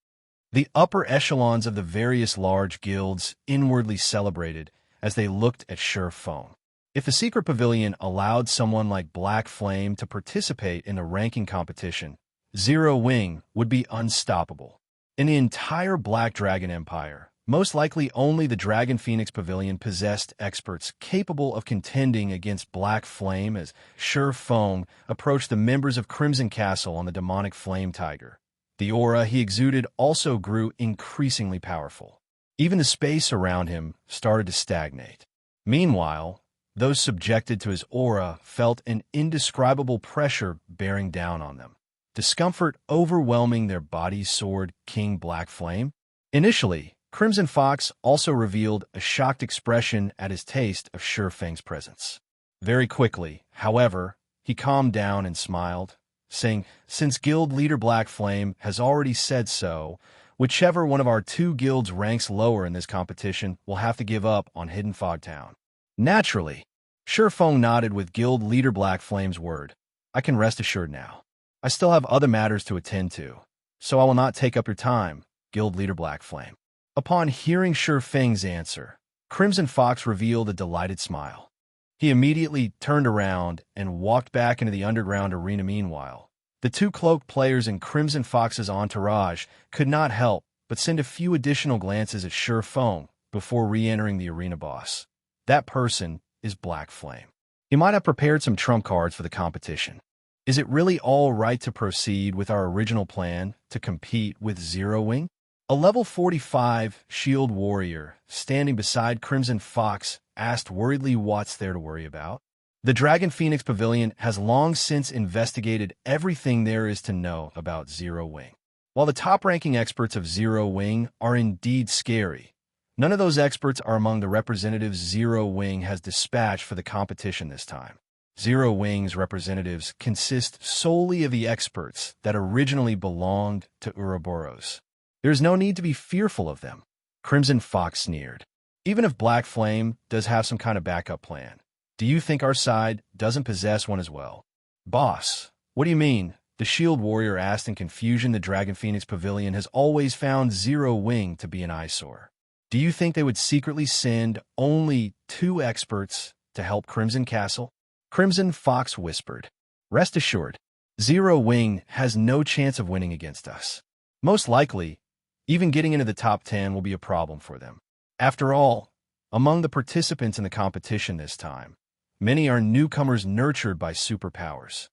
Speaker 1: The upper echelons of the various large guilds inwardly celebrated as they looked at Shi Feng. If the secret pavilion allowed someone like Black Flame to participate in the ranking competition, Zero Wing would be unstoppable. In the entire Black Dragon Empire, most likely only the Dragon Phoenix Pavilion possessed experts capable of contending against Black Flame as Shi Feng approached the members of Crimson Castle on the demonic Flame Tiger. The aura he exuded also grew increasingly powerful. Even the space around him started to stagnate. Meanwhile, those subjected to his aura felt an indescribable pressure bearing down on them, discomfort overwhelming their bodies. Soared King Black Flame. Initially, Crimson Fox also revealed a shocked expression at his taste of Shi Feng's presence. Very quickly, however, he calmed down and smiled, saying, "Since guild leader Black Flame has already said so, whichever one of our two guilds ranks lower in this competition will have to give up on Hidden Fog Town." Naturally, Shi Feng nodded with guild leader Black Flame's word. "I can rest assured now. I still have other matters to attend to, so I will not take up your time, guild leader Black Flame." Upon hearing Shi Feng's answer, Crimson Fox revealed a delighted smile. He immediately turned around and walked back into the underground arena. Meanwhile, the two cloaked players in Crimson Fox's entourage could not help but send a few additional glances at Shi Feng before re-entering the arena. Boss, that person is Black Flame. He might have prepared some trump cards for the competition. Is it really all right to proceed with our original plan to compete with Zero Wing? A level 45 shield warrior standing beside Crimson Fox asked worriedly, "What's there to worry about?" The Dragon Phoenix Pavilion has long since investigated everything there is to know about Zero Wing. While the top-ranking experts of Zero Wing are indeed scary, none of those experts are among the representatives Zero Wing has dispatched for the competition this time. Zero Wing's representatives consist solely of the experts that originally belonged to Ouroboros. There's no need to be fearful of them. Crimson Fox sneered. Even if Black Flame does have some kind of backup plan, do you think our side doesn't possess one as well? Boss, what do you mean? The shield warrior asked in confusion. The Dragon Phoenix Pavilion has always found Zero Wing to be an eyesore. Do you think they would secretly send only two experts to help Crimson Castle? Crimson Fox whispered. Rest assured, Zero Wing has no chance of winning against us. Most likely, even getting into the top 10 will be a problem for them. After all, among the participants in the competition this time, many are newcomers nurtured by superpowers.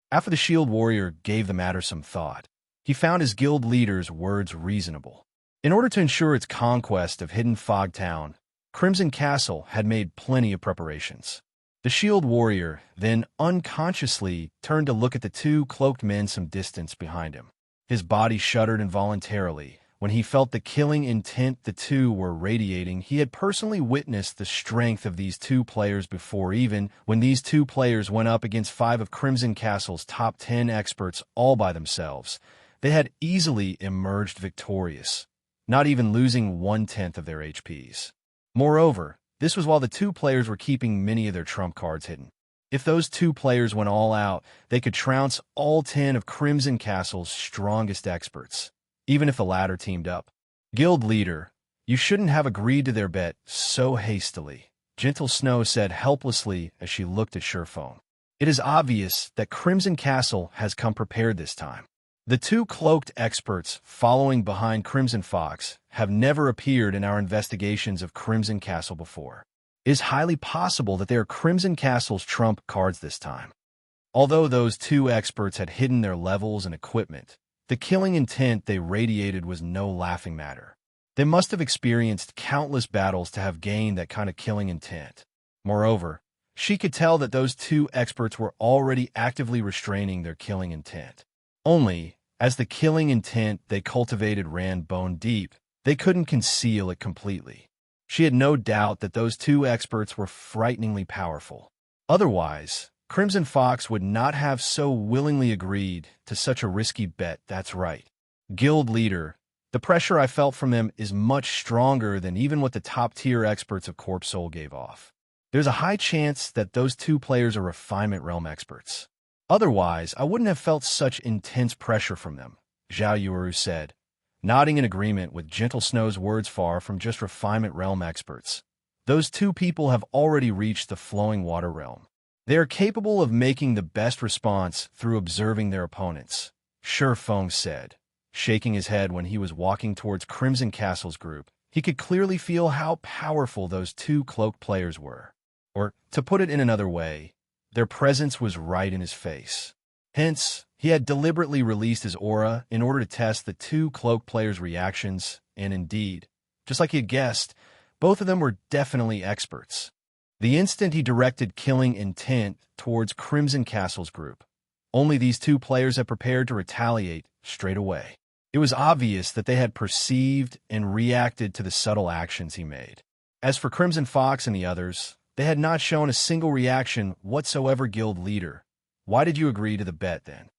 Speaker 1: After the shield warrior gave the matter some thought, he found his guild leader's words reasonable. In order to ensure its conquest of Hidden Fog Town, Crimson Castle had made plenty of preparations. The shield warrior then unconsciously turned to look at the two cloaked men some distance behind him. His body shuddered involuntarily when he felt the killing intent the two were radiating. He had personally witnessed the strength of these two players before, even when these two players went up against 5 of Crimson Castle's top 10 experts all by themselves. They had easily emerged victorious, not even losing 1/10 of their HPs. Moreover, this was while the two players were keeping many of their trump cards hidden. If those two players went all out, they could trounce all 10 of Crimson Castle's strongest experts, even if the latter teamed up. Guild leader, you shouldn't have agreed to their bet so hastily, Gentle Snow said helplessly as she looked at Shurfeng. It is obvious that Crimson Castle has come prepared this time. The two cloaked experts following behind Crimson Fox have never appeared in our investigations of Crimson Castle before. It is highly possible that they are Crimson Castle's trump cards this time. Although those two experts had hidden their levels and equipment, the killing intent they radiated was no laughing matter. They must have experienced countless battles to have gained that kind of killing intent. Moreover, she could tell that those two experts were already actively restraining their killing intent. Only, as the killing intent they cultivated ran bone deep, they couldn't conceal it completely. She had no doubt that those two experts were frighteningly powerful. Otherwise, Crimson Fox would not have so willingly agreed to such a risky bet, that's right. Guild leader, the pressure I felt from them is much stronger than even what the top-tier experts of Corp Soul gave off. There's a high chance that those two players are Refinement Realm experts. Otherwise, I wouldn't have felt such intense pressure from them, Zhao Yuuru said, nodding in agreement with Gentle Snow's words. Far from just Refinement Realm experts. Those two people have already reached the Flowing Water Realm. They are capable of making the best response through observing their opponents, Shurfeng said, shaking his head when he was walking towards Crimson Castle's group. He could clearly feel how powerful those two cloaked players were. Or, to put it in another way, their presence was right in his face. Hence, he had deliberately released his aura in order to test the two cloaked players' reactions, and indeed, just like he had guessed, both of them were definitely experts. The instant he directed killing intent towards Crimson Castle's group, only these two players had prepared to retaliate straight away. It was obvious that they had perceived and reacted to the subtle actions he made. As for Crimson Fox and the others, they had not shown a single reaction whatsoever. Guild leader, why did you agree to the bet then?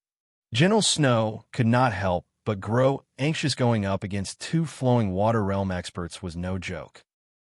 Speaker 1: Gentle Snow could not help but grow anxious. Going up against two Flowing Water Realm experts was no joke.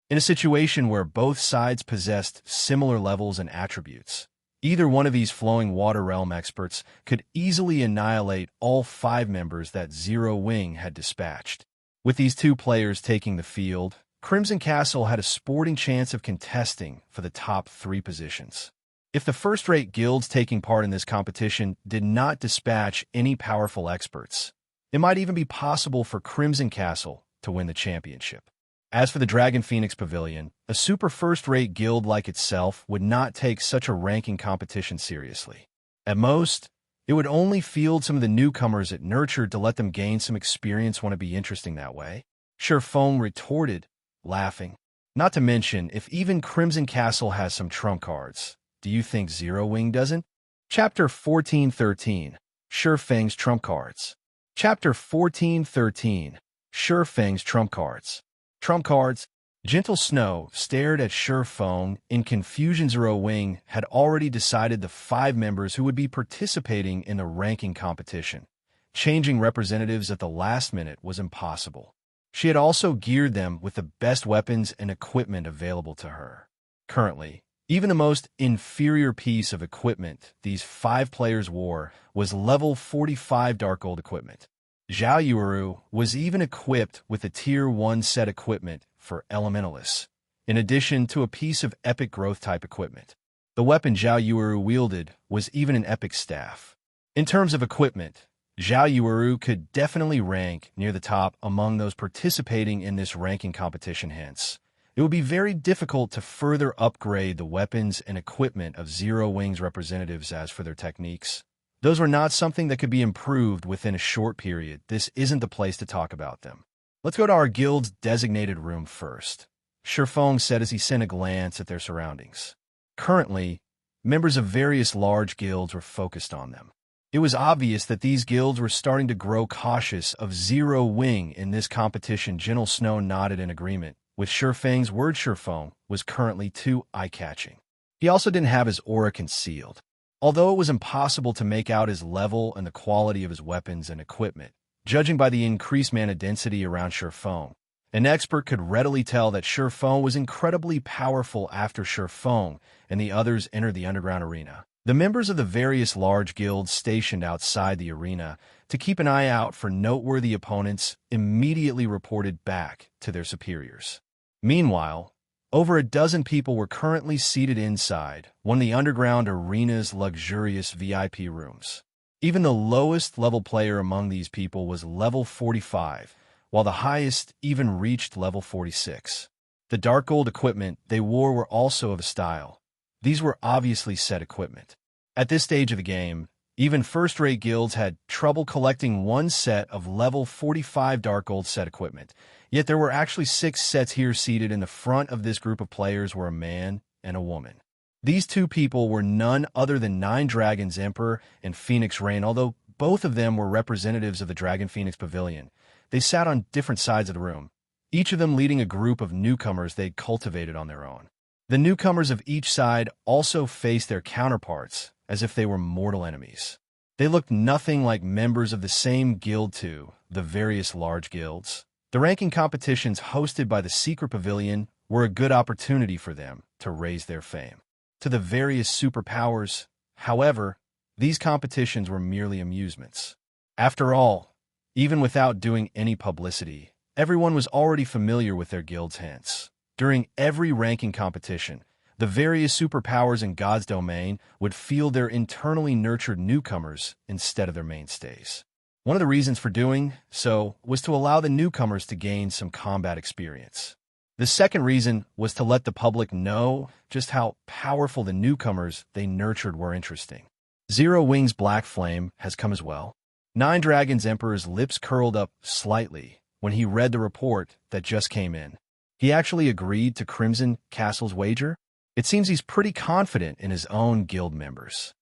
Speaker 1: In a situation where both sides possessed similar levels and attributes, either one of these Flowing Water Realm experts could easily annihilate all 5 members that Zero Wing had dispatched. With these two players taking the field, Crimson Castle had a sporting chance of contesting for the top 3 positions. If the first-rate guilds taking part in this competition did not dispatch any powerful experts, it might even be possible for Crimson Castle to win the championship. As for the Dragon Phoenix Pavilion, a super first-rate guild like itself would not take such a ranking competition seriously. At most, it would only field some of the newcomers it nurtured to let them gain some experience. Want to be interesting that way? Shurfeng retorted, laughing. Not to mention, if even Crimson Castle has some trump cards, do you think Zero Wing doesn't? Chapter 1413, Shurfeng's Trump Cards. Chapter 1413, Shurfeng's Trump Cards. Trump cards. Gentle Snow stared at Shurfeng in confusion. Zero Wing had already decided the 5 members who would be participating in the ranking competition. Changing representatives at the last minute was impossible. She had also geared them with the best weapons and equipment available to her. Currently, even the most inferior piece of equipment these 5 players wore was level 45 Dark Gold equipment. Zhao Yuuru was even equipped with a Tier 1 set equipment for Elementalists, in addition to a piece of epic growth-type equipment. The weapon Zhao Yuuru wielded was even an epic staff. In terms of equipment, Zhao Yuuru could definitely rank near the top among those participating in this ranking competition. Hence, it would be very difficult to further upgrade the weapons and equipment of Zero Wing's representatives. As for their techniques, those were not something that could be improved within a short period. This isn't the place to talk about them. Let's go to our guild's designated room first, Shurfeng said as he sent a glance at their surroundings. Currently, members of various large guilds were focused on them. It was obvious that these guilds were starting to grow cautious of Zero Wing in this competition. Gentle Snow nodded in agreement with Shurfeng's word. Shurfeng was currently too eye-catching. He also didn't have his aura concealed. Although it was impossible to make out his level and the quality of his weapons and equipment, judging by the increased mana density around Shurfeng, An expert could readily tell that Feng was incredibly powerful after Feng and the others entered the underground arena. The members of the various large guilds stationed outside the arena to keep an eye out for noteworthy opponents immediately reported back to their superiors. Meanwhile, over a dozen people were currently seated inside one of the underground arena's luxurious VIP rooms. Even the lowest level player among these people was level 45, while the highest even reached level 46. The dark gold equipment they wore were also of a style. These were obviously set equipment. At this stage of the game, even first-rate guilds had trouble collecting one set of level 45 dark gold set equipment. Yet there were actually 6 sets here. Seated in the front of this group of players were a man and a woman. These two people were none other than Nine Dragons Emperor and Phoenix Rain. Although both of them were representatives of the Dragon Phoenix Pavilion, they sat on different sides of the room, each of them leading a group of newcomers they'd cultivated on their own. The newcomers of each side also faced their counterparts as if they were mortal enemies. They looked nothing like members of the same guild to the various large guilds. The ranking competitions hosted by the Secret Pavilion were a good opportunity for them to raise their fame. To the various superpowers, however, these competitions were merely amusements. After all, even without doing any publicity, everyone was already familiar with their guilds. Hence, during every ranking competition, the various superpowers in God's domain would field their internally nurtured newcomers instead of their mainstays. One of the reasons for doing so was to allow the newcomers to gain some combat experience. The second reason was to let the public know just how powerful the newcomers they nurtured were. Interesting. Zero Wing's Black Flame has come as well. Nine Dragons Emperor's lips curled up slightly when he read the report that just came in. He actually agreed to Crimson Castle's wager. It seems he's pretty confident in his own guild members.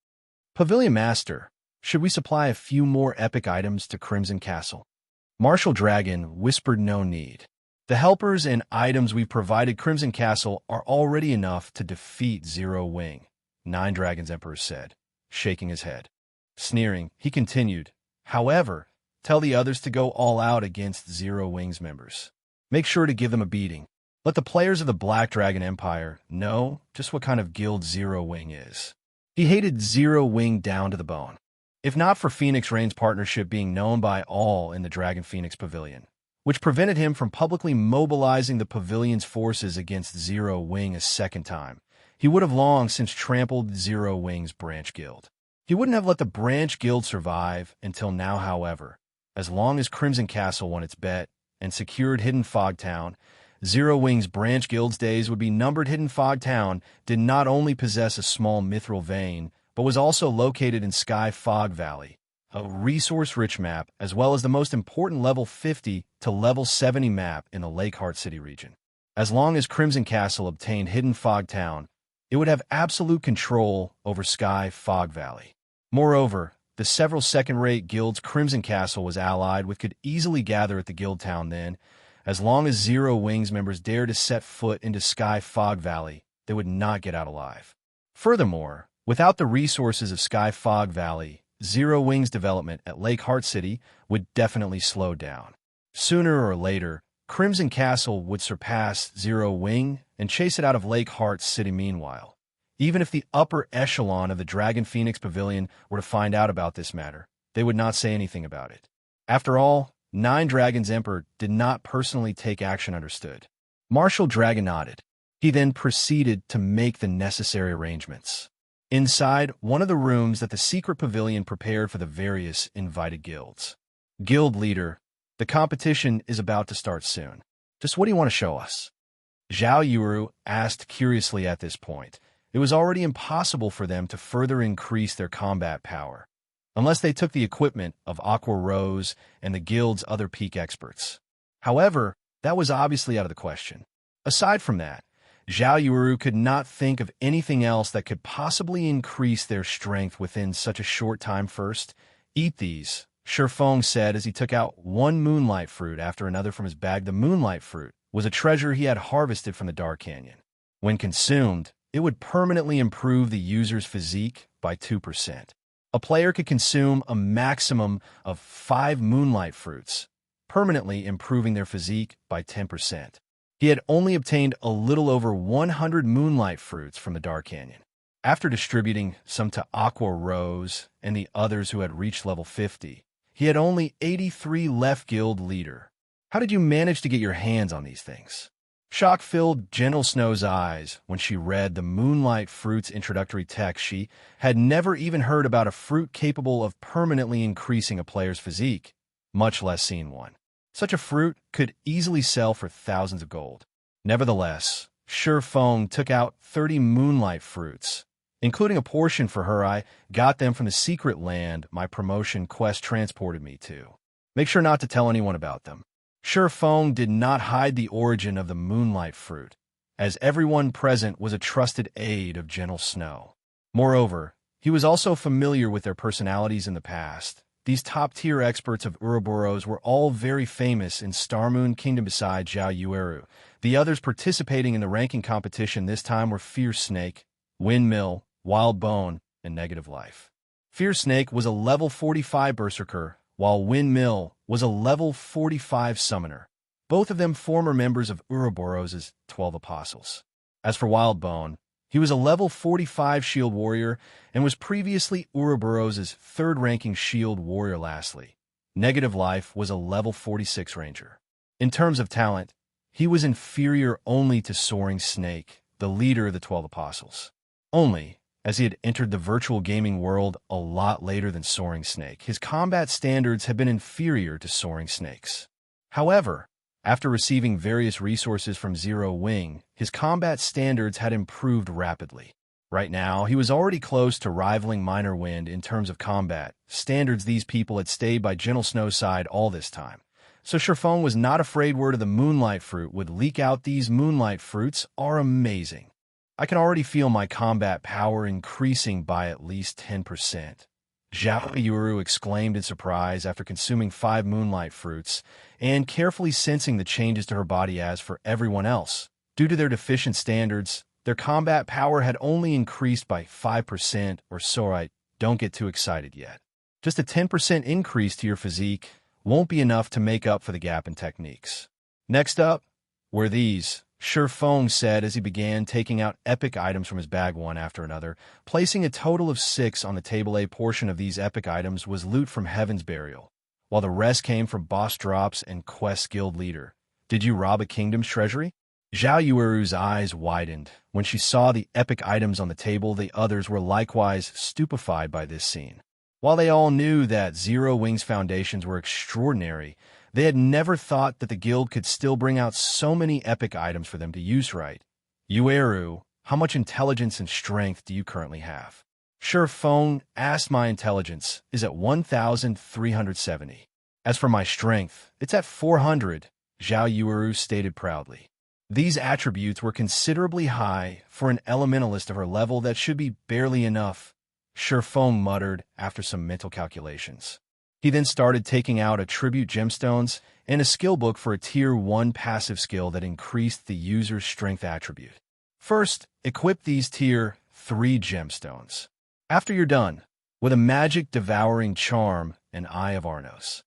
Speaker 1: Pavilion Master, should we supply a few more epic items to Crimson Castle? Martial Dragon whispered no need. The helpers and items we've provided Crimson Castle are already enough to defeat Zero Wing, Nine Dragons Emperor said, shaking his head. Sneering, he continued, however, tell the others to go all out against Zero Wing's members. Make sure to give them a beating. Let the players of the Black Dragon Empire know just what kind of guild Zero Wing is. He hated Zero Wing down to the bone. If not for Phoenix Rain's partnership being known by all in the Dragon Phoenix Pavilion, which prevented him from publicly mobilizing the pavilion's forces against Zero Wing a second time, he would have long since trampled Zero Wing's branch guild. He wouldn't have let the branch guild survive until now, however. As long as Crimson Castle won its bet and secured Hidden Fog Town, Zero Wing's branch guild's days would be numbered. Hidden Fog Town did not only possess a small mithril vein, but was also located in Sky Fog Valley, a resource-rich map, as well as the most important level 50 to level 70 map in the Lake Heart City region. As long as Crimson Castle obtained Hidden Fog Town, it would have absolute control over Sky Fog Valley. Moreover, the several second-rate guilds Crimson Castle was allied with could easily gather at the guild town then. As long as Zero Wing's members dared to set foot into Sky Fog Valley, they would not get out alive. Furthermore, without the resources of Sky Fog Valley, Zero Wing's development at Lake Heart City would definitely slow down. Sooner or later, Crimson Castle would surpass Zero Wing and chase it out of Lake Heart City. Meanwhile, even if the upper echelon of the Dragon Phoenix Pavilion were to find out about this matter, they would not say anything about it. After all, Nine Dragons Emperor did not personally take action. Understood. Martial Dragon nodded. He then proceeded to make the necessary arrangements. Inside one of the rooms that the secret pavilion prepared for the various invited guilds. Guild leader, the competition is about to start soon. Just what do you want to show us? Zhao Yuru asked curiously. At this point, it was already impossible for them to further increase their combat power, unless they took the equipment of Aqua Rose and the guild's other peak experts. However, that was obviously out of the question. Aside from that, Zhao Yuru could not think of anything else that could possibly increase their strength within such a short time. First, eat these, Feng said as he took out one moonlight fruit after another from his bag. The moonlight fruit was a treasure he had harvested from the Dark Canyon. When consumed, it would permanently improve the user's physique by 2%. A player could consume a maximum of 5 moonlight fruits permanently improving their physique by 10%. He had only obtained a little over 100 moonlight fruits from the Dark Canyon. After distributing some to Aqua Rose and the others who had reached level 50, he had only 83 left guild leader. How did you manage to get your hands on these things? Shock filled Gentle Snow's eyes when she read the Moonlight Fruit's introductory text. She had never even heard about a fruit capable of permanently increasing a player's physique, much less seen one. Such a fruit could easily sell for thousands of gold. Nevertheless, Shi Feng took out 30 Moonlight Fruits, including a portion for her. I got them from the secret land my promotion quest transported me to. Make sure not to tell anyone about them. Shi Feng did not hide the origin of the Moonlight Fruit, as everyone present was a trusted aide of Gentle Snow. Moreover, he was also familiar with their personalities in the past. These top-tier experts of Ouroboros were all very famous in Starmoon Kingdom besides Zhao Yueru. The others participating in the ranking competition this time were Fierce Snake, Windmill, Wild Bone, and Negative Life. Fierce Snake was a level 45 Berserker, while Windmill was a level 45 Summoner. Both of them former members of Ouroboros' 12 Apostles. As for Wild Bone, he was a level 45 Shield Warrior and was previously Ouroboros' third-ranking Shield Warrior. Lastly, Negative Life was a level 46 Ranger. In terms of talent, he was inferior only to Soaring Snake, the leader of the 12 Apostles. Only, as he had entered the virtual gaming world a lot later than Soaring Snake, his combat standards had been inferior to Soaring Snake's. However, after receiving various resources from Zero Wing, his combat standards had improved rapidly. Right now, he was already close to rivaling Minor Wind in terms of combat standards. These people had stayed by Gentle Snow's side all this time. So Shi Feng was not afraid word of the Moonlight Fruit would leak out. These Moonlight Fruits are amazing. I can already feel my combat power increasing by at least 10%. Zhao Yueru exclaimed in surprise after consuming 5 Moonlight Fruits and carefully sensing the changes to her body. As for everyone else, due to their deficient standards, their combat power had only increased by 5% or so. Right, don't get too excited yet. Just a 10% increase to your physique won't be enough to make up for the gap in techniques. Next up were these, Shi Feng said as he began taking out epic items from his bag one after another, placing a total of 6 on the table. A portion of these epic items was loot from Heaven's Burial, while the rest came from boss drops and quest guild leader. Did you rob a kingdom's treasury? Zhao Yueru's eyes widened when she saw the epic items on the table. The others were likewise stupefied by this scene. While they all knew that Zero Wing's foundations were extraordinary, they had never thought that the guild could still bring out so many epic items for them to use. Right. Yueru, how much intelligence and strength do you currently have? Shi Feng asked. My intelligence is at 1,370. As for my strength, it's at 400, Zhao Yueru stated proudly. These attributes were considerably high for an elementalist of her level. That should be barely enough, Shi Feng muttered after some mental calculations. He then started taking out attribute gemstones and a skill book for a tier 1 passive skill that increased the user's strength attribute. First, equip these tier 3 gemstones. After you're done, with a magic devouring charm and Eye of Arnos.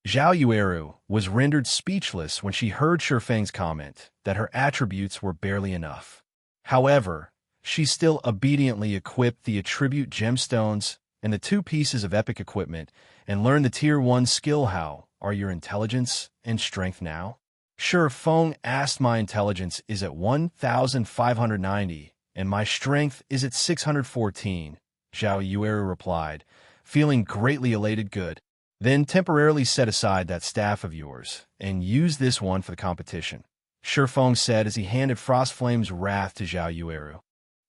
Speaker 1: Zhao Yueru was rendered speechless when she heard Shi Feng's comment that her attributes were barely enough. However, she still obediently equipped the attribute gemstones and the 2 pieces of epic equipment and learned the tier 1 skill. How are your intelligence and strength now? Shi Feng asked. My intelligence is at 1,590 and my strength is at 614, Zhao Yueru replied, feeling greatly elated. Good. Then temporarily set aside that staff of yours and use this one for the competition, Shi Feng said as he handed Frostflame's Wrath to Zhao Yueru.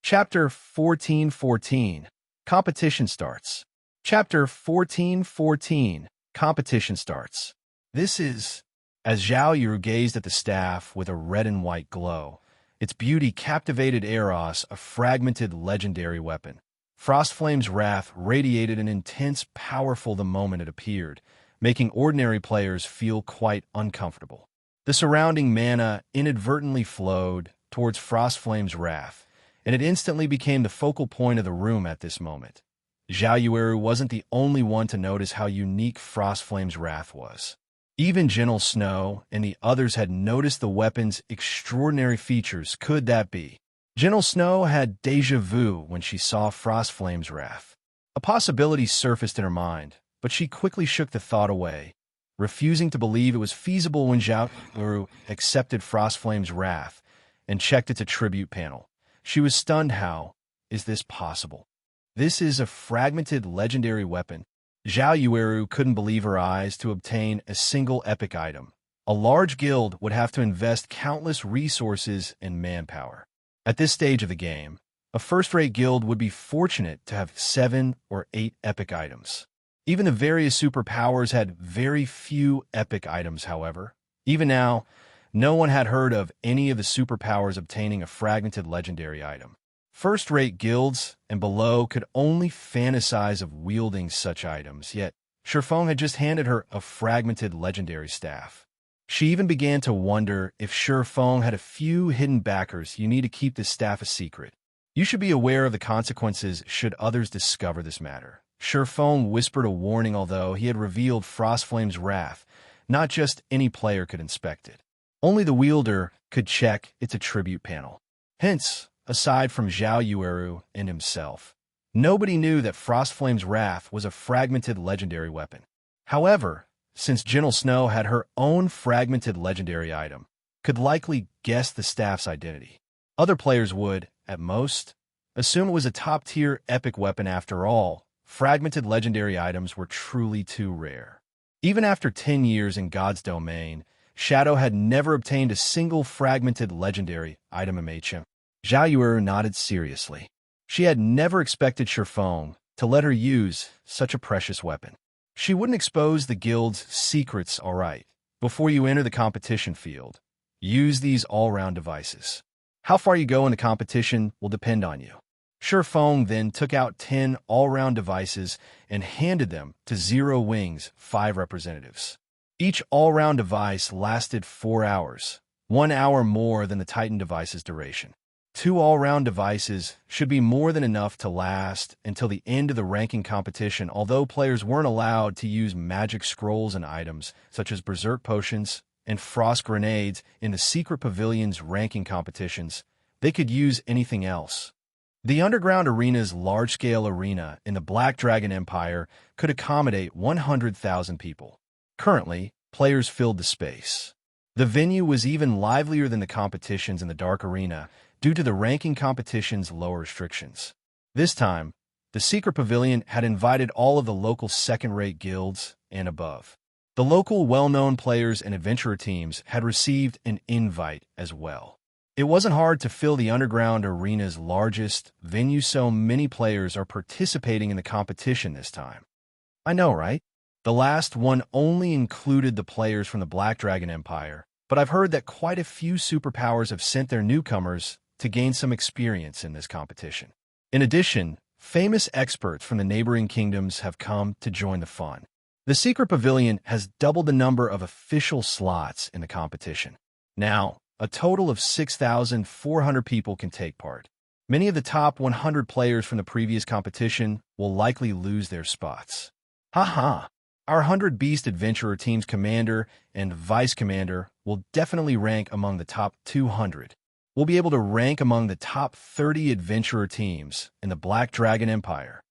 Speaker 1: Chapter 14:14. Competition starts. Chapter 14:14. Competition starts. This is, as Zhao Yueru gazed at the staff with a red and white glow, its beauty captivated Eros, a fragmented legendary weapon. Frostflame's Wrath radiated an intense, powerful the moment it appeared, making ordinary players feel quite uncomfortable. The surrounding mana inadvertently flowed towards Frostflame's Wrath, and it instantly became the focal point of the room at this moment. Zhao Yueru wasn't the only one to notice how unique Frostflame's Wrath was. Even Gentle Snow and the others had noticed the weapon's extraordinary features. Could that be? Gentle Snow had déjà vu when she saw Frostflame's wrath. A possibility surfaced in her mind, but she quickly shook the thought away, refusing to believe it was feasible when Jianghu accepted Frostflame's wrath and checked its attribute panel. She was stunned. How is this possible? This is a fragmented legendary weapon. Zhao Yueru couldn't believe her eyes. To obtain a single epic item, a large guild would have to invest countless resources and manpower. At this stage of the game, a first-rate guild would be fortunate to have 7 or 8 epic items. Even the various superpowers had very few epic items, however. Even now, no one had heard of any of the superpowers obtaining a fragmented legendary item. First-rate guilds and below could only fantasize of wielding such items, yet Shifeng had just handed her a fragmented legendary staff. She even began to wonder if Shifeng had a few hidden backers. You need to keep this staff a secret. You should be aware of the consequences should others discover this matter. Shifeng whispered a warning. Although he had revealed Frostflame's wrath, not just any player could inspect it. Only the wielder could check its attribute panel. Hence, aside from Zhao Yueru and himself, nobody knew that Frostflame's wrath was a fragmented legendary weapon. However, since Gentle Snow had her own fragmented legendary item, could likely guess the staff's identity. Other players would, at most, assume it was a top-tier epic weapon. After all, fragmented legendary items were truly too rare. Even after 10 years in God's domain, Shadow had never obtained a single fragmented legendary item. Zhao Yueru nodded seriously. She had never expected Shifeng to let her use such a precious weapon. She wouldn't expose the guild's secrets. All right, before you enter the competition field, use these all-round devices. How far you go in the competition will depend on you. Shifeng then took out 10 all-round devices and handed them to Zero Wing's 5 representatives. Each all-round device lasted 4 hours, 1 hour more than the Titan device's duration. 2 all-round devices should be more than enough to last until the end of the ranking competition. Although players weren't allowed to use magic scrolls and items such as berserk potions and frost grenades in the secret pavilion's ranking competitions, they could use anything else. The underground arena's large-scale arena in the Black Dragon Empire could accommodate 100,000 people. Currently, players filled the space. The venue was even livelier than the competitions in the Dark Arena due to the ranking competition's lower restrictions. This time, the secret pavilion had invited all of the local second-rate guilds and above. The local well-known players and adventurer teams had received an invite as well. It wasn't hard to fill the underground arena's largest venue. So many players are participating in the competition this time. I know, right? The last one only included the players from the Black Dragon Empire, but I've heard that quite a few superpowers have sent their newcomers to gain some experience in this competition. In addition, famous experts from the neighboring kingdoms have come to join the fun. The secret pavilion has doubled the number of official slots in the competition. Now, a total of 6,400 people can take part. Many of the top 100 players from the previous competition will likely lose their spots. Haha! Our 100 Beast Adventurer Team's commander and vice commander will definitely rank among the top 200. We'll be able to rank among the top 30 adventurer teams in the Black Dragon Empire.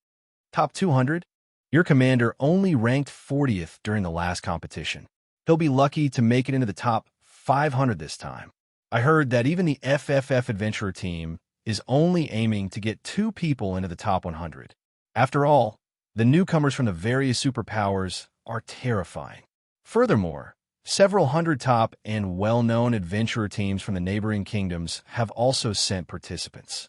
Speaker 1: Top 200? Your commander only ranked 40th during the last competition. He'll be lucky to make it into the top 500 this time. I heard that even the FFF Adventurer Team is only aiming to get 2 people into the top 100. After all, the newcomers from the various superpowers are terrifying. Furthermore, several hundred top and well-known adventurer teams from the neighboring kingdoms have also sent participants.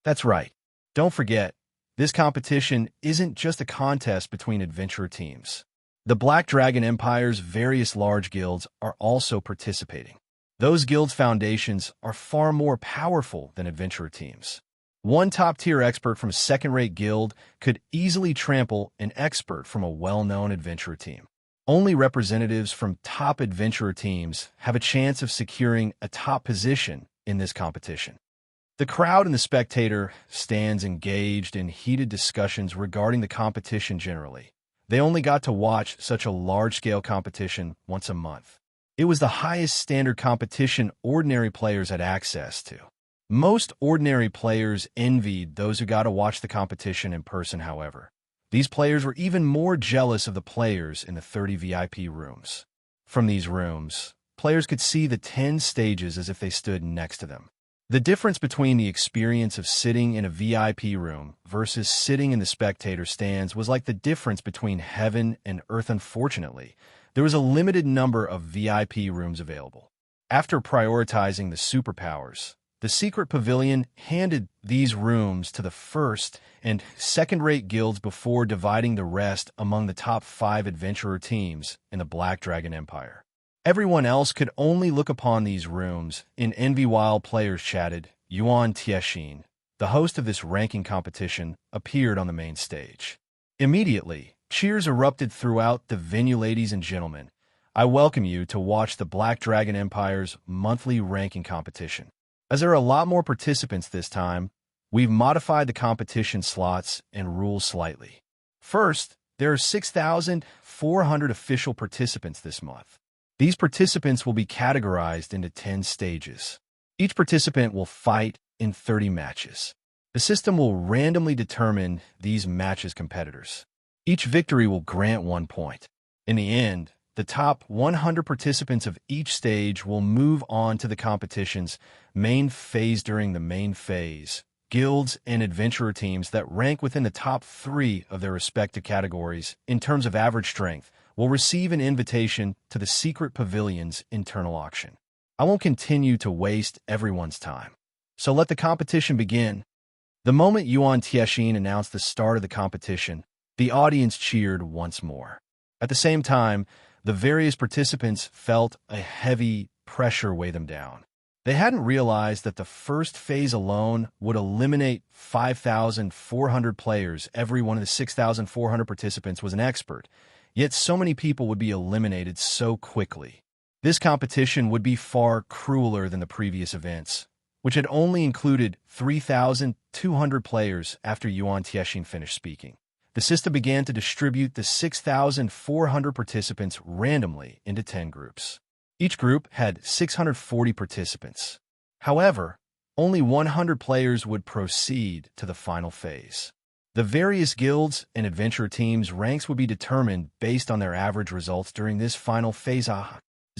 Speaker 1: That's right. Don't forget, this competition isn't just a contest between adventurer teams. The Black Dragon Empire's various large guilds are also participating. Those guilds' foundations are far more powerful than adventurer teams. One top-tier expert from a second-rate guild could easily trample an expert from a well-known adventurer team. Only representatives from top adventurer teams have a chance of securing a top position in this competition. The crowd and the spectator stands engaged in heated discussions regarding the competition generally. They only got to watch such a large-scale competition once a month. It was the highest standard competition ordinary players had access to. Most ordinary players envied those who got to watch the competition in person, however. These players were even more jealous of the players in the 30 VIP rooms. From these rooms, players could see the 10 stages as if they stood next to them. The difference between the experience of sitting in a VIP room versus sitting in the spectator stands was like the difference between heaven and earth. Unfortunately, there was a limited number of VIP rooms available. After prioritizing the superpowers, the secret pavilion handed these rooms to the first and second-rate guilds before dividing the rest among the top 5 adventurer teams in the Black Dragon Empire. Everyone else could only look upon these rooms in envy while players chatted. Yuan, the host of this ranking competition, appeared on the main stage. Immediately, cheers erupted throughout the venue. Ladies and gentlemen, I welcome you to watch the Black Dragon Empire's monthly ranking competition. As there are a lot more participants this time, we've modified the competition slots and rules slightly. First, there are 6,400 official participants this month. These participants will be categorized into 10 stages. Each participant will fight in 30 matches. The system will randomly determine these matches' competitors. Each victory will grant 1 point. In the end, the top 100 participants of each stage will move on to the competition's main phase. During the main phase, guilds and adventurer teams that rank within the top 3 of their respective categories in terms of average strength will receive an invitation to the secret pavilion's internal auction. I won't continue to waste everyone's time, so let the competition begin. The moment Yuan announced the start of the competition, the audience cheered once more. At the same time, the various participants felt a heavy pressure weigh them down. They hadn't realized that the first phase alone would eliminate 5,400 players. Every one of the 6,400 participants was an expert, yet so many people would be eliminated so quickly. This competition would be far crueler than the previous events, which had only included 3,200 players. After Yuan finished speaking, the system began to distribute the 6,400 participants randomly into 10 groups. Each group had 640 participants. However, only 100 players would proceed to the final phase. The various guilds and adventure teams' ranks would be determined based on their average results during this final phase.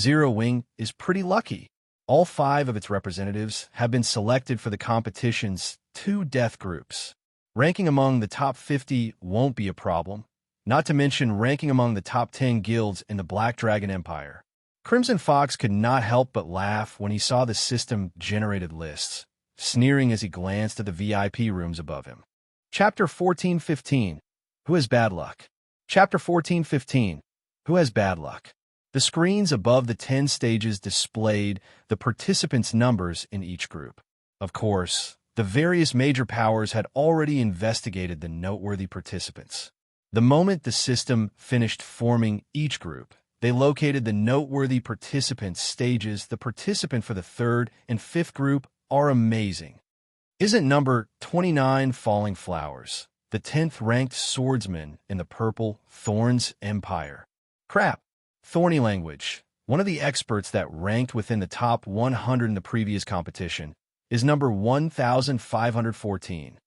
Speaker 1: Zero Wing is pretty lucky. All 5 of its representatives have been selected for the competition's 2 death groups. Ranking among the top 50 won't be a problem, not to mention ranking among the top 10 guilds in the Black Dragon Empire. Crimson Fox could not help but laugh when he saw the system-generated lists, sneering as he glanced at the VIP rooms above him. Chapter 14:15. Who has bad luck? Chapter 14:15. Who has bad luck? The screens above the 10 stages displayed the participants' numbers in each group. Of course, the various major powers had already investigated the noteworthy participants. The moment the system finished forming each group, they located the noteworthy participants' stages. The participant for the 3rd and 5th group are amazing. Isn't number 29 Falling Flowers, the 10th ranked swordsman in the Purple Thorns Empire? Crap. Thorny language, one of the experts that ranked within the top 100 in the previous competition, is number 1,514.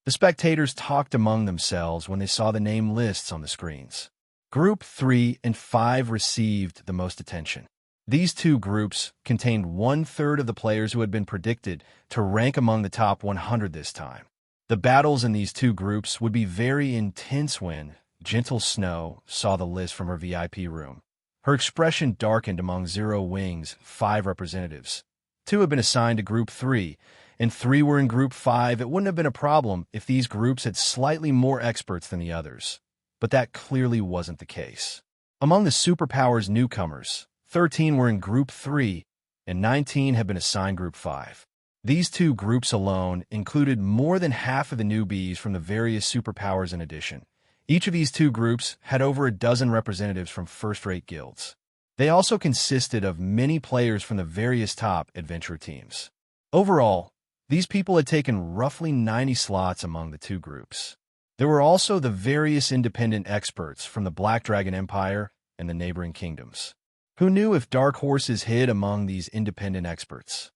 Speaker 1: The spectators talked among themselves when they saw the name lists on the screens. Group 3 and 5 received the most attention. These 2 groups contained 1/3 of the players who had been predicted to rank among the top 100 this time. The battles in these 2 groups would be very intense. When Gentle Snow saw the list from her VIP room, her expression darkened. Among Zero Wing's 5 representatives, 2 had been assigned to Group 3, and 3 were in Group 5. It wouldn't have been a problem if these groups had slightly more experts than the others, but that clearly wasn't the case. Among the superpowers newcomers, 13 were in Group 3, and 19 had been assigned Group 5. These 2 groups alone included more than half of the newbies from the various superpowers. In addition, each of these 2 groups had over a dozen representatives from first-rate guilds. They also consisted of many players from the various top adventure teams. Overall, these people had taken roughly 90 slots among the 2 groups. There were also the various independent experts from the Black Dragon Empire and the neighboring kingdoms. Who knew if dark horses hid among these independent experts?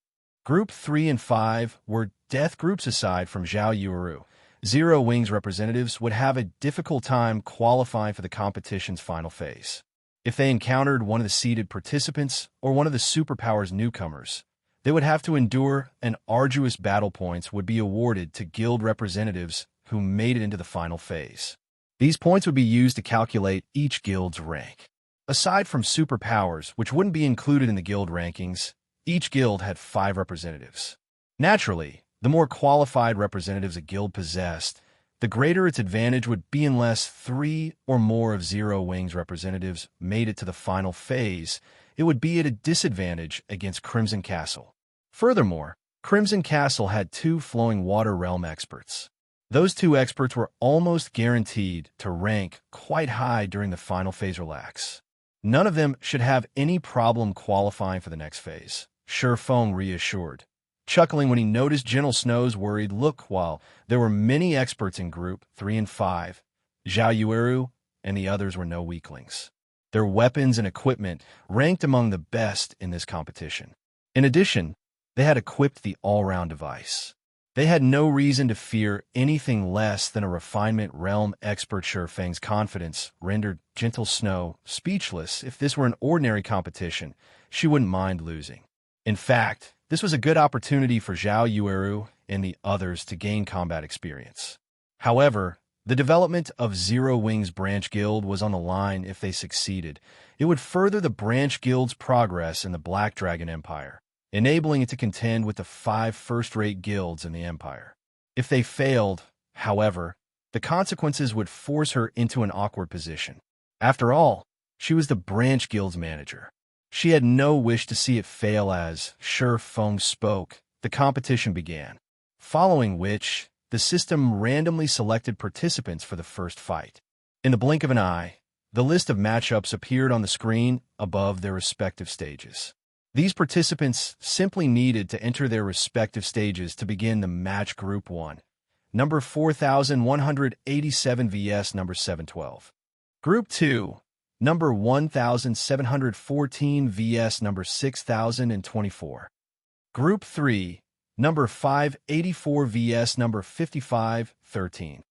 Speaker 1: Group 3 and 5 were death groups. Aside from Zhao Yueru, Zero Wings representatives would have a difficult time qualifying for the competition's final phase. If they encountered one of the seeded participants or one of the superpowers newcomers, they would have to endure an arduous battle. Points would be awarded to guild representatives who made it into the final phase. These points would be used to calculate each guild's rank. Aside from superpowers, which wouldn't be included in the guild rankings, each guild had 5 representatives. Naturally, the more qualified representatives a guild possessed, the greater its advantage would be unless 3 or more of Zero Wings representatives made it to the final phase. It would be at a disadvantage against Crimson Castle. Furthermore, Crimson Castle had 2 Flowing Water Realm experts. Those 2 experts were almost guaranteed to rank quite high during the final phase. Relax. None of them should have any problem qualifying for the next phase, Shi Feng reassured, chuckling when he noticed General Snow's worried look. While there were many experts in Group 3 and 5, Zhao Yueru and the others were no weaklings. Their weapons and equipment ranked among the best in this competition. In addition, they had equipped the all-round device. They had no reason to fear anything less than a refinement realm expert. Shi Feng's confidence rendered Gentle Snow speechless. If this were an ordinary competition, she wouldn't mind losing. In fact, this was a good opportunity for Zhao Yueru and the others to gain combat experience. However, the development of Zero Wings Branch Guild was on the line. If they succeeded, it would further the Branch Guild's progress in the Black Dragon Empire, enabling it to contend with the 5 first-rate guilds in the empire. If they failed, however, the consequences would force her into an awkward position. After all, she was the Branch Guild's manager. She had no wish to see it fail. As Shi Feng spoke, the competition began, following which the system randomly selected participants for the first fight. In the blink of an eye, the list of matchups appeared on the screen above their respective stages. These participants simply needed to enter their respective stages to begin the match. Group 1, number 4187 vs number 712. Group 2, number 1714 vs number 6024. Group 3, number 584 vs number 5513.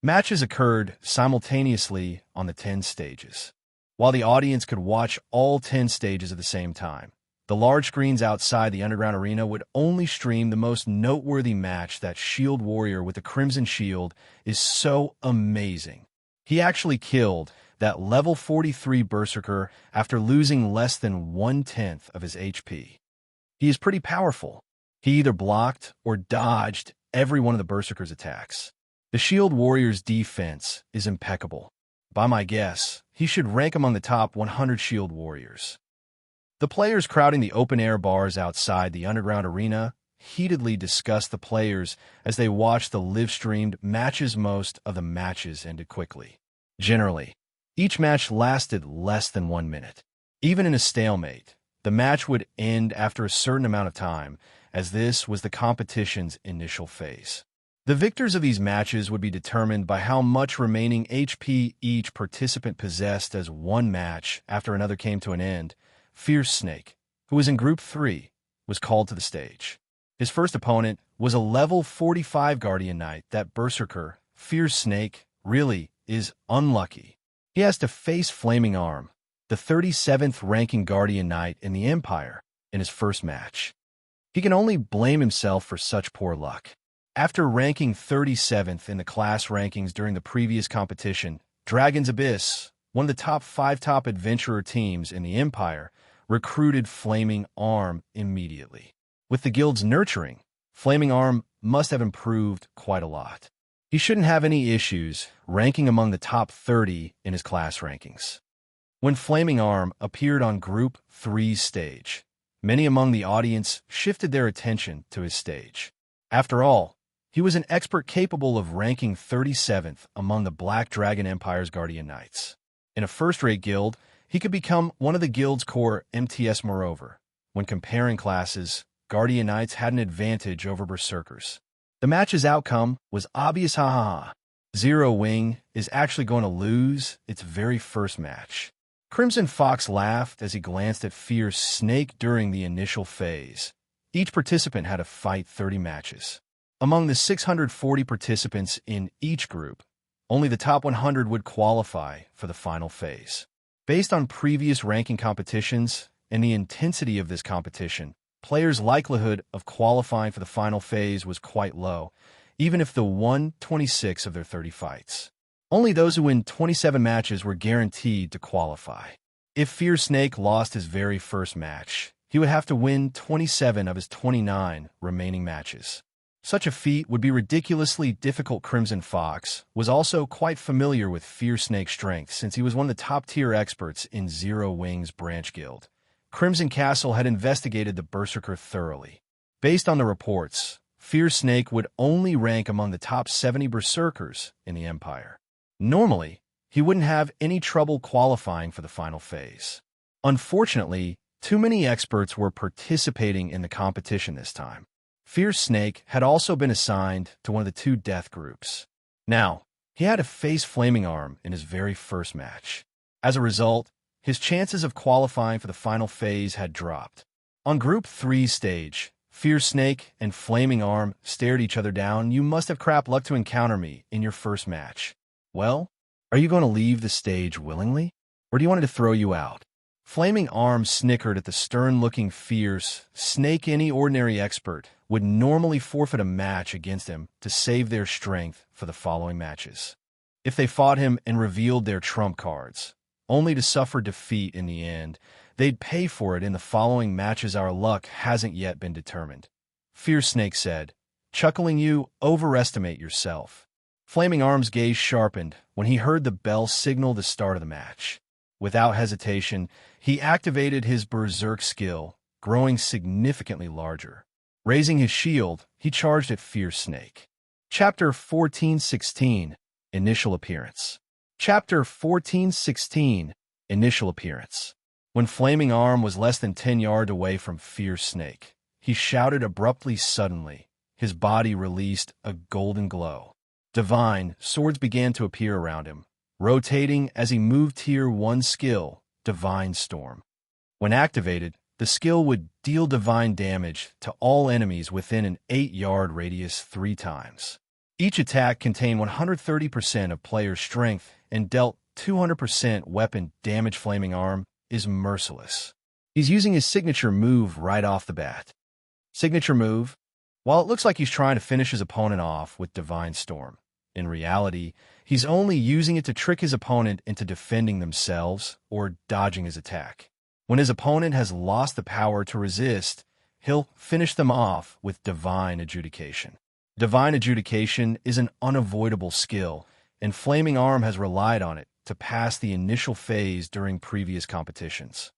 Speaker 1: Matches occurred simultaneously on the 10 stages. While the audience could watch all 10 stages at the same time, the large screens outside the underground arena would only stream the most noteworthy match. That shield warrior with the crimson shield is so amazing. He actually killed that level 43 berserker after losing less than 1/10 of his HP. He is pretty powerful. He either blocked or dodged every one of the berserker's attacks. The shield warrior's defense is impeccable. By my guess, he should rank among the top 100 shield warriors. The players crowding the open-air bars outside the underground arena heatedly discussed the players as they watched the live-streamed matches. Most of the matches ended quickly. Generally, each match lasted less than 1 minute. Even in a stalemate, the match would end after a certain amount of time, as this was the competition's initial phase. The victors of these matches would be determined by how much remaining HP each participant possessed. As one match after another came to an end, Fierce Snake, who was in Group 3, was called to the stage. His first opponent was a level 45 Guardian Knight. That berserker, Fierce Snake, really is unlucky. He has to face Flaming Arm, the 37th ranking Guardian Knight in the Empire, in his first match. He can only blame himself for such poor luck. After ranking 37th in the class rankings during the previous competition, Dragon's Abyss, one of the top 5 top adventurer teams in the Empire, recruited Flaming Arm immediately. With the guild's nurturing, Flaming Arm must have improved quite a lot. He shouldn't have any issues ranking among the top 30 in his class rankings. When Flaming Arm appeared on Group 3's stage, many among the audience shifted their attention to his stage. After all, he was an expert capable of ranking 37th among the Black Dragon Empire's Guardian Knights. In a first-rate guild, he could become one of the guild's core MTS. Moreover, when comparing classes, Guardian Knights had an advantage over Berserkers. The match's outcome was obvious. Zero Wing is actually going to lose its very first match. Crimson Fox laughed as he glanced at Fierce Snake during the initial phase. Each participant had to fight 30 matches. Among the 640 participants in each group, only the top 100 would qualify for the final phase. Based on previous ranking competitions and the intensity of this competition, players' likelihood of qualifying for the final phase was quite low, even if they won 26 of their 30 fights. Only those who win 27 matches were guaranteed to qualify. If Fierce Snake lost his very first match, he would have to win 27 of his 29 remaining matches. Such a feat would be ridiculously difficult. Crimson Fox was also quite familiar with Fierce Snake's strength since he was one of the top-tier experts in Zero Wing's branch guild. Crimson Castle had investigated the Berserker thoroughly. Based on the reports, Fierce Snake would only rank among the top 70 Berserkers in the Empire. Normally, he wouldn't have any trouble qualifying for the final phase. Unfortunately, too many experts were participating in the competition this time. Fierce Snake had also been assigned to one of the two death groups. Now, he had to face Flaming Arm in his very first match. As a result, his chances of qualifying for the final phase had dropped. On Group 3's stage, Fierce Snake and Flaming Arm stared each other down. "You must have crap luck to encounter me in your first match. Well, are you going to leave the stage willingly? Or do you want me to throw you out?" Flaming Arm snickered at the stern-looking Fierce Snake. Any ordinary expert would normally forfeit a match against him to save their strength for the following matches. If they fought him and revealed their trump cards, only to suffer defeat in the end, they'd pay for it in the following matches. "Our luck hasn't yet been determined," Fierce Snake said, chuckling. "You overestimate yourself." Flaming Arm's gaze sharpened when he heard the bell signal the start of the match. Without hesitation, he activated his Berserk skill, growing significantly larger. Raising his shield, he charged at Fierce Snake. Chapter 14:16 Initial Appearance. Chapter 14:16 Initial Appearance. When Flaming Arm was less than 10 yards away from Fierce Snake, he shouted abruptly. Suddenly, his body released a golden glow. Divine swords began to appear around him, rotating as he moved. Tier 1 skill, Divine Storm. When activated, the skill would deal divine damage to all enemies within an 8-yard radius 3 times. Each attack contained 130% of player's strength and dealt 200% weapon damage. Flaming Arm is merciless. He's using his signature move right off the bat. Signature move? While it looks like he's trying to finish his opponent off with Divine Storm, in reality, he's only using it to trick his opponent into defending themselves or dodging his attack. When his opponent has lost the power to resist, he'll finish them off with Divine Adjudication. Divine Adjudication is an unavoidable skill, and Flaming Arm has relied on it to pass the initial phase during previous competitions.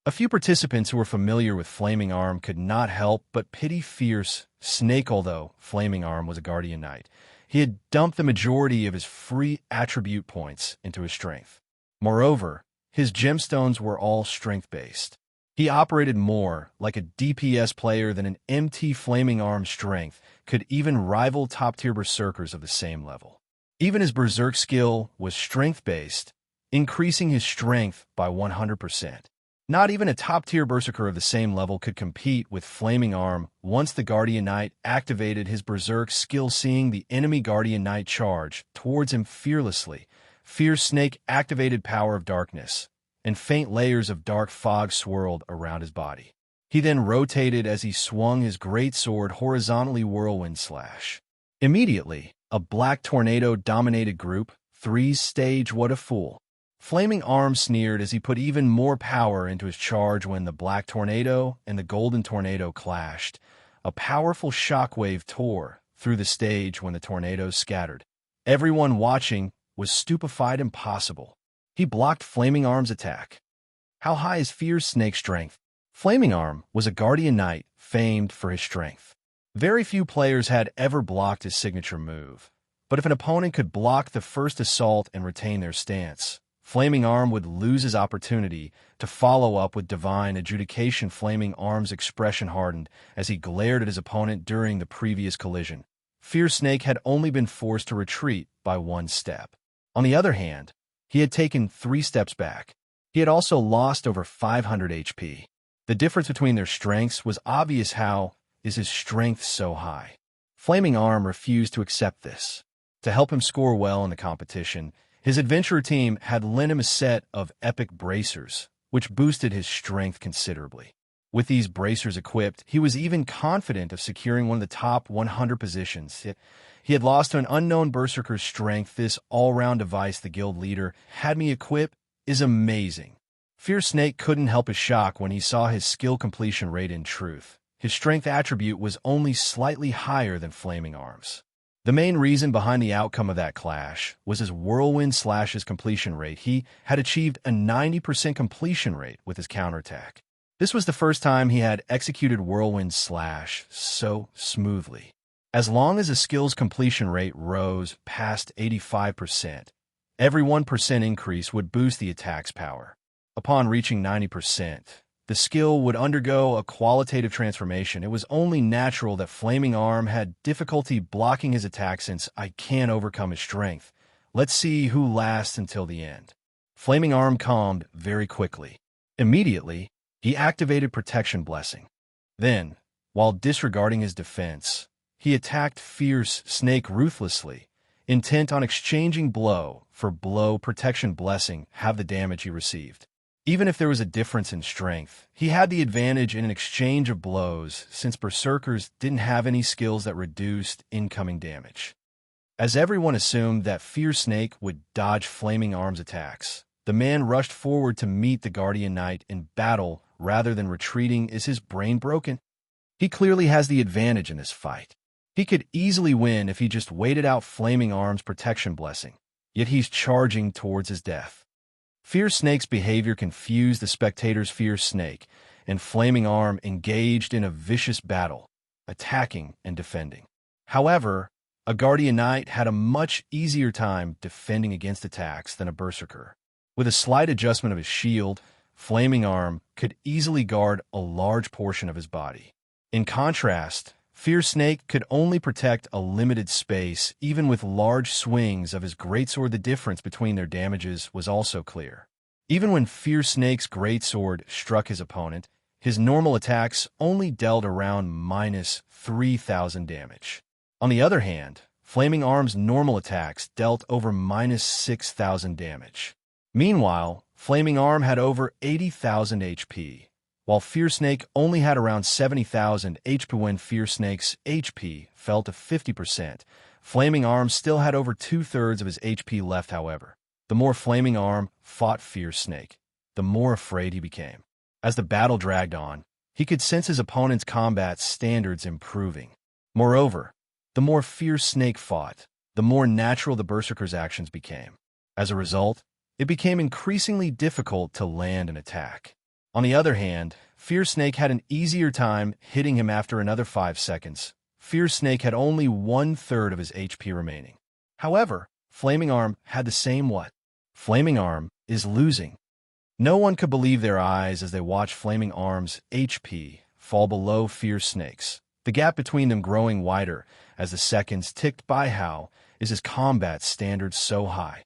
Speaker 1: A few participants who were familiar with Flaming Arm could not help but pity Fierce Snake. Although Flaming Arm was a Guardian Knight, he had dumped the majority of his free attribute points into his strength. Moreover, his gemstones were all strength-based. He operated more like a DPS player than an MT. Flaming Arm's strength could even rival top-tier berserkers of the same level. Even his berserk skill was strength-based, increasing his strength by 100%. Not even a top-tier berserker of the same level could compete with Flaming Arm once the Guardian Knight activated his berserk skill. Seeing the enemy Guardian Knight charge towards him fearlessly, Fierce Snake activated Power of Darkness, and faint layers of dark fog swirled around his body. He then rotated as he swung his great sword horizontally. Whirlwind Slash. Immediately, a black tornado dominated Group 3's stage. "What a fool." Flaming Arm sneered as he put even more power into his charge. When the black tornado and the golden tornado clashed, a powerful shockwave tore through the stage. When the tornadoes scattered, everyone watching was stupefied. Impossible. He blocked Flaming Arm's attack. How high is Fierce Snake's strength? Flaming Arm was a Guardian Knight famed for his strength. Very few players had ever blocked his signature move, but if an opponent could block the first assault and retain their stance, Flaming Arm would lose his opportunity to follow up with Divine Adjudication. Flaming Arm's expression hardened as he glared at his opponent during the previous collision. Fierce Snake had only been forced to retreat by one step. On the other hand, he had taken 3 steps back. He had also lost over 500 HP. The difference between their strengths was obvious. How is his strength so high? Flaming Arm refused to accept this. To help him score well in the competition, his adventurer team had lent him a set of epic bracers, which boosted his strength considerably. With these bracers equipped, he was even confident of securing one of the top 100 positions. He had lost to an unknown berserker's strength. This all-round device the guild leader had me equip is amazing. Fierce Snake couldn't help his shock when he saw his skill completion rate. In truth, his strength attribute was only slightly higher than Flaming Arm's. The main reason behind the outcome of that clash was his whirlwind/his completion rate. He had achieved a 90% completion rate with his counterattack. This was the first time he had executed whirlwind/ so smoothly. As long as his skill's completion rate rose past 85%, every 1% increase would boost the attack's power. Upon reaching 90%, the skill would undergo a qualitative transformation. It was only natural that Flaming Arm had difficulty blocking his attack. Since I can't overcome his strength, let's see who lasts until the end. Flaming Arm calmed very quickly. Immediately, he activated Protection Blessing. Then, while disregarding his defense, he attacked Fierce Snake ruthlessly, intent on exchanging blow for blow. Protection Blessing have the damage he received. Even if there was a difference in strength, he had the advantage in an exchange of blows, since berserkers didn't have any skills that reduced incoming damage. As everyone assumed that Fierce Snake would dodge Flaming Arm's attacks, the man rushed forward to meet the Guardian Knight in battle rather than retreating. Is his brain broken? He clearly has the advantage in this fight. He could easily win if he just waited out Flaming Arm's Protection Blessing, yet he's charging towards his death. Fierce Snake's behavior confused the spectators. Fierce Snake and Flaming Arm engaged in a vicious battle, attacking and defending. However, a Guardian Knight had a much easier time defending against attacks than a berserker. With a slight adjustment of his shield, Flaming Arm could easily guard a large portion of his body. In contrast, Fierce Snake could only protect a limited space. Even with large swings of his greatsword, the difference between their damages was also clear. Even when Fierce Snake's greatsword struck his opponent, his normal attacks only dealt around minus 3,000 damage. On the other hand, Flaming Arm's normal attacks dealt over minus 6,000 damage. Meanwhile, Flaming Arm had over 80,000 HP. While Fierce Snake only had around 70,000 HP. When Fierce Snake's HP fell to 50%, Flaming Arm still had over 2/3 of his HP left. However, the more Flaming Arm fought Fierce Snake, the more afraid he became. As the battle dragged on, he could sense his opponent's combat standards improving. Moreover, the more Fierce Snake fought, the more natural the berserker's actions became. As a result, it became increasingly difficult to land an attack. On the other hand, Fierce Snake had an easier time hitting him. After another 5 seconds, Fierce Snake had only 1/3 of his HP remaining. However, Flaming Arm had the same. What? Flaming Arm is losing. No one could believe their eyes as they watched Flaming Arm's HP fall below Fierce Snake's, the gap between them growing wider as the seconds ticked by. How is his combat standards so high?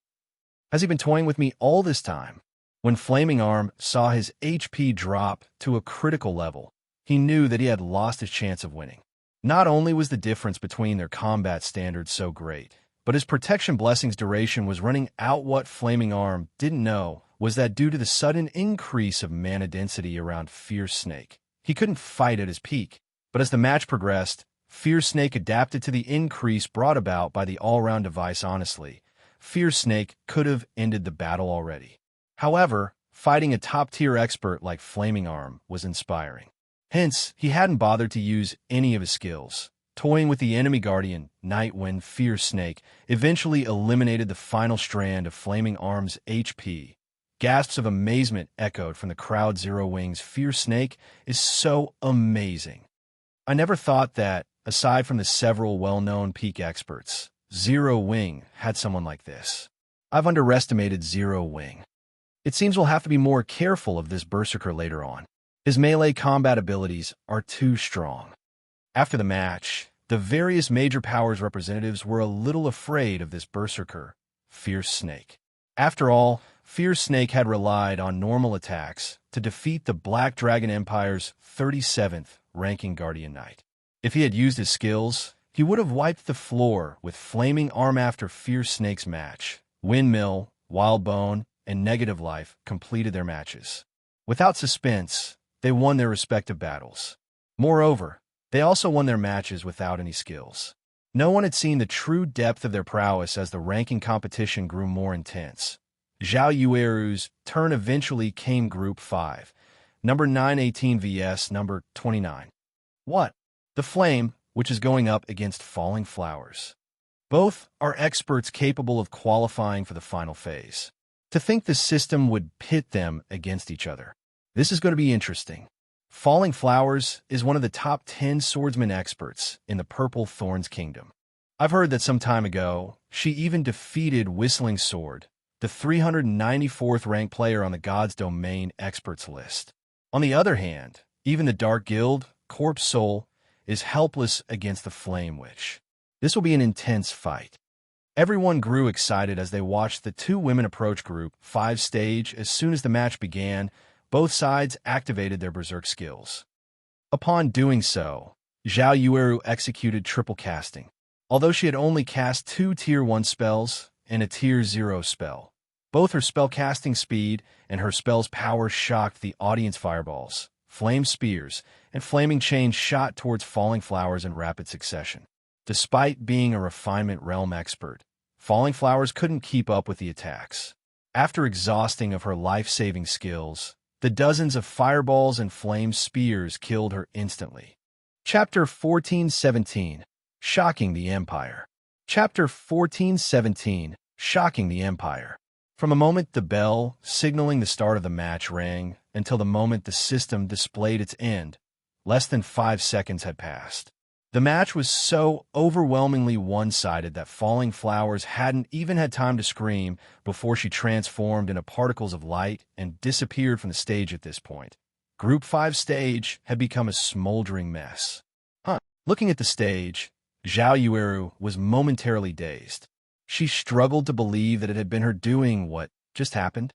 Speaker 1: Has he been toying with me all this time? When Flaming Arm saw his HP drop to a critical level, he knew that he had lost his chance of winning. Not only was the difference between their combat standards so great, but his Protection Blessing's duration was running out. What Flaming Arm didn't know was that due to the sudden increase of mana density around Fierce Snake, he couldn't fight at his peak. But as the match progressed, Fierce Snake adapted to the increase brought about by the all-round device. Honestly, Fierce Snake could have ended the battle already. However, fighting a top-tier expert like Flaming Arm was inspiring. Hence, he hadn't bothered to use any of his skills, toying with the enemy Guardian Knight. When Fierce Snake eventually eliminated the final strand of Flaming Arm's HP, gasps of amazement echoed from the crowd. Zero Wing's Fierce Snake is so amazing. I never thought that, aside from the several well-known peak experts, Zero Wing had someone like this. I've underestimated Zero Wing. It seems we'll have to be more careful of this berserker later on. His melee combat abilities are too strong. After the match, The various major powers representatives were a little afraid of this berserker, Fierce Snake. After all, Fierce Snake had relied on normal attacks to defeat the Black Dragon Empire's 37th ranking Guardian Knight. If he had used his skills, he would have wiped the floor with Flaming Arm after Fierce Snake's match. Windmill, Wild Bone, and Negative Life completed their matches. Without suspense, they won their respective battles. Moreover, they also won their matches without any skills. No one had seen the true depth of their prowess as the ranking competition grew more intense. Zhao Yueru's turn eventually came Group 5, number 918 vs. number 29. What? The Flame, which is going up against Falling Flowers. Both are experts capable of qualifying for the final phase. To think the system would pit them against each other. This is going to be interesting. Falling Flowers is one of the top 10 swordsman experts in the Purple Thorns Kingdom. I've heard that some time ago, she even defeated Whistling Sword, the 394th ranked player on the God's Domain experts list. On the other hand, even the Dark Guild, Corpse Soul, is helpless against the Flame Witch. This will be an intense fight. Everyone grew excited as they watched the two women approach Group 5 stage. As soon as the match began, both sides activated their berserk skills. Upon doing so, Zhao Yueru executed triple casting. Although she had only cast 2 Tier 1 spells and a Tier 0 spell, both her spell casting speed and her spell's power shocked the audience. Fireballs, flame spears, and flaming chains shot towards Falling Flowers in rapid succession. Despite being a refinement realm expert, Falling Flowers couldn't keep up with the attacks. After exhausting of her life-saving skills, the dozens of fireballs and flame spears killed her instantly. Chapter 1417, Shocking the Empire. Chapter 1417, Shocking the Empire. From the moment the bell signaling the start of the match rang until the moment the system displayed its end, less than 5 seconds had passed. The match was so overwhelmingly one-sided that Falling Flowers hadn't even had time to scream before she transformed into particles of light and disappeared from the stage at this point. Group 5 stage had become a smoldering mess. Looking at the stage, Zhao Yueru was momentarily dazed. She struggled to believe that it had been her doing what just happened.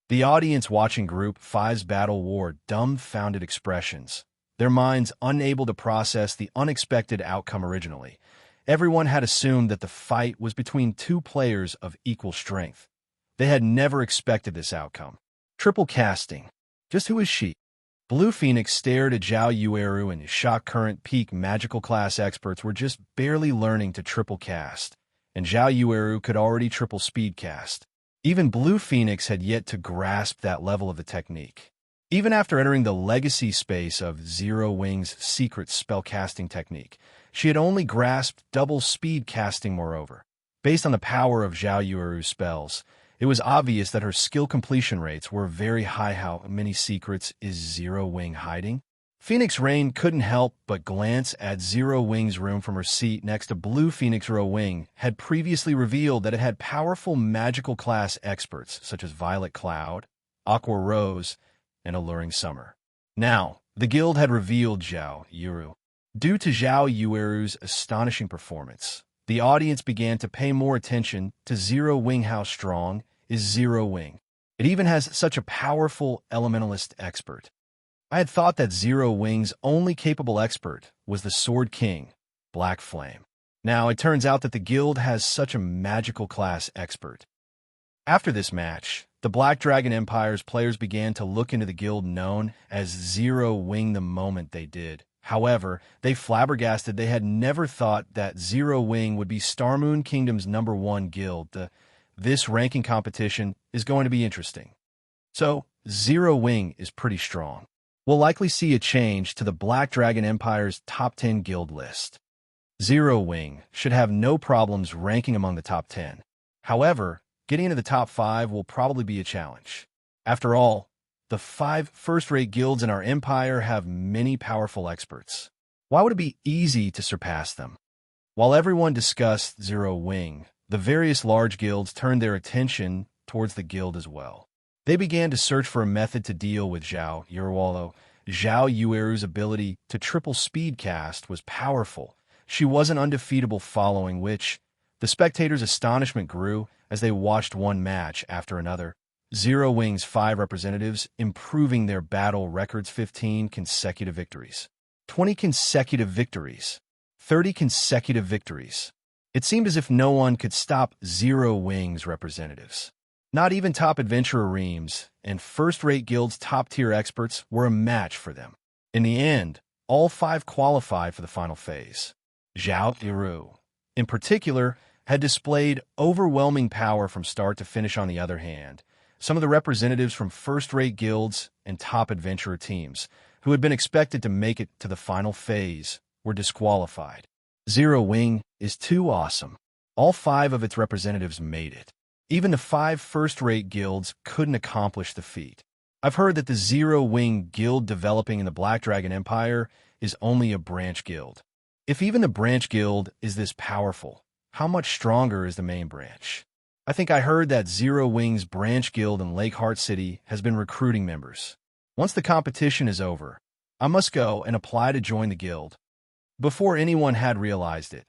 Speaker 1: The audience watching Group 5's battle wore dumbfounded expressions, their minds unable to process the unexpected outcome originally. Everyone had assumed that the fight was between 2 players of equal strength. They had never expected this outcome. Triple casting. Just who is she? Blue Phoenix stared at Zhao Yueru, and his shock current peak magical class experts were just barely learning to triple cast, and Zhao Yueru could already triple speed cast. Even Blue Phoenix had yet to grasp that level of the technique. Even after entering the legacy space of Zero Wing's secret spellcasting technique, she had only grasped double speed casting. Moreover, based on the power of Zhao Yueru's spells, it was obvious that her skill completion rates were very high. How many secrets is Zero Wing hiding? Phoenix Rain couldn't help but glance at Zero Wing's room from her seat next to Blue Phoenix. Zero Wing had previously revealed that it had powerful magical class experts such as Violet Cloud, Aqua Rose, and Alluring Summer. Now, the guild had revealed Zhao Yueru. Due to Zhao Yueru's astonishing performance, the audience began to pay more attention to Zero Wing. How strong is Zero Wing? It even has such a powerful elementalist expert. I had thought that Zero Wing's only capable expert was the Sword King, Black Flame. Now, it turns out that the guild has such a magical class expert. After this match, the Black Dragon Empire's players began to look into the guild known as Zero Wing. The moment they did, however, they flabbergasted. They had never thought that Zero Wing would be Starmoon Kingdom's #1 guild. This ranking competition is going to be interesting. So, Zero Wing is pretty strong. We'll likely see a change to the Black Dragon Empire's top 10 guild list. Zero Wing should have no problems ranking among the top 10. However, getting into the top 5 will probably be a challenge. After all, the 5 first-rate guilds in our empire have many powerful experts. Why would it be easy to surpass them? While everyone discussed Zero Wing, the various large guilds turned their attention towards the guild as well. They began to search for a method to deal with Zhao Yueru. Zhao Yueru's ability to triple speed cast was powerful, she wasn't undefeatable, following which the spectators' astonishment grew as they watched one match after another. Zero Wing's 5 representatives improving their battle records: 15 consecutive victories, 20 consecutive victories, 30 consecutive victories. It seemed as if no one could stop Zero Wing's representatives. Not even top adventurer reams and first-rate guilds' top-tier experts were a match for them. In the end, all 5 qualified for the final phase. Xianxia, in particular, had displayed overwhelming power from start to finish. On the other hand, some of the representatives from first-rate guilds and top adventurer teams, who had been expected to make it to the final phase, were disqualified. Zero Wing is too awesome. All 5 of its representatives made it. Even the 5 first-rate guilds couldn't accomplish the feat. I've heard that the Zero Wing guild developing in the Black Dragon Empire is only a branch guild. If even the branch guild is this powerful, how much stronger is the main branch? I think I heard that Zero Wing's branch guild in Lake Heart City has been recruiting members. Once the competition is over, I must go and apply to join the guild. Before anyone had realized it,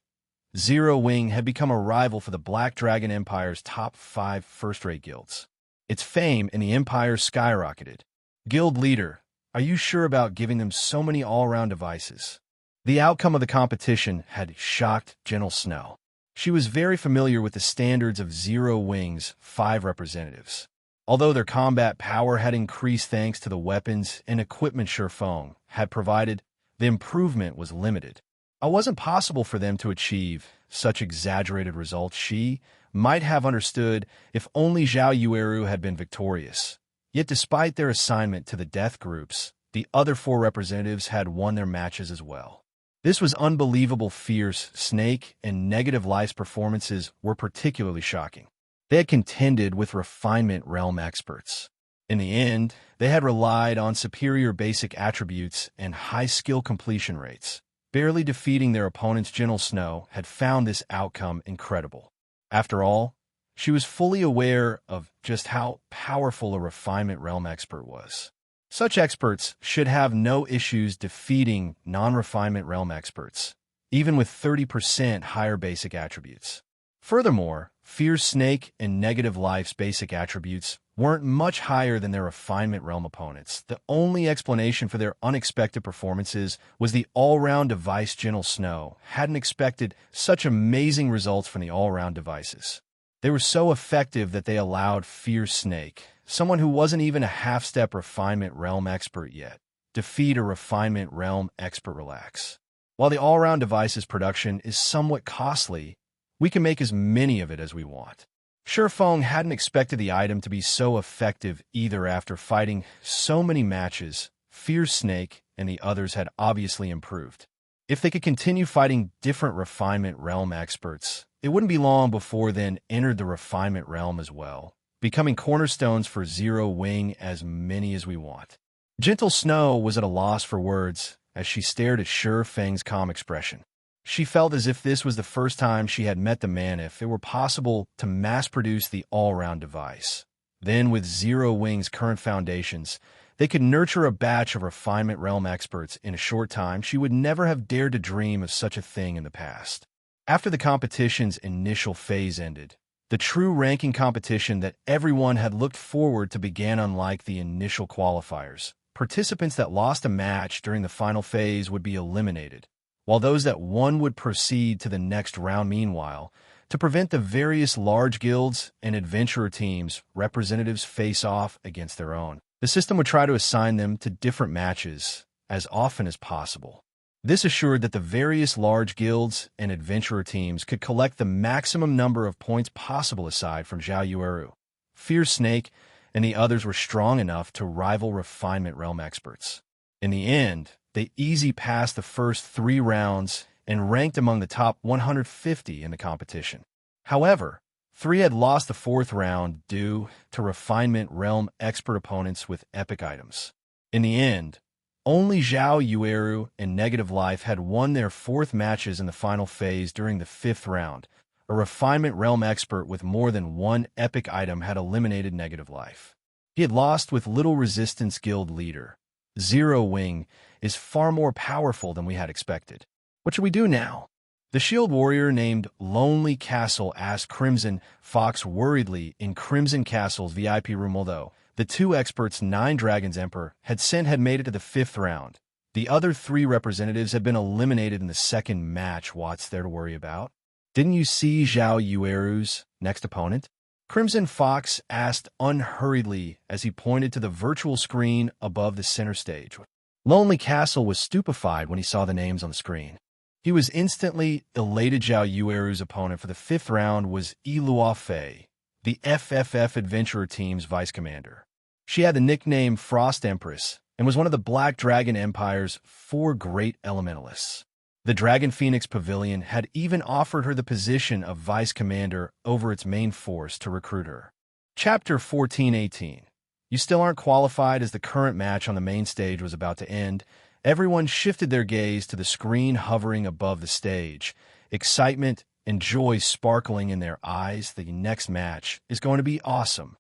Speaker 1: Zero Wing had become a rival for the Black Dragon Empire's top 5 first-rate guilds. Its fame in the Empire skyrocketed. Guild leader, are you sure about giving them so many all-around devices? The outcome of the competition had shocked Gentle Snow. She was very familiar with the standards of Zero Wing's 5 representatives. Although their combat power had increased thanks to the weapons and equipment Shifeng had provided, the improvement was limited. It wasn't possible for them to achieve such exaggerated results. She might have understood if only Zhao Yueru had been victorious. Yet despite their assignment to the death groups, the other 4 representatives had won their matches as well. This was unbelievable. Fierce Snake and Negative Life's performances were particularly shocking. They had contended with refinement realm experts. In the end, they had relied on superior basic attributes and high skill completion rates. Barely defeating their opponents, Gentle Snow had found this outcome incredible. After all, she was fully aware of just how powerful a refinement realm expert was. Such experts should have no issues defeating non-refinement realm experts, even with 30% higher basic attributes. Furthermore, Fierce Snake and Negative Life's basic attributes weren't much higher than their refinement realm opponents. The only explanation for their unexpected performances was the all-round device. Gentle Snow hadn't expected such amazing results from the all-round devices. They were so effective that they allowed Fierce Snake, someone who wasn't even a half-step refinement realm expert yet, defeat a refinement realm expert. Relax. While the all-round devices production is somewhat costly, we can make as many of it as we want. Shifeng hadn't expected the item to be so effective either. After fighting so many matches, Fierce Snake and the others had obviously improved. If they could continue fighting different refinement realm experts, it wouldn't be long before then entered the refinement realm as well, becoming cornerstones for Zero Wing. As many as we want. Gentle Snow was at a loss for words as she stared at Shifeng's calm expression. She felt as if this was the first time she had met the man. If it were possible to mass-produce the all-round device, then with Zero Wing's current foundations, they could nurture a batch of refinement realm experts in a short time. She would never have dared to dream of such a thing in the past. After the competition's initial phase ended, the true ranking competition that everyone had looked forward to began. Unlike the initial qualifiers, participants that lost a match during the final phase would be eliminated, while those that won would proceed to the next round. Meanwhile, to prevent the various large guilds and adventurer teams, representatives face off against their own. The system would try to assign them to different matches as often as possible. This assured that the various large guilds and adventurer teams could collect the maximum number of points possible. Aside from Zhao Yueru, Fierce Snake and the others were strong enough to rival refinement realm experts. In the end, they easily passed the first 3 rounds and ranked among the top 150 in the competition. However, 3 had lost the 4th round due to refinement realm expert opponents with epic items. In the end, only Zhao Yueru and Negative Life had won their 4th matches in the final phase. During the 5th round, a refinement realm expert with more than 1 epic item had eliminated Negative Life. He had lost with little resistance. Guild leader Zero Wing is far more powerful than we had expected. What should we do now? The shield warrior named Lonely Castle asked Crimson Fox worriedly in Crimson Castle's VIP room. Although the two experts Nine Dragons Emperor had sent had made it to the 5th round, the other 3 representatives had been eliminated in the second match. What's there to worry about? Didn't you see Zhao Yueru's next opponent? Crimson Fox asked unhurriedly as he pointed to the virtual screen above the center stage. Lonely Castle was stupefied when he saw the names on the screen. He was instantly elated. Zhao Yueru's opponent for the 5th round was Luo Fei, the FFF Adventurer Team's vice commander. She had the nickname Frost Empress and was one of the Black Dragon Empire's 4 great elementalists. The Dragon Phoenix Pavilion had even offered her the position of vice commander over its main force to recruit her. Chapter 14:18. You still aren't qualified. As the current match on the main stage was about to end, everyone shifted their gaze to the screen hovering above the stage, excitement and joy sparkling in their eyes. The next match is going to be awesome.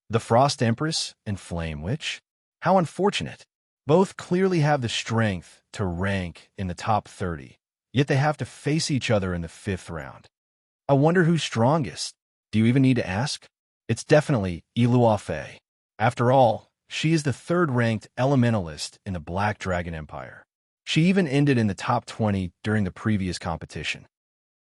Speaker 1: The Frost Empress and Flame Witch? How unfortunate. Both clearly have the strength to rank in the top 30, yet they have to face each other in the 5th round. I wonder who's strongest. Do you even need to ask? It's definitely Luo Fei. After all, she is the 3rd-ranked elementalist in the Black Dragon Empire. She even ended in the top 20 during the previous competition.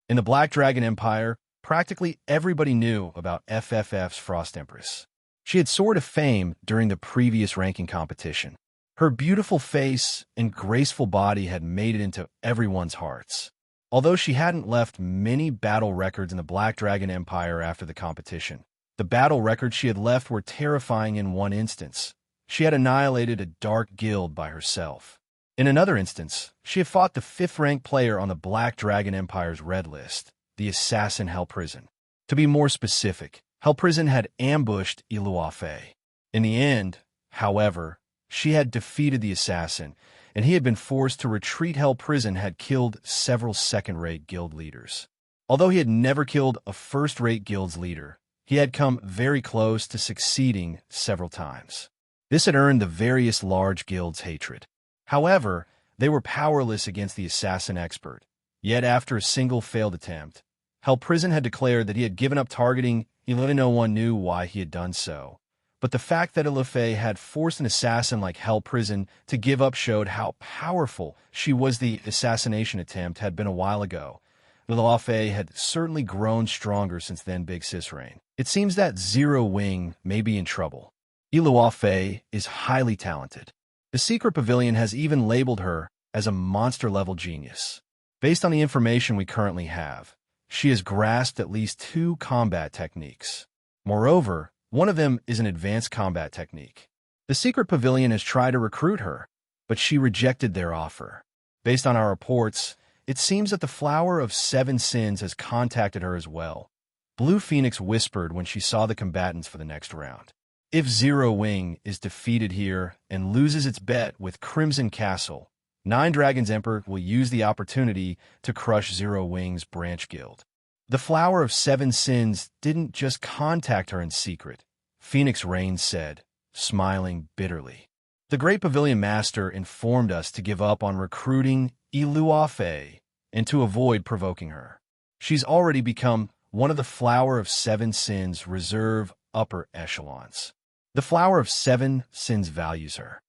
Speaker 1: In the Black Dragon Empire, practically everybody knew about FFF's Frost Empress. She had soared to fame during the previous ranking competition. Her beautiful face and graceful body had made it into everyone's hearts. Although she hadn't left many battle records in the Black Dragon Empire after the competition, the battle records she had left were terrifying. In one instance, she had annihilated a dark guild by herself. In another instance, she had fought the 5th-ranked player on the Black Dragon Empire's red list, the assassin Hell Prison. To be more specific, Hell Prison had ambushed Luo Fei. In the end, however, she had defeated the assassin, and he had been forced to retreat. Hell Prison had killed several second-rate guild leaders. Although he had never killed a first-rate guild's leader, he had come very close to succeeding several times. This had earned the various large guilds' hatred. However, they were powerless against the assassin expert. Yet after a single failed attempt, Hell Prison had declared that he had given up targeting. No one knew why he had done so. But the fact that Luo Fei had forced an assassin like Hell Prison to give up showed how powerful she was. The assassination attempt had been a while ago. Luo Fei had certainly grown stronger since then. Big Sis reign. It seems that Zero Wing may be in trouble. Luo Fei is highly talented. The Secret Pavilion has even labeled her as a monster-level genius. Based on the information we currently have, she has grasped at least 2 combat techniques. Moreover, one of them is an advanced combat technique. The Secret Pavilion has tried to recruit her, but she rejected their offer. Based on our reports, it seems that the Flower of 7 Sins has contacted her as well. Blue Phoenix whispered when she saw the combatants for the next round. If Zero Wing is defeated here and loses its bet with Crimson Castle, Nine Dragons Emperor will use the opportunity to crush Zero Wing's branch guild. The Flower of 7 Sins didn't just contact her in secret, Phoenix Rain said, smiling bitterly. The Great Pavilion Master informed us to give up on recruiting Luo Fei and to avoid provoking her. She's already become one of the Flower of 7 Sins reserve upper echelons. The Flower of 7 Sins values her.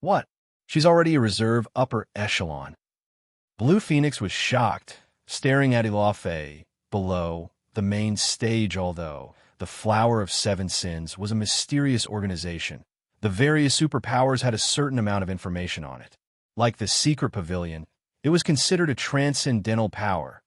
Speaker 1: What? She's already a reserve upper echelon. Blue Phoenix was shocked, staring at Luo Fei below the main stage. Although the Flower of 7 Sins was a mysterious organization, the various superpowers had a certain amount of information on it. Like the Secret Pavilion, it was considered a transcendental power.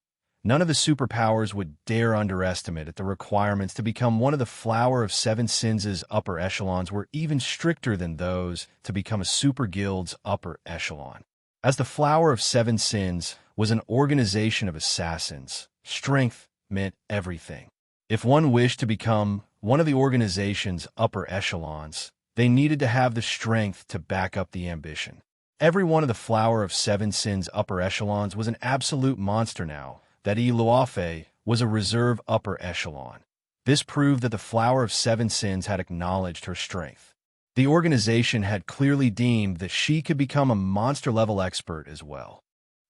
Speaker 1: None of the superpowers would dare underestimate it. The requirements to become one of the Flower of 7 Sins' upper echelons were even stricter than those to become a super guild's upper echelon. As the Flower of 7 Sins was an organization of assassins, strength meant everything. If one wished to become one of the organization's upper echelons, they needed to have the strength to back up the ambition. Every one of the Flower of 7 Sins' upper echelons was an absolute monster now that Luo Fei was a reserve upper echelon. This proved that the Flower of 7 Sins had acknowledged her strength. The organization had clearly deemed that she could become a monster-level expert as well.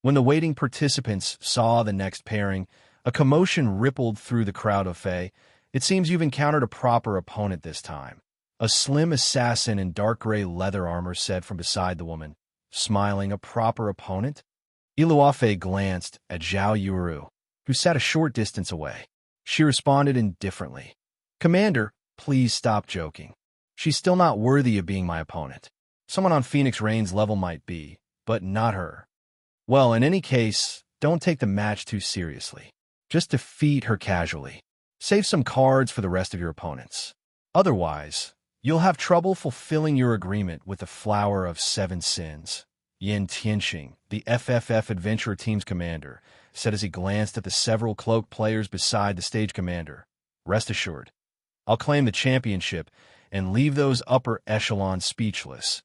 Speaker 1: When the waiting participants saw the next pairing, a commotion rippled through the crowd of Fei. It seems you've encountered a proper opponent this time. A slim assassin in dark gray leather armor said from beside the woman, smiling. A proper opponent? Iluofe glanced at Zhao Yueru, who sat a short distance away. She responded indifferently. Commander, please stop joking. She's still not worthy of being my opponent. Someone on Phoenix Rain's level might be, but not her. Well, in any case, don't take the match too seriously. Just defeat her casually. Save some cards for the rest of your opponents. Otherwise, you'll have trouble fulfilling your agreement with the Flower of Seven Sins. Yin Tianxing, the FFF Adventurer Team's commander, said as he glanced at the several cloaked players beside the stage commander. Rest assured, I'll claim the championship and leave those upper echelons speechless.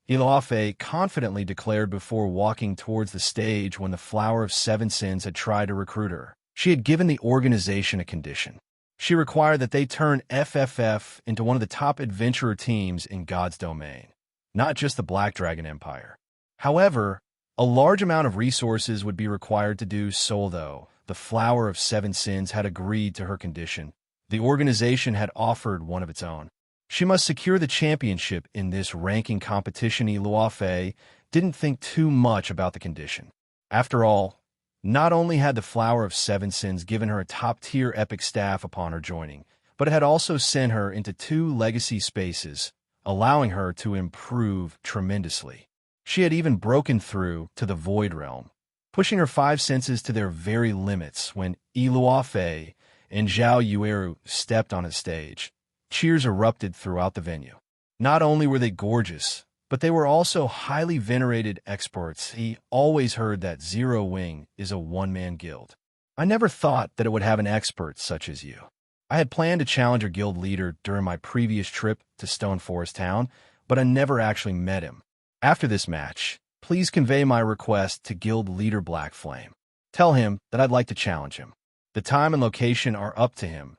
Speaker 1: Iluofe confidently declared before walking towards the stage when the Flower of Seven Sins had tried to recruit her. She had given the organization a condition. She required that they turn FFF into one of the top adventurer teams in God's domain, not just the Black Dragon Empire. However, a large amount of resources would be required to do so, though. The Flower of Seven Sins had agreed to her condition. The organization had offered one of its own. She must secure the championship in this ranking competition. Iluofe didn't think too much about the condition. After all, not only had the Flower of Seven Sins given her a top-tier epic staff upon her joining, but it had also sent her into 2 legacy spaces, allowing her to improve tremendously. She had even broken through to the Void Realm, pushing her 5 senses to their very limits when Iluofe and Zhao Yueru stepped on a stage. Cheers erupted throughout the venue. Not only were they gorgeous, but they were also highly venerated experts. He always heard that Zero Wing is a one-man guild. I never thought that it would have an expert such as you. I had planned to challenge a guild leader during my previous trip to Stone Forest Town, but I never actually met him. After this match, please convey my request to guild leader Black Flame. Tell him that I'd like to challenge him. The time and location are up to him.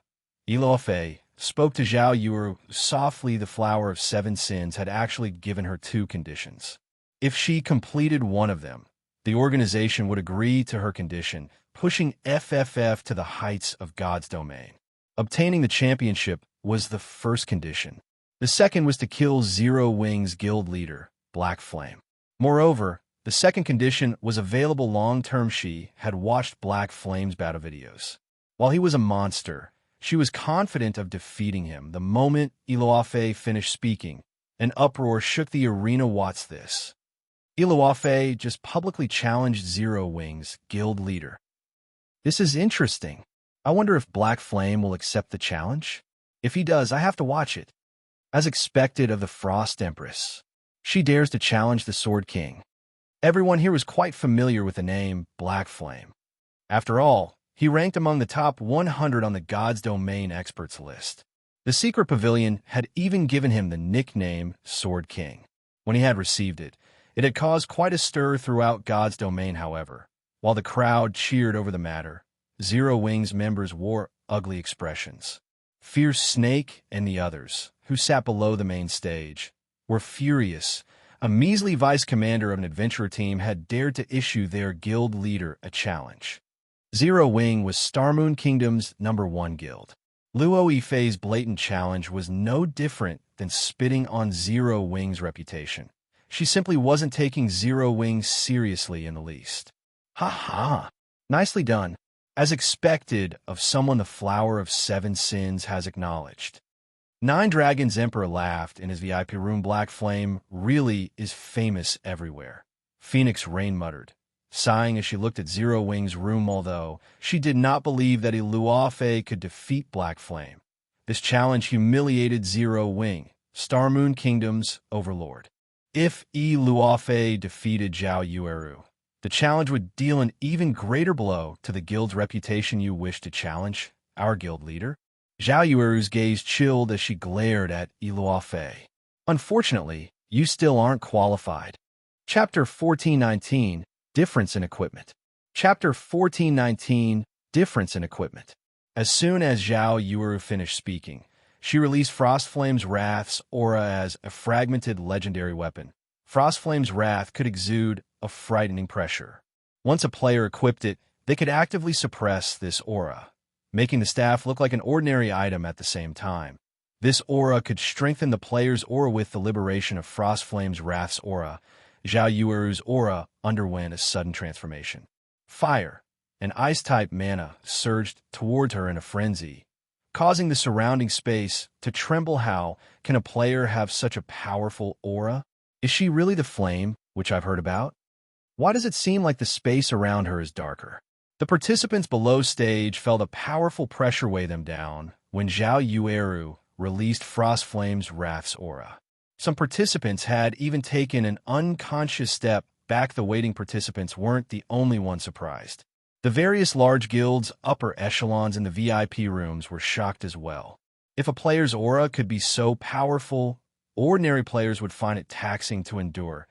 Speaker 1: Iluofe spoke to Zhao Yueru softly. The Flower of Seven Sins had actually given her 2 conditions. If she completed one of them, the organization would agree to her condition, pushing FFF to the heights of God's domain. Obtaining the championship was the first condition. The second was to kill Zero Wing's guild leader, Black Flame. Moreover, the second condition was available long-term. She had watched Black Flame's battle videos. While he was a monster, she was confident of defeating him. The moment Iluofe finished speaking, an uproar shook the arena. What's this? Iluofe just publicly challenged Zero Wing's guild leader. This is interesting. I wonder if Black Flame will accept the challenge? If he does, I have to watch it. As expected of the Frost Empress, she dares to challenge the Sword King. Everyone here was quite familiar with the name Black Flame. After all, he ranked among the top 100 on the God's Domain experts list. The secret pavilion had even given him the nickname Sword King. When he had received it, it had caused quite a stir throughout God's Domain. However, while the crowd cheered over the matter, Zero Wing's members wore ugly expressions. Fierce Snake and the others, who sat below the main stage, were furious. A measly vice commander of an adventurer team had dared to issue their guild leader a challenge. Zero Wing was Starmoon Kingdom's #1 guild. Luo Yifei's blatant challenge was no different than spitting on Zero Wing's reputation. She simply wasn't taking Zero Wing seriously in the least. Ha ha! Nicely done. As expected of someone the Flower of Seven Sins has acknowledged. Nine Dragons Emperor laughed in his VIP room. Black Flame really is famous everywhere. Phoenix Rain muttered, sighing as she looked at Zero Wing's room, although she did not believe that Iluofe could defeat Black Flame. This challenge humiliated Zero Wing, Starmoon Kingdom's overlord. If Iluofe defeated Zhao Yueru, the challenge would deal an even greater blow to the guild's reputation. You wish to challenge our guild leader? Zhao Yueru's gaze chilled as she glared at Iluofe. Unfortunately, you still aren't qualified. Chapter 1419, Difference in Equipment. Chapter 1419, Difference in Equipment. As soon as Zhao Yueru finished speaking, she released Frostflame's Wrath's aura as a fragmented legendary weapon. Frostflame's Wrath could exude a frightening pressure. Once a player equipped it, they could actively suppress this aura, making the staff look like an ordinary item at the same time. This aura could strengthen the player's aura. With the liberation of Frostflame's Wrath's aura, Zhao Yueru's aura underwent a sudden transformation. Fire and ice-type mana surged toward her in a frenzy, causing the surrounding space to tremble. How can a player have such a powerful aura? Is she really the flame, which I've heard about? Why does it seem like the space around her is darker? The participants below stage felt a powerful pressure weigh them down when Zhao Yueru released Frostflame's Wrath's aura. Some participants had even taken an unconscious step back. The waiting participants weren't the only ones surprised. The various large guilds, upper echelons, and the VIP rooms were shocked as well. If a player's aura could be so powerful, ordinary players would find it taxing to endure,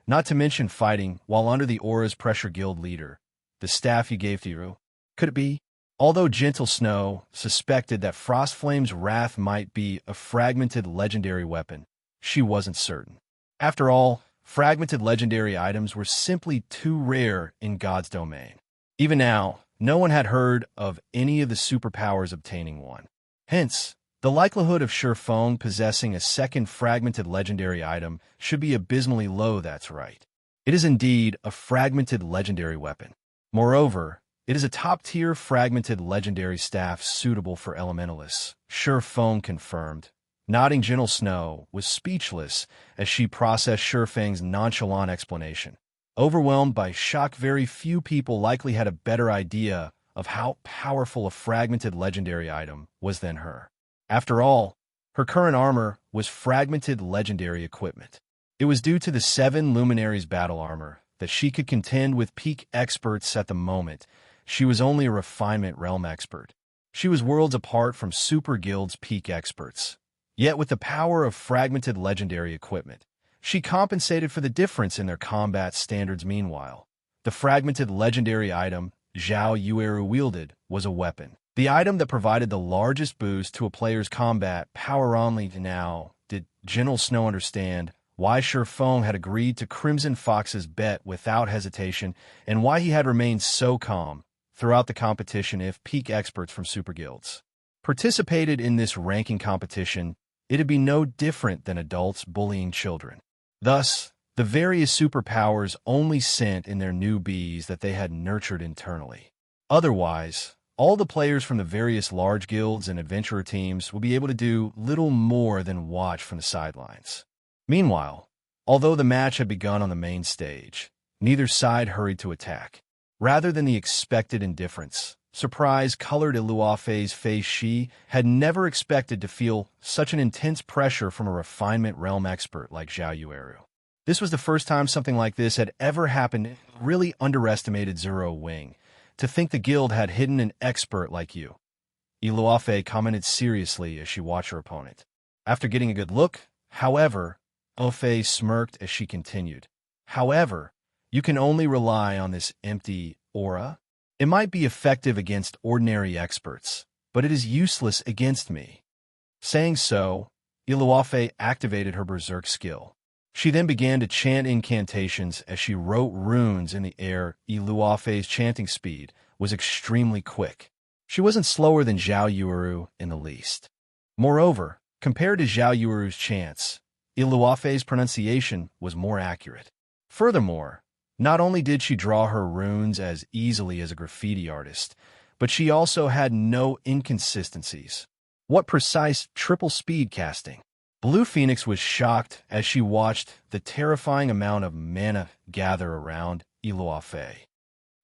Speaker 1: not to mention fighting while under the aura's pressure. Guild leader, the staff you gave to you, could it be? Although Gentle Snow suspected that Frostflame's Wrath might be a fragmented legendary weapon, she wasn't certain. After all, fragmented legendary items were simply too rare in God's domain. Even now, no one had heard of any of the superpowers obtaining one. Hence, the likelihood of Shifeng possessing a second fragmented legendary item should be abysmally low. That's right. It is indeed a fragmented legendary weapon. Moreover, it is a top-tier fragmented legendary staff suitable for elementalists, Shifeng confirmed. Nodding, Gentle Snow was speechless as she processed Shifeng's nonchalant explanation. Overwhelmed by shock, very few people likely had a better idea of how powerful a fragmented legendary item was than her. After all, her current armor was fragmented legendary equipment. It was due to the 7 Luminaries battle armor that she could contend with peak experts. At the moment, she was only a refinement realm expert. She was worlds apart from Super Guild's peak experts. Yet with the power of fragmented legendary equipment, she compensated for the difference in their combat standards. Meanwhile, the fragmented legendary item Zhao Yueru wielded was a weapon. The item that provided the largest boost to a player's combat power. Only now did Gentle Snow understand why Shifeng had agreed to Crimson Fox's bet without hesitation, and why he had remained so calm throughout the competition. If peak experts from super guilds participated in this ranking competition, it'd be no different than adults bullying children. Thus, the various superpowers only sent in their newbies that they had nurtured internally. Otherwise, all the players from the various large guilds and adventurer teams will be able to do little more than watch from the sidelines. Meanwhile, although the match had begun on the main stage, neither side hurried to attack. Rather than the expected indifference, surprise colored Iluafei's face. She had never expected to feel such an intense pressure from a refinement realm expert like Zhao Yueru. This was the first time something like this had ever happened. Really underestimated Zero Wing. To think the guild had hidden an expert like you. Iluafei commented seriously as she watched her opponent. After getting a good look, however, Ofei smirked as she continued. However, you can only rely on this empty aura. It might be effective against ordinary experts, but it is useless against me. Saying so, Iluafei activated her berserk skill. She then began to chant incantations as she wrote runes in the air. Iluafei's chanting speed was extremely quick. She wasn't slower than Zhao Yueru in the least. Moreover, compared to Zhao Yueru's chants, Iluafei's pronunciation was more accurate. Furthermore, not only did she draw her runes as easily as a graffiti artist, but she also had no inconsistencies. What precise triple speed casting! Blue Phoenix was shocked as she watched the terrifying amount of mana gather around Iluafei.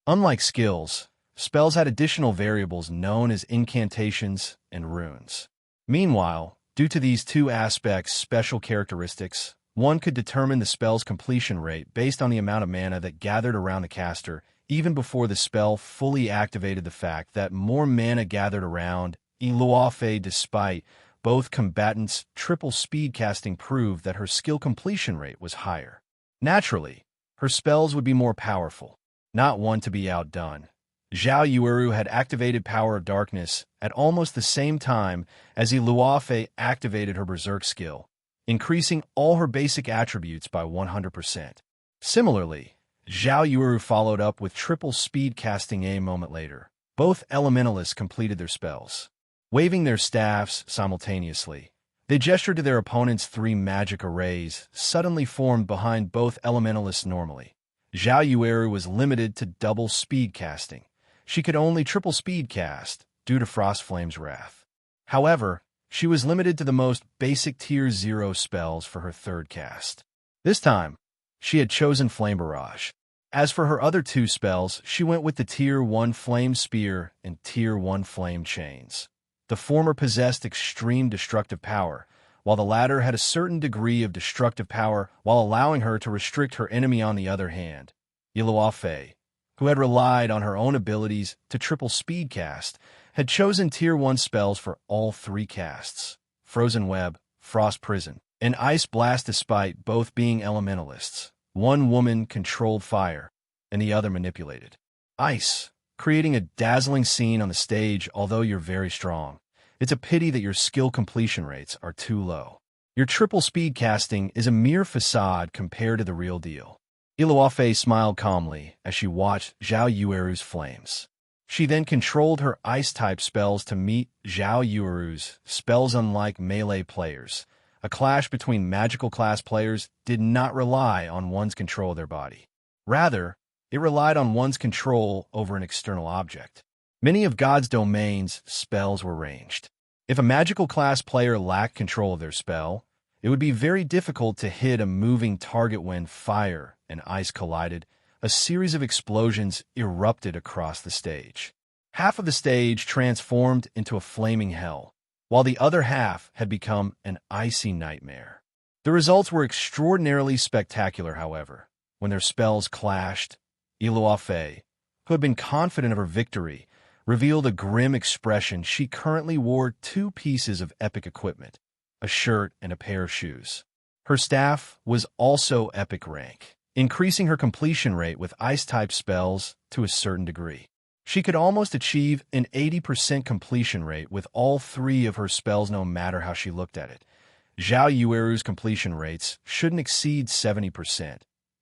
Speaker 1: Unlike skills, spells had additional variables known as incantations and runes. Meanwhile, due to these two aspects' special characteristics, one could determine the spell's completion rate based on the amount of mana that gathered around the caster, even before the spell fully activated. The fact that more mana gathered around Iluafei despite both combatants' triple speed casting proved that her skill completion rate was higher. Naturally, her spells would be more powerful, not one to be outdone. Zhao Yueru had activated Power of Darkness at almost the same time as Iluafei activated her berserk skill, increasing all her basic attributes by 100%. Similarly, Zhao Yuru followed up with triple speed casting a moment later. Both elementalists completed their spells. Waving their staffs simultaneously, they gestured to their opponent's 3 magic arrays, suddenly formed behind both elementalists normally. Zhao Yueru was limited to double speed casting. She could only triple speed cast, due to Frostflame's wrath. However, she was limited to the most basic Tier 0 spells for her third cast. This time, she had chosen Flame Barrage. As for her other 2 spells, she went with the Tier 1 Flame Spear and Tier 1 Flame Chains. The former possessed extreme destructive power, while the latter had a certain degree of destructive power while allowing her to restrict her enemy. On the other hand, Iluofe, who had relied on her own abilities to triple speed cast, had chosen Tier 1 spells for all 3 casts: Frozen Web, Frost Prison, and Ice Blast. Despite both being elementalists, one woman controlled fire, and the other manipulated ice, creating a dazzling scene on the stage. Although you're very strong, it's a pity that your skill completion rates are too low. Your triple speed casting is a mere facade compared to the real deal. Iluofe smiled calmly as she watched Zhao Yueru's flames. She then controlled her ice-type spells to meet Zhao Yueru's spells. Unlike melee players, a clash between magical class players did not rely on one's control of their body. Rather, it relied on one's control over an external object. Many of God's domain's spells were ranged. If a magical class player lacked control of their spell, it would be very difficult to hit a moving target. When fire and ice collided, a series of explosions erupted across the stage. Half of the stage transformed into a flaming hell, while the other half had become an icy nightmare. The results were extraordinarily spectacular. However, when their spells clashed, Iluofe, who had been confident of her victory, revealed a grim expression. She currently wore 2 pieces of epic equipment, a shirt and a pair of shoes. Her staff was also epic rank, increasing her completion rate with ice-type spells to a certain degree. She could almost achieve an 80% completion rate with all 3 of her spells no matter how she looked at it. Zhao Yueru's completion rates shouldn't exceed 70%.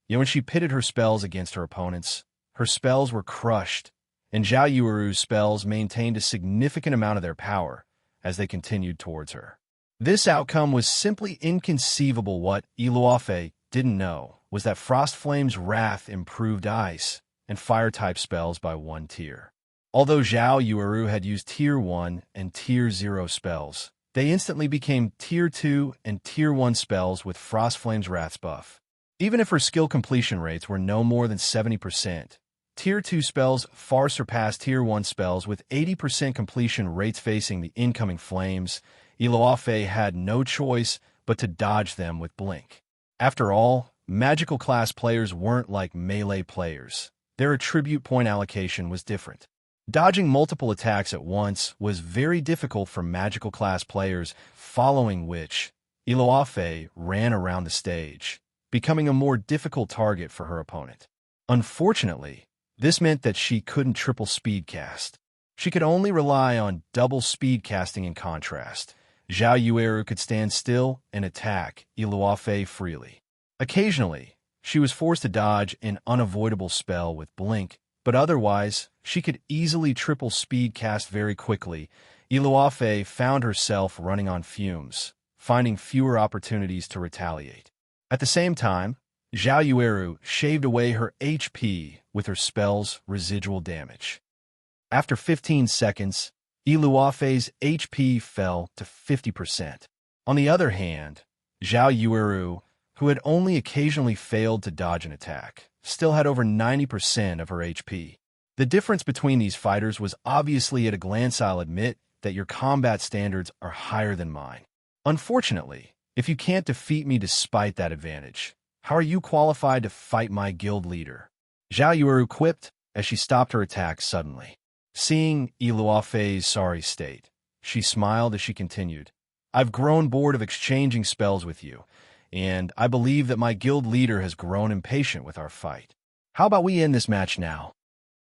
Speaker 1: Yet when she pitted her spells against her opponents, her spells were crushed, and Zhao Yueru's spells maintained a significant amount of their power as they continued towards her. This outcome was simply inconceivable. What Iluofe didn't know was that Frostflame's wrath improved ice and fire-type spells by 1 tier. Although Zhao Yueru had used Tier 1 and Tier 0 spells, they instantly became Tier 2 and Tier 1 spells with Frostflame's wrath's buff. Even if her skill completion rates were no more than 70%, Tier 2 spells far surpassed Tier 1 spells with 80% completion rates. Facing the incoming flames, Iluofe had no choice but to dodge them with Blink. After all, magical class players weren't like melee players. Their attribute point allocation was different. Dodging multiple attacks at once was very difficult for magical class players, following which Iluofe ran around the stage, becoming a more difficult target for her opponent. Unfortunately, this meant that she couldn't triple speed cast. She could only rely on double speed casting. In contrast, Zhao Yueru could stand still and attack Iluofe freely. Occasionally, she was forced to dodge an unavoidable spell with Blink, but otherwise, she could easily triple speed cast very quickly. Iluofe found herself running on fumes, finding fewer opportunities to retaliate. At the same time, Zhao Yueru shaved away her HP with her spell's residual damage. After 15 seconds, Iluofe's HP fell to 50%. On the other hand, Zhao Yueru, who had only occasionally failed to dodge an attack, still had over 90% of her HP. The difference between these fighters was obviously at a glance. I'll admit that your combat standards are higher than mine. Unfortunately, if you can't defeat me despite that advantage, how are you qualified to fight my guild leader? Zhao Yueru quipped as she stopped her attack suddenly. Seeing Iluofe's sorry state, she smiled as she continued, "I've grown bored of exchanging spells with you, and I believe that my guild leader has grown impatient with our fight. How about we end this match now?"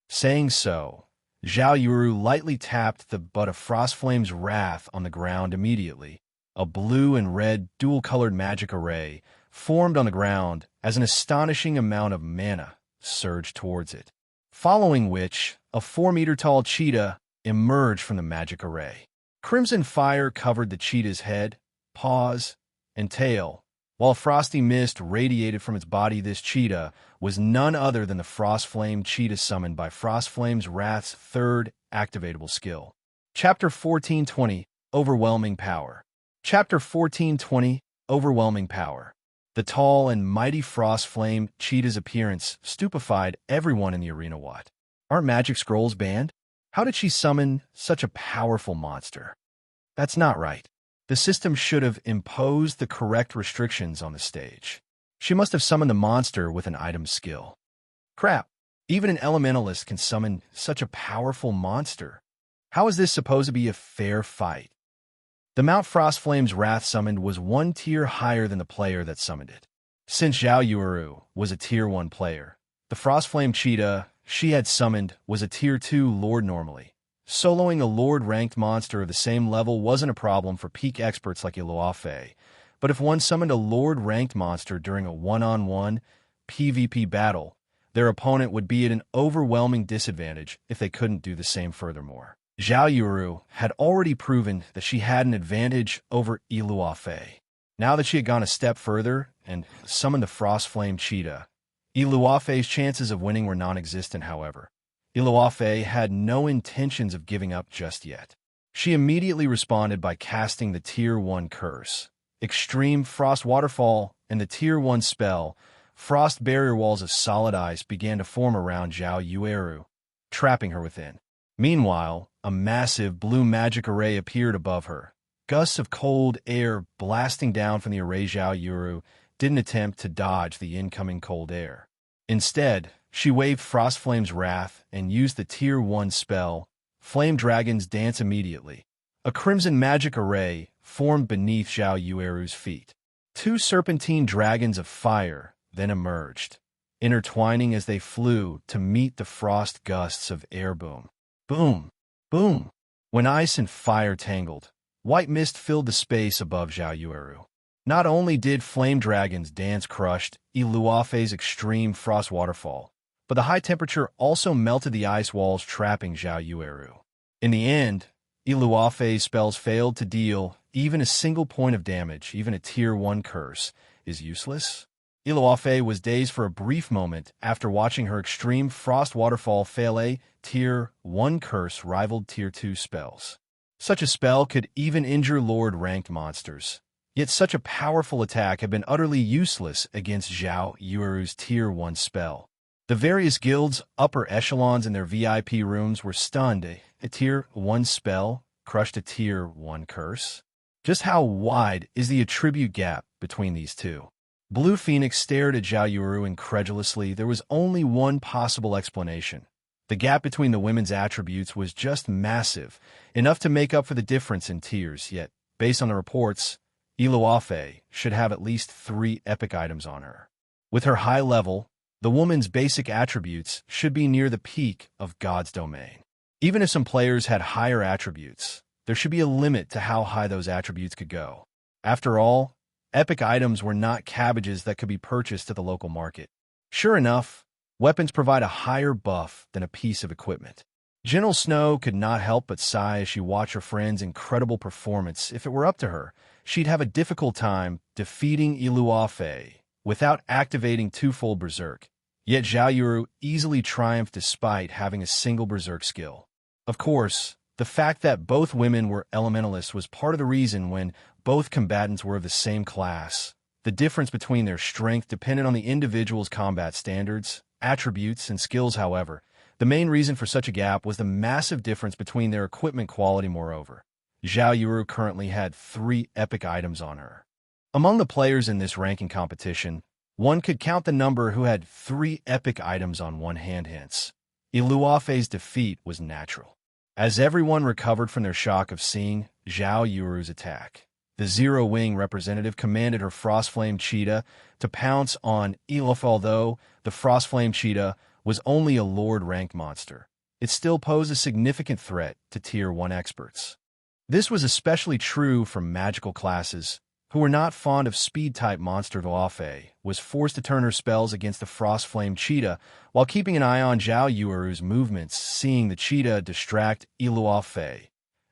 Speaker 1: Saying so, Zhao Yueru lightly tapped the butt of Frostflame's wrath on the ground. Immediately, a blue and red dual-colored magic array formed on the ground as an astonishing amount of mana surged towards it, following which a 4-meter-tall cheetah emerged from the magic array. Crimson fire covered the cheetah's head, paws, and tail, while frosty mist radiated from its body. This cheetah was none other than the Frostflame cheetah summoned by Frostflame's Wrath's third activatable skill. Chapter 1420, Overwhelming Power. Chapter 1420, Overwhelming Power. The tall and mighty Frostflame cheetah's appearance stupefied everyone in the arena. What? Aren't magic scrolls banned? How did she summon such a powerful monster? That's not right. The system should have imposed the correct restrictions on the stage. She must have summoned the monster with an item skill. Crap, even an elementalist can summon such a powerful monster. How is this supposed to be a fair fight? The Mount Frostflame's Wrath summoned was 1 tier higher than the player that summoned it. Since Jianghu was a tier 1 player, the Frostflame cheetah she had summoned was a tier 2 lord normally. Soloing a lord-ranked monster of the same level wasn't a problem for peak experts like Iluafe, but if one summoned a lord-ranked monster during a one-on-one PvP battle, their opponent would be at an overwhelming disadvantage if they couldn't do the same. Furthermore, Jianghu had already proven that she had an advantage over Iluafe. Now that she had gone a step further and summoned the Frostflame cheetah, Iluafe's chances of winning were non-existent. However, Iluafe had no intentions of giving up just yet. She immediately responded by casting the Tier 1 curse, Extreme Frost Waterfall, and the Tier 1 spell, Frost Barrier. Walls of solid ice began to form around Jianghu, trapping her within. Meanwhile, a massive blue magic array appeared above her. Gusts of cold air blasting down from the array. Jianghu didn't attempt to dodge the incoming cold air. Instead, she waved Frostflame's Wrath and used the Tier 1 spell, Flame Dragon's Dance. Immediately, a crimson magic array formed beneath Jianghu's feet. 2 serpentine dragons of fire then emerged, intertwining as they flew to meet the frost gusts of air. Boom, boom, boom. When ice and fire tangled, white mist filled the space above Jianghu. Not only did Flame Dragon's Dance crushed Iluafe's Extreme Frost Waterfall, but the high temperature also melted the ice walls trapping Jianghu. In the end, Iluafe's spells failed to deal even a single point of damage. Even a Tier 1 curse is useless. Iluafe was dazed for a brief moment after watching her Extreme Frost Waterfall fail. A Tier 1 curse rivaled Tier 2 spells. Such a spell could even injure Lord-ranked monsters. Yet such a powerful attack had been utterly useless against Jianghu's Tier 1 spell. The various guilds' upper echelons in their VIP rooms were stunned. A Tier 1 spell crushed a Tier 1 curse? Just how wide is the attribute gap between these two? Blue Phoenix stared at Jianghu incredulously. There was only one possible explanation. The gap between the women's attributes was just massive, enough to make up for the difference in tiers. Yet, based on the reports, Iluafe should have at least 3 epic items on her. With her high level, the woman's basic attributes should be near the peak of God's domain. Even if some players had higher attributes, there should be a limit to how high those attributes could go. After all, epic items were not cabbages that could be purchased at the local market. Sure enough, weapons provide a higher buff than a piece of equipment. General Snow could not help but sigh as she watched her friend's incredible performance. If it were up to her, she'd have a difficult time defeating Iluafe without activating twofold Berserk. Yet Jianghu easily triumphed despite having a single Berserk skill. Of course, the fact that both women were elementalists was part of the reason. When both combatants were of the same class, the difference between their strength depended on the individual's combat standards, attributes, and skills. However, the main reason for such a gap was the massive difference between their equipment quality. Moreover, Jianghu currently had 3 epic items on her. Among the players in this ranking competition, one could count the number who had 3 epic items on one hand. Hence, Iluafe's defeat was natural. As everyone recovered from their shock of seeing Jianghu's attack, the Zero Wing representative commanded her Frostflame cheetah to pounce on Iluafe. Although the Frostflame cheetah was only a Lord-ranked monster, it still posed a significant threat to Tier 1 experts. This was especially true for magical classes, who were not fond of speed-type monster Luofei, was forced to turn her spells against the Frost Flame Cheetah while keeping an eye on Zhao Yueru's movements, seeing the cheetah distract Luofei.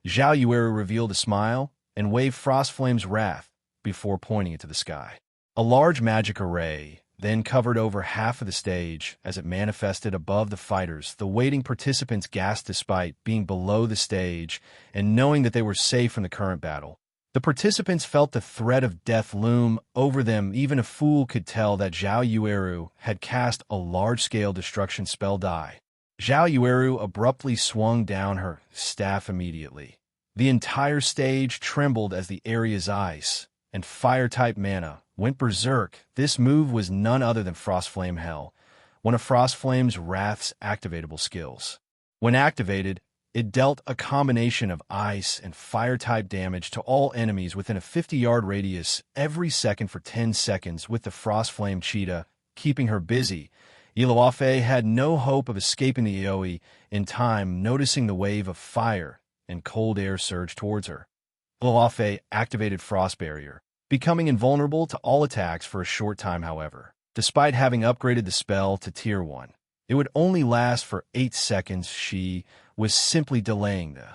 Speaker 1: Zhao Yueru revealed a smile and waved Frost Flame's wrath before pointing it to the sky. A large magic array then covered over half of the stage as it manifested above the fighters. The waiting participants gasped despite being below the stage and knowing that they were safe from the current battle. The participants felt the threat of death loom over them. Even a fool could tell that Zhao Yueru had cast a large-scale destruction spell die. Zhao Yueru abruptly swung down her staff immediately. The entire stage trembled as the area's ice and fire-type mana went berserk. This move was none other than Frost Flame Hell, one of Frost Flame's Wrath's activatable skills. When activated, it dealt a combination of ice and fire-type damage to all enemies within a 50-yard radius every second for 10 seconds, with the Frost Flame Cheetah keeping her busy. Luofei had no hope of escaping the AoE in time, noticing the wave of fire and cold air surge towards her. Luofei activated Frost Barrier, becoming invulnerable to all attacks for a short time. However, despite having upgraded the spell to Tier 1, it would only last for 8 seconds. She was simply delaying the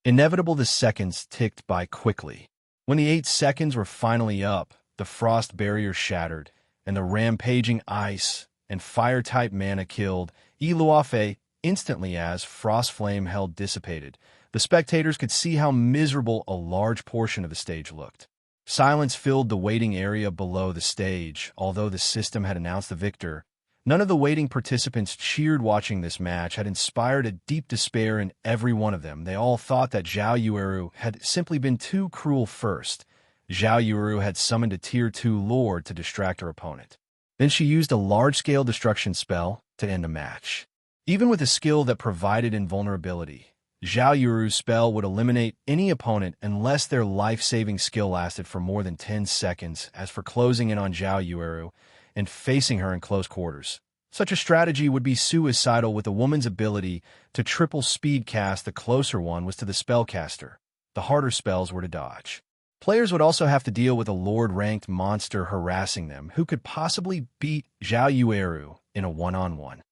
Speaker 1: inevitable. The seconds ticked by quickly. When the 8 seconds were finally up, the Frost Barrier shattered, and the rampaging ice and fire-type mana killed Luofei instantly. As Frost Flame Hell dissipated, the spectators could see how miserable a large portion of the stage looked. Silence filled the waiting area below the stage. Although the system had announced the victor, none of the waiting participants cheered. Watching this match had inspired a deep despair in every one of them. They all thought that Zhao Yueru had simply been too cruel. First, Zhao Yueru had summoned a Tier 2 Lord to distract her opponent. Then she used a large-scale destruction spell to end the match. Even with a skill that provided invulnerability, Zhao Yueru's spell would eliminate any opponent unless their life-saving skill lasted for more than 10 seconds. As for closing in on Zhao Yueru and facing her in close quarters, such a strategy would be suicidal. With a woman's ability to triple speed cast, the closer one was to the spellcaster. The harder spells were to dodge. Players would also have to deal with a Lord-ranked monster harassing them. Who could possibly beat Zhao Yueru in a one-on-one?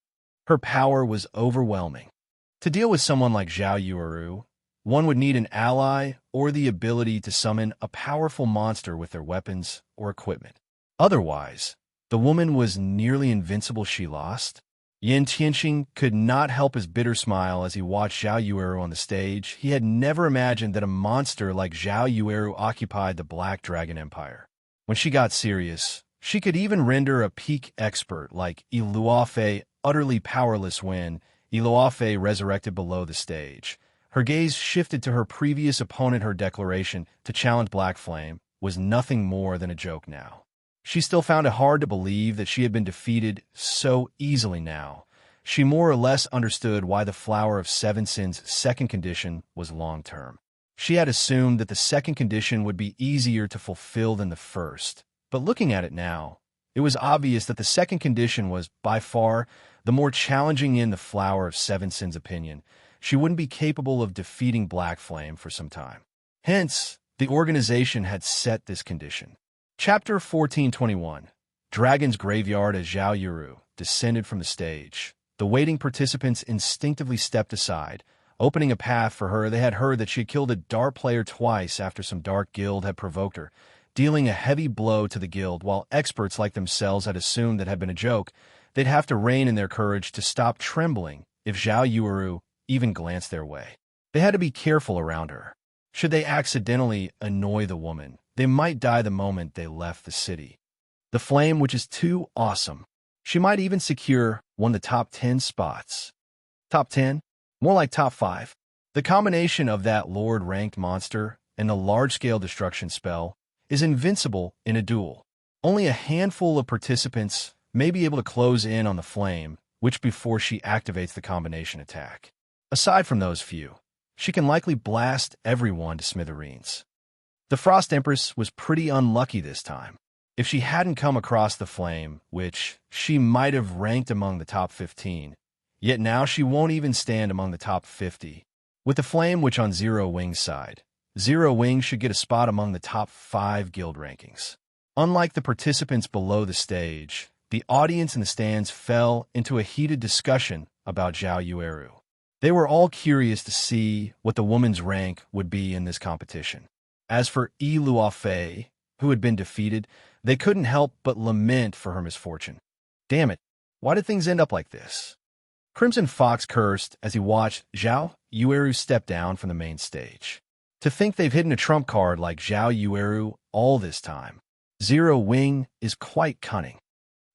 Speaker 1: Her power was overwhelming. To deal with someone like Zhao Yueru, one would need an ally or the ability to summon a powerful monster with their weapons or equipment. Otherwise, the woman was nearly invincible. She lost. Xianxia could not help his bitter smile as he watched Zhao Yueru on the stage. He had never imagined that a monster like Zhao Yueru occupied the Black Dragon Empire. When she got serious, she could even render a peak expert like Luofei utterly powerless. When Luofei resurrected below the stage, her gaze shifted to her previous opponent. Her declaration to challenge Black Flame was nothing more than a joke now. She still found it hard to believe that she had been defeated so easily. Now, she more or less understood why the Flower of Seven Sins' second condition was long-term. She had assumed that the second condition would be easier to fulfill than the first, but looking at it now, it was obvious that the second condition was, by far, the more challenging. In the Flower of Seven Sins' opinion, she wouldn't be capable of defeating Black Flame for some time. Hence, the organization had set this condition. Chapter 1421. Dragon's Graveyard. As Zhao Yueru descended from the stage, the waiting participants instinctively stepped aside, opening a path for her. They had heard that she had killed a Dark player twice after some Dark guild had provoked her, dealing a heavy blow to the guild. While experts like themselves had assumed that had been a joke, they'd have to rein in their courage to stop trembling if Zhao Yueru even glanced their way. They had to be careful around her. Should they accidentally annoy the woman, they might die the moment they left the city. The flame, which is too awesome. She might even secure one of the top 10 spots. Top 10? More like top 5. The combination of that Lord-ranked monster and the large-scale destruction spell is invincible in a duel. Only a handful of participants may be able to close in on the flame, which before she activates the combination attack. Aside from those few, she can likely blast everyone to smithereens. The Frost Empress was pretty unlucky this time. If she hadn't come across the flame, which she might have ranked among the top 15, yet now she won't even stand among the top 50. With the flame, which on Zero Wing's side, Zero Wing should get a spot among the top 5 guild rankings. Unlike the participants below the stage, the audience in the stands fell into a heated discussion about Zhao Yueru. They were all curious to see what the woman's rank would be in this competition. As for Yi Luofei, who had been defeated, they couldn't help but lament for her misfortune. Damn it, why did things end up like this? Crimson Fox cursed as he watched Zhao Yueru step down from the main stage. To think they've hidden a trump card like Zhao Yueru all this time. Zero Wing is quite cunning.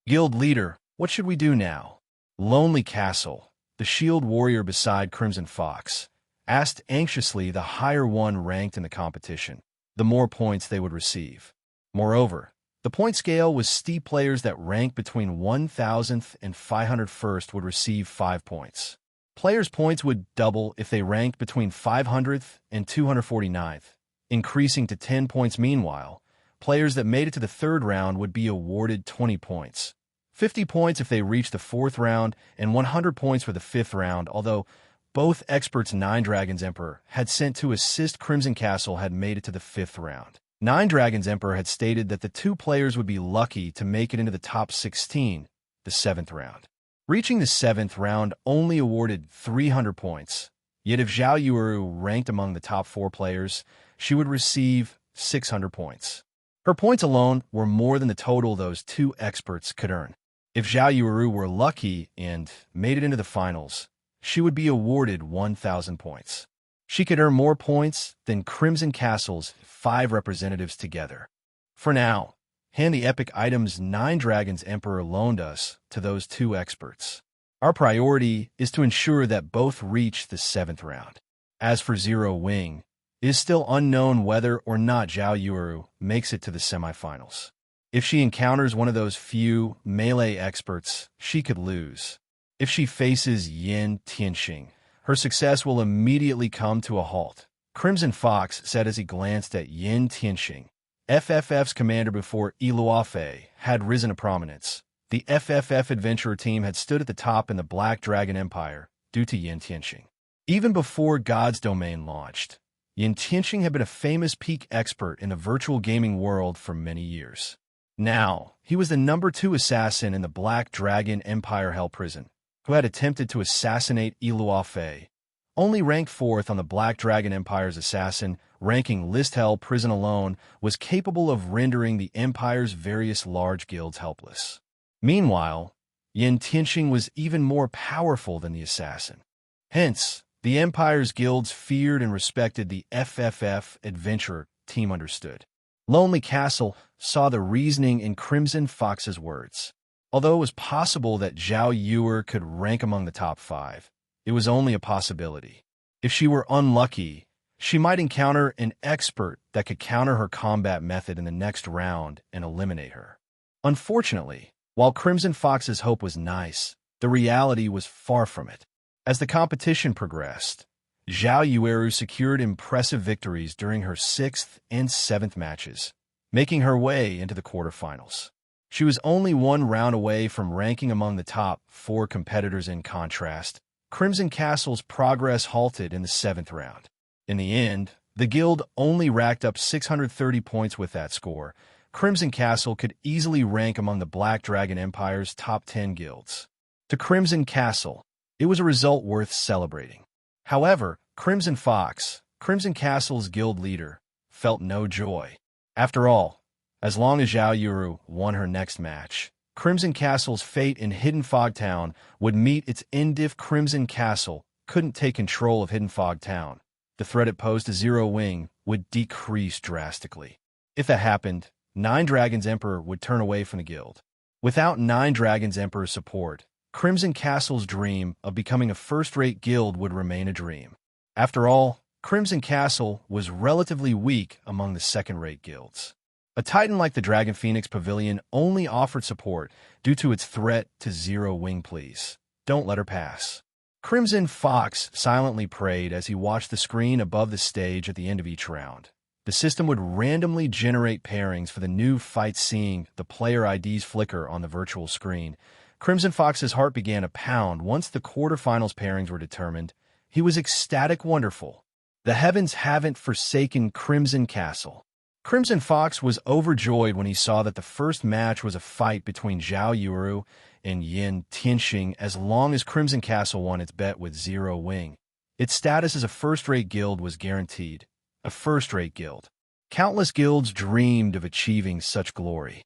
Speaker 1: Guild leader, what should we do now? Lonely Castle, the shield warrior beside Crimson Fox, asked anxiously. The higher one ranked in the competition, the more points they would receive. Moreover, the point scale was steep. Players that ranked between 1000th and 501st would receive 5 points. Players' points would double if they ranked between 500th and 249th, increasing to 10 points. Meanwhile, players that made it to the third round would be awarded 20 points, 50 points if they reached the fourth round, and 100 points for the fifth round, although both experts Nine Dragons Emperor had sent to assist Crimson Castle had made it to the fifth round. Nine Dragons Emperor had stated that the 2 players would be lucky to make it into the top 16, the 7th round. Reaching the 7th round only awarded 300 points, yet if Zhao Yueru ranked among the top 4 players, she would receive 600 points. Her points alone were more than the total those 2 experts could earn. If Zhao Yueru were lucky and made it into the finals, she would be awarded 1,000 points. She could earn more points than Crimson Castle's 5 representatives together. For now, hand the epic items Nine Dragons Emperor loaned us to those 2 experts. Our priority is to ensure that both reach the 7th round. As for Zero Wing, it is still unknown whether or not Zhao Yueru makes it to the semifinals. If she encounters one of those few melee experts, she could lose. If she faces Yin Tianxing, her success will immediately come to a halt. Crimson Fox said as he glanced at Yin Tianxing. FFF's commander before Yi Luofei had risen to prominence. The FFF adventurer team had stood at the top in the Black Dragon Empire due to Yin Tianxing. Even before God's Domain launched, Yin Tianxing had been a famous peak expert in the virtual gaming world for many years. Now, he was the number 2 assassin in the Black Dragon Empire Hell Prison, who had attempted to assassinate Yi Luofei. Only ranked 4th on the Black Dragon Empire's assassin ranking list, Hell Prison alone was capable of rendering the Empire's various large guilds helpless. Meanwhile, Yin Tianxing was even more powerful than the assassin. Hence, the Empire's guilds feared and respected the FFF adventurer team. Understood. Lonely Castle saw the reasoning in Crimson Fox's words. Although it was possible that Zhao Yueru could rank among the top 5, it was only a possibility. If she were unlucky, she might encounter an expert that could counter her combat method in the next round and eliminate her. Unfortunately, while Crimson Fox's hope was nice, the reality was far from it. As the competition progressed, Zhao Yueru secured impressive victories during her 6th and 7th matches, making her way into the quarterfinals. She was only 1 round away from ranking among the top 4 competitors. In contrast, Crimson Castle's progress halted in the 7th round. In the end, the guild only racked up 630 points. With that score, Crimson Castle could easily rank among the Black Dragon Empire's top 10 guilds. To Crimson Castle, it was a result worth celebrating. However, Crimson Fox, Crimson Castle's guild leader, felt no joy. After all, as long as Zhao Yueru won her next match, Crimson Castle's fate in Hidden Fog Town would meet its end. If Crimson Castle couldn't take control of Hidden Fog Town, the threat it posed to Zero Wing would decrease drastically. If that happened, Nine Dragons Emperor would turn away from the guild. Without Nine Dragons Emperor's support, Crimson Castle's dream of becoming a first-rate guild would remain a dream. After all, Crimson Castle was relatively weak among the second-rate guilds. A titan like the Dragon Phoenix Pavilion only offered support due to its threat to Zero Wing. Please, don't let her pass. Crimson Fox silently prayed as he watched the screen above the stage at the end of each round. The system would randomly generate pairings for the new fight. Seeing the player IDs flicker on the virtual screen, Crimson Fox's heart began to pound. Once the quarterfinals pairings were determined, he was ecstatic. Wonderful. The heavens haven't forsaken Crimson Castle. Crimson Fox was overjoyed when he saw that the first match was a fight between Zhao Yuru and Yin Tianxing. As long as Crimson Castle won its bet with Zero Wing, its status as a first-rate guild was guaranteed. A first-rate guild. Countless guilds dreamed of achieving such glory.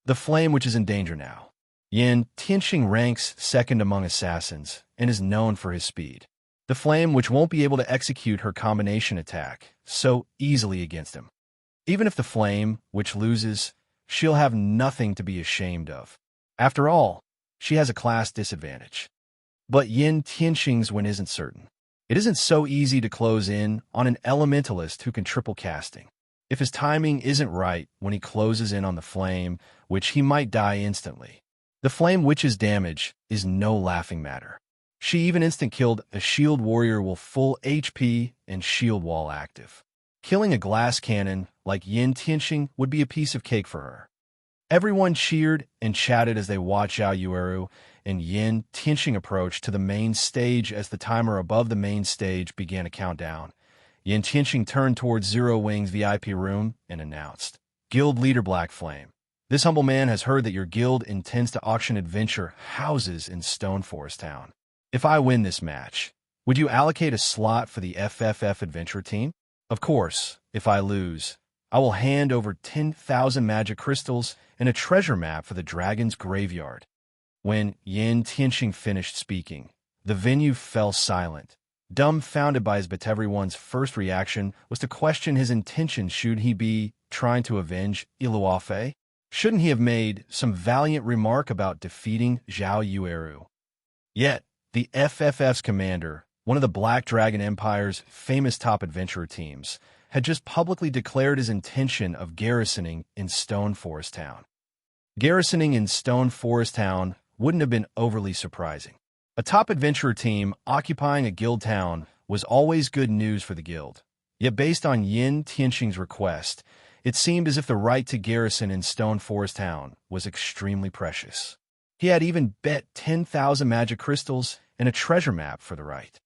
Speaker 1: The flame which is in danger now. Yin Tianxing ranks second among assassins and is known for his speed. The flame which won't be able to execute her combination attack so easily against him. Even if the flame which loses, she'll have nothing to be ashamed of. After all, she has a class disadvantage. But Yin Tianxing's win isn't certain. It isn't so easy to close in on an elementalist who can triple casting. If his timing isn't right when he closes in on the flame, which he might die instantly. The flame witch's damage is no laughing matter. She even instant-killed a shield warrior with full HP and shield wall active. Killing a glass cannon like Yin Tianxing would be a piece of cake for her. Everyone cheered and chatted as they watched Zhao Yuru and Yin Tianxing approach to the main stage. As the timer above the main stage began to count down, Yin Tianxing turned towards Zero Wing's VIP room and announced, "Guild Leader Black Flame, this humble man has heard that your guild intends to auction adventure houses in Stone Forest Town. If I win this match, would you allocate a slot for the FFF adventure team? Of course, if I lose, I will hand over 10,000 magic crystals and a treasure map for the dragon's graveyard." When Yin Tianxing finished speaking, the venue fell silent, dumbfounded by his bet. Everyone's first reaction was to question his intentions. Should he be trying to avenge Iluofe? Shouldn't he have made some valiant remark about defeating Zhao Yuru? Yet, the FFF's commander, one of the Black Dragon Empire's famous top adventurer teams, had just publicly declared his intention of garrisoning in Stone Forest Town. Garrisoning in Stone Forest Town wouldn't have been overly surprising. A top adventurer team occupying a guild town was always good news for the guild. Yet based on Yin Tianxing's request, it seemed as if the right to garrison in Stone Forest Town was extremely precious. He had even bet 10,000 magic crystals and a treasure map for the right.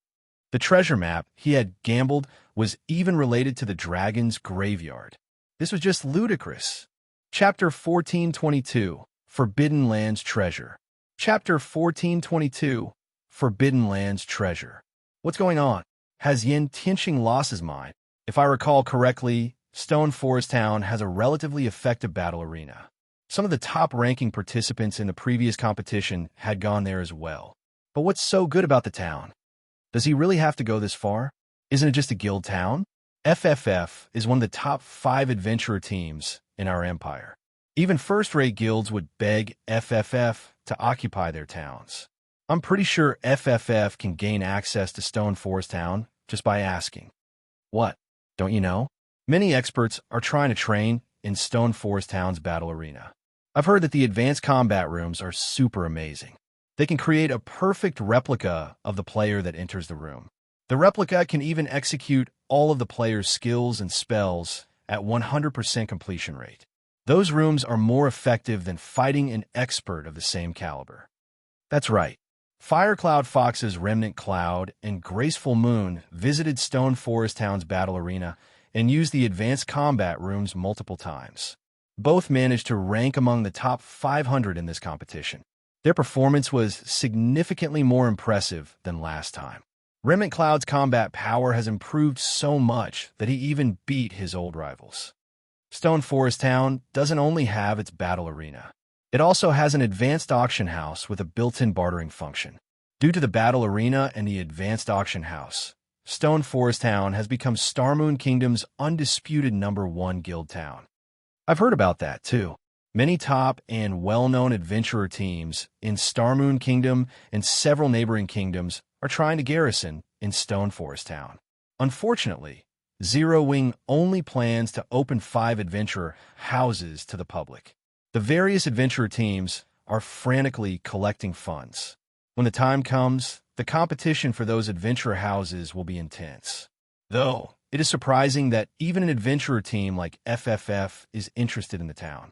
Speaker 1: The treasure map he had gambled was even related to the dragon's graveyard. This was just ludicrous. Chapter 1422, Forbidden Lands Treasure. Chapter 1422, Forbidden Lands Treasure. What's going on? Has Yin Tianxing lost his mind? If I recall correctly, Stone Forest Town has a relatively effective battle arena. Some of the top-ranking participants in the previous competition had gone there as well. But what's so good about the town? Does he really have to go this far? Isn't it just a guild town? FFF is one of the top 5 adventurer teams in our empire. Even first-rate guilds would beg FFF to occupy their towns. I'm pretty sure FFF can gain access to Stone Forest Town just by asking. What? Don't you know? Many experts are trying to train in Stone Forest Town's battle arena. I've heard that the advanced combat rooms are super amazing. They can create a perfect replica of the player that enters the room. The replica can even execute all of the player's skills and spells at 100% completion rate. Those rooms are more effective than fighting an expert of the same caliber. That's right. Firecloud Fox's Remnant Cloud and Graceful Moon visited Stone Forest Town's battle arena and used the advanced combat rooms multiple times. Both managed to rank among the top 500 in this competition. Their performance was significantly more impressive than last time. Remnant Cloud's combat power has improved so much that he even beat his old rivals. Stone Forest Town doesn't only have its battle arena. It also has an advanced auction house with a built-in bartering function. Due to the battle arena and the advanced auction house, Stone Forest Town has become Starmoon Kingdom's undisputed #1 guild town. I've heard about that, too. Many top and well-known adventurer teams in Starmoon Kingdom and several neighboring kingdoms are trying to garrison in Stone Forest Town. Unfortunately, Zero Wing only plans to open 5 adventurer houses to the public. The various adventurer teams are frantically collecting funds. When the time comes, the competition for those adventurer houses will be intense. Though, it is surprising that even an adventurer team like FFF is interested in the town.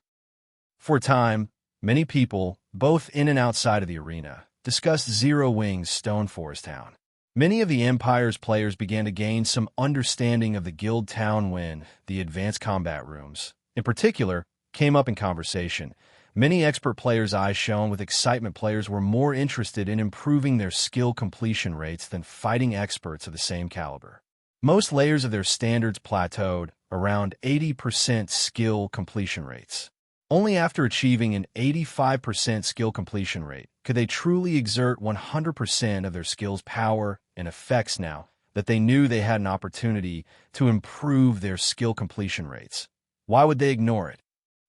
Speaker 1: For a time, many people, both in and outside of the arena, discussed Zero Wing's Stone Forest Town. Many of the Empire's players began to gain some understanding of the guild town when the advanced combat rooms, in particular, came up in conversation. Many expert players' eyes shone with excitement. Players were more interested in improving their skill completion rates than fighting experts of the same caliber. Most layers of their standards plateaued around 80% skill completion rates. Only after achieving an 85% skill completion rate could they truly exert 100% of their skill's power and effects. Now that they knew they had an opportunity to improve their skill completion rates, why would they ignore it?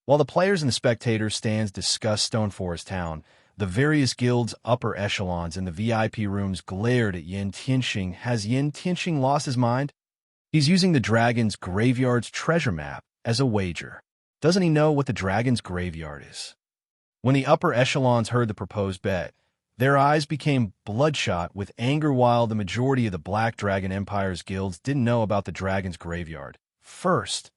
Speaker 1: While the players and the spectators stands discussed Stone Forest Town, the various guilds' upper echelons in the VIP rooms glared at Yin Tianxing. Has Yin Tianxing lost his mind? He's using the Dragon's Graveyard's treasure map as a wager. Doesn't he know what the Dragon's Graveyard is? When the upper echelons heard the proposed bet, their eyes became bloodshot with anger. While the majority of the Black Dragon Empire's guilds didn't know about the Dragon's Graveyard, first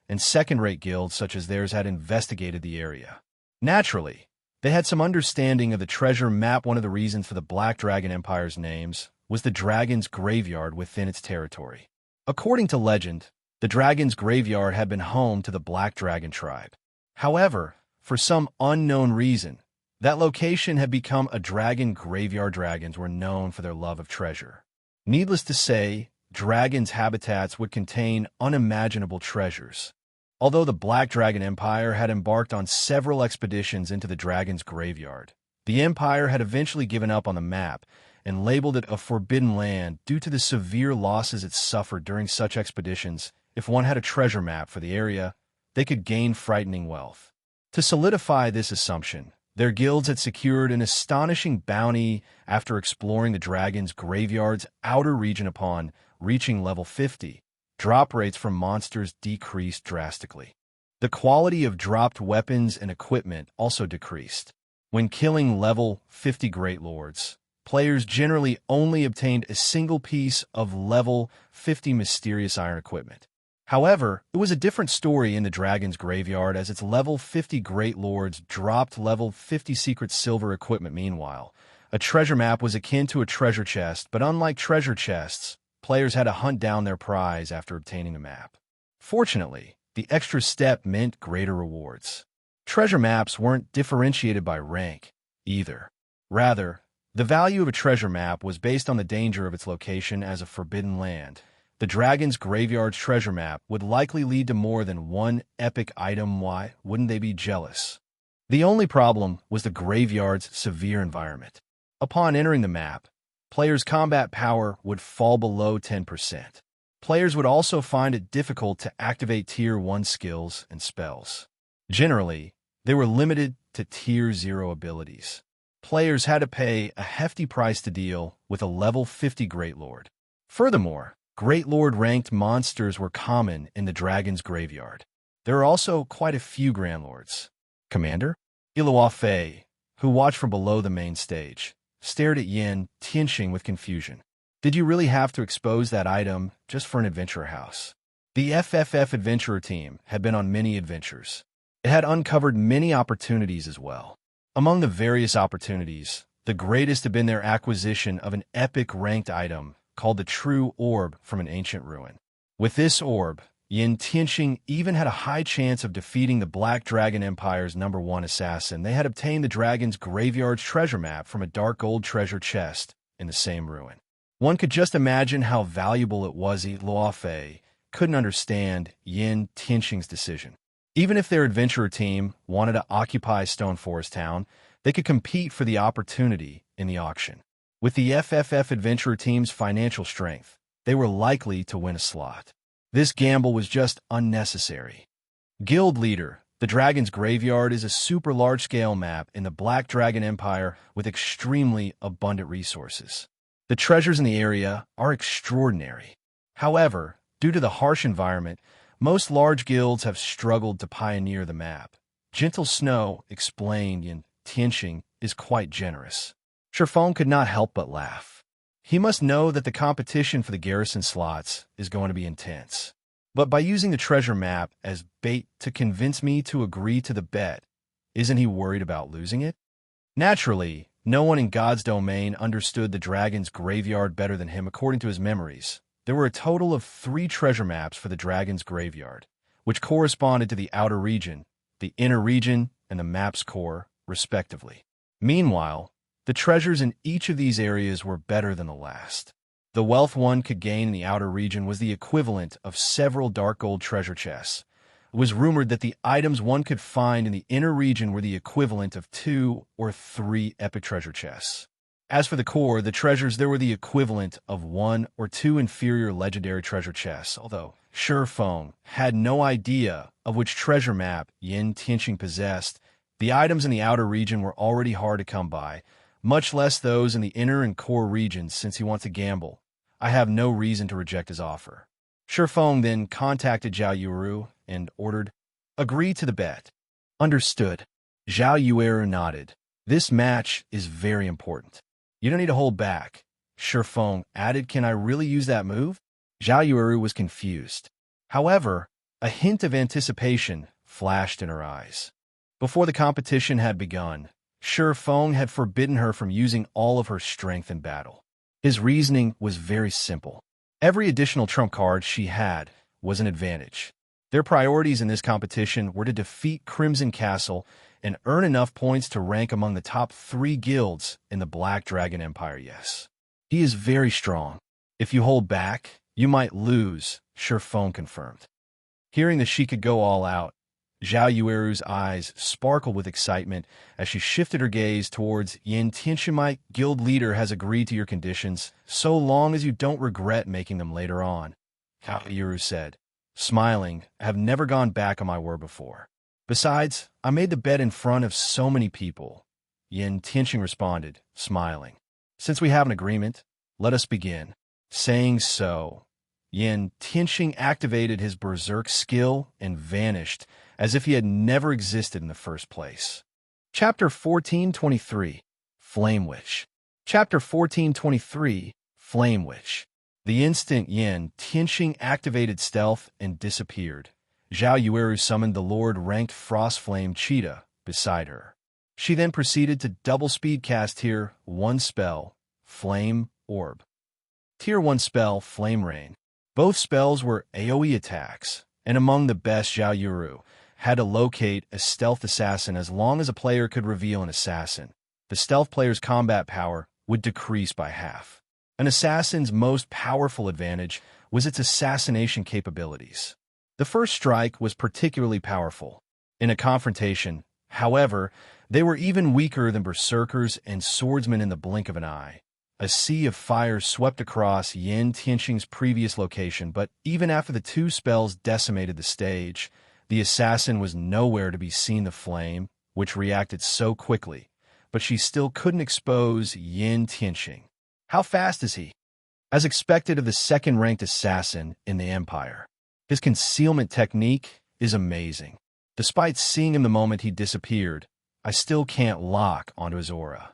Speaker 1: and second-rate guilds such as theirs had investigated the area. Naturally, they had some understanding of the treasure map. One of the reasons for the Black Dragon Empire's names was the Dragon's Graveyard within its territory. According to legend, the Dragon's Graveyard had been home to the Black Dragon tribe. However, for some unknown reason, that location had become a dragon graveyard. Dragons were known for their love of treasure. Needless to say, dragons' habitats would contain unimaginable treasures. Although the Black Dragon Empire had embarked on several expeditions into the Dragon's Graveyard, the Empire had eventually given up on the map and labeled it a forbidden land due to the severe losses it suffered during such expeditions. If one had a treasure map for the area, they could gain frightening wealth. To solidify this assumption, their guilds had secured an astonishing bounty after exploring the Dragon's Graveyard's outer region. Upon reaching level 50, drop rates from monsters decreased drastically. The quality of dropped weapons and equipment also decreased. When killing level 50 Great Lords, players generally only obtained a single piece of level 50 mysterious iron equipment. However, it was a different story in the Dragon's Graveyard as its level 50 Great Lords dropped level 50 secret silver equipment. Meanwhile, a treasure map was akin to a treasure chest, but unlike treasure chests, players had to hunt down their prize after obtaining the map. Fortunately, the extra step meant greater rewards. Treasure maps weren't differentiated by rank, either. Rather, the value of a treasure map was based on the danger of its location as a forbidden land. The Dragon's Graveyard's treasure map would likely lead to more than one epic item. Why wouldn't they be jealous? The only problem was the graveyard's severe environment. Upon entering the map, players' combat power would fall below 10%. Players would also find it difficult to activate Tier 1 skills and spells. Generally, they were limited to Tier 0 abilities. Players had to pay a hefty price to deal with a level 50 Great Lord. Furthermore, Great Lord-ranked monsters were common in the Dragon's Graveyard. There are also quite a few Grand Lords. Commander Ilua Fei, who watched from below the main stage, stared at Yin Tianxing with confusion. Did you really have to expose that item just for an adventure house? The FFF Adventurer team had been on many adventures. It had uncovered many opportunities as well. Among the various opportunities, the greatest had been their acquisition of an epic ranked item called the True Orb from an ancient ruin. With this orb, Yin Tianxing even had a high chance of defeating the Black Dragon Empire's #1 assassin. They had obtained the Dragon's Graveyard's treasure map from a dark gold treasure chest in the same ruin. One could just imagine how valuable it was. Luo Fei couldn't understand Yin Tianxing's decision. Even if their adventurer team wanted to occupy Stone Forest Town, they could compete for the opportunity in the auction. With the FFF adventurer team's financial strength, they were likely to win a slot. This gamble was just unnecessary. Guild Leader, the Dragon's Graveyard is a super large-scale map in the Black Dragon Empire with extremely abundant resources. The treasures in the area are extraordinary. However, due to the harsh environment, most large guilds have struggled to pioneer the map. Gentle Snow explained Yin Tianxing is quite generous. Sherfong could not help but laugh. He must know that the competition for the garrison slots is going to be intense. But by using the treasure map as bait to convince me to agree to the bet, isn't he worried about losing it? Naturally, No one in God's domain understood the dragon's graveyard better than him according to his memories. There were a total of 3 treasure maps for the dragon's graveyard, which corresponded to the outer region, the inner region, and the map's core, respectively. Meanwhile, the treasures in each of these areas were better than the last. The wealth one could gain in the outer region was the equivalent of several dark gold treasure chests. It was rumored that the items one could find in the inner region were the equivalent of 2 or 3 epic treasure chests. As for the core, the treasures there were the equivalent of 1 or 2 inferior legendary treasure chests, although Shifeng had no idea of which treasure map Yin Tianqing possessed. The items in the outer region were already hard to come by, much less those in the inner and core regions. Since he wants to gamble, I have no reason to reject his offer. Shifeng then contacted Zhao Yueru and ordered, "Agree to the bet." Understood. Zhao Yueru nodded. This match is very important. You don't need to hold back. Shifeng added, "Can I really use that move?" Zhao Yueru was confused. However, a hint of anticipation flashed in her eyes. Before the competition had begun, Shifeng had forbidden her from using all of her strength in battle. His reasoning was very simple. Every additional trump card she had was an advantage. Their priorities in this competition were to defeat Crimson Castle and earn enough points to rank among the top 3 guilds in the Black Dragon Empire. Yes, he is very strong. If you hold back, you might lose, Shifeng confirmed. Hearing that she could go all out, Zhao Yueru's eyes sparkled with excitement as she shifted her gaze towards Yin Tianqing. "My guild leader has agreed to your conditions, so long as you don't regret making them later on," Zhao Yueru said. Smiling, "I have never gone back on my word before. Besides, I made the bet in front of so many people," Yin Tianqing responded, smiling. "Since we have an agreement, let us begin." Saying so, Yin Tianqing activated his berserk skill and vanished, as if he had never existed in the first place. Chapter 1423, Flame Witch. Chapter 1423, Flame Witch. The instant Yin Tianqing activated stealth and disappeared, Zhao Yueru summoned the Lord-ranked Frost Flame Cheetah beside her. She then proceeded to double-speed cast Tier 1 spell, Flame Orb. Tier 1 spell, Flame Rain. Both spells were AoE attacks, and among the best. Zhao Yueru had to locate a stealth assassin. As long as a player could reveal an assassin, the stealth player's combat power would decrease by half. An assassin's most powerful advantage was its assassination capabilities. The first strike was particularly powerful. In a confrontation, however, they were even weaker than berserkers and swordsmen in the blink of an eye. A sea of fire swept across Yin Tianqing's previous location, but even after the 2 spells decimated the stage, the assassin was nowhere to be seen. The flame, which reacted so quickly, but she still couldn't expose Yin Tianqing. How fast is he? As expected of the second-ranked assassin in the Empire, his concealment technique is amazing. Despite seeing him the moment he disappeared, I still can't lock onto his aura.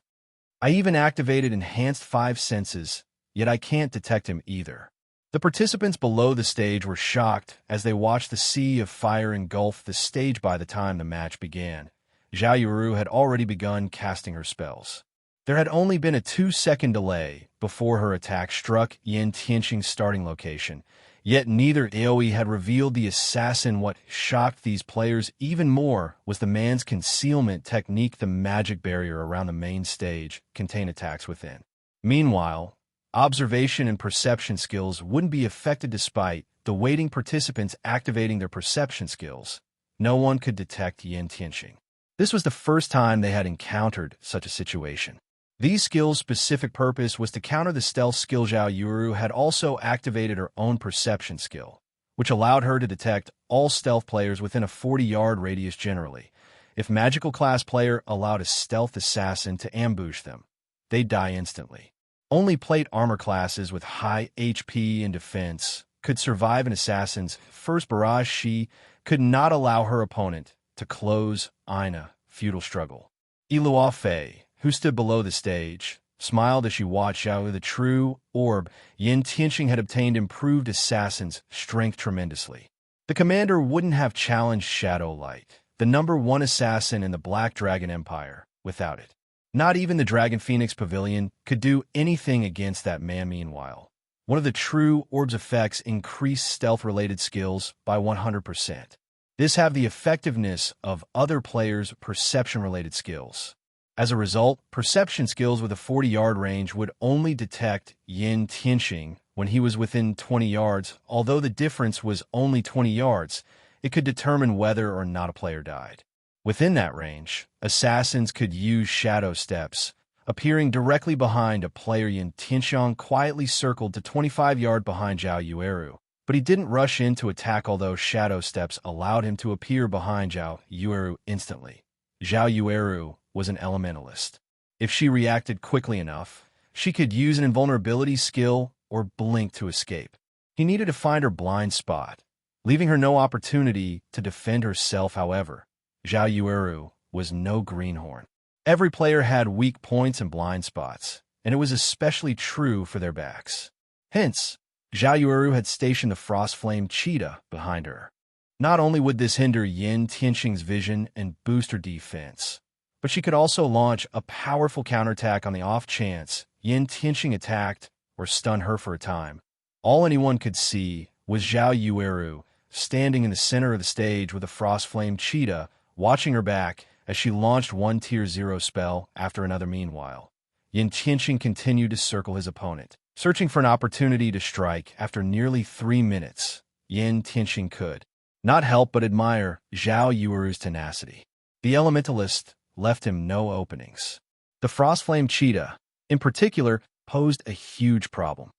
Speaker 1: I even activated Enhanced 5 Senses, yet I can't detect him either. The participants below the stage were shocked as they watched the sea of fire engulf the stage. By the time the match began, Zhao Yueru had already begun casting her spells. There had only been a 2-second delay before her attack struck Yin Tianqing's starting location, yet neither AoE had revealed the assassin. What shocked these players even more was the man's concealment technique. The magic barrier around the main stage contained attacks within. Meanwhile, observation and perception skills wouldn't be affected despite the waiting participants activating their perception skills. No one could detect Yin Tianqing. This was the first time they had encountered such a situation. These skills' specific purpose was to counter the stealth skill. Zhao Yueru had also activated her own perception skill, which allowed her to detect all stealth players within a 40-yard radius generally. If magical class player allowed a stealth assassin to ambush them, they'd die instantly. Only plate armor classes with high HP and defense could survive an assassin's first barrage. She could not allow her opponent to close in a futile struggle. Ilua Fei, who stood below the stage, smiled as she watched Xiao. The true orb Yin Tianqing had obtained improved assassin's strength tremendously. The commander wouldn't have challenged Shadow Light, the #1 assassin in the Black Dragon Empire, without it. Not even the Dragon Phoenix Pavilion could do anything against that man. Meanwhile, one of the true orb's effects increased stealth-related skills by 100%. This have the effectiveness of other players' perception-related skills. As a result, perception skills with a 40-yard range would only detect Yin Tianxing when he was within 20 yards. Although the difference was only 20 yards, it could determine whether or not a player died. Within that range, assassins could use shadow steps, appearing directly behind a player. Yin Tianxiang quietly circled to 25 yards behind Zhao Yueru, but he didn't rush in to attack, although shadow steps allowed him to appear behind Zhao Yueru instantly. Zhao Yueru was an elementalist. If she reacted quickly enough, she could use an invulnerability skill or blink to escape. He needed to find her blind spot, leaving her no opportunity to defend herself. However, Zhao Yueru was no greenhorn. Every player had weak points and blind spots, and it was especially true for their backs. Hence, Zhao Yueru had stationed the Frost Flame Cheetah behind her. Not only would this hinder Yin Tianxing's vision and boost her defense, but she could also launch a powerful counterattack on the off chance Yin Tianxing attacked or stunned her for a time. All anyone could see was Zhao Yueru standing in the center of the stage with a Frost Flame Cheetah watching her back as she launched one Tier 0 spell after another. Meanwhile, Yin Tianxing continued to circle his opponent, searching for an opportunity to strike. After nearly 3 minutes, Yin Tianxing could not help but admire Zhao Yueru's tenacity. The elementalist left him no openings. The Frost Flame Cheetah, in particular, posed a huge problem.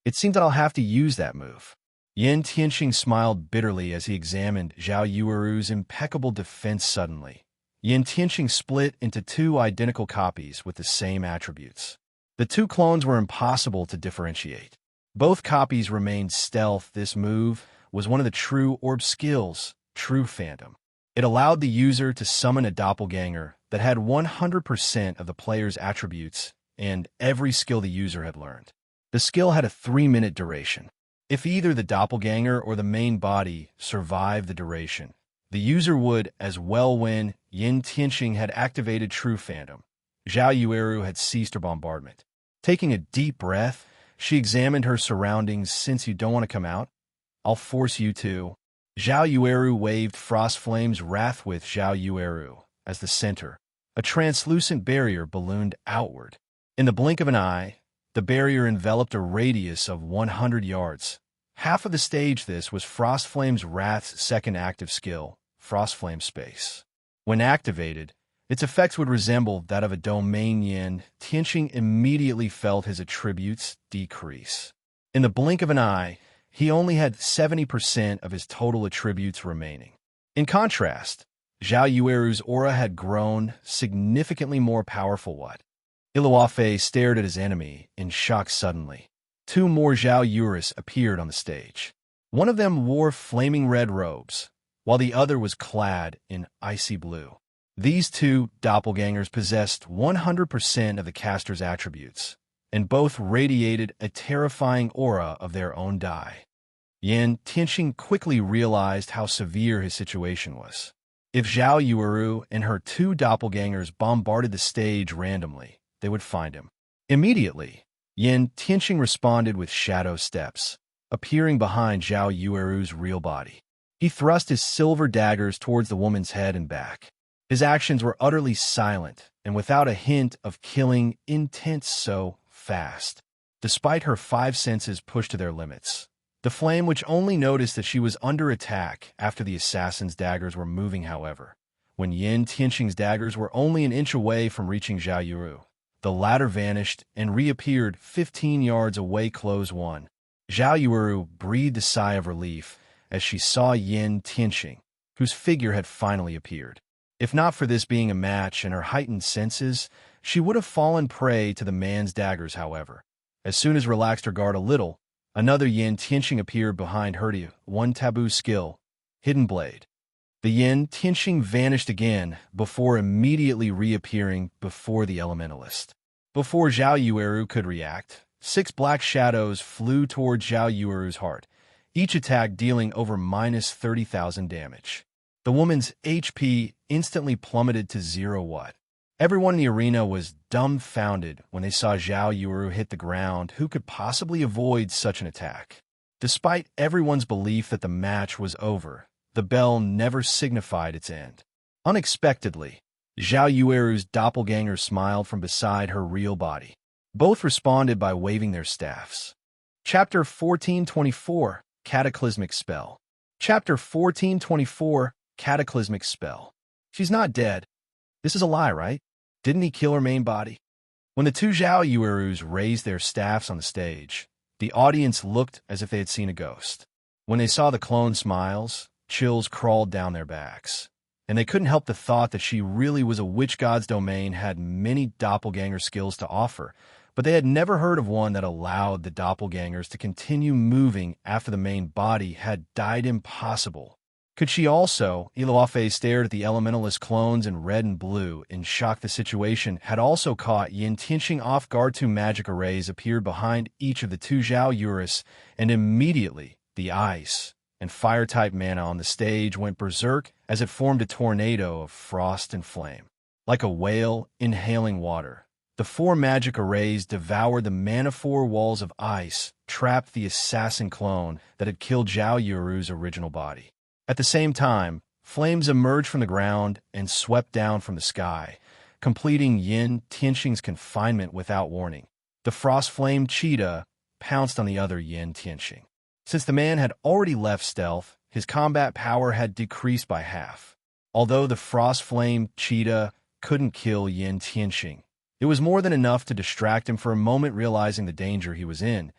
Speaker 1: It seemed that I'll have to use that move. Yin Tianxing smiled bitterly as he examined Zhao Yueru's impeccable defense. Suddenly, Yin Tianxing split into 2 identical copies with the same attributes. The 2 clones were impossible to differentiate. Both copies remained stealth. This move was one of the true orb skills, True Phantom. It allowed the user to summon a doppelganger that had 100% of the player's attributes and every skill the user had learned. The skill had a 3-minute duration. If either the doppelganger or the main body survived the duration, the user would as well win. Yin Tianxing had activated True Phantom. Zhao Yueru had ceased her bombardment. Taking a deep breath, she examined her surroundings. Since you don't want to come out, I'll force you to. Zhao Yueru waved Frost Flame's Wrath with Zhao Yueru as the center. A translucent barrier ballooned outward. In the blink of an eye, the barrier enveloped a radius of 100 yards. Half of the stage. This was Frost Flame's Wrath's second active skill, Frost Flame Space. When activated, its effects would resemble that of a domain. Yin Tianxing immediately felt his attributes decrease. In the blink of an eye, he only had 70% of his total attributes remaining. In contrast, Zhao Yueru's aura had grown significantly more powerful. What? Iluofe stared at his enemy in shock. Suddenly, 2 more Zhao Yueris appeared on the stage. One of them wore flaming red robes, while the other was clad in icy blue. These 2 doppelgangers possessed 100% of the caster's attributes, and both radiated a terrifying aura of their own dye. Yin Tianxing quickly realized how severe his situation was. If Zhao Yueru and her 2 doppelgangers bombarded the stage randomly, they would find him. Immediately, Yin Tianxing responded with shadow steps, appearing behind Zhao Yueru's real body. He thrust his silver daggers towards the woman's head and back. His actions were utterly silent and without a hint of killing intent. So fast. Despite her 5 senses pushed to their limits, the flame, which only noticed that she was under attack after the assassin's daggers were moving. However, when Yin Tianxing's daggers were only an inch away from reaching Zhao Yueru, the latter vanished and reappeared 15 yards away. Close 1. Zhao Yueru breathed a sigh of relief as she saw Yin Tianxing, whose figure had finally appeared. If not for this being a match and her heightened senses, she would have fallen prey to the man's daggers. However, as soon as relaxed her guard a little, another Yin Tianxing appeared behind her. 1 taboo skill, Hidden Blade. The Yin Tianxing vanished again before immediately reappearing before the elementalist. Before Zhao Yueru could react, 6 black shadows flew toward Zhao Yueru's heart, each attack dealing over minus 30,000 damage. The woman's HP instantly plummeted to 0. What? Everyone in the arena was dumbfounded when they saw Zhao Yuru hit the ground. Who could possibly avoid such an attack? Despite everyone's belief that the match was over, the bell never signified its end. Unexpectedly, Zhao Yueru's doppelganger smiled from beside her real body. Both responded by waving their staffs. Chapter 1424, Cataclysmic Spell. Chapter 1424, Cataclysmic Spell. She's not dead. This is a lie, right? Didn't he kill her main body? When the two Zhao Yuerus raised their staffs on the stage, the audience looked as if they had seen a ghost. When they saw the clone smiles, chills crawled down their backs, and they couldn't help the thought that she really was a witch god's domain, had many doppelganger skills to offer, but they had never heard of one that allowed the doppelgangers to continue moving after the main body had died. Impossible. Could she also? Iluafe stared at the elementalist clones in red and blue, in shock. The situation had also caught Yin Tianxing off guard. Two magic arrays appeared behind each of the two Zhao Yuris, and immediately the ice and fire-type mana on the stage went berserk as it formed a tornado of frost and flame. Like a whale inhaling water, the four magic arrays devoured the mana-four walls of ice, trapped the assassin clone that had killed Zhao Yuru's original body. At the same time, flames emerged from the ground and swept down from the sky, completing Yin Tianxing's confinement without warning. The frost-flame cheetah pounced on the other Yin Tianxing. Since the man had already left stealth, his combat power had decreased by half. Although the frost-flame cheetah couldn't kill Yin Tianxing, it was more than enough to distract him for a moment. Realizing the danger he was in,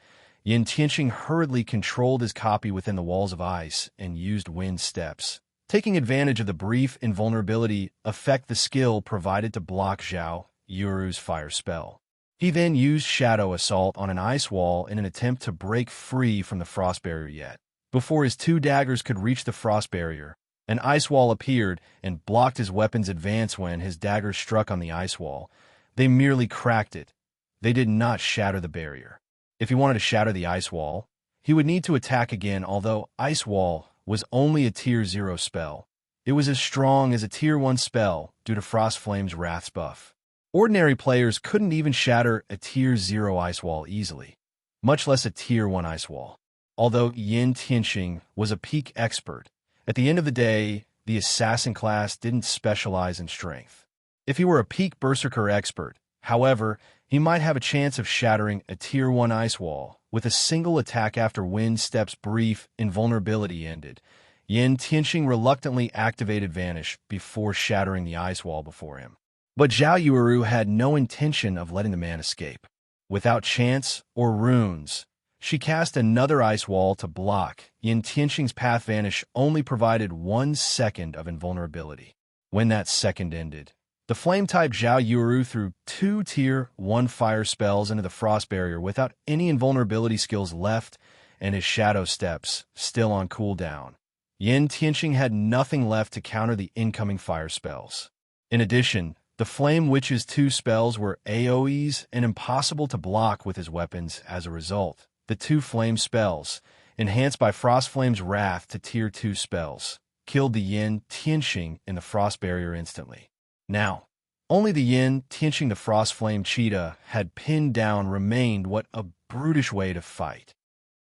Speaker 1: Yin Tianxing hurriedly controlled his copy within the walls of ice and used wind steps, taking advantage of the brief invulnerability effect the skill provided to block Zhao Yuru's fire spell. He then used Shadow Assault on an ice wall in an attempt to break free from the frost barrier. Yet, before his two daggers could reach the frost barrier, an ice wall appeared and blocked his weapon's advance. When his daggers struck on the ice wall, they merely cracked it. They did not shatter the barrier. If he wanted to shatter the ice wall, he would need to attack again. Although Ice Wall was only a Tier 0 spell, it was as strong as a Tier 1 spell due to Frostflame's Wrath's buff. Ordinary players couldn't even shatter a Tier 0 ice wall easily, much less a Tier 1 ice wall. Although Yin Tianxing was a peak expert, at the end of the day, the assassin class didn't specialize in strength. If he were a peak Berserker expert, however, he might have a chance of shattering a Tier 1 ice wall with a single attack. After Wind Step's brief invulnerability ended, Yin Tianxing reluctantly activated Vanish before shattering the ice wall before him. But Zhao Yuru had no intention of letting the man escape. Without chance or runes, she cast another ice wall to block Yin Tianxing's path. Vanish only provided 1 second of invulnerability. When that second ended, the flame-type Zhao Yuru threw 2 Tier 1 fire spells into the frost barrier without any invulnerability skills left, and his shadow steps still on cooldown. Yin Tianxing had nothing left to counter the incoming fire spells. In addition, the Flame Witch's 2 spells were AoEs and impossible to block with his weapons. As a result, the 2 flame spells, enhanced by Frostflame's Wrath to Tier 2 spells, killed the Yin Tianxing in the frost barrier instantly. Now, only the Yin Tianxing the Frostflame cheetah had pinned down remained. What a brutish way to fight.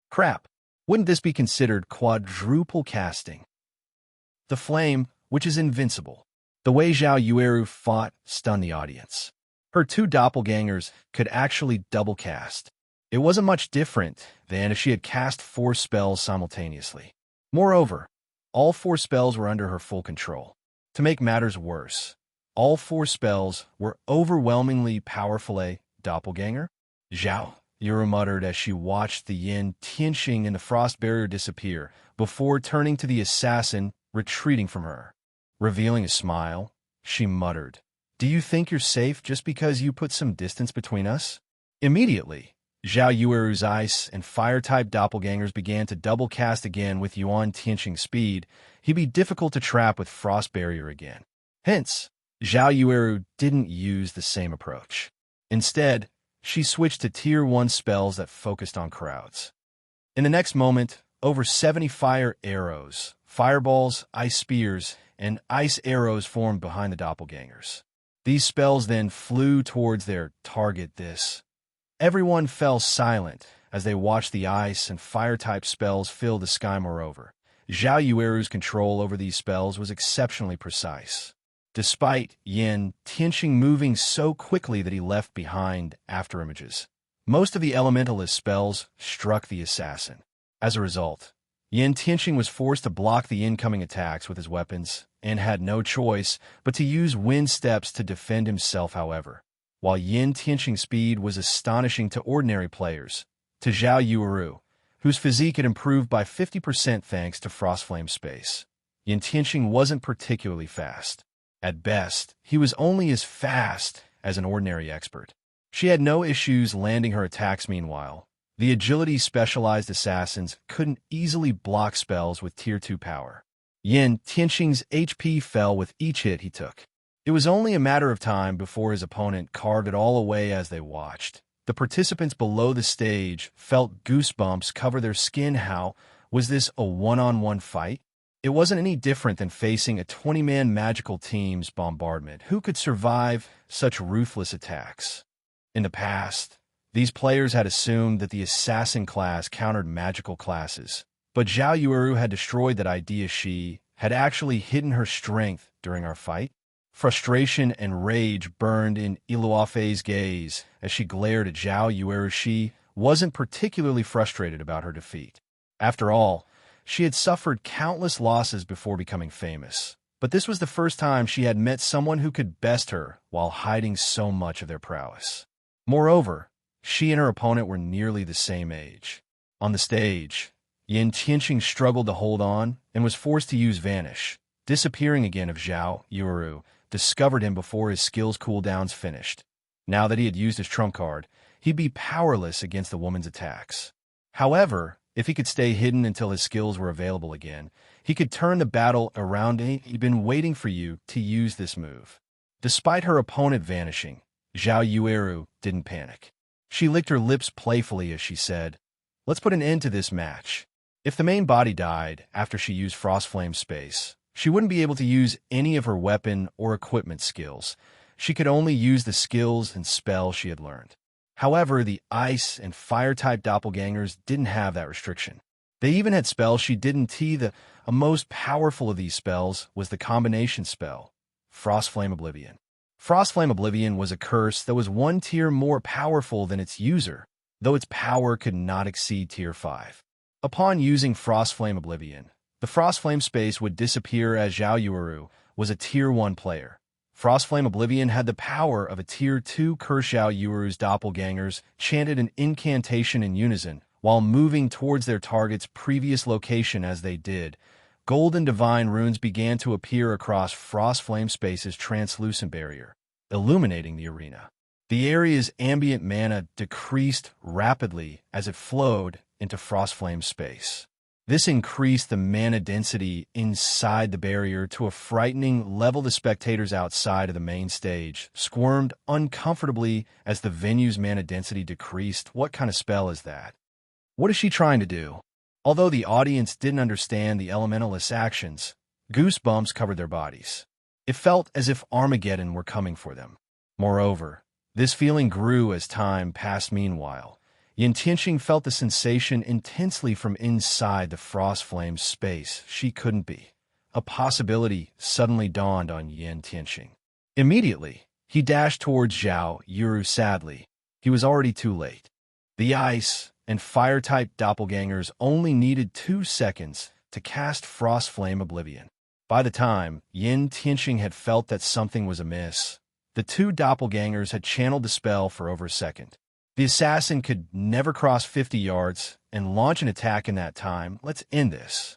Speaker 1: Crap, wouldn't this be considered quadruple casting? The flame, which is invincible. The way Zhao Yueru fought stunned the audience. Her 2 doppelgangers could actually double cast. It wasn't much different than if she had cast 4 spells simultaneously. Moreover, all 4 spells were under her full control. To make matters worse, all 4 spells were overwhelmingly powerful. A doppelganger? Zhao Yuru muttered as she watched the Yin Tianxing in the frost barrier disappear, before turning to the assassin retreating from her. Revealing a smile, she muttered, "Do you think you're safe just because you put some distance between us?" Immediately, Zhao Yueru's ice and fire-type doppelgangers began to double cast again. With Yuan Tianxing's speed, he'd be difficult to trap with frost barrier again. Hence, Zhao Yueru didn't use the same approach. Instead, she switched to Tier 1 spells that focused on crowds. In the next moment, over 70 fire arrows, fireballs, ice spears, and ice arrows formed behind the doppelgangers. These spells then flew towards their target. Everyone fell silent as they watched the ice and fire-type spells fill the sky. Moreover, Zhao Yueru's control over these spells was exceptionally precise, despite Yin Tianqing moving so quickly that he left behind afterimages. Most of the elementalist spells struck the assassin. As a result, Yin Tianqing was forced to block the incoming attacks with his weapons and had no choice but to use wind steps to defend himself. However, while Yin Tianqing's speed was astonishing to ordinary players, to Zhao Yueru, whose physique had improved by 50% thanks to Frostflame space, Yin Tianqing wasn't particularly fast. At best, he was only as fast as an ordinary expert. She had no issues landing her attacks. Meanwhile, the agility-specialized assassins couldn't easily block spells with Tier 2 power. Yin Tianqing's HP fell with each hit he took. It was only a matter of time before his opponent carved it all away. As they watched, the participants below the stage felt goosebumps cover their skin. How was this a one-on-one fight? It wasn't any different than facing a 20-man magical team's bombardment. Who could survive such ruthless attacks? In the past, these players had assumed that the assassin class countered magical classes, but Zhao Yueru had destroyed that idea. She had actually hidden her strength during our fight. Frustration and rage burned in Iluofei's gaze as she glared at Zhao Yueru. She wasn't particularly frustrated about her defeat. After all, she had suffered countless losses before becoming famous, but this was the first time she had met someone who could best her while hiding so much of their prowess. Moreover, she and her opponent were nearly the same age. On the stage, Yin Tianqing struggled to hold on and was forced to use Vanish, disappearing again if Zhao Yueru discovered him before his skill's cooldowns finished. Now that he had used his trump card, he'd be powerless against the woman's attacks. However, if he could stay hidden until his skills were available again, he could turn the battle around. He'd been waiting for you to use this move. Despite her opponent vanishing, Zhao Yueru didn't panic. She licked her lips playfully as she said, "Let's put an end to this match." If the main body died after she used Frostflame space, she wouldn't be able to use any of her weapon or equipment skills. She could only use the skills and spells she had learned. However, the ice and fire-type doppelgangers didn't have that restriction. They even had spells she didn't. The most powerful of these spells was the combination spell, Frostflame Oblivion. Frostflame Oblivion was a curse that was one tier more powerful than its user, though its power could not exceed Tier 5. Upon using Frostflame Oblivion, the Frostflame space would disappear as Zhao Yueru was a Tier 1 player. Frostflame Oblivion had the power of a Tier 2 curse. Zhao Yueru's doppelgangers chanted an incantation in unison while moving towards their target's previous location. As they did, golden divine runes began to appear across Frostflame space's translucent barrier, illuminating the arena. The area's ambient mana decreased rapidly as it flowed into Frostflame space. This increased the mana density inside the barrier to a frightening level. The spectators outside of the main stage squirmed uncomfortably as the venue's mana density decreased. What kind of spell is that? What is she trying to do? Although the audience didn't understand the elementalist's actions, goosebumps covered their bodies. It felt as if Armageddon were coming for them. Moreover, this feeling grew as time passed. Meanwhile, Yin Tianqing felt the sensation intensely from inside the Frostflame space. She couldn't be. A possibility suddenly dawned on Yin Tianqing. Immediately, he dashed towards Zhao Yueru. Sadly, he was already too late. The ice and fire-type doppelgangers only needed 2 seconds to cast Frostflame Oblivion. By the time Yin Tianqing had felt that something was amiss, the 2 doppelgangers had channeled the spell for over a second. The assassin could never cross 50 yards and launch an attack in that time. Let's end this.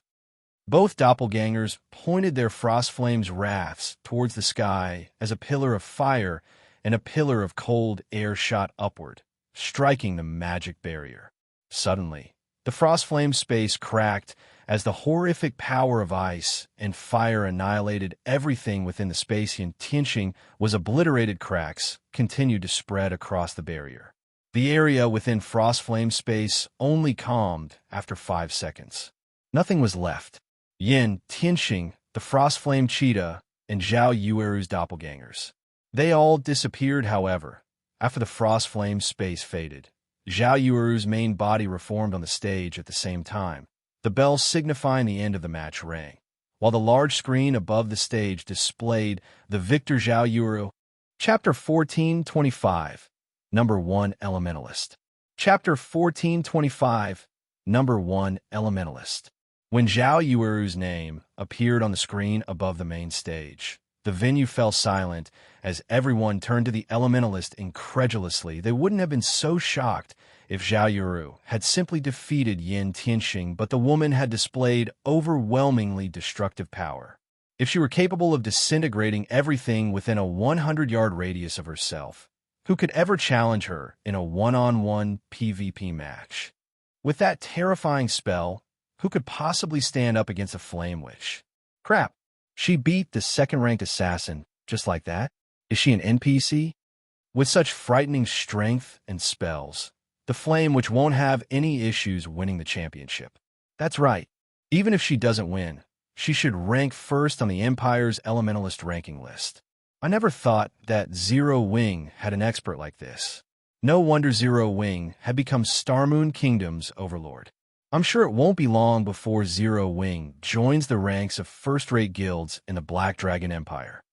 Speaker 1: Both doppelgangers pointed their Frostflame's wraths towards the sky as a pillar of fire and a pillar of cold air shot upward, striking the magic barrier. Suddenly, the Frostflame space cracked as the horrific power of ice and fire annihilated everything within the space. Yin Tianqing was obliterated. Cracks continued to spread across the barrier. The area within Frostflame space only calmed after 5 seconds. Nothing was left. Yin Tianqing, the Frostflame cheetah, and Zhao Yueru's doppelgangers. They all disappeared, however, after the frost flame space faded. Zhao Yueru's main body reformed on the stage at the same time. The bell signifying the end of the match rang, while the large screen above the stage displayed the victor Zhao Yueru. Chapter 1425, Number 1 Elementalist. Chapter 1425, Number 1 Elementalist. When Zhao Yueru's name appeared on the screen above the main stage, the venue fell silent as everyone turned to the Elementalist incredulously. They wouldn't have been so shocked if Zhao Yueru had simply defeated Yin Tianxing, but the woman had displayed overwhelmingly destructive power. If she were capable of disintegrating everything within a 100-yard radius of herself, who could ever challenge her in a one-on-one PvP match? With that terrifying spell, who could possibly stand up against a Flame Witch? Crap! She beat the second-ranked assassin just like that? Is she an NPC? With such frightening strength and spells, the Flame Witch won't have any issues winning the championship. That's right. Even if she doesn't win, she should rank first on the Empire's Elementalist ranking list. I never thought that Zero Wing had an expert like this. No wonder Zero Wing had become Starmoon Kingdom's overlord. I'm sure it won't be long before Zero Wing joins the ranks of first-rate guilds in the Black Dragon Empire.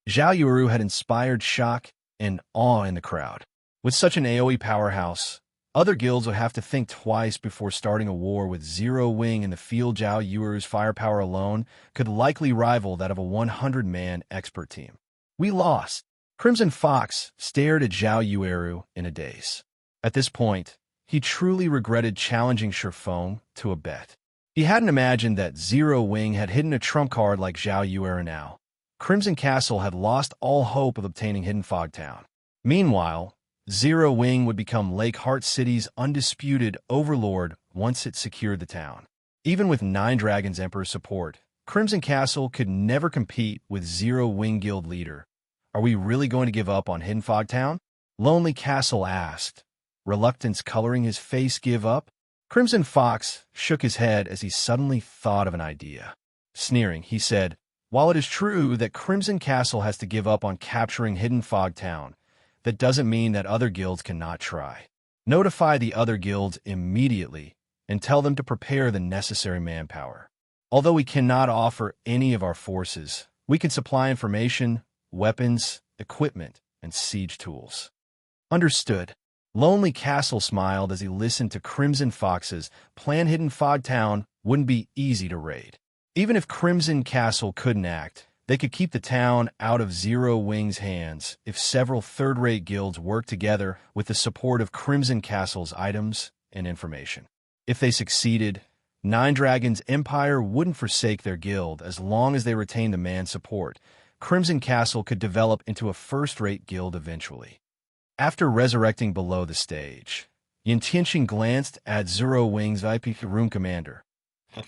Speaker 1: Zhao Yueru had inspired shock and awe in the crowd. With such an AoE powerhouse, other guilds would have to think twice before starting a war with Zero Wing in the field. Zhao Yueru's firepower alone could likely rival that of a 100-man expert team. We lost. Crimson Fox stared at Zhao Yueru in a daze. At this point, he truly regretted challenging Shifeng to a bet. He hadn't imagined that Zero Wing had hidden a trump card like Zhao Yueru now. Crimson Castle had lost all hope of obtaining Hidden Fog Town. Meanwhile, Zero Wing would become Lake Heart City's undisputed overlord once it secured the town. Even with Nine Dragons Emperor's support, Crimson Castle could never compete with Zero Wing Guild leader. Are we really going to give up on Hidden Fog Town? Lonely Castle asked, reluctance coloring his face. Give up? Crimson Fox shook his head as he suddenly thought of an idea. Sneering, he said, while it is true that Crimson Castle has to give up on capturing Hidden Fog Town, that doesn't mean that other guilds cannot try. Notify the other guilds immediately and tell them to prepare the necessary manpower. Although we cannot offer any of our forces, we can supply information, weapons, equipment, and siege tools. Understood. Lonely Castle smiled as he listened to Crimson Fox's plan. Hidden Fog Town wouldn't be easy to raid. Even if Crimson Castle couldn't act, they could keep the town out of Zero Wing's hands if several third-rate guilds worked together with the support of Crimson Castle's items and information. If they succeeded, Nine Dragons Empire wouldn't forsake their guild as long as they retained the man support. Crimson Castle could develop into a first-rate guild eventually. After resurrecting below the stage, Yin Tianxing glanced at Zero Wing's VIP room commander.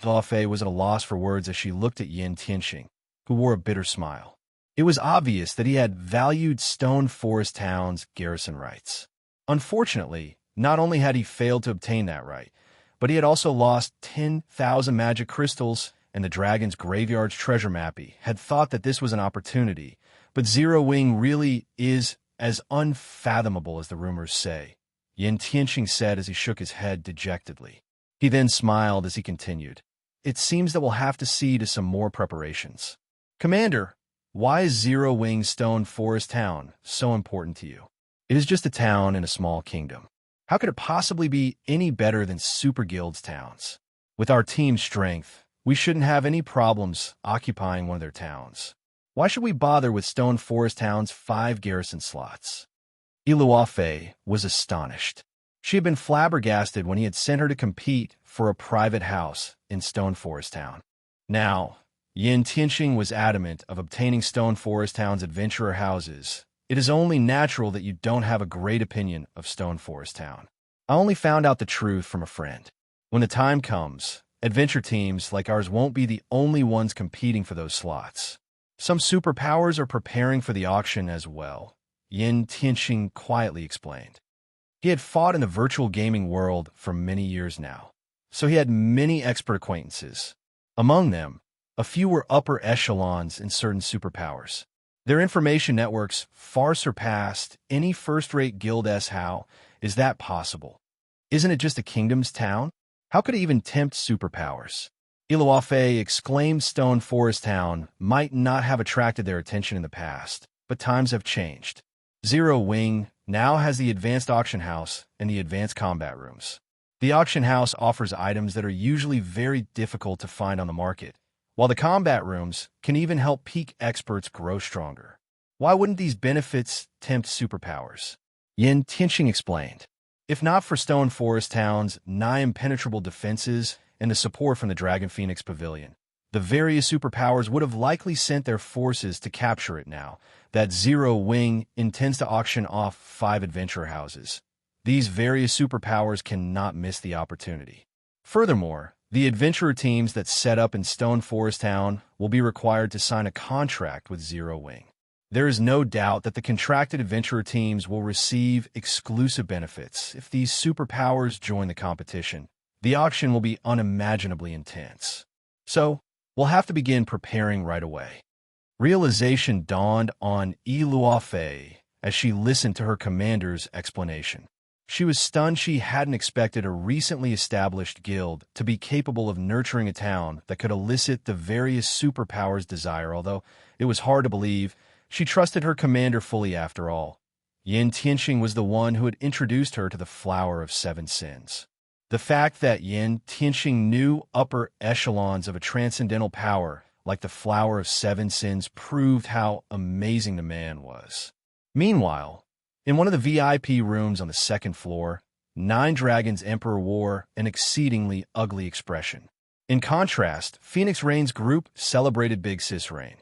Speaker 1: Hua Fei was at a loss for words as she looked at Yin Tianxing, who wore a bitter smile. It was obvious that he had valued Stone Forest Town's garrison rights. Unfortunately, not only had he failed to obtain that right, but he had also lost 10,000 magic crystals, and the Dragon's Graveyard's treasure mappy had thought that this was an opportunity. But Zero Wing really is as unfathomable as the rumors say, Yin Tianxing said as he shook his head dejectedly. He then smiled as he continued. It seems that we'll have to see to some more preparations. Commander, why is Zero Wing Stone Forest Town so important to you? It is just a town in a small kingdom. How could it possibly be any better than Super Guild's towns? With our team's strength, we shouldn't have any problems occupying one of their towns. Why should we bother with Stone Forest Town's 5 garrison slots? Hua Fei was astonished. She had been flabbergasted when he had sent her to compete for a private house in Stone Forest Town. Now, Yin Tianxing was adamant of obtaining Stone Forest Town's adventurer houses. It is only natural that you don't have a great opinion of Stone Forest Town. I only found out the truth from a friend. When the time comes, adventure teams like ours won't be the only ones competing for those slots. Some superpowers are preparing for the auction as well, Yin Tianxing quietly explained. He had fought in the virtual gaming world for many years now, so he had many expert acquaintances. Among them, a few were upper echelons in certain superpowers. Their information networks far surpassed any first-rate guild. How is that possible? Isn't it just a kingdom's town? How could it even tempt superpowers? Iluafe exclaimed. Stone Forest Town might not have attracted their attention in the past, but times have changed. Zero Wing now has the advanced auction house and the advanced combat rooms. The auction house offers items that are usually very difficult to find on the market, while the combat rooms can even help peak experts grow stronger. Why wouldn't these benefits tempt superpowers? Yin Tianxing explained. If not for Stone Forest Town's nigh impenetrable defenses and the support from the Dragon Phoenix Pavilion, the various superpowers would have likely sent their forces to capture it. Now that Zero Wing intends to auction off 5 adventure houses, these various superpowers cannot miss the opportunity. Furthermore, the adventurer teams that set up in Stone Forest Town will be required to sign a contract with Zero Wing. There is no doubt that the contracted adventurer teams will receive exclusive benefits if these superpowers join the competition. The auction will be unimaginably intense. So, we'll have to begin preparing right away. Realization dawned on Iluafe as she listened to her commander's explanation. She was stunned. She hadn't expected a recently established guild to be capable of nurturing a town that could elicit the various superpowers' desire. Although it was hard to believe, she trusted her commander fully after all. Yin Tianxing was the one who had introduced her to the Flower of Seven Sins. The fact that Yin Tianxing knew upper echelons of a transcendental power like the Flower of Seven Sins proved how amazing the man was. Meanwhile, in one of the VIP rooms on the second floor, Nine Dragons Emperor wore an exceedingly ugly expression. In contrast, Phoenix Rain's group celebrated Big Sis Rain.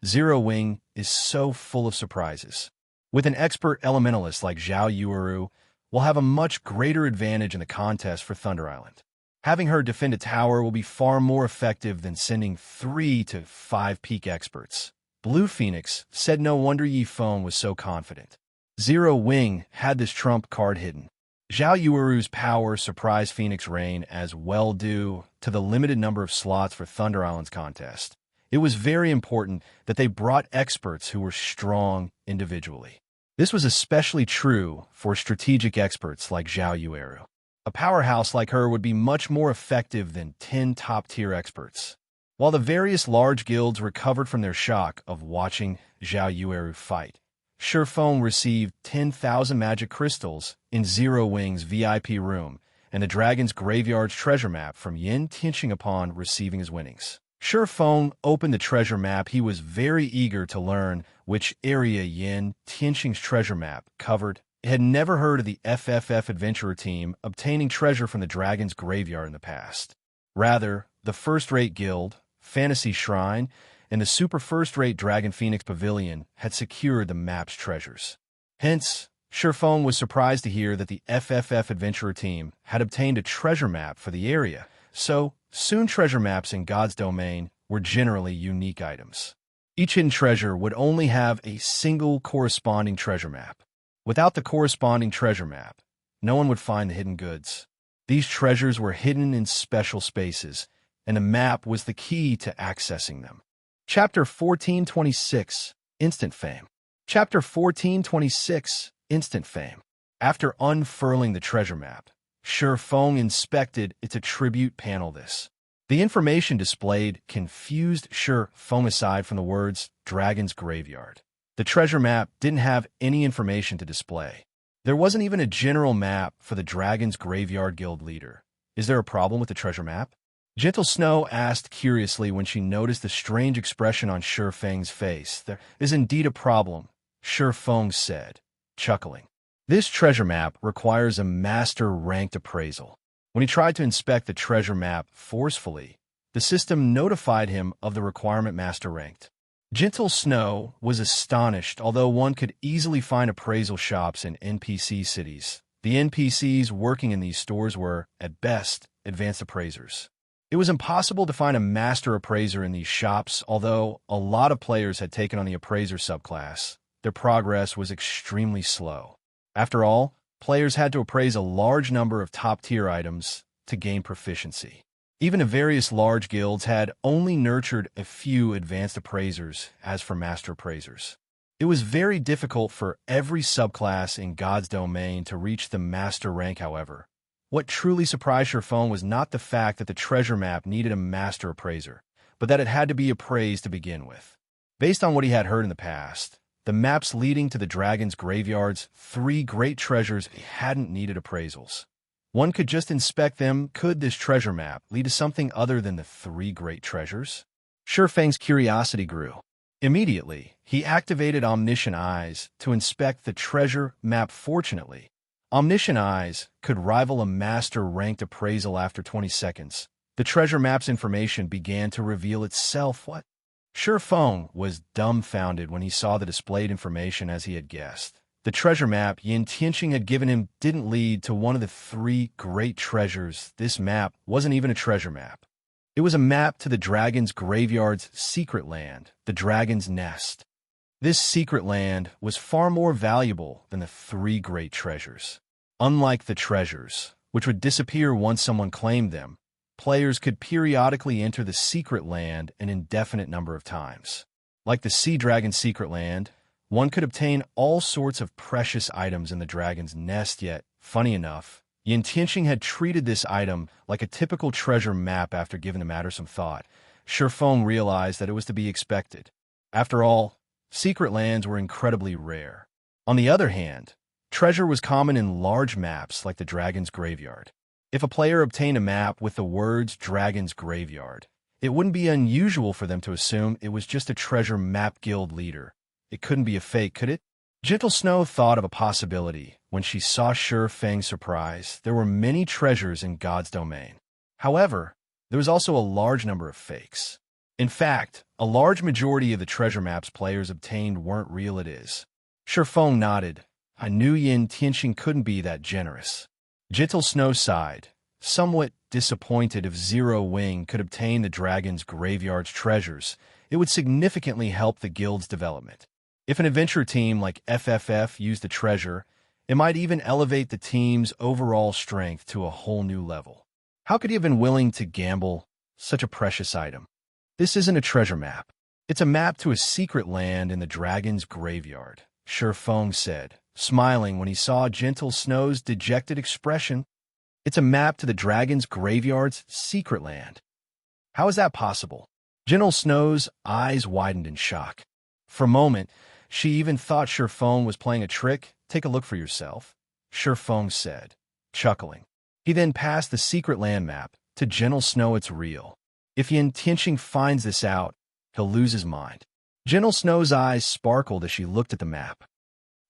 Speaker 1: Zero Wing is so full of surprises. With an expert elementalist like Zhao Yueru, will have a much greater advantage in the contest for Thunder Island. Having her defend a tower will be far more effective than sending 3 to 5 peak experts. Blue Phoenix said no wonder Yi Feng was so confident. Zero Wing had this trump card hidden. Zhao Yueru's power surprised Phoenix Rain as well due to the limited number of slots for Thunder Island's contest. It was very important that they brought experts who were strong individually. This was especially true for strategic experts like Zhao Yueru. A powerhouse like her would be much more effective than 10 top-tier experts. While the various large guilds recovered from their shock of watching Zhao Yueru fight, Shifeng received 10,000 magic crystals in Zero Wing's VIP room and the Dragon's Graveyard's treasure map from Yin Tianxing upon receiving his winnings. Shifeng opened the treasure map. He was very eager to learn which area Yin Tianxing's treasure map covered. He had never heard of the FFF adventurer team obtaining treasure from the Dragon's Graveyard in the past. Rather, the first-rate guild, Fantasy Shrine, and the super first-rate Dragon Phoenix Pavilion had secured the map's treasures. Hence, Shifeng was surprised to hear that the FFF adventurer team had obtained a treasure map for the area. So, soon treasure maps in God's domain were generally unique items. Each hidden treasure would only have a single corresponding treasure map. Without the corresponding treasure map, no one would find the hidden goods. These treasures were hidden in special spaces, and the map was the key to accessing them. Chapter 1426, Instant Fame. Chapter 1426, Instant Fame. After unfurling the treasure map, Shifeng inspected its attribute panel. The information displayed confused Shifeng aside from the words Dragon's Graveyard. The treasure map didn't have any information to display. There wasn't even a general map for the Dragon's Graveyard Guild leader. Is there a problem with the treasure map? Gentle Snow asked curiously when she noticed the strange expression on Shifeng's face. There is indeed a problem, Shifeng said, chuckling. This treasure map requires a master-ranked appraisal. When he tried to inspect the treasure map forcefully, the system notified him of the requirement master-ranked. Gentle Snow was astonished. Although one could easily find appraisal shops in NPC cities, the NPCs working in these stores were, at best, advanced appraisers. It was impossible to find a master appraiser in these shops. Although a lot of players had taken on the appraiser subclass, their progress was extremely slow. After all, players had to appraise a large number of top-tier items to gain proficiency. Even the various large guilds had only nurtured a few advanced appraisers. As for master appraisers, It was very difficult for every subclass in God's domain to reach the master rank, however. What truly surprised Shifeng was not the fact that the treasure map needed a master appraiser, but that it had to be appraised to begin with. Based on what he had heard in the past, the maps leading to the dragon's graveyard's 3 great treasures hadn't needed appraisals. One could just inspect them. Could this treasure map lead to something other than the 3 great treasures? Shifeng's curiosity grew. Immediately, he activated Omniscient Eyes to inspect the treasure map. Fortunately, Omniscient Eyes could rival a master-ranked appraisal. After 20 seconds, the treasure map's information began to reveal itself. What? Shifeng was dumbfounded when he saw the displayed information. As he had guessed, the treasure map Xianxia had given him didn't lead to one of the 3 great treasures. This map wasn't even a treasure map. It was a map to the dragon's graveyard's secret land, the dragon's nest. This secret land was far more valuable than the 3 great treasures. Unlike the treasures, which would disappear once someone claimed them, players could periodically enter the secret land an indefinite number of times. Like the sea dragon's secret land, one could obtain all sorts of precious items in the dragon's nest. Yet, funny enough, Xianxia had treated this item like a typical treasure map. After giving the matter some thought, Shifeng realized that it was to be expected. After all, secret lands were incredibly rare. On the other hand, treasure was common in large maps like the dragon's graveyard. If a player obtained a map with the words Dragon's Graveyard, it wouldn't be unusual for them to assume it was just a treasure map. Guild leader, it couldn't be a fake, could it? Gentle Snow thought of a possibility when she saw Shifeng's surprise. There were many treasures in God's domain. However, there was also a large number of fakes. In fact, a large majority of the treasure maps players obtained weren't real. It is. Shifeng nodded. I knew Xianxia couldn't be that generous. Gentle Snow sighed, somewhat disappointed. If Zero Wing could obtain the dragon's graveyard's treasures, it would significantly help the guild's development. If an adventure team like FFF used the treasure, it might even elevate the team's overall strength to a whole new level. How could he have been willing to gamble such a precious item? This isn't a treasure map. It's a map to a secret land in the dragon's graveyard, Shifeng said, smiling when he saw Gentle Snow's dejected expression. It's a map to the dragon's graveyard's secret land. How is that possible? Gentle Snow's eyes widened in shock. For a moment, she even thought Shifeng was playing a trick. Take a look for yourself, Shifeng said, chuckling. He then passed the secret land map to Gentle Snow. It's real. If Xianxia finds this out, he'll lose his mind. Gentle Snow's eyes sparkled as she looked at the map.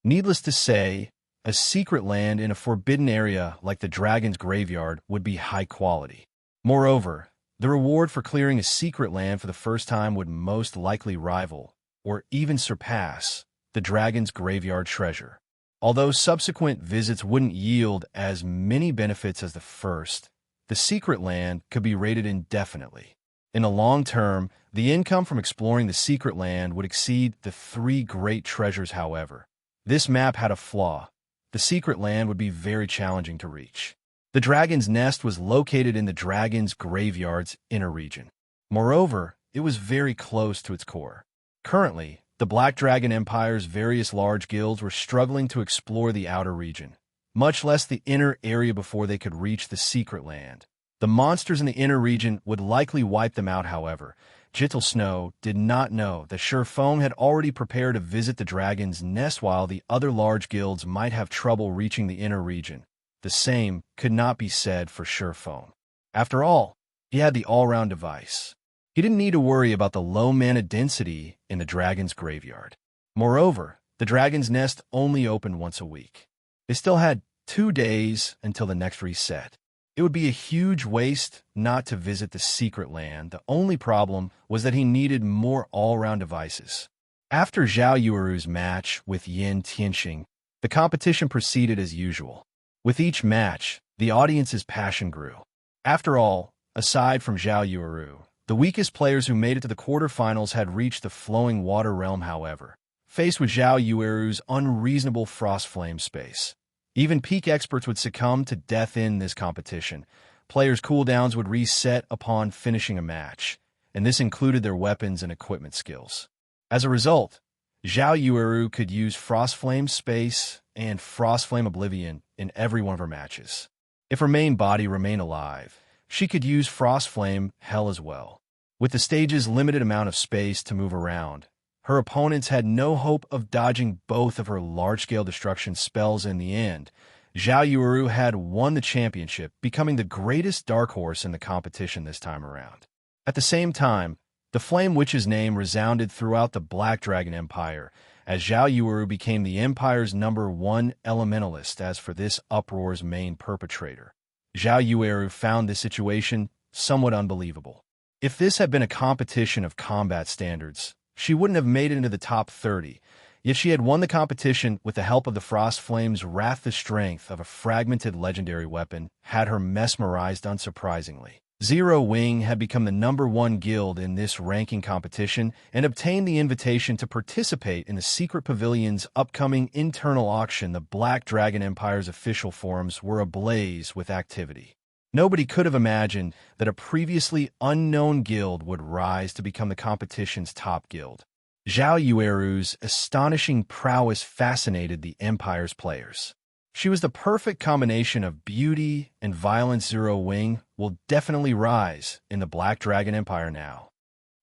Speaker 1: Needless to say, a secret land in a forbidden area like the dragon's graveyard would be high quality. Moreover, the reward for clearing a secret land for the first time would most likely rival, or even surpass, the dragon's graveyard treasure. Although subsequent visits wouldn't yield as many benefits as the first, the secret land could be rated indefinitely. In the long term, the income from exploring the secret land would exceed the 3 great treasures. However, this map had a flaw. The secret land would be very challenging to reach. The dragon's nest was located in the dragon's graveyard's inner region. Moreover, it was very close to its core. Currently, the Black Dragon Empire's various large guilds were struggling to explore the outer region, much less the inner area, before they could reach the secret land. The monsters in the inner region would likely wipe them out. However, Gentle Snow did not know that Shifeng had already prepared to visit the dragon's nest. While the other large guilds might have trouble reaching the inner region, the same could not be said for Shifeng. After all, he had the all-round device. He didn't need to worry about the low mana density in the dragon's graveyard. Moreover, the dragon's nest only opened once a week. They still had 2 days until the next reset. It would be a huge waste not to visit the secret land. The only problem was that he needed more all-round devices. After Zhao Yueru's match with Xianxia, the competition proceeded as usual. With each match, the audience's passion grew. After all, aside from Zhao Yueru, the weakest players who made it to the quarterfinals had reached the Flowing Water Realm. However, faced with Zhao Yueru's unreasonable Frost Flame space, even peak experts would succumb to death in this competition. Players' cooldowns would reset upon finishing a match, and this included their weapons and equipment skills. As a result, Zhao Yueru could use Frostflame Space and Frostflame Oblivion in every one of her matches. If her main body remained alive, she could use Frostflame Hell as well. With the stage's limited amount of space to move around, her opponents had no hope of dodging both of her large-scale destruction spells in the end. Zhao Yueru had won the championship, becoming the greatest dark horse in the competition this time around. At the same time, the Flame Witch's name resounded throughout the Black Dragon Empire, as Zhao Yueru became the Empire's #1 elementalist. As for this uproar's main perpetrator, Zhao Yueru found this situation somewhat unbelievable. If this had been a competition of combat standards, she wouldn't have made it into the top 30, yet she had won the competition with the help of the Frost Flame's wrath. The strength of a fragmented legendary weapon had her mesmerized unsurprisingly. Zero Wing had become the #1 guild in this ranking competition and obtained the invitation to participate in the Secret Pavilion's upcoming internal auction. The Black Dragon Empire's official forums were ablaze with activity. Nobody could have imagined that a previously unknown guild would rise to become the competition's top guild. Zhao Yueru's astonishing prowess fascinated the Empire's players. She was the perfect combination of beauty and violence. Zero Wing will definitely rise in the Black Dragon Empire now.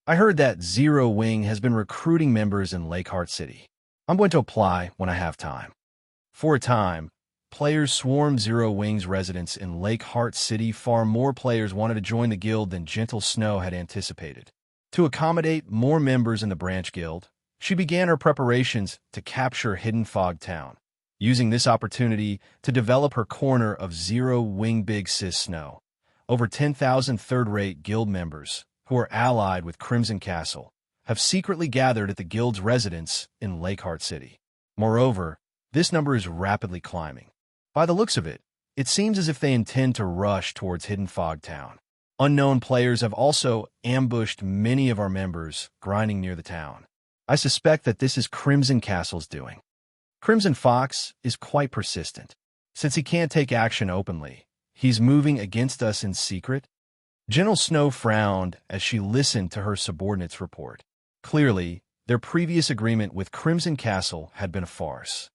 Speaker 1: I heard that Zero Wing has been recruiting members in Lakeheart City. I'm going to apply when I have time. For a time, players swarmed Zero Wing's residence in Lakeheart City. Far more players wanted to join the guild than Gentle Snow had anticipated. To accommodate more members in the branch guild, she began her preparations to capture Hidden Fog Town, using this opportunity to develop her corner of Zero Wing. Big Sis Snow. Over 10,000 third-rate guild members, who are allied with Crimson Castle, have secretly gathered at the guild's residence in Lakeheart City. Moreover, this number is rapidly climbing. By the looks of it, it seems as if they intend to rush towards Hidden Fog Town. Unknown players have also ambushed many of our members grinding near the town. I suspect that this is Crimson Castle's doing. Crimson Fox is quite persistent. Since he can't take action openly, he's moving against us in secret. Gentle Snow frowned as she listened to her subordinate's report. Clearly, their previous agreement with Crimson Castle had been a farce.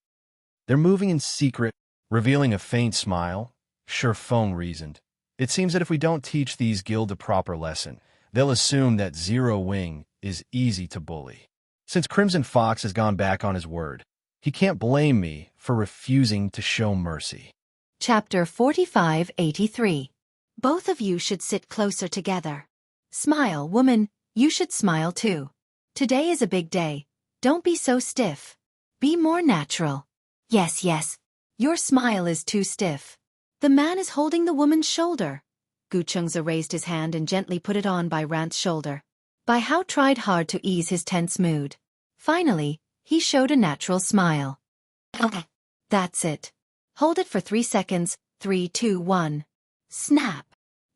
Speaker 1: They're moving in secret, revealing a faint smile. Sure, Feng reasoned. It seems that if we don't teach these guild a proper lesson, they'll assume that Zero Wing is easy to bully. Since Crimson Fox has gone back on his word, he can't blame me for refusing to show mercy.
Speaker 2: Chapter 4583. Both of you should sit closer together. Smile, woman, you should smile too. Today is a big day. Don't be so stiff. Be more natural. Yes, your smile is too stiff. The man is holding the woman's shoulder. Gu Chengza raised his hand and gently put it on Bai Ran's shoulder. Bai Hao tried hard to ease his tense mood. Finally, he showed a natural smile. Okay. That's it. Hold it for 3 seconds. 3, 2, 1. Snap.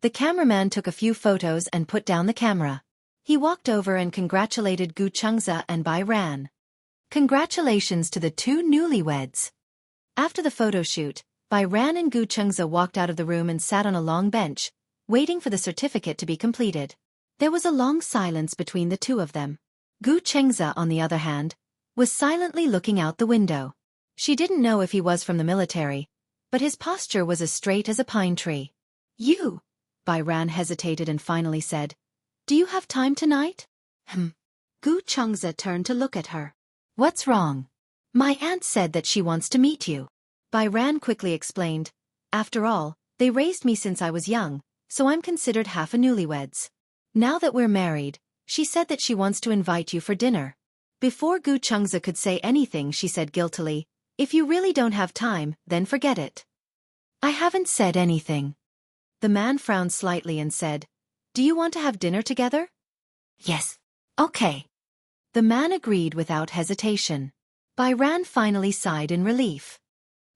Speaker 2: The cameraman took a few photos and put down the camera. He walked over and congratulated Gu Chengza and Bai Ran. Congratulations to the two newlyweds. After the photo shoot, Bai Ran and Gu Chengza walked out of the room and sat on a long bench, waiting for the certificate to be completed. There was a long silence between the two of them. Gu Chengza, on the other hand, was silently looking out the window. She didn't know if he was from the military, but his posture was as straight as a pine tree. You, Bai Ran hesitated and finally said, do you have time tonight? Gu Chengza turned to look at her. What's wrong? My aunt said that she wants to meet you. Bai Ran quickly explained, after all, they raised me since I was young, so I'm considered half a newlyweds. Now that we're married, she said that she wants to invite you for dinner. Before Gu Chengza could say anything, she said guiltily, if you really don't have time, then forget it. I haven't said anything. The man frowned slightly and said, do you want to have dinner together? Yes. Okay. The man agreed without hesitation. Bai Ran finally sighed in relief.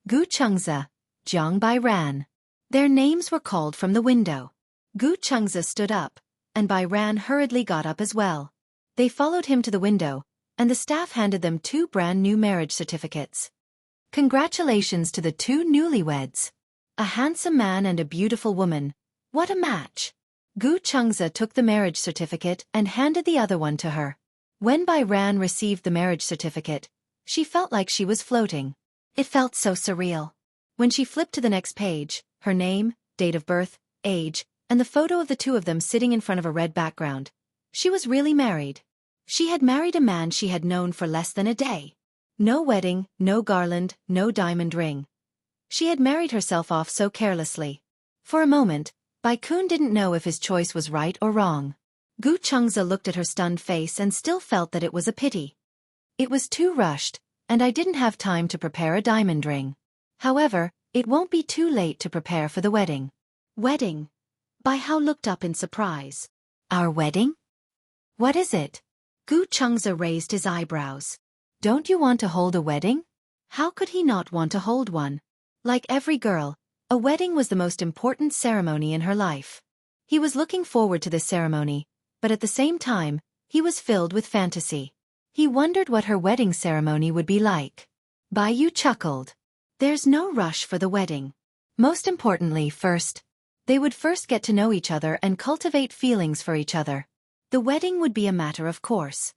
Speaker 2: Gu Chengza, Jiang Bai Ran. Their names were called from the window. Gu Chengza stood up, and Bai Ran hurriedly got up as well. They followed him to the window, and the staff handed them 2 brand new marriage certificates. Congratulations to the two newlyweds. A handsome man and a beautiful woman. What a match. Gu Chengza took the marriage certificate and handed the other one to her. When Bai Ran received the marriage certificate, she felt like she was floating. It felt so surreal. When she flipped to the next page, her name, date of birth, age, and the photo of the two of them sitting in front of a red background. She was really married. She had married a man she had known for less than a day. No wedding, no garland, no diamond ring. She had married herself off so carelessly. For a moment, Bai Kun didn't know if his choice was right or wrong. Gu Chengze looked at her stunned face and still felt that it was a pity. It was too rushed, and I didn't have time to prepare a diamond ring. However, it won't be too late to prepare for the wedding. Wedding? Bai Hao looked up in surprise. Our wedding? What is it? Gu Chengze raised his eyebrows. Don't you want to hold a wedding? How could he not want to hold one? Like every girl, a wedding was the most important ceremony in her life. He was looking forward to this ceremony, but at the same time, he was filled with fantasy. He wondered what her wedding ceremony would be like. Bai Yu chuckled. There's no rush for the wedding. Most importantly, they would first get to know each other and cultivate feelings for each other. The wedding would be a matter of course.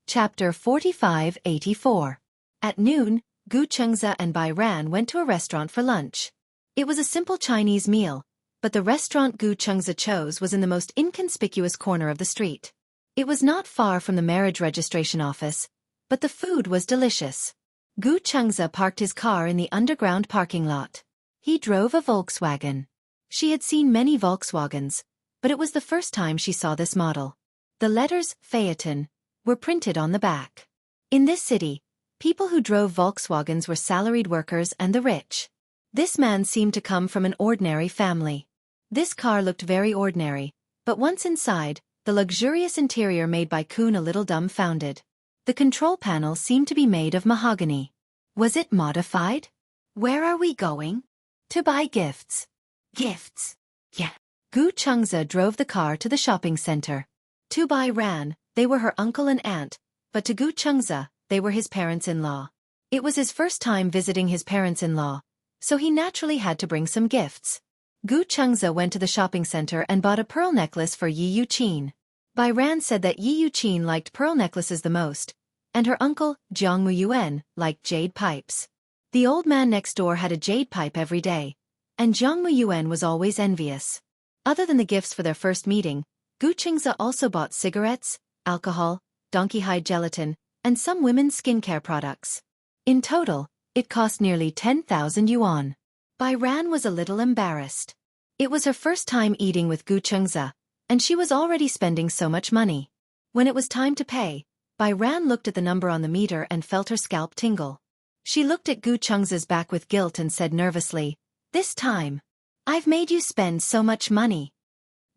Speaker 2: Chapter 45-84. At noon, Gu Chengze and Bai Ran went to a restaurant for lunch. It was a simple Chinese meal, but the restaurant Gu Chengze chose was in the most inconspicuous corner of the street. It was not far from the marriage registration office, but the food was delicious. Gu Chengze parked his car in the underground parking lot. He drove a Volkswagen. She had seen many Volkswagens, but it was the first time she saw this model. The letters Phaeton were printed on the back. In this city, people who drove Volkswagens were salaried workers and the rich. This man seemed to come from an ordinary family. This car looked very ordinary, but once inside, the luxurious interior made Bai Kun a little dumbfounded. The control panel seemed to be made of mahogany. Was it modified? Where are we going? To buy gifts. Gifts? Yeah. Gu Chengze drove the car to the shopping center. To Bai Ran, they were her uncle and aunt, but to Gu Chengze, they were his parents-in-law. It was his first time visiting his parents-in-law, so he naturally had to bring some gifts. Gu Chengze went to the shopping center and bought a pearl necklace for Yi Yuqin. Bai Ran said that Yi Yuqin liked pearl necklaces the most, and her uncle, Jianghu Yuan, liked jade pipes. The old man next door had a jade pipe every day, and Jianghu Yuan was always envious. Other than the gifts for their first meeting, Gu Chengze also bought cigarettes, alcohol, donkey hide gelatin, and some women's skincare products. In total, it cost nearly 10,000 yuan. Bai Ran was a little embarrassed. It was her first time eating with Gu Chengze, and she was already spending so much money. When it was time to pay, Bai Ran looked at the number on the meter and felt her scalp tingle. She looked at Gu Chengze's back with guilt and said nervously, "This time, I've made you spend so much money."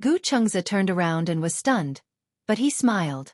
Speaker 2: Gu Chengze turned around and was stunned, but he smiled.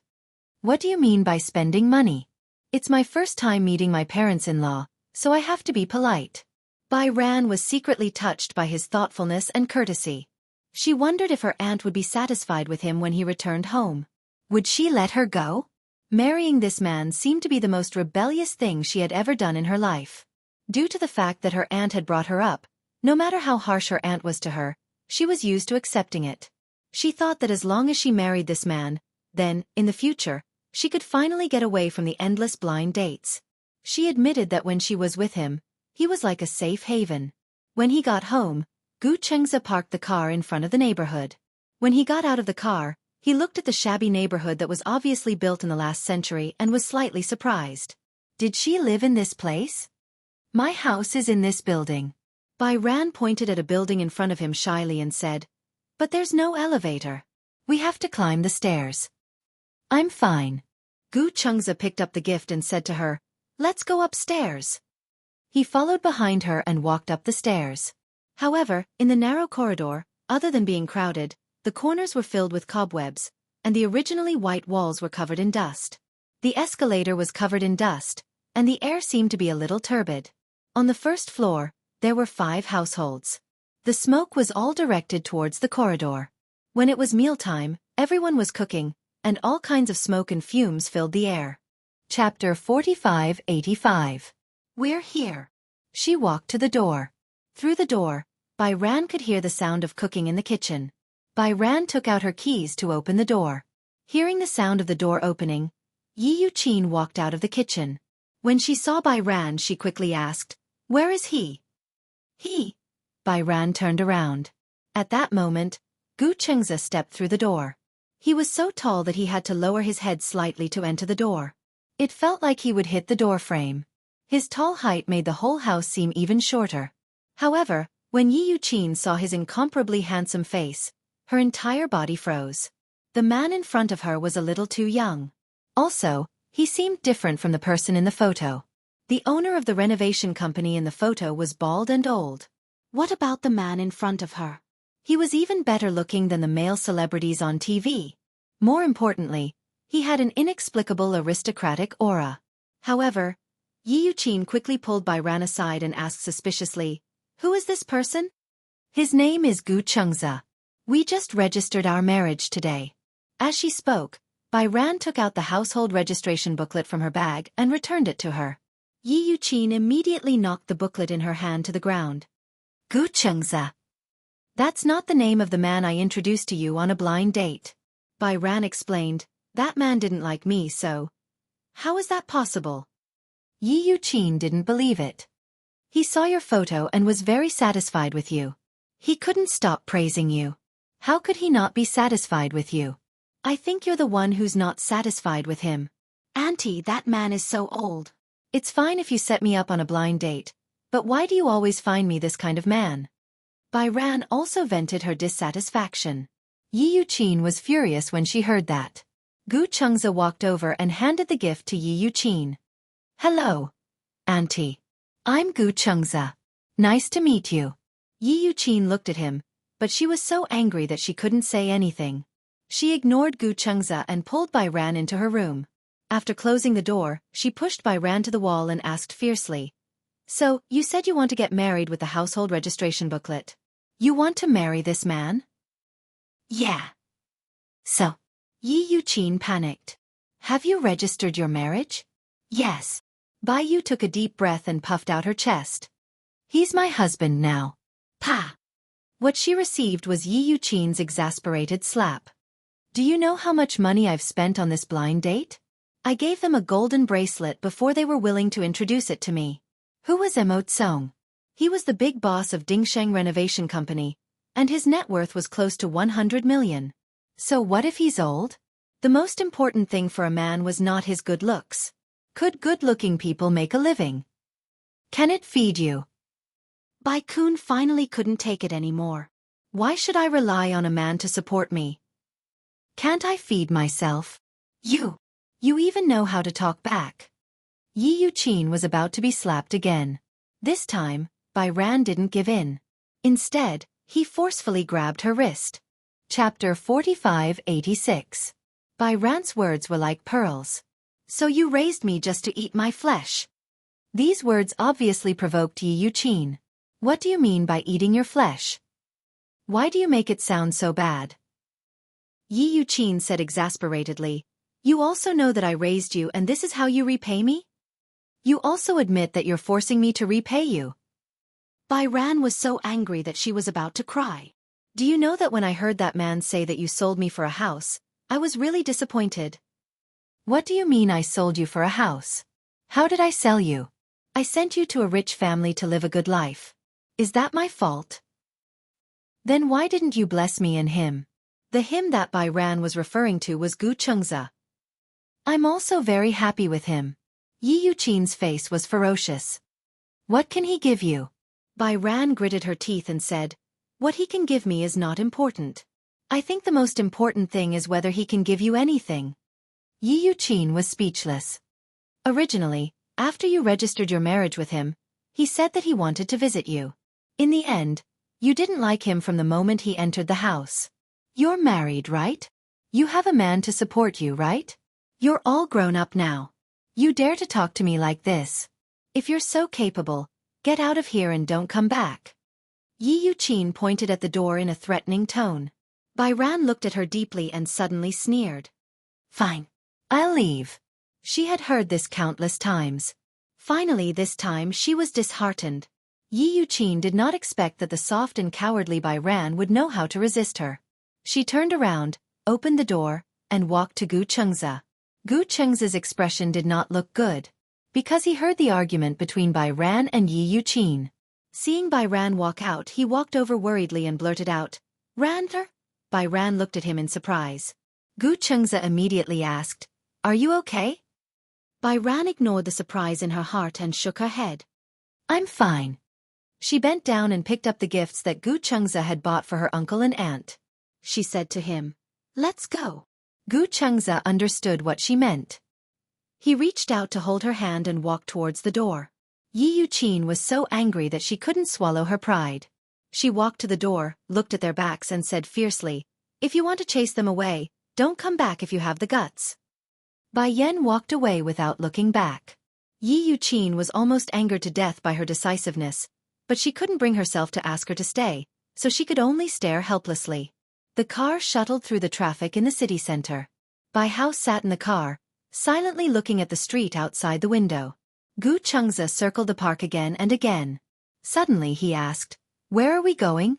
Speaker 2: "What do you mean by spending money? It's my first time meeting my parents-in-law, so I have to be polite." Bai Ran was secretly touched by his thoughtfulness and courtesy. She wondered if her aunt would be satisfied with him when he returned home. Would she let her go? Marrying this man seemed to be the most rebellious thing she had ever done in her life. Due to the fact that her aunt had brought her up, no matter how harsh her aunt was to her, she was used to accepting it. She thought that as long as she married this man, then, in the future, she could finally get away from the endless blind dates. She admitted that when she was with him, he was like a safe haven. When he got home, Gu Chengze parked the car in front of the neighborhood. When he got out of the car, he looked at the shabby neighborhood that was obviously built in the last century and was slightly surprised. Did she live in this place? My house is in this building. Bai Ran pointed at a building in front of him shyly and said, "But there's no elevator. We have to climb the stairs." "I'm fine." Gu Chengze picked up the gift and said to her, "Let's go upstairs." He followed behind her and walked up the stairs. However, in the narrow corridor, other than being crowded, the corners were filled with cobwebs, and the originally white walls were covered in dust. The escalator was covered in dust, and the air seemed to be a little turbid. On the first floor, there were 5 households. The smoke was all directed towards the corridor. When it was mealtime, everyone was cooking, and all kinds of smoke and fumes filled the air. Chapter 45-85. We're here. She walked to the door. Through the door, Bai Ran could hear the sound of cooking in the kitchen. Bai Ran took out her keys to open the door. Hearing the sound of the door opening, Yi Yuqin walked out of the kitchen. When she saw Bai Ran, she quickly asked, "Where is he?" "He?" Bai Ran turned around. At that moment, Xianxia stepped through the door. He was so tall that he had to lower his head slightly to enter the door. It felt like he would hit the door frame. His tall height made the whole house seem even shorter. However, when Yi Yuqin saw his incomparably handsome face, her entire body froze. The man in front of her was a little too young. Also, he seemed different from the person in the photo. The owner of the renovation company in the photo was bald and old. What about the man in front of her? He was even better looking than the male celebrities on TV. More importantly, he had an inexplicable aristocratic aura. However, Yi Yuqin quickly pulled Bai Ran aside and asked suspiciously, "Who is this person?" "His name is Xianxia. We just registered our marriage today." As she spoke, Bai Ran took out the household registration booklet from her bag and returned it to her. Yi Yuqin immediately knocked the booklet in her hand to the ground. "Xianxia. That's not the name of the man I introduced to you on a blind date." Bai Ran explained, "That man didn't like me, so how is that possible?" Yi Yuqin didn't believe it. "He saw your photo and was very satisfied with you. He couldn't stop praising you. How could he not be satisfied with you? I think you're the one who's not satisfied with him." "Auntie, that man is so old." "It's fine if you set me up on a blind date, but why do you always find me this kind of man?" Bai Ran also vented her dissatisfaction. Yi Yuqin was furious when she heard that. Xianxia walked over and handed the gift to Yi Yuqin. "Hello, Auntie. I'm Xianxia. Nice to meet you." Yi Yuqin looked at him, but she was so angry that she couldn't say anything. She ignored Xianxia and pulled Bai Ran into her room. After closing the door, she pushed Bai Ran to the wall and asked fiercely, "So, you said you want to get married with the household registration booklet. You want to marry this man?" "Yeah." "So." Yi Yuqin panicked. "Have you registered your marriage?" "Yes." Bai Yu took a deep breath and puffed out her chest. "He's my husband now." "Pa!" What she received was Yi Yuqin's exasperated slap. "Do you know how much money I've spent on this blind date? I gave them a golden bracelet before they were willing to introduce it to me." Who was Song? He was the big boss of Dingsheng Renovation Company, and his net worth was close to 100 million. So what if he's old? The most important thing for a man was not his good looks. Could good-looking people make a living? Can it feed you? Bai Kun finally couldn't take it anymore. Why should I rely on a man to support me? Can't I feed myself? You even know how to talk back. Yi Yuqin was about to be slapped again. This time, Bai Ran didn't give in. Instead, he forcefully grabbed her wrist. Chapter 4586. Bai Ran's words were like pearls. "So you raised me just to eat my flesh." These words obviously provoked Yi Yuqin. "What do you mean by eating your flesh? Why do you make it sound so bad?" Yi Yuqin said exasperatedly, "You also know that I raised you and this is how you repay me? You also admit that you're forcing me to repay you." Bai Ran was so angry that she was about to cry. "Do you know that when I heard that man say that you sold me for a house, I was really disappointed." "What do you mean I sold you for a house? How did I sell you? I sent you to a rich family to live a good life. Is that my fault? Then why didn't you bless me and him?" The him that Bai Ran was referring to was Xianxia. "I'm also very happy with him." Yi Yuqin's face was ferocious. "What can he give you?" Bai Ran gritted her teeth and said, "What he can give me is not important. I think the most important thing is whether he can give you anything." Yi Yuqin was speechless. "Originally, after you registered your marriage with him, he said that he wanted to visit you. In the end, you didn't like him from the moment he entered the house. You're married, right? You have a man to support you, right? You're all grown up now. You dare to talk to me like this? If you're so capable, get out of here and don't come back." Yi Yuqin pointed at the door in a threatening tone. Bai Ran looked at her deeply and suddenly sneered. "Fine. I'll leave." She had heard this countless times. Finally this time she was disheartened. Yi Yuqin did not expect that the soft and cowardly Bai Ran would know how to resist her. She turned around, opened the door, and walked to Xianxia. Gu Cheng's expression did not look good, because he heard the argument between Bai Ran and Yi Yuqin. Seeing Bai Ran walk out, he walked over worriedly and blurted out, "Ranter?" Bai Ran looked at him in surprise. Gu Chengza immediately asked, "Are you okay?" Bai Ran ignored the surprise in her heart and shook her head. "I'm fine." She bent down and picked up the gifts that Gu Chengza had bought for her uncle and aunt. She said to him, "Let's go." Gu Chengza understood what she meant. He reached out to hold her hand and walked towards the door. Yi Yuqin was so angry that she couldn't swallow her pride. She walked to the door, looked at their backs and said fiercely, "If you want to chase them away, don't come back if you have the guts." Bai Yan walked away without looking back. Yi Yuqin was almost angered to death by her decisiveness, but she couldn't bring herself to ask her to stay, so she could only stare helplessly. The car shuttled through the traffic in the city center. Bai Hao sat in the car, silently looking at the street outside the window. Gu Chengza circled the park again and again. Suddenly he asked, "Where are we going?"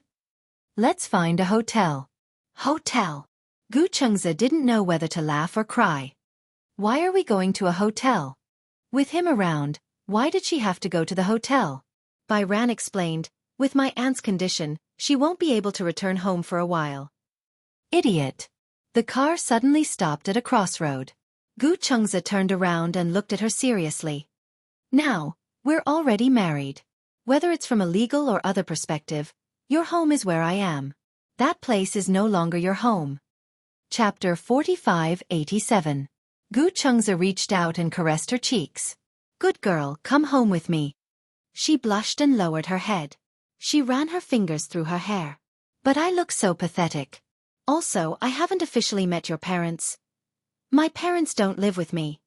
Speaker 2: "Let's find a hotel." "Hotel?" Gu Chengza didn't know whether to laugh or cry. "Why are we going to a hotel?" With him around, why did she have to go to the hotel? Bai Ran explained, "With my aunt's condition, she won't be able to return home for a while." "Idiot." The car suddenly stopped at a crossroad. Gu Chengza turned around and looked at her seriously. "Now, we're already married. Whether it's from a legal or other perspective, your home is where I am. That place is no longer your home." Chapter 45-87. Gu Chengza reached out and caressed her cheeks. "Good girl, come home with me." She blushed and lowered her head. She ran her fingers through her hair. "But I look so pathetic. Also, I haven't officially met your parents." "My parents don't live with me."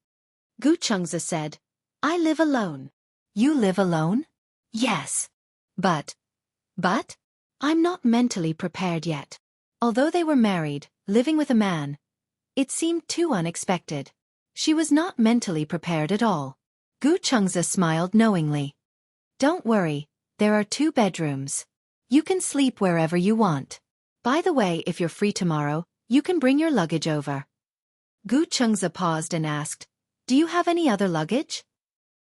Speaker 2: Gu Chengza said, "I live alone." "You live alone?" "Yes." But, I'm not mentally prepared yet." Although they were married, living with a man, it seemed too unexpected. She was not mentally prepared at all. Gu Chengza smiled knowingly. "Don't worry, there are 2 bedrooms. You can sleep wherever you want. By the way, if you're free tomorrow, you can bring your luggage over." Gu Chengza paused and asked, "Do you have any other luggage?"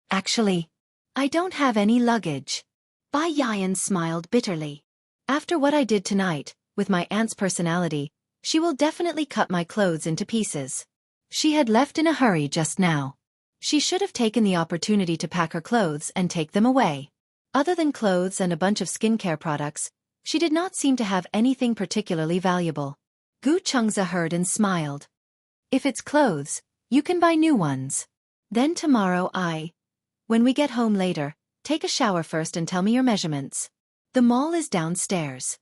Speaker 2: "Actually, I don't have any luggage." Bai Yan smiled bitterly. "After what I did tonight, with my aunt's personality, she will definitely cut my clothes into pieces." She had left in a hurry just now. She should have taken the opportunity to pack her clothes and take them away. Other than clothes and a bunch of skincare products, she did not seem to have anything particularly valuable. Gu Chengza heard and smiled. "If it's clothes, you can buy new ones. Then tomorrow when we get home later, take a shower first and tell me your measurements. The mall is downstairs."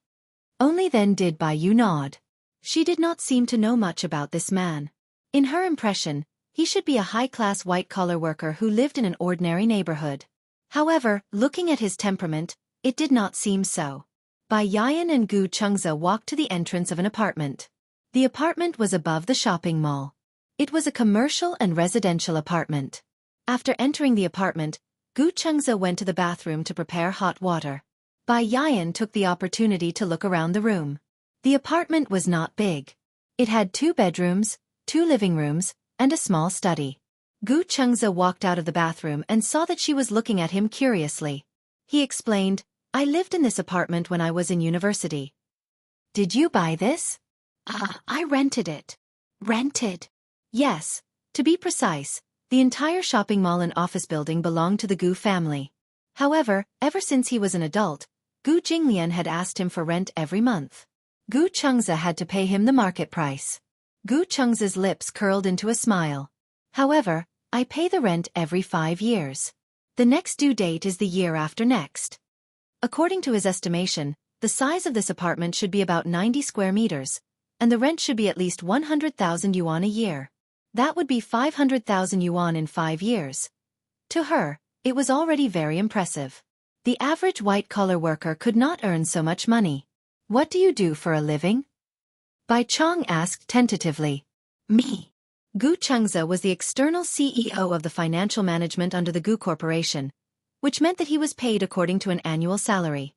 Speaker 2: Only then did Bai Yu nod. She did not seem to know much about this man. In her impression, he should be a high-class white-collar worker who lived in an ordinary neighborhood. However, looking at his temperament, it did not seem so. Bai Yan and Gu Chengza walked to the entrance of an apartment. The apartment was above the shopping mall. It was a commercial and residential apartment. After entering the apartment, Gu Chengza went to the bathroom to prepare hot water. Bai Yan took the opportunity to look around the room. The apartment was not big. It had 2 bedrooms, 2 living rooms, and a small study. Gu Chengza walked out of the bathroom and saw that she was looking at him curiously. He explained, "I lived in this apartment when I was in university." "Did you buy this?" I rented it." "Rented?" "Yes. To be precise, the entire shopping mall and office building belonged to the Gu family. However, ever since he was an adult, Gu Jinglian had asked him for rent every month. Gu Chengza had to pay him the market price." Gu Chengza's lips curled into a smile. "However, I pay the rent every 5 years. The next due date is the year after next." According to his estimation, the size of this apartment should be about 90 square meters, and the rent should be at least 100,000 yuan a year. That would be 500,000 yuan in 5 years. To her, it was already very impressive. The average white-collar worker could not earn so much money. "What do you do for a living?" Bai Chong asked tentatively. "Me." Gu Chengza was the external CEO of the financial management under the Gu Corporation, which meant that he was paid according to an annual salary.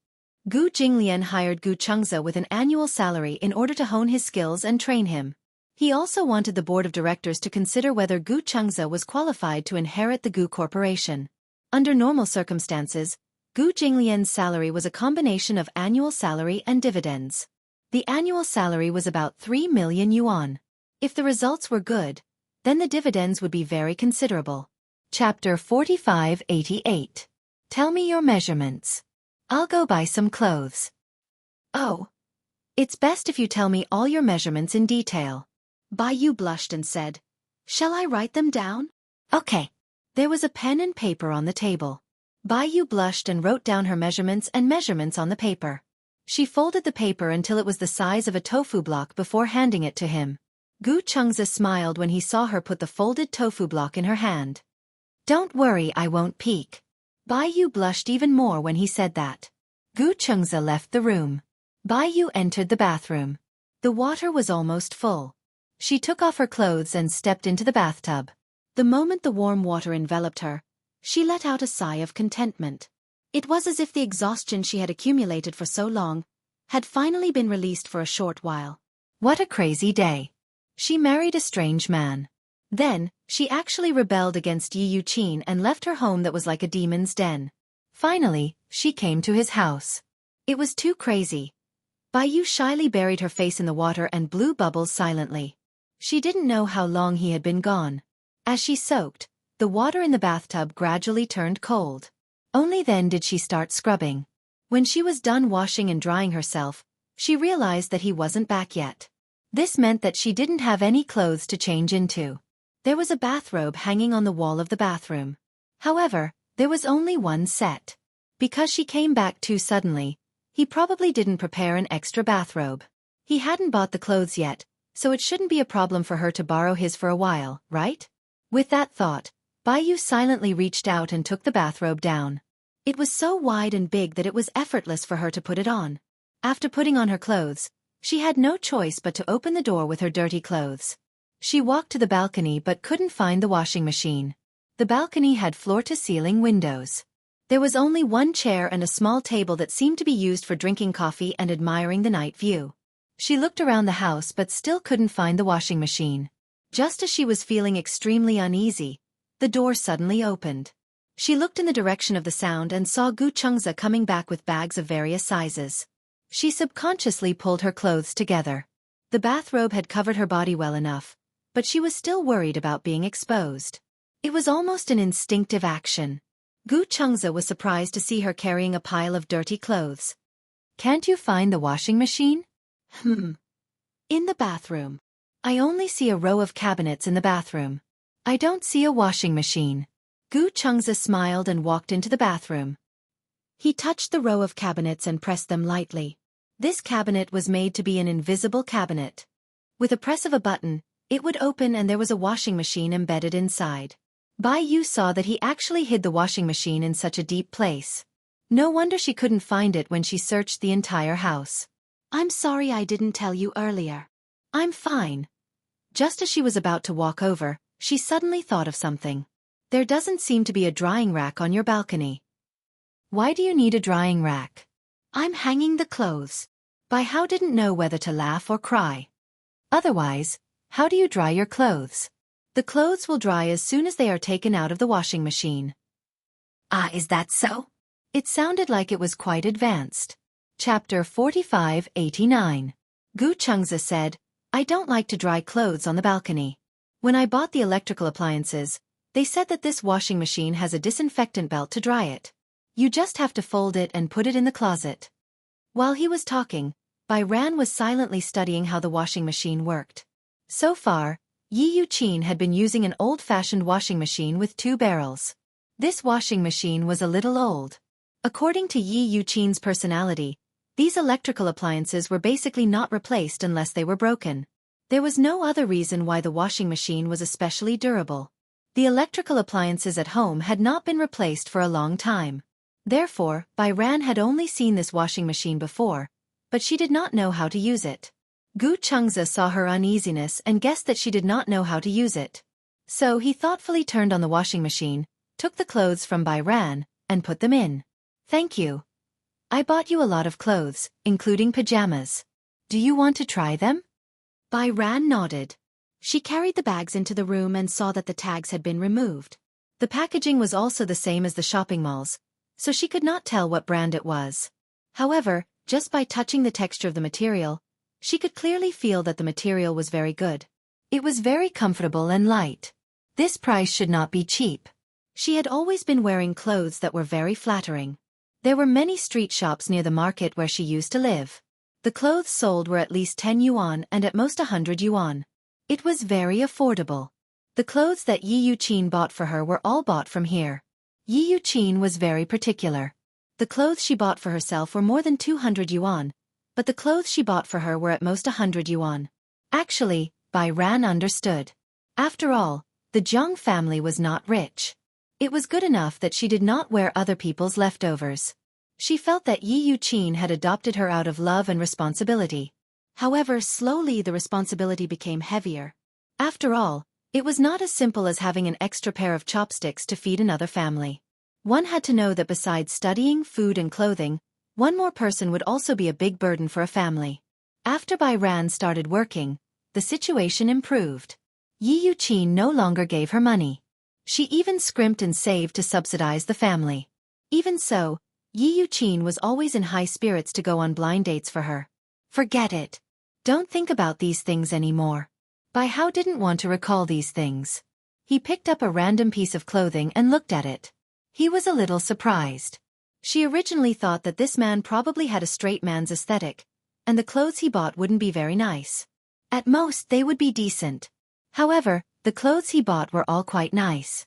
Speaker 2: Gu Jinglian hired Gu Chengza with an annual salary in order to hone his skills and train him. He also wanted the board of directors to consider whether Gu Chengze was qualified to inherit the Gu Corporation. Under normal circumstances, Gu Jinglian's salary was a combination of annual salary and dividends. The annual salary was about 3 million yuan. If the results were good, then the dividends would be very considerable. Chapter 4588. Tell me your measurements. I'll go buy some clothes. Oh. It's best if you tell me all your measurements in detail. Bai Yu blushed and said, "Shall I write them down?" Okay. There was a pen and paper on the table. Bai Yu blushed and wrote down her measurements on the paper. She folded the paper until it was the size of a tofu block before handing it to him. Gu Chengze smiled when he saw her put the folded tofu block in her hand. Don't worry, I won't peek. Bai Yu blushed even more when he said that. Gu Chengze left the room. Bai Yu entered the bathroom. The water was almost full. She took off her clothes and stepped into the bathtub. The moment the warm water enveloped her, she let out a sigh of contentment. It was as if the exhaustion she had accumulated for so long had finally been released for a short while. What a crazy day. She married a strange man. Then, she actually rebelled against Yi Yuqin and left her home that was like a demon's den. Finally, she came to his house. It was too crazy. Bai Yu shyly buried her face in the water and blew bubbles silently. She didn't know how long he had been gone. As she soaked, the water in the bathtub gradually turned cold. Only then did she start scrubbing. When she was done washing and drying herself, she realized that he wasn't back yet. This meant that she didn't have any clothes to change into. There was a bathrobe hanging on the wall of the bathroom. However, there was only one set. Because she came back too suddenly, he probably didn't prepare an extra bathrobe. He hadn't bought the clothes yet, so it shouldn't be a problem for her to borrow his for a while, right? With that thought, Bai Yu silently reached out and took the bathrobe down. It was so wide and big that it was effortless for her to put it on. After putting on her clothes, she had no choice but to open the door with her dirty clothes. She walked to the balcony but couldn't find the washing machine. The balcony had floor-to-ceiling windows. There was only one chair and a small table that seemed to be used for drinking coffee and admiring the night view. She looked around the house but still couldn't find the washing machine. Just as she was feeling extremely uneasy, the door suddenly opened. She looked in the direction of the sound and saw Gu Chengze coming back with bags of various sizes. She subconsciously pulled her clothes together. The bathrobe had covered her body well enough, but she was still worried about being exposed. It was almost an instinctive action. Gu Chengze was surprised to see her carrying a pile of dirty clothes. Can't you find the washing machine? In the bathroom. I only see a row of cabinets in the bathroom. I don't see a washing machine. Gu Chengze smiled and walked into the bathroom. He touched the row of cabinets and pressed them lightly. This cabinet was made to be an invisible cabinet. With a press of a button, it would open and there was a washing machine embedded inside. Bai Yu saw that he actually hid the washing machine in such a deep place. No wonder she couldn't find it when she searched the entire house. I'm sorry I didn't tell you earlier. I'm fine. Just as she was about to walk over, she suddenly thought of something. There doesn't seem to be a drying rack on your balcony. Why do you need a drying rack? I'm hanging the clothes. Bai Hao didn't know whether to laugh or cry. Otherwise, how do you dry your clothes? The clothes will dry as soon as they are taken out of the washing machine. Ah, is that so? It sounded like it was quite advanced. Chapter 4589. Gu Chengze said, I don't like to dry clothes on the balcony. When I bought the electrical appliances, they said that this washing machine has a disinfectant belt to dry it. You just have to fold it and put it in the closet. While he was talking, Bai Ran was silently studying how the washing machine worked. So far, Yi Yuqin had been using an old-fashioned washing machine with 2 barrels. This washing machine was a little old. According to Yi Yuqin's personality, these electrical appliances were basically not replaced unless they were broken. There was no other reason why the washing machine was especially durable. The electrical appliances at home had not been replaced for a long time. Therefore, Bai Ran had only seen this washing machine before, but she did not know how to use it. Gu Chengze saw her uneasiness and guessed that she did not know how to use it. So he thoughtfully turned on the washing machine, took the clothes from Bai Ran, and put them in. Thank you. I bought you a lot of clothes, including pajamas. Do you want to try them? Bai Ran nodded. She carried the bags into the room and saw that the tags had been removed. The packaging was also the same as the shopping malls, so she could not tell what brand it was. However, just by touching the texture of the material, she could clearly feel that the material was very good. It was very comfortable and light. This price should not be cheap. She had always been wearing clothes that were very flattering. There were many street shops near the market where she used to live. The clothes sold were at least 10 yuan and at most 100 yuan. It was very affordable. The clothes that Yi Yuqin bought for her were all bought from here. Yi Yuqin was very particular. The clothes she bought for herself were more than 200 yuan, but the clothes she bought for her were at most 100 yuan. Actually, Bai Ran understood. After all, the Jiang family was not rich. It was good enough that she did not wear other people's leftovers. She felt that Yi Yuqin had adopted her out of love and responsibility. However, slowly the responsibility became heavier. After all, it was not as simple as having an extra pair of chopsticks to feed another family. One had to know that besides studying, food and clothing, one more person would also be a big burden for a family. After Bai Ran started working, the situation improved. Yi Yuqin no longer gave her money. She even scrimped and saved to subsidize the family. Even so, Yi Yuqin was always in high spirits to go on blind dates for her. Forget it. Don't think about these things anymore. Bai Hao didn't want to recall these things. He picked up a random piece of clothing and looked at it. He was a little surprised. She originally thought that this man probably had a straight man's aesthetic, and the clothes he bought wouldn't be very nice. At most, they would be decent. However, the clothes he bought were all quite nice.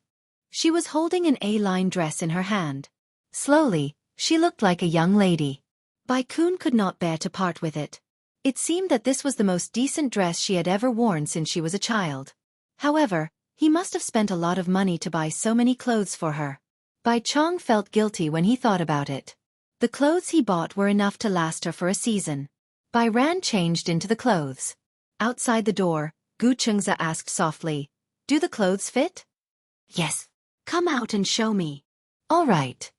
Speaker 2: She was holding an A-line dress in her hand. Slowly, she looked like a young lady. Bai Kun could not bear to part with it. It seemed that this was the most decent dress she had ever worn since she was a child. However, he must have spent a lot of money to buy so many clothes for her. Bai Chong felt guilty when he thought about it. The clothes he bought were enough to last her for a season. Bai Ran changed into the clothes. Outside the door, Gu Chengza asked softly, "Do the clothes fit?" "Yes. Come out and show me." "All right."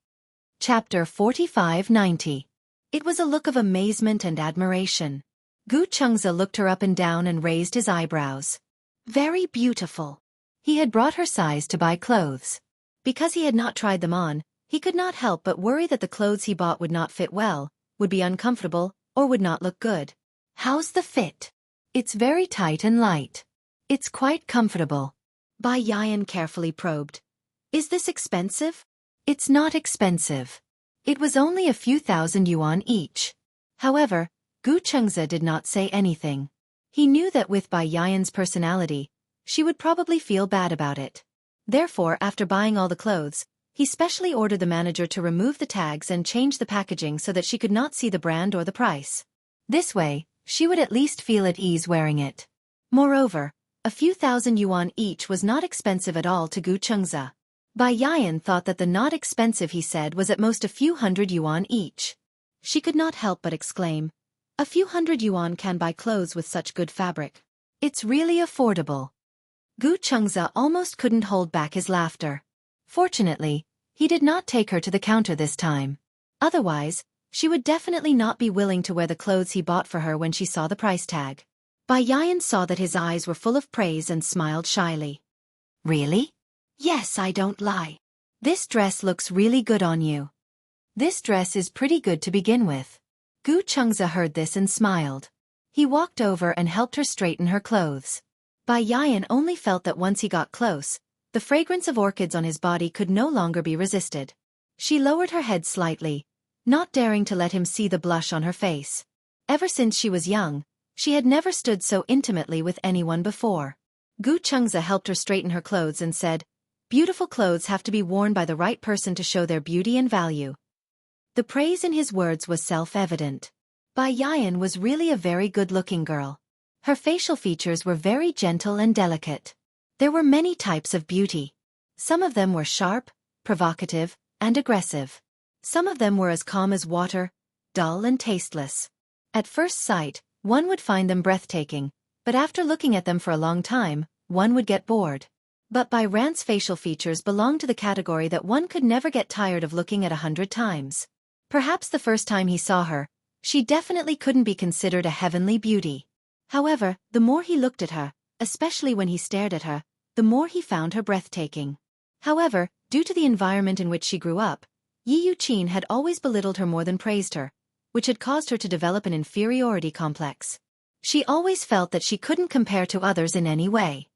Speaker 2: Chapter 4590. It was a look of amazement and admiration. Gu Chengza looked her up and down and raised his eyebrows. Very beautiful. He had brought her size to buy clothes. Because he had not tried them on, he could not help but worry that the clothes he bought would not fit well, would be uncomfortable, or would not look good. "How's the fit?" "It's very tight and light." "It's quite comfortable." Bai Yan carefully probed. "Is this expensive?" "It's not expensive. It was only a few thousand yuan each." However, Gu Chengza did not say anything. He knew that with Bai Yan's personality, she would probably feel bad about it. Therefore, after buying all the clothes, he specially ordered the manager to remove the tags and change the packaging so that she could not see the brand or the price. This way, she would at least feel at ease wearing it. Moreover, a few thousand yuan each was not expensive at all to Gu Chengza. Bai Yan thought that the not expensive he said was at most a few hundred yuan each. She could not help but exclaim, "A few hundred yuan can buy clothes with such good fabric. It's really affordable." Gu Chengza almost couldn't hold back his laughter. Fortunately, he did not take her to the counter this time. Otherwise, she would definitely not be willing to wear the clothes he bought for her when she saw the price tag. Bai Yan saw that his eyes were full of praise and smiled shyly. "Really?" "Yes, I don't lie. This dress looks really good on you." "This dress is pretty good to begin with." Gu Chengza heard this and smiled. He walked over and helped her straighten her clothes. Bai Yan only felt that once he got close, the fragrance of orchids on his body could no longer be resisted. She lowered her head slightly, not daring to let him see the blush on her face. Ever since she was young, she had never stood so intimately with anyone before. Gu Chengza helped her straighten her clothes and said, "Beautiful clothes have to be worn by the right person to show their beauty and value." The praise in his words was self-evident. Bai Yan was really a very good-looking girl. Her facial features were very gentle and delicate. There were many types of beauty. Some of them were sharp, provocative, and aggressive. Some of them were as calm as water, dull and tasteless. At first sight, one would find them breathtaking, but after looking at them for a long time, one would get bored. But Bai Ran's facial features belonged to the category that one could never get tired of looking at 100 times. Perhaps the first time he saw her, she definitely couldn't be considered a heavenly beauty. However, the more he looked at her, especially when he stared at her, the more he found her breathtaking. However, due to the environment in which she grew up, Yi Yuqin had always belittled her more than praised her, which had caused her to develop an inferiority complex. She always felt that she couldn't compare to others in any way.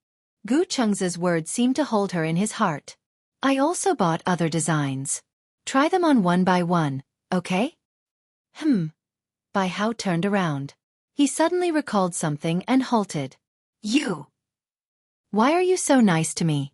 Speaker 2: Gu Chengza's words seemed to hold her in his heart. I also bought other designs. Try them on one by one, okay? Bai Hao turned around. He suddenly recalled something and halted. You! Why are you so nice to me?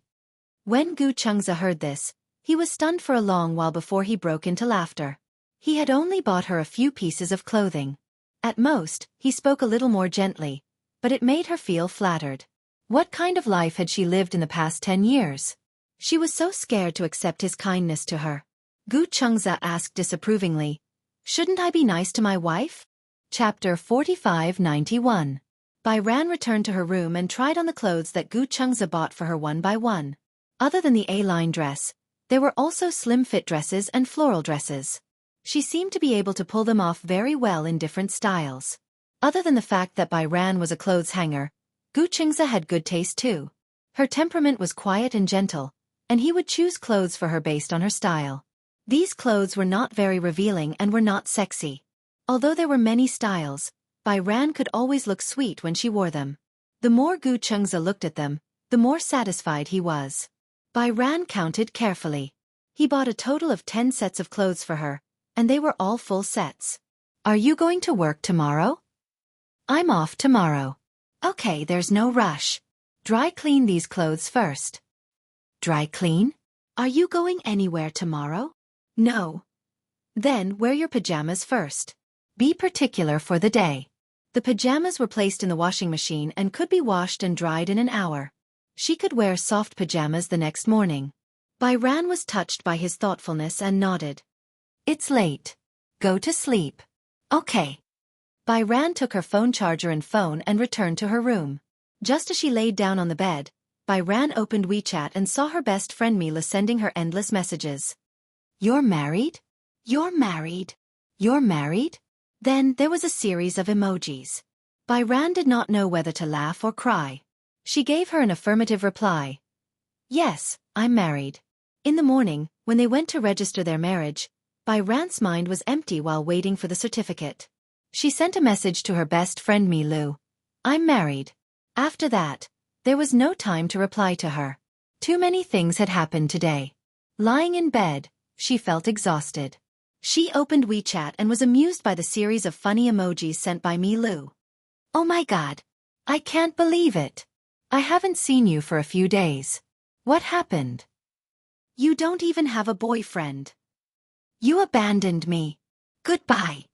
Speaker 2: When Gu Chengza heard this, he was stunned for a long while before he broke into laughter. He had only bought her a few pieces of clothing. At most, he spoke a little more gently, but it made her feel flattered. What kind of life had she lived in the past 10 years? She was so scared to accept his kindness to her. Gu Chengza asked disapprovingly, shouldn't I be nice to my wife? Chapter 4591. Bai Ran returned to her room and tried on the clothes that Gu Chengza bought for her one by one. Other than the A-line dress, there were also slim-fit dresses and floral dresses. She seemed to be able to pull them off very well in different styles. Other than the fact that Bai Ran was a clothes hanger, Gu Chengza had good taste too. Her temperament was quiet and gentle, and he would choose clothes for her based on her style. These clothes were not very revealing and were not sexy. Although there were many styles, Bai Ran could always look sweet when she wore them. The more Gu Chengza looked at them, the more satisfied he was. Bai Ran counted carefully. He bought a total of 10 sets of clothes for her, and they were all full sets. Are you going to work tomorrow? I'm off tomorrow. Okay, there's no rush. Dry clean these clothes first. Dry clean? Are you going anywhere tomorrow? No. Then wear your pajamas first. Be particular for the day. The pajamas were placed in the washing machine and could be washed and dried in an hour. She could wear soft pajamas the next morning. Bai Ran was touched by his thoughtfulness and nodded. It's late. Go to sleep. Okay. Bai Ran took her phone charger and phone and returned to her room. Just as she laid down on the bed, Bai Ran opened WeChat and saw her best friend Mila sending her endless messages. You're married? You're married? You're married? Then there was a series of emojis. Bai Ran did not know whether to laugh or cry. She gave her an affirmative reply. Yes, I'm married. In the morning, when they went to register their marriage, Bai Ran's mind was empty while waiting for the certificate. She sent a message to her best friend Mi Lu. I'm married. After that, there was no time to reply to her. Too many things had happened today. Lying in bed, she felt exhausted. She opened WeChat and was amused by the series of funny emojis sent by Mi Lu. Oh my god. I can't believe it. I haven't seen you for a few days. What happened? You don't even have a boyfriend. You abandoned me. Goodbye.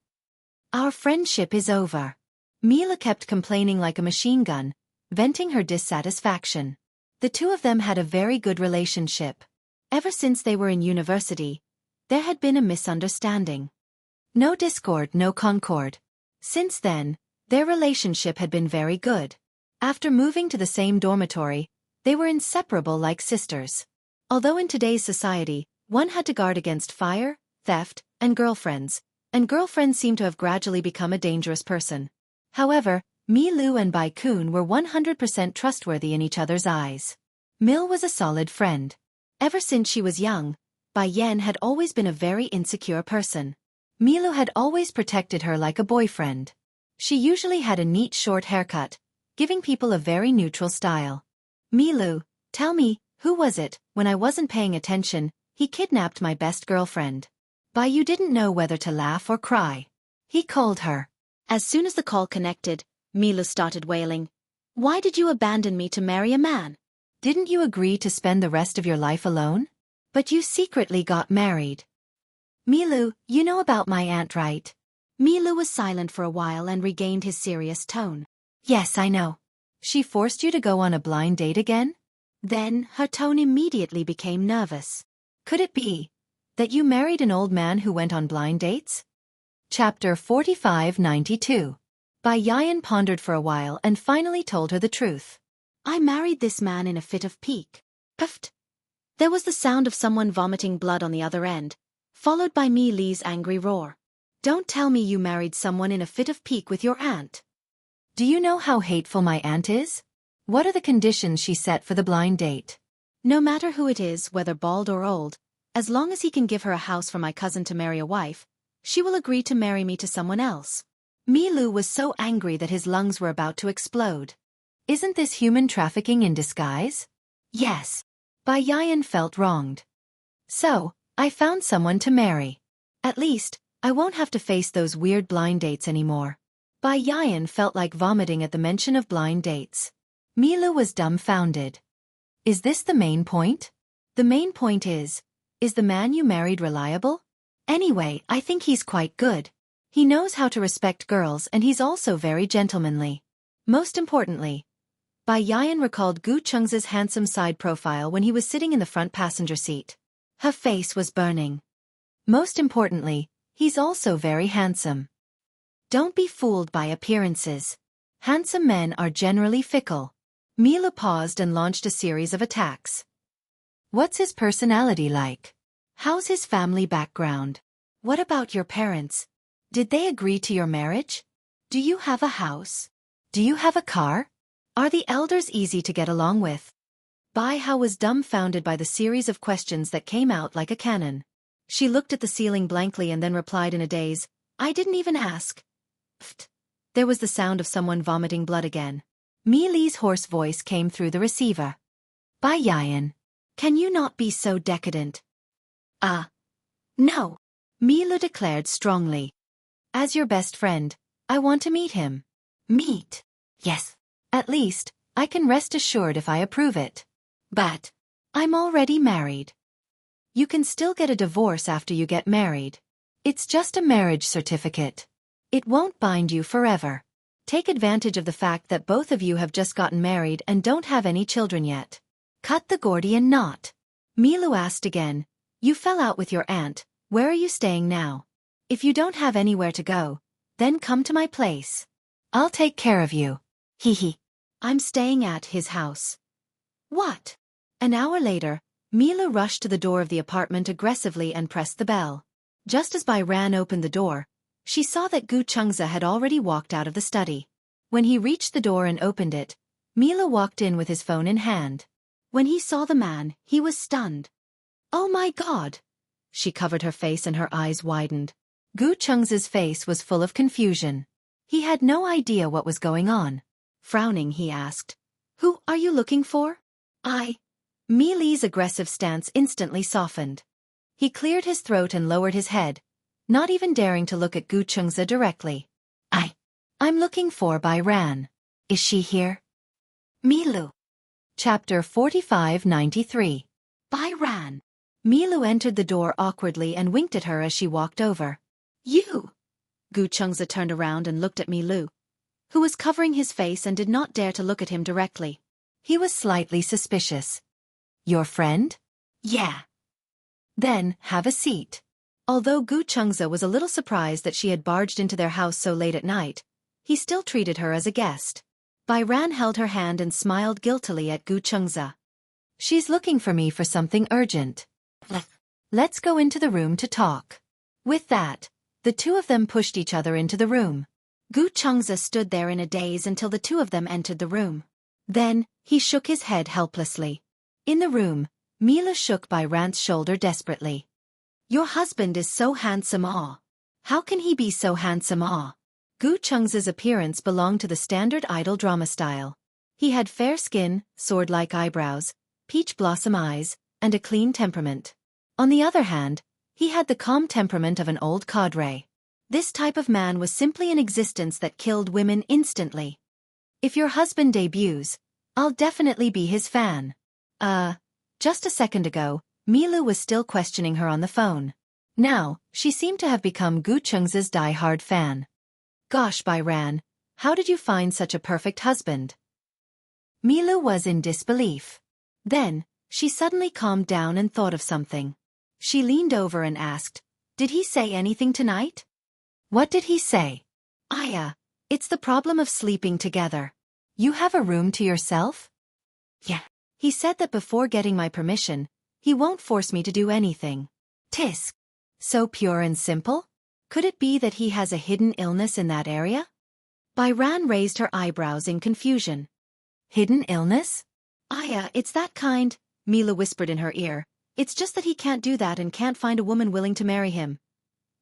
Speaker 2: Our friendship is over. Mila kept complaining like a machine gun, venting her dissatisfaction. The two of them had a very good relationship. Ever since they were in university, there had been a misunderstanding. No discord, no concord. Since then, their relationship had been very good. After moving to the same dormitory, they were inseparable like sisters. Although in today's society, one had to guard against fire, theft, and girlfriends seem to have gradually become a dangerous person. However, Mi Lu and Bai Kun were 100% trustworthy in each other's eyes. Mil was a solid friend. Ever since she was young, Bai Yan had always been a very insecure person. Mi Lu had always protected her like a boyfriend. She usually had a neat short haircut, giving people a very neutral style. Mi Lu, tell me, who was it? When I wasn't paying attention, he kidnapped my best girlfriend. Bai Yu didn't know whether to laugh or cry. He called her. As soon as the call connected, Mi Lu started wailing. Why did you abandon me to marry a man? Didn't you agree to spend the rest of your life alone? But you secretly got married. Mi Lu, you know about my aunt, right? Mi Lu was silent for a while and regained his serious tone. Yes, I know. She forced you to go on a blind date again? Then, her tone immediately became nervous. Could it be that you married an old man who went on blind dates? Chapter 4592. Bai Yan pondered for a while and finally told her the truth. I married this man in a fit of pique. Puffed. There was the sound of someone vomiting blood on the other end, followed by Mi Li's angry roar. Don't tell me you married someone in a fit of pique with your aunt. Do you know how hateful my aunt is? What are the conditions she set for the blind date? No matter who it is, whether bald or old, as long as he can give her a house for my cousin to marry a wife, she will agree to marry me to someone else. Milu was so angry that his lungs were about to explode. Isn't this human trafficking in disguise? Yes. Bai Yan felt wronged. So, I found someone to marry. At least, I won't have to face those weird blind dates anymore. Bai Yan felt like vomiting at the mention of blind dates. Milu was dumbfounded. Is this the main point? The main point is the man you married reliable? Anyway, I think he's quite good. He knows how to respect girls and he's also very gentlemanly. Most importantly, Bai Yan recalled Gu Cheng's handsome side profile when he was sitting in the front passenger seat. Her face was burning. Most importantly, he's also very handsome. Don't be fooled by appearances. Handsome men are generally fickle. Mila paused and launched a series of attacks. What's his personality like? How's his family background? What about your parents? Did they agree to your marriage? Do you have a house? Do you have a car? Are the elders easy to get along with? Bai Hao was dumbfounded by the series of questions that came out like a cannon. She looked at the ceiling blankly and then replied in a daze, I didn't even ask. Pfft. There was the sound of someone vomiting blood again. Mi Li's hoarse voice came through the receiver. Bai Yan, can you not be so decadent? No. Mi Lu declared strongly. As your best friend, I want to meet him. Meet? Yes. At least, I can rest assured if I approve it. But I'm already married. You can still get a divorce after you get married. It's just a marriage certificate. It won't bind you forever. Take advantage of the fact that both of you have just gotten married and don't have any children yet. Cut the Gordian knot. Milu asked again, you fell out with your aunt, where are you staying now? If you don't have anywhere to go, then come to my place. I'll take care of you. Hee. I'm staying at his house. What? An hour later, Milu rushed to the door of the apartment aggressively and pressed the bell. Just as Bai Ran opened the door, she saw that Gu Chengza had already walked out of the study. When he reached the door and opened it, Milu walked in with his phone in hand. When he saw the man, he was stunned. Oh my God! She covered her face and her eyes widened. Gu Chengza's face was full of confusion. He had no idea what was going on. Frowning, he asked, who are you looking for? Mi Li's aggressive stance instantly softened. He cleared his throat and lowered his head, not even daring to look at Gu Chengza directly. I'm looking for Bai Ran. Is she here? Milu. Chapter 4593. Bai Ran. Milu entered the door awkwardly and winked at her as she walked over. You! Gu Chengza turned around and looked at Milu, who was covering his face and did not dare to look at him directly. He was slightly suspicious. Your friend? Yeah. Then, have a seat. Although Gu Chengza was a little surprised that she had barged into their house so late at night, he still treated her as a guest. Bai Ran held her hand and smiled guiltily at Gu Chengza. She's looking for me for something urgent. Let's go into the room to talk. With that, the two of them pushed each other into the room. Gu Chengza stood there in a daze until the two of them entered the room. Then, he shook his head helplessly. In the room, Mila shook Bai Ran's shoulder desperately. Your husband is so handsome, How can he be so handsome, Gu Chengza's appearance belonged to the standard idol drama style. He had fair skin, sword-like eyebrows, peach blossom eyes, and a clean temperament. On the other hand, he had the calm temperament of an old cadre. This type of man was simply an existence that killed women instantly. If your husband debuts, I'll definitely be his fan. Just a second ago, Milu was still questioning her on the phone. Now, she seemed to have become Gu Chengza's die-hard fan. Gosh, Bai Ran, how did you find such a perfect husband? Milu was in disbelief. Then, she suddenly calmed down and thought of something. She leaned over and asked, did he say anything tonight? What did he say? It's the problem of sleeping together. You have a room to yourself? Yeah. He said that before getting my permission, he won't force me to do anything. Tisk. So pure and simple? Could it be that he has a hidden illness in that area? Bai Ran raised her eyebrows in confusion. Hidden illness? Aya, it's that kind, Mila whispered in her ear. It's just that he can't do that and can't find a woman willing to marry him.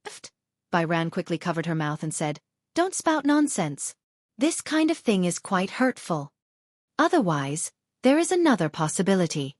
Speaker 2: Pfft. Byran quickly covered her mouth and said, Don't spout nonsense. This kind of thing is quite hurtful. Otherwise, there is another possibility.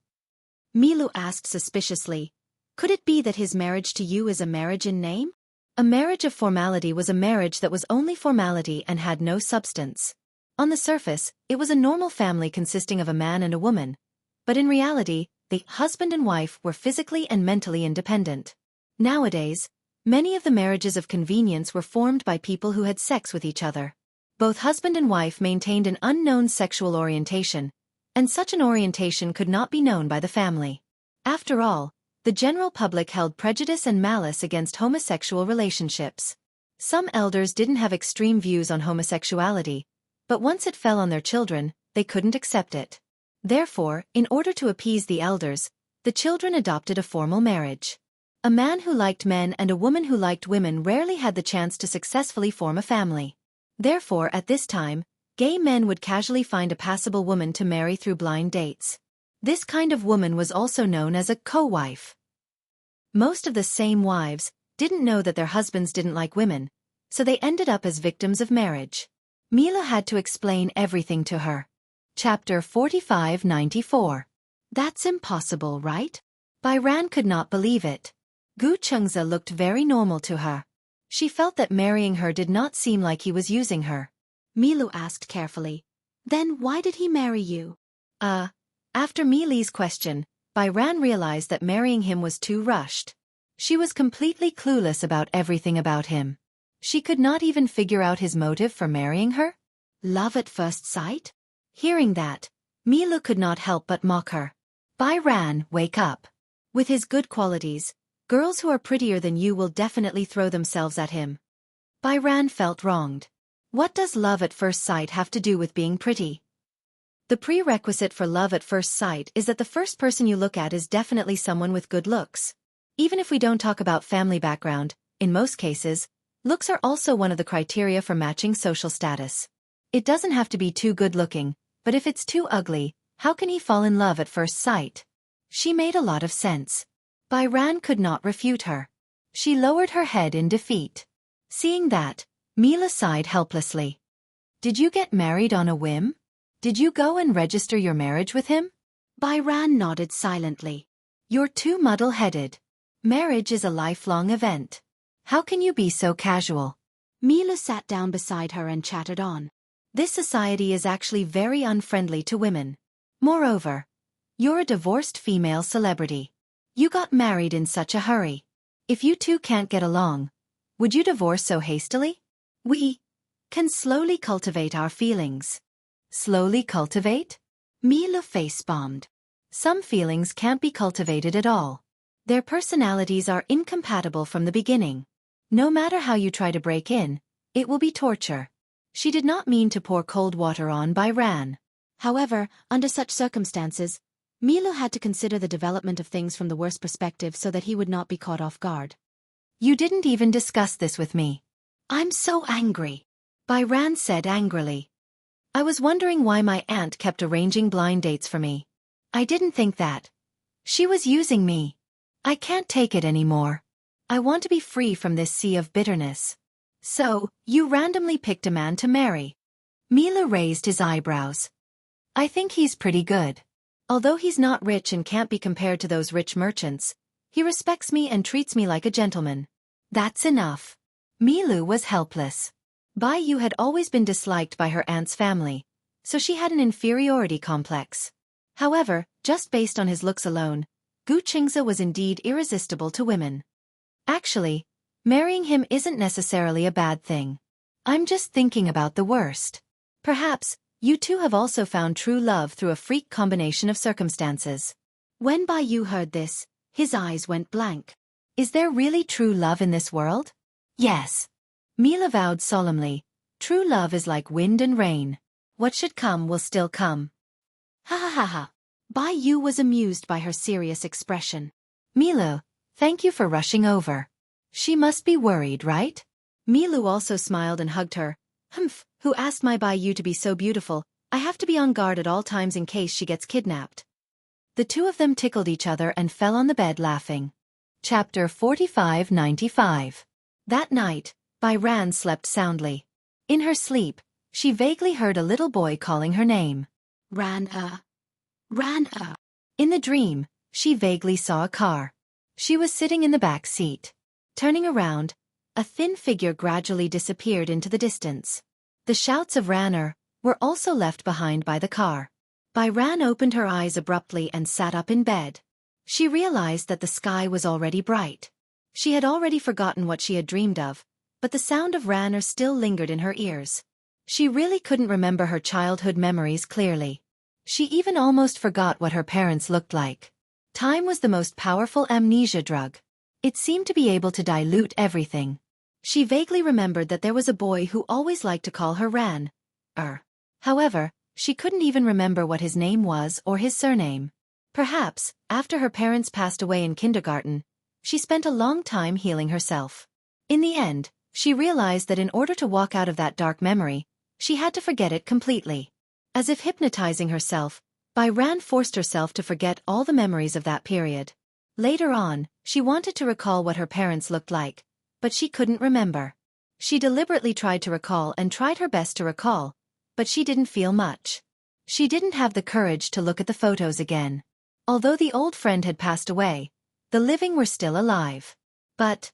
Speaker 2: Milu asked suspiciously, Could it be that his marriage to you is a marriage in name? A marriage of formality was a marriage that was only formality and had no substance. On the surface, it was a normal family consisting of a man and a woman, but in reality, the husband and wife were physically and mentally independent. Nowadays, many of the marriages of convenience were formed by people who had sex with each other. Both husband and wife maintained an unknown sexual orientation, and such an orientation could not be known by the family. After all, the general public held prejudice and malice against homosexual relationships. Some elders didn't have extreme views on homosexuality, but once it fell on their children, they couldn't accept it. Therefore, in order to appease the elders, the children adopted a formal marriage. A man who liked men and a woman who liked women rarely had the chance to successfully form a family. Therefore, at this time, gay men would casually find a passable woman to marry through blind dates. This kind of woman was also known as a co-wife. Most of the same wives didn't know that their husbands didn't like women, so they ended up as victims of marriage. Mila had to explain everything to her. Chapter 4594. That's impossible, right? Byran could not believe it. Xianxia looked very normal to her. She felt that marrying her did not seem like he was using her. Milu asked carefully, Then why did he marry you? After Mili's question, Byran realized that marrying him was too rushed. She was completely clueless about everything about him. She could not even figure out his motive for marrying her. Love at first sight? Hearing that, Milu could not help but mock her. Byran, wake up. With his good qualities, girls who are prettier than you will definitely throw themselves at him. Byran felt wronged. What does love at first sight have to do with being pretty? The prerequisite for love at first sight is that the first person you look at is definitely someone with good looks. Even if we don't talk about family background, in most cases, looks are also one of the criteria for matching social status. It doesn't have to be too good-looking, but if it's too ugly, how can he fall in love at first sight? She made a lot of sense. Byran could not refute her. She lowered her head in defeat. Seeing that, Mila sighed helplessly. Did you get married on a whim? Did you go and register your marriage with him? Byran nodded silently. You're too muddle-headed. Marriage is a lifelong event. How can you be so casual? Mila sat down beside her and chattered on. This society is actually very unfriendly to women. Moreover, you're a divorced female celebrity. You got married in such a hurry. If you two can't get along, would you divorce so hastily? We can slowly cultivate our feelings. Slowly cultivate? Mila face-bombed. Some feelings can't be cultivated at all. Their personalities are incompatible from the beginning. No matter how you try to break in, it will be torture. She did not mean to pour cold water on Byran. However, under such circumstances, Mila had to consider the development of things from the worst perspective so that he would not be caught off guard. You didn't even discuss this with me. I'm so angry, Byran said angrily. I was wondering why my aunt kept arranging blind dates for me. I didn't think that. She was using me. I can't take it anymore. I want to be free from this sea of bitterness. So, you randomly picked a man to marry. Mila raised his eyebrows. I think he's pretty good. Although he's not rich and can't be compared to those rich merchants, he respects me and treats me like a gentleman. That's enough. Milu was helpless. Bai Yu had always been disliked by her aunt's family, so she had an inferiority complex. However, just based on his looks alone, Xianxia was indeed irresistible to women. Actually, marrying him isn't necessarily a bad thing. I'm just thinking about the worst. Perhaps, you two have also found true love through a freak combination of circumstances. When Bai Yu heard this, his eyes went blank. Is there really true love in this world? Yes. Mila vowed solemnly, true love is like wind and rain. What should come will still come. Ha ha ha ha. Bai Yu was amused by her serious expression. Milu, thank you for rushing over. She must be worried, right? Milu also smiled and hugged her. Humph, who asked my Bai Yu to be so beautiful? I have to be on guard at all times in case she gets kidnapped. The two of them tickled each other and fell on the bed laughing. Chapter 4595. That night, Bai Ran slept soundly. In her sleep, she vaguely heard a little boy calling her name. Ran-a. Ran-a. In the dream, she vaguely saw a car. She was sitting in the back seat. Turning around, a thin figure gradually disappeared into the distance. The shouts of Ran-er were also left behind by the car. Bai Ran opened her eyes abruptly and sat up in bed. She realized that the sky was already bright. She had already forgotten what she had dreamed of, but the sound of Ran-er still lingered in her ears. She really couldn't remember her childhood memories clearly. She even almost forgot what her parents looked like. Time was the most powerful amnesia drug. It seemed to be able to dilute everything. She vaguely remembered that there was a boy who always liked to call her Ran-er. However, she couldn't even remember what his name was or his surname. Perhaps, after her parents passed away in kindergarten, she spent a long time healing herself. In the end, she realized that in order to walk out of that dark memory, she had to forget it completely. As if hypnotizing herself, Bai Ran forced herself to forget all the memories of that period. Later on, she wanted to recall what her parents looked like, but she couldn't remember. She deliberately tried to recall and tried her best to recall, but she didn't feel much. She didn't have the courage to look at the photos again. Although the old friend had passed away, the living were still alive. But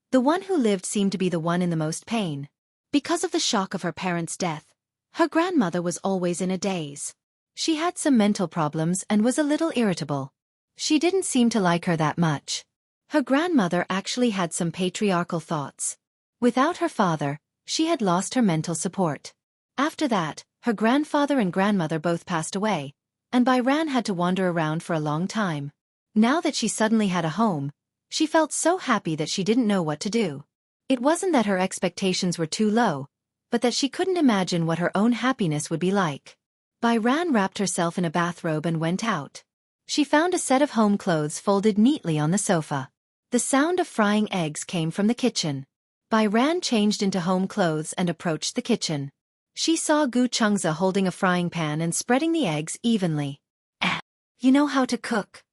Speaker 2: the one who lived seemed to be the one in the most pain. Because of the shock of her parents' death, her grandmother was always in a daze. She had some mental problems and was a little irritable. She didn't seem to like her that much. Her grandmother actually had some patriarchal thoughts. Without her father, she had lost her mental support. After that, her grandfather and grandmother both passed away, and Bai Ran had to wander around for a long time. Now that she suddenly had a home, she felt so happy that she didn't know what to do. It wasn't that her expectations were too low, but that she couldn't imagine what her own happiness would be like. Bai Ran wrapped herself in a bathrobe and went out. She found a set of home clothes folded neatly on the sofa. The sound of frying eggs came from the kitchen. Bai Ran changed into home clothes and approached the kitchen. She saw Xianxia holding a frying pan and spreading the eggs evenly. You know how to cook.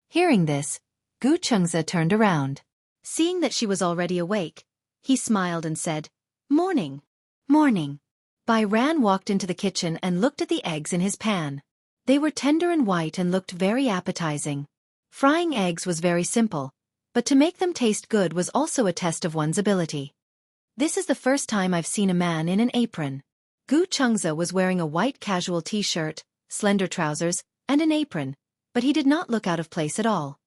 Speaker 2: Hearing this, Xianxia turned around. Seeing that she was already awake, he smiled and said, "Morning." "Morning." Bai Ran walked into the kitchen and looked at the eggs in his pan. They were tender and white and looked very appetizing. Frying eggs was very simple, but to make them taste good was also a test of one's ability. This is the first time I've seen a man in an apron. Xianxia was wearing a white casual t-shirt, slender trousers, and an apron, but he did not look out of place at all.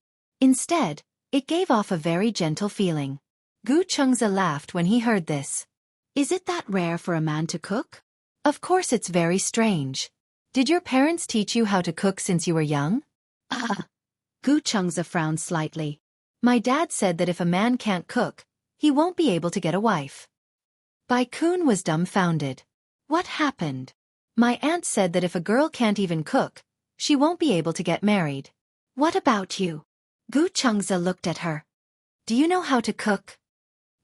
Speaker 2: Instead, it gave off a very gentle feeling. Xianxia laughed when he heard this. "Is it that rare for a man to cook? Of course it's very strange. Did your parents teach you how to cook since you were young?" Xianxia frowned slightly. "My dad said that if a man can't cook, he won't be able to get a wife." Bai Kun was dumbfounded. "What happened?" "My aunt said that if a girl can't even cook, she won't be able to get married." "What about you?" Xianxia looked at her. "Do you know how to cook?"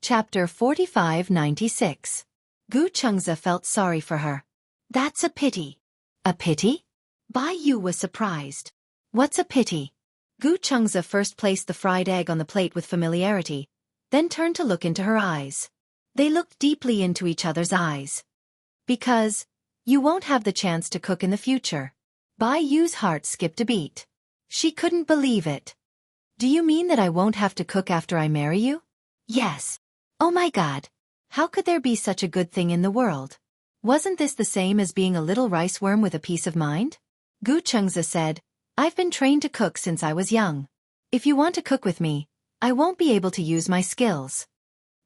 Speaker 2: Chapter 4596. Xianxia felt sorry for her. "That's a pity." "A pity?" Bai Yu was surprised. "What's a pity?" Xianxia first placed the fried egg on the plate with familiarity, then turned to look into her eyes. They looked deeply into each other's eyes. "Because you won't have the chance to cook in the future." Bai Yu's heart skipped a beat. She couldn't believe it. "Do you mean that I won't have to cook after I marry you?" "Yes." "Oh my God. How could there be such a good thing in the world? Wasn't this the same as being a little rice worm with a peace of mind?" Xianxia said, "I've been trained to cook since I was young. If you want to cook with me, I won't be able to use my skills."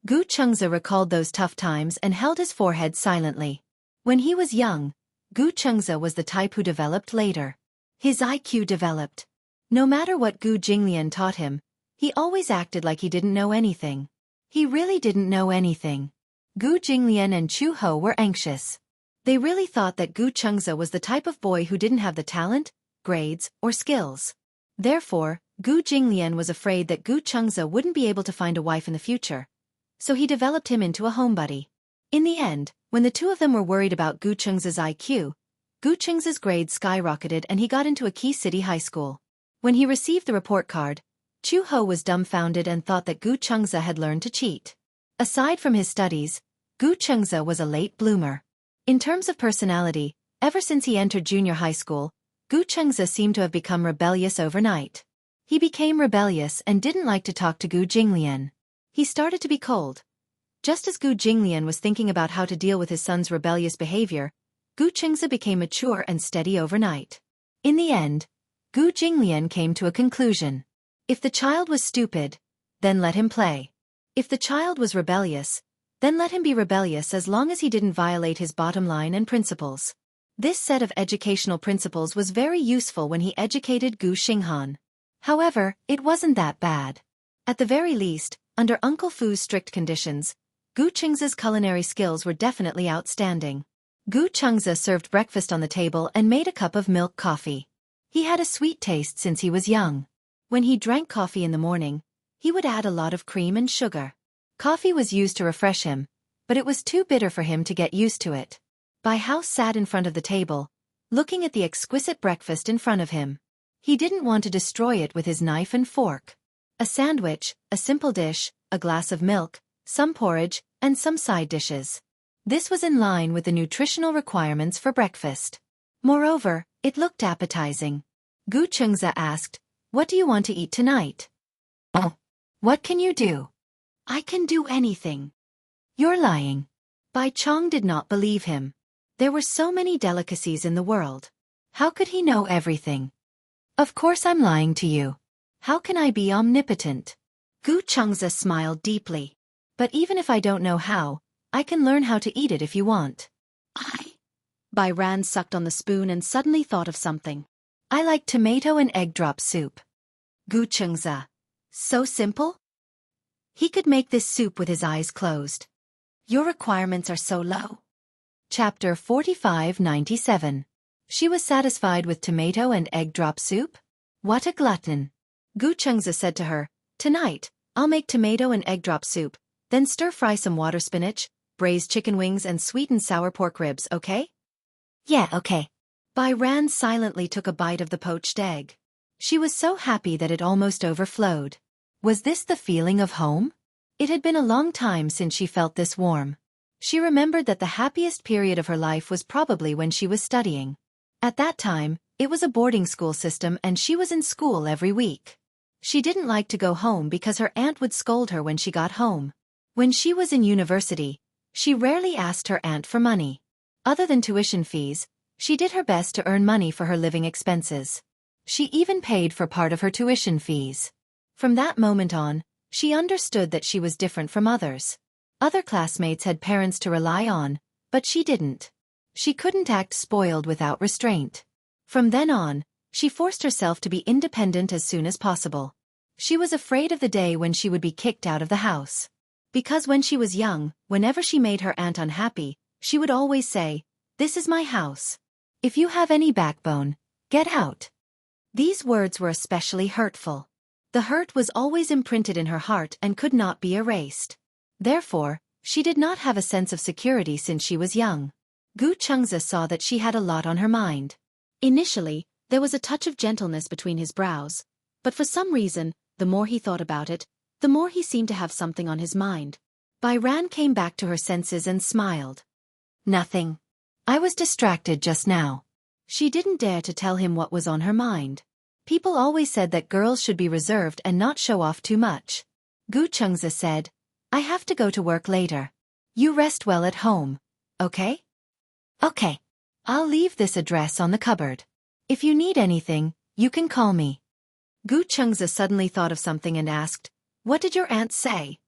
Speaker 2: Xianxia recalled those tough times and held his forehead silently. When he was young, Xianxia was the type who developed later. His IQ developed. No matter what Gu Jinglian taught him, he always acted like he didn't know anything. He really didn't know anything. Gu Jinglian and Chu Ho were anxious. They really thought that Xianxia was the type of boy who didn't have the talent, grades, or skills. Therefore, Gu Jinglian was afraid that Xianxia wouldn't be able to find a wife in the future. So he developed him into a homebody. In the end, when the two of them were worried about Xianxia's IQ, Gu Cheng's grades skyrocketed and he got into a key city high school. When he received the report card, Chu Ho was dumbfounded and thought that Gu Chengza had learned to cheat. Aside from his studies, Gu Chengza was a late bloomer. In terms of personality, ever since he entered junior high school, Gu Chengza seemed to have become rebellious overnight. He became rebellious and didn't like to talk to Gu Jinglian. He started to be cold. Just as Gu Jinglian was thinking about how to deal with his son's rebellious behavior, Gu Chengza became mature and steady overnight. In the end, Gu Jinglian came to a conclusion. If the child was stupid, then let him play. If the child was rebellious, then let him be rebellious as long as he didn't violate his bottom line and principles. This set of educational principles was very useful when he educated Gu Xinghan. However, it wasn't that bad. At the very least, under Uncle Fu's strict conditions, Gu Chengza's culinary skills were definitely outstanding. Gu Chengza served breakfast on the table and made a cup of milk coffee. He had a sweet taste since he was young. When he drank coffee in the morning, he would add a lot of cream and sugar. Coffee was used to refresh him, but it was too bitter for him to get used to it. Bai Hao sat in front of the table, looking at the exquisite breakfast in front of him. He didn't want to destroy it with his knife and fork. A sandwich, a simple dish, a glass of milk, some porridge, and some side dishes. This was in line with the nutritional requirements for breakfast. Moreover, it looked appetizing. Gu Chengza asked, "What do you want to eat tonight?" "Oh, what can you do?" "I can do anything." "You're lying." Bai Chong did not believe him. There were so many delicacies in the world. How could he know everything? "Of course I'm lying to you. How can I be omnipotent?" Gu Chengza smiled deeply. "But even if I don't know how, I can learn how to eat it if you want." Bai Ran sucked on the spoon and suddenly thought of something. "I like tomato and egg drop soup." Gu Chengza. So simple? He could make this soup with his eyes closed. Your requirements are so low. Chapter 4597. She was satisfied with tomato and egg drop soup? What a glutton. Gu Chengza said to her, "Tonight, I'll make tomato and egg drop soup, then stir-fry some water spinach, braised chicken wings and sweet and sour pork ribs, okay?" "Yeah, okay." Bai Ran silently took a bite of the poached egg. She was so happy that it almost overflowed. Was this the feeling of home? It had been a long time since she felt this warm. She remembered that the happiest period of her life was probably when she was studying. At that time, it was a boarding school system and she was in school every week. She didn't like to go home because her aunt would scold her when she got home. When she was in university, she rarely asked her aunt for money. Other than tuition fees, she did her best to earn money for her living expenses. She even paid for part of her tuition fees. From that moment on, she understood that she was different from others. Other classmates had parents to rely on, but she didn't. She couldn't act spoiled without restraint. From then on, she forced herself to be independent as soon as possible. She was afraid of the day when she would be kicked out of the house. Because when she was young, whenever she made her aunt unhappy, she would always say, "This is my house. If you have any backbone, get out." These words were especially hurtful. The hurt was always imprinted in her heart and could not be erased. Therefore, she did not have a sense of security since she was young. Gu Chengza saw that she had a lot on her mind. Initially, there was a touch of gentleness between his brows, but for some reason, the more he thought about it, the more he seemed to have something on his mind. Bai Ran came back to her senses and smiled. "Nothing. I was distracted just now." She didn't dare to tell him what was on her mind. People always said that girls should be reserved and not show off too much. Gu Chengza said, "I have to go to work later. You rest well at home, okay?" "Okay. I'll leave this address on the cupboard. If you need anything, you can call me." Gu Chengza suddenly thought of something and asked, "What did your aunt say?"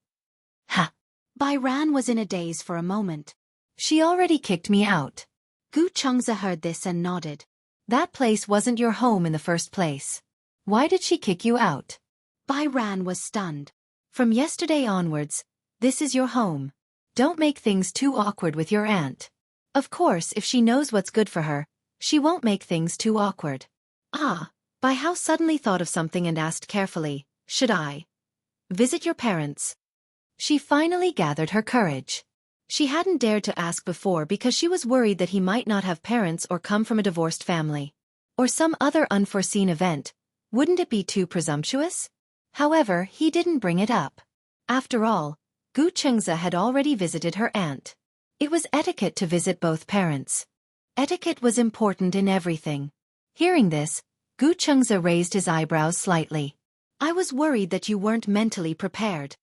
Speaker 2: "Ha!" Bai Ran was in a daze for a moment. "She already kicked me out." Gu Chengza heard this and nodded. "That place wasn't your home in the first place. Why did she kick you out?" Bai Ran was stunned. "From yesterday onwards, this is your home. Don't make things too awkward with your aunt. Of course, if she knows what's good for her, she won't make things too awkward." Bai Hao suddenly thought of something and asked carefully, "Should I visit your parents?" She finally gathered her courage. She hadn't dared to ask before because she was worried that he might not have parents or come from a divorced family. Or some other unforeseen event. Wouldn't it be too presumptuous? However, he didn't bring it up. After all, Xianxia had already visited her aunt. It was etiquette to visit both parents. Etiquette was important in everything. Hearing this, Xianxia raised his eyebrows slightly. I was worried that you weren't mentally prepared.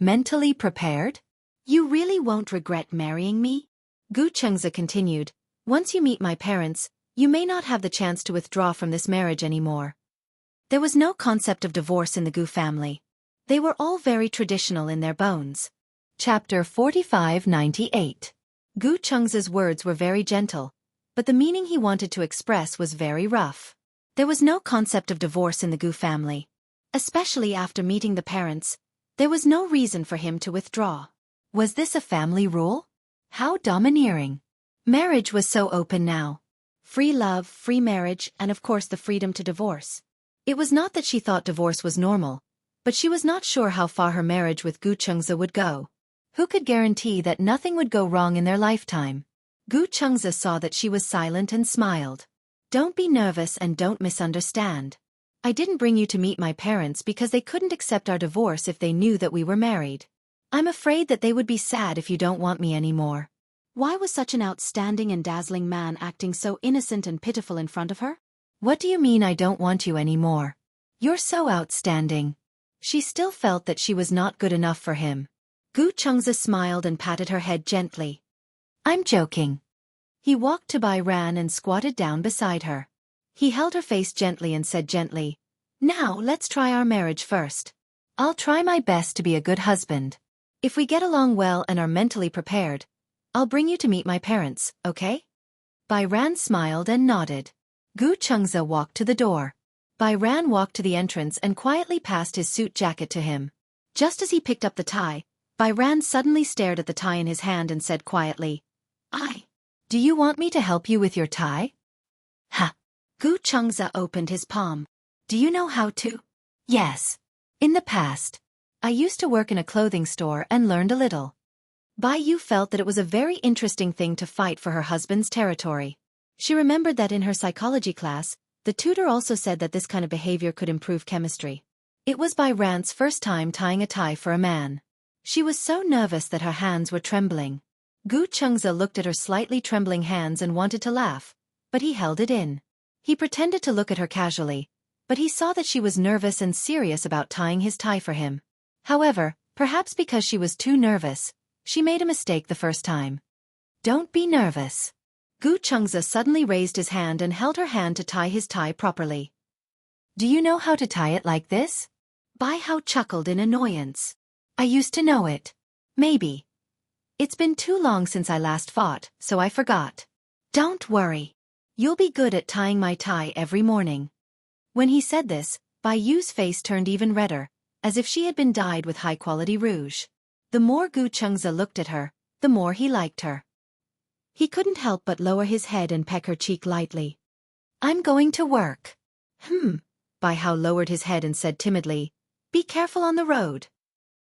Speaker 2: Mentally prepared? You really won't regret marrying me? Xianxia continued. Once you meet my parents, you may not have the chance to withdraw from this marriage anymore. There was no concept of divorce in the Gu family. They were all very traditional in their bones. Chapter 4598. Xianxia's words were very gentle, but the meaning he wanted to express was very rough. There was no concept of divorce in the Gu family. Especially after meeting the parents, there was no reason for him to withdraw. Was this a family rule? How domineering. Marriage was so open now. Free love, free marriage, and of course the freedom to divorce. It was not that she thought divorce was normal, but she was not sure how far her marriage with Xianxia would go. Who could guarantee that nothing would go wrong in their lifetime? Xianxia saw that she was silent and smiled. Don't be nervous and don't misunderstand. I didn't bring you to meet my parents because they couldn't accept our divorce if they knew that we were married. I'm afraid that they would be sad if you don't want me anymore. Why was such an outstanding and dazzling man acting so innocent and pitiful in front of her? What do you mean I don't want you anymore? You're so outstanding. She still felt that she was not good enough for him. Xianxia smiled and patted her head gently. I'm joking. He walked to Bai Ran and squatted down beside her. He held her face gently and said gently, Now let's try our marriage first. I'll try my best to be a good husband. If we get along well and are mentally prepared, I'll bring you to meet my parents, okay? Bai Ran smiled and nodded. Xianxia walked to the door. Bai Ran walked to the entrance and quietly passed his suit jacket to him. Just as he picked up the tie, Bai Ran suddenly stared at the tie in his hand and said quietly, Do you want me to help you with your tie? Ha! Xianxia opened his palm. Do you know how to? Yes. In the past, I used to work in a clothing store and learned a little. Bai Yu felt that it was a very interesting thing to fight for her husband's territory. She remembered that in her psychology class, the tutor also said that this kind of behavior could improve chemistry. It was Bai Ran's first time tying a tie for a man. She was so nervous that her hands were trembling. Xianxia looked at her slightly trembling hands and wanted to laugh, but he held it in. He pretended to look at her casually, but he saw that she was nervous and serious about tying his tie for him. However, perhaps because she was too nervous, she made a mistake the first time. Don't be nervous. Xianxia suddenly raised his hand and held her hand to tie his tie properly. Do you know how to tie it like this? Bai Hao chuckled in annoyance. I used to know it. Maybe. It's been too long since I last fought, so I forgot. Don't worry. You'll be good at tying my tie every morning. When he said this, Bai Yu's face turned even redder, as if she had been dyed with high-quality rouge. The more Xianxia looked at her, the more he liked her. He couldn't help but lower his head and peck her cheek lightly. I'm going to work. Bai Hao lowered his head and said timidly, Be careful on the road.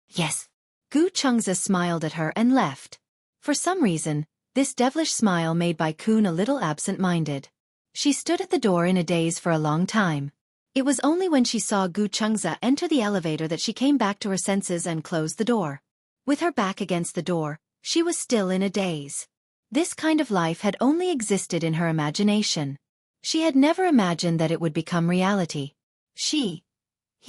Speaker 2: Yes. Xianxia smiled at her and left. For some reason, this devilish smile made Bai Kun a little absent-minded. She stood at the door in a daze for a long time. It was only when she saw Xianxia enter the elevator that she came back to her senses and closed the door. With her back against the door, she was still in a daze. This kind of life had only existed in her imagination. She had never imagined that it would become reality. He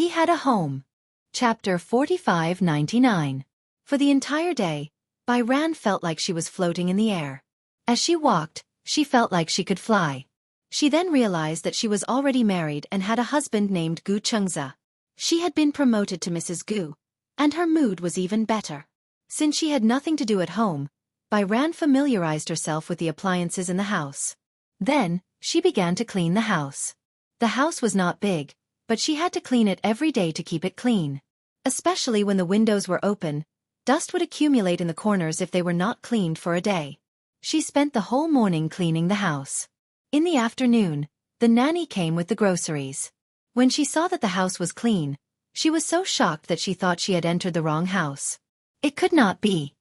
Speaker 2: had a home. Chapter 4599. For the entire day, Bai Ran felt like she was floating in the air. As she walked, she felt like she could fly. She then realized that she was already married and had a husband named Xianxia. She had been promoted to Mrs. Gu, and her mood was even better. Since she had nothing to do at home, Bai Ran familiarized herself with the appliances in the house. Then, she began to clean the house. The house was not big, but she had to clean it every day to keep it clean. Especially when the windows were open, dust would accumulate in the corners if they were not cleaned for a day. She spent the whole morning cleaning the house. In the afternoon, the nanny came with the groceries. When she saw that the house was clean, she was so shocked that she thought she had entered the wrong house. It could not be.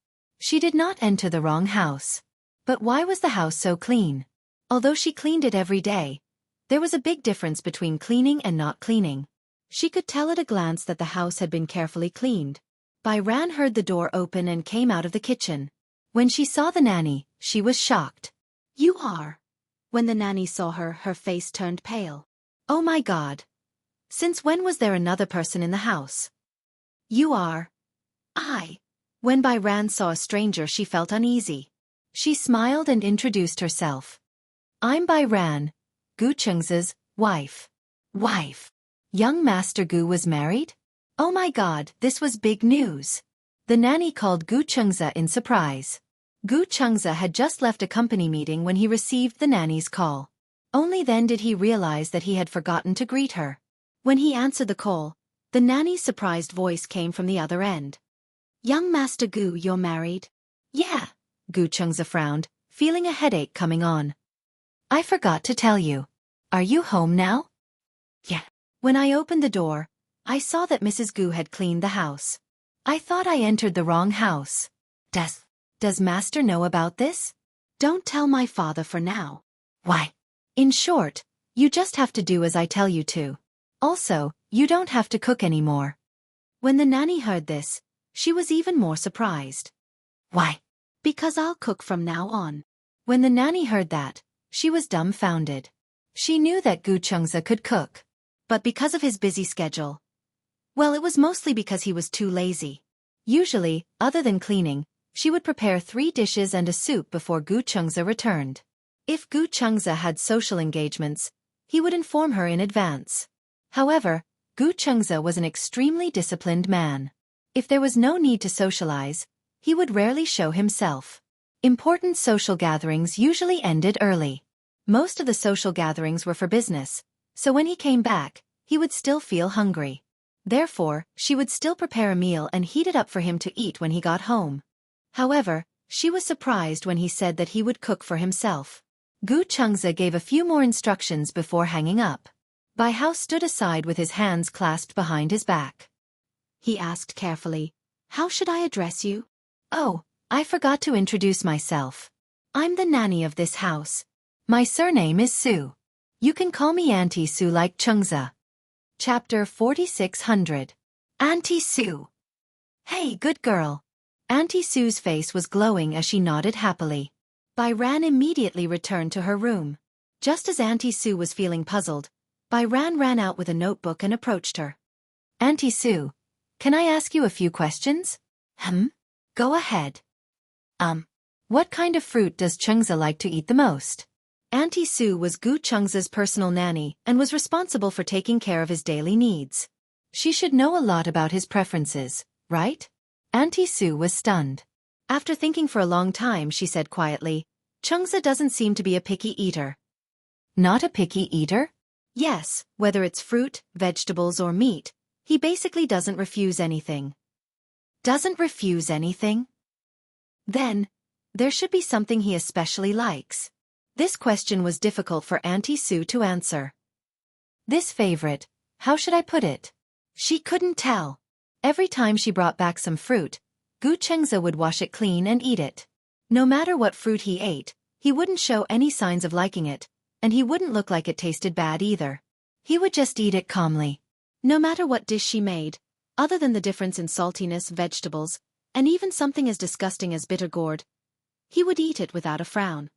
Speaker 2: She did not enter the wrong house. But why was the house so clean? Although she cleaned it every day, there was a big difference between cleaning and not cleaning. She could tell at a glance that the house had been carefully cleaned. Bai Ran heard the door open and came out of the kitchen. When she saw the nanny, she was shocked. "You are?" When the nanny saw her, her face turned pale. "Oh my God! Since when was there another person in the house?" "You are?" "I." When Bai Ran saw a stranger, she felt uneasy. She smiled and introduced herself. "I'm Bai Ran, Gu Cheng's wife." Wife? Young Master Gu was married? Oh my God, this was big news. The nanny called Gu Chengza in surprise. Gu Chengza had just left a company meeting when he received the nanny's call. Only then did he realize that he had forgotten to greet her. When he answered the call, the nanny's surprised voice came from the other end. "Young Master Gu, you're married?" "Yeah." Gu Chengza frowned, feeling a headache coming on. "I forgot to tell you. Are you home now?" "Yeah." When I opened the door, I saw that Mrs. Gu had cleaned the house. I thought I entered the wrong house. Does Master know about this?" "Don't tell my father for now." "Why?" "In short, you just have to do as I tell you to. Also, you don't have to cook anymore." When the nanny heard this, she was even more surprised. "Why?" "Because I'll cook from now on." When the nanny heard that, she was dumbfounded. She knew that Gu Chengza could cook. But because of his busy schedule, well, it was mostly because he was too lazy. Usually, other than cleaning, she would prepare 3 dishes and a soup before Gu Chengza returned. If Gu Chengza had social engagements, he would inform her in advance. However, Gu Chengza was an extremely disciplined man. If there was no need to socialize, he would rarely show himself. Important social gatherings usually ended early. Most of the social gatherings were for business, so when he came back, he would still feel hungry. Therefore, she would still prepare a meal and heat it up for him to eat when he got home. However, she was surprised when he said that he would cook for himself. Gu Chengza gave a few more instructions before hanging up. Bai Hao stood aside with his hands clasped behind his back. He asked carefully, "How should I address you?" "Oh, I forgot to introduce myself. I'm the nanny of this house. My surname is Su. You can call me Auntie Su like Chengza." Chapter 4600. Auntie Su. "Hey, good girl." Auntie Su's face was glowing as she nodded happily. Bai Ran immediately returned to her room. Just as Auntie Su was feeling puzzled, Bai Ran ran out with a notebook and approached her. "Auntie Su, can I ask you a few questions?" Go ahead." What kind of fruit does Chengza like to eat the most?" Auntie Su was Gu Chengza's personal nanny and was responsible for taking care of his daily needs. She should know a lot about his preferences, right? Auntie Su was stunned. After thinking for a long time, she said quietly, "Chengza doesn't seem to be a picky eater." "Not a picky eater?" "Yes, whether it's fruit, vegetables or meat, he basically doesn't refuse anything." "Doesn't refuse anything?" Then, there should be something he especially likes. This question was difficult for Auntie Su to answer. This favorite, how should I put it? She couldn't tell. Every time she brought back some fruit, Gu Chengza would wash it clean and eat it. No matter what fruit he ate, he wouldn't show any signs of liking it, and he wouldn't look like it tasted bad either. He would just eat it calmly. No matter what dish she made, other than the difference in saltiness, vegetables, and even something as disgusting as bitter gourd, he would eat it without a frown.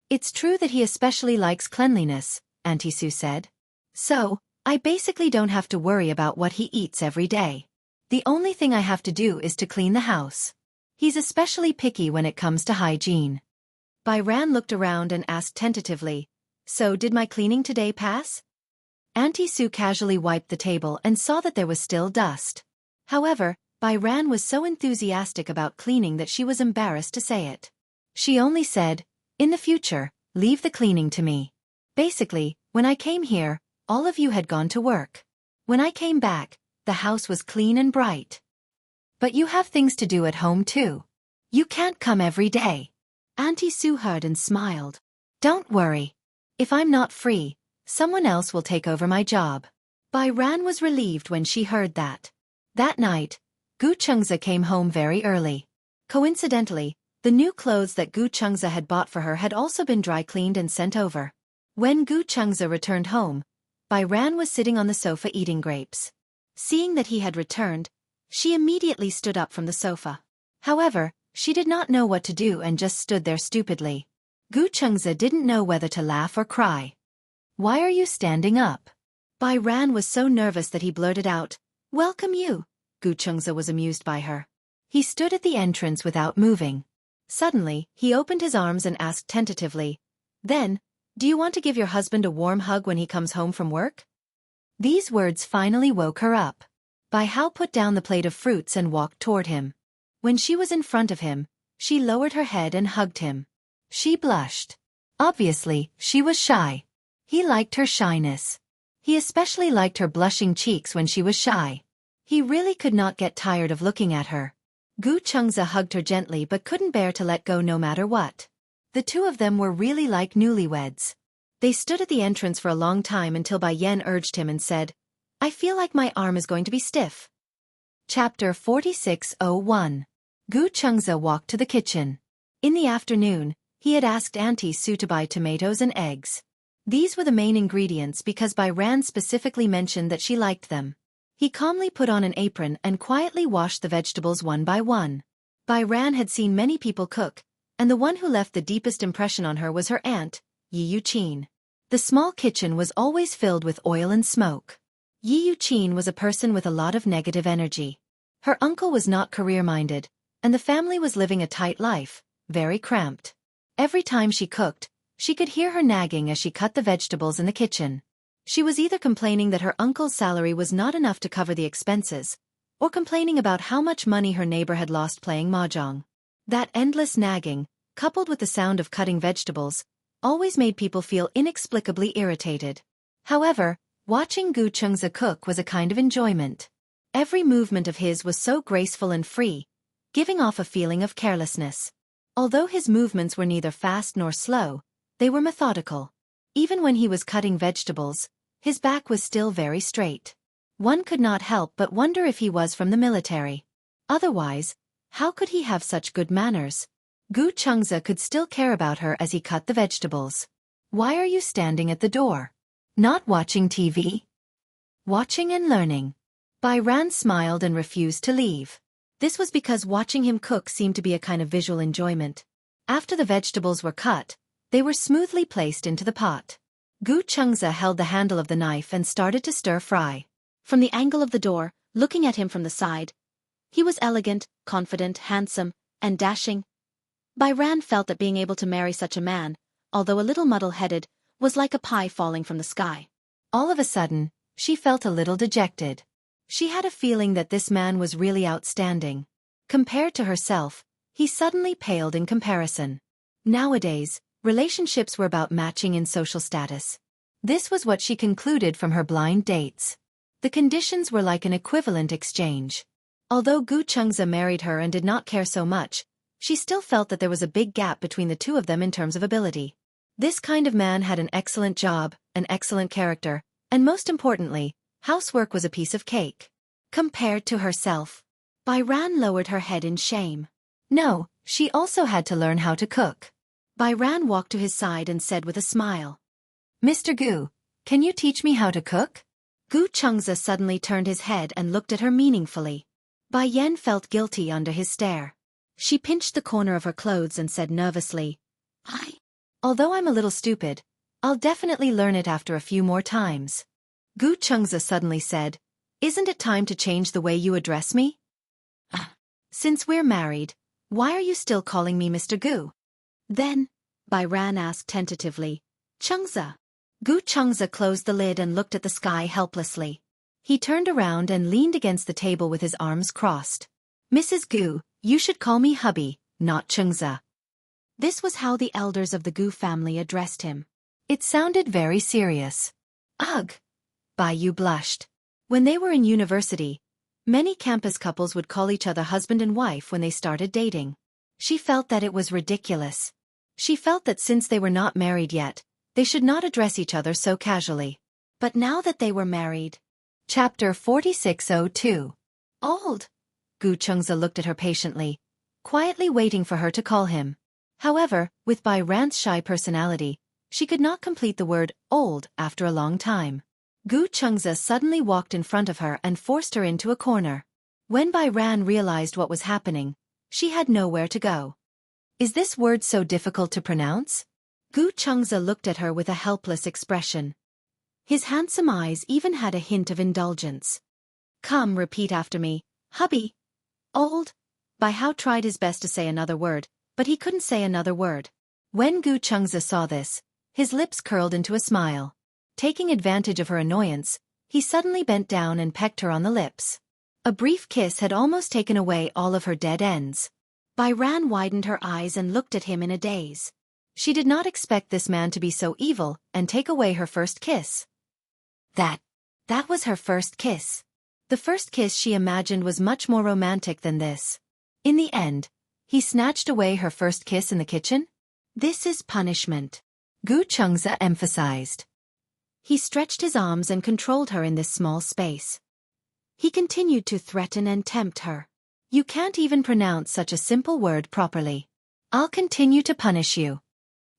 Speaker 2: "It's true that he especially likes cleanliness," Auntie Su said. "So, I basically don't have to worry about what he eats every day. The only thing I have to do is to clean the house. He's especially picky when it comes to hygiene." Bai Ran looked around and asked tentatively, "So did my cleaning today pass?" Auntie Su casually wiped the table and saw that there was still dust. However, Bai Ran was so enthusiastic about cleaning that she was embarrassed to say it. She only said, "In the future, leave the cleaning to me." Basically, when I came here, all of you had gone to work. When I came back, the house was clean and bright. "But you have things to do at home too. You can't come every day." Auntie Su heard and smiled. "Don't worry. If I'm not free, someone else will take over my job." Bai Ran was relieved when she heard that. That night, Gu Chengza came home very early. Coincidentally, the new clothes that Gu Chengze had bought for her had also been dry cleaned and sent over. When Gu Chengze returned home, Bai Ran was sitting on the sofa eating grapes. Seeing that he had returned, she immediately stood up from the sofa. However, she did not know what to do and just stood there stupidly. Gu Chengze didn't know whether to laugh or cry. "Why are you standing up?" Bai Ran was so nervous that he blurted out, "Welcome you." Gu Chengze was amused by her. He stood at the entrance without moving. Suddenly, he opened his arms and asked tentatively, "Then, do you want to give your husband a warm hug when he comes home from work?" These words finally woke her up. Bai Hao put down the plate of fruits and walked toward him. When she was in front of him, she lowered her head and hugged him. She blushed. Obviously, she was shy. He liked her shyness. He especially liked her blushing cheeks when she was shy. He really could not get tired of looking at her. Gu Chengze hugged her gently but couldn't bear to let go no matter what. The two of them were really like newlyweds. They stood at the entrance for a long time until Bai Yan urged him and said, "I feel like my arm is going to be stiff." Chapter 46:01. Gu Chengze walked to the kitchen. In the afternoon, he had asked Auntie Su to buy tomatoes and eggs. These were the main ingredients because Bai Ran specifically mentioned that she liked them. He calmly put on an apron and quietly washed the vegetables one by one. Bai Ran had seen many people cook, and the one who left the deepest impression on her was her aunt, Yi Yuqin. The small kitchen was always filled with oil and smoke. Yi Yuqin was a person with a lot of negative energy. Her uncle was not career-minded, and the family was living a tight life, very cramped. Every time she cooked, she could hear her nagging as she cut the vegetables in the kitchen. She was either complaining that her uncle's salary was not enough to cover the expenses, or complaining about how much money her neighbor had lost playing mahjong. That endless nagging, coupled with the sound of cutting vegetables, always made people feel inexplicably irritated. However, watching Gu Chengze cook was a kind of enjoyment. Every movement of his was so graceful and free, giving off a feeling of carelessness. Although his movements were neither fast nor slow, they were methodical. Even when he was cutting vegetables, his back was still very straight. One could not help but wonder if he was from the military. Otherwise, how could he have such good manners? Gu Chengze could still care about her as he cut the vegetables. "Why are you standing at the door? Not watching TV?" "Watching and learning." Bai Ran smiled and refused to leave. This was because watching him cook seemed to be a kind of visual enjoyment. After the vegetables were cut, they were smoothly placed into the pot. Gu Chengze held the handle of the knife and started to stir-fry. From the angle of the door, looking at him from the side, he was elegant, confident, handsome, and dashing. Bai Ran felt that being able to marry such a man, although a little muddle-headed, was like a pie falling from the sky. All of a sudden, she felt a little dejected. She had a feeling that this man was really outstanding. Compared to herself, he suddenly paled in comparison. Nowadays, relationships were about matching in social status. This was what she concluded from her blind dates. The conditions were like an equivalent exchange. Although Gu Chengze married her and did not care so much, she still felt that there was a big gap between the two of them in terms of ability. This kind of man had an excellent job, an excellent character, and most importantly, housework was a piece of cake. Compared to herself, Bai Ran lowered her head in shame. No, she also had to learn how to cook. Bai Ran walked to his side and said with a smile, "Mr. Gu, can you teach me how to cook?" Gu Chengze suddenly turned his head and looked at her meaningfully. Bai Yan felt guilty under his stare. She pinched the corner of her clothes and said nervously, "Although I'm a little stupid, I'll definitely learn it after a few more times." Gu Chengze suddenly said, "Isn't it time to change the way you address me? Since we're married, why are you still calling me Mr. Gu?" Then, Bai Ran asked tentatively, "Chengze." Gu Chengze closed the lid and looked at the sky helplessly. He turned around and leaned against the table with his arms crossed. "Mrs. Gu, you should call me hubby, not Chengze." This was how the elders of the Gu family addressed him. It sounded very serious. Ugh! Bai Yu blushed. When they were in university, many campus couples would call each other husband and wife when they started dating. She felt that it was ridiculous. She felt that since they were not married yet, they should not address each other so casually. But now that they were married... Chapter 46:02. Old. Gu Chengze looked at her patiently. quietly waiting for her to call him. However, with Bai Ran's shy personality, she could not complete the word old after a long time. Gu Chengze suddenly walked in front of her and forced her into a corner. When Bai Ran realized what was happening, she had nowhere to go. Is this word so difficult to pronounce? Gu Chengze looked at her with a helpless expression. His handsome eyes even had a hint of indulgence. Come, repeat after me, hubby. Old. Bai Hao tried his best to say another word, but he couldn't say another word. When Gu Chengze saw this, his lips curled into a smile. Taking advantage of her annoyance, he suddenly bent down and pecked her on the lips. A brief kiss had almost taken away all of her dead ends. Bai Ran widened her eyes and looked at him in a daze. She did not expect this man to be so evil and take away her first kiss. That was her first kiss. The first kiss she imagined was much more romantic than this. In the end, he snatched away her first kiss in the kitchen? This is punishment, Gu Chengze emphasized. He stretched his arms and controlled her in this small space. He continued to threaten and tempt her. You can't even pronounce such a simple word properly. I'll continue to punish you.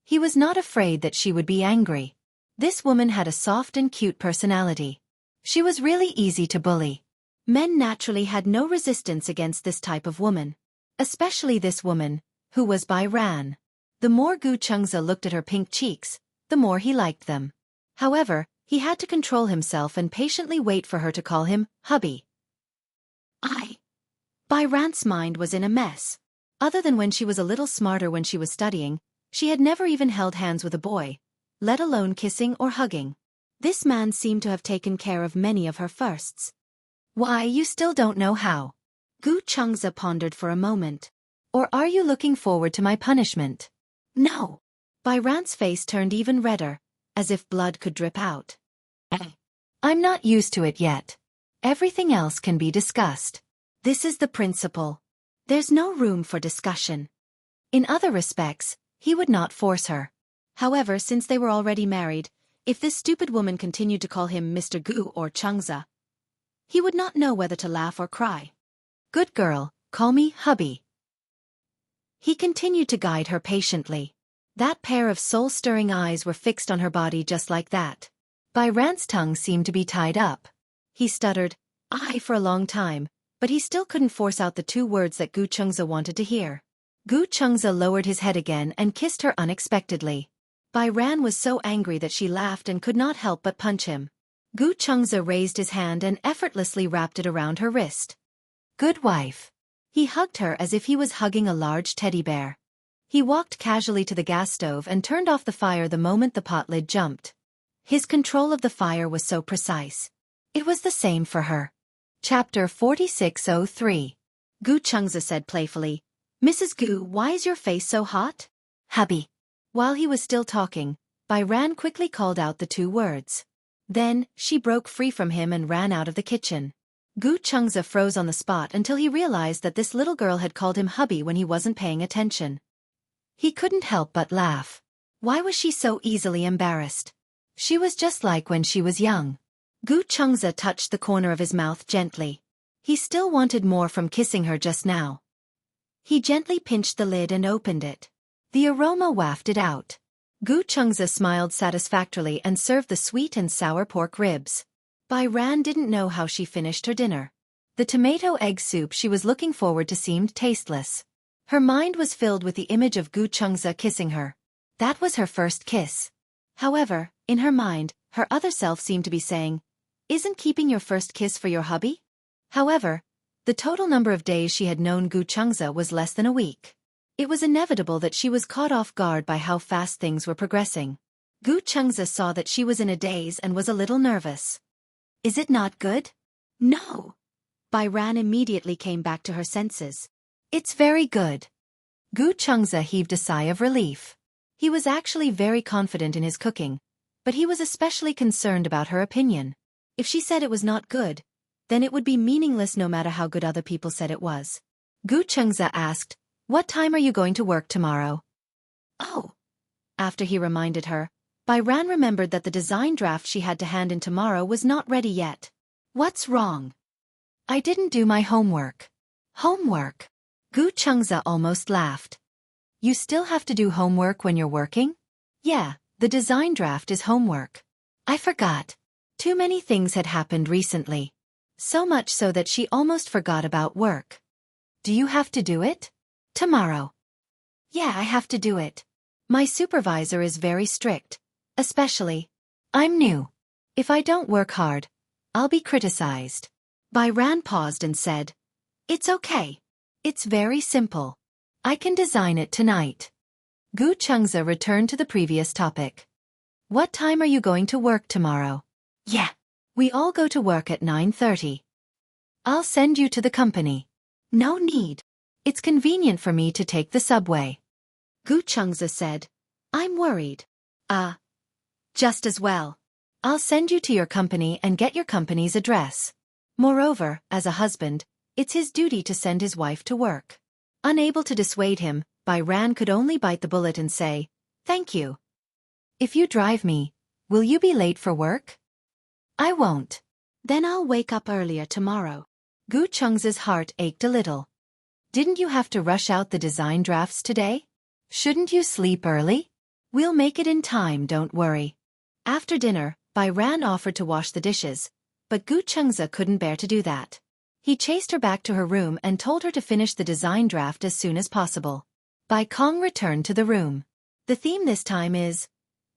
Speaker 2: He was not afraid that she would be angry. This woman had a soft and cute personality. She was really easy to bully. Men naturally had no resistance against this type of woman. Especially this woman, who was Bai Ran. The more Gu Chengze looked at her pink cheeks, the more he liked them. However, he had to control himself and patiently wait for her to call him hubby. Bai Ran's mind was in a mess. Other than when she was a little smarter when she was studying, she had never even held hands with a boy, let alone kissing or hugging. This man seemed to have taken care of many of her firsts. Why, you still don't know how? Gu Chengze pondered for a moment. Or are you looking forward to my punishment? No. Bai Ran's face turned even redder, as if blood could drip out. I'm not used to it yet. Everything else can be discussed. This is the principle. There's no room for discussion. In other respects, he would not force her. However, since they were already married, if this stupid woman continued to call him Mr. Gu or Chengze, he would not know whether to laugh or cry. Good girl, call me hubby. He continued to guide her patiently. That pair of soul-stirring eyes were fixed on her body just like that. Bai Ran's tongue seemed to be tied up. He stuttered, "I" for a long time, but he still couldn't force out the two words that Gu Chengze wanted to hear. Gu Chengze lowered his head again and kissed her unexpectedly. Bai Ran was so angry that she laughed and could not help but punch him. Gu Chengze raised his hand and effortlessly wrapped it around her wrist. Good wife. He hugged her as if he was hugging a large teddy bear. He walked casually to the gas stove and turned off the fire the moment the pot lid jumped. His control of the fire was so precise. It was the same for her. Chapter 4603. Gu Chengze said playfully, Mrs. Gu, why is your face so hot? Hubby. While he was still talking, Bai Ran quickly called out the two words. Then, she broke free from him and ran out of the kitchen. Gu Chengze froze on the spot until he realized that this little girl had called him hubby when he wasn't paying attention. He couldn't help but laugh. Why was she so easily embarrassed? She was just like when she was young. Gu Chengze touched the corner of his mouth gently. He still wanted more from kissing her just now. He gently pinched the lid and opened it. The aroma wafted out. Gu Chengze smiled satisfactorily and served the sweet and sour pork ribs. Bai Ran didn't know how she finished her dinner. The tomato egg soup she was looking forward to seemed tasteless. Her mind was filled with the image of Gu Chengze kissing her. That was her first kiss. However, in her mind, her other self seemed to be saying, "Isn't keeping your first kiss for your hubby?" However, the total number of days she had known Gu Chengze was less than a week. It was inevitable that she was caught off guard by how fast things were progressing. Gu Chengze saw that she was in a daze and was a little nervous. Is it not good? No. Bai Ran immediately came back to her senses. It's very good. Gu Chengze heaved a sigh of relief. He was actually very confident in his cooking, but he was especially concerned about her opinion. If she said it was not good, then it would be meaningless no matter how good other people said it was. Gu Chengze asked, "What time are you going to work tomorrow?" Oh. After he reminded her, Bai Ran remembered that the design draft she had to hand in tomorrow was not ready yet. What's wrong? I didn't do my homework. Homework? Gu Chengze almost laughed. You still have to do homework when you're working? Yeah, the design draft is homework. I forgot. Too many things had happened recently. So much so that she almost forgot about work. Do you have to do it? Tomorrow. Yeah, I have to do it. My supervisor is very strict. Especially, I'm new. If I don't work hard, I'll be criticized. Bai Ran paused and said, It's okay. It's very simple. I can design it tonight. Gu Chengze returned to the previous topic. What time are you going to work tomorrow? Yeah. We all go to work at 9:30. I'll send you to the company. No need. It's convenient for me to take the subway. Gu Chengze said, I'm worried. Just as well. I'll send you to your company and get your company's address. Moreover, as a husband, it's his duty to send his wife to work. Unable to dissuade him, Bai Ran could only bite the bullet and say, Thank you. If you drive me, will you be late for work? I won't. Then I'll wake up earlier tomorrow. Gu Chengze's heart ached a little. Didn't you have to rush out the design drafts today? Shouldn't you sleep early? We'll make it in time, don't worry. After dinner, Bai Ran offered to wash the dishes, but Gu Chengze couldn't bear to do that. He chased her back to her room and told her to finish the design draft as soon as possible. Bai Kong returned to the room. The theme this time is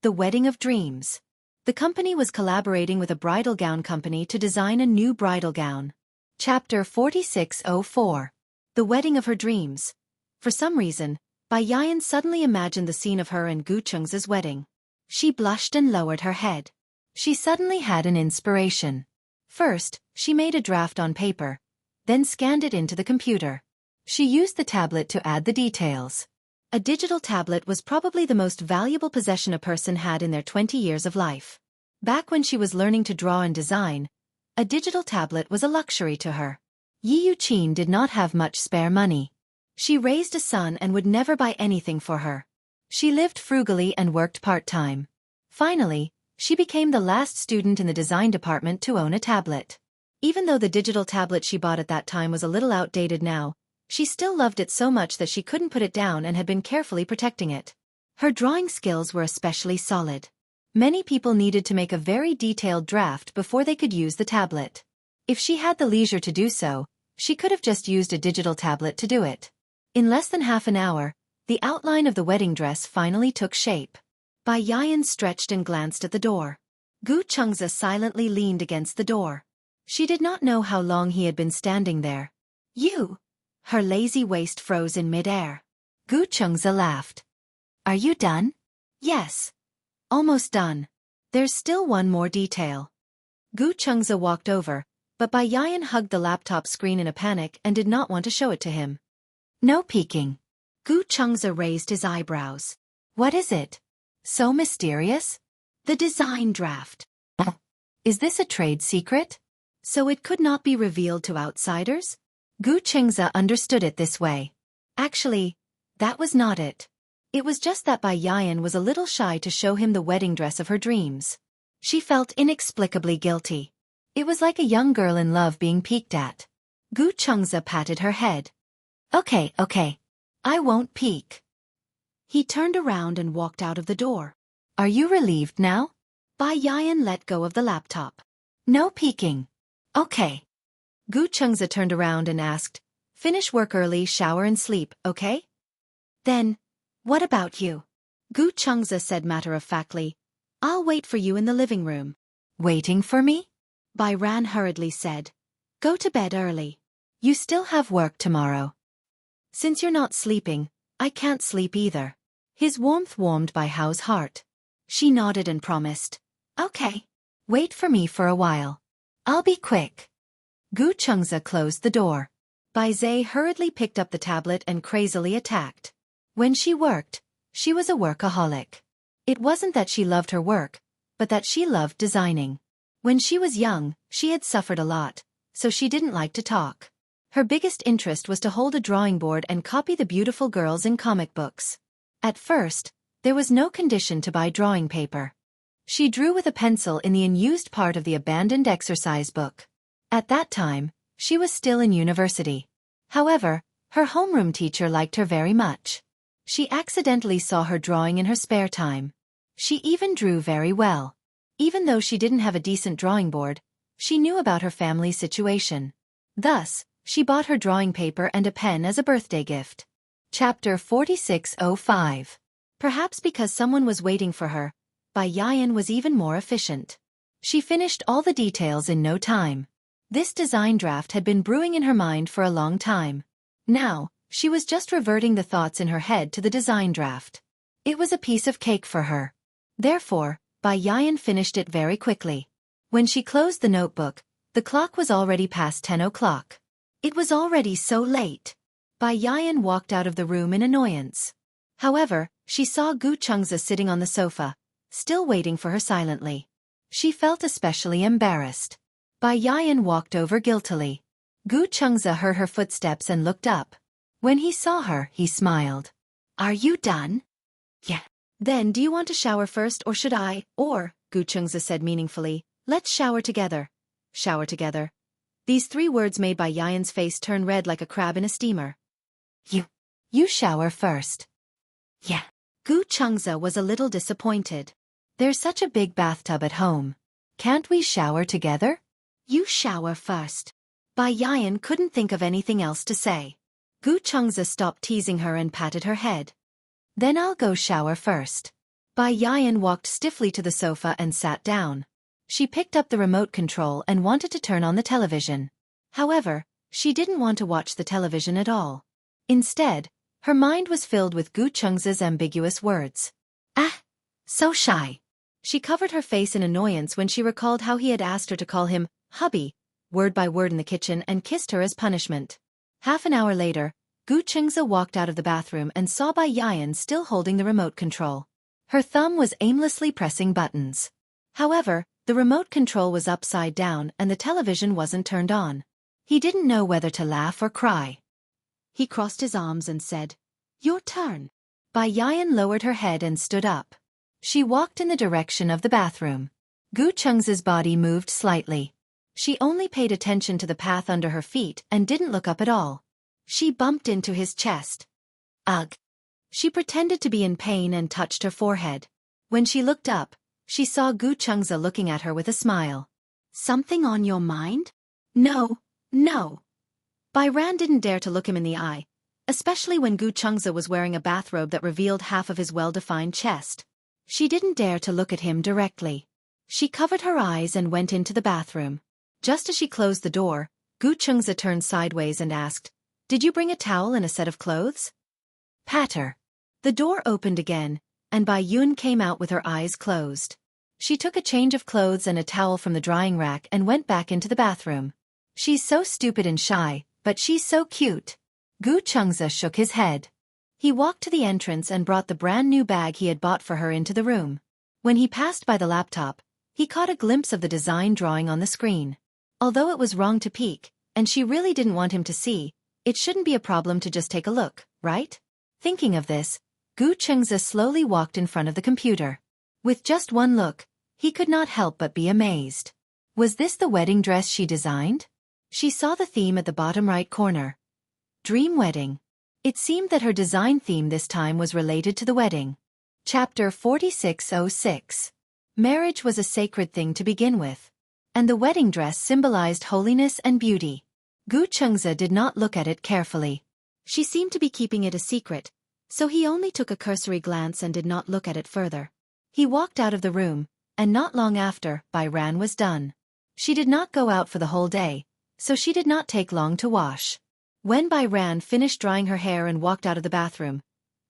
Speaker 2: The Wedding of Dreams. The company was collaborating with a bridal gown company to design a new bridal gown. Chapter 4604. The Wedding of Her Dreams. For some reason, Bai Yan suddenly imagined the scene of her and Gu Chengze's wedding. She blushed and lowered her head. She suddenly had an inspiration. First, she made a draft on paper, then scanned it into the computer. She used the tablet to add the details. A digital tablet was probably the most valuable possession a person had in their 20 years of life. Back when she was learning to draw and design, a digital tablet was a luxury to her. Yi Yuqin did not have much spare money. She raised a son and would never buy anything for her. She lived frugally and worked part-time. Finally, she became the last student in the design department to own a tablet. Even though the digital tablet she bought at that time was a little outdated now, she still loved it so much that she couldn't put it down and had been carefully protecting it. Her drawing skills were especially solid. Many people needed to make a very detailed draft before they could use the tablet. If she had the leisure to do so, she could have just used a digital tablet to do it. In less than half an hour, the outline of the wedding dress finally took shape. Bai Yan stretched and glanced at the door. Gu Chengze silently leaned against the door. She did not know how long he had been standing there. You! Her lazy waist froze in mid-air. Gu Chengze laughed. Are you done? Yes. Almost done. There's still one more detail. Gu Chengze walked over, but Bai Yan hugged the laptop screen in a panic and did not want to show it to him. No peeking. Gu Chengze raised his eyebrows. What is it? So mysterious? The design draft. Is this a trade secret? So it could not be revealed to outsiders? Gu Chengze understood it this way. Actually, that was not it. It was just that Bai Yan was a little shy to show him the wedding dress of her dreams. She felt inexplicably guilty. It was like a young girl in love being peeked at. Gu Chengze patted her head. Okay. I won't peek. He turned around and walked out of the door. Are you relieved now? Bai Yan let go of the laptop. No peeking. Okay. Gu Chengze turned around and asked, Finish work early, shower and sleep, okay? Then, what about you? Gu Chengze said matter-of-factly, I'll wait for you in the living room. Waiting for me? Bai Ran hurriedly said, Go to bed early. You still have work tomorrow. Since you're not sleeping, I can't sleep either. His warmth warmed Bai Hao's heart. She nodded and promised, Okay. Wait for me for a while. I'll be quick. Gu Chengze closed the door. Bai Zhe hurriedly picked up the tablet and crazily attacked. When she worked, she was a workaholic. It wasn't that she loved her work, but that she loved designing. When she was young, she had suffered a lot, so she didn't like to talk. Her biggest interest was to hold a drawing board and copy the beautiful girls in comic books. At first, there was no condition to buy drawing paper. She drew with a pencil in the unused part of the abandoned exercise book. At that time, she was still in university. However, Her homeroom teacher liked her very much. She accidentally saw her drawing in her spare time. She even drew very well. Even though she didn't have a decent drawing board, she knew about her family's situation. Thus, she bought her drawing paper and a pen as a birthday gift. Chapter 4605. Perhaps because someone was waiting for her, Bai Yayan was even more efficient. She finished all the details in no time. This design draft had been brewing in her mind for a long time. Now, she was just reverting the thoughts in her head to the design draft. It was a piece of cake for her. Therefore, Bai Yayan finished it very quickly. When she closed the notebook, the clock was already past 10 o'clock. It was already so late. Bai Yayan walked out of the room in annoyance. However, she saw Gu Chengzi sitting on the sofa, still waiting for her silently. She felt especially embarrassed. Bai Yayan walked over guiltily. Gu Chengzi heard her footsteps and looked up. When he saw her, he smiled. "Are you done?" "Yeah." "Then do you want to shower first or should I?" "Or," Gu Chengzi said meaningfully, "let's shower together." Shower together. These 3 words made Bai Yayan's face turn red like a crab in a steamer. You shower first." "Yeah." Gu Chengzi was a little disappointed. "There's such a big bathtub at home. Can't we shower together?" "You shower first." Bai Yayan couldn't think of anything else to say. Gu Chengzi stopped teasing her and patted her head. "Then I'll go shower first." Bai Yayan walked stiffly to the sofa and sat down. She picked up the remote control and wanted to turn on the television. However, she didn't want to watch the television at all. Instead, her mind was filled with Gu Chengzi's ambiguous words. "Ah, so shy." She covered her face in annoyance when she recalled how he had asked her to call him hubby, word by word in the kitchen, and kissed her as punishment. Half an hour later, Gu Chengzi walked out of the bathroom and saw Bai Yayan still holding the remote control. Her thumb was aimlessly pressing buttons. However, the remote control was upside down and the television wasn't turned on. He didn't know whether to laugh or cry. He crossed his arms and said, "Your turn." Bai Yayan lowered her head and stood up. She walked in the direction of the bathroom. Gu Chengzi's body moved slightly. She only paid attention to the path under her feet and didn't look up at all. She bumped into his chest. Ugh! She pretended to be in pain and touched her forehead. When she looked up, she saw Gu Chengzi looking at her with a smile. "Something on your mind?" "No, no." Bai Ran didn't dare to look him in the eye, especially when Gu Chengzi was wearing a bathrobe that revealed half of his well-defined chest. She didn't dare to look at him directly. She covered her eyes and went into the bathroom. Just as she closed the door, Gu Chengzi turned sideways and asked, "Did you bring a towel and a set of clothes?" Patter. The door opened again, and Bai Yun came out with her eyes closed. She took a change of clothes and a towel from the drying rack and went back into the bathroom. "She's so stupid and shy, but she's so cute." Gu Chengzi shook his head. He walked to the entrance and brought the brand new bag he had bought for her into the room. When he passed by the laptop, he caught a glimpse of the design drawing on the screen. Although it was wrong to peek, and she really didn't want him to see, it shouldn't be a problem to just take a look, right? Thinking of this, Gu Chengzi slowly walked in front of the computer. With just one look, he could not help but be amazed. Was this the wedding dress she designed? She saw the theme at the bottom right corner. Dream Wedding. It seemed that her design theme this time was related to the wedding. Chapter 4606. Marriage was a sacred thing to begin with, and the wedding dress symbolized holiness and beauty. Gu Chengzi did not look at it carefully. She seemed to be keeping it a secret, so he only took a cursory glance and did not look at it further. He walked out of the room, and not long after, Bai Ran was done. She did not go out for the whole day, so she did not take long to wash. When Bai Ran finished drying her hair and walked out of the bathroom,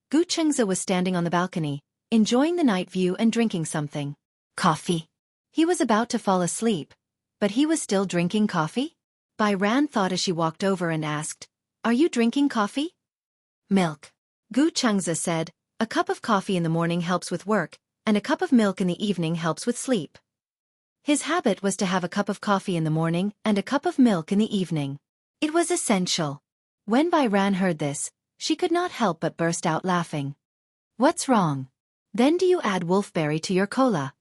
Speaker 2: Gu Chengzi was standing on the balcony, enjoying the night view and drinking something. Coffee. He was about to fall asleep, but he was still drinking coffee? Bai Ran thought as she walked over and asked, "Are you drinking coffee?" "Milk." Gu Chengzi said, "A cup of coffee in the morning helps with work, and a cup of milk in the evening helps with sleep." His habit was to have a cup of coffee in the morning and a cup of milk in the evening. It was essential. When Bai Ran heard this, she could not help but burst out laughing. "What's wrong? Then do you add wolfberry to your cola?"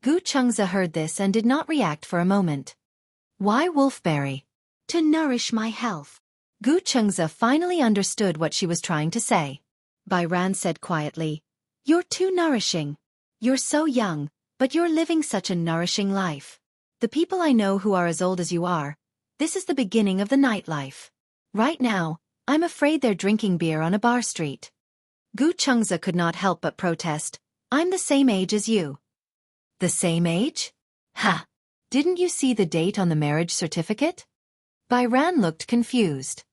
Speaker 2: Gu Chengzi heard this and did not react for a moment. "Why wolfberry?" "To nourish my health." Gu Chengze finally understood what she was trying to say. Bai Ran said quietly, "You're too nourishing. You're so young, but you're living such a nourishing life. The people I know who are as old as you are, this is the beginning of the nightlife. Right now, I'm afraid they're drinking beer on a bar street." Gu Chengze could not help but protest, "I'm the same age as you." "The same age? Ha! Didn't you see the date on the marriage certificate?" Bai Ran looked confused.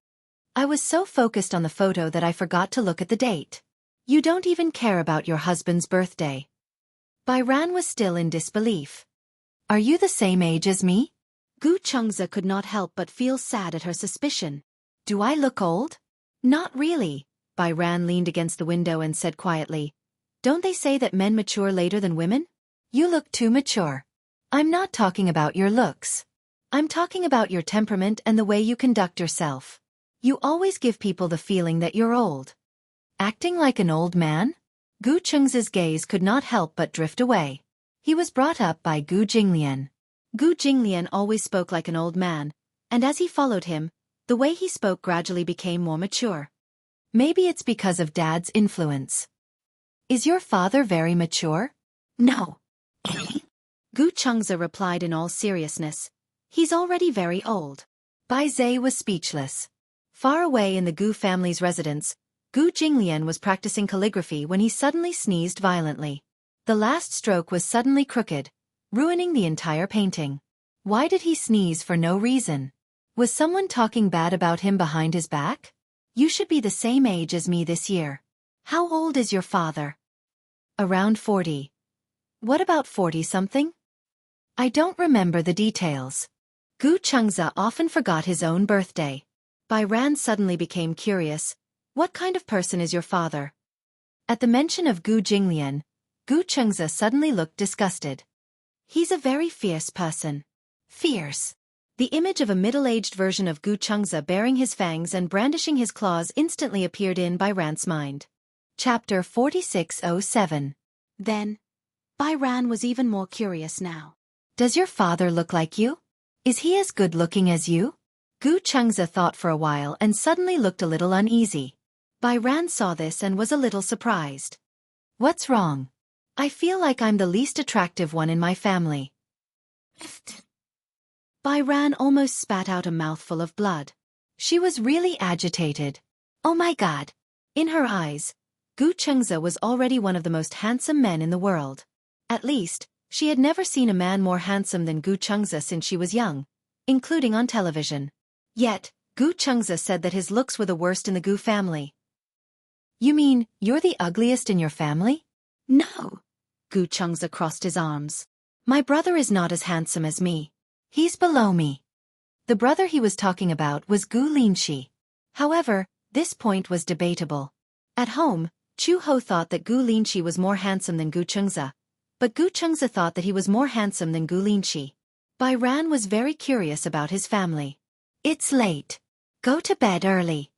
Speaker 2: "I was so focused on the photo that I forgot to look at the date. You don't even care about your husband's birthday." Bai Ran was still in disbelief. "Are you the same age as me?" Gu Chengze could not help but feel sad at her suspicion. "Do I look old?" "Not really." Bai Ran leaned against the window and said quietly, "Don't they say that men mature later than women? You look too mature. I'm not talking about your looks. I'm talking about your temperament and the way you conduct yourself. You always give people the feeling that you're old." "Acting like an old man?" Gu Chengze's gaze could not help but drift away. He was brought up by Gu Jinglian. Gu Jinglian always spoke like an old man, and as he followed him, the way he spoke gradually became more mature. Maybe it's because of Dad's influence. "Is your father very mature?" "No." Gu Chengze replied in all seriousness, "He's already very old." Bai Zhe was speechless. Far away in the Gu family's residence, Gu Jinglian was practicing calligraphy when he suddenly sneezed violently. The last stroke was suddenly crooked, ruining the entire painting. Why did he sneeze for no reason? Was someone talking bad about him behind his back? "You should be the same age as me this year." "How old is your father?" "Around 40. What about 40-something?" "I don't remember the details." Gu Chengze often forgot his own birthday. Bai Ran suddenly became curious. "What kind of person is your father?" At the mention of Gu Jinglian, Gu Chengze suddenly looked disgusted. "He's a very fierce person." "Fierce?" The image of a middle-aged version of Gu Chengze bearing his fangs and brandishing his claws instantly appeared in Bai Ran's mind. Chapter 4607. Then, Bai Ran was even more curious now. "Does your father look like you? Is he as good-looking as you?" Gu Chengze thought for a while and suddenly looked a little uneasy. Bai Ran saw this and was a little surprised. "What's wrong?" "I feel like I'm the least attractive one in my family." Bai Ran almost spat out a mouthful of blood. She was really agitated. Oh my God! In her eyes, Gu Chengze was already one of the most handsome men in the world. At least, she had never seen a man more handsome than Gu Chengze since she was young, including on television. Yet, Gu Chengze said that his looks were the worst in the Gu family. "You mean, you're the ugliest in your family?" "No." Gu Chengze crossed his arms. "My brother is not as handsome as me. He's below me." The brother he was talking about was Gu Linshi. However, this point was debatable. At home, Chu Ho thought that Gu Linshi was more handsome than Gu Chengze, but Gu Chengze thought that he was more handsome than Gu Linshi. Bai Ran was very curious about his family. "It's late. Go to bed early."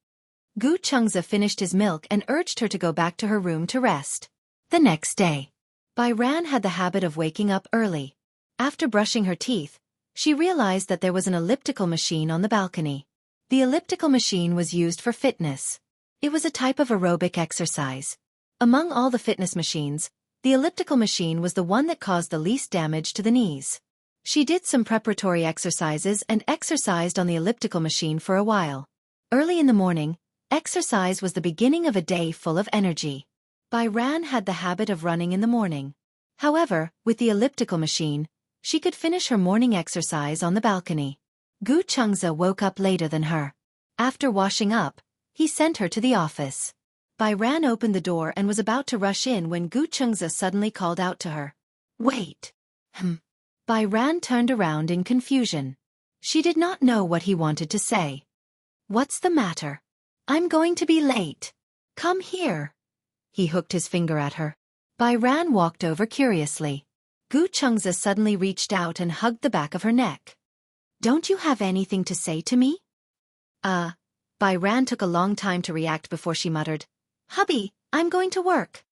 Speaker 2: Gu Chengze finished his milk and urged her to go back to her room to rest. The next day, Bai Ran had the habit of waking up early. After brushing her teeth, she realized that there was an elliptical machine on the balcony. The elliptical machine was used for fitness. It was a type of aerobic exercise. Among all the fitness machines, the elliptical machine was the one that caused the least damage to the knees. She did some preparatory exercises and exercised on the elliptical machine for a while. Early in the morning, exercise was the beginning of a day full of energy. Bai Ran had the habit of running in the morning. However, with the elliptical machine, she could finish her morning exercise on the balcony. Gu Chengze woke up later than her. After washing up, he sent her to the office. Bai Ran opened the door and was about to rush in when Gu Chengze suddenly called out to her. "Wait." Bai Ran turned around in confusion. She did not know what he wanted to say. "What's the matter?" "I'm going to be late. Come here." He hooked his finger at her. Bai Ran walked over curiously. Gu Chengze suddenly reached out and hugged the back of her neck. "Don't you have anything to say to me?" Bai Ran took a long time to react before she muttered, "Hubby, I'm going to work."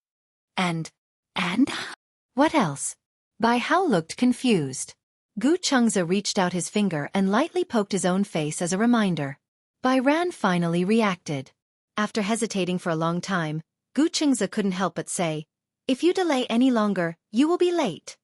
Speaker 2: And? What else?" Bai Hao looked confused. Gu Chengze reached out his finger and lightly poked his own face as a reminder. Ran finally reacted. After hesitating for a long time, Xianxia couldn't help but say, "If you delay any longer, you will be late."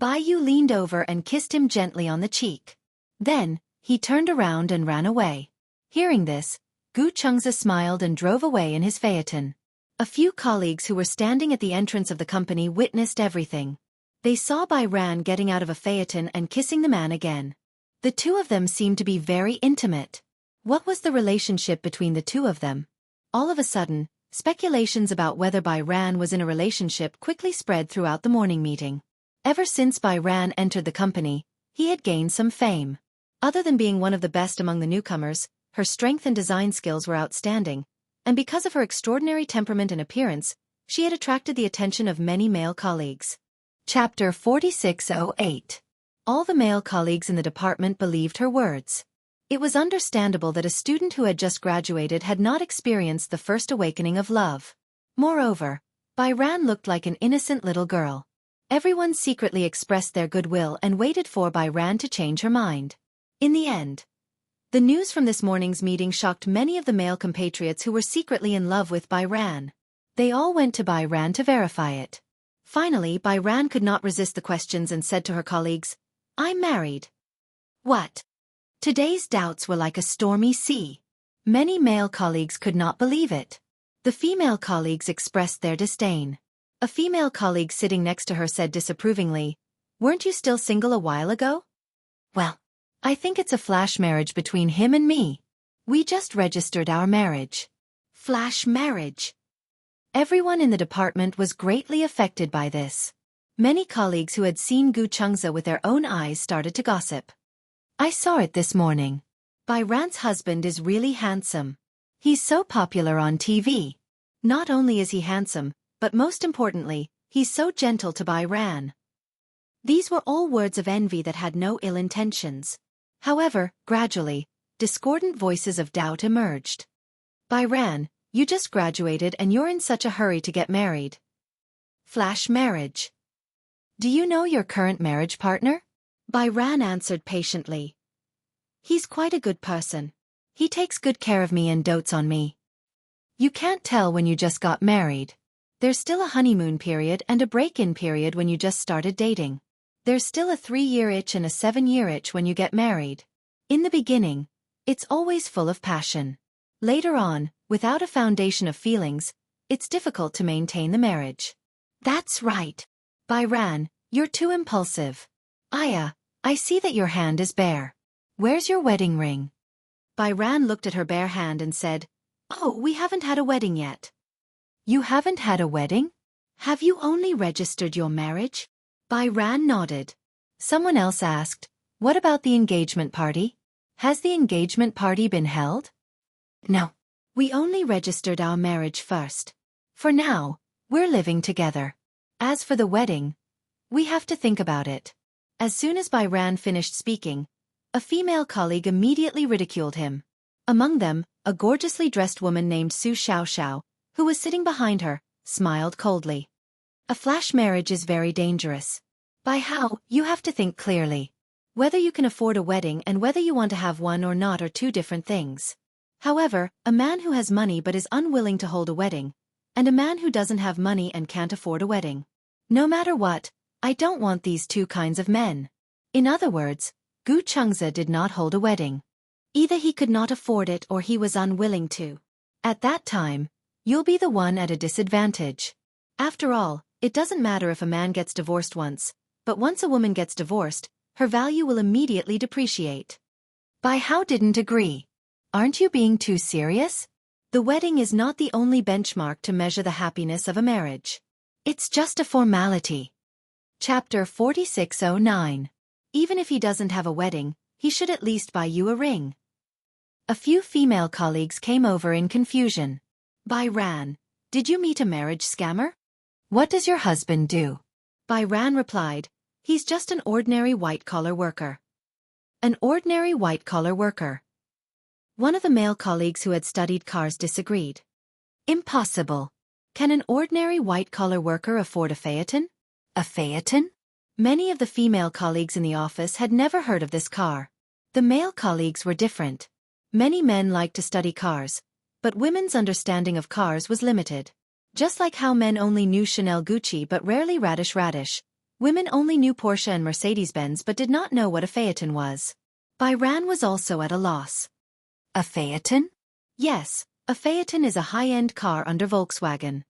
Speaker 2: Yu leaned over and kissed him gently on the cheek. Then, he turned around and ran away. Hearing this, Xianxia smiled and drove away in his phaeton. A few colleagues who were standing at the entrance of the company witnessed everything. They saw Ran getting out of a phaeton and kissing the man again. The two of them seemed to be very intimate. What was the relationship between the two of them? All of a sudden, speculations about whether Ran was in a relationship quickly spread throughout the morning meeting. Ever since Ran entered the company, he had gained some fame. Other than being one of the best among the newcomers, her strength and design skills were outstanding, and because of her extraordinary temperament and appearance, she had attracted the attention of many male colleagues. Chapter 4608. All the male colleagues in the department believed her words. It was understandable that a student who had just graduated had not experienced the first awakening of love. Moreover, Ran looked like an innocent little girl. Everyone secretly expressed their goodwill and waited for Ran to change her mind. In the end, the news from this morning's meeting shocked many of the male compatriots who were secretly in love with Ran. They all went to Ran to verify it. Finally, Ran could not resist the questions and said to her colleagues, "I'm married." What? Today's doubts were like a stormy sea. Many male colleagues could not believe it. The female colleagues expressed their disdain. A female colleague sitting next to her said disapprovingly, "Weren't you still single a while ago?" "Well, I think it's a flash marriage between him and me. We just registered our marriage." Flash marriage. Everyone in the department was greatly affected by this. Many colleagues who had seen Xianxia with their own eyes started to gossip. "I saw it this morning. Ran's husband is really handsome. He's so popular on TV. Not only is he handsome, but most importantly, he's so gentle to Ran." These were all words of envy that had no ill intentions. However, gradually, discordant voices of doubt emerged. "Ran, you just graduated and you're in such a hurry to get married. Flash marriage. Do you know your current marriage partner?" Ran answered patiently. "He's quite a good person. He takes good care of me and dotes on me." You can't tell when you just got married. There's still a honeymoon period and a break-in period when you just started dating. There's still a 3-year itch and a 7-year itch when you get married. In the beginning, it's always full of passion. Later on, without a foundation of feelings, it's difficult to maintain the marriage. That's right. Ran, you're too impulsive. Aya, I see that your hand is bare. Where's your wedding ring? Ran looked at her bare hand and said, "Oh, we haven't had a wedding yet." "You haven't had a wedding? Have you only registered your marriage?" Ran nodded. Someone else asked, "What about the engagement party? Has the engagement party been held?" "No. We only registered our marriage first. For now, we're living together. As for the wedding, we have to think about it." As soon as Ran finished speaking, a female colleague immediately ridiculed him. Among them, a gorgeously dressed woman named Xianxia, who was sitting behind her, smiled coldly. "A flash marriage is very dangerous. You have to think clearly. Whether you can afford a wedding and whether you want to have one or not are two different things. However, a man who has money but is unwilling to hold a wedding, and a man who doesn't have money and can't afford a wedding. No matter what, I don't want these two kinds of men." In other words, Xianxia did not hold a wedding. Either he could not afford it or he was unwilling to. At that time, you'll be the one at a disadvantage. After all, it doesn't matter if a man gets divorced once, but once a woman gets divorced, her value will immediately depreciate. How didn't agree. Aren't you being too serious? The wedding is not the only benchmark to measure the happiness of a marriage. It's just a formality. Chapter 4609. Even if he doesn't have a wedding, he should at least buy you a ring. A few female colleagues came over in confusion. Ran, did you meet a marriage scammer? What does your husband do? Ran replied, he's just an ordinary white-collar worker. An ordinary white-collar worker. One of the male colleagues who had studied cars disagreed. Impossible. Can an ordinary white-collar worker afford a phaeton? A phaeton? Many of the female colleagues in the office had never heard of this car. The male colleagues were different. Many men liked to study cars, but women's understanding of cars was limited. Just like how men only knew Chanel Gucci but rarely Radish, women only knew Porsche and Mercedes-Benz but did not know what a phaeton was. Byran was also at a loss. A phaeton? Yes, a phaeton is a high-end car under Volkswagen.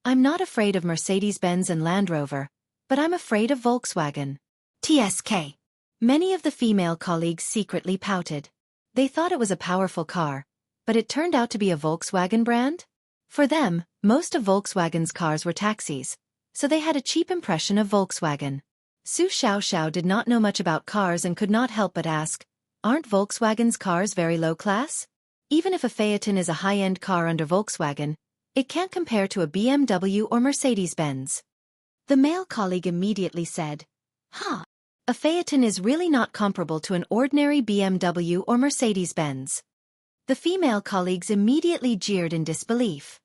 Speaker 2: I'm not afraid of Mercedes-Benz and Land Rover, but I'm afraid of Volkswagen. TSK. Many of the female colleagues secretly pouted. They thought it was a powerful car, but it turned out to be a Volkswagen brand? For them, most of Volkswagen's cars were taxis, so they had a cheap impression of Volkswagen. Su Xiaoxiao did not know much about cars and could not help but ask, aren't Volkswagen's cars very low class? Even if a phaeton is a high-end car under Volkswagen, it can't compare to a BMW or Mercedes-Benz. The male colleague immediately said, a phaeton is really not comparable to an ordinary BMW or Mercedes-Benz. The female colleagues immediately jeered in disbelief.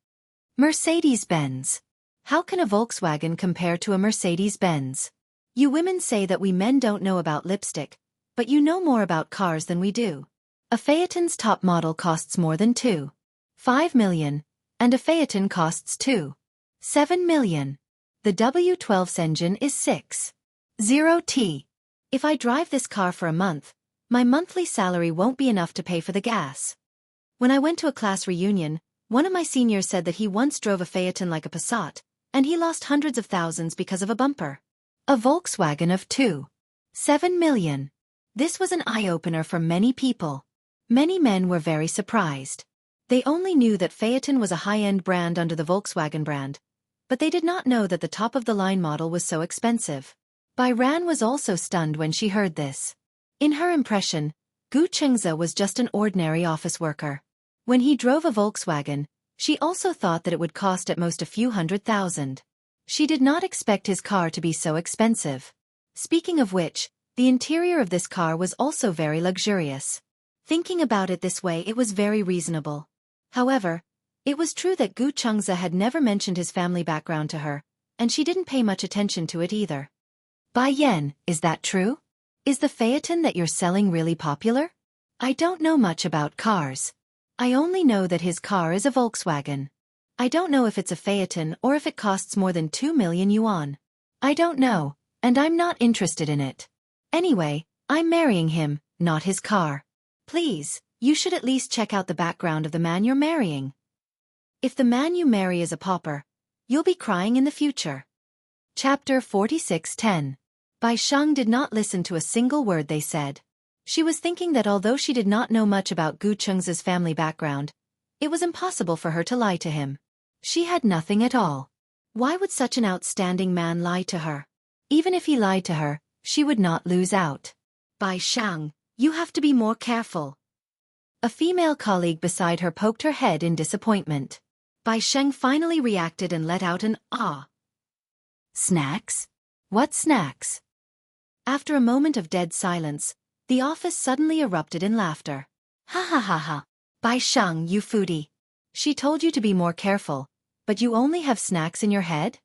Speaker 2: Mercedes-Benz. How can a Volkswagen compare to a Mercedes-Benz? You women say that we men don't know about lipstick, but you know more about cars than we do. A phaeton's top model costs more than 2.5 million, and a phaeton costs 2.7 million. The W12's engine is 6.0T. If I drive this car for a month, my monthly salary won't be enough to pay for the gas. When I went to a class reunion, one of my seniors said that he once drove a phaeton like a Passat, and he lost hundreds of thousands because of a bumper. A Volkswagen of 2.7 million. This was an eye-opener for many people. Many men were very surprised. They only knew that phaeton was a high-end brand under the Volkswagen brand, but they did not know that the top-of-the-line model was so expensive. Byran was also stunned when she heard this. In her impression, Xianxia was just an ordinary office worker. When he drove a Volkswagen, she also thought that it would cost at most a few $100,000. She did not expect his car to be so expensive. Speaking of which, the interior of this car was also very luxurious. Thinking about it this way, it was very reasonable. However, it was true that Xianxia had never mentioned his family background to her, and she didn't pay much attention to it either. Bai Yan, is that true? Is the phaeton that you're selling really popular? I don't know much about cars. I only know that his car is a Volkswagen. I don't know if it's a phaeton or if it costs more than 2 million yuan. I don't know, and I'm not interested in it. Anyway, I'm marrying him, not his car. Please, you should at least check out the background of the man you're marrying. If the man you marry is a pauper, you'll be crying in the future. Chapter 46:10. Bai Sheng did not listen to a single word they said. She was thinking that although she did not know much about Xianxia's family background, it was impossible for her to lie to him. She had nothing at all. Why would such an outstanding man lie to her? Even if he lied to her, she would not lose out. Bai Sheng, you have to be more careful. A female colleague beside her poked her head in disappointment. Bai Sheng finally reacted and let out an ah. Snacks? What snacks? After a moment of dead silence, the office suddenly erupted in laughter. Ha ha ha ha. Bai Sheng, you foodie. She told you to be more careful, but you only have snacks in your head?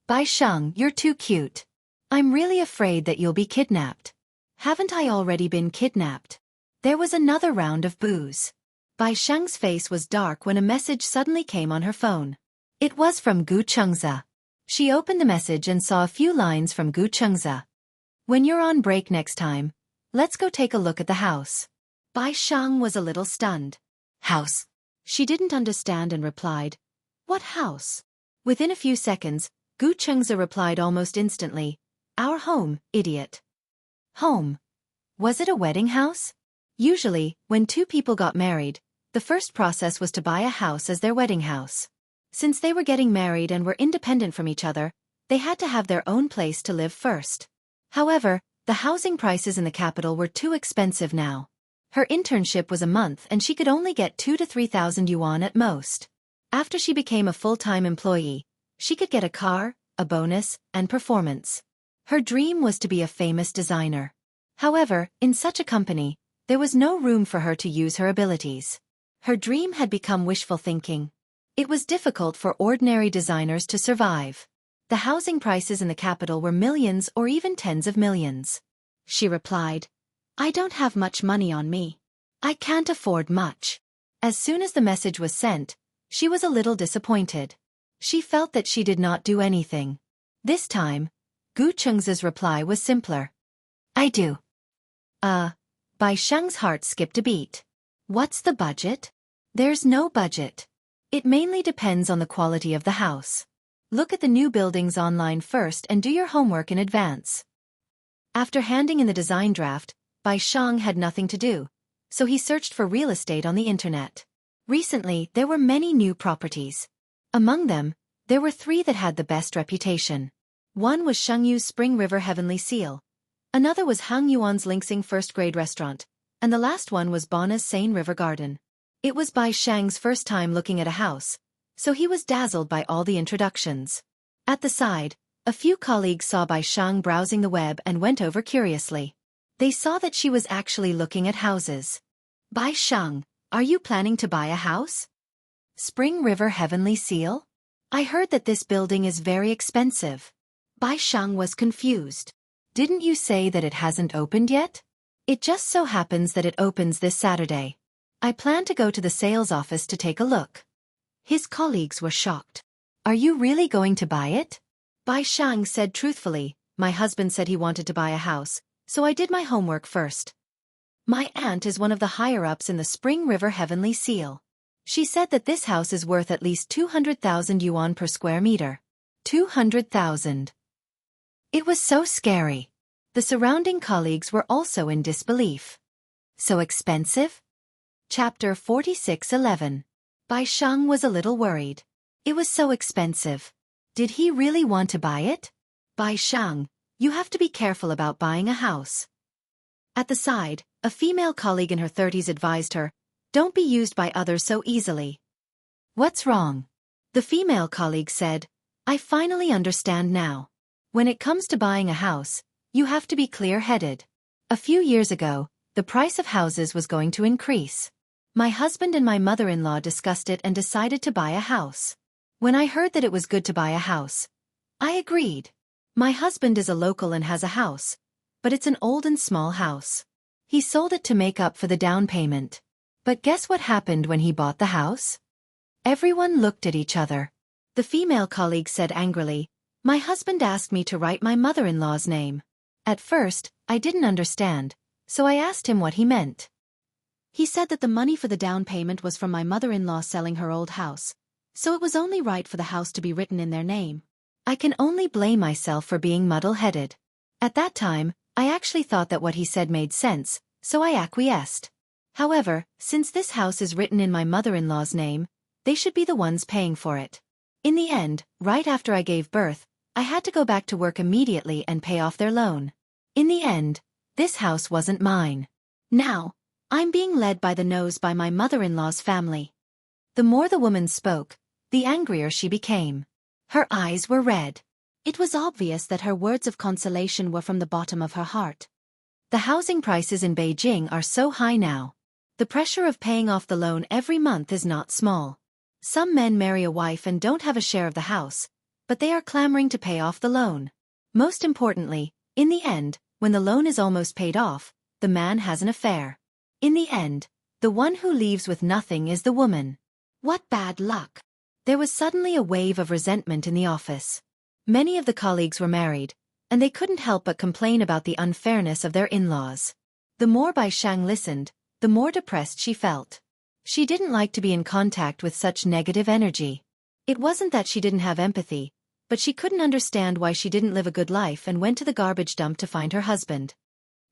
Speaker 2: Bai Sheng, you're too cute. I'm really afraid that you'll be kidnapped. Haven't I already been kidnapped? There was another round of boos. Bai Sheng's face was dark when a message suddenly came on her phone. It was from Xianxia. She opened the message and saw a few lines from Xianxia. When you're on break next time, let's go take a look at the house. Bai Sheng was a little stunned. House? She didn't understand and replied, What house? Within a few seconds, Xianxia replied almost instantly, Our home, idiot. Home. Was it a wedding house? Usually, when two people got married, the first process was to buy a house as their wedding house. Since they were getting married and were independent from each other, they had to have their own place to live first. However, the housing prices in the capital were too expensive now. Her internship was a month and she could only get 2,000 to 3,000 yuan at most. After she became a full-time employee, she could get a car, a bonus, and performance. Her dream was to be a famous designer. However, in such a company, there was no room for her to use her abilities. Her dream had become wishful thinking. It was difficult for ordinary designers to survive. The housing prices in the capital were millions or even tens of millions. She replied, I don't have much money on me. I can't afford much. As soon as the message was sent, she was a little disappointed. She felt that she did not do anything. This time, Gu Chengzi's reply was simpler. I do. Bai Sheng's heart skipped a beat. What's the budget? There's no budget. It mainly depends on the quality of the house. Look at the new buildings online first and do your homework in advance. After handing in the design draft, Bai Sheng had nothing to do, so he searched for real estate on the internet. Recently, there were many new properties. Among them, there were 3 that had the best reputation. One was Shengyu's Spring River Heavenly Seal. Another was Hang Yuan's Linxing First Grade Restaurant, and the last one was Bonna's Seine River Garden. It was Bai Sheng's first time looking at a house, so he was dazzled by all the introductions. At the side, a few colleagues saw Bai Sheng browsing the web and went over curiously. They saw that she was actually looking at houses. Bai Sheng, are you planning to buy a house? Spring River Heavenly Seal? I heard that this building is very expensive. Bai Sheng was confused. Didn't you say that it hasn't opened yet? It just so happens that it opens this Saturday. I plan to go to the sales office to take a look. His colleagues were shocked. Are you really going to buy it? Bai Sheng said truthfully, my husband said he wanted to buy a house, so I did my homework first. My aunt is one of the higher-ups in the Spring River Heavenly Seal. She said that this house is worth at least 200,000 yuan per square meter. 200,000. It was so scary. The surrounding colleagues were also in disbelief. So expensive? Chapter 46:11. Bai Sheng was a little worried. It was so expensive. Did he really want to buy it? Bai Sheng, you have to be careful about buying a house. At the side, a female colleague in her 30s advised her, don't be used by others so easily. What's wrong? The female colleague said, I finally understand now. When it comes to buying a house, you have to be clear-headed. A few years ago, the price of houses was going to increase. My husband and my mother-in-law discussed it and decided to buy a house. When I heard that it was good to buy a house, I agreed. My husband is a local and has a house, but it's an old and small house. He sold it to make up for the down payment. But guess what happened when he bought the house? Everyone looked at each other. The female colleague said angrily, my husband asked me to write my mother-in-law's name. At first, I didn't understand, so I asked him what he meant. He said that the money for the down payment was from my mother-in-law selling her old house, so it was only right for the house to be written in their name. I can only blame myself for being muddle-headed. At that time, I actually thought that what he said made sense, so I acquiesced. However, since this house is written in my mother-in-law's name, they should be the ones paying for it. In the end, right after I gave birth, I had to go back to work immediately and pay off their loan. In the end, this house wasn't mine. Now, I'm being led by the nose by my mother-in-law's family. The more the woman spoke, the angrier she became. Her eyes were red. It was obvious that her words of consolation were from the bottom of her heart. The housing prices in Beijing are so high now. The pressure of paying off the loan every month is not small. Some men marry a wife and don't have a share of the house, but they are clamoring to pay off the loan. Most importantly, in the end, when the loan is almost paid off, the man has an affair. In the end, the one who leaves with nothing is the woman. What bad luck! There was suddenly a wave of resentment in the office. Many of the colleagues were married, and they couldn't help but complain about the unfairness of their in-laws. The more Bai Sheng listened, the more depressed she felt. She didn't like to be in contact with such negative energy. It wasn't that she didn't have empathy, but she couldn't understand why she didn't live a good life and went to the garbage dump to find her husband.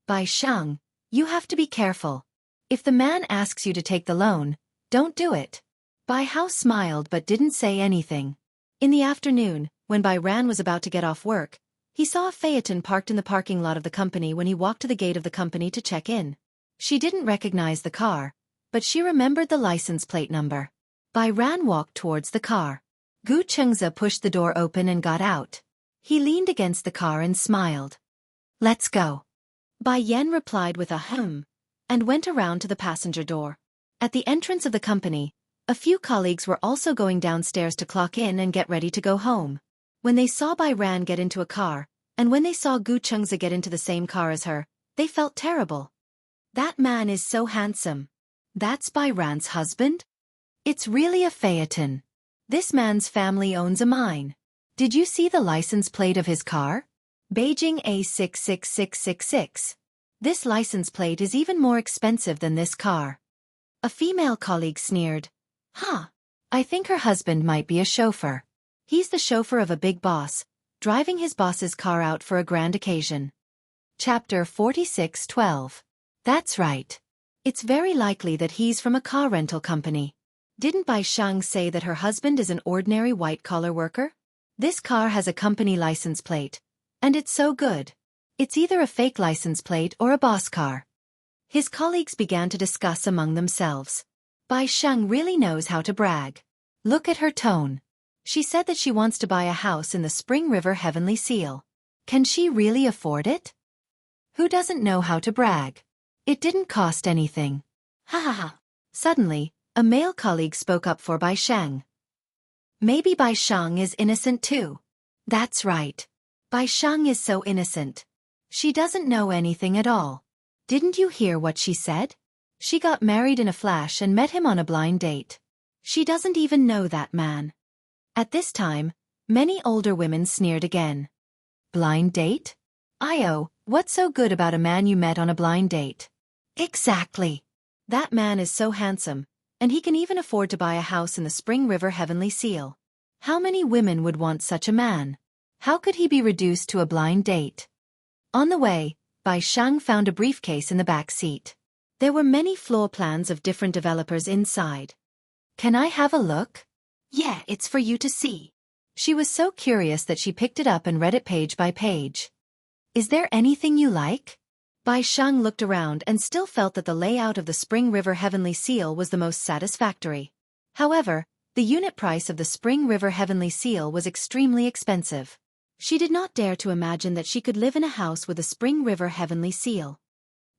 Speaker 2: Bai Sheng, you have to be careful. If the man asks you to take the loan, don't do it. Bai Hao smiled but didn't say anything. In the afternoon, when Bai Ran was about to get off work, he saw a phaeton parked in the parking lot of the company when he walked to the gate of the company to check in. She didn't recognize the car, but she remembered the license plate number. Bai Ran walked towards the car. Gu Chengzi pushed the door open and got out. He leaned against the car and smiled. Let's go. Bai Yan replied with a and went around to the passenger door. At the entrance of the company, a few colleagues were also going downstairs to clock in and get ready to go home. When they saw Bai Ran get into a car, and when they saw Gu Chengzi get into the same car as her, they felt terrible. That man is so handsome. That's Bai Ran's husband? It's really a phaeton. This man's family owns a mine. Did you see the license plate of his car? Beijing A66666. This license plate is even more expensive than this car. A female colleague sneered. Huh. I think her husband might be a chauffeur. He's the chauffeur of a big boss, driving his boss's car out for a grand occasion. Chapter 46:12. That's right. It's very likely that he's from a car rental company. Didn't Bai Shang say that her husband is an ordinary white-collar worker? This car has a company license plate, and it's so good. It's either a fake license plate or a boss car. His colleagues began to discuss among themselves. Bai Shang really knows how to brag. Look at her tone. She said that she wants to buy a house in the Spring River Heavenly Seal. Can she really afford it? Who doesn't know how to brag? It didn't cost anything. Ha ha ha. Suddenly, a male colleague spoke up for Bai Shang. Maybe Bai Shang is innocent too. That's right. Bai Shang is so innocent. She doesn't know anything at all. Didn't you hear what she said? She got married in a flash and met him on a blind date. She doesn't even know that man. At this time, many older women sneered again. Blind date? Io, what's so good about a man you met on a blind date? Exactly. That man is so handsome, and he can even afford to buy a house in the Spring River Heavenly Seal. How many women would want such a man? How could he be reduced to a blind date? On the way, Bai Shang found a briefcase in the back seat. There were many floor plans of different developers inside. Can I have a look? Yeah, it's for you to see. She was so curious that she picked it up and read it page by page. Is there anything you like? Bai Shang looked around and still felt that the layout of the Spring River Heavenly Seal was the most satisfactory. However, the unit price of the Spring River Heavenly Seal was extremely expensive. She did not dare to imagine that she could live in a house with a Spring River Heavenly Seal.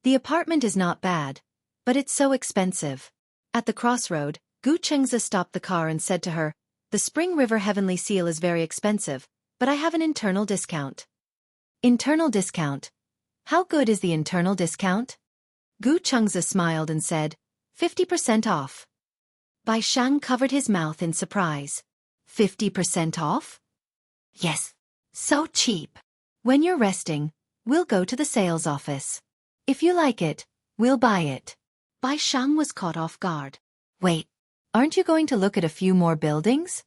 Speaker 2: The apartment is not bad, but it's so expensive. At the crossroad, Xianxia stopped the car and said to her, "The Spring River Heavenly Seal is very expensive, but I have an internal discount." Internal discount? How good is the internal discount? Xianxia smiled and said, 50% off. Bai Shang covered his mouth in surprise. 50% off? Yes. So cheap. When you're resting, we'll go to the sales office. If you like it, we'll buy it. Bai Shang was caught off guard. Wait, aren't you going to look at a few more buildings?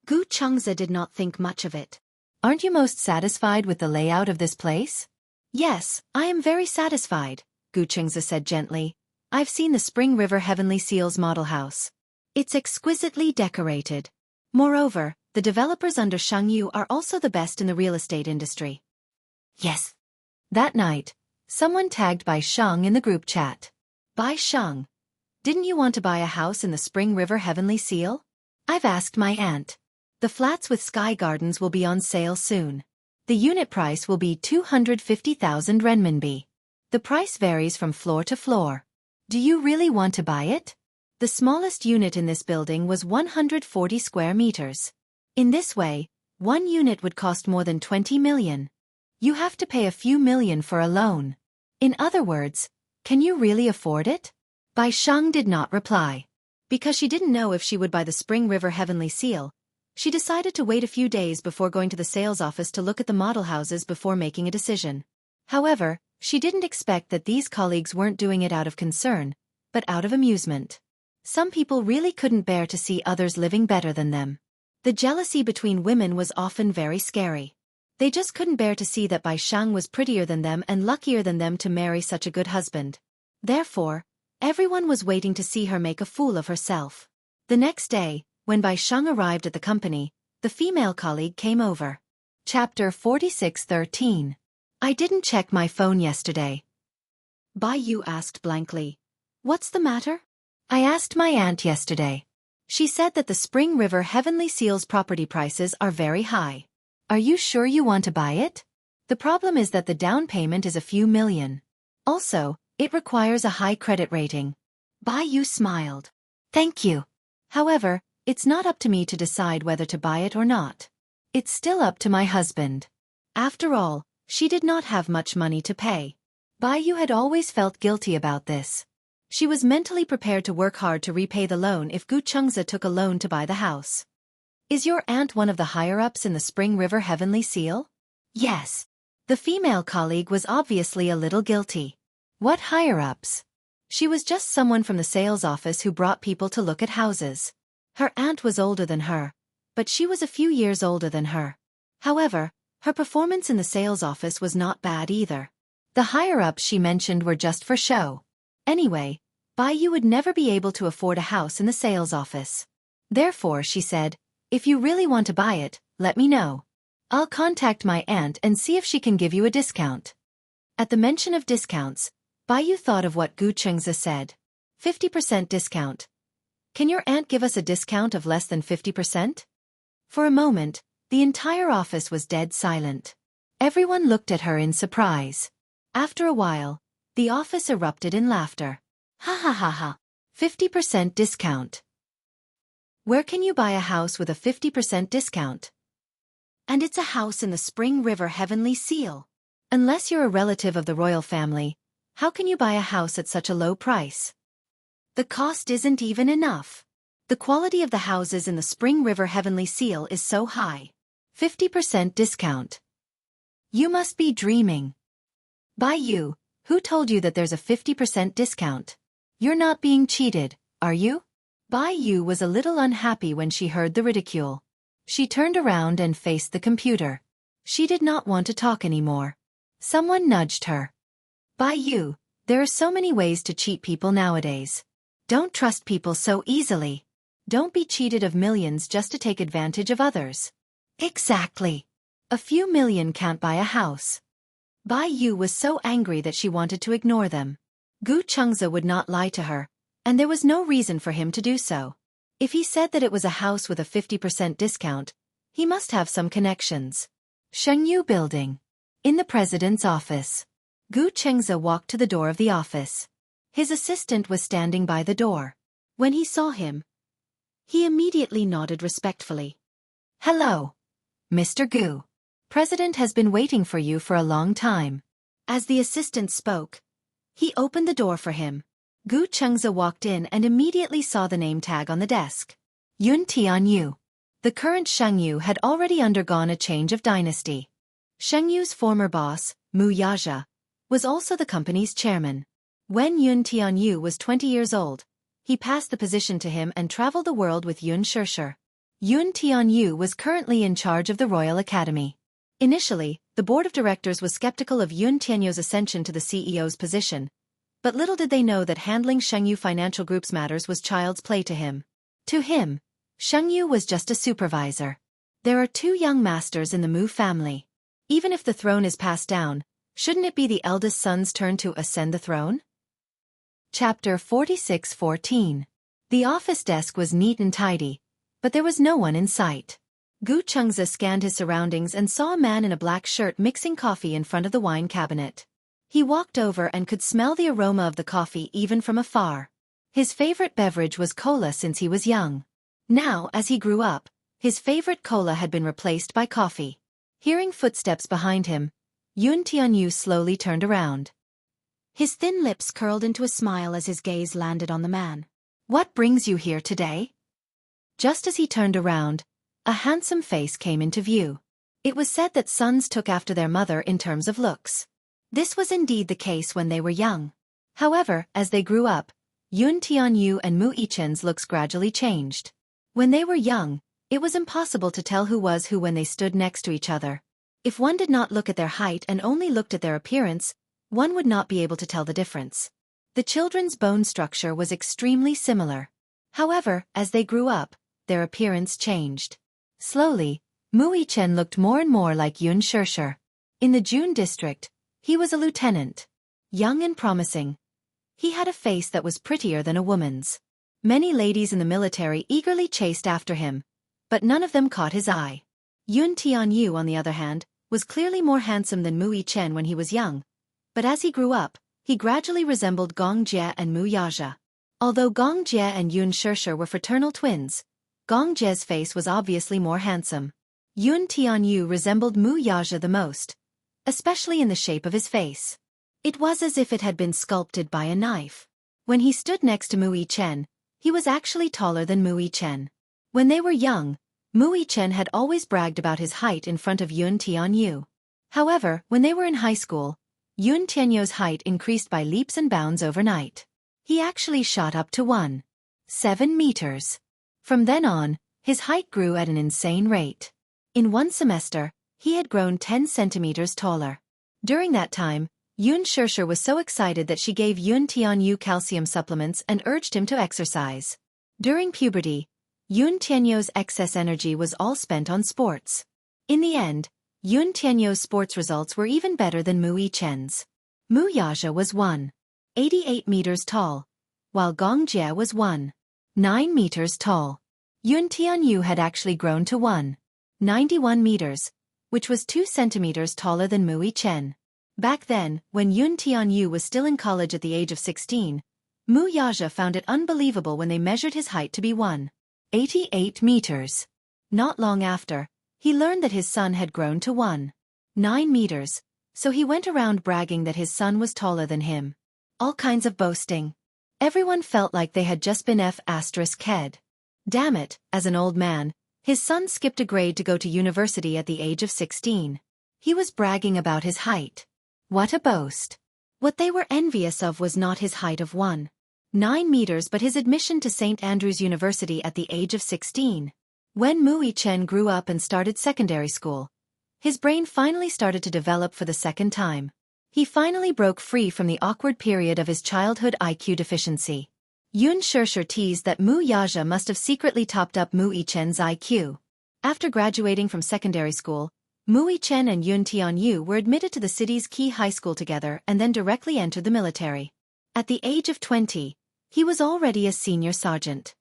Speaker 2: Xianxia did not think much of it. Aren't you most satisfied with the layout of this place? Yes, I am very satisfied, Xianxia said gently. I've seen the Spring River Heavenly Seal's model house. It's exquisitely decorated. Moreover, the developers under Jianghu are also the best in the real estate industry. Yes. That night, someone tagged Bai Shang in the group chat. Bai Shang, didn't you want to buy a house in the Spring River Heavenly Seal? I've asked my aunt. The flats with sky gardens will be on sale soon. The unit price will be 250,000 renminbi. The price varies from floor to floor. Do you really want to buy it? The smallest unit in this building was 140 square meters. In this way, one unit would cost more than 20 million. You have to pay a few million for a loan. In other words, can you really afford it? Bai Shang did not reply. Because she didn't know if she would buy the Spring River Heavenly Seal, she decided to wait a few days before going to the sales office to look at the model houses before making a decision. However, she didn't expect that these colleagues weren't doing it out of concern, but out of amusement. Some people really couldn't bear to see others living better than them. The jealousy between women was often very scary. They just couldn't bear to see that Bai Shang was prettier than them and luckier than them to marry such a good husband. Therefore, everyone was waiting to see her make a fool of herself. The next day, when Bai Shang arrived at the company, the female colleague came over. Chapter 46:13. I didn't check my phone yesterday. Bai Yu asked blankly. What's the matter? I asked my aunt yesterday. She said that the Spring River Heavenly Seal's property prices are very high. Are you sure you want to buy it? The problem is that the down payment is a few million. Also, it requires a high credit rating. Bai Yu smiled. Thank you. However, it's not up to me to decide whether to buy it or not. It's still up to my husband. After all, she did not have much money to pay. Bai Yu had always felt guilty about this. She was mentally prepared to work hard to repay the loan if Xianxia took a loan to buy the house. Is your aunt one of the higher-ups in the Spring River Heavenly Seal? Yes. The female colleague was obviously a little guilty. What higher-ups? She was just someone from the sales office who brought people to look at houses. Her aunt was older than her, but she was a few years older than her. However, her performance in the sales office was not bad either. The higher-ups she mentioned were just for show. Anyway, Bai would never be able to afford a house in the sales office. Therefore, she said, if you really want to buy it, let me know. I'll contact my aunt and see if she can give you a discount. At the mention of discounts, Bai thought of what Xianxia said. 50% discount. Can your aunt give us a discount of less than 50%? For a moment, the entire office was dead silent. Everyone looked at her in surprise. After a while, the office erupted in laughter. Ha ha ha ha. 50% discount. Where can you buy a house with a 50% discount? And it's a house in the Spring River Heavenly Seal. Unless you're a relative of the royal family, how can you buy a house at such a low price? The cost isn't even enough. The quality of the houses in the Spring River Heavenly Seal is so high. 50% discount. You must be dreaming. Bai, who told you that there's a 50% discount? You're not being cheated, are you? Bai was a little unhappy when she heard the ridicule. She turned around and faced the computer. She did not want to talk anymore. Someone nudged her. Bai, there are so many ways to cheat people nowadays. Don't trust people so easily. Don't be cheated of millions just to take advantage of others. Exactly. A few million can't buy a house. Bai was so angry that she wanted to ignore them. Xianxia would not lie to her, and there was no reason for him to do so. If he said that it was a house with a 50% discount, he must have some connections. Jianghu building. In the president's office. Xianxia walked to the door of the office. His assistant was standing by the door. When he saw him, he immediately nodded respectfully. Hello, Mr. Gu. President has been waiting for you for a long time. As the assistant spoke, he opened the door for him. Xianxia walked in and immediately saw the name tag on the desk. Tianyu. The current Xianghu had already undergone a change of dynasty. Xianghu's former boss, Wuxia, was also the company's chairman. When Tianyu was 20 years old, he passed the position to him and traveled the world with Xianxia. Tianyu was currently in charge of the Royal Academy. Initially, the board of directors was skeptical of Tianyu's ascension to the CEO's position, but little did they know that handling Xianghu Financial Group's matters was child's play to him. To him, Xianghu was just a supervisor. There are two young masters in the Mu family. Even if the throne is passed down, shouldn't it be the eldest son's turn to ascend the throne? Chapter 46:14. The office desk was neat and tidy, but there was no one in sight. Xianxia scanned his surroundings and saw a man in a black shirt mixing coffee in front of the wine cabinet. He walked over and could smell the aroma of the coffee even from afar. His favorite beverage was cola since he was young. Now, as he grew up, his favorite cola had been replaced by coffee. Hearing footsteps behind him, Tianyu slowly turned around. His thin lips curled into a smile as his gaze landed on the man. What brings you here today? Just as he turned around, a handsome face came into view. It was said that sons took after their mother in terms of looks. This was indeed the case when they were young. However, as they grew up, Tianyu and Wuxia's looks gradually changed. When they were young, it was impossible to tell who was who when they stood next to each other. If one did not look at their height and only looked at their appearance, one would not be able to tell the difference. The children's bone structure was extremely similar. However, as they grew up, their appearance changed. Slowly, Wuxia looked more and more like Xianxia. In the June district, he was a lieutenant. Young and promising. He had a face that was prettier than a woman's. Many ladies in the military eagerly chased after him, but none of them caught his eye. Tianyu, on the other hand, was clearly more handsome than Wuxia when he was young, but as he grew up, he gradually resembled Xianxia and Wuxia. Although Xianxia and Xianxia were fraternal twins, Xianxia's face was obviously more handsome. Tianyu resembled Wuxia the most, especially in the shape of his face. It was as if it had been sculpted by a knife. When he stood next to Mu Chen, he was actually taller than Mu Chen. When they were young, Mu Chen had always bragged about his height in front of Yun Tianyu. However, when they were in high school, Yun Tianyu's height increased by leaps and bounds overnight. He actually shot up to 1.7 meters. From then on, his height grew at an insane rate. In one semester, he had grown 10 centimeters taller. During that time, Xianxia was so excited that she gave Yun Tianyu calcium supplements and urged him to exercise. During puberty, Yun Tianyu's excess energy was all spent on sports. In the end, Yun Tianyu's sports results were even better than Mu Chen's. Mu Yaja was 1.88 meters tall, while Gong Jie was 1.9 meters tall. Yun Tianyu had actually grown to 1.91 meters, which was 2 centimeters taller than Mu Chen. Back then, when Yun Tianyu was still in college at the age of 16, Mu Yaja found it unbelievable when they measured his height to be 1.88 meters. Not long after, he learned that his son had grown to 1.9 meters, so he went around bragging that his son was taller than him. All kinds of boasting. Everyone felt like they had just been F***ed. Damn it, as an old man, his son skipped a grade to go to university at the age of 16. He was bragging about his height. What a boast. What they were envious of was not his height of 1.9 meters but his admission to St. Andrews University at the age of 16. When Mu Chen grew up and started secondary school, his brain finally started to develop for the second time. He finally broke free from the awkward period of his childhood IQ deficiency. Yun Shishir teased that Mu Yaja must have secretly topped up Mu Chen's IQ. After graduating from secondary school, Mu Chen and Yun Tianyu were admitted to the city's key high school together and then directly entered the military. At the age of 20, he was already a senior sergeant.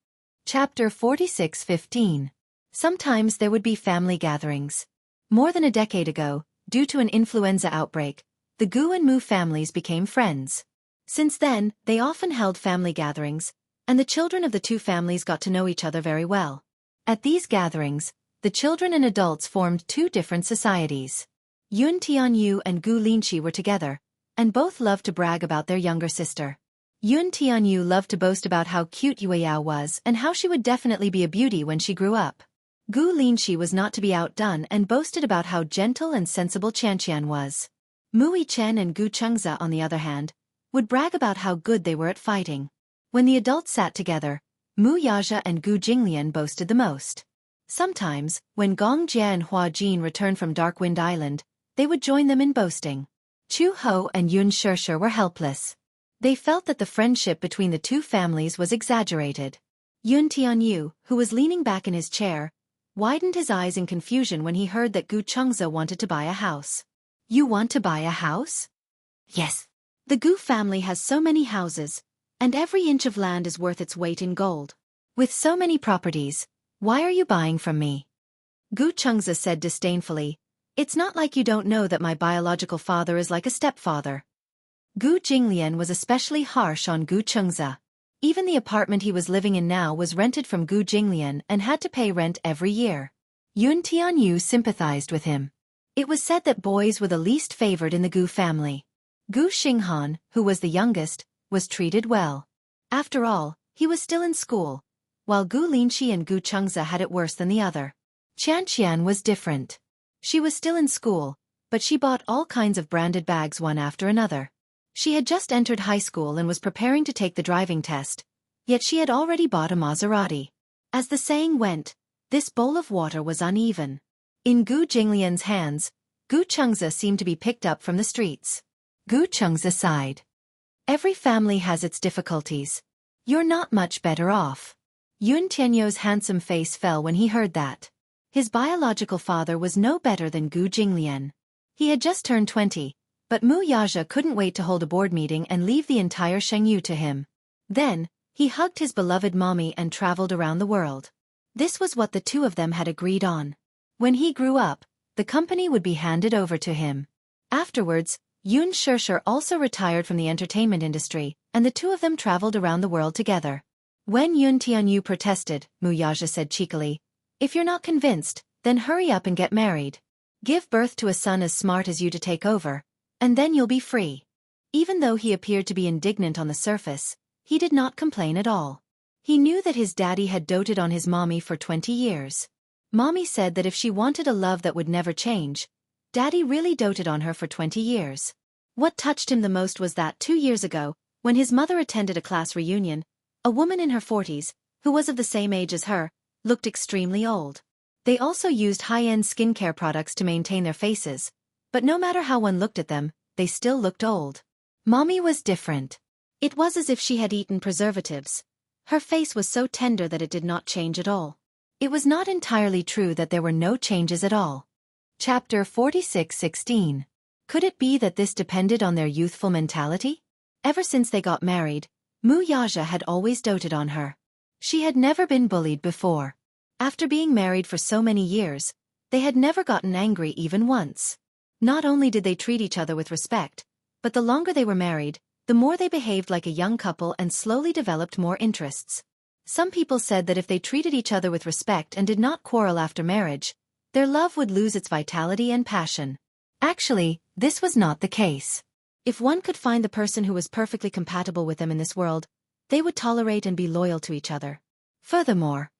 Speaker 2: Chapter 46:15. Sometimes there would be family gatherings. More than a decade ago, due to an influenza outbreak, the Gu and Mu families became friends. Since then, they often held family gatherings, and the children of the two families got to know each other very well. At these gatherings, the children and adults formed two different societies. Yun Tianyu and Gu Linqi were together, and both loved to brag about their younger sister. Yun Tianyu loved to boast about how cute Yueyao was and how she would definitely be a beauty when she grew up. Gu Linqi was not to be outdone and boasted about how gentle and sensible Xianxia was. Mu Chen and Gu Chengza, on the other hand, would brag about how good they were at fighting. When the adults sat together, Mu Yaja and Gu Jinglian boasted the most. Sometimes, when Gong Jie and Hua Jin returned from Darkwind Island, they would join them in boasting. Chu Ho and Yun Shishir were helpless. They felt that the friendship between the two families was exaggerated. Yun Tianyu, who was leaning back in his chair, widened his eyes in confusion when he heard that Gu Chengza wanted to buy a house. You want to buy a house? Yes. The Gu family has so many houses, and every inch of land is worth its weight in gold. With so many properties, why are you buying from me? Gu Chengza said disdainfully, It's not like you don't know that my biological father is like a stepfather. Gu Jinglian was especially harsh on Gu Chengza. Even the apartment he was living in now was rented from Gu Jinglian and had to pay rent every year. Yun Tianyu sympathized with him. It was said that boys were the least favored in the Gu family. Gu Xinghan, who was the youngest, was treated well. After all, he was still in school, while Gu Linqi and Gu Chengza had it worse than the other. Xianxia was different. She was still in school, but she bought all kinds of branded bags one after another. She had just entered high school and was preparing to take the driving test, yet she had already bought a Maserati. As the saying went, this bowl of water was uneven. In Gu Jinglian's hands, Gu Chengza seemed to be picked up from the streets. Gu Chengza sighed. Every family has its difficulties. You're not much better off. Yun Tianyu's handsome face fell when he heard that. His biological father was no better than Gu Jinglian. He had just turned 20. But Mu Yaja couldn't wait to hold a board meeting and leave the entire Xianghu to him. Then, he hugged his beloved mommy and traveled around the world. This was what the two of them had agreed on. When he grew up, the company would be handed over to him. Afterwards, Yun Shishir also retired from the entertainment industry, and the two of them traveled around the world together. When Yun Tianyu protested, Mu Yaja said cheekily, If you're not convinced, then hurry up and get married. Give birth to a son as smart as you to take over, and then you'll be free. Even though he appeared to be indignant on the surface, He did not complain at all. He knew that his daddy had doted on his mommy for 20 years. Mommy said that if she wanted a love that would never change, daddy really doted on her for 20 years. What touched him the most was that 2 years ago, when his mother attended a class reunion, a woman in her 40s, who was of the same age as her, looked extremely old. They also used high-end skincare products to maintain their faces, but no matter how one looked at them, they still looked old. Mommy was different. It was as if she had eaten preservatives. Her face was so tender that it did not change at all. It was not entirely true that there were no changes at all. Chapter 46:16. Could it be that this depended on their youthful mentality? Ever since they got married, Wuxia had always doted on her. She had never been bullied before. After being married for so many years, they had never gotten angry even once. Not only did they treat each other with respect, but the longer they were married, the more they behaved like a young couple and slowly developed more interests. Some people said that if they treated each other with respect and did not quarrel after marriage, their love would lose its vitality and passion. Actually, this was not the case. If one could find the person who was perfectly compatible with them in this world, they would tolerate and be loyal to each other. Furthermore,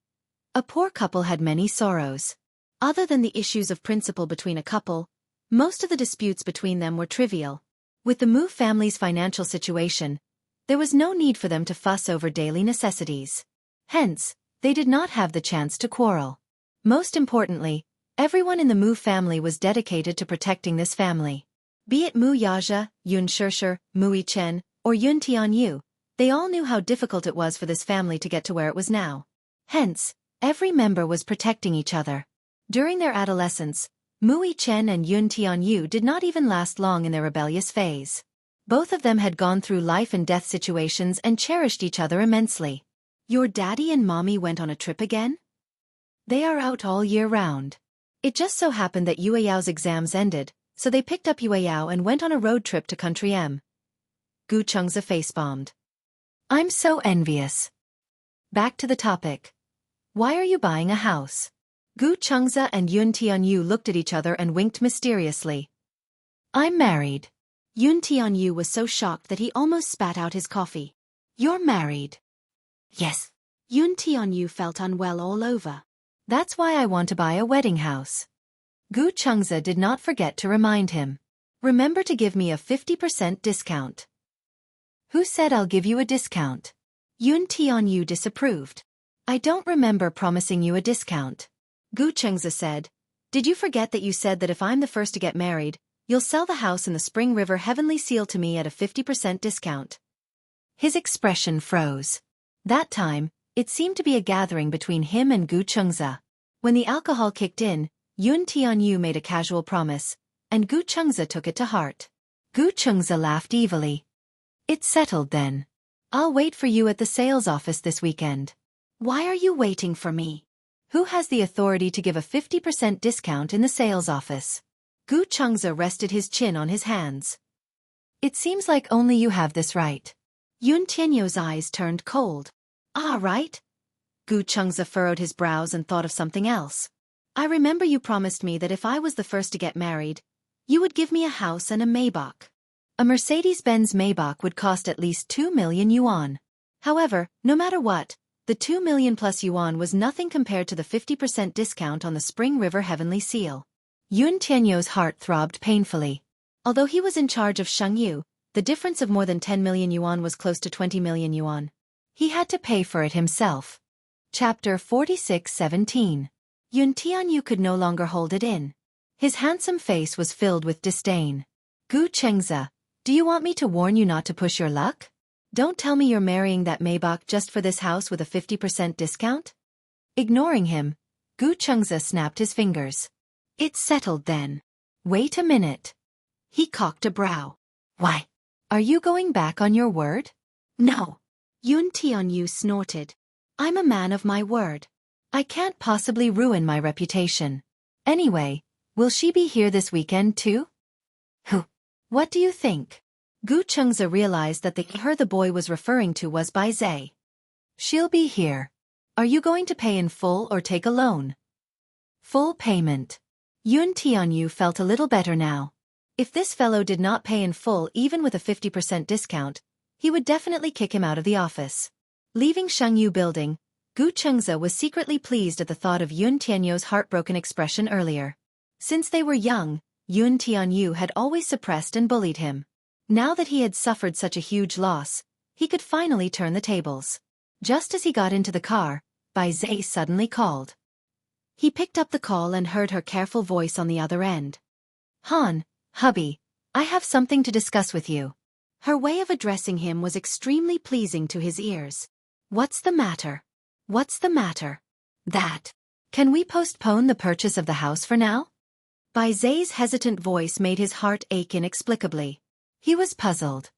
Speaker 2: a poor couple had many sorrows. Other than the issues of principle between a couple, most of the disputes between them were trivial. With the Mu family's financial situation, there was no need for them to fuss over daily necessities. Hence, they did not have the chance to quarrel. Most importantly, everyone in the Mu family was dedicated to protecting this family. Be it Mu Yaja, Yun Shishir, Mu Chen, or Yun Tianyu, they all knew how difficult it was for this family to get to where it was now. Hence, every member was protecting each other. During their adolescence, Mu Chen and Yun Tianyu did not even last long in their rebellious phase. Both of them had gone through life and death situations and cherished each other immensely. Your daddy and mommy went on a trip again? They are out all year round. It just so happened that Yueyao's exams ended, so they picked up Yueyao and went on a road trip to Country M. Gu Chengza face-bombed. I'm so envious. Back to the topic. Why are you buying a house? Gu Chengza and Yun Tianyu looked at each other and winked mysteriously. I'm married. Yun Tianyu was so shocked that he almost spat out his coffee. You're married? Yes. Yun Tianyu felt unwell all over. That's why I want to buy a wedding house. Gu Chengza did not forget to remind him. Remember to give me a 50% discount. Who said I'll give you a discount? Yun Tianyu disapproved. I don't remember promising you a discount. Gu Chengza said. Did you forget that you said that if I'm the first to get married, you'll sell the house in the Spring River Heavenly Seal to me at a 50% discount? His expression froze. That time, it seemed to be a gathering between him and Gu Chengza. When the alcohol kicked in, Yun Tianyu made a casual promise, and Gu Chengza took it to heart. Gu Chengza laughed evilly. It's settled then. I'll wait for you at the sales office this weekend. Why are you waiting for me? Who has the authority to give a 50% discount in the sales office? Gu Chengza rested his chin on his hands. It seems like only you have this right. Yun Tianyu's eyes turned cold. Ah, right? Gu Chengza furrowed his brows and thought of something else. I remember you promised me that if I was the first to get married, you would give me a house and a Maybach. A Mercedes-Benz Maybach would cost at least 2 million yuan. However, no matter what, the 2 million plus yuan was nothing compared to the 50% discount on the Spring River Heavenly Seal. Yun Tianyu's heart throbbed painfully. Although he was in charge of Xianghu, the difference of more than 10 million yuan was close to 20 million yuan. He had to pay for it himself. Chapter 46:17. Yun Tianyu could no longer hold it in. His handsome face was filled with disdain. Gu Chengza, do you want me to warn you not to push your luck? Don't tell me you're marrying that Maybach just for this house with a 50% discount? Ignoring him, Gu Chengza snapped his fingers. It's settled then. Wait a minute. He cocked a brow. Why? Are you going back on your word? No. Yun Tianyu snorted. I'm a man of my word. I can't possibly ruin my reputation. Anyway, will she be here this weekend too? Who? What do you think? Gu Chengza realized that the boy was referring to was Bai Zhe. She'll be here. Are you going to pay in full or take a loan? Full payment. Yun Tianyu felt a little better now. If this fellow did not pay in full even with a 50% discount, he would definitely kick him out of the office. Leaving Xianghu building, Xianxia was secretly pleased at the thought of Yun Tianyou's heartbroken expression earlier. Since they were young, Yun Tianyu had always suppressed and bullied him. Now that he had suffered such a huge loss, he could finally turn the tables. Just as he got into the car, Bai Zhe suddenly called. He picked up the call and heard her careful voice on the other end. Han, hubby, I have something to discuss with you. Her way of addressing him was extremely pleasing to his ears. What's the matter? What's the matter? That. Can we postpone the purchase of the house for now? Bai Zhe's hesitant voice made his heart ache inexplicably. He was puzzled.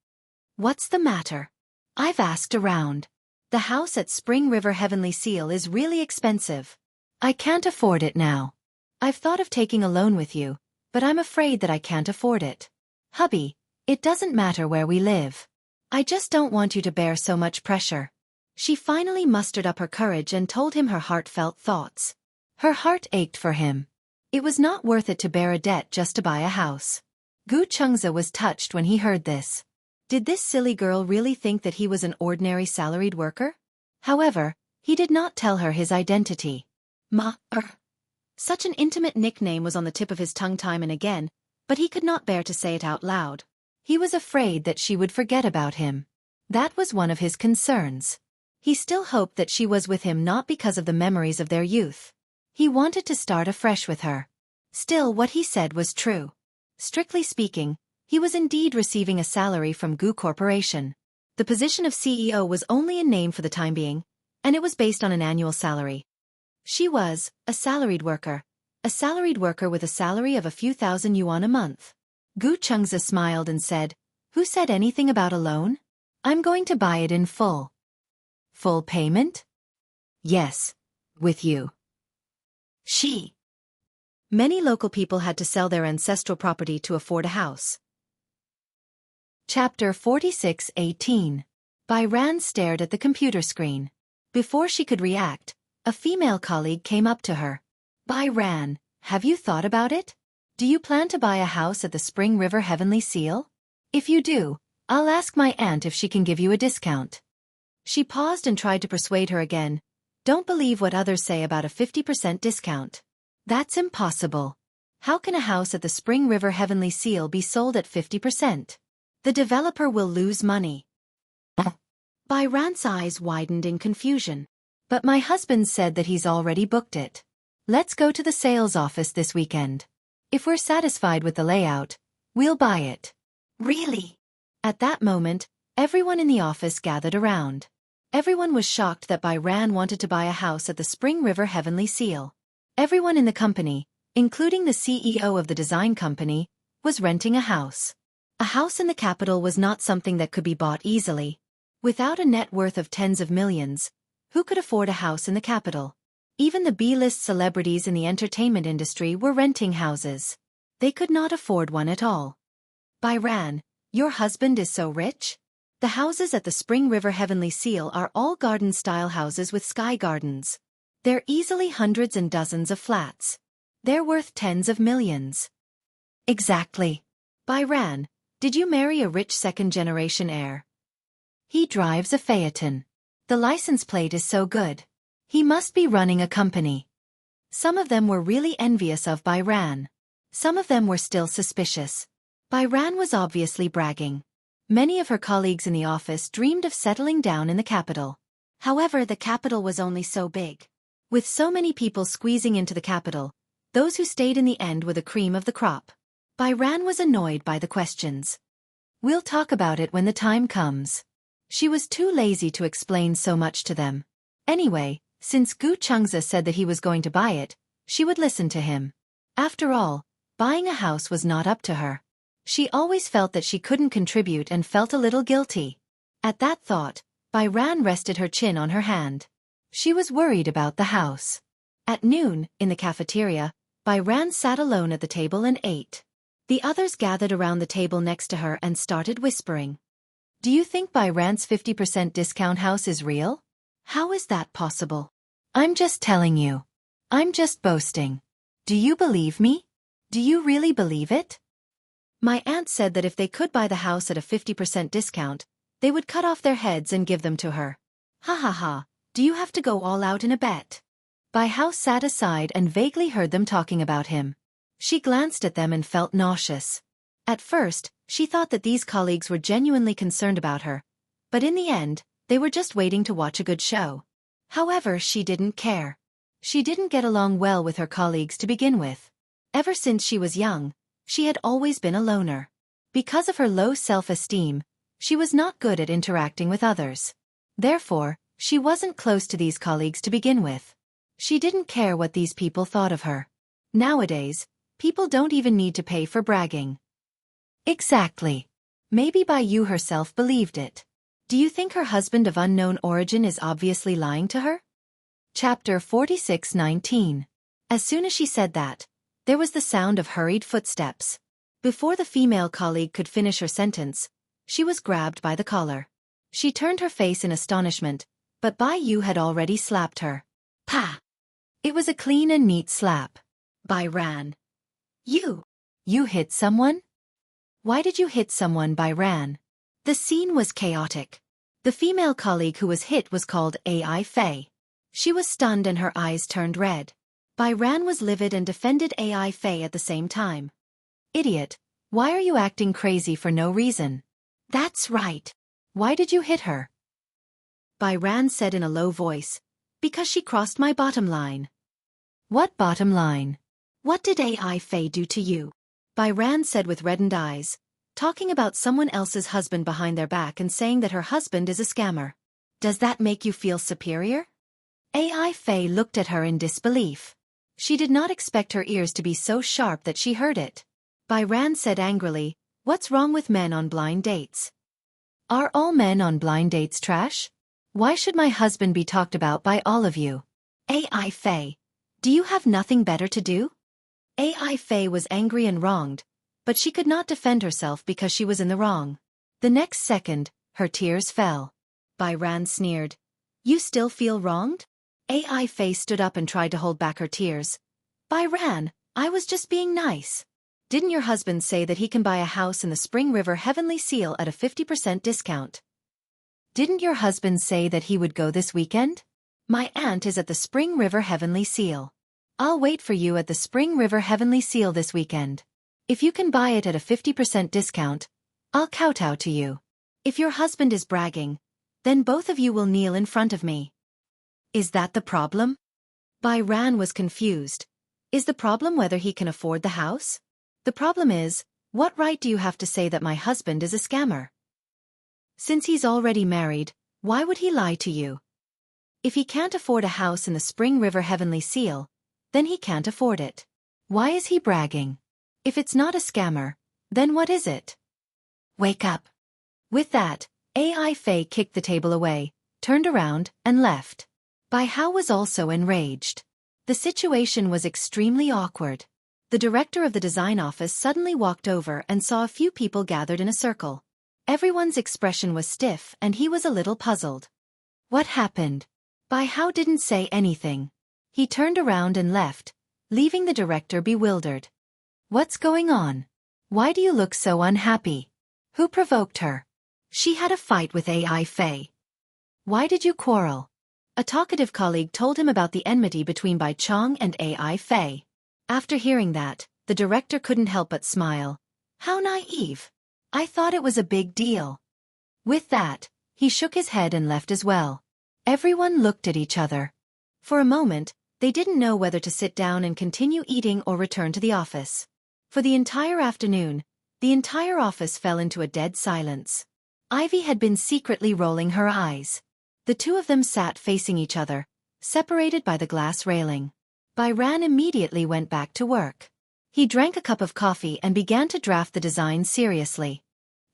Speaker 2: What's the matter? I've asked around. The house at Spring River Heavenly Seal is really expensive. I can't afford it now. I've thought of taking a loan with you, but I'm afraid that I can't afford it. Hubby, it doesn't matter where we live. I just don't want you to bear so much pressure. She finally mustered up her courage and told him her heartfelt thoughts. Her heart ached for him. It was not worth it to bear a debt just to buy a house. Xianxia was touched when he heard this. Did this silly girl really think that he was an ordinary salaried worker? However, he did not tell her his identity. Such an intimate nickname was on the tip of his tongue time and again, but he could not bear to say it out loud. He was afraid that she would forget about him. That was one of his concerns. He still hoped that she was with him not because of the memories of their youth. He wanted to start afresh with her. Still, what he said was true. Strictly speaking, he was indeed receiving a salary from Gu Corporation. The position of CEO was only in name for the time being, and it was based on an annual salary. She was a salaried worker with a salary of a few thousand yuan a month. Xianxia smiled and said, "Who said anything about a loan? I'm going to buy it in full." Full payment? Yes, with you. Many local people had to sell their ancestral property to afford a house. Chapter 46:18. Bai Ran stared at the computer screen. Before she could react, a female colleague came up to her. Bai Ran, have you thought about it? Do you plan to buy a house at the Spring River Heavenly Seal? If you do, I'll ask my aunt if she can give you a discount. She paused and tried to persuade her again. Don't believe what others say about a 50% discount. That's impossible. How can a house at the Spring River Heavenly Seal be sold at 50%? The developer will lose money. Bai Ran's eyes widened in confusion. But my husband said that he's already booked it. Let's go to the sales office this weekend. If we're satisfied with the layout, we'll buy it. Really? At that moment, everyone in the office gathered around. Everyone was shocked that Bai Ran wanted to buy a house at the Spring River Heavenly Seal. Everyone in the company, including the CEO of the design company, was renting a house. A house in the capital was not something that could be bought easily. Without a net worth of tens of millions, who could afford a house in the capital? Even the B-list celebrities in the entertainment industry were renting houses. They could not afford one at all. Bai Ran, your husband is so rich? The houses at the Spring River Heavenly Seal are all garden-style houses with sky gardens. They're easily hundreds and dozens of flats. They're worth tens of millions. Exactly. Bai Ran, did you marry a rich second-generation heir? He drives a Phaeton. The license plate is so good. He must be running a company. Some of them were really envious of Bai Ran. Some of them were still suspicious. Bai Ran was obviously bragging. Many of her colleagues in the office dreamed of settling down in the capital. However, the capital was only so big. With so many people squeezing into the capital, those who stayed in the end were the cream of the crop. Bai Ran was annoyed by the questions. We'll talk about it when the time comes. She was too lazy to explain so much to them. Anyway, since Xianxia said that he was going to buy it, she would listen to him. After all, buying a house was not up to her. She always felt that she couldn't contribute and felt a little guilty. At that thought, Bai Ran rested her chin on her hand. She was worried about the house. At noon, in the cafeteria, Bai Ran sat alone at the table and ate. The others gathered around the table next to her and started whispering. Do you think Bai Ran's 50% discount house is real? How is that possible? I'm just telling you. I'm just boasting. Do you believe me? Do you really believe it? My aunt said that if they could buy the house at a 50% discount, They would cut off their heads and give them to her. Ha ha ha, do you have to go all out in a bet? Bai Hao sat aside and vaguely heard them talking about him. She glanced at them and felt nauseous. At first, she thought that these colleagues were genuinely concerned about her, but in the end, they were just waiting to watch a good show. However, she didn't care. She didn't get along well with her colleagues to begin with. Ever since she was young, she had always been a loner. Because of her low self-esteem, she was not good at interacting with others. Therefore, she wasn't close to these colleagues to begin with. She didn't care what these people thought of her. Nowadays, people don't even need to pay for bragging. Exactly. Maybe Bai Yu herself believed it. Do you think her husband of unknown origin is obviously lying to her? Chapter 46:19. As soon as she said that, there was the sound of hurried footsteps. Before the female colleague could finish her sentence, she was grabbed by the collar. She turned her face in astonishment, but Bai Yu had already slapped her. Pa! It was a clean and neat slap. Bai ran. You hit someone? Why did you hit someone? Bai ran. The scene was chaotic. The female colleague who was hit was called Ai Fei. She was stunned and her eyes turned red. Bai Ran was livid and defended Ai Fei at the same time. Idiot, why are you acting crazy for no reason? That's right. Why did you hit her? Bai Ran said in a low voice. Because she crossed my bottom line. What bottom line? What did Ai Fei do to you? Bai Ran said with reddened eyes, talking about someone else's husband behind their back and saying that her husband is a scammer. Does that make you feel superior? Ai Fei looked at her in disbelief. She did not expect her ears to be so sharp that she heard it. Bai Ran said angrily, what's wrong with men on blind dates? Are all men on blind dates trash? Why should my husband be talked about by all of you? Ai Fei, do you have nothing better to do? Ai Fei was angry and wronged, but she could not defend herself because she was in the wrong. The next second, her tears fell. Bai Ran sneered. You still feel wronged? Ai Fei stood up and tried to hold back her tears. Bai Ran, I was just being nice. Didn't your husband say that he can buy a house in the Spring River Heavenly Seal at a 50% discount? Didn't your husband say that he would go this weekend? My aunt is at the Spring River Heavenly Seal. I'll wait for you at the Spring River Heavenly Seal this weekend. If you can buy it at a 50% discount, I'll kowtow to you. If your husband is bragging, then both of you will kneel in front of me. Is that the problem? Bai Ran was confused. Is the problem whether he can afford the house? The problem is, what right do you have to say that my husband is a scammer? Since he's already married, why would he lie to you? If he can't afford a house in the Spring River Heavenly Seal, then he can't afford it. Why is he bragging? If it's not a scammer, then what is it? Wake up. With that, Ai Fei kicked the table away, turned around, and left. Bai Hao was also enraged. The situation was extremely awkward. The director of the design office suddenly walked over and saw a few people gathered in a circle. Everyone's expression was stiff and he was a little puzzled. What happened? Bai Hao didn't say anything. He turned around and left, leaving the director bewildered. What's going on? Why do you look so unhappy? Who provoked her? She had a fight with Ai Fei. Why did you quarrel? A talkative colleague told him about the enmity between Bai Chong and Ai Fei. After hearing that, the director couldn't help but smile. How naive. I thought it was a big deal. With that, he shook his head and left as well. Everyone looked at each other. For a moment, they didn't know whether to sit down and continue eating or return to the office. For the entire afternoon, the entire office fell into a dead silence. Ivy had been secretly rolling her eyes. The two of them sat facing each other, separated by the glass railing. Bai Ran immediately went back to work. He drank a cup of coffee and began to draft the design seriously.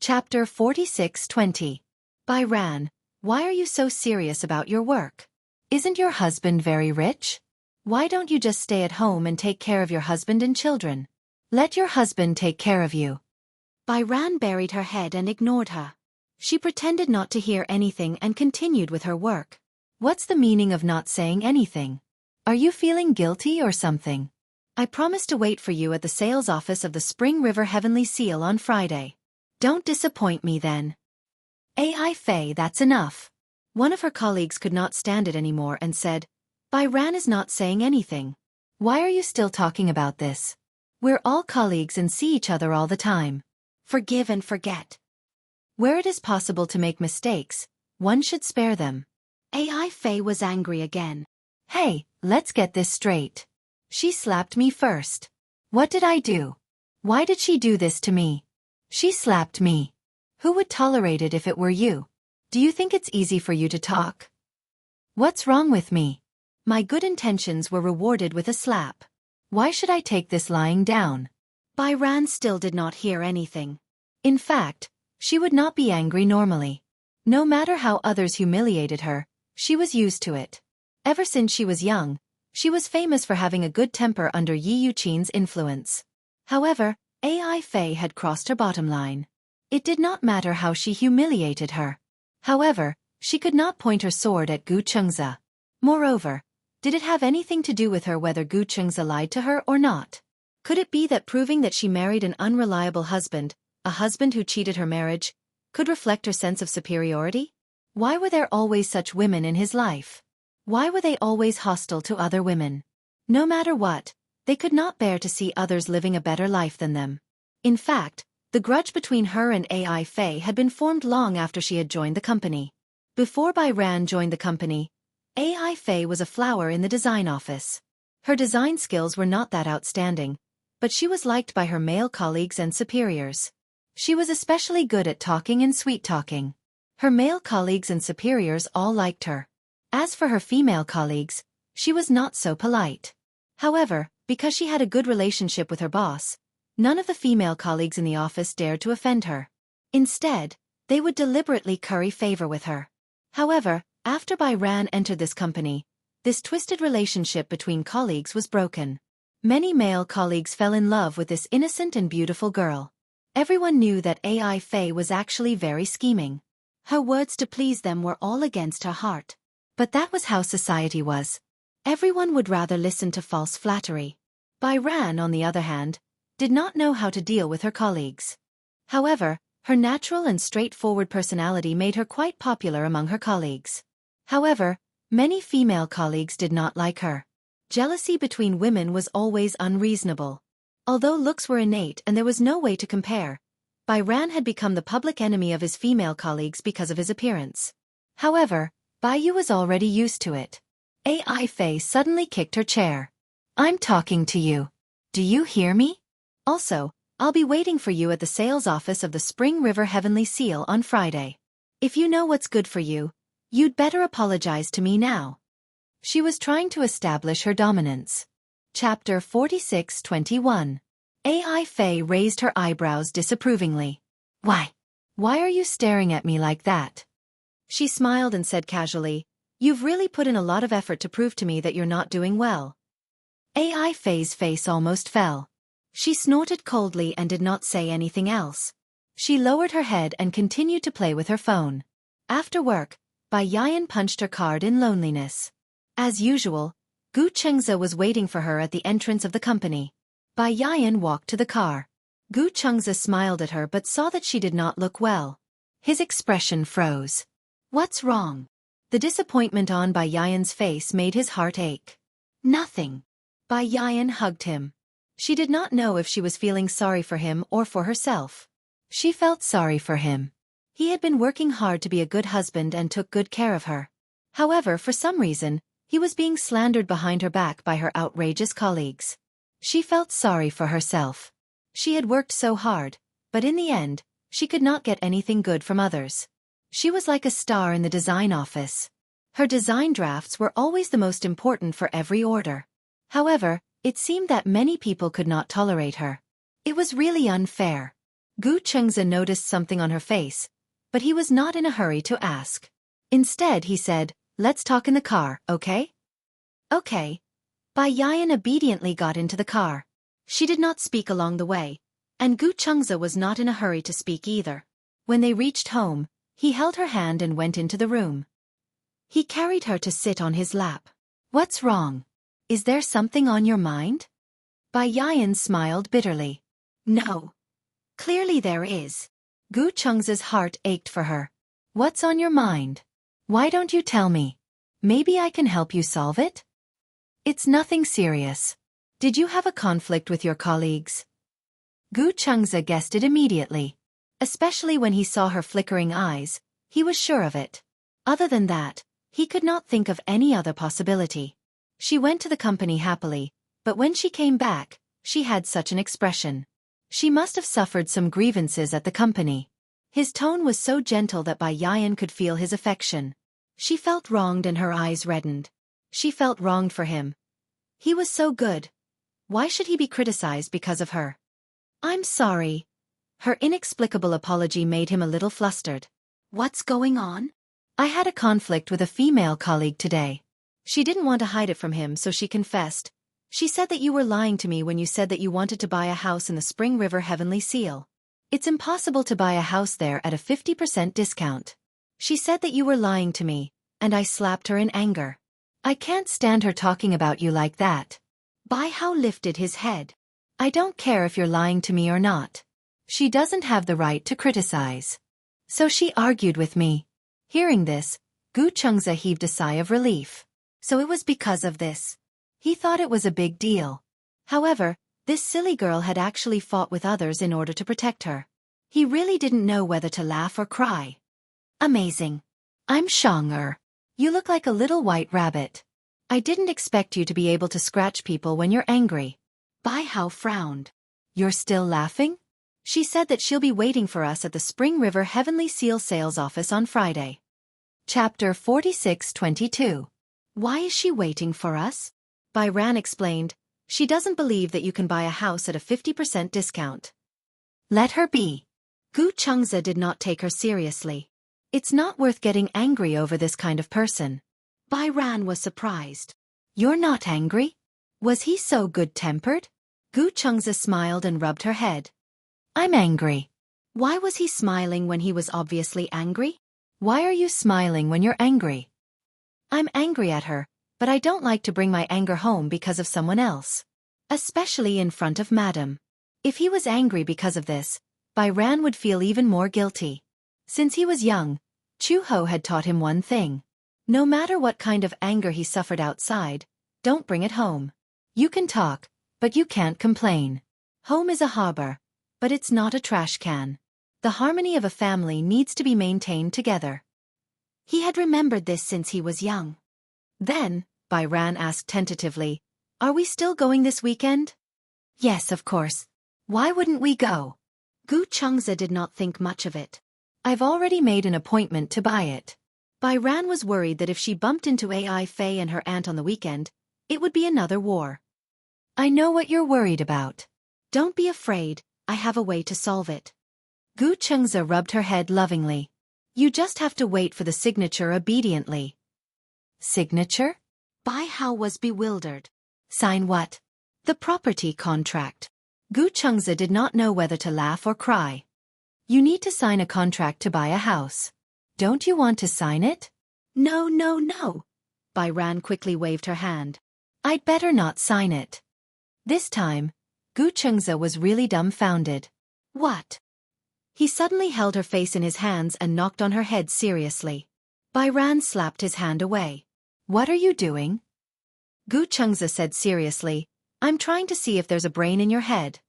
Speaker 2: Chapter 46:20. Bai Ran, why are you so serious about your work? Isn't your husband very rich? Why don't you just stay at home and take care of your husband and children? Let your husband take care of you. Bai Ran buried her head and ignored her. She pretended not to hear anything and continued with her work. What's the meaning of not saying anything? Are you feeling guilty or something? I promised to wait for you at the sales office of the Spring River Heavenly Seal on Friday. Don't disappoint me then. AI Fei, that's enough. One of her colleagues could not stand it anymore and said, Bai Ran is not saying anything. Why are you still talking about this? We're all colleagues and see each other all the time. Forgive and forget. Where it is possible to make mistakes, one should spare them. AI Fei was angry again. Hey, let's get this straight. She slapped me first. What did I do? Why did she do this to me? She slapped me. Who would tolerate it if it were you? Do you think it's easy for you to talk? What's wrong with me? My good intentions were rewarded with a slap. Why should I take this lying down? Bai Ran still did not hear anything. In fact, she would not be angry normally. No matter how others humiliated her, she was used to it. Ever since she was young, she was famous for having a good temper under Yi Yuqin's influence. However, AI Fei had crossed her bottom line. It did not matter how she humiliated her. However, she could not point her sword at Gu Chengzi. Moreover, did it have anything to do with her whether Gu Chengzi lied to her or not? Could it be that proving that she married an unreliable husband, a husband who cheated her marriage, could reflect her sense of superiority? Why were there always such women in his life? Why were they always hostile to other women? No matter what, they could not bear to see others living a better life than them. In fact, the grudge between her and AI Fei had been formed long after she had joined the company. Before Bai Ran joined the company, AI Fei was a flower in the design office. Her design skills were not that outstanding, but she was liked by her male colleagues and superiors. She was especially good at talking and sweet-talking. Her male colleagues and superiors all liked her. As for her female colleagues, she was not so polite. However, because she had a good relationship with her boss, none of the female colleagues in the office dared to offend her. Instead, they would deliberately curry favor with her. However, after Bai Ran entered this company, this twisted relationship between colleagues was broken. Many male colleagues fell in love with this innocent and beautiful girl. Everyone knew that AI Fei was actually very scheming. Her words to please them were all against her heart. But that was how society was. Everyone would rather listen to false flattery. Bai Ran, on the other hand, did not know how to deal with her colleagues. However, her natural and straightforward personality made her quite popular among her colleagues. However, many female colleagues did not like her. Jealousy between women was always unreasonable. Although looks were innate and there was no way to compare, Bai Ran had become the public enemy of his female colleagues because of his appearance. However, Bai Yu was already used to it. AI Fei suddenly kicked her chair. I'm talking to you. Do you hear me? Also, I'll be waiting for you at the sales office of the Spring River Heavenly Seal on Friday. If you know what's good for you, you'd better apologize to me now. She was trying to establish her dominance. Chapter 46:21. AI Fei raised her eyebrows disapprovingly. Why? Why are you staring at me like that? She smiled and said casually, You've really put in a lot of effort to prove to me that you're not doing well. AI Fei's face almost fell. She snorted coldly and did not say anything else. She lowered her head and continued to play with her phone. After work, Bai Yan punched her card in loneliness. As usual, Gu Chengzi was waiting for her at the entrance of the company. Bai Yan walked to the car. Gu Chengzi smiled at her but saw that she did not look well. His expression froze. What's wrong? The disappointment on Bai Yan's face made his heart ache. Nothing. Bai Yan hugged him. She did not know if she was feeling sorry for him or for herself. She felt sorry for him. He had been working hard to be a good husband and took good care of her. However, for some reason, he was being slandered behind her back by her outrageous colleagues. She felt sorry for herself. She had worked so hard, but in the end, she could not get anything good from others. She was like a star in the design office. Her design drafts were always the most important for every order. However, it seemed that many people could not tolerate her. It was really unfair. Gu Chengzi noticed something on her face, but he was not in a hurry to ask. Instead, he said, Let's talk in the car, okay? Okay. Bai Yan obediently got into the car. She did not speak along the way, and Gu Chengzi was not in a hurry to speak either. When they reached home, he held her hand and went into the room. He carried her to sit on his lap. What's wrong? Is there something on your mind? Bai Yan smiled bitterly. No. Clearly there is. Gu Chengzi's heart ached for her. What's on your mind? Why don't you tell me? Maybe I can help you solve it? It's nothing serious. Did you have a conflict with your colleagues? Gu Chengze guessed it immediately. Especially when he saw her flickering eyes, he was sure of it. Other than that, he could not think of any other possibility. She went to the company happily, but when she came back, she had such an expression. She must have suffered some grievances at the company. His tone was so gentle that Bai Yan could feel his affection. She felt wronged and her eyes reddened. She felt wronged for him. He was so good. Why should he be criticized because of her? I'm sorry. Her inexplicable apology made him a little flustered. What's going on? I had a conflict with a female colleague today. She didn't want to hide it from him, so she confessed. She said that you were lying to me when you said that you wanted to buy a house in the Spring River Heavenly Seal. It's impossible to buy a house there at a 50% discount. She said that you were lying to me, and I slapped her in anger. I can't stand her talking about you like that. Bai Hao lifted his head. I don't care if you're lying to me or not. She doesn't have the right to criticize. So she argued with me. Hearing this, Gu Chengze heaved a sigh of relief. So it was because of this. He thought it was a big deal. However, this silly girl had actually fought with others in order to protect her. He really didn't know whether to laugh or cry. Amazing. I'm Xianxia. You look like a little white rabbit. I didn't expect you to be able to scratch people when you're angry. Bai Hao frowned. You're still laughing? She said that she'll be waiting for us at the Spring River Heavenly Seal sales office on Friday. Chapter 46:22. Why is she waiting for us? Bai Ran explained. She doesn't believe that you can buy a house at a 50% discount. Let her be. Gu Chengze did not take her seriously. It's not worth getting angry over this kind of person. Bai Ran was surprised. You're not angry? Was he so good-tempered? Gu Chengze smiled and rubbed her head. I'm angry. Why was he smiling when he was obviously angry? Why are you smiling when you're angry? I'm angry at her, but I don't like to bring my anger home because of someone else. Especially in front of Madam. If he was angry because of this, Bai Ran would feel even more guilty. Since he was young, Chu Ho had taught him one thing. No matter what kind of anger he suffered outside, don't bring it home. You can talk, but you can't complain. Home is a harbor, but it's not a trash can. The harmony of a family needs to be maintained together. He had remembered this since he was young. Then, Bai Ran asked tentatively, are we still going this weekend? Yes, of course. Why wouldn't we go? Gu Chengze did not think much of it. I've already made an appointment to buy it. Bai Ran was worried that if she bumped into Ai Fei and her aunt on the weekend, it would be another war. I know what you're worried about. Don't be afraid, I have a way to solve it. Gu Chengze rubbed her head lovingly. You just have to wait for the signature obediently. Signature? Bai Hao was bewildered. Sign what? The property contract. Gu Chengze did not know whether to laugh or cry. You need to sign a contract to buy a house. Don't you want to sign it? No, no, no. Bai Ran quickly waved her hand. I'd better not sign it. This time, Gu Chengze was really dumbfounded. What? He suddenly held her face in his hands and knocked on her head seriously. Bai Ran slapped his hand away. What are you doing? Gu Chengze said seriously, I'm trying to see if there's a brain in your head.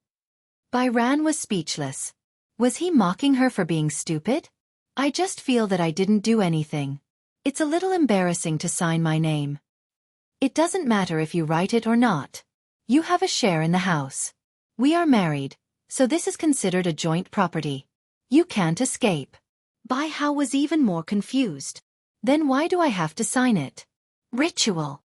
Speaker 2: Bai Ran was speechless. Was he mocking her for being stupid? I just feel that I didn't do anything. It's a little embarrassing to sign my name. It doesn't matter if you write it or not. You have a share in the house. We are married, so this is considered a joint property. You can't escape. Bai Hao was even more confused. Then why do I have to sign it? Ritual.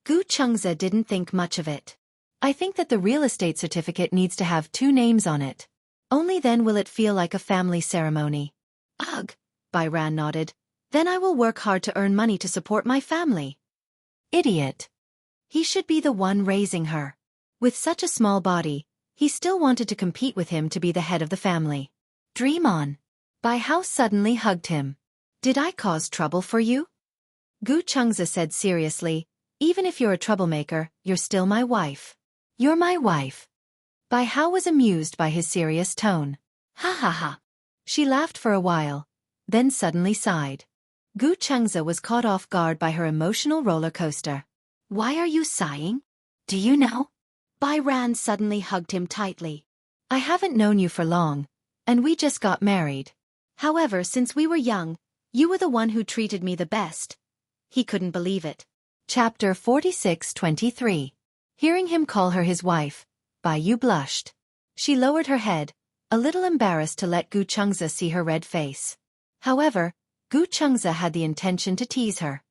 Speaker 2: Gu Chengze didn't think much of it. I think that the real estate certificate needs to have 2 names on it. Only then will it feel like a family ceremony. Ugh, Bai Ran nodded. Then I will work hard to earn money to support my family. Idiot. He should be the one raising her. With such a small body, he still wanted to compete with him to be the head of the family. Dream on. Bai Hao suddenly hugged him. Did I cause trouble for you? Gu Chengze said seriously, even if you're a troublemaker, you're still my wife. You're my wife. Bai Hao was amused by his serious tone. Ha ha ha. She laughed for a while. then suddenly sighed. Gu Xianxia was caught off guard by her emotional roller coaster. Why are you sighing? Do you know? Bai Ran suddenly hugged him tightly. I haven't known you for long, and we just got married. However, since we were young, you were the one who treated me the best. He couldn't believe it. Chapter 46:23. Hearing him call her his wife, Bai Yu blushed. She lowered her head, a little embarrassed to let Gu Xianxia see her red face. However, Gu Xianxia had the intention to tease her.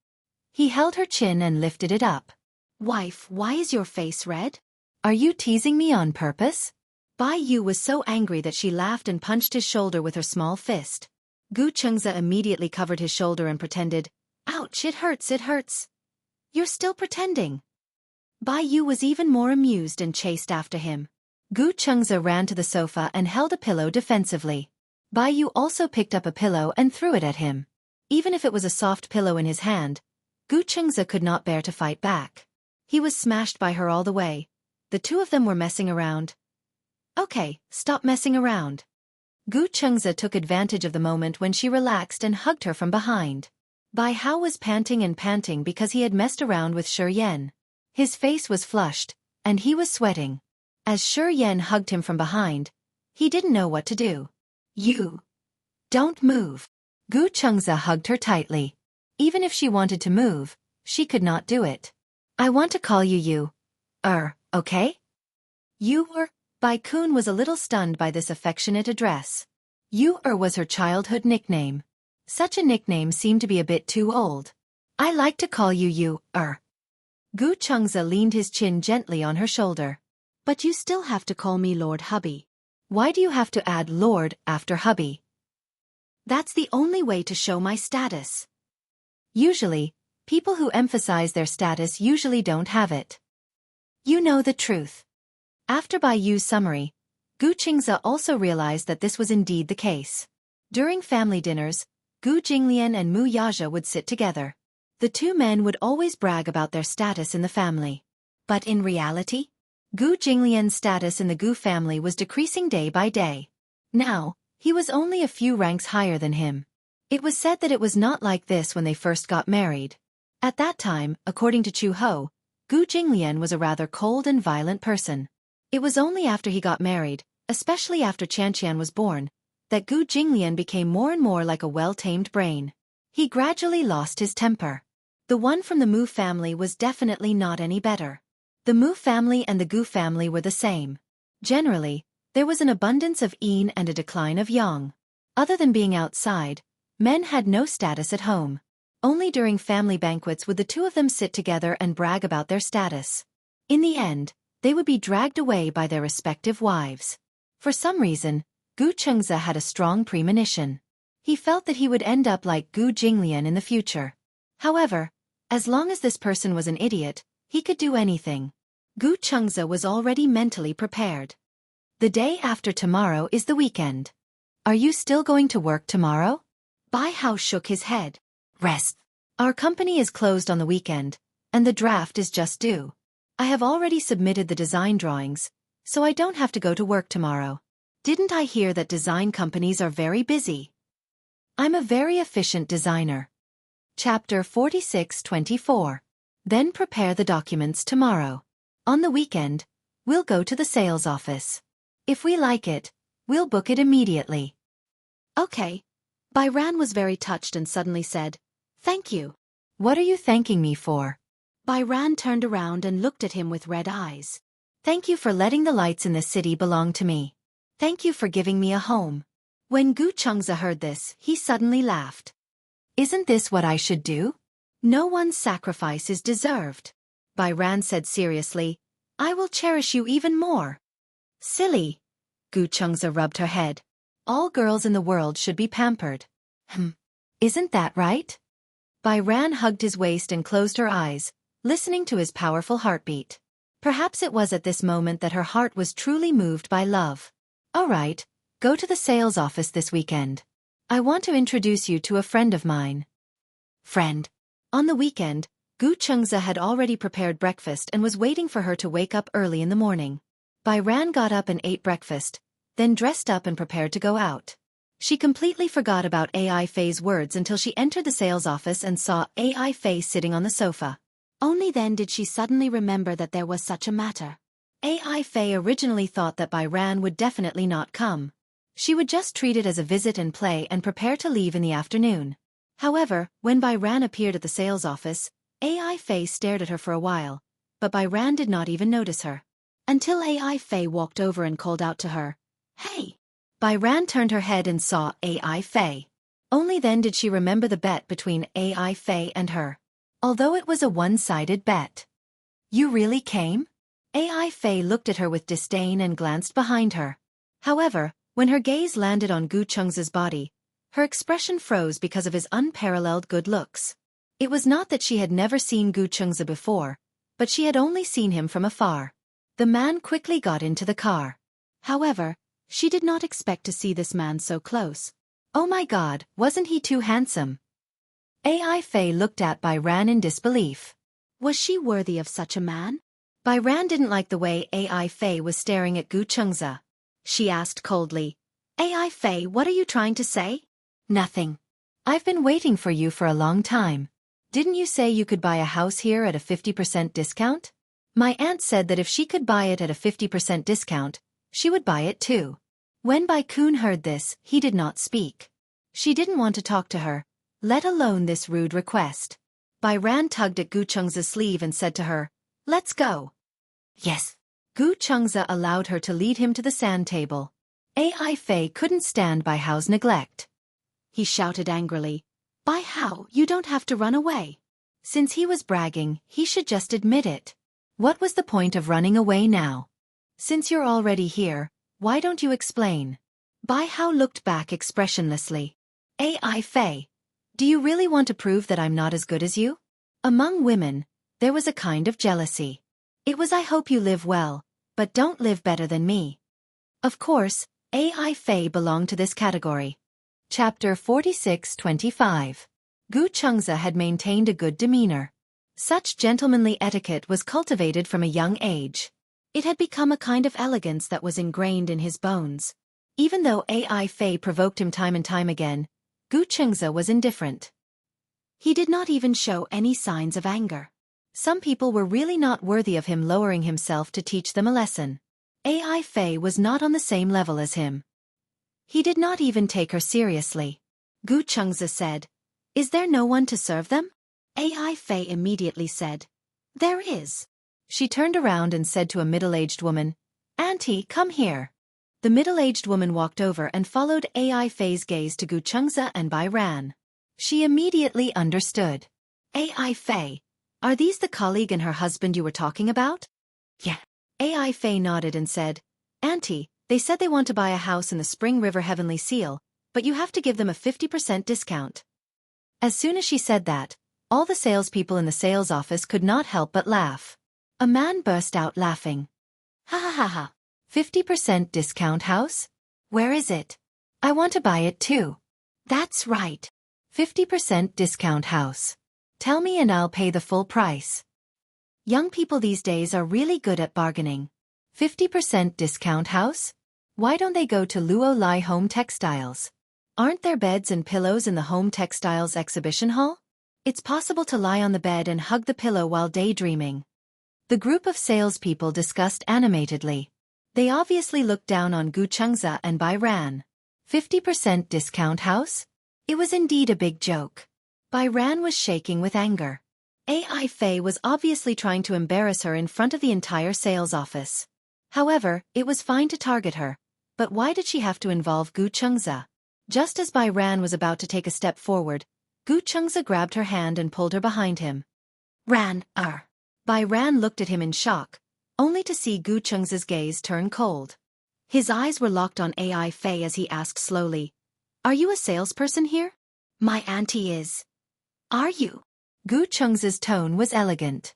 Speaker 2: He held her chin and lifted it up. Wife, why is your face red? Are you teasing me on purpose? Bai Yu was so angry that she laughed and punched his shoulder with her small fist. Gu Xianxia immediately covered his shoulder and pretended, Ouch, it hurts, it hurts. You're still pretending. Bai Yu was even more amused and chased after him. Gu Xianxia ran to the sofa and held a pillow defensively. Bai Yu also picked up a pillow and threw it at him. Even if it was a soft pillow in his hand, Gu Xianxia could not bear to fight back. He was smashed by her all the way. The two of them were messing around. Okay, stop messing around. Gu Xianxia took advantage of the moment when she relaxed and hugged her from behind. Bai Hao was panting and panting because he had messed around with Shi Yan. His face was flushed, and he was sweating. As Shi Yan hugged him from behind, he didn't know what to do. You. Don't move. Gu Xianxia hugged her tightly. Even if she wanted to move, she could not do it. I want to call you you. Okay? You were. Bai Kun was a little stunned by this affectionate address. You was her childhood nickname. Such a nickname seemed to be a bit too old. I like to call you you. Gu Xianxia leaned his chin gently on her shoulder. But you still have to call me Lord Hubby. Why do you have to add Lord after Hubby? That's the only way to show my status. Usually, people who emphasize their status usually don't have it. You know the truth. After Bai Yu's summary, Gu Xianxia also realized that this was indeed the case. During family dinners, Gu Jinglian and Mu Yazha would sit together. The two men would always brag about their status in the family. But in reality, Gu Jinglian's status in the Gu family was decreasing day by day. Now, he was only a few ranks higher than him. It was said that it was not like this when they first got married. At that time, according to Chu Ho, Gu Jinglian was a rather cold and violent person. It was only after he got married, especially after Xianxia was born, that Gu Jinglian became more and more like a well-tamed brain. He gradually lost his temper. The one from the Mu family was definitely not any better. The Mu family and the Gu family were the same. Generally, there was an abundance of yin and a decline of yang. Other than being outside, men had no status at home. Only during family banquets would the two of them sit together and brag about their status. In the end, they would be dragged away by their respective wives. For some reason, Gu Xianxia had a strong premonition. He felt that he would end up like Gu Jinglian in the future. However, as long as this person was an idiot, he could do anything. Gu Xianxia was already mentally prepared. The day after tomorrow is the weekend. Are you still going to work tomorrow? Bai Hao shook his head. Rest. Our company is closed on the weekend, and the draft is just due. I have already submitted the design drawings, so I don't have to go to work tomorrow. Didn't I hear that design companies are very busy? I'm a very efficient designer. Chapter 46:24. Then prepare the documents tomorrow. On the weekend, we'll go to the sales office. If we like it, we'll book it immediately. Okay. Bai Ran was very touched and suddenly said, Thank you. What are you thanking me for? Bai Ran turned around and looked at him with red eyes. Thank you for letting the lights in this city belong to me. Thank you for giving me a home. When Gu Xianxia heard this, he suddenly laughed. Isn't this what I should do? No one's sacrifice is deserved. Bai Ran said seriously, I will cherish you even more. Silly. Gu Xianxia rubbed her head. All girls in the world should be pampered. Isn't that right? Bai Ran hugged his waist and closed her eyes, listening to his powerful heartbeat. Perhaps it was at this moment that her heart was truly moved by love. All right, go to the sales office this weekend. I want to introduce you to a friend of mine. Friend. On the weekend, Gu Xianxia had already prepared breakfast and was waiting for her to wake up early in the morning. Bai Ran got up and ate breakfast, then dressed up and prepared to go out. She completely forgot about AI Fei's words until she entered the sales office and saw AI Fei sitting on the sofa. Only then did she suddenly remember that there was such a matter. AI Fei originally thought that Bai Ran would definitely not come. She would just treat it as a visit and play and prepare to leave in the afternoon. However, when Bai Ran appeared at the sales office, AI Fei stared at her for a while, but Bai Ran did not even notice her. Until AI Fei walked over and called out to her, "Hey!" Bai Ran turned her head and saw AI Fei. Only then did she remember the bet between AI Fei and her. Although it was a one-sided bet. "You really came?" AI Fei looked at her with disdain and glanced behind her. However, when her gaze landed on Gu Cheng's body, her expression froze because of his unparalleled good looks. It was not that she had never seen Gu Chengza before, but she had only seen him from afar. The man quickly got into the car. However, she did not expect to see this man so close. Oh my God, wasn't he too handsome? AI Fei looked at Bai Ran in disbelief. Was she worthy of such a man? Bai Ran didn't like the way AI Fei was staring at Gu Chengza. She asked coldly, "AI Fei, what are you trying to say?" "Nothing. I've been waiting for you for a long time. Didn't you say you could buy a house here at a 50% discount? My aunt said that if she could buy it at a 50% discount, she would buy it too." When Bai Kun heard this, he did not speak. She didn't want to talk to her, let alone this rude request. Bai Ran tugged at Gu Chengza's sleeve and said to her, "Let's go." Yes. Gu Chengza allowed her to lead him to the sand table. AI Fei couldn't stand Bai Hao's neglect. He shouted angrily, "Bai Hao, you don't have to run away." Since he was bragging, he should just admit it. What was the point of running away now? Since you're already here, why don't you explain? Bai Hao looked back expressionlessly. AI Fei, do you really want to prove that I'm not as good as you? Among women, there was a kind of jealousy. It was "I hope you live well, but don't live better than me." Of course, AI Fei belonged to this category. Chapter 46-25. Gu Chengza had maintained a good demeanor. Such gentlemanly etiquette was cultivated from a young age. It had become a kind of elegance that was ingrained in his bones. Even though AI Fei provoked him time and time again, Gu Chengza was indifferent. He did not even show any signs of anger. Some people were really not worthy of him lowering himself to teach them a lesson. AI Fei was not on the same level as him. He did not even take her seriously. Gu Chengza said, "Is there no one to serve them?" AI Fei immediately said, "There is." She turned around and said to a middle-aged woman, "Auntie, come here." The middle-aged woman walked over and followed AI Fei's gaze to Gu Chengza and Bai Ran. She immediately understood. AI Fei, are these the colleague and her husband you were talking about? Yeah. AI Fei nodded and said, "Auntie, they said they want to buy a house in the Spring River Heavenly Seal, but you have to give them a 50% discount." As soon as she said that, all the salespeople in the sales office could not help but laugh. A man burst out laughing. "Ha ha ha ha. 50% discount house? Where is it? I want to buy it too." "That's right. 50% discount house. Tell me and I'll pay the full price." Young people these days are really good at bargaining. 50% discount house? Why don't they go to Luo Lai Home Textiles? Aren't there beds and pillows in the Home Textiles exhibition hall? It's possible to lie on the bed and hug the pillow while daydreaming. The group of salespeople discussed animatedly. They obviously looked down on Gu Chengza and Bai Ran. 50% discount house? It was indeed a big joke. Bai Ran was shaking with anger. AI Fei was obviously trying to embarrass her in front of the entire sales office. However, it was fine to target her, but why did she have to involve Gu Chengza? Just as Bai Ran was about to take a step forward, Gu Chengza grabbed her hand and pulled her behind him. "Ran, Bai Ran looked at him in shock, only to see Gu Chengza's gaze turn cold. His eyes were locked on AI Fei as he asked slowly, "Are you a salesperson here?" "My auntie is." "Are you?" Gu Chengza's tone was elegant.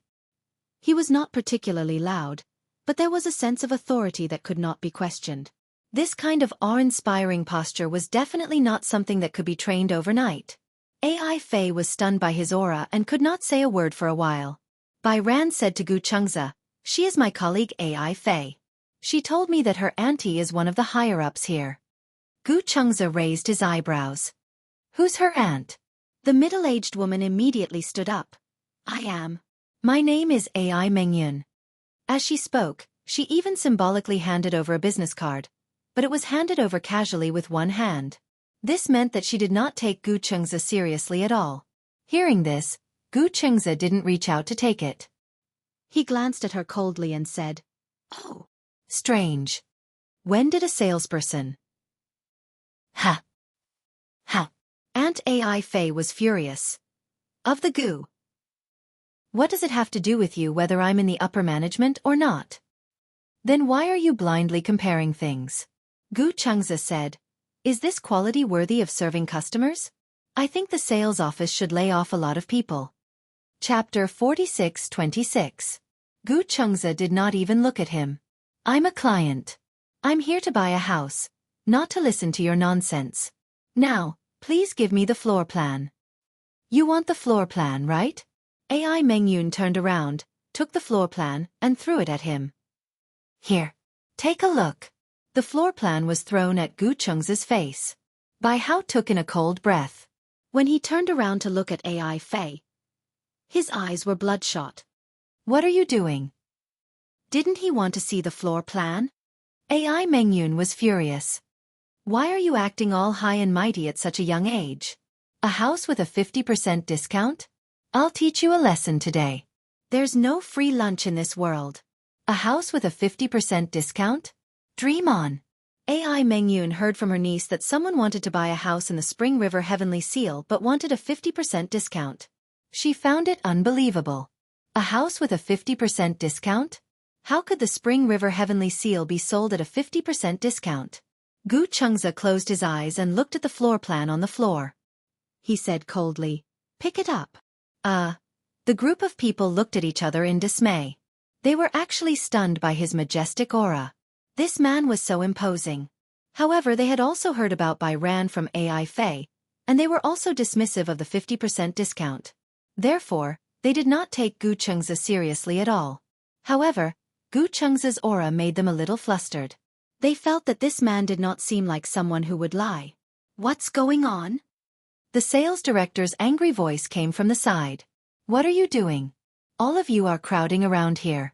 Speaker 2: He was not particularly loud, but there was a sense of authority that could not be questioned. This kind of awe-inspiring posture was definitely not something that could be trained overnight. AI Fei was stunned by his aura and could not say a word for a while. Bai Ran said to Gu Chengza, "She is my colleague AI Fei. She told me that her auntie is one of the higher-ups here." Gu Chengze raised his eyebrows. Who's her aunt? The middle-aged woman immediately stood up. I am. My name is Ai Mengyun. As she spoke, she even symbolically handed over a business card, but it was handed over casually with one hand. This meant that she did not take Gu Chengze seriously at all. Hearing this, Gu Chengze didn't reach out to take it. He glanced at her coldly and said, "Oh, strange. When did a salesperson?" Ha! Ha! Aunt Ai Fei was furious. Of the Gu. What does it have to do with you whether I'm in the upper management or not? Then why are you blindly comparing things? Gu Chengze said, Is this quality worthy of serving customers? I think the sales office should lay off a lot of people. Chapter 46-26. Gu Chengze did not even look at him. I'm a client. I'm here to buy a house, not to listen to your nonsense. Now, please give me the floor plan. You want the floor plan, right? Ai Mengyun turned around, took the floor plan, and threw it at him. Here. Take a look. The floor plan was thrown at Gu Chengze's face. Bai Hao took in a cold breath. When he turned around to look at Ai Fei, his eyes were bloodshot. What are you doing? Didn't he want to see the floor plan? Ai Mengyun was furious. Why are you acting all high and mighty at such a young age? A house with a 50% discount? I'll teach you a lesson today. There's no free lunch in this world. A house with a 50% discount? Dream on. Ai Mengyun heard from her niece that someone wanted to buy a house in the Spring River Heavenly Seal but wanted a 50% discount. She found it unbelievable. A house with a 50% discount? How could the Spring River Heavenly Seal be sold at a 50% discount? Gu Chengze closed his eyes and looked at the floor plan on the floor. He said coldly, Pick it up. The group of people looked at each other in dismay. They were actually stunned by his majestic aura. This man was so imposing. However, they had also heard about Bai Ran from Ai Fei, and they were also dismissive of the 50% discount. Therefore, they did not take Gu Chengze seriously at all. However, Gu Chengze's aura made them a little flustered. They felt that this man did not seem like someone who would lie. What's going on? The sales director's angry voice came from the side. What are you doing? All of you are crowding around here.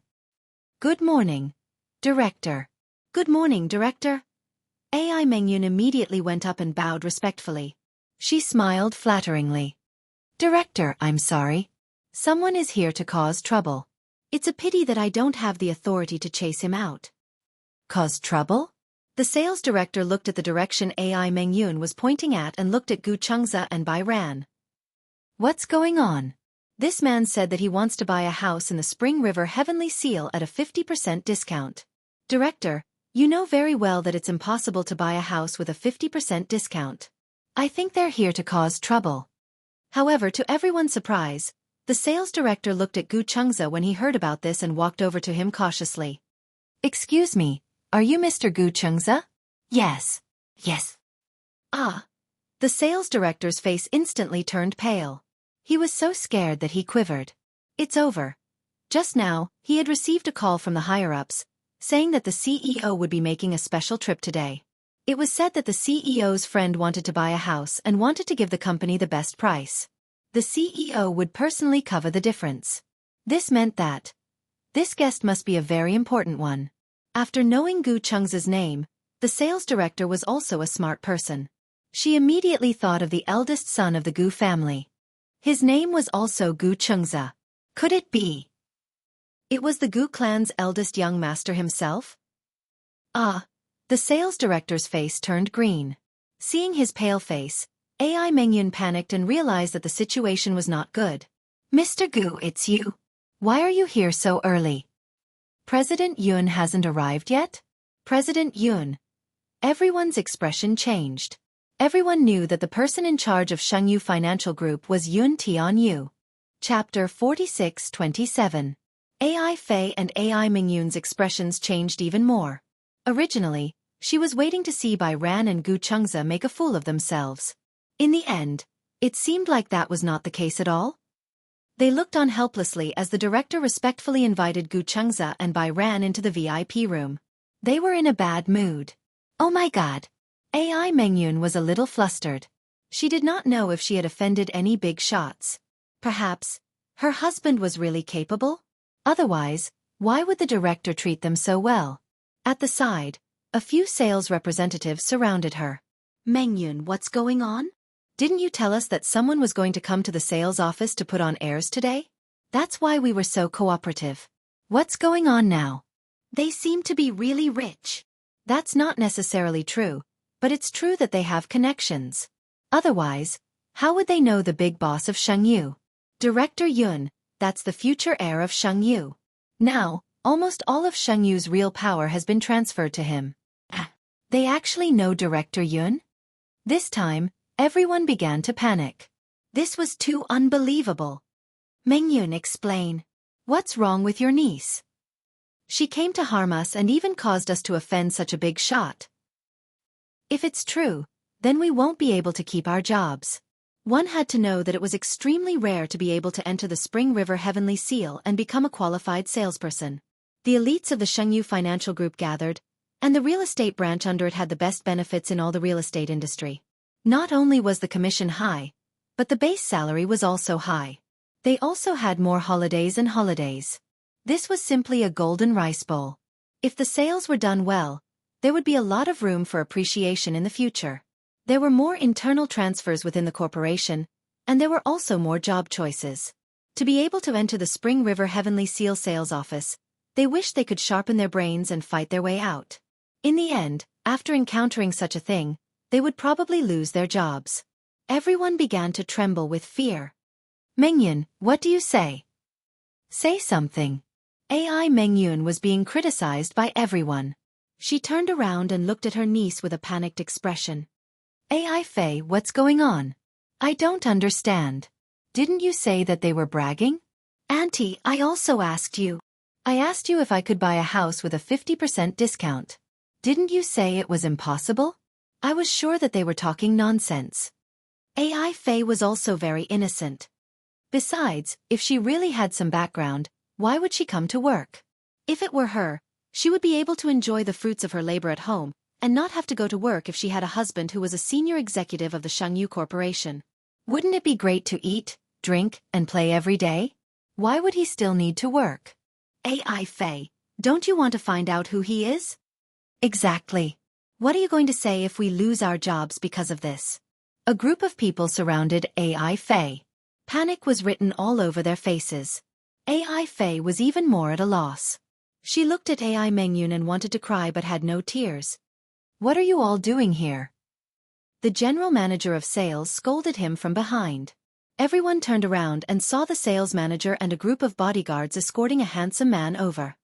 Speaker 2: Good morning, Director. Good morning, Director. Ai Mengyun immediately went up and bowed respectfully. She smiled flatteringly. Director, I'm sorry. Someone is here to cause trouble. It's a pity that I don't have the authority to chase him out. Cause trouble? The sales director looked at the direction Ai Mengyun was pointing at and looked at Gu Chengze and Bai Ran. What's going on? This man said that he wants to buy a house in the Spring River Heavenly Seal at a 50% discount. Director, you know very well that it's impossible to buy a house with a 50% discount. I think they're here to cause trouble. However, to everyone's surprise, the sales director looked at Gu Chengze when he heard about this and walked over to him cautiously. Excuse me, are you Mr. Gu Chengze? Yes. Yes. Ah. The sales director's face instantly turned pale. He was so scared that he quivered. It's over. Just now, he had received a call from the higher-ups, saying that the CEO would be making a special trip today. It was said that the CEO's friend wanted to buy a house and wanted to give the company the best price. The CEO would personally cover the difference. This meant that this guest must be a very important one. After knowing Gu Chengze's name, the sales director was also a smart person. She immediately thought of the eldest son of the Gu family. His name was also Gu Chengze. Could it be? It was the Gu clan's eldest young master himself? Ah. The sales director's face turned green. Seeing his pale face, Ai Mengyun panicked and realized that the situation was not good. Mr. Gu, it's you. Why are you here so early? President Yun hasn't arrived yet? President Yun. Everyone's expression changed. Everyone knew that the person in charge of Xianghu Financial Group was Yun Tianyu. Chapter 46-27. Ai Fei and Ai Mengyun's expressions changed even more. Originally, she was waiting to see Bai Ran and Gu Chengze make a fool of themselves. In the end, it seemed like that was not the case at all. They looked on helplessly as the director respectfully invited Gu Chengze and Bai Ran into the VIP room. They were in a bad mood. Oh my god. AI Mengyun was a little flustered. She did not know if she had offended any big shots. Perhaps her husband was really capable? Otherwise, why would the director treat them so well? At the side, a few sales representatives surrounded her. Mengyun, what's going on? Didn't you tell us that someone was going to come to the sales office to put on airs today? That's why we were so cooperative. What's going on now? They seem to be really rich. That's not necessarily true, but it's true that they have connections. Otherwise, how would they know the big boss of Xianghu? Director Yun, that's the future heir of Xianghu. Now, almost all of Xianghu's real power has been transferred to him. They actually know Director Yun? This time, everyone began to panic. This was too unbelievable. Mengyun, explain. What's wrong with your niece? She came to harm us and even caused us to offend such a big shot. If it's true, then we won't be able to keep our jobs. One had to know that it was extremely rare to be able to enter the Spring River Heavenly Seal and become a qualified salesperson. The elites of the Xianghu Financial Group gathered, and the real estate branch under it had the best benefits in all the real estate industry. Not only was the commission high, but the base salary was also high. They also had more holidays and holidays. This was simply a golden rice bowl. If the sales were done well, there would be a lot of room for appreciation in the future. There were more internal transfers within the corporation, and there were also more job choices. To be able to enter the Spring River Heavenly Seal sales office, they wished they could sharpen their brains and fight their way out. In the end, after encountering such a thing, they would probably lose their jobs. Everyone began to tremble with fear. Mengyun, what do you say? Say something. AI Mengyun was being criticized by everyone. She turned around and looked at her niece with a panicked expression. AI Fei, what's going on? I don't understand. Didn't you say that they were bragging? Auntie, I also asked you. I asked you if I could buy a house with a 50% discount. Didn't you say it was impossible? I was sure that they were talking nonsense. AI Fei was also very innocent. Besides, if she really had some background, why would she come to work? If it were her, she would be able to enjoy the fruits of her labor at home, and not have to go to work if she had a husband who was a senior executive of the Xianghu Corporation. Wouldn't it be great to eat, drink, and play every day? Why would he still need to work? AI Fei, don't you want to find out who he is? Exactly. What are you going to say if we lose our jobs because of this? A group of people surrounded AI Fei. Panic was written all over their faces. AI Fei was even more at a loss. She looked at AI Mengyun and wanted to cry but had no tears. What are you all doing here? The general manager of sales scolded him from behind. Everyone turned around and saw the sales manager and a group of bodyguards escorting a handsome man over.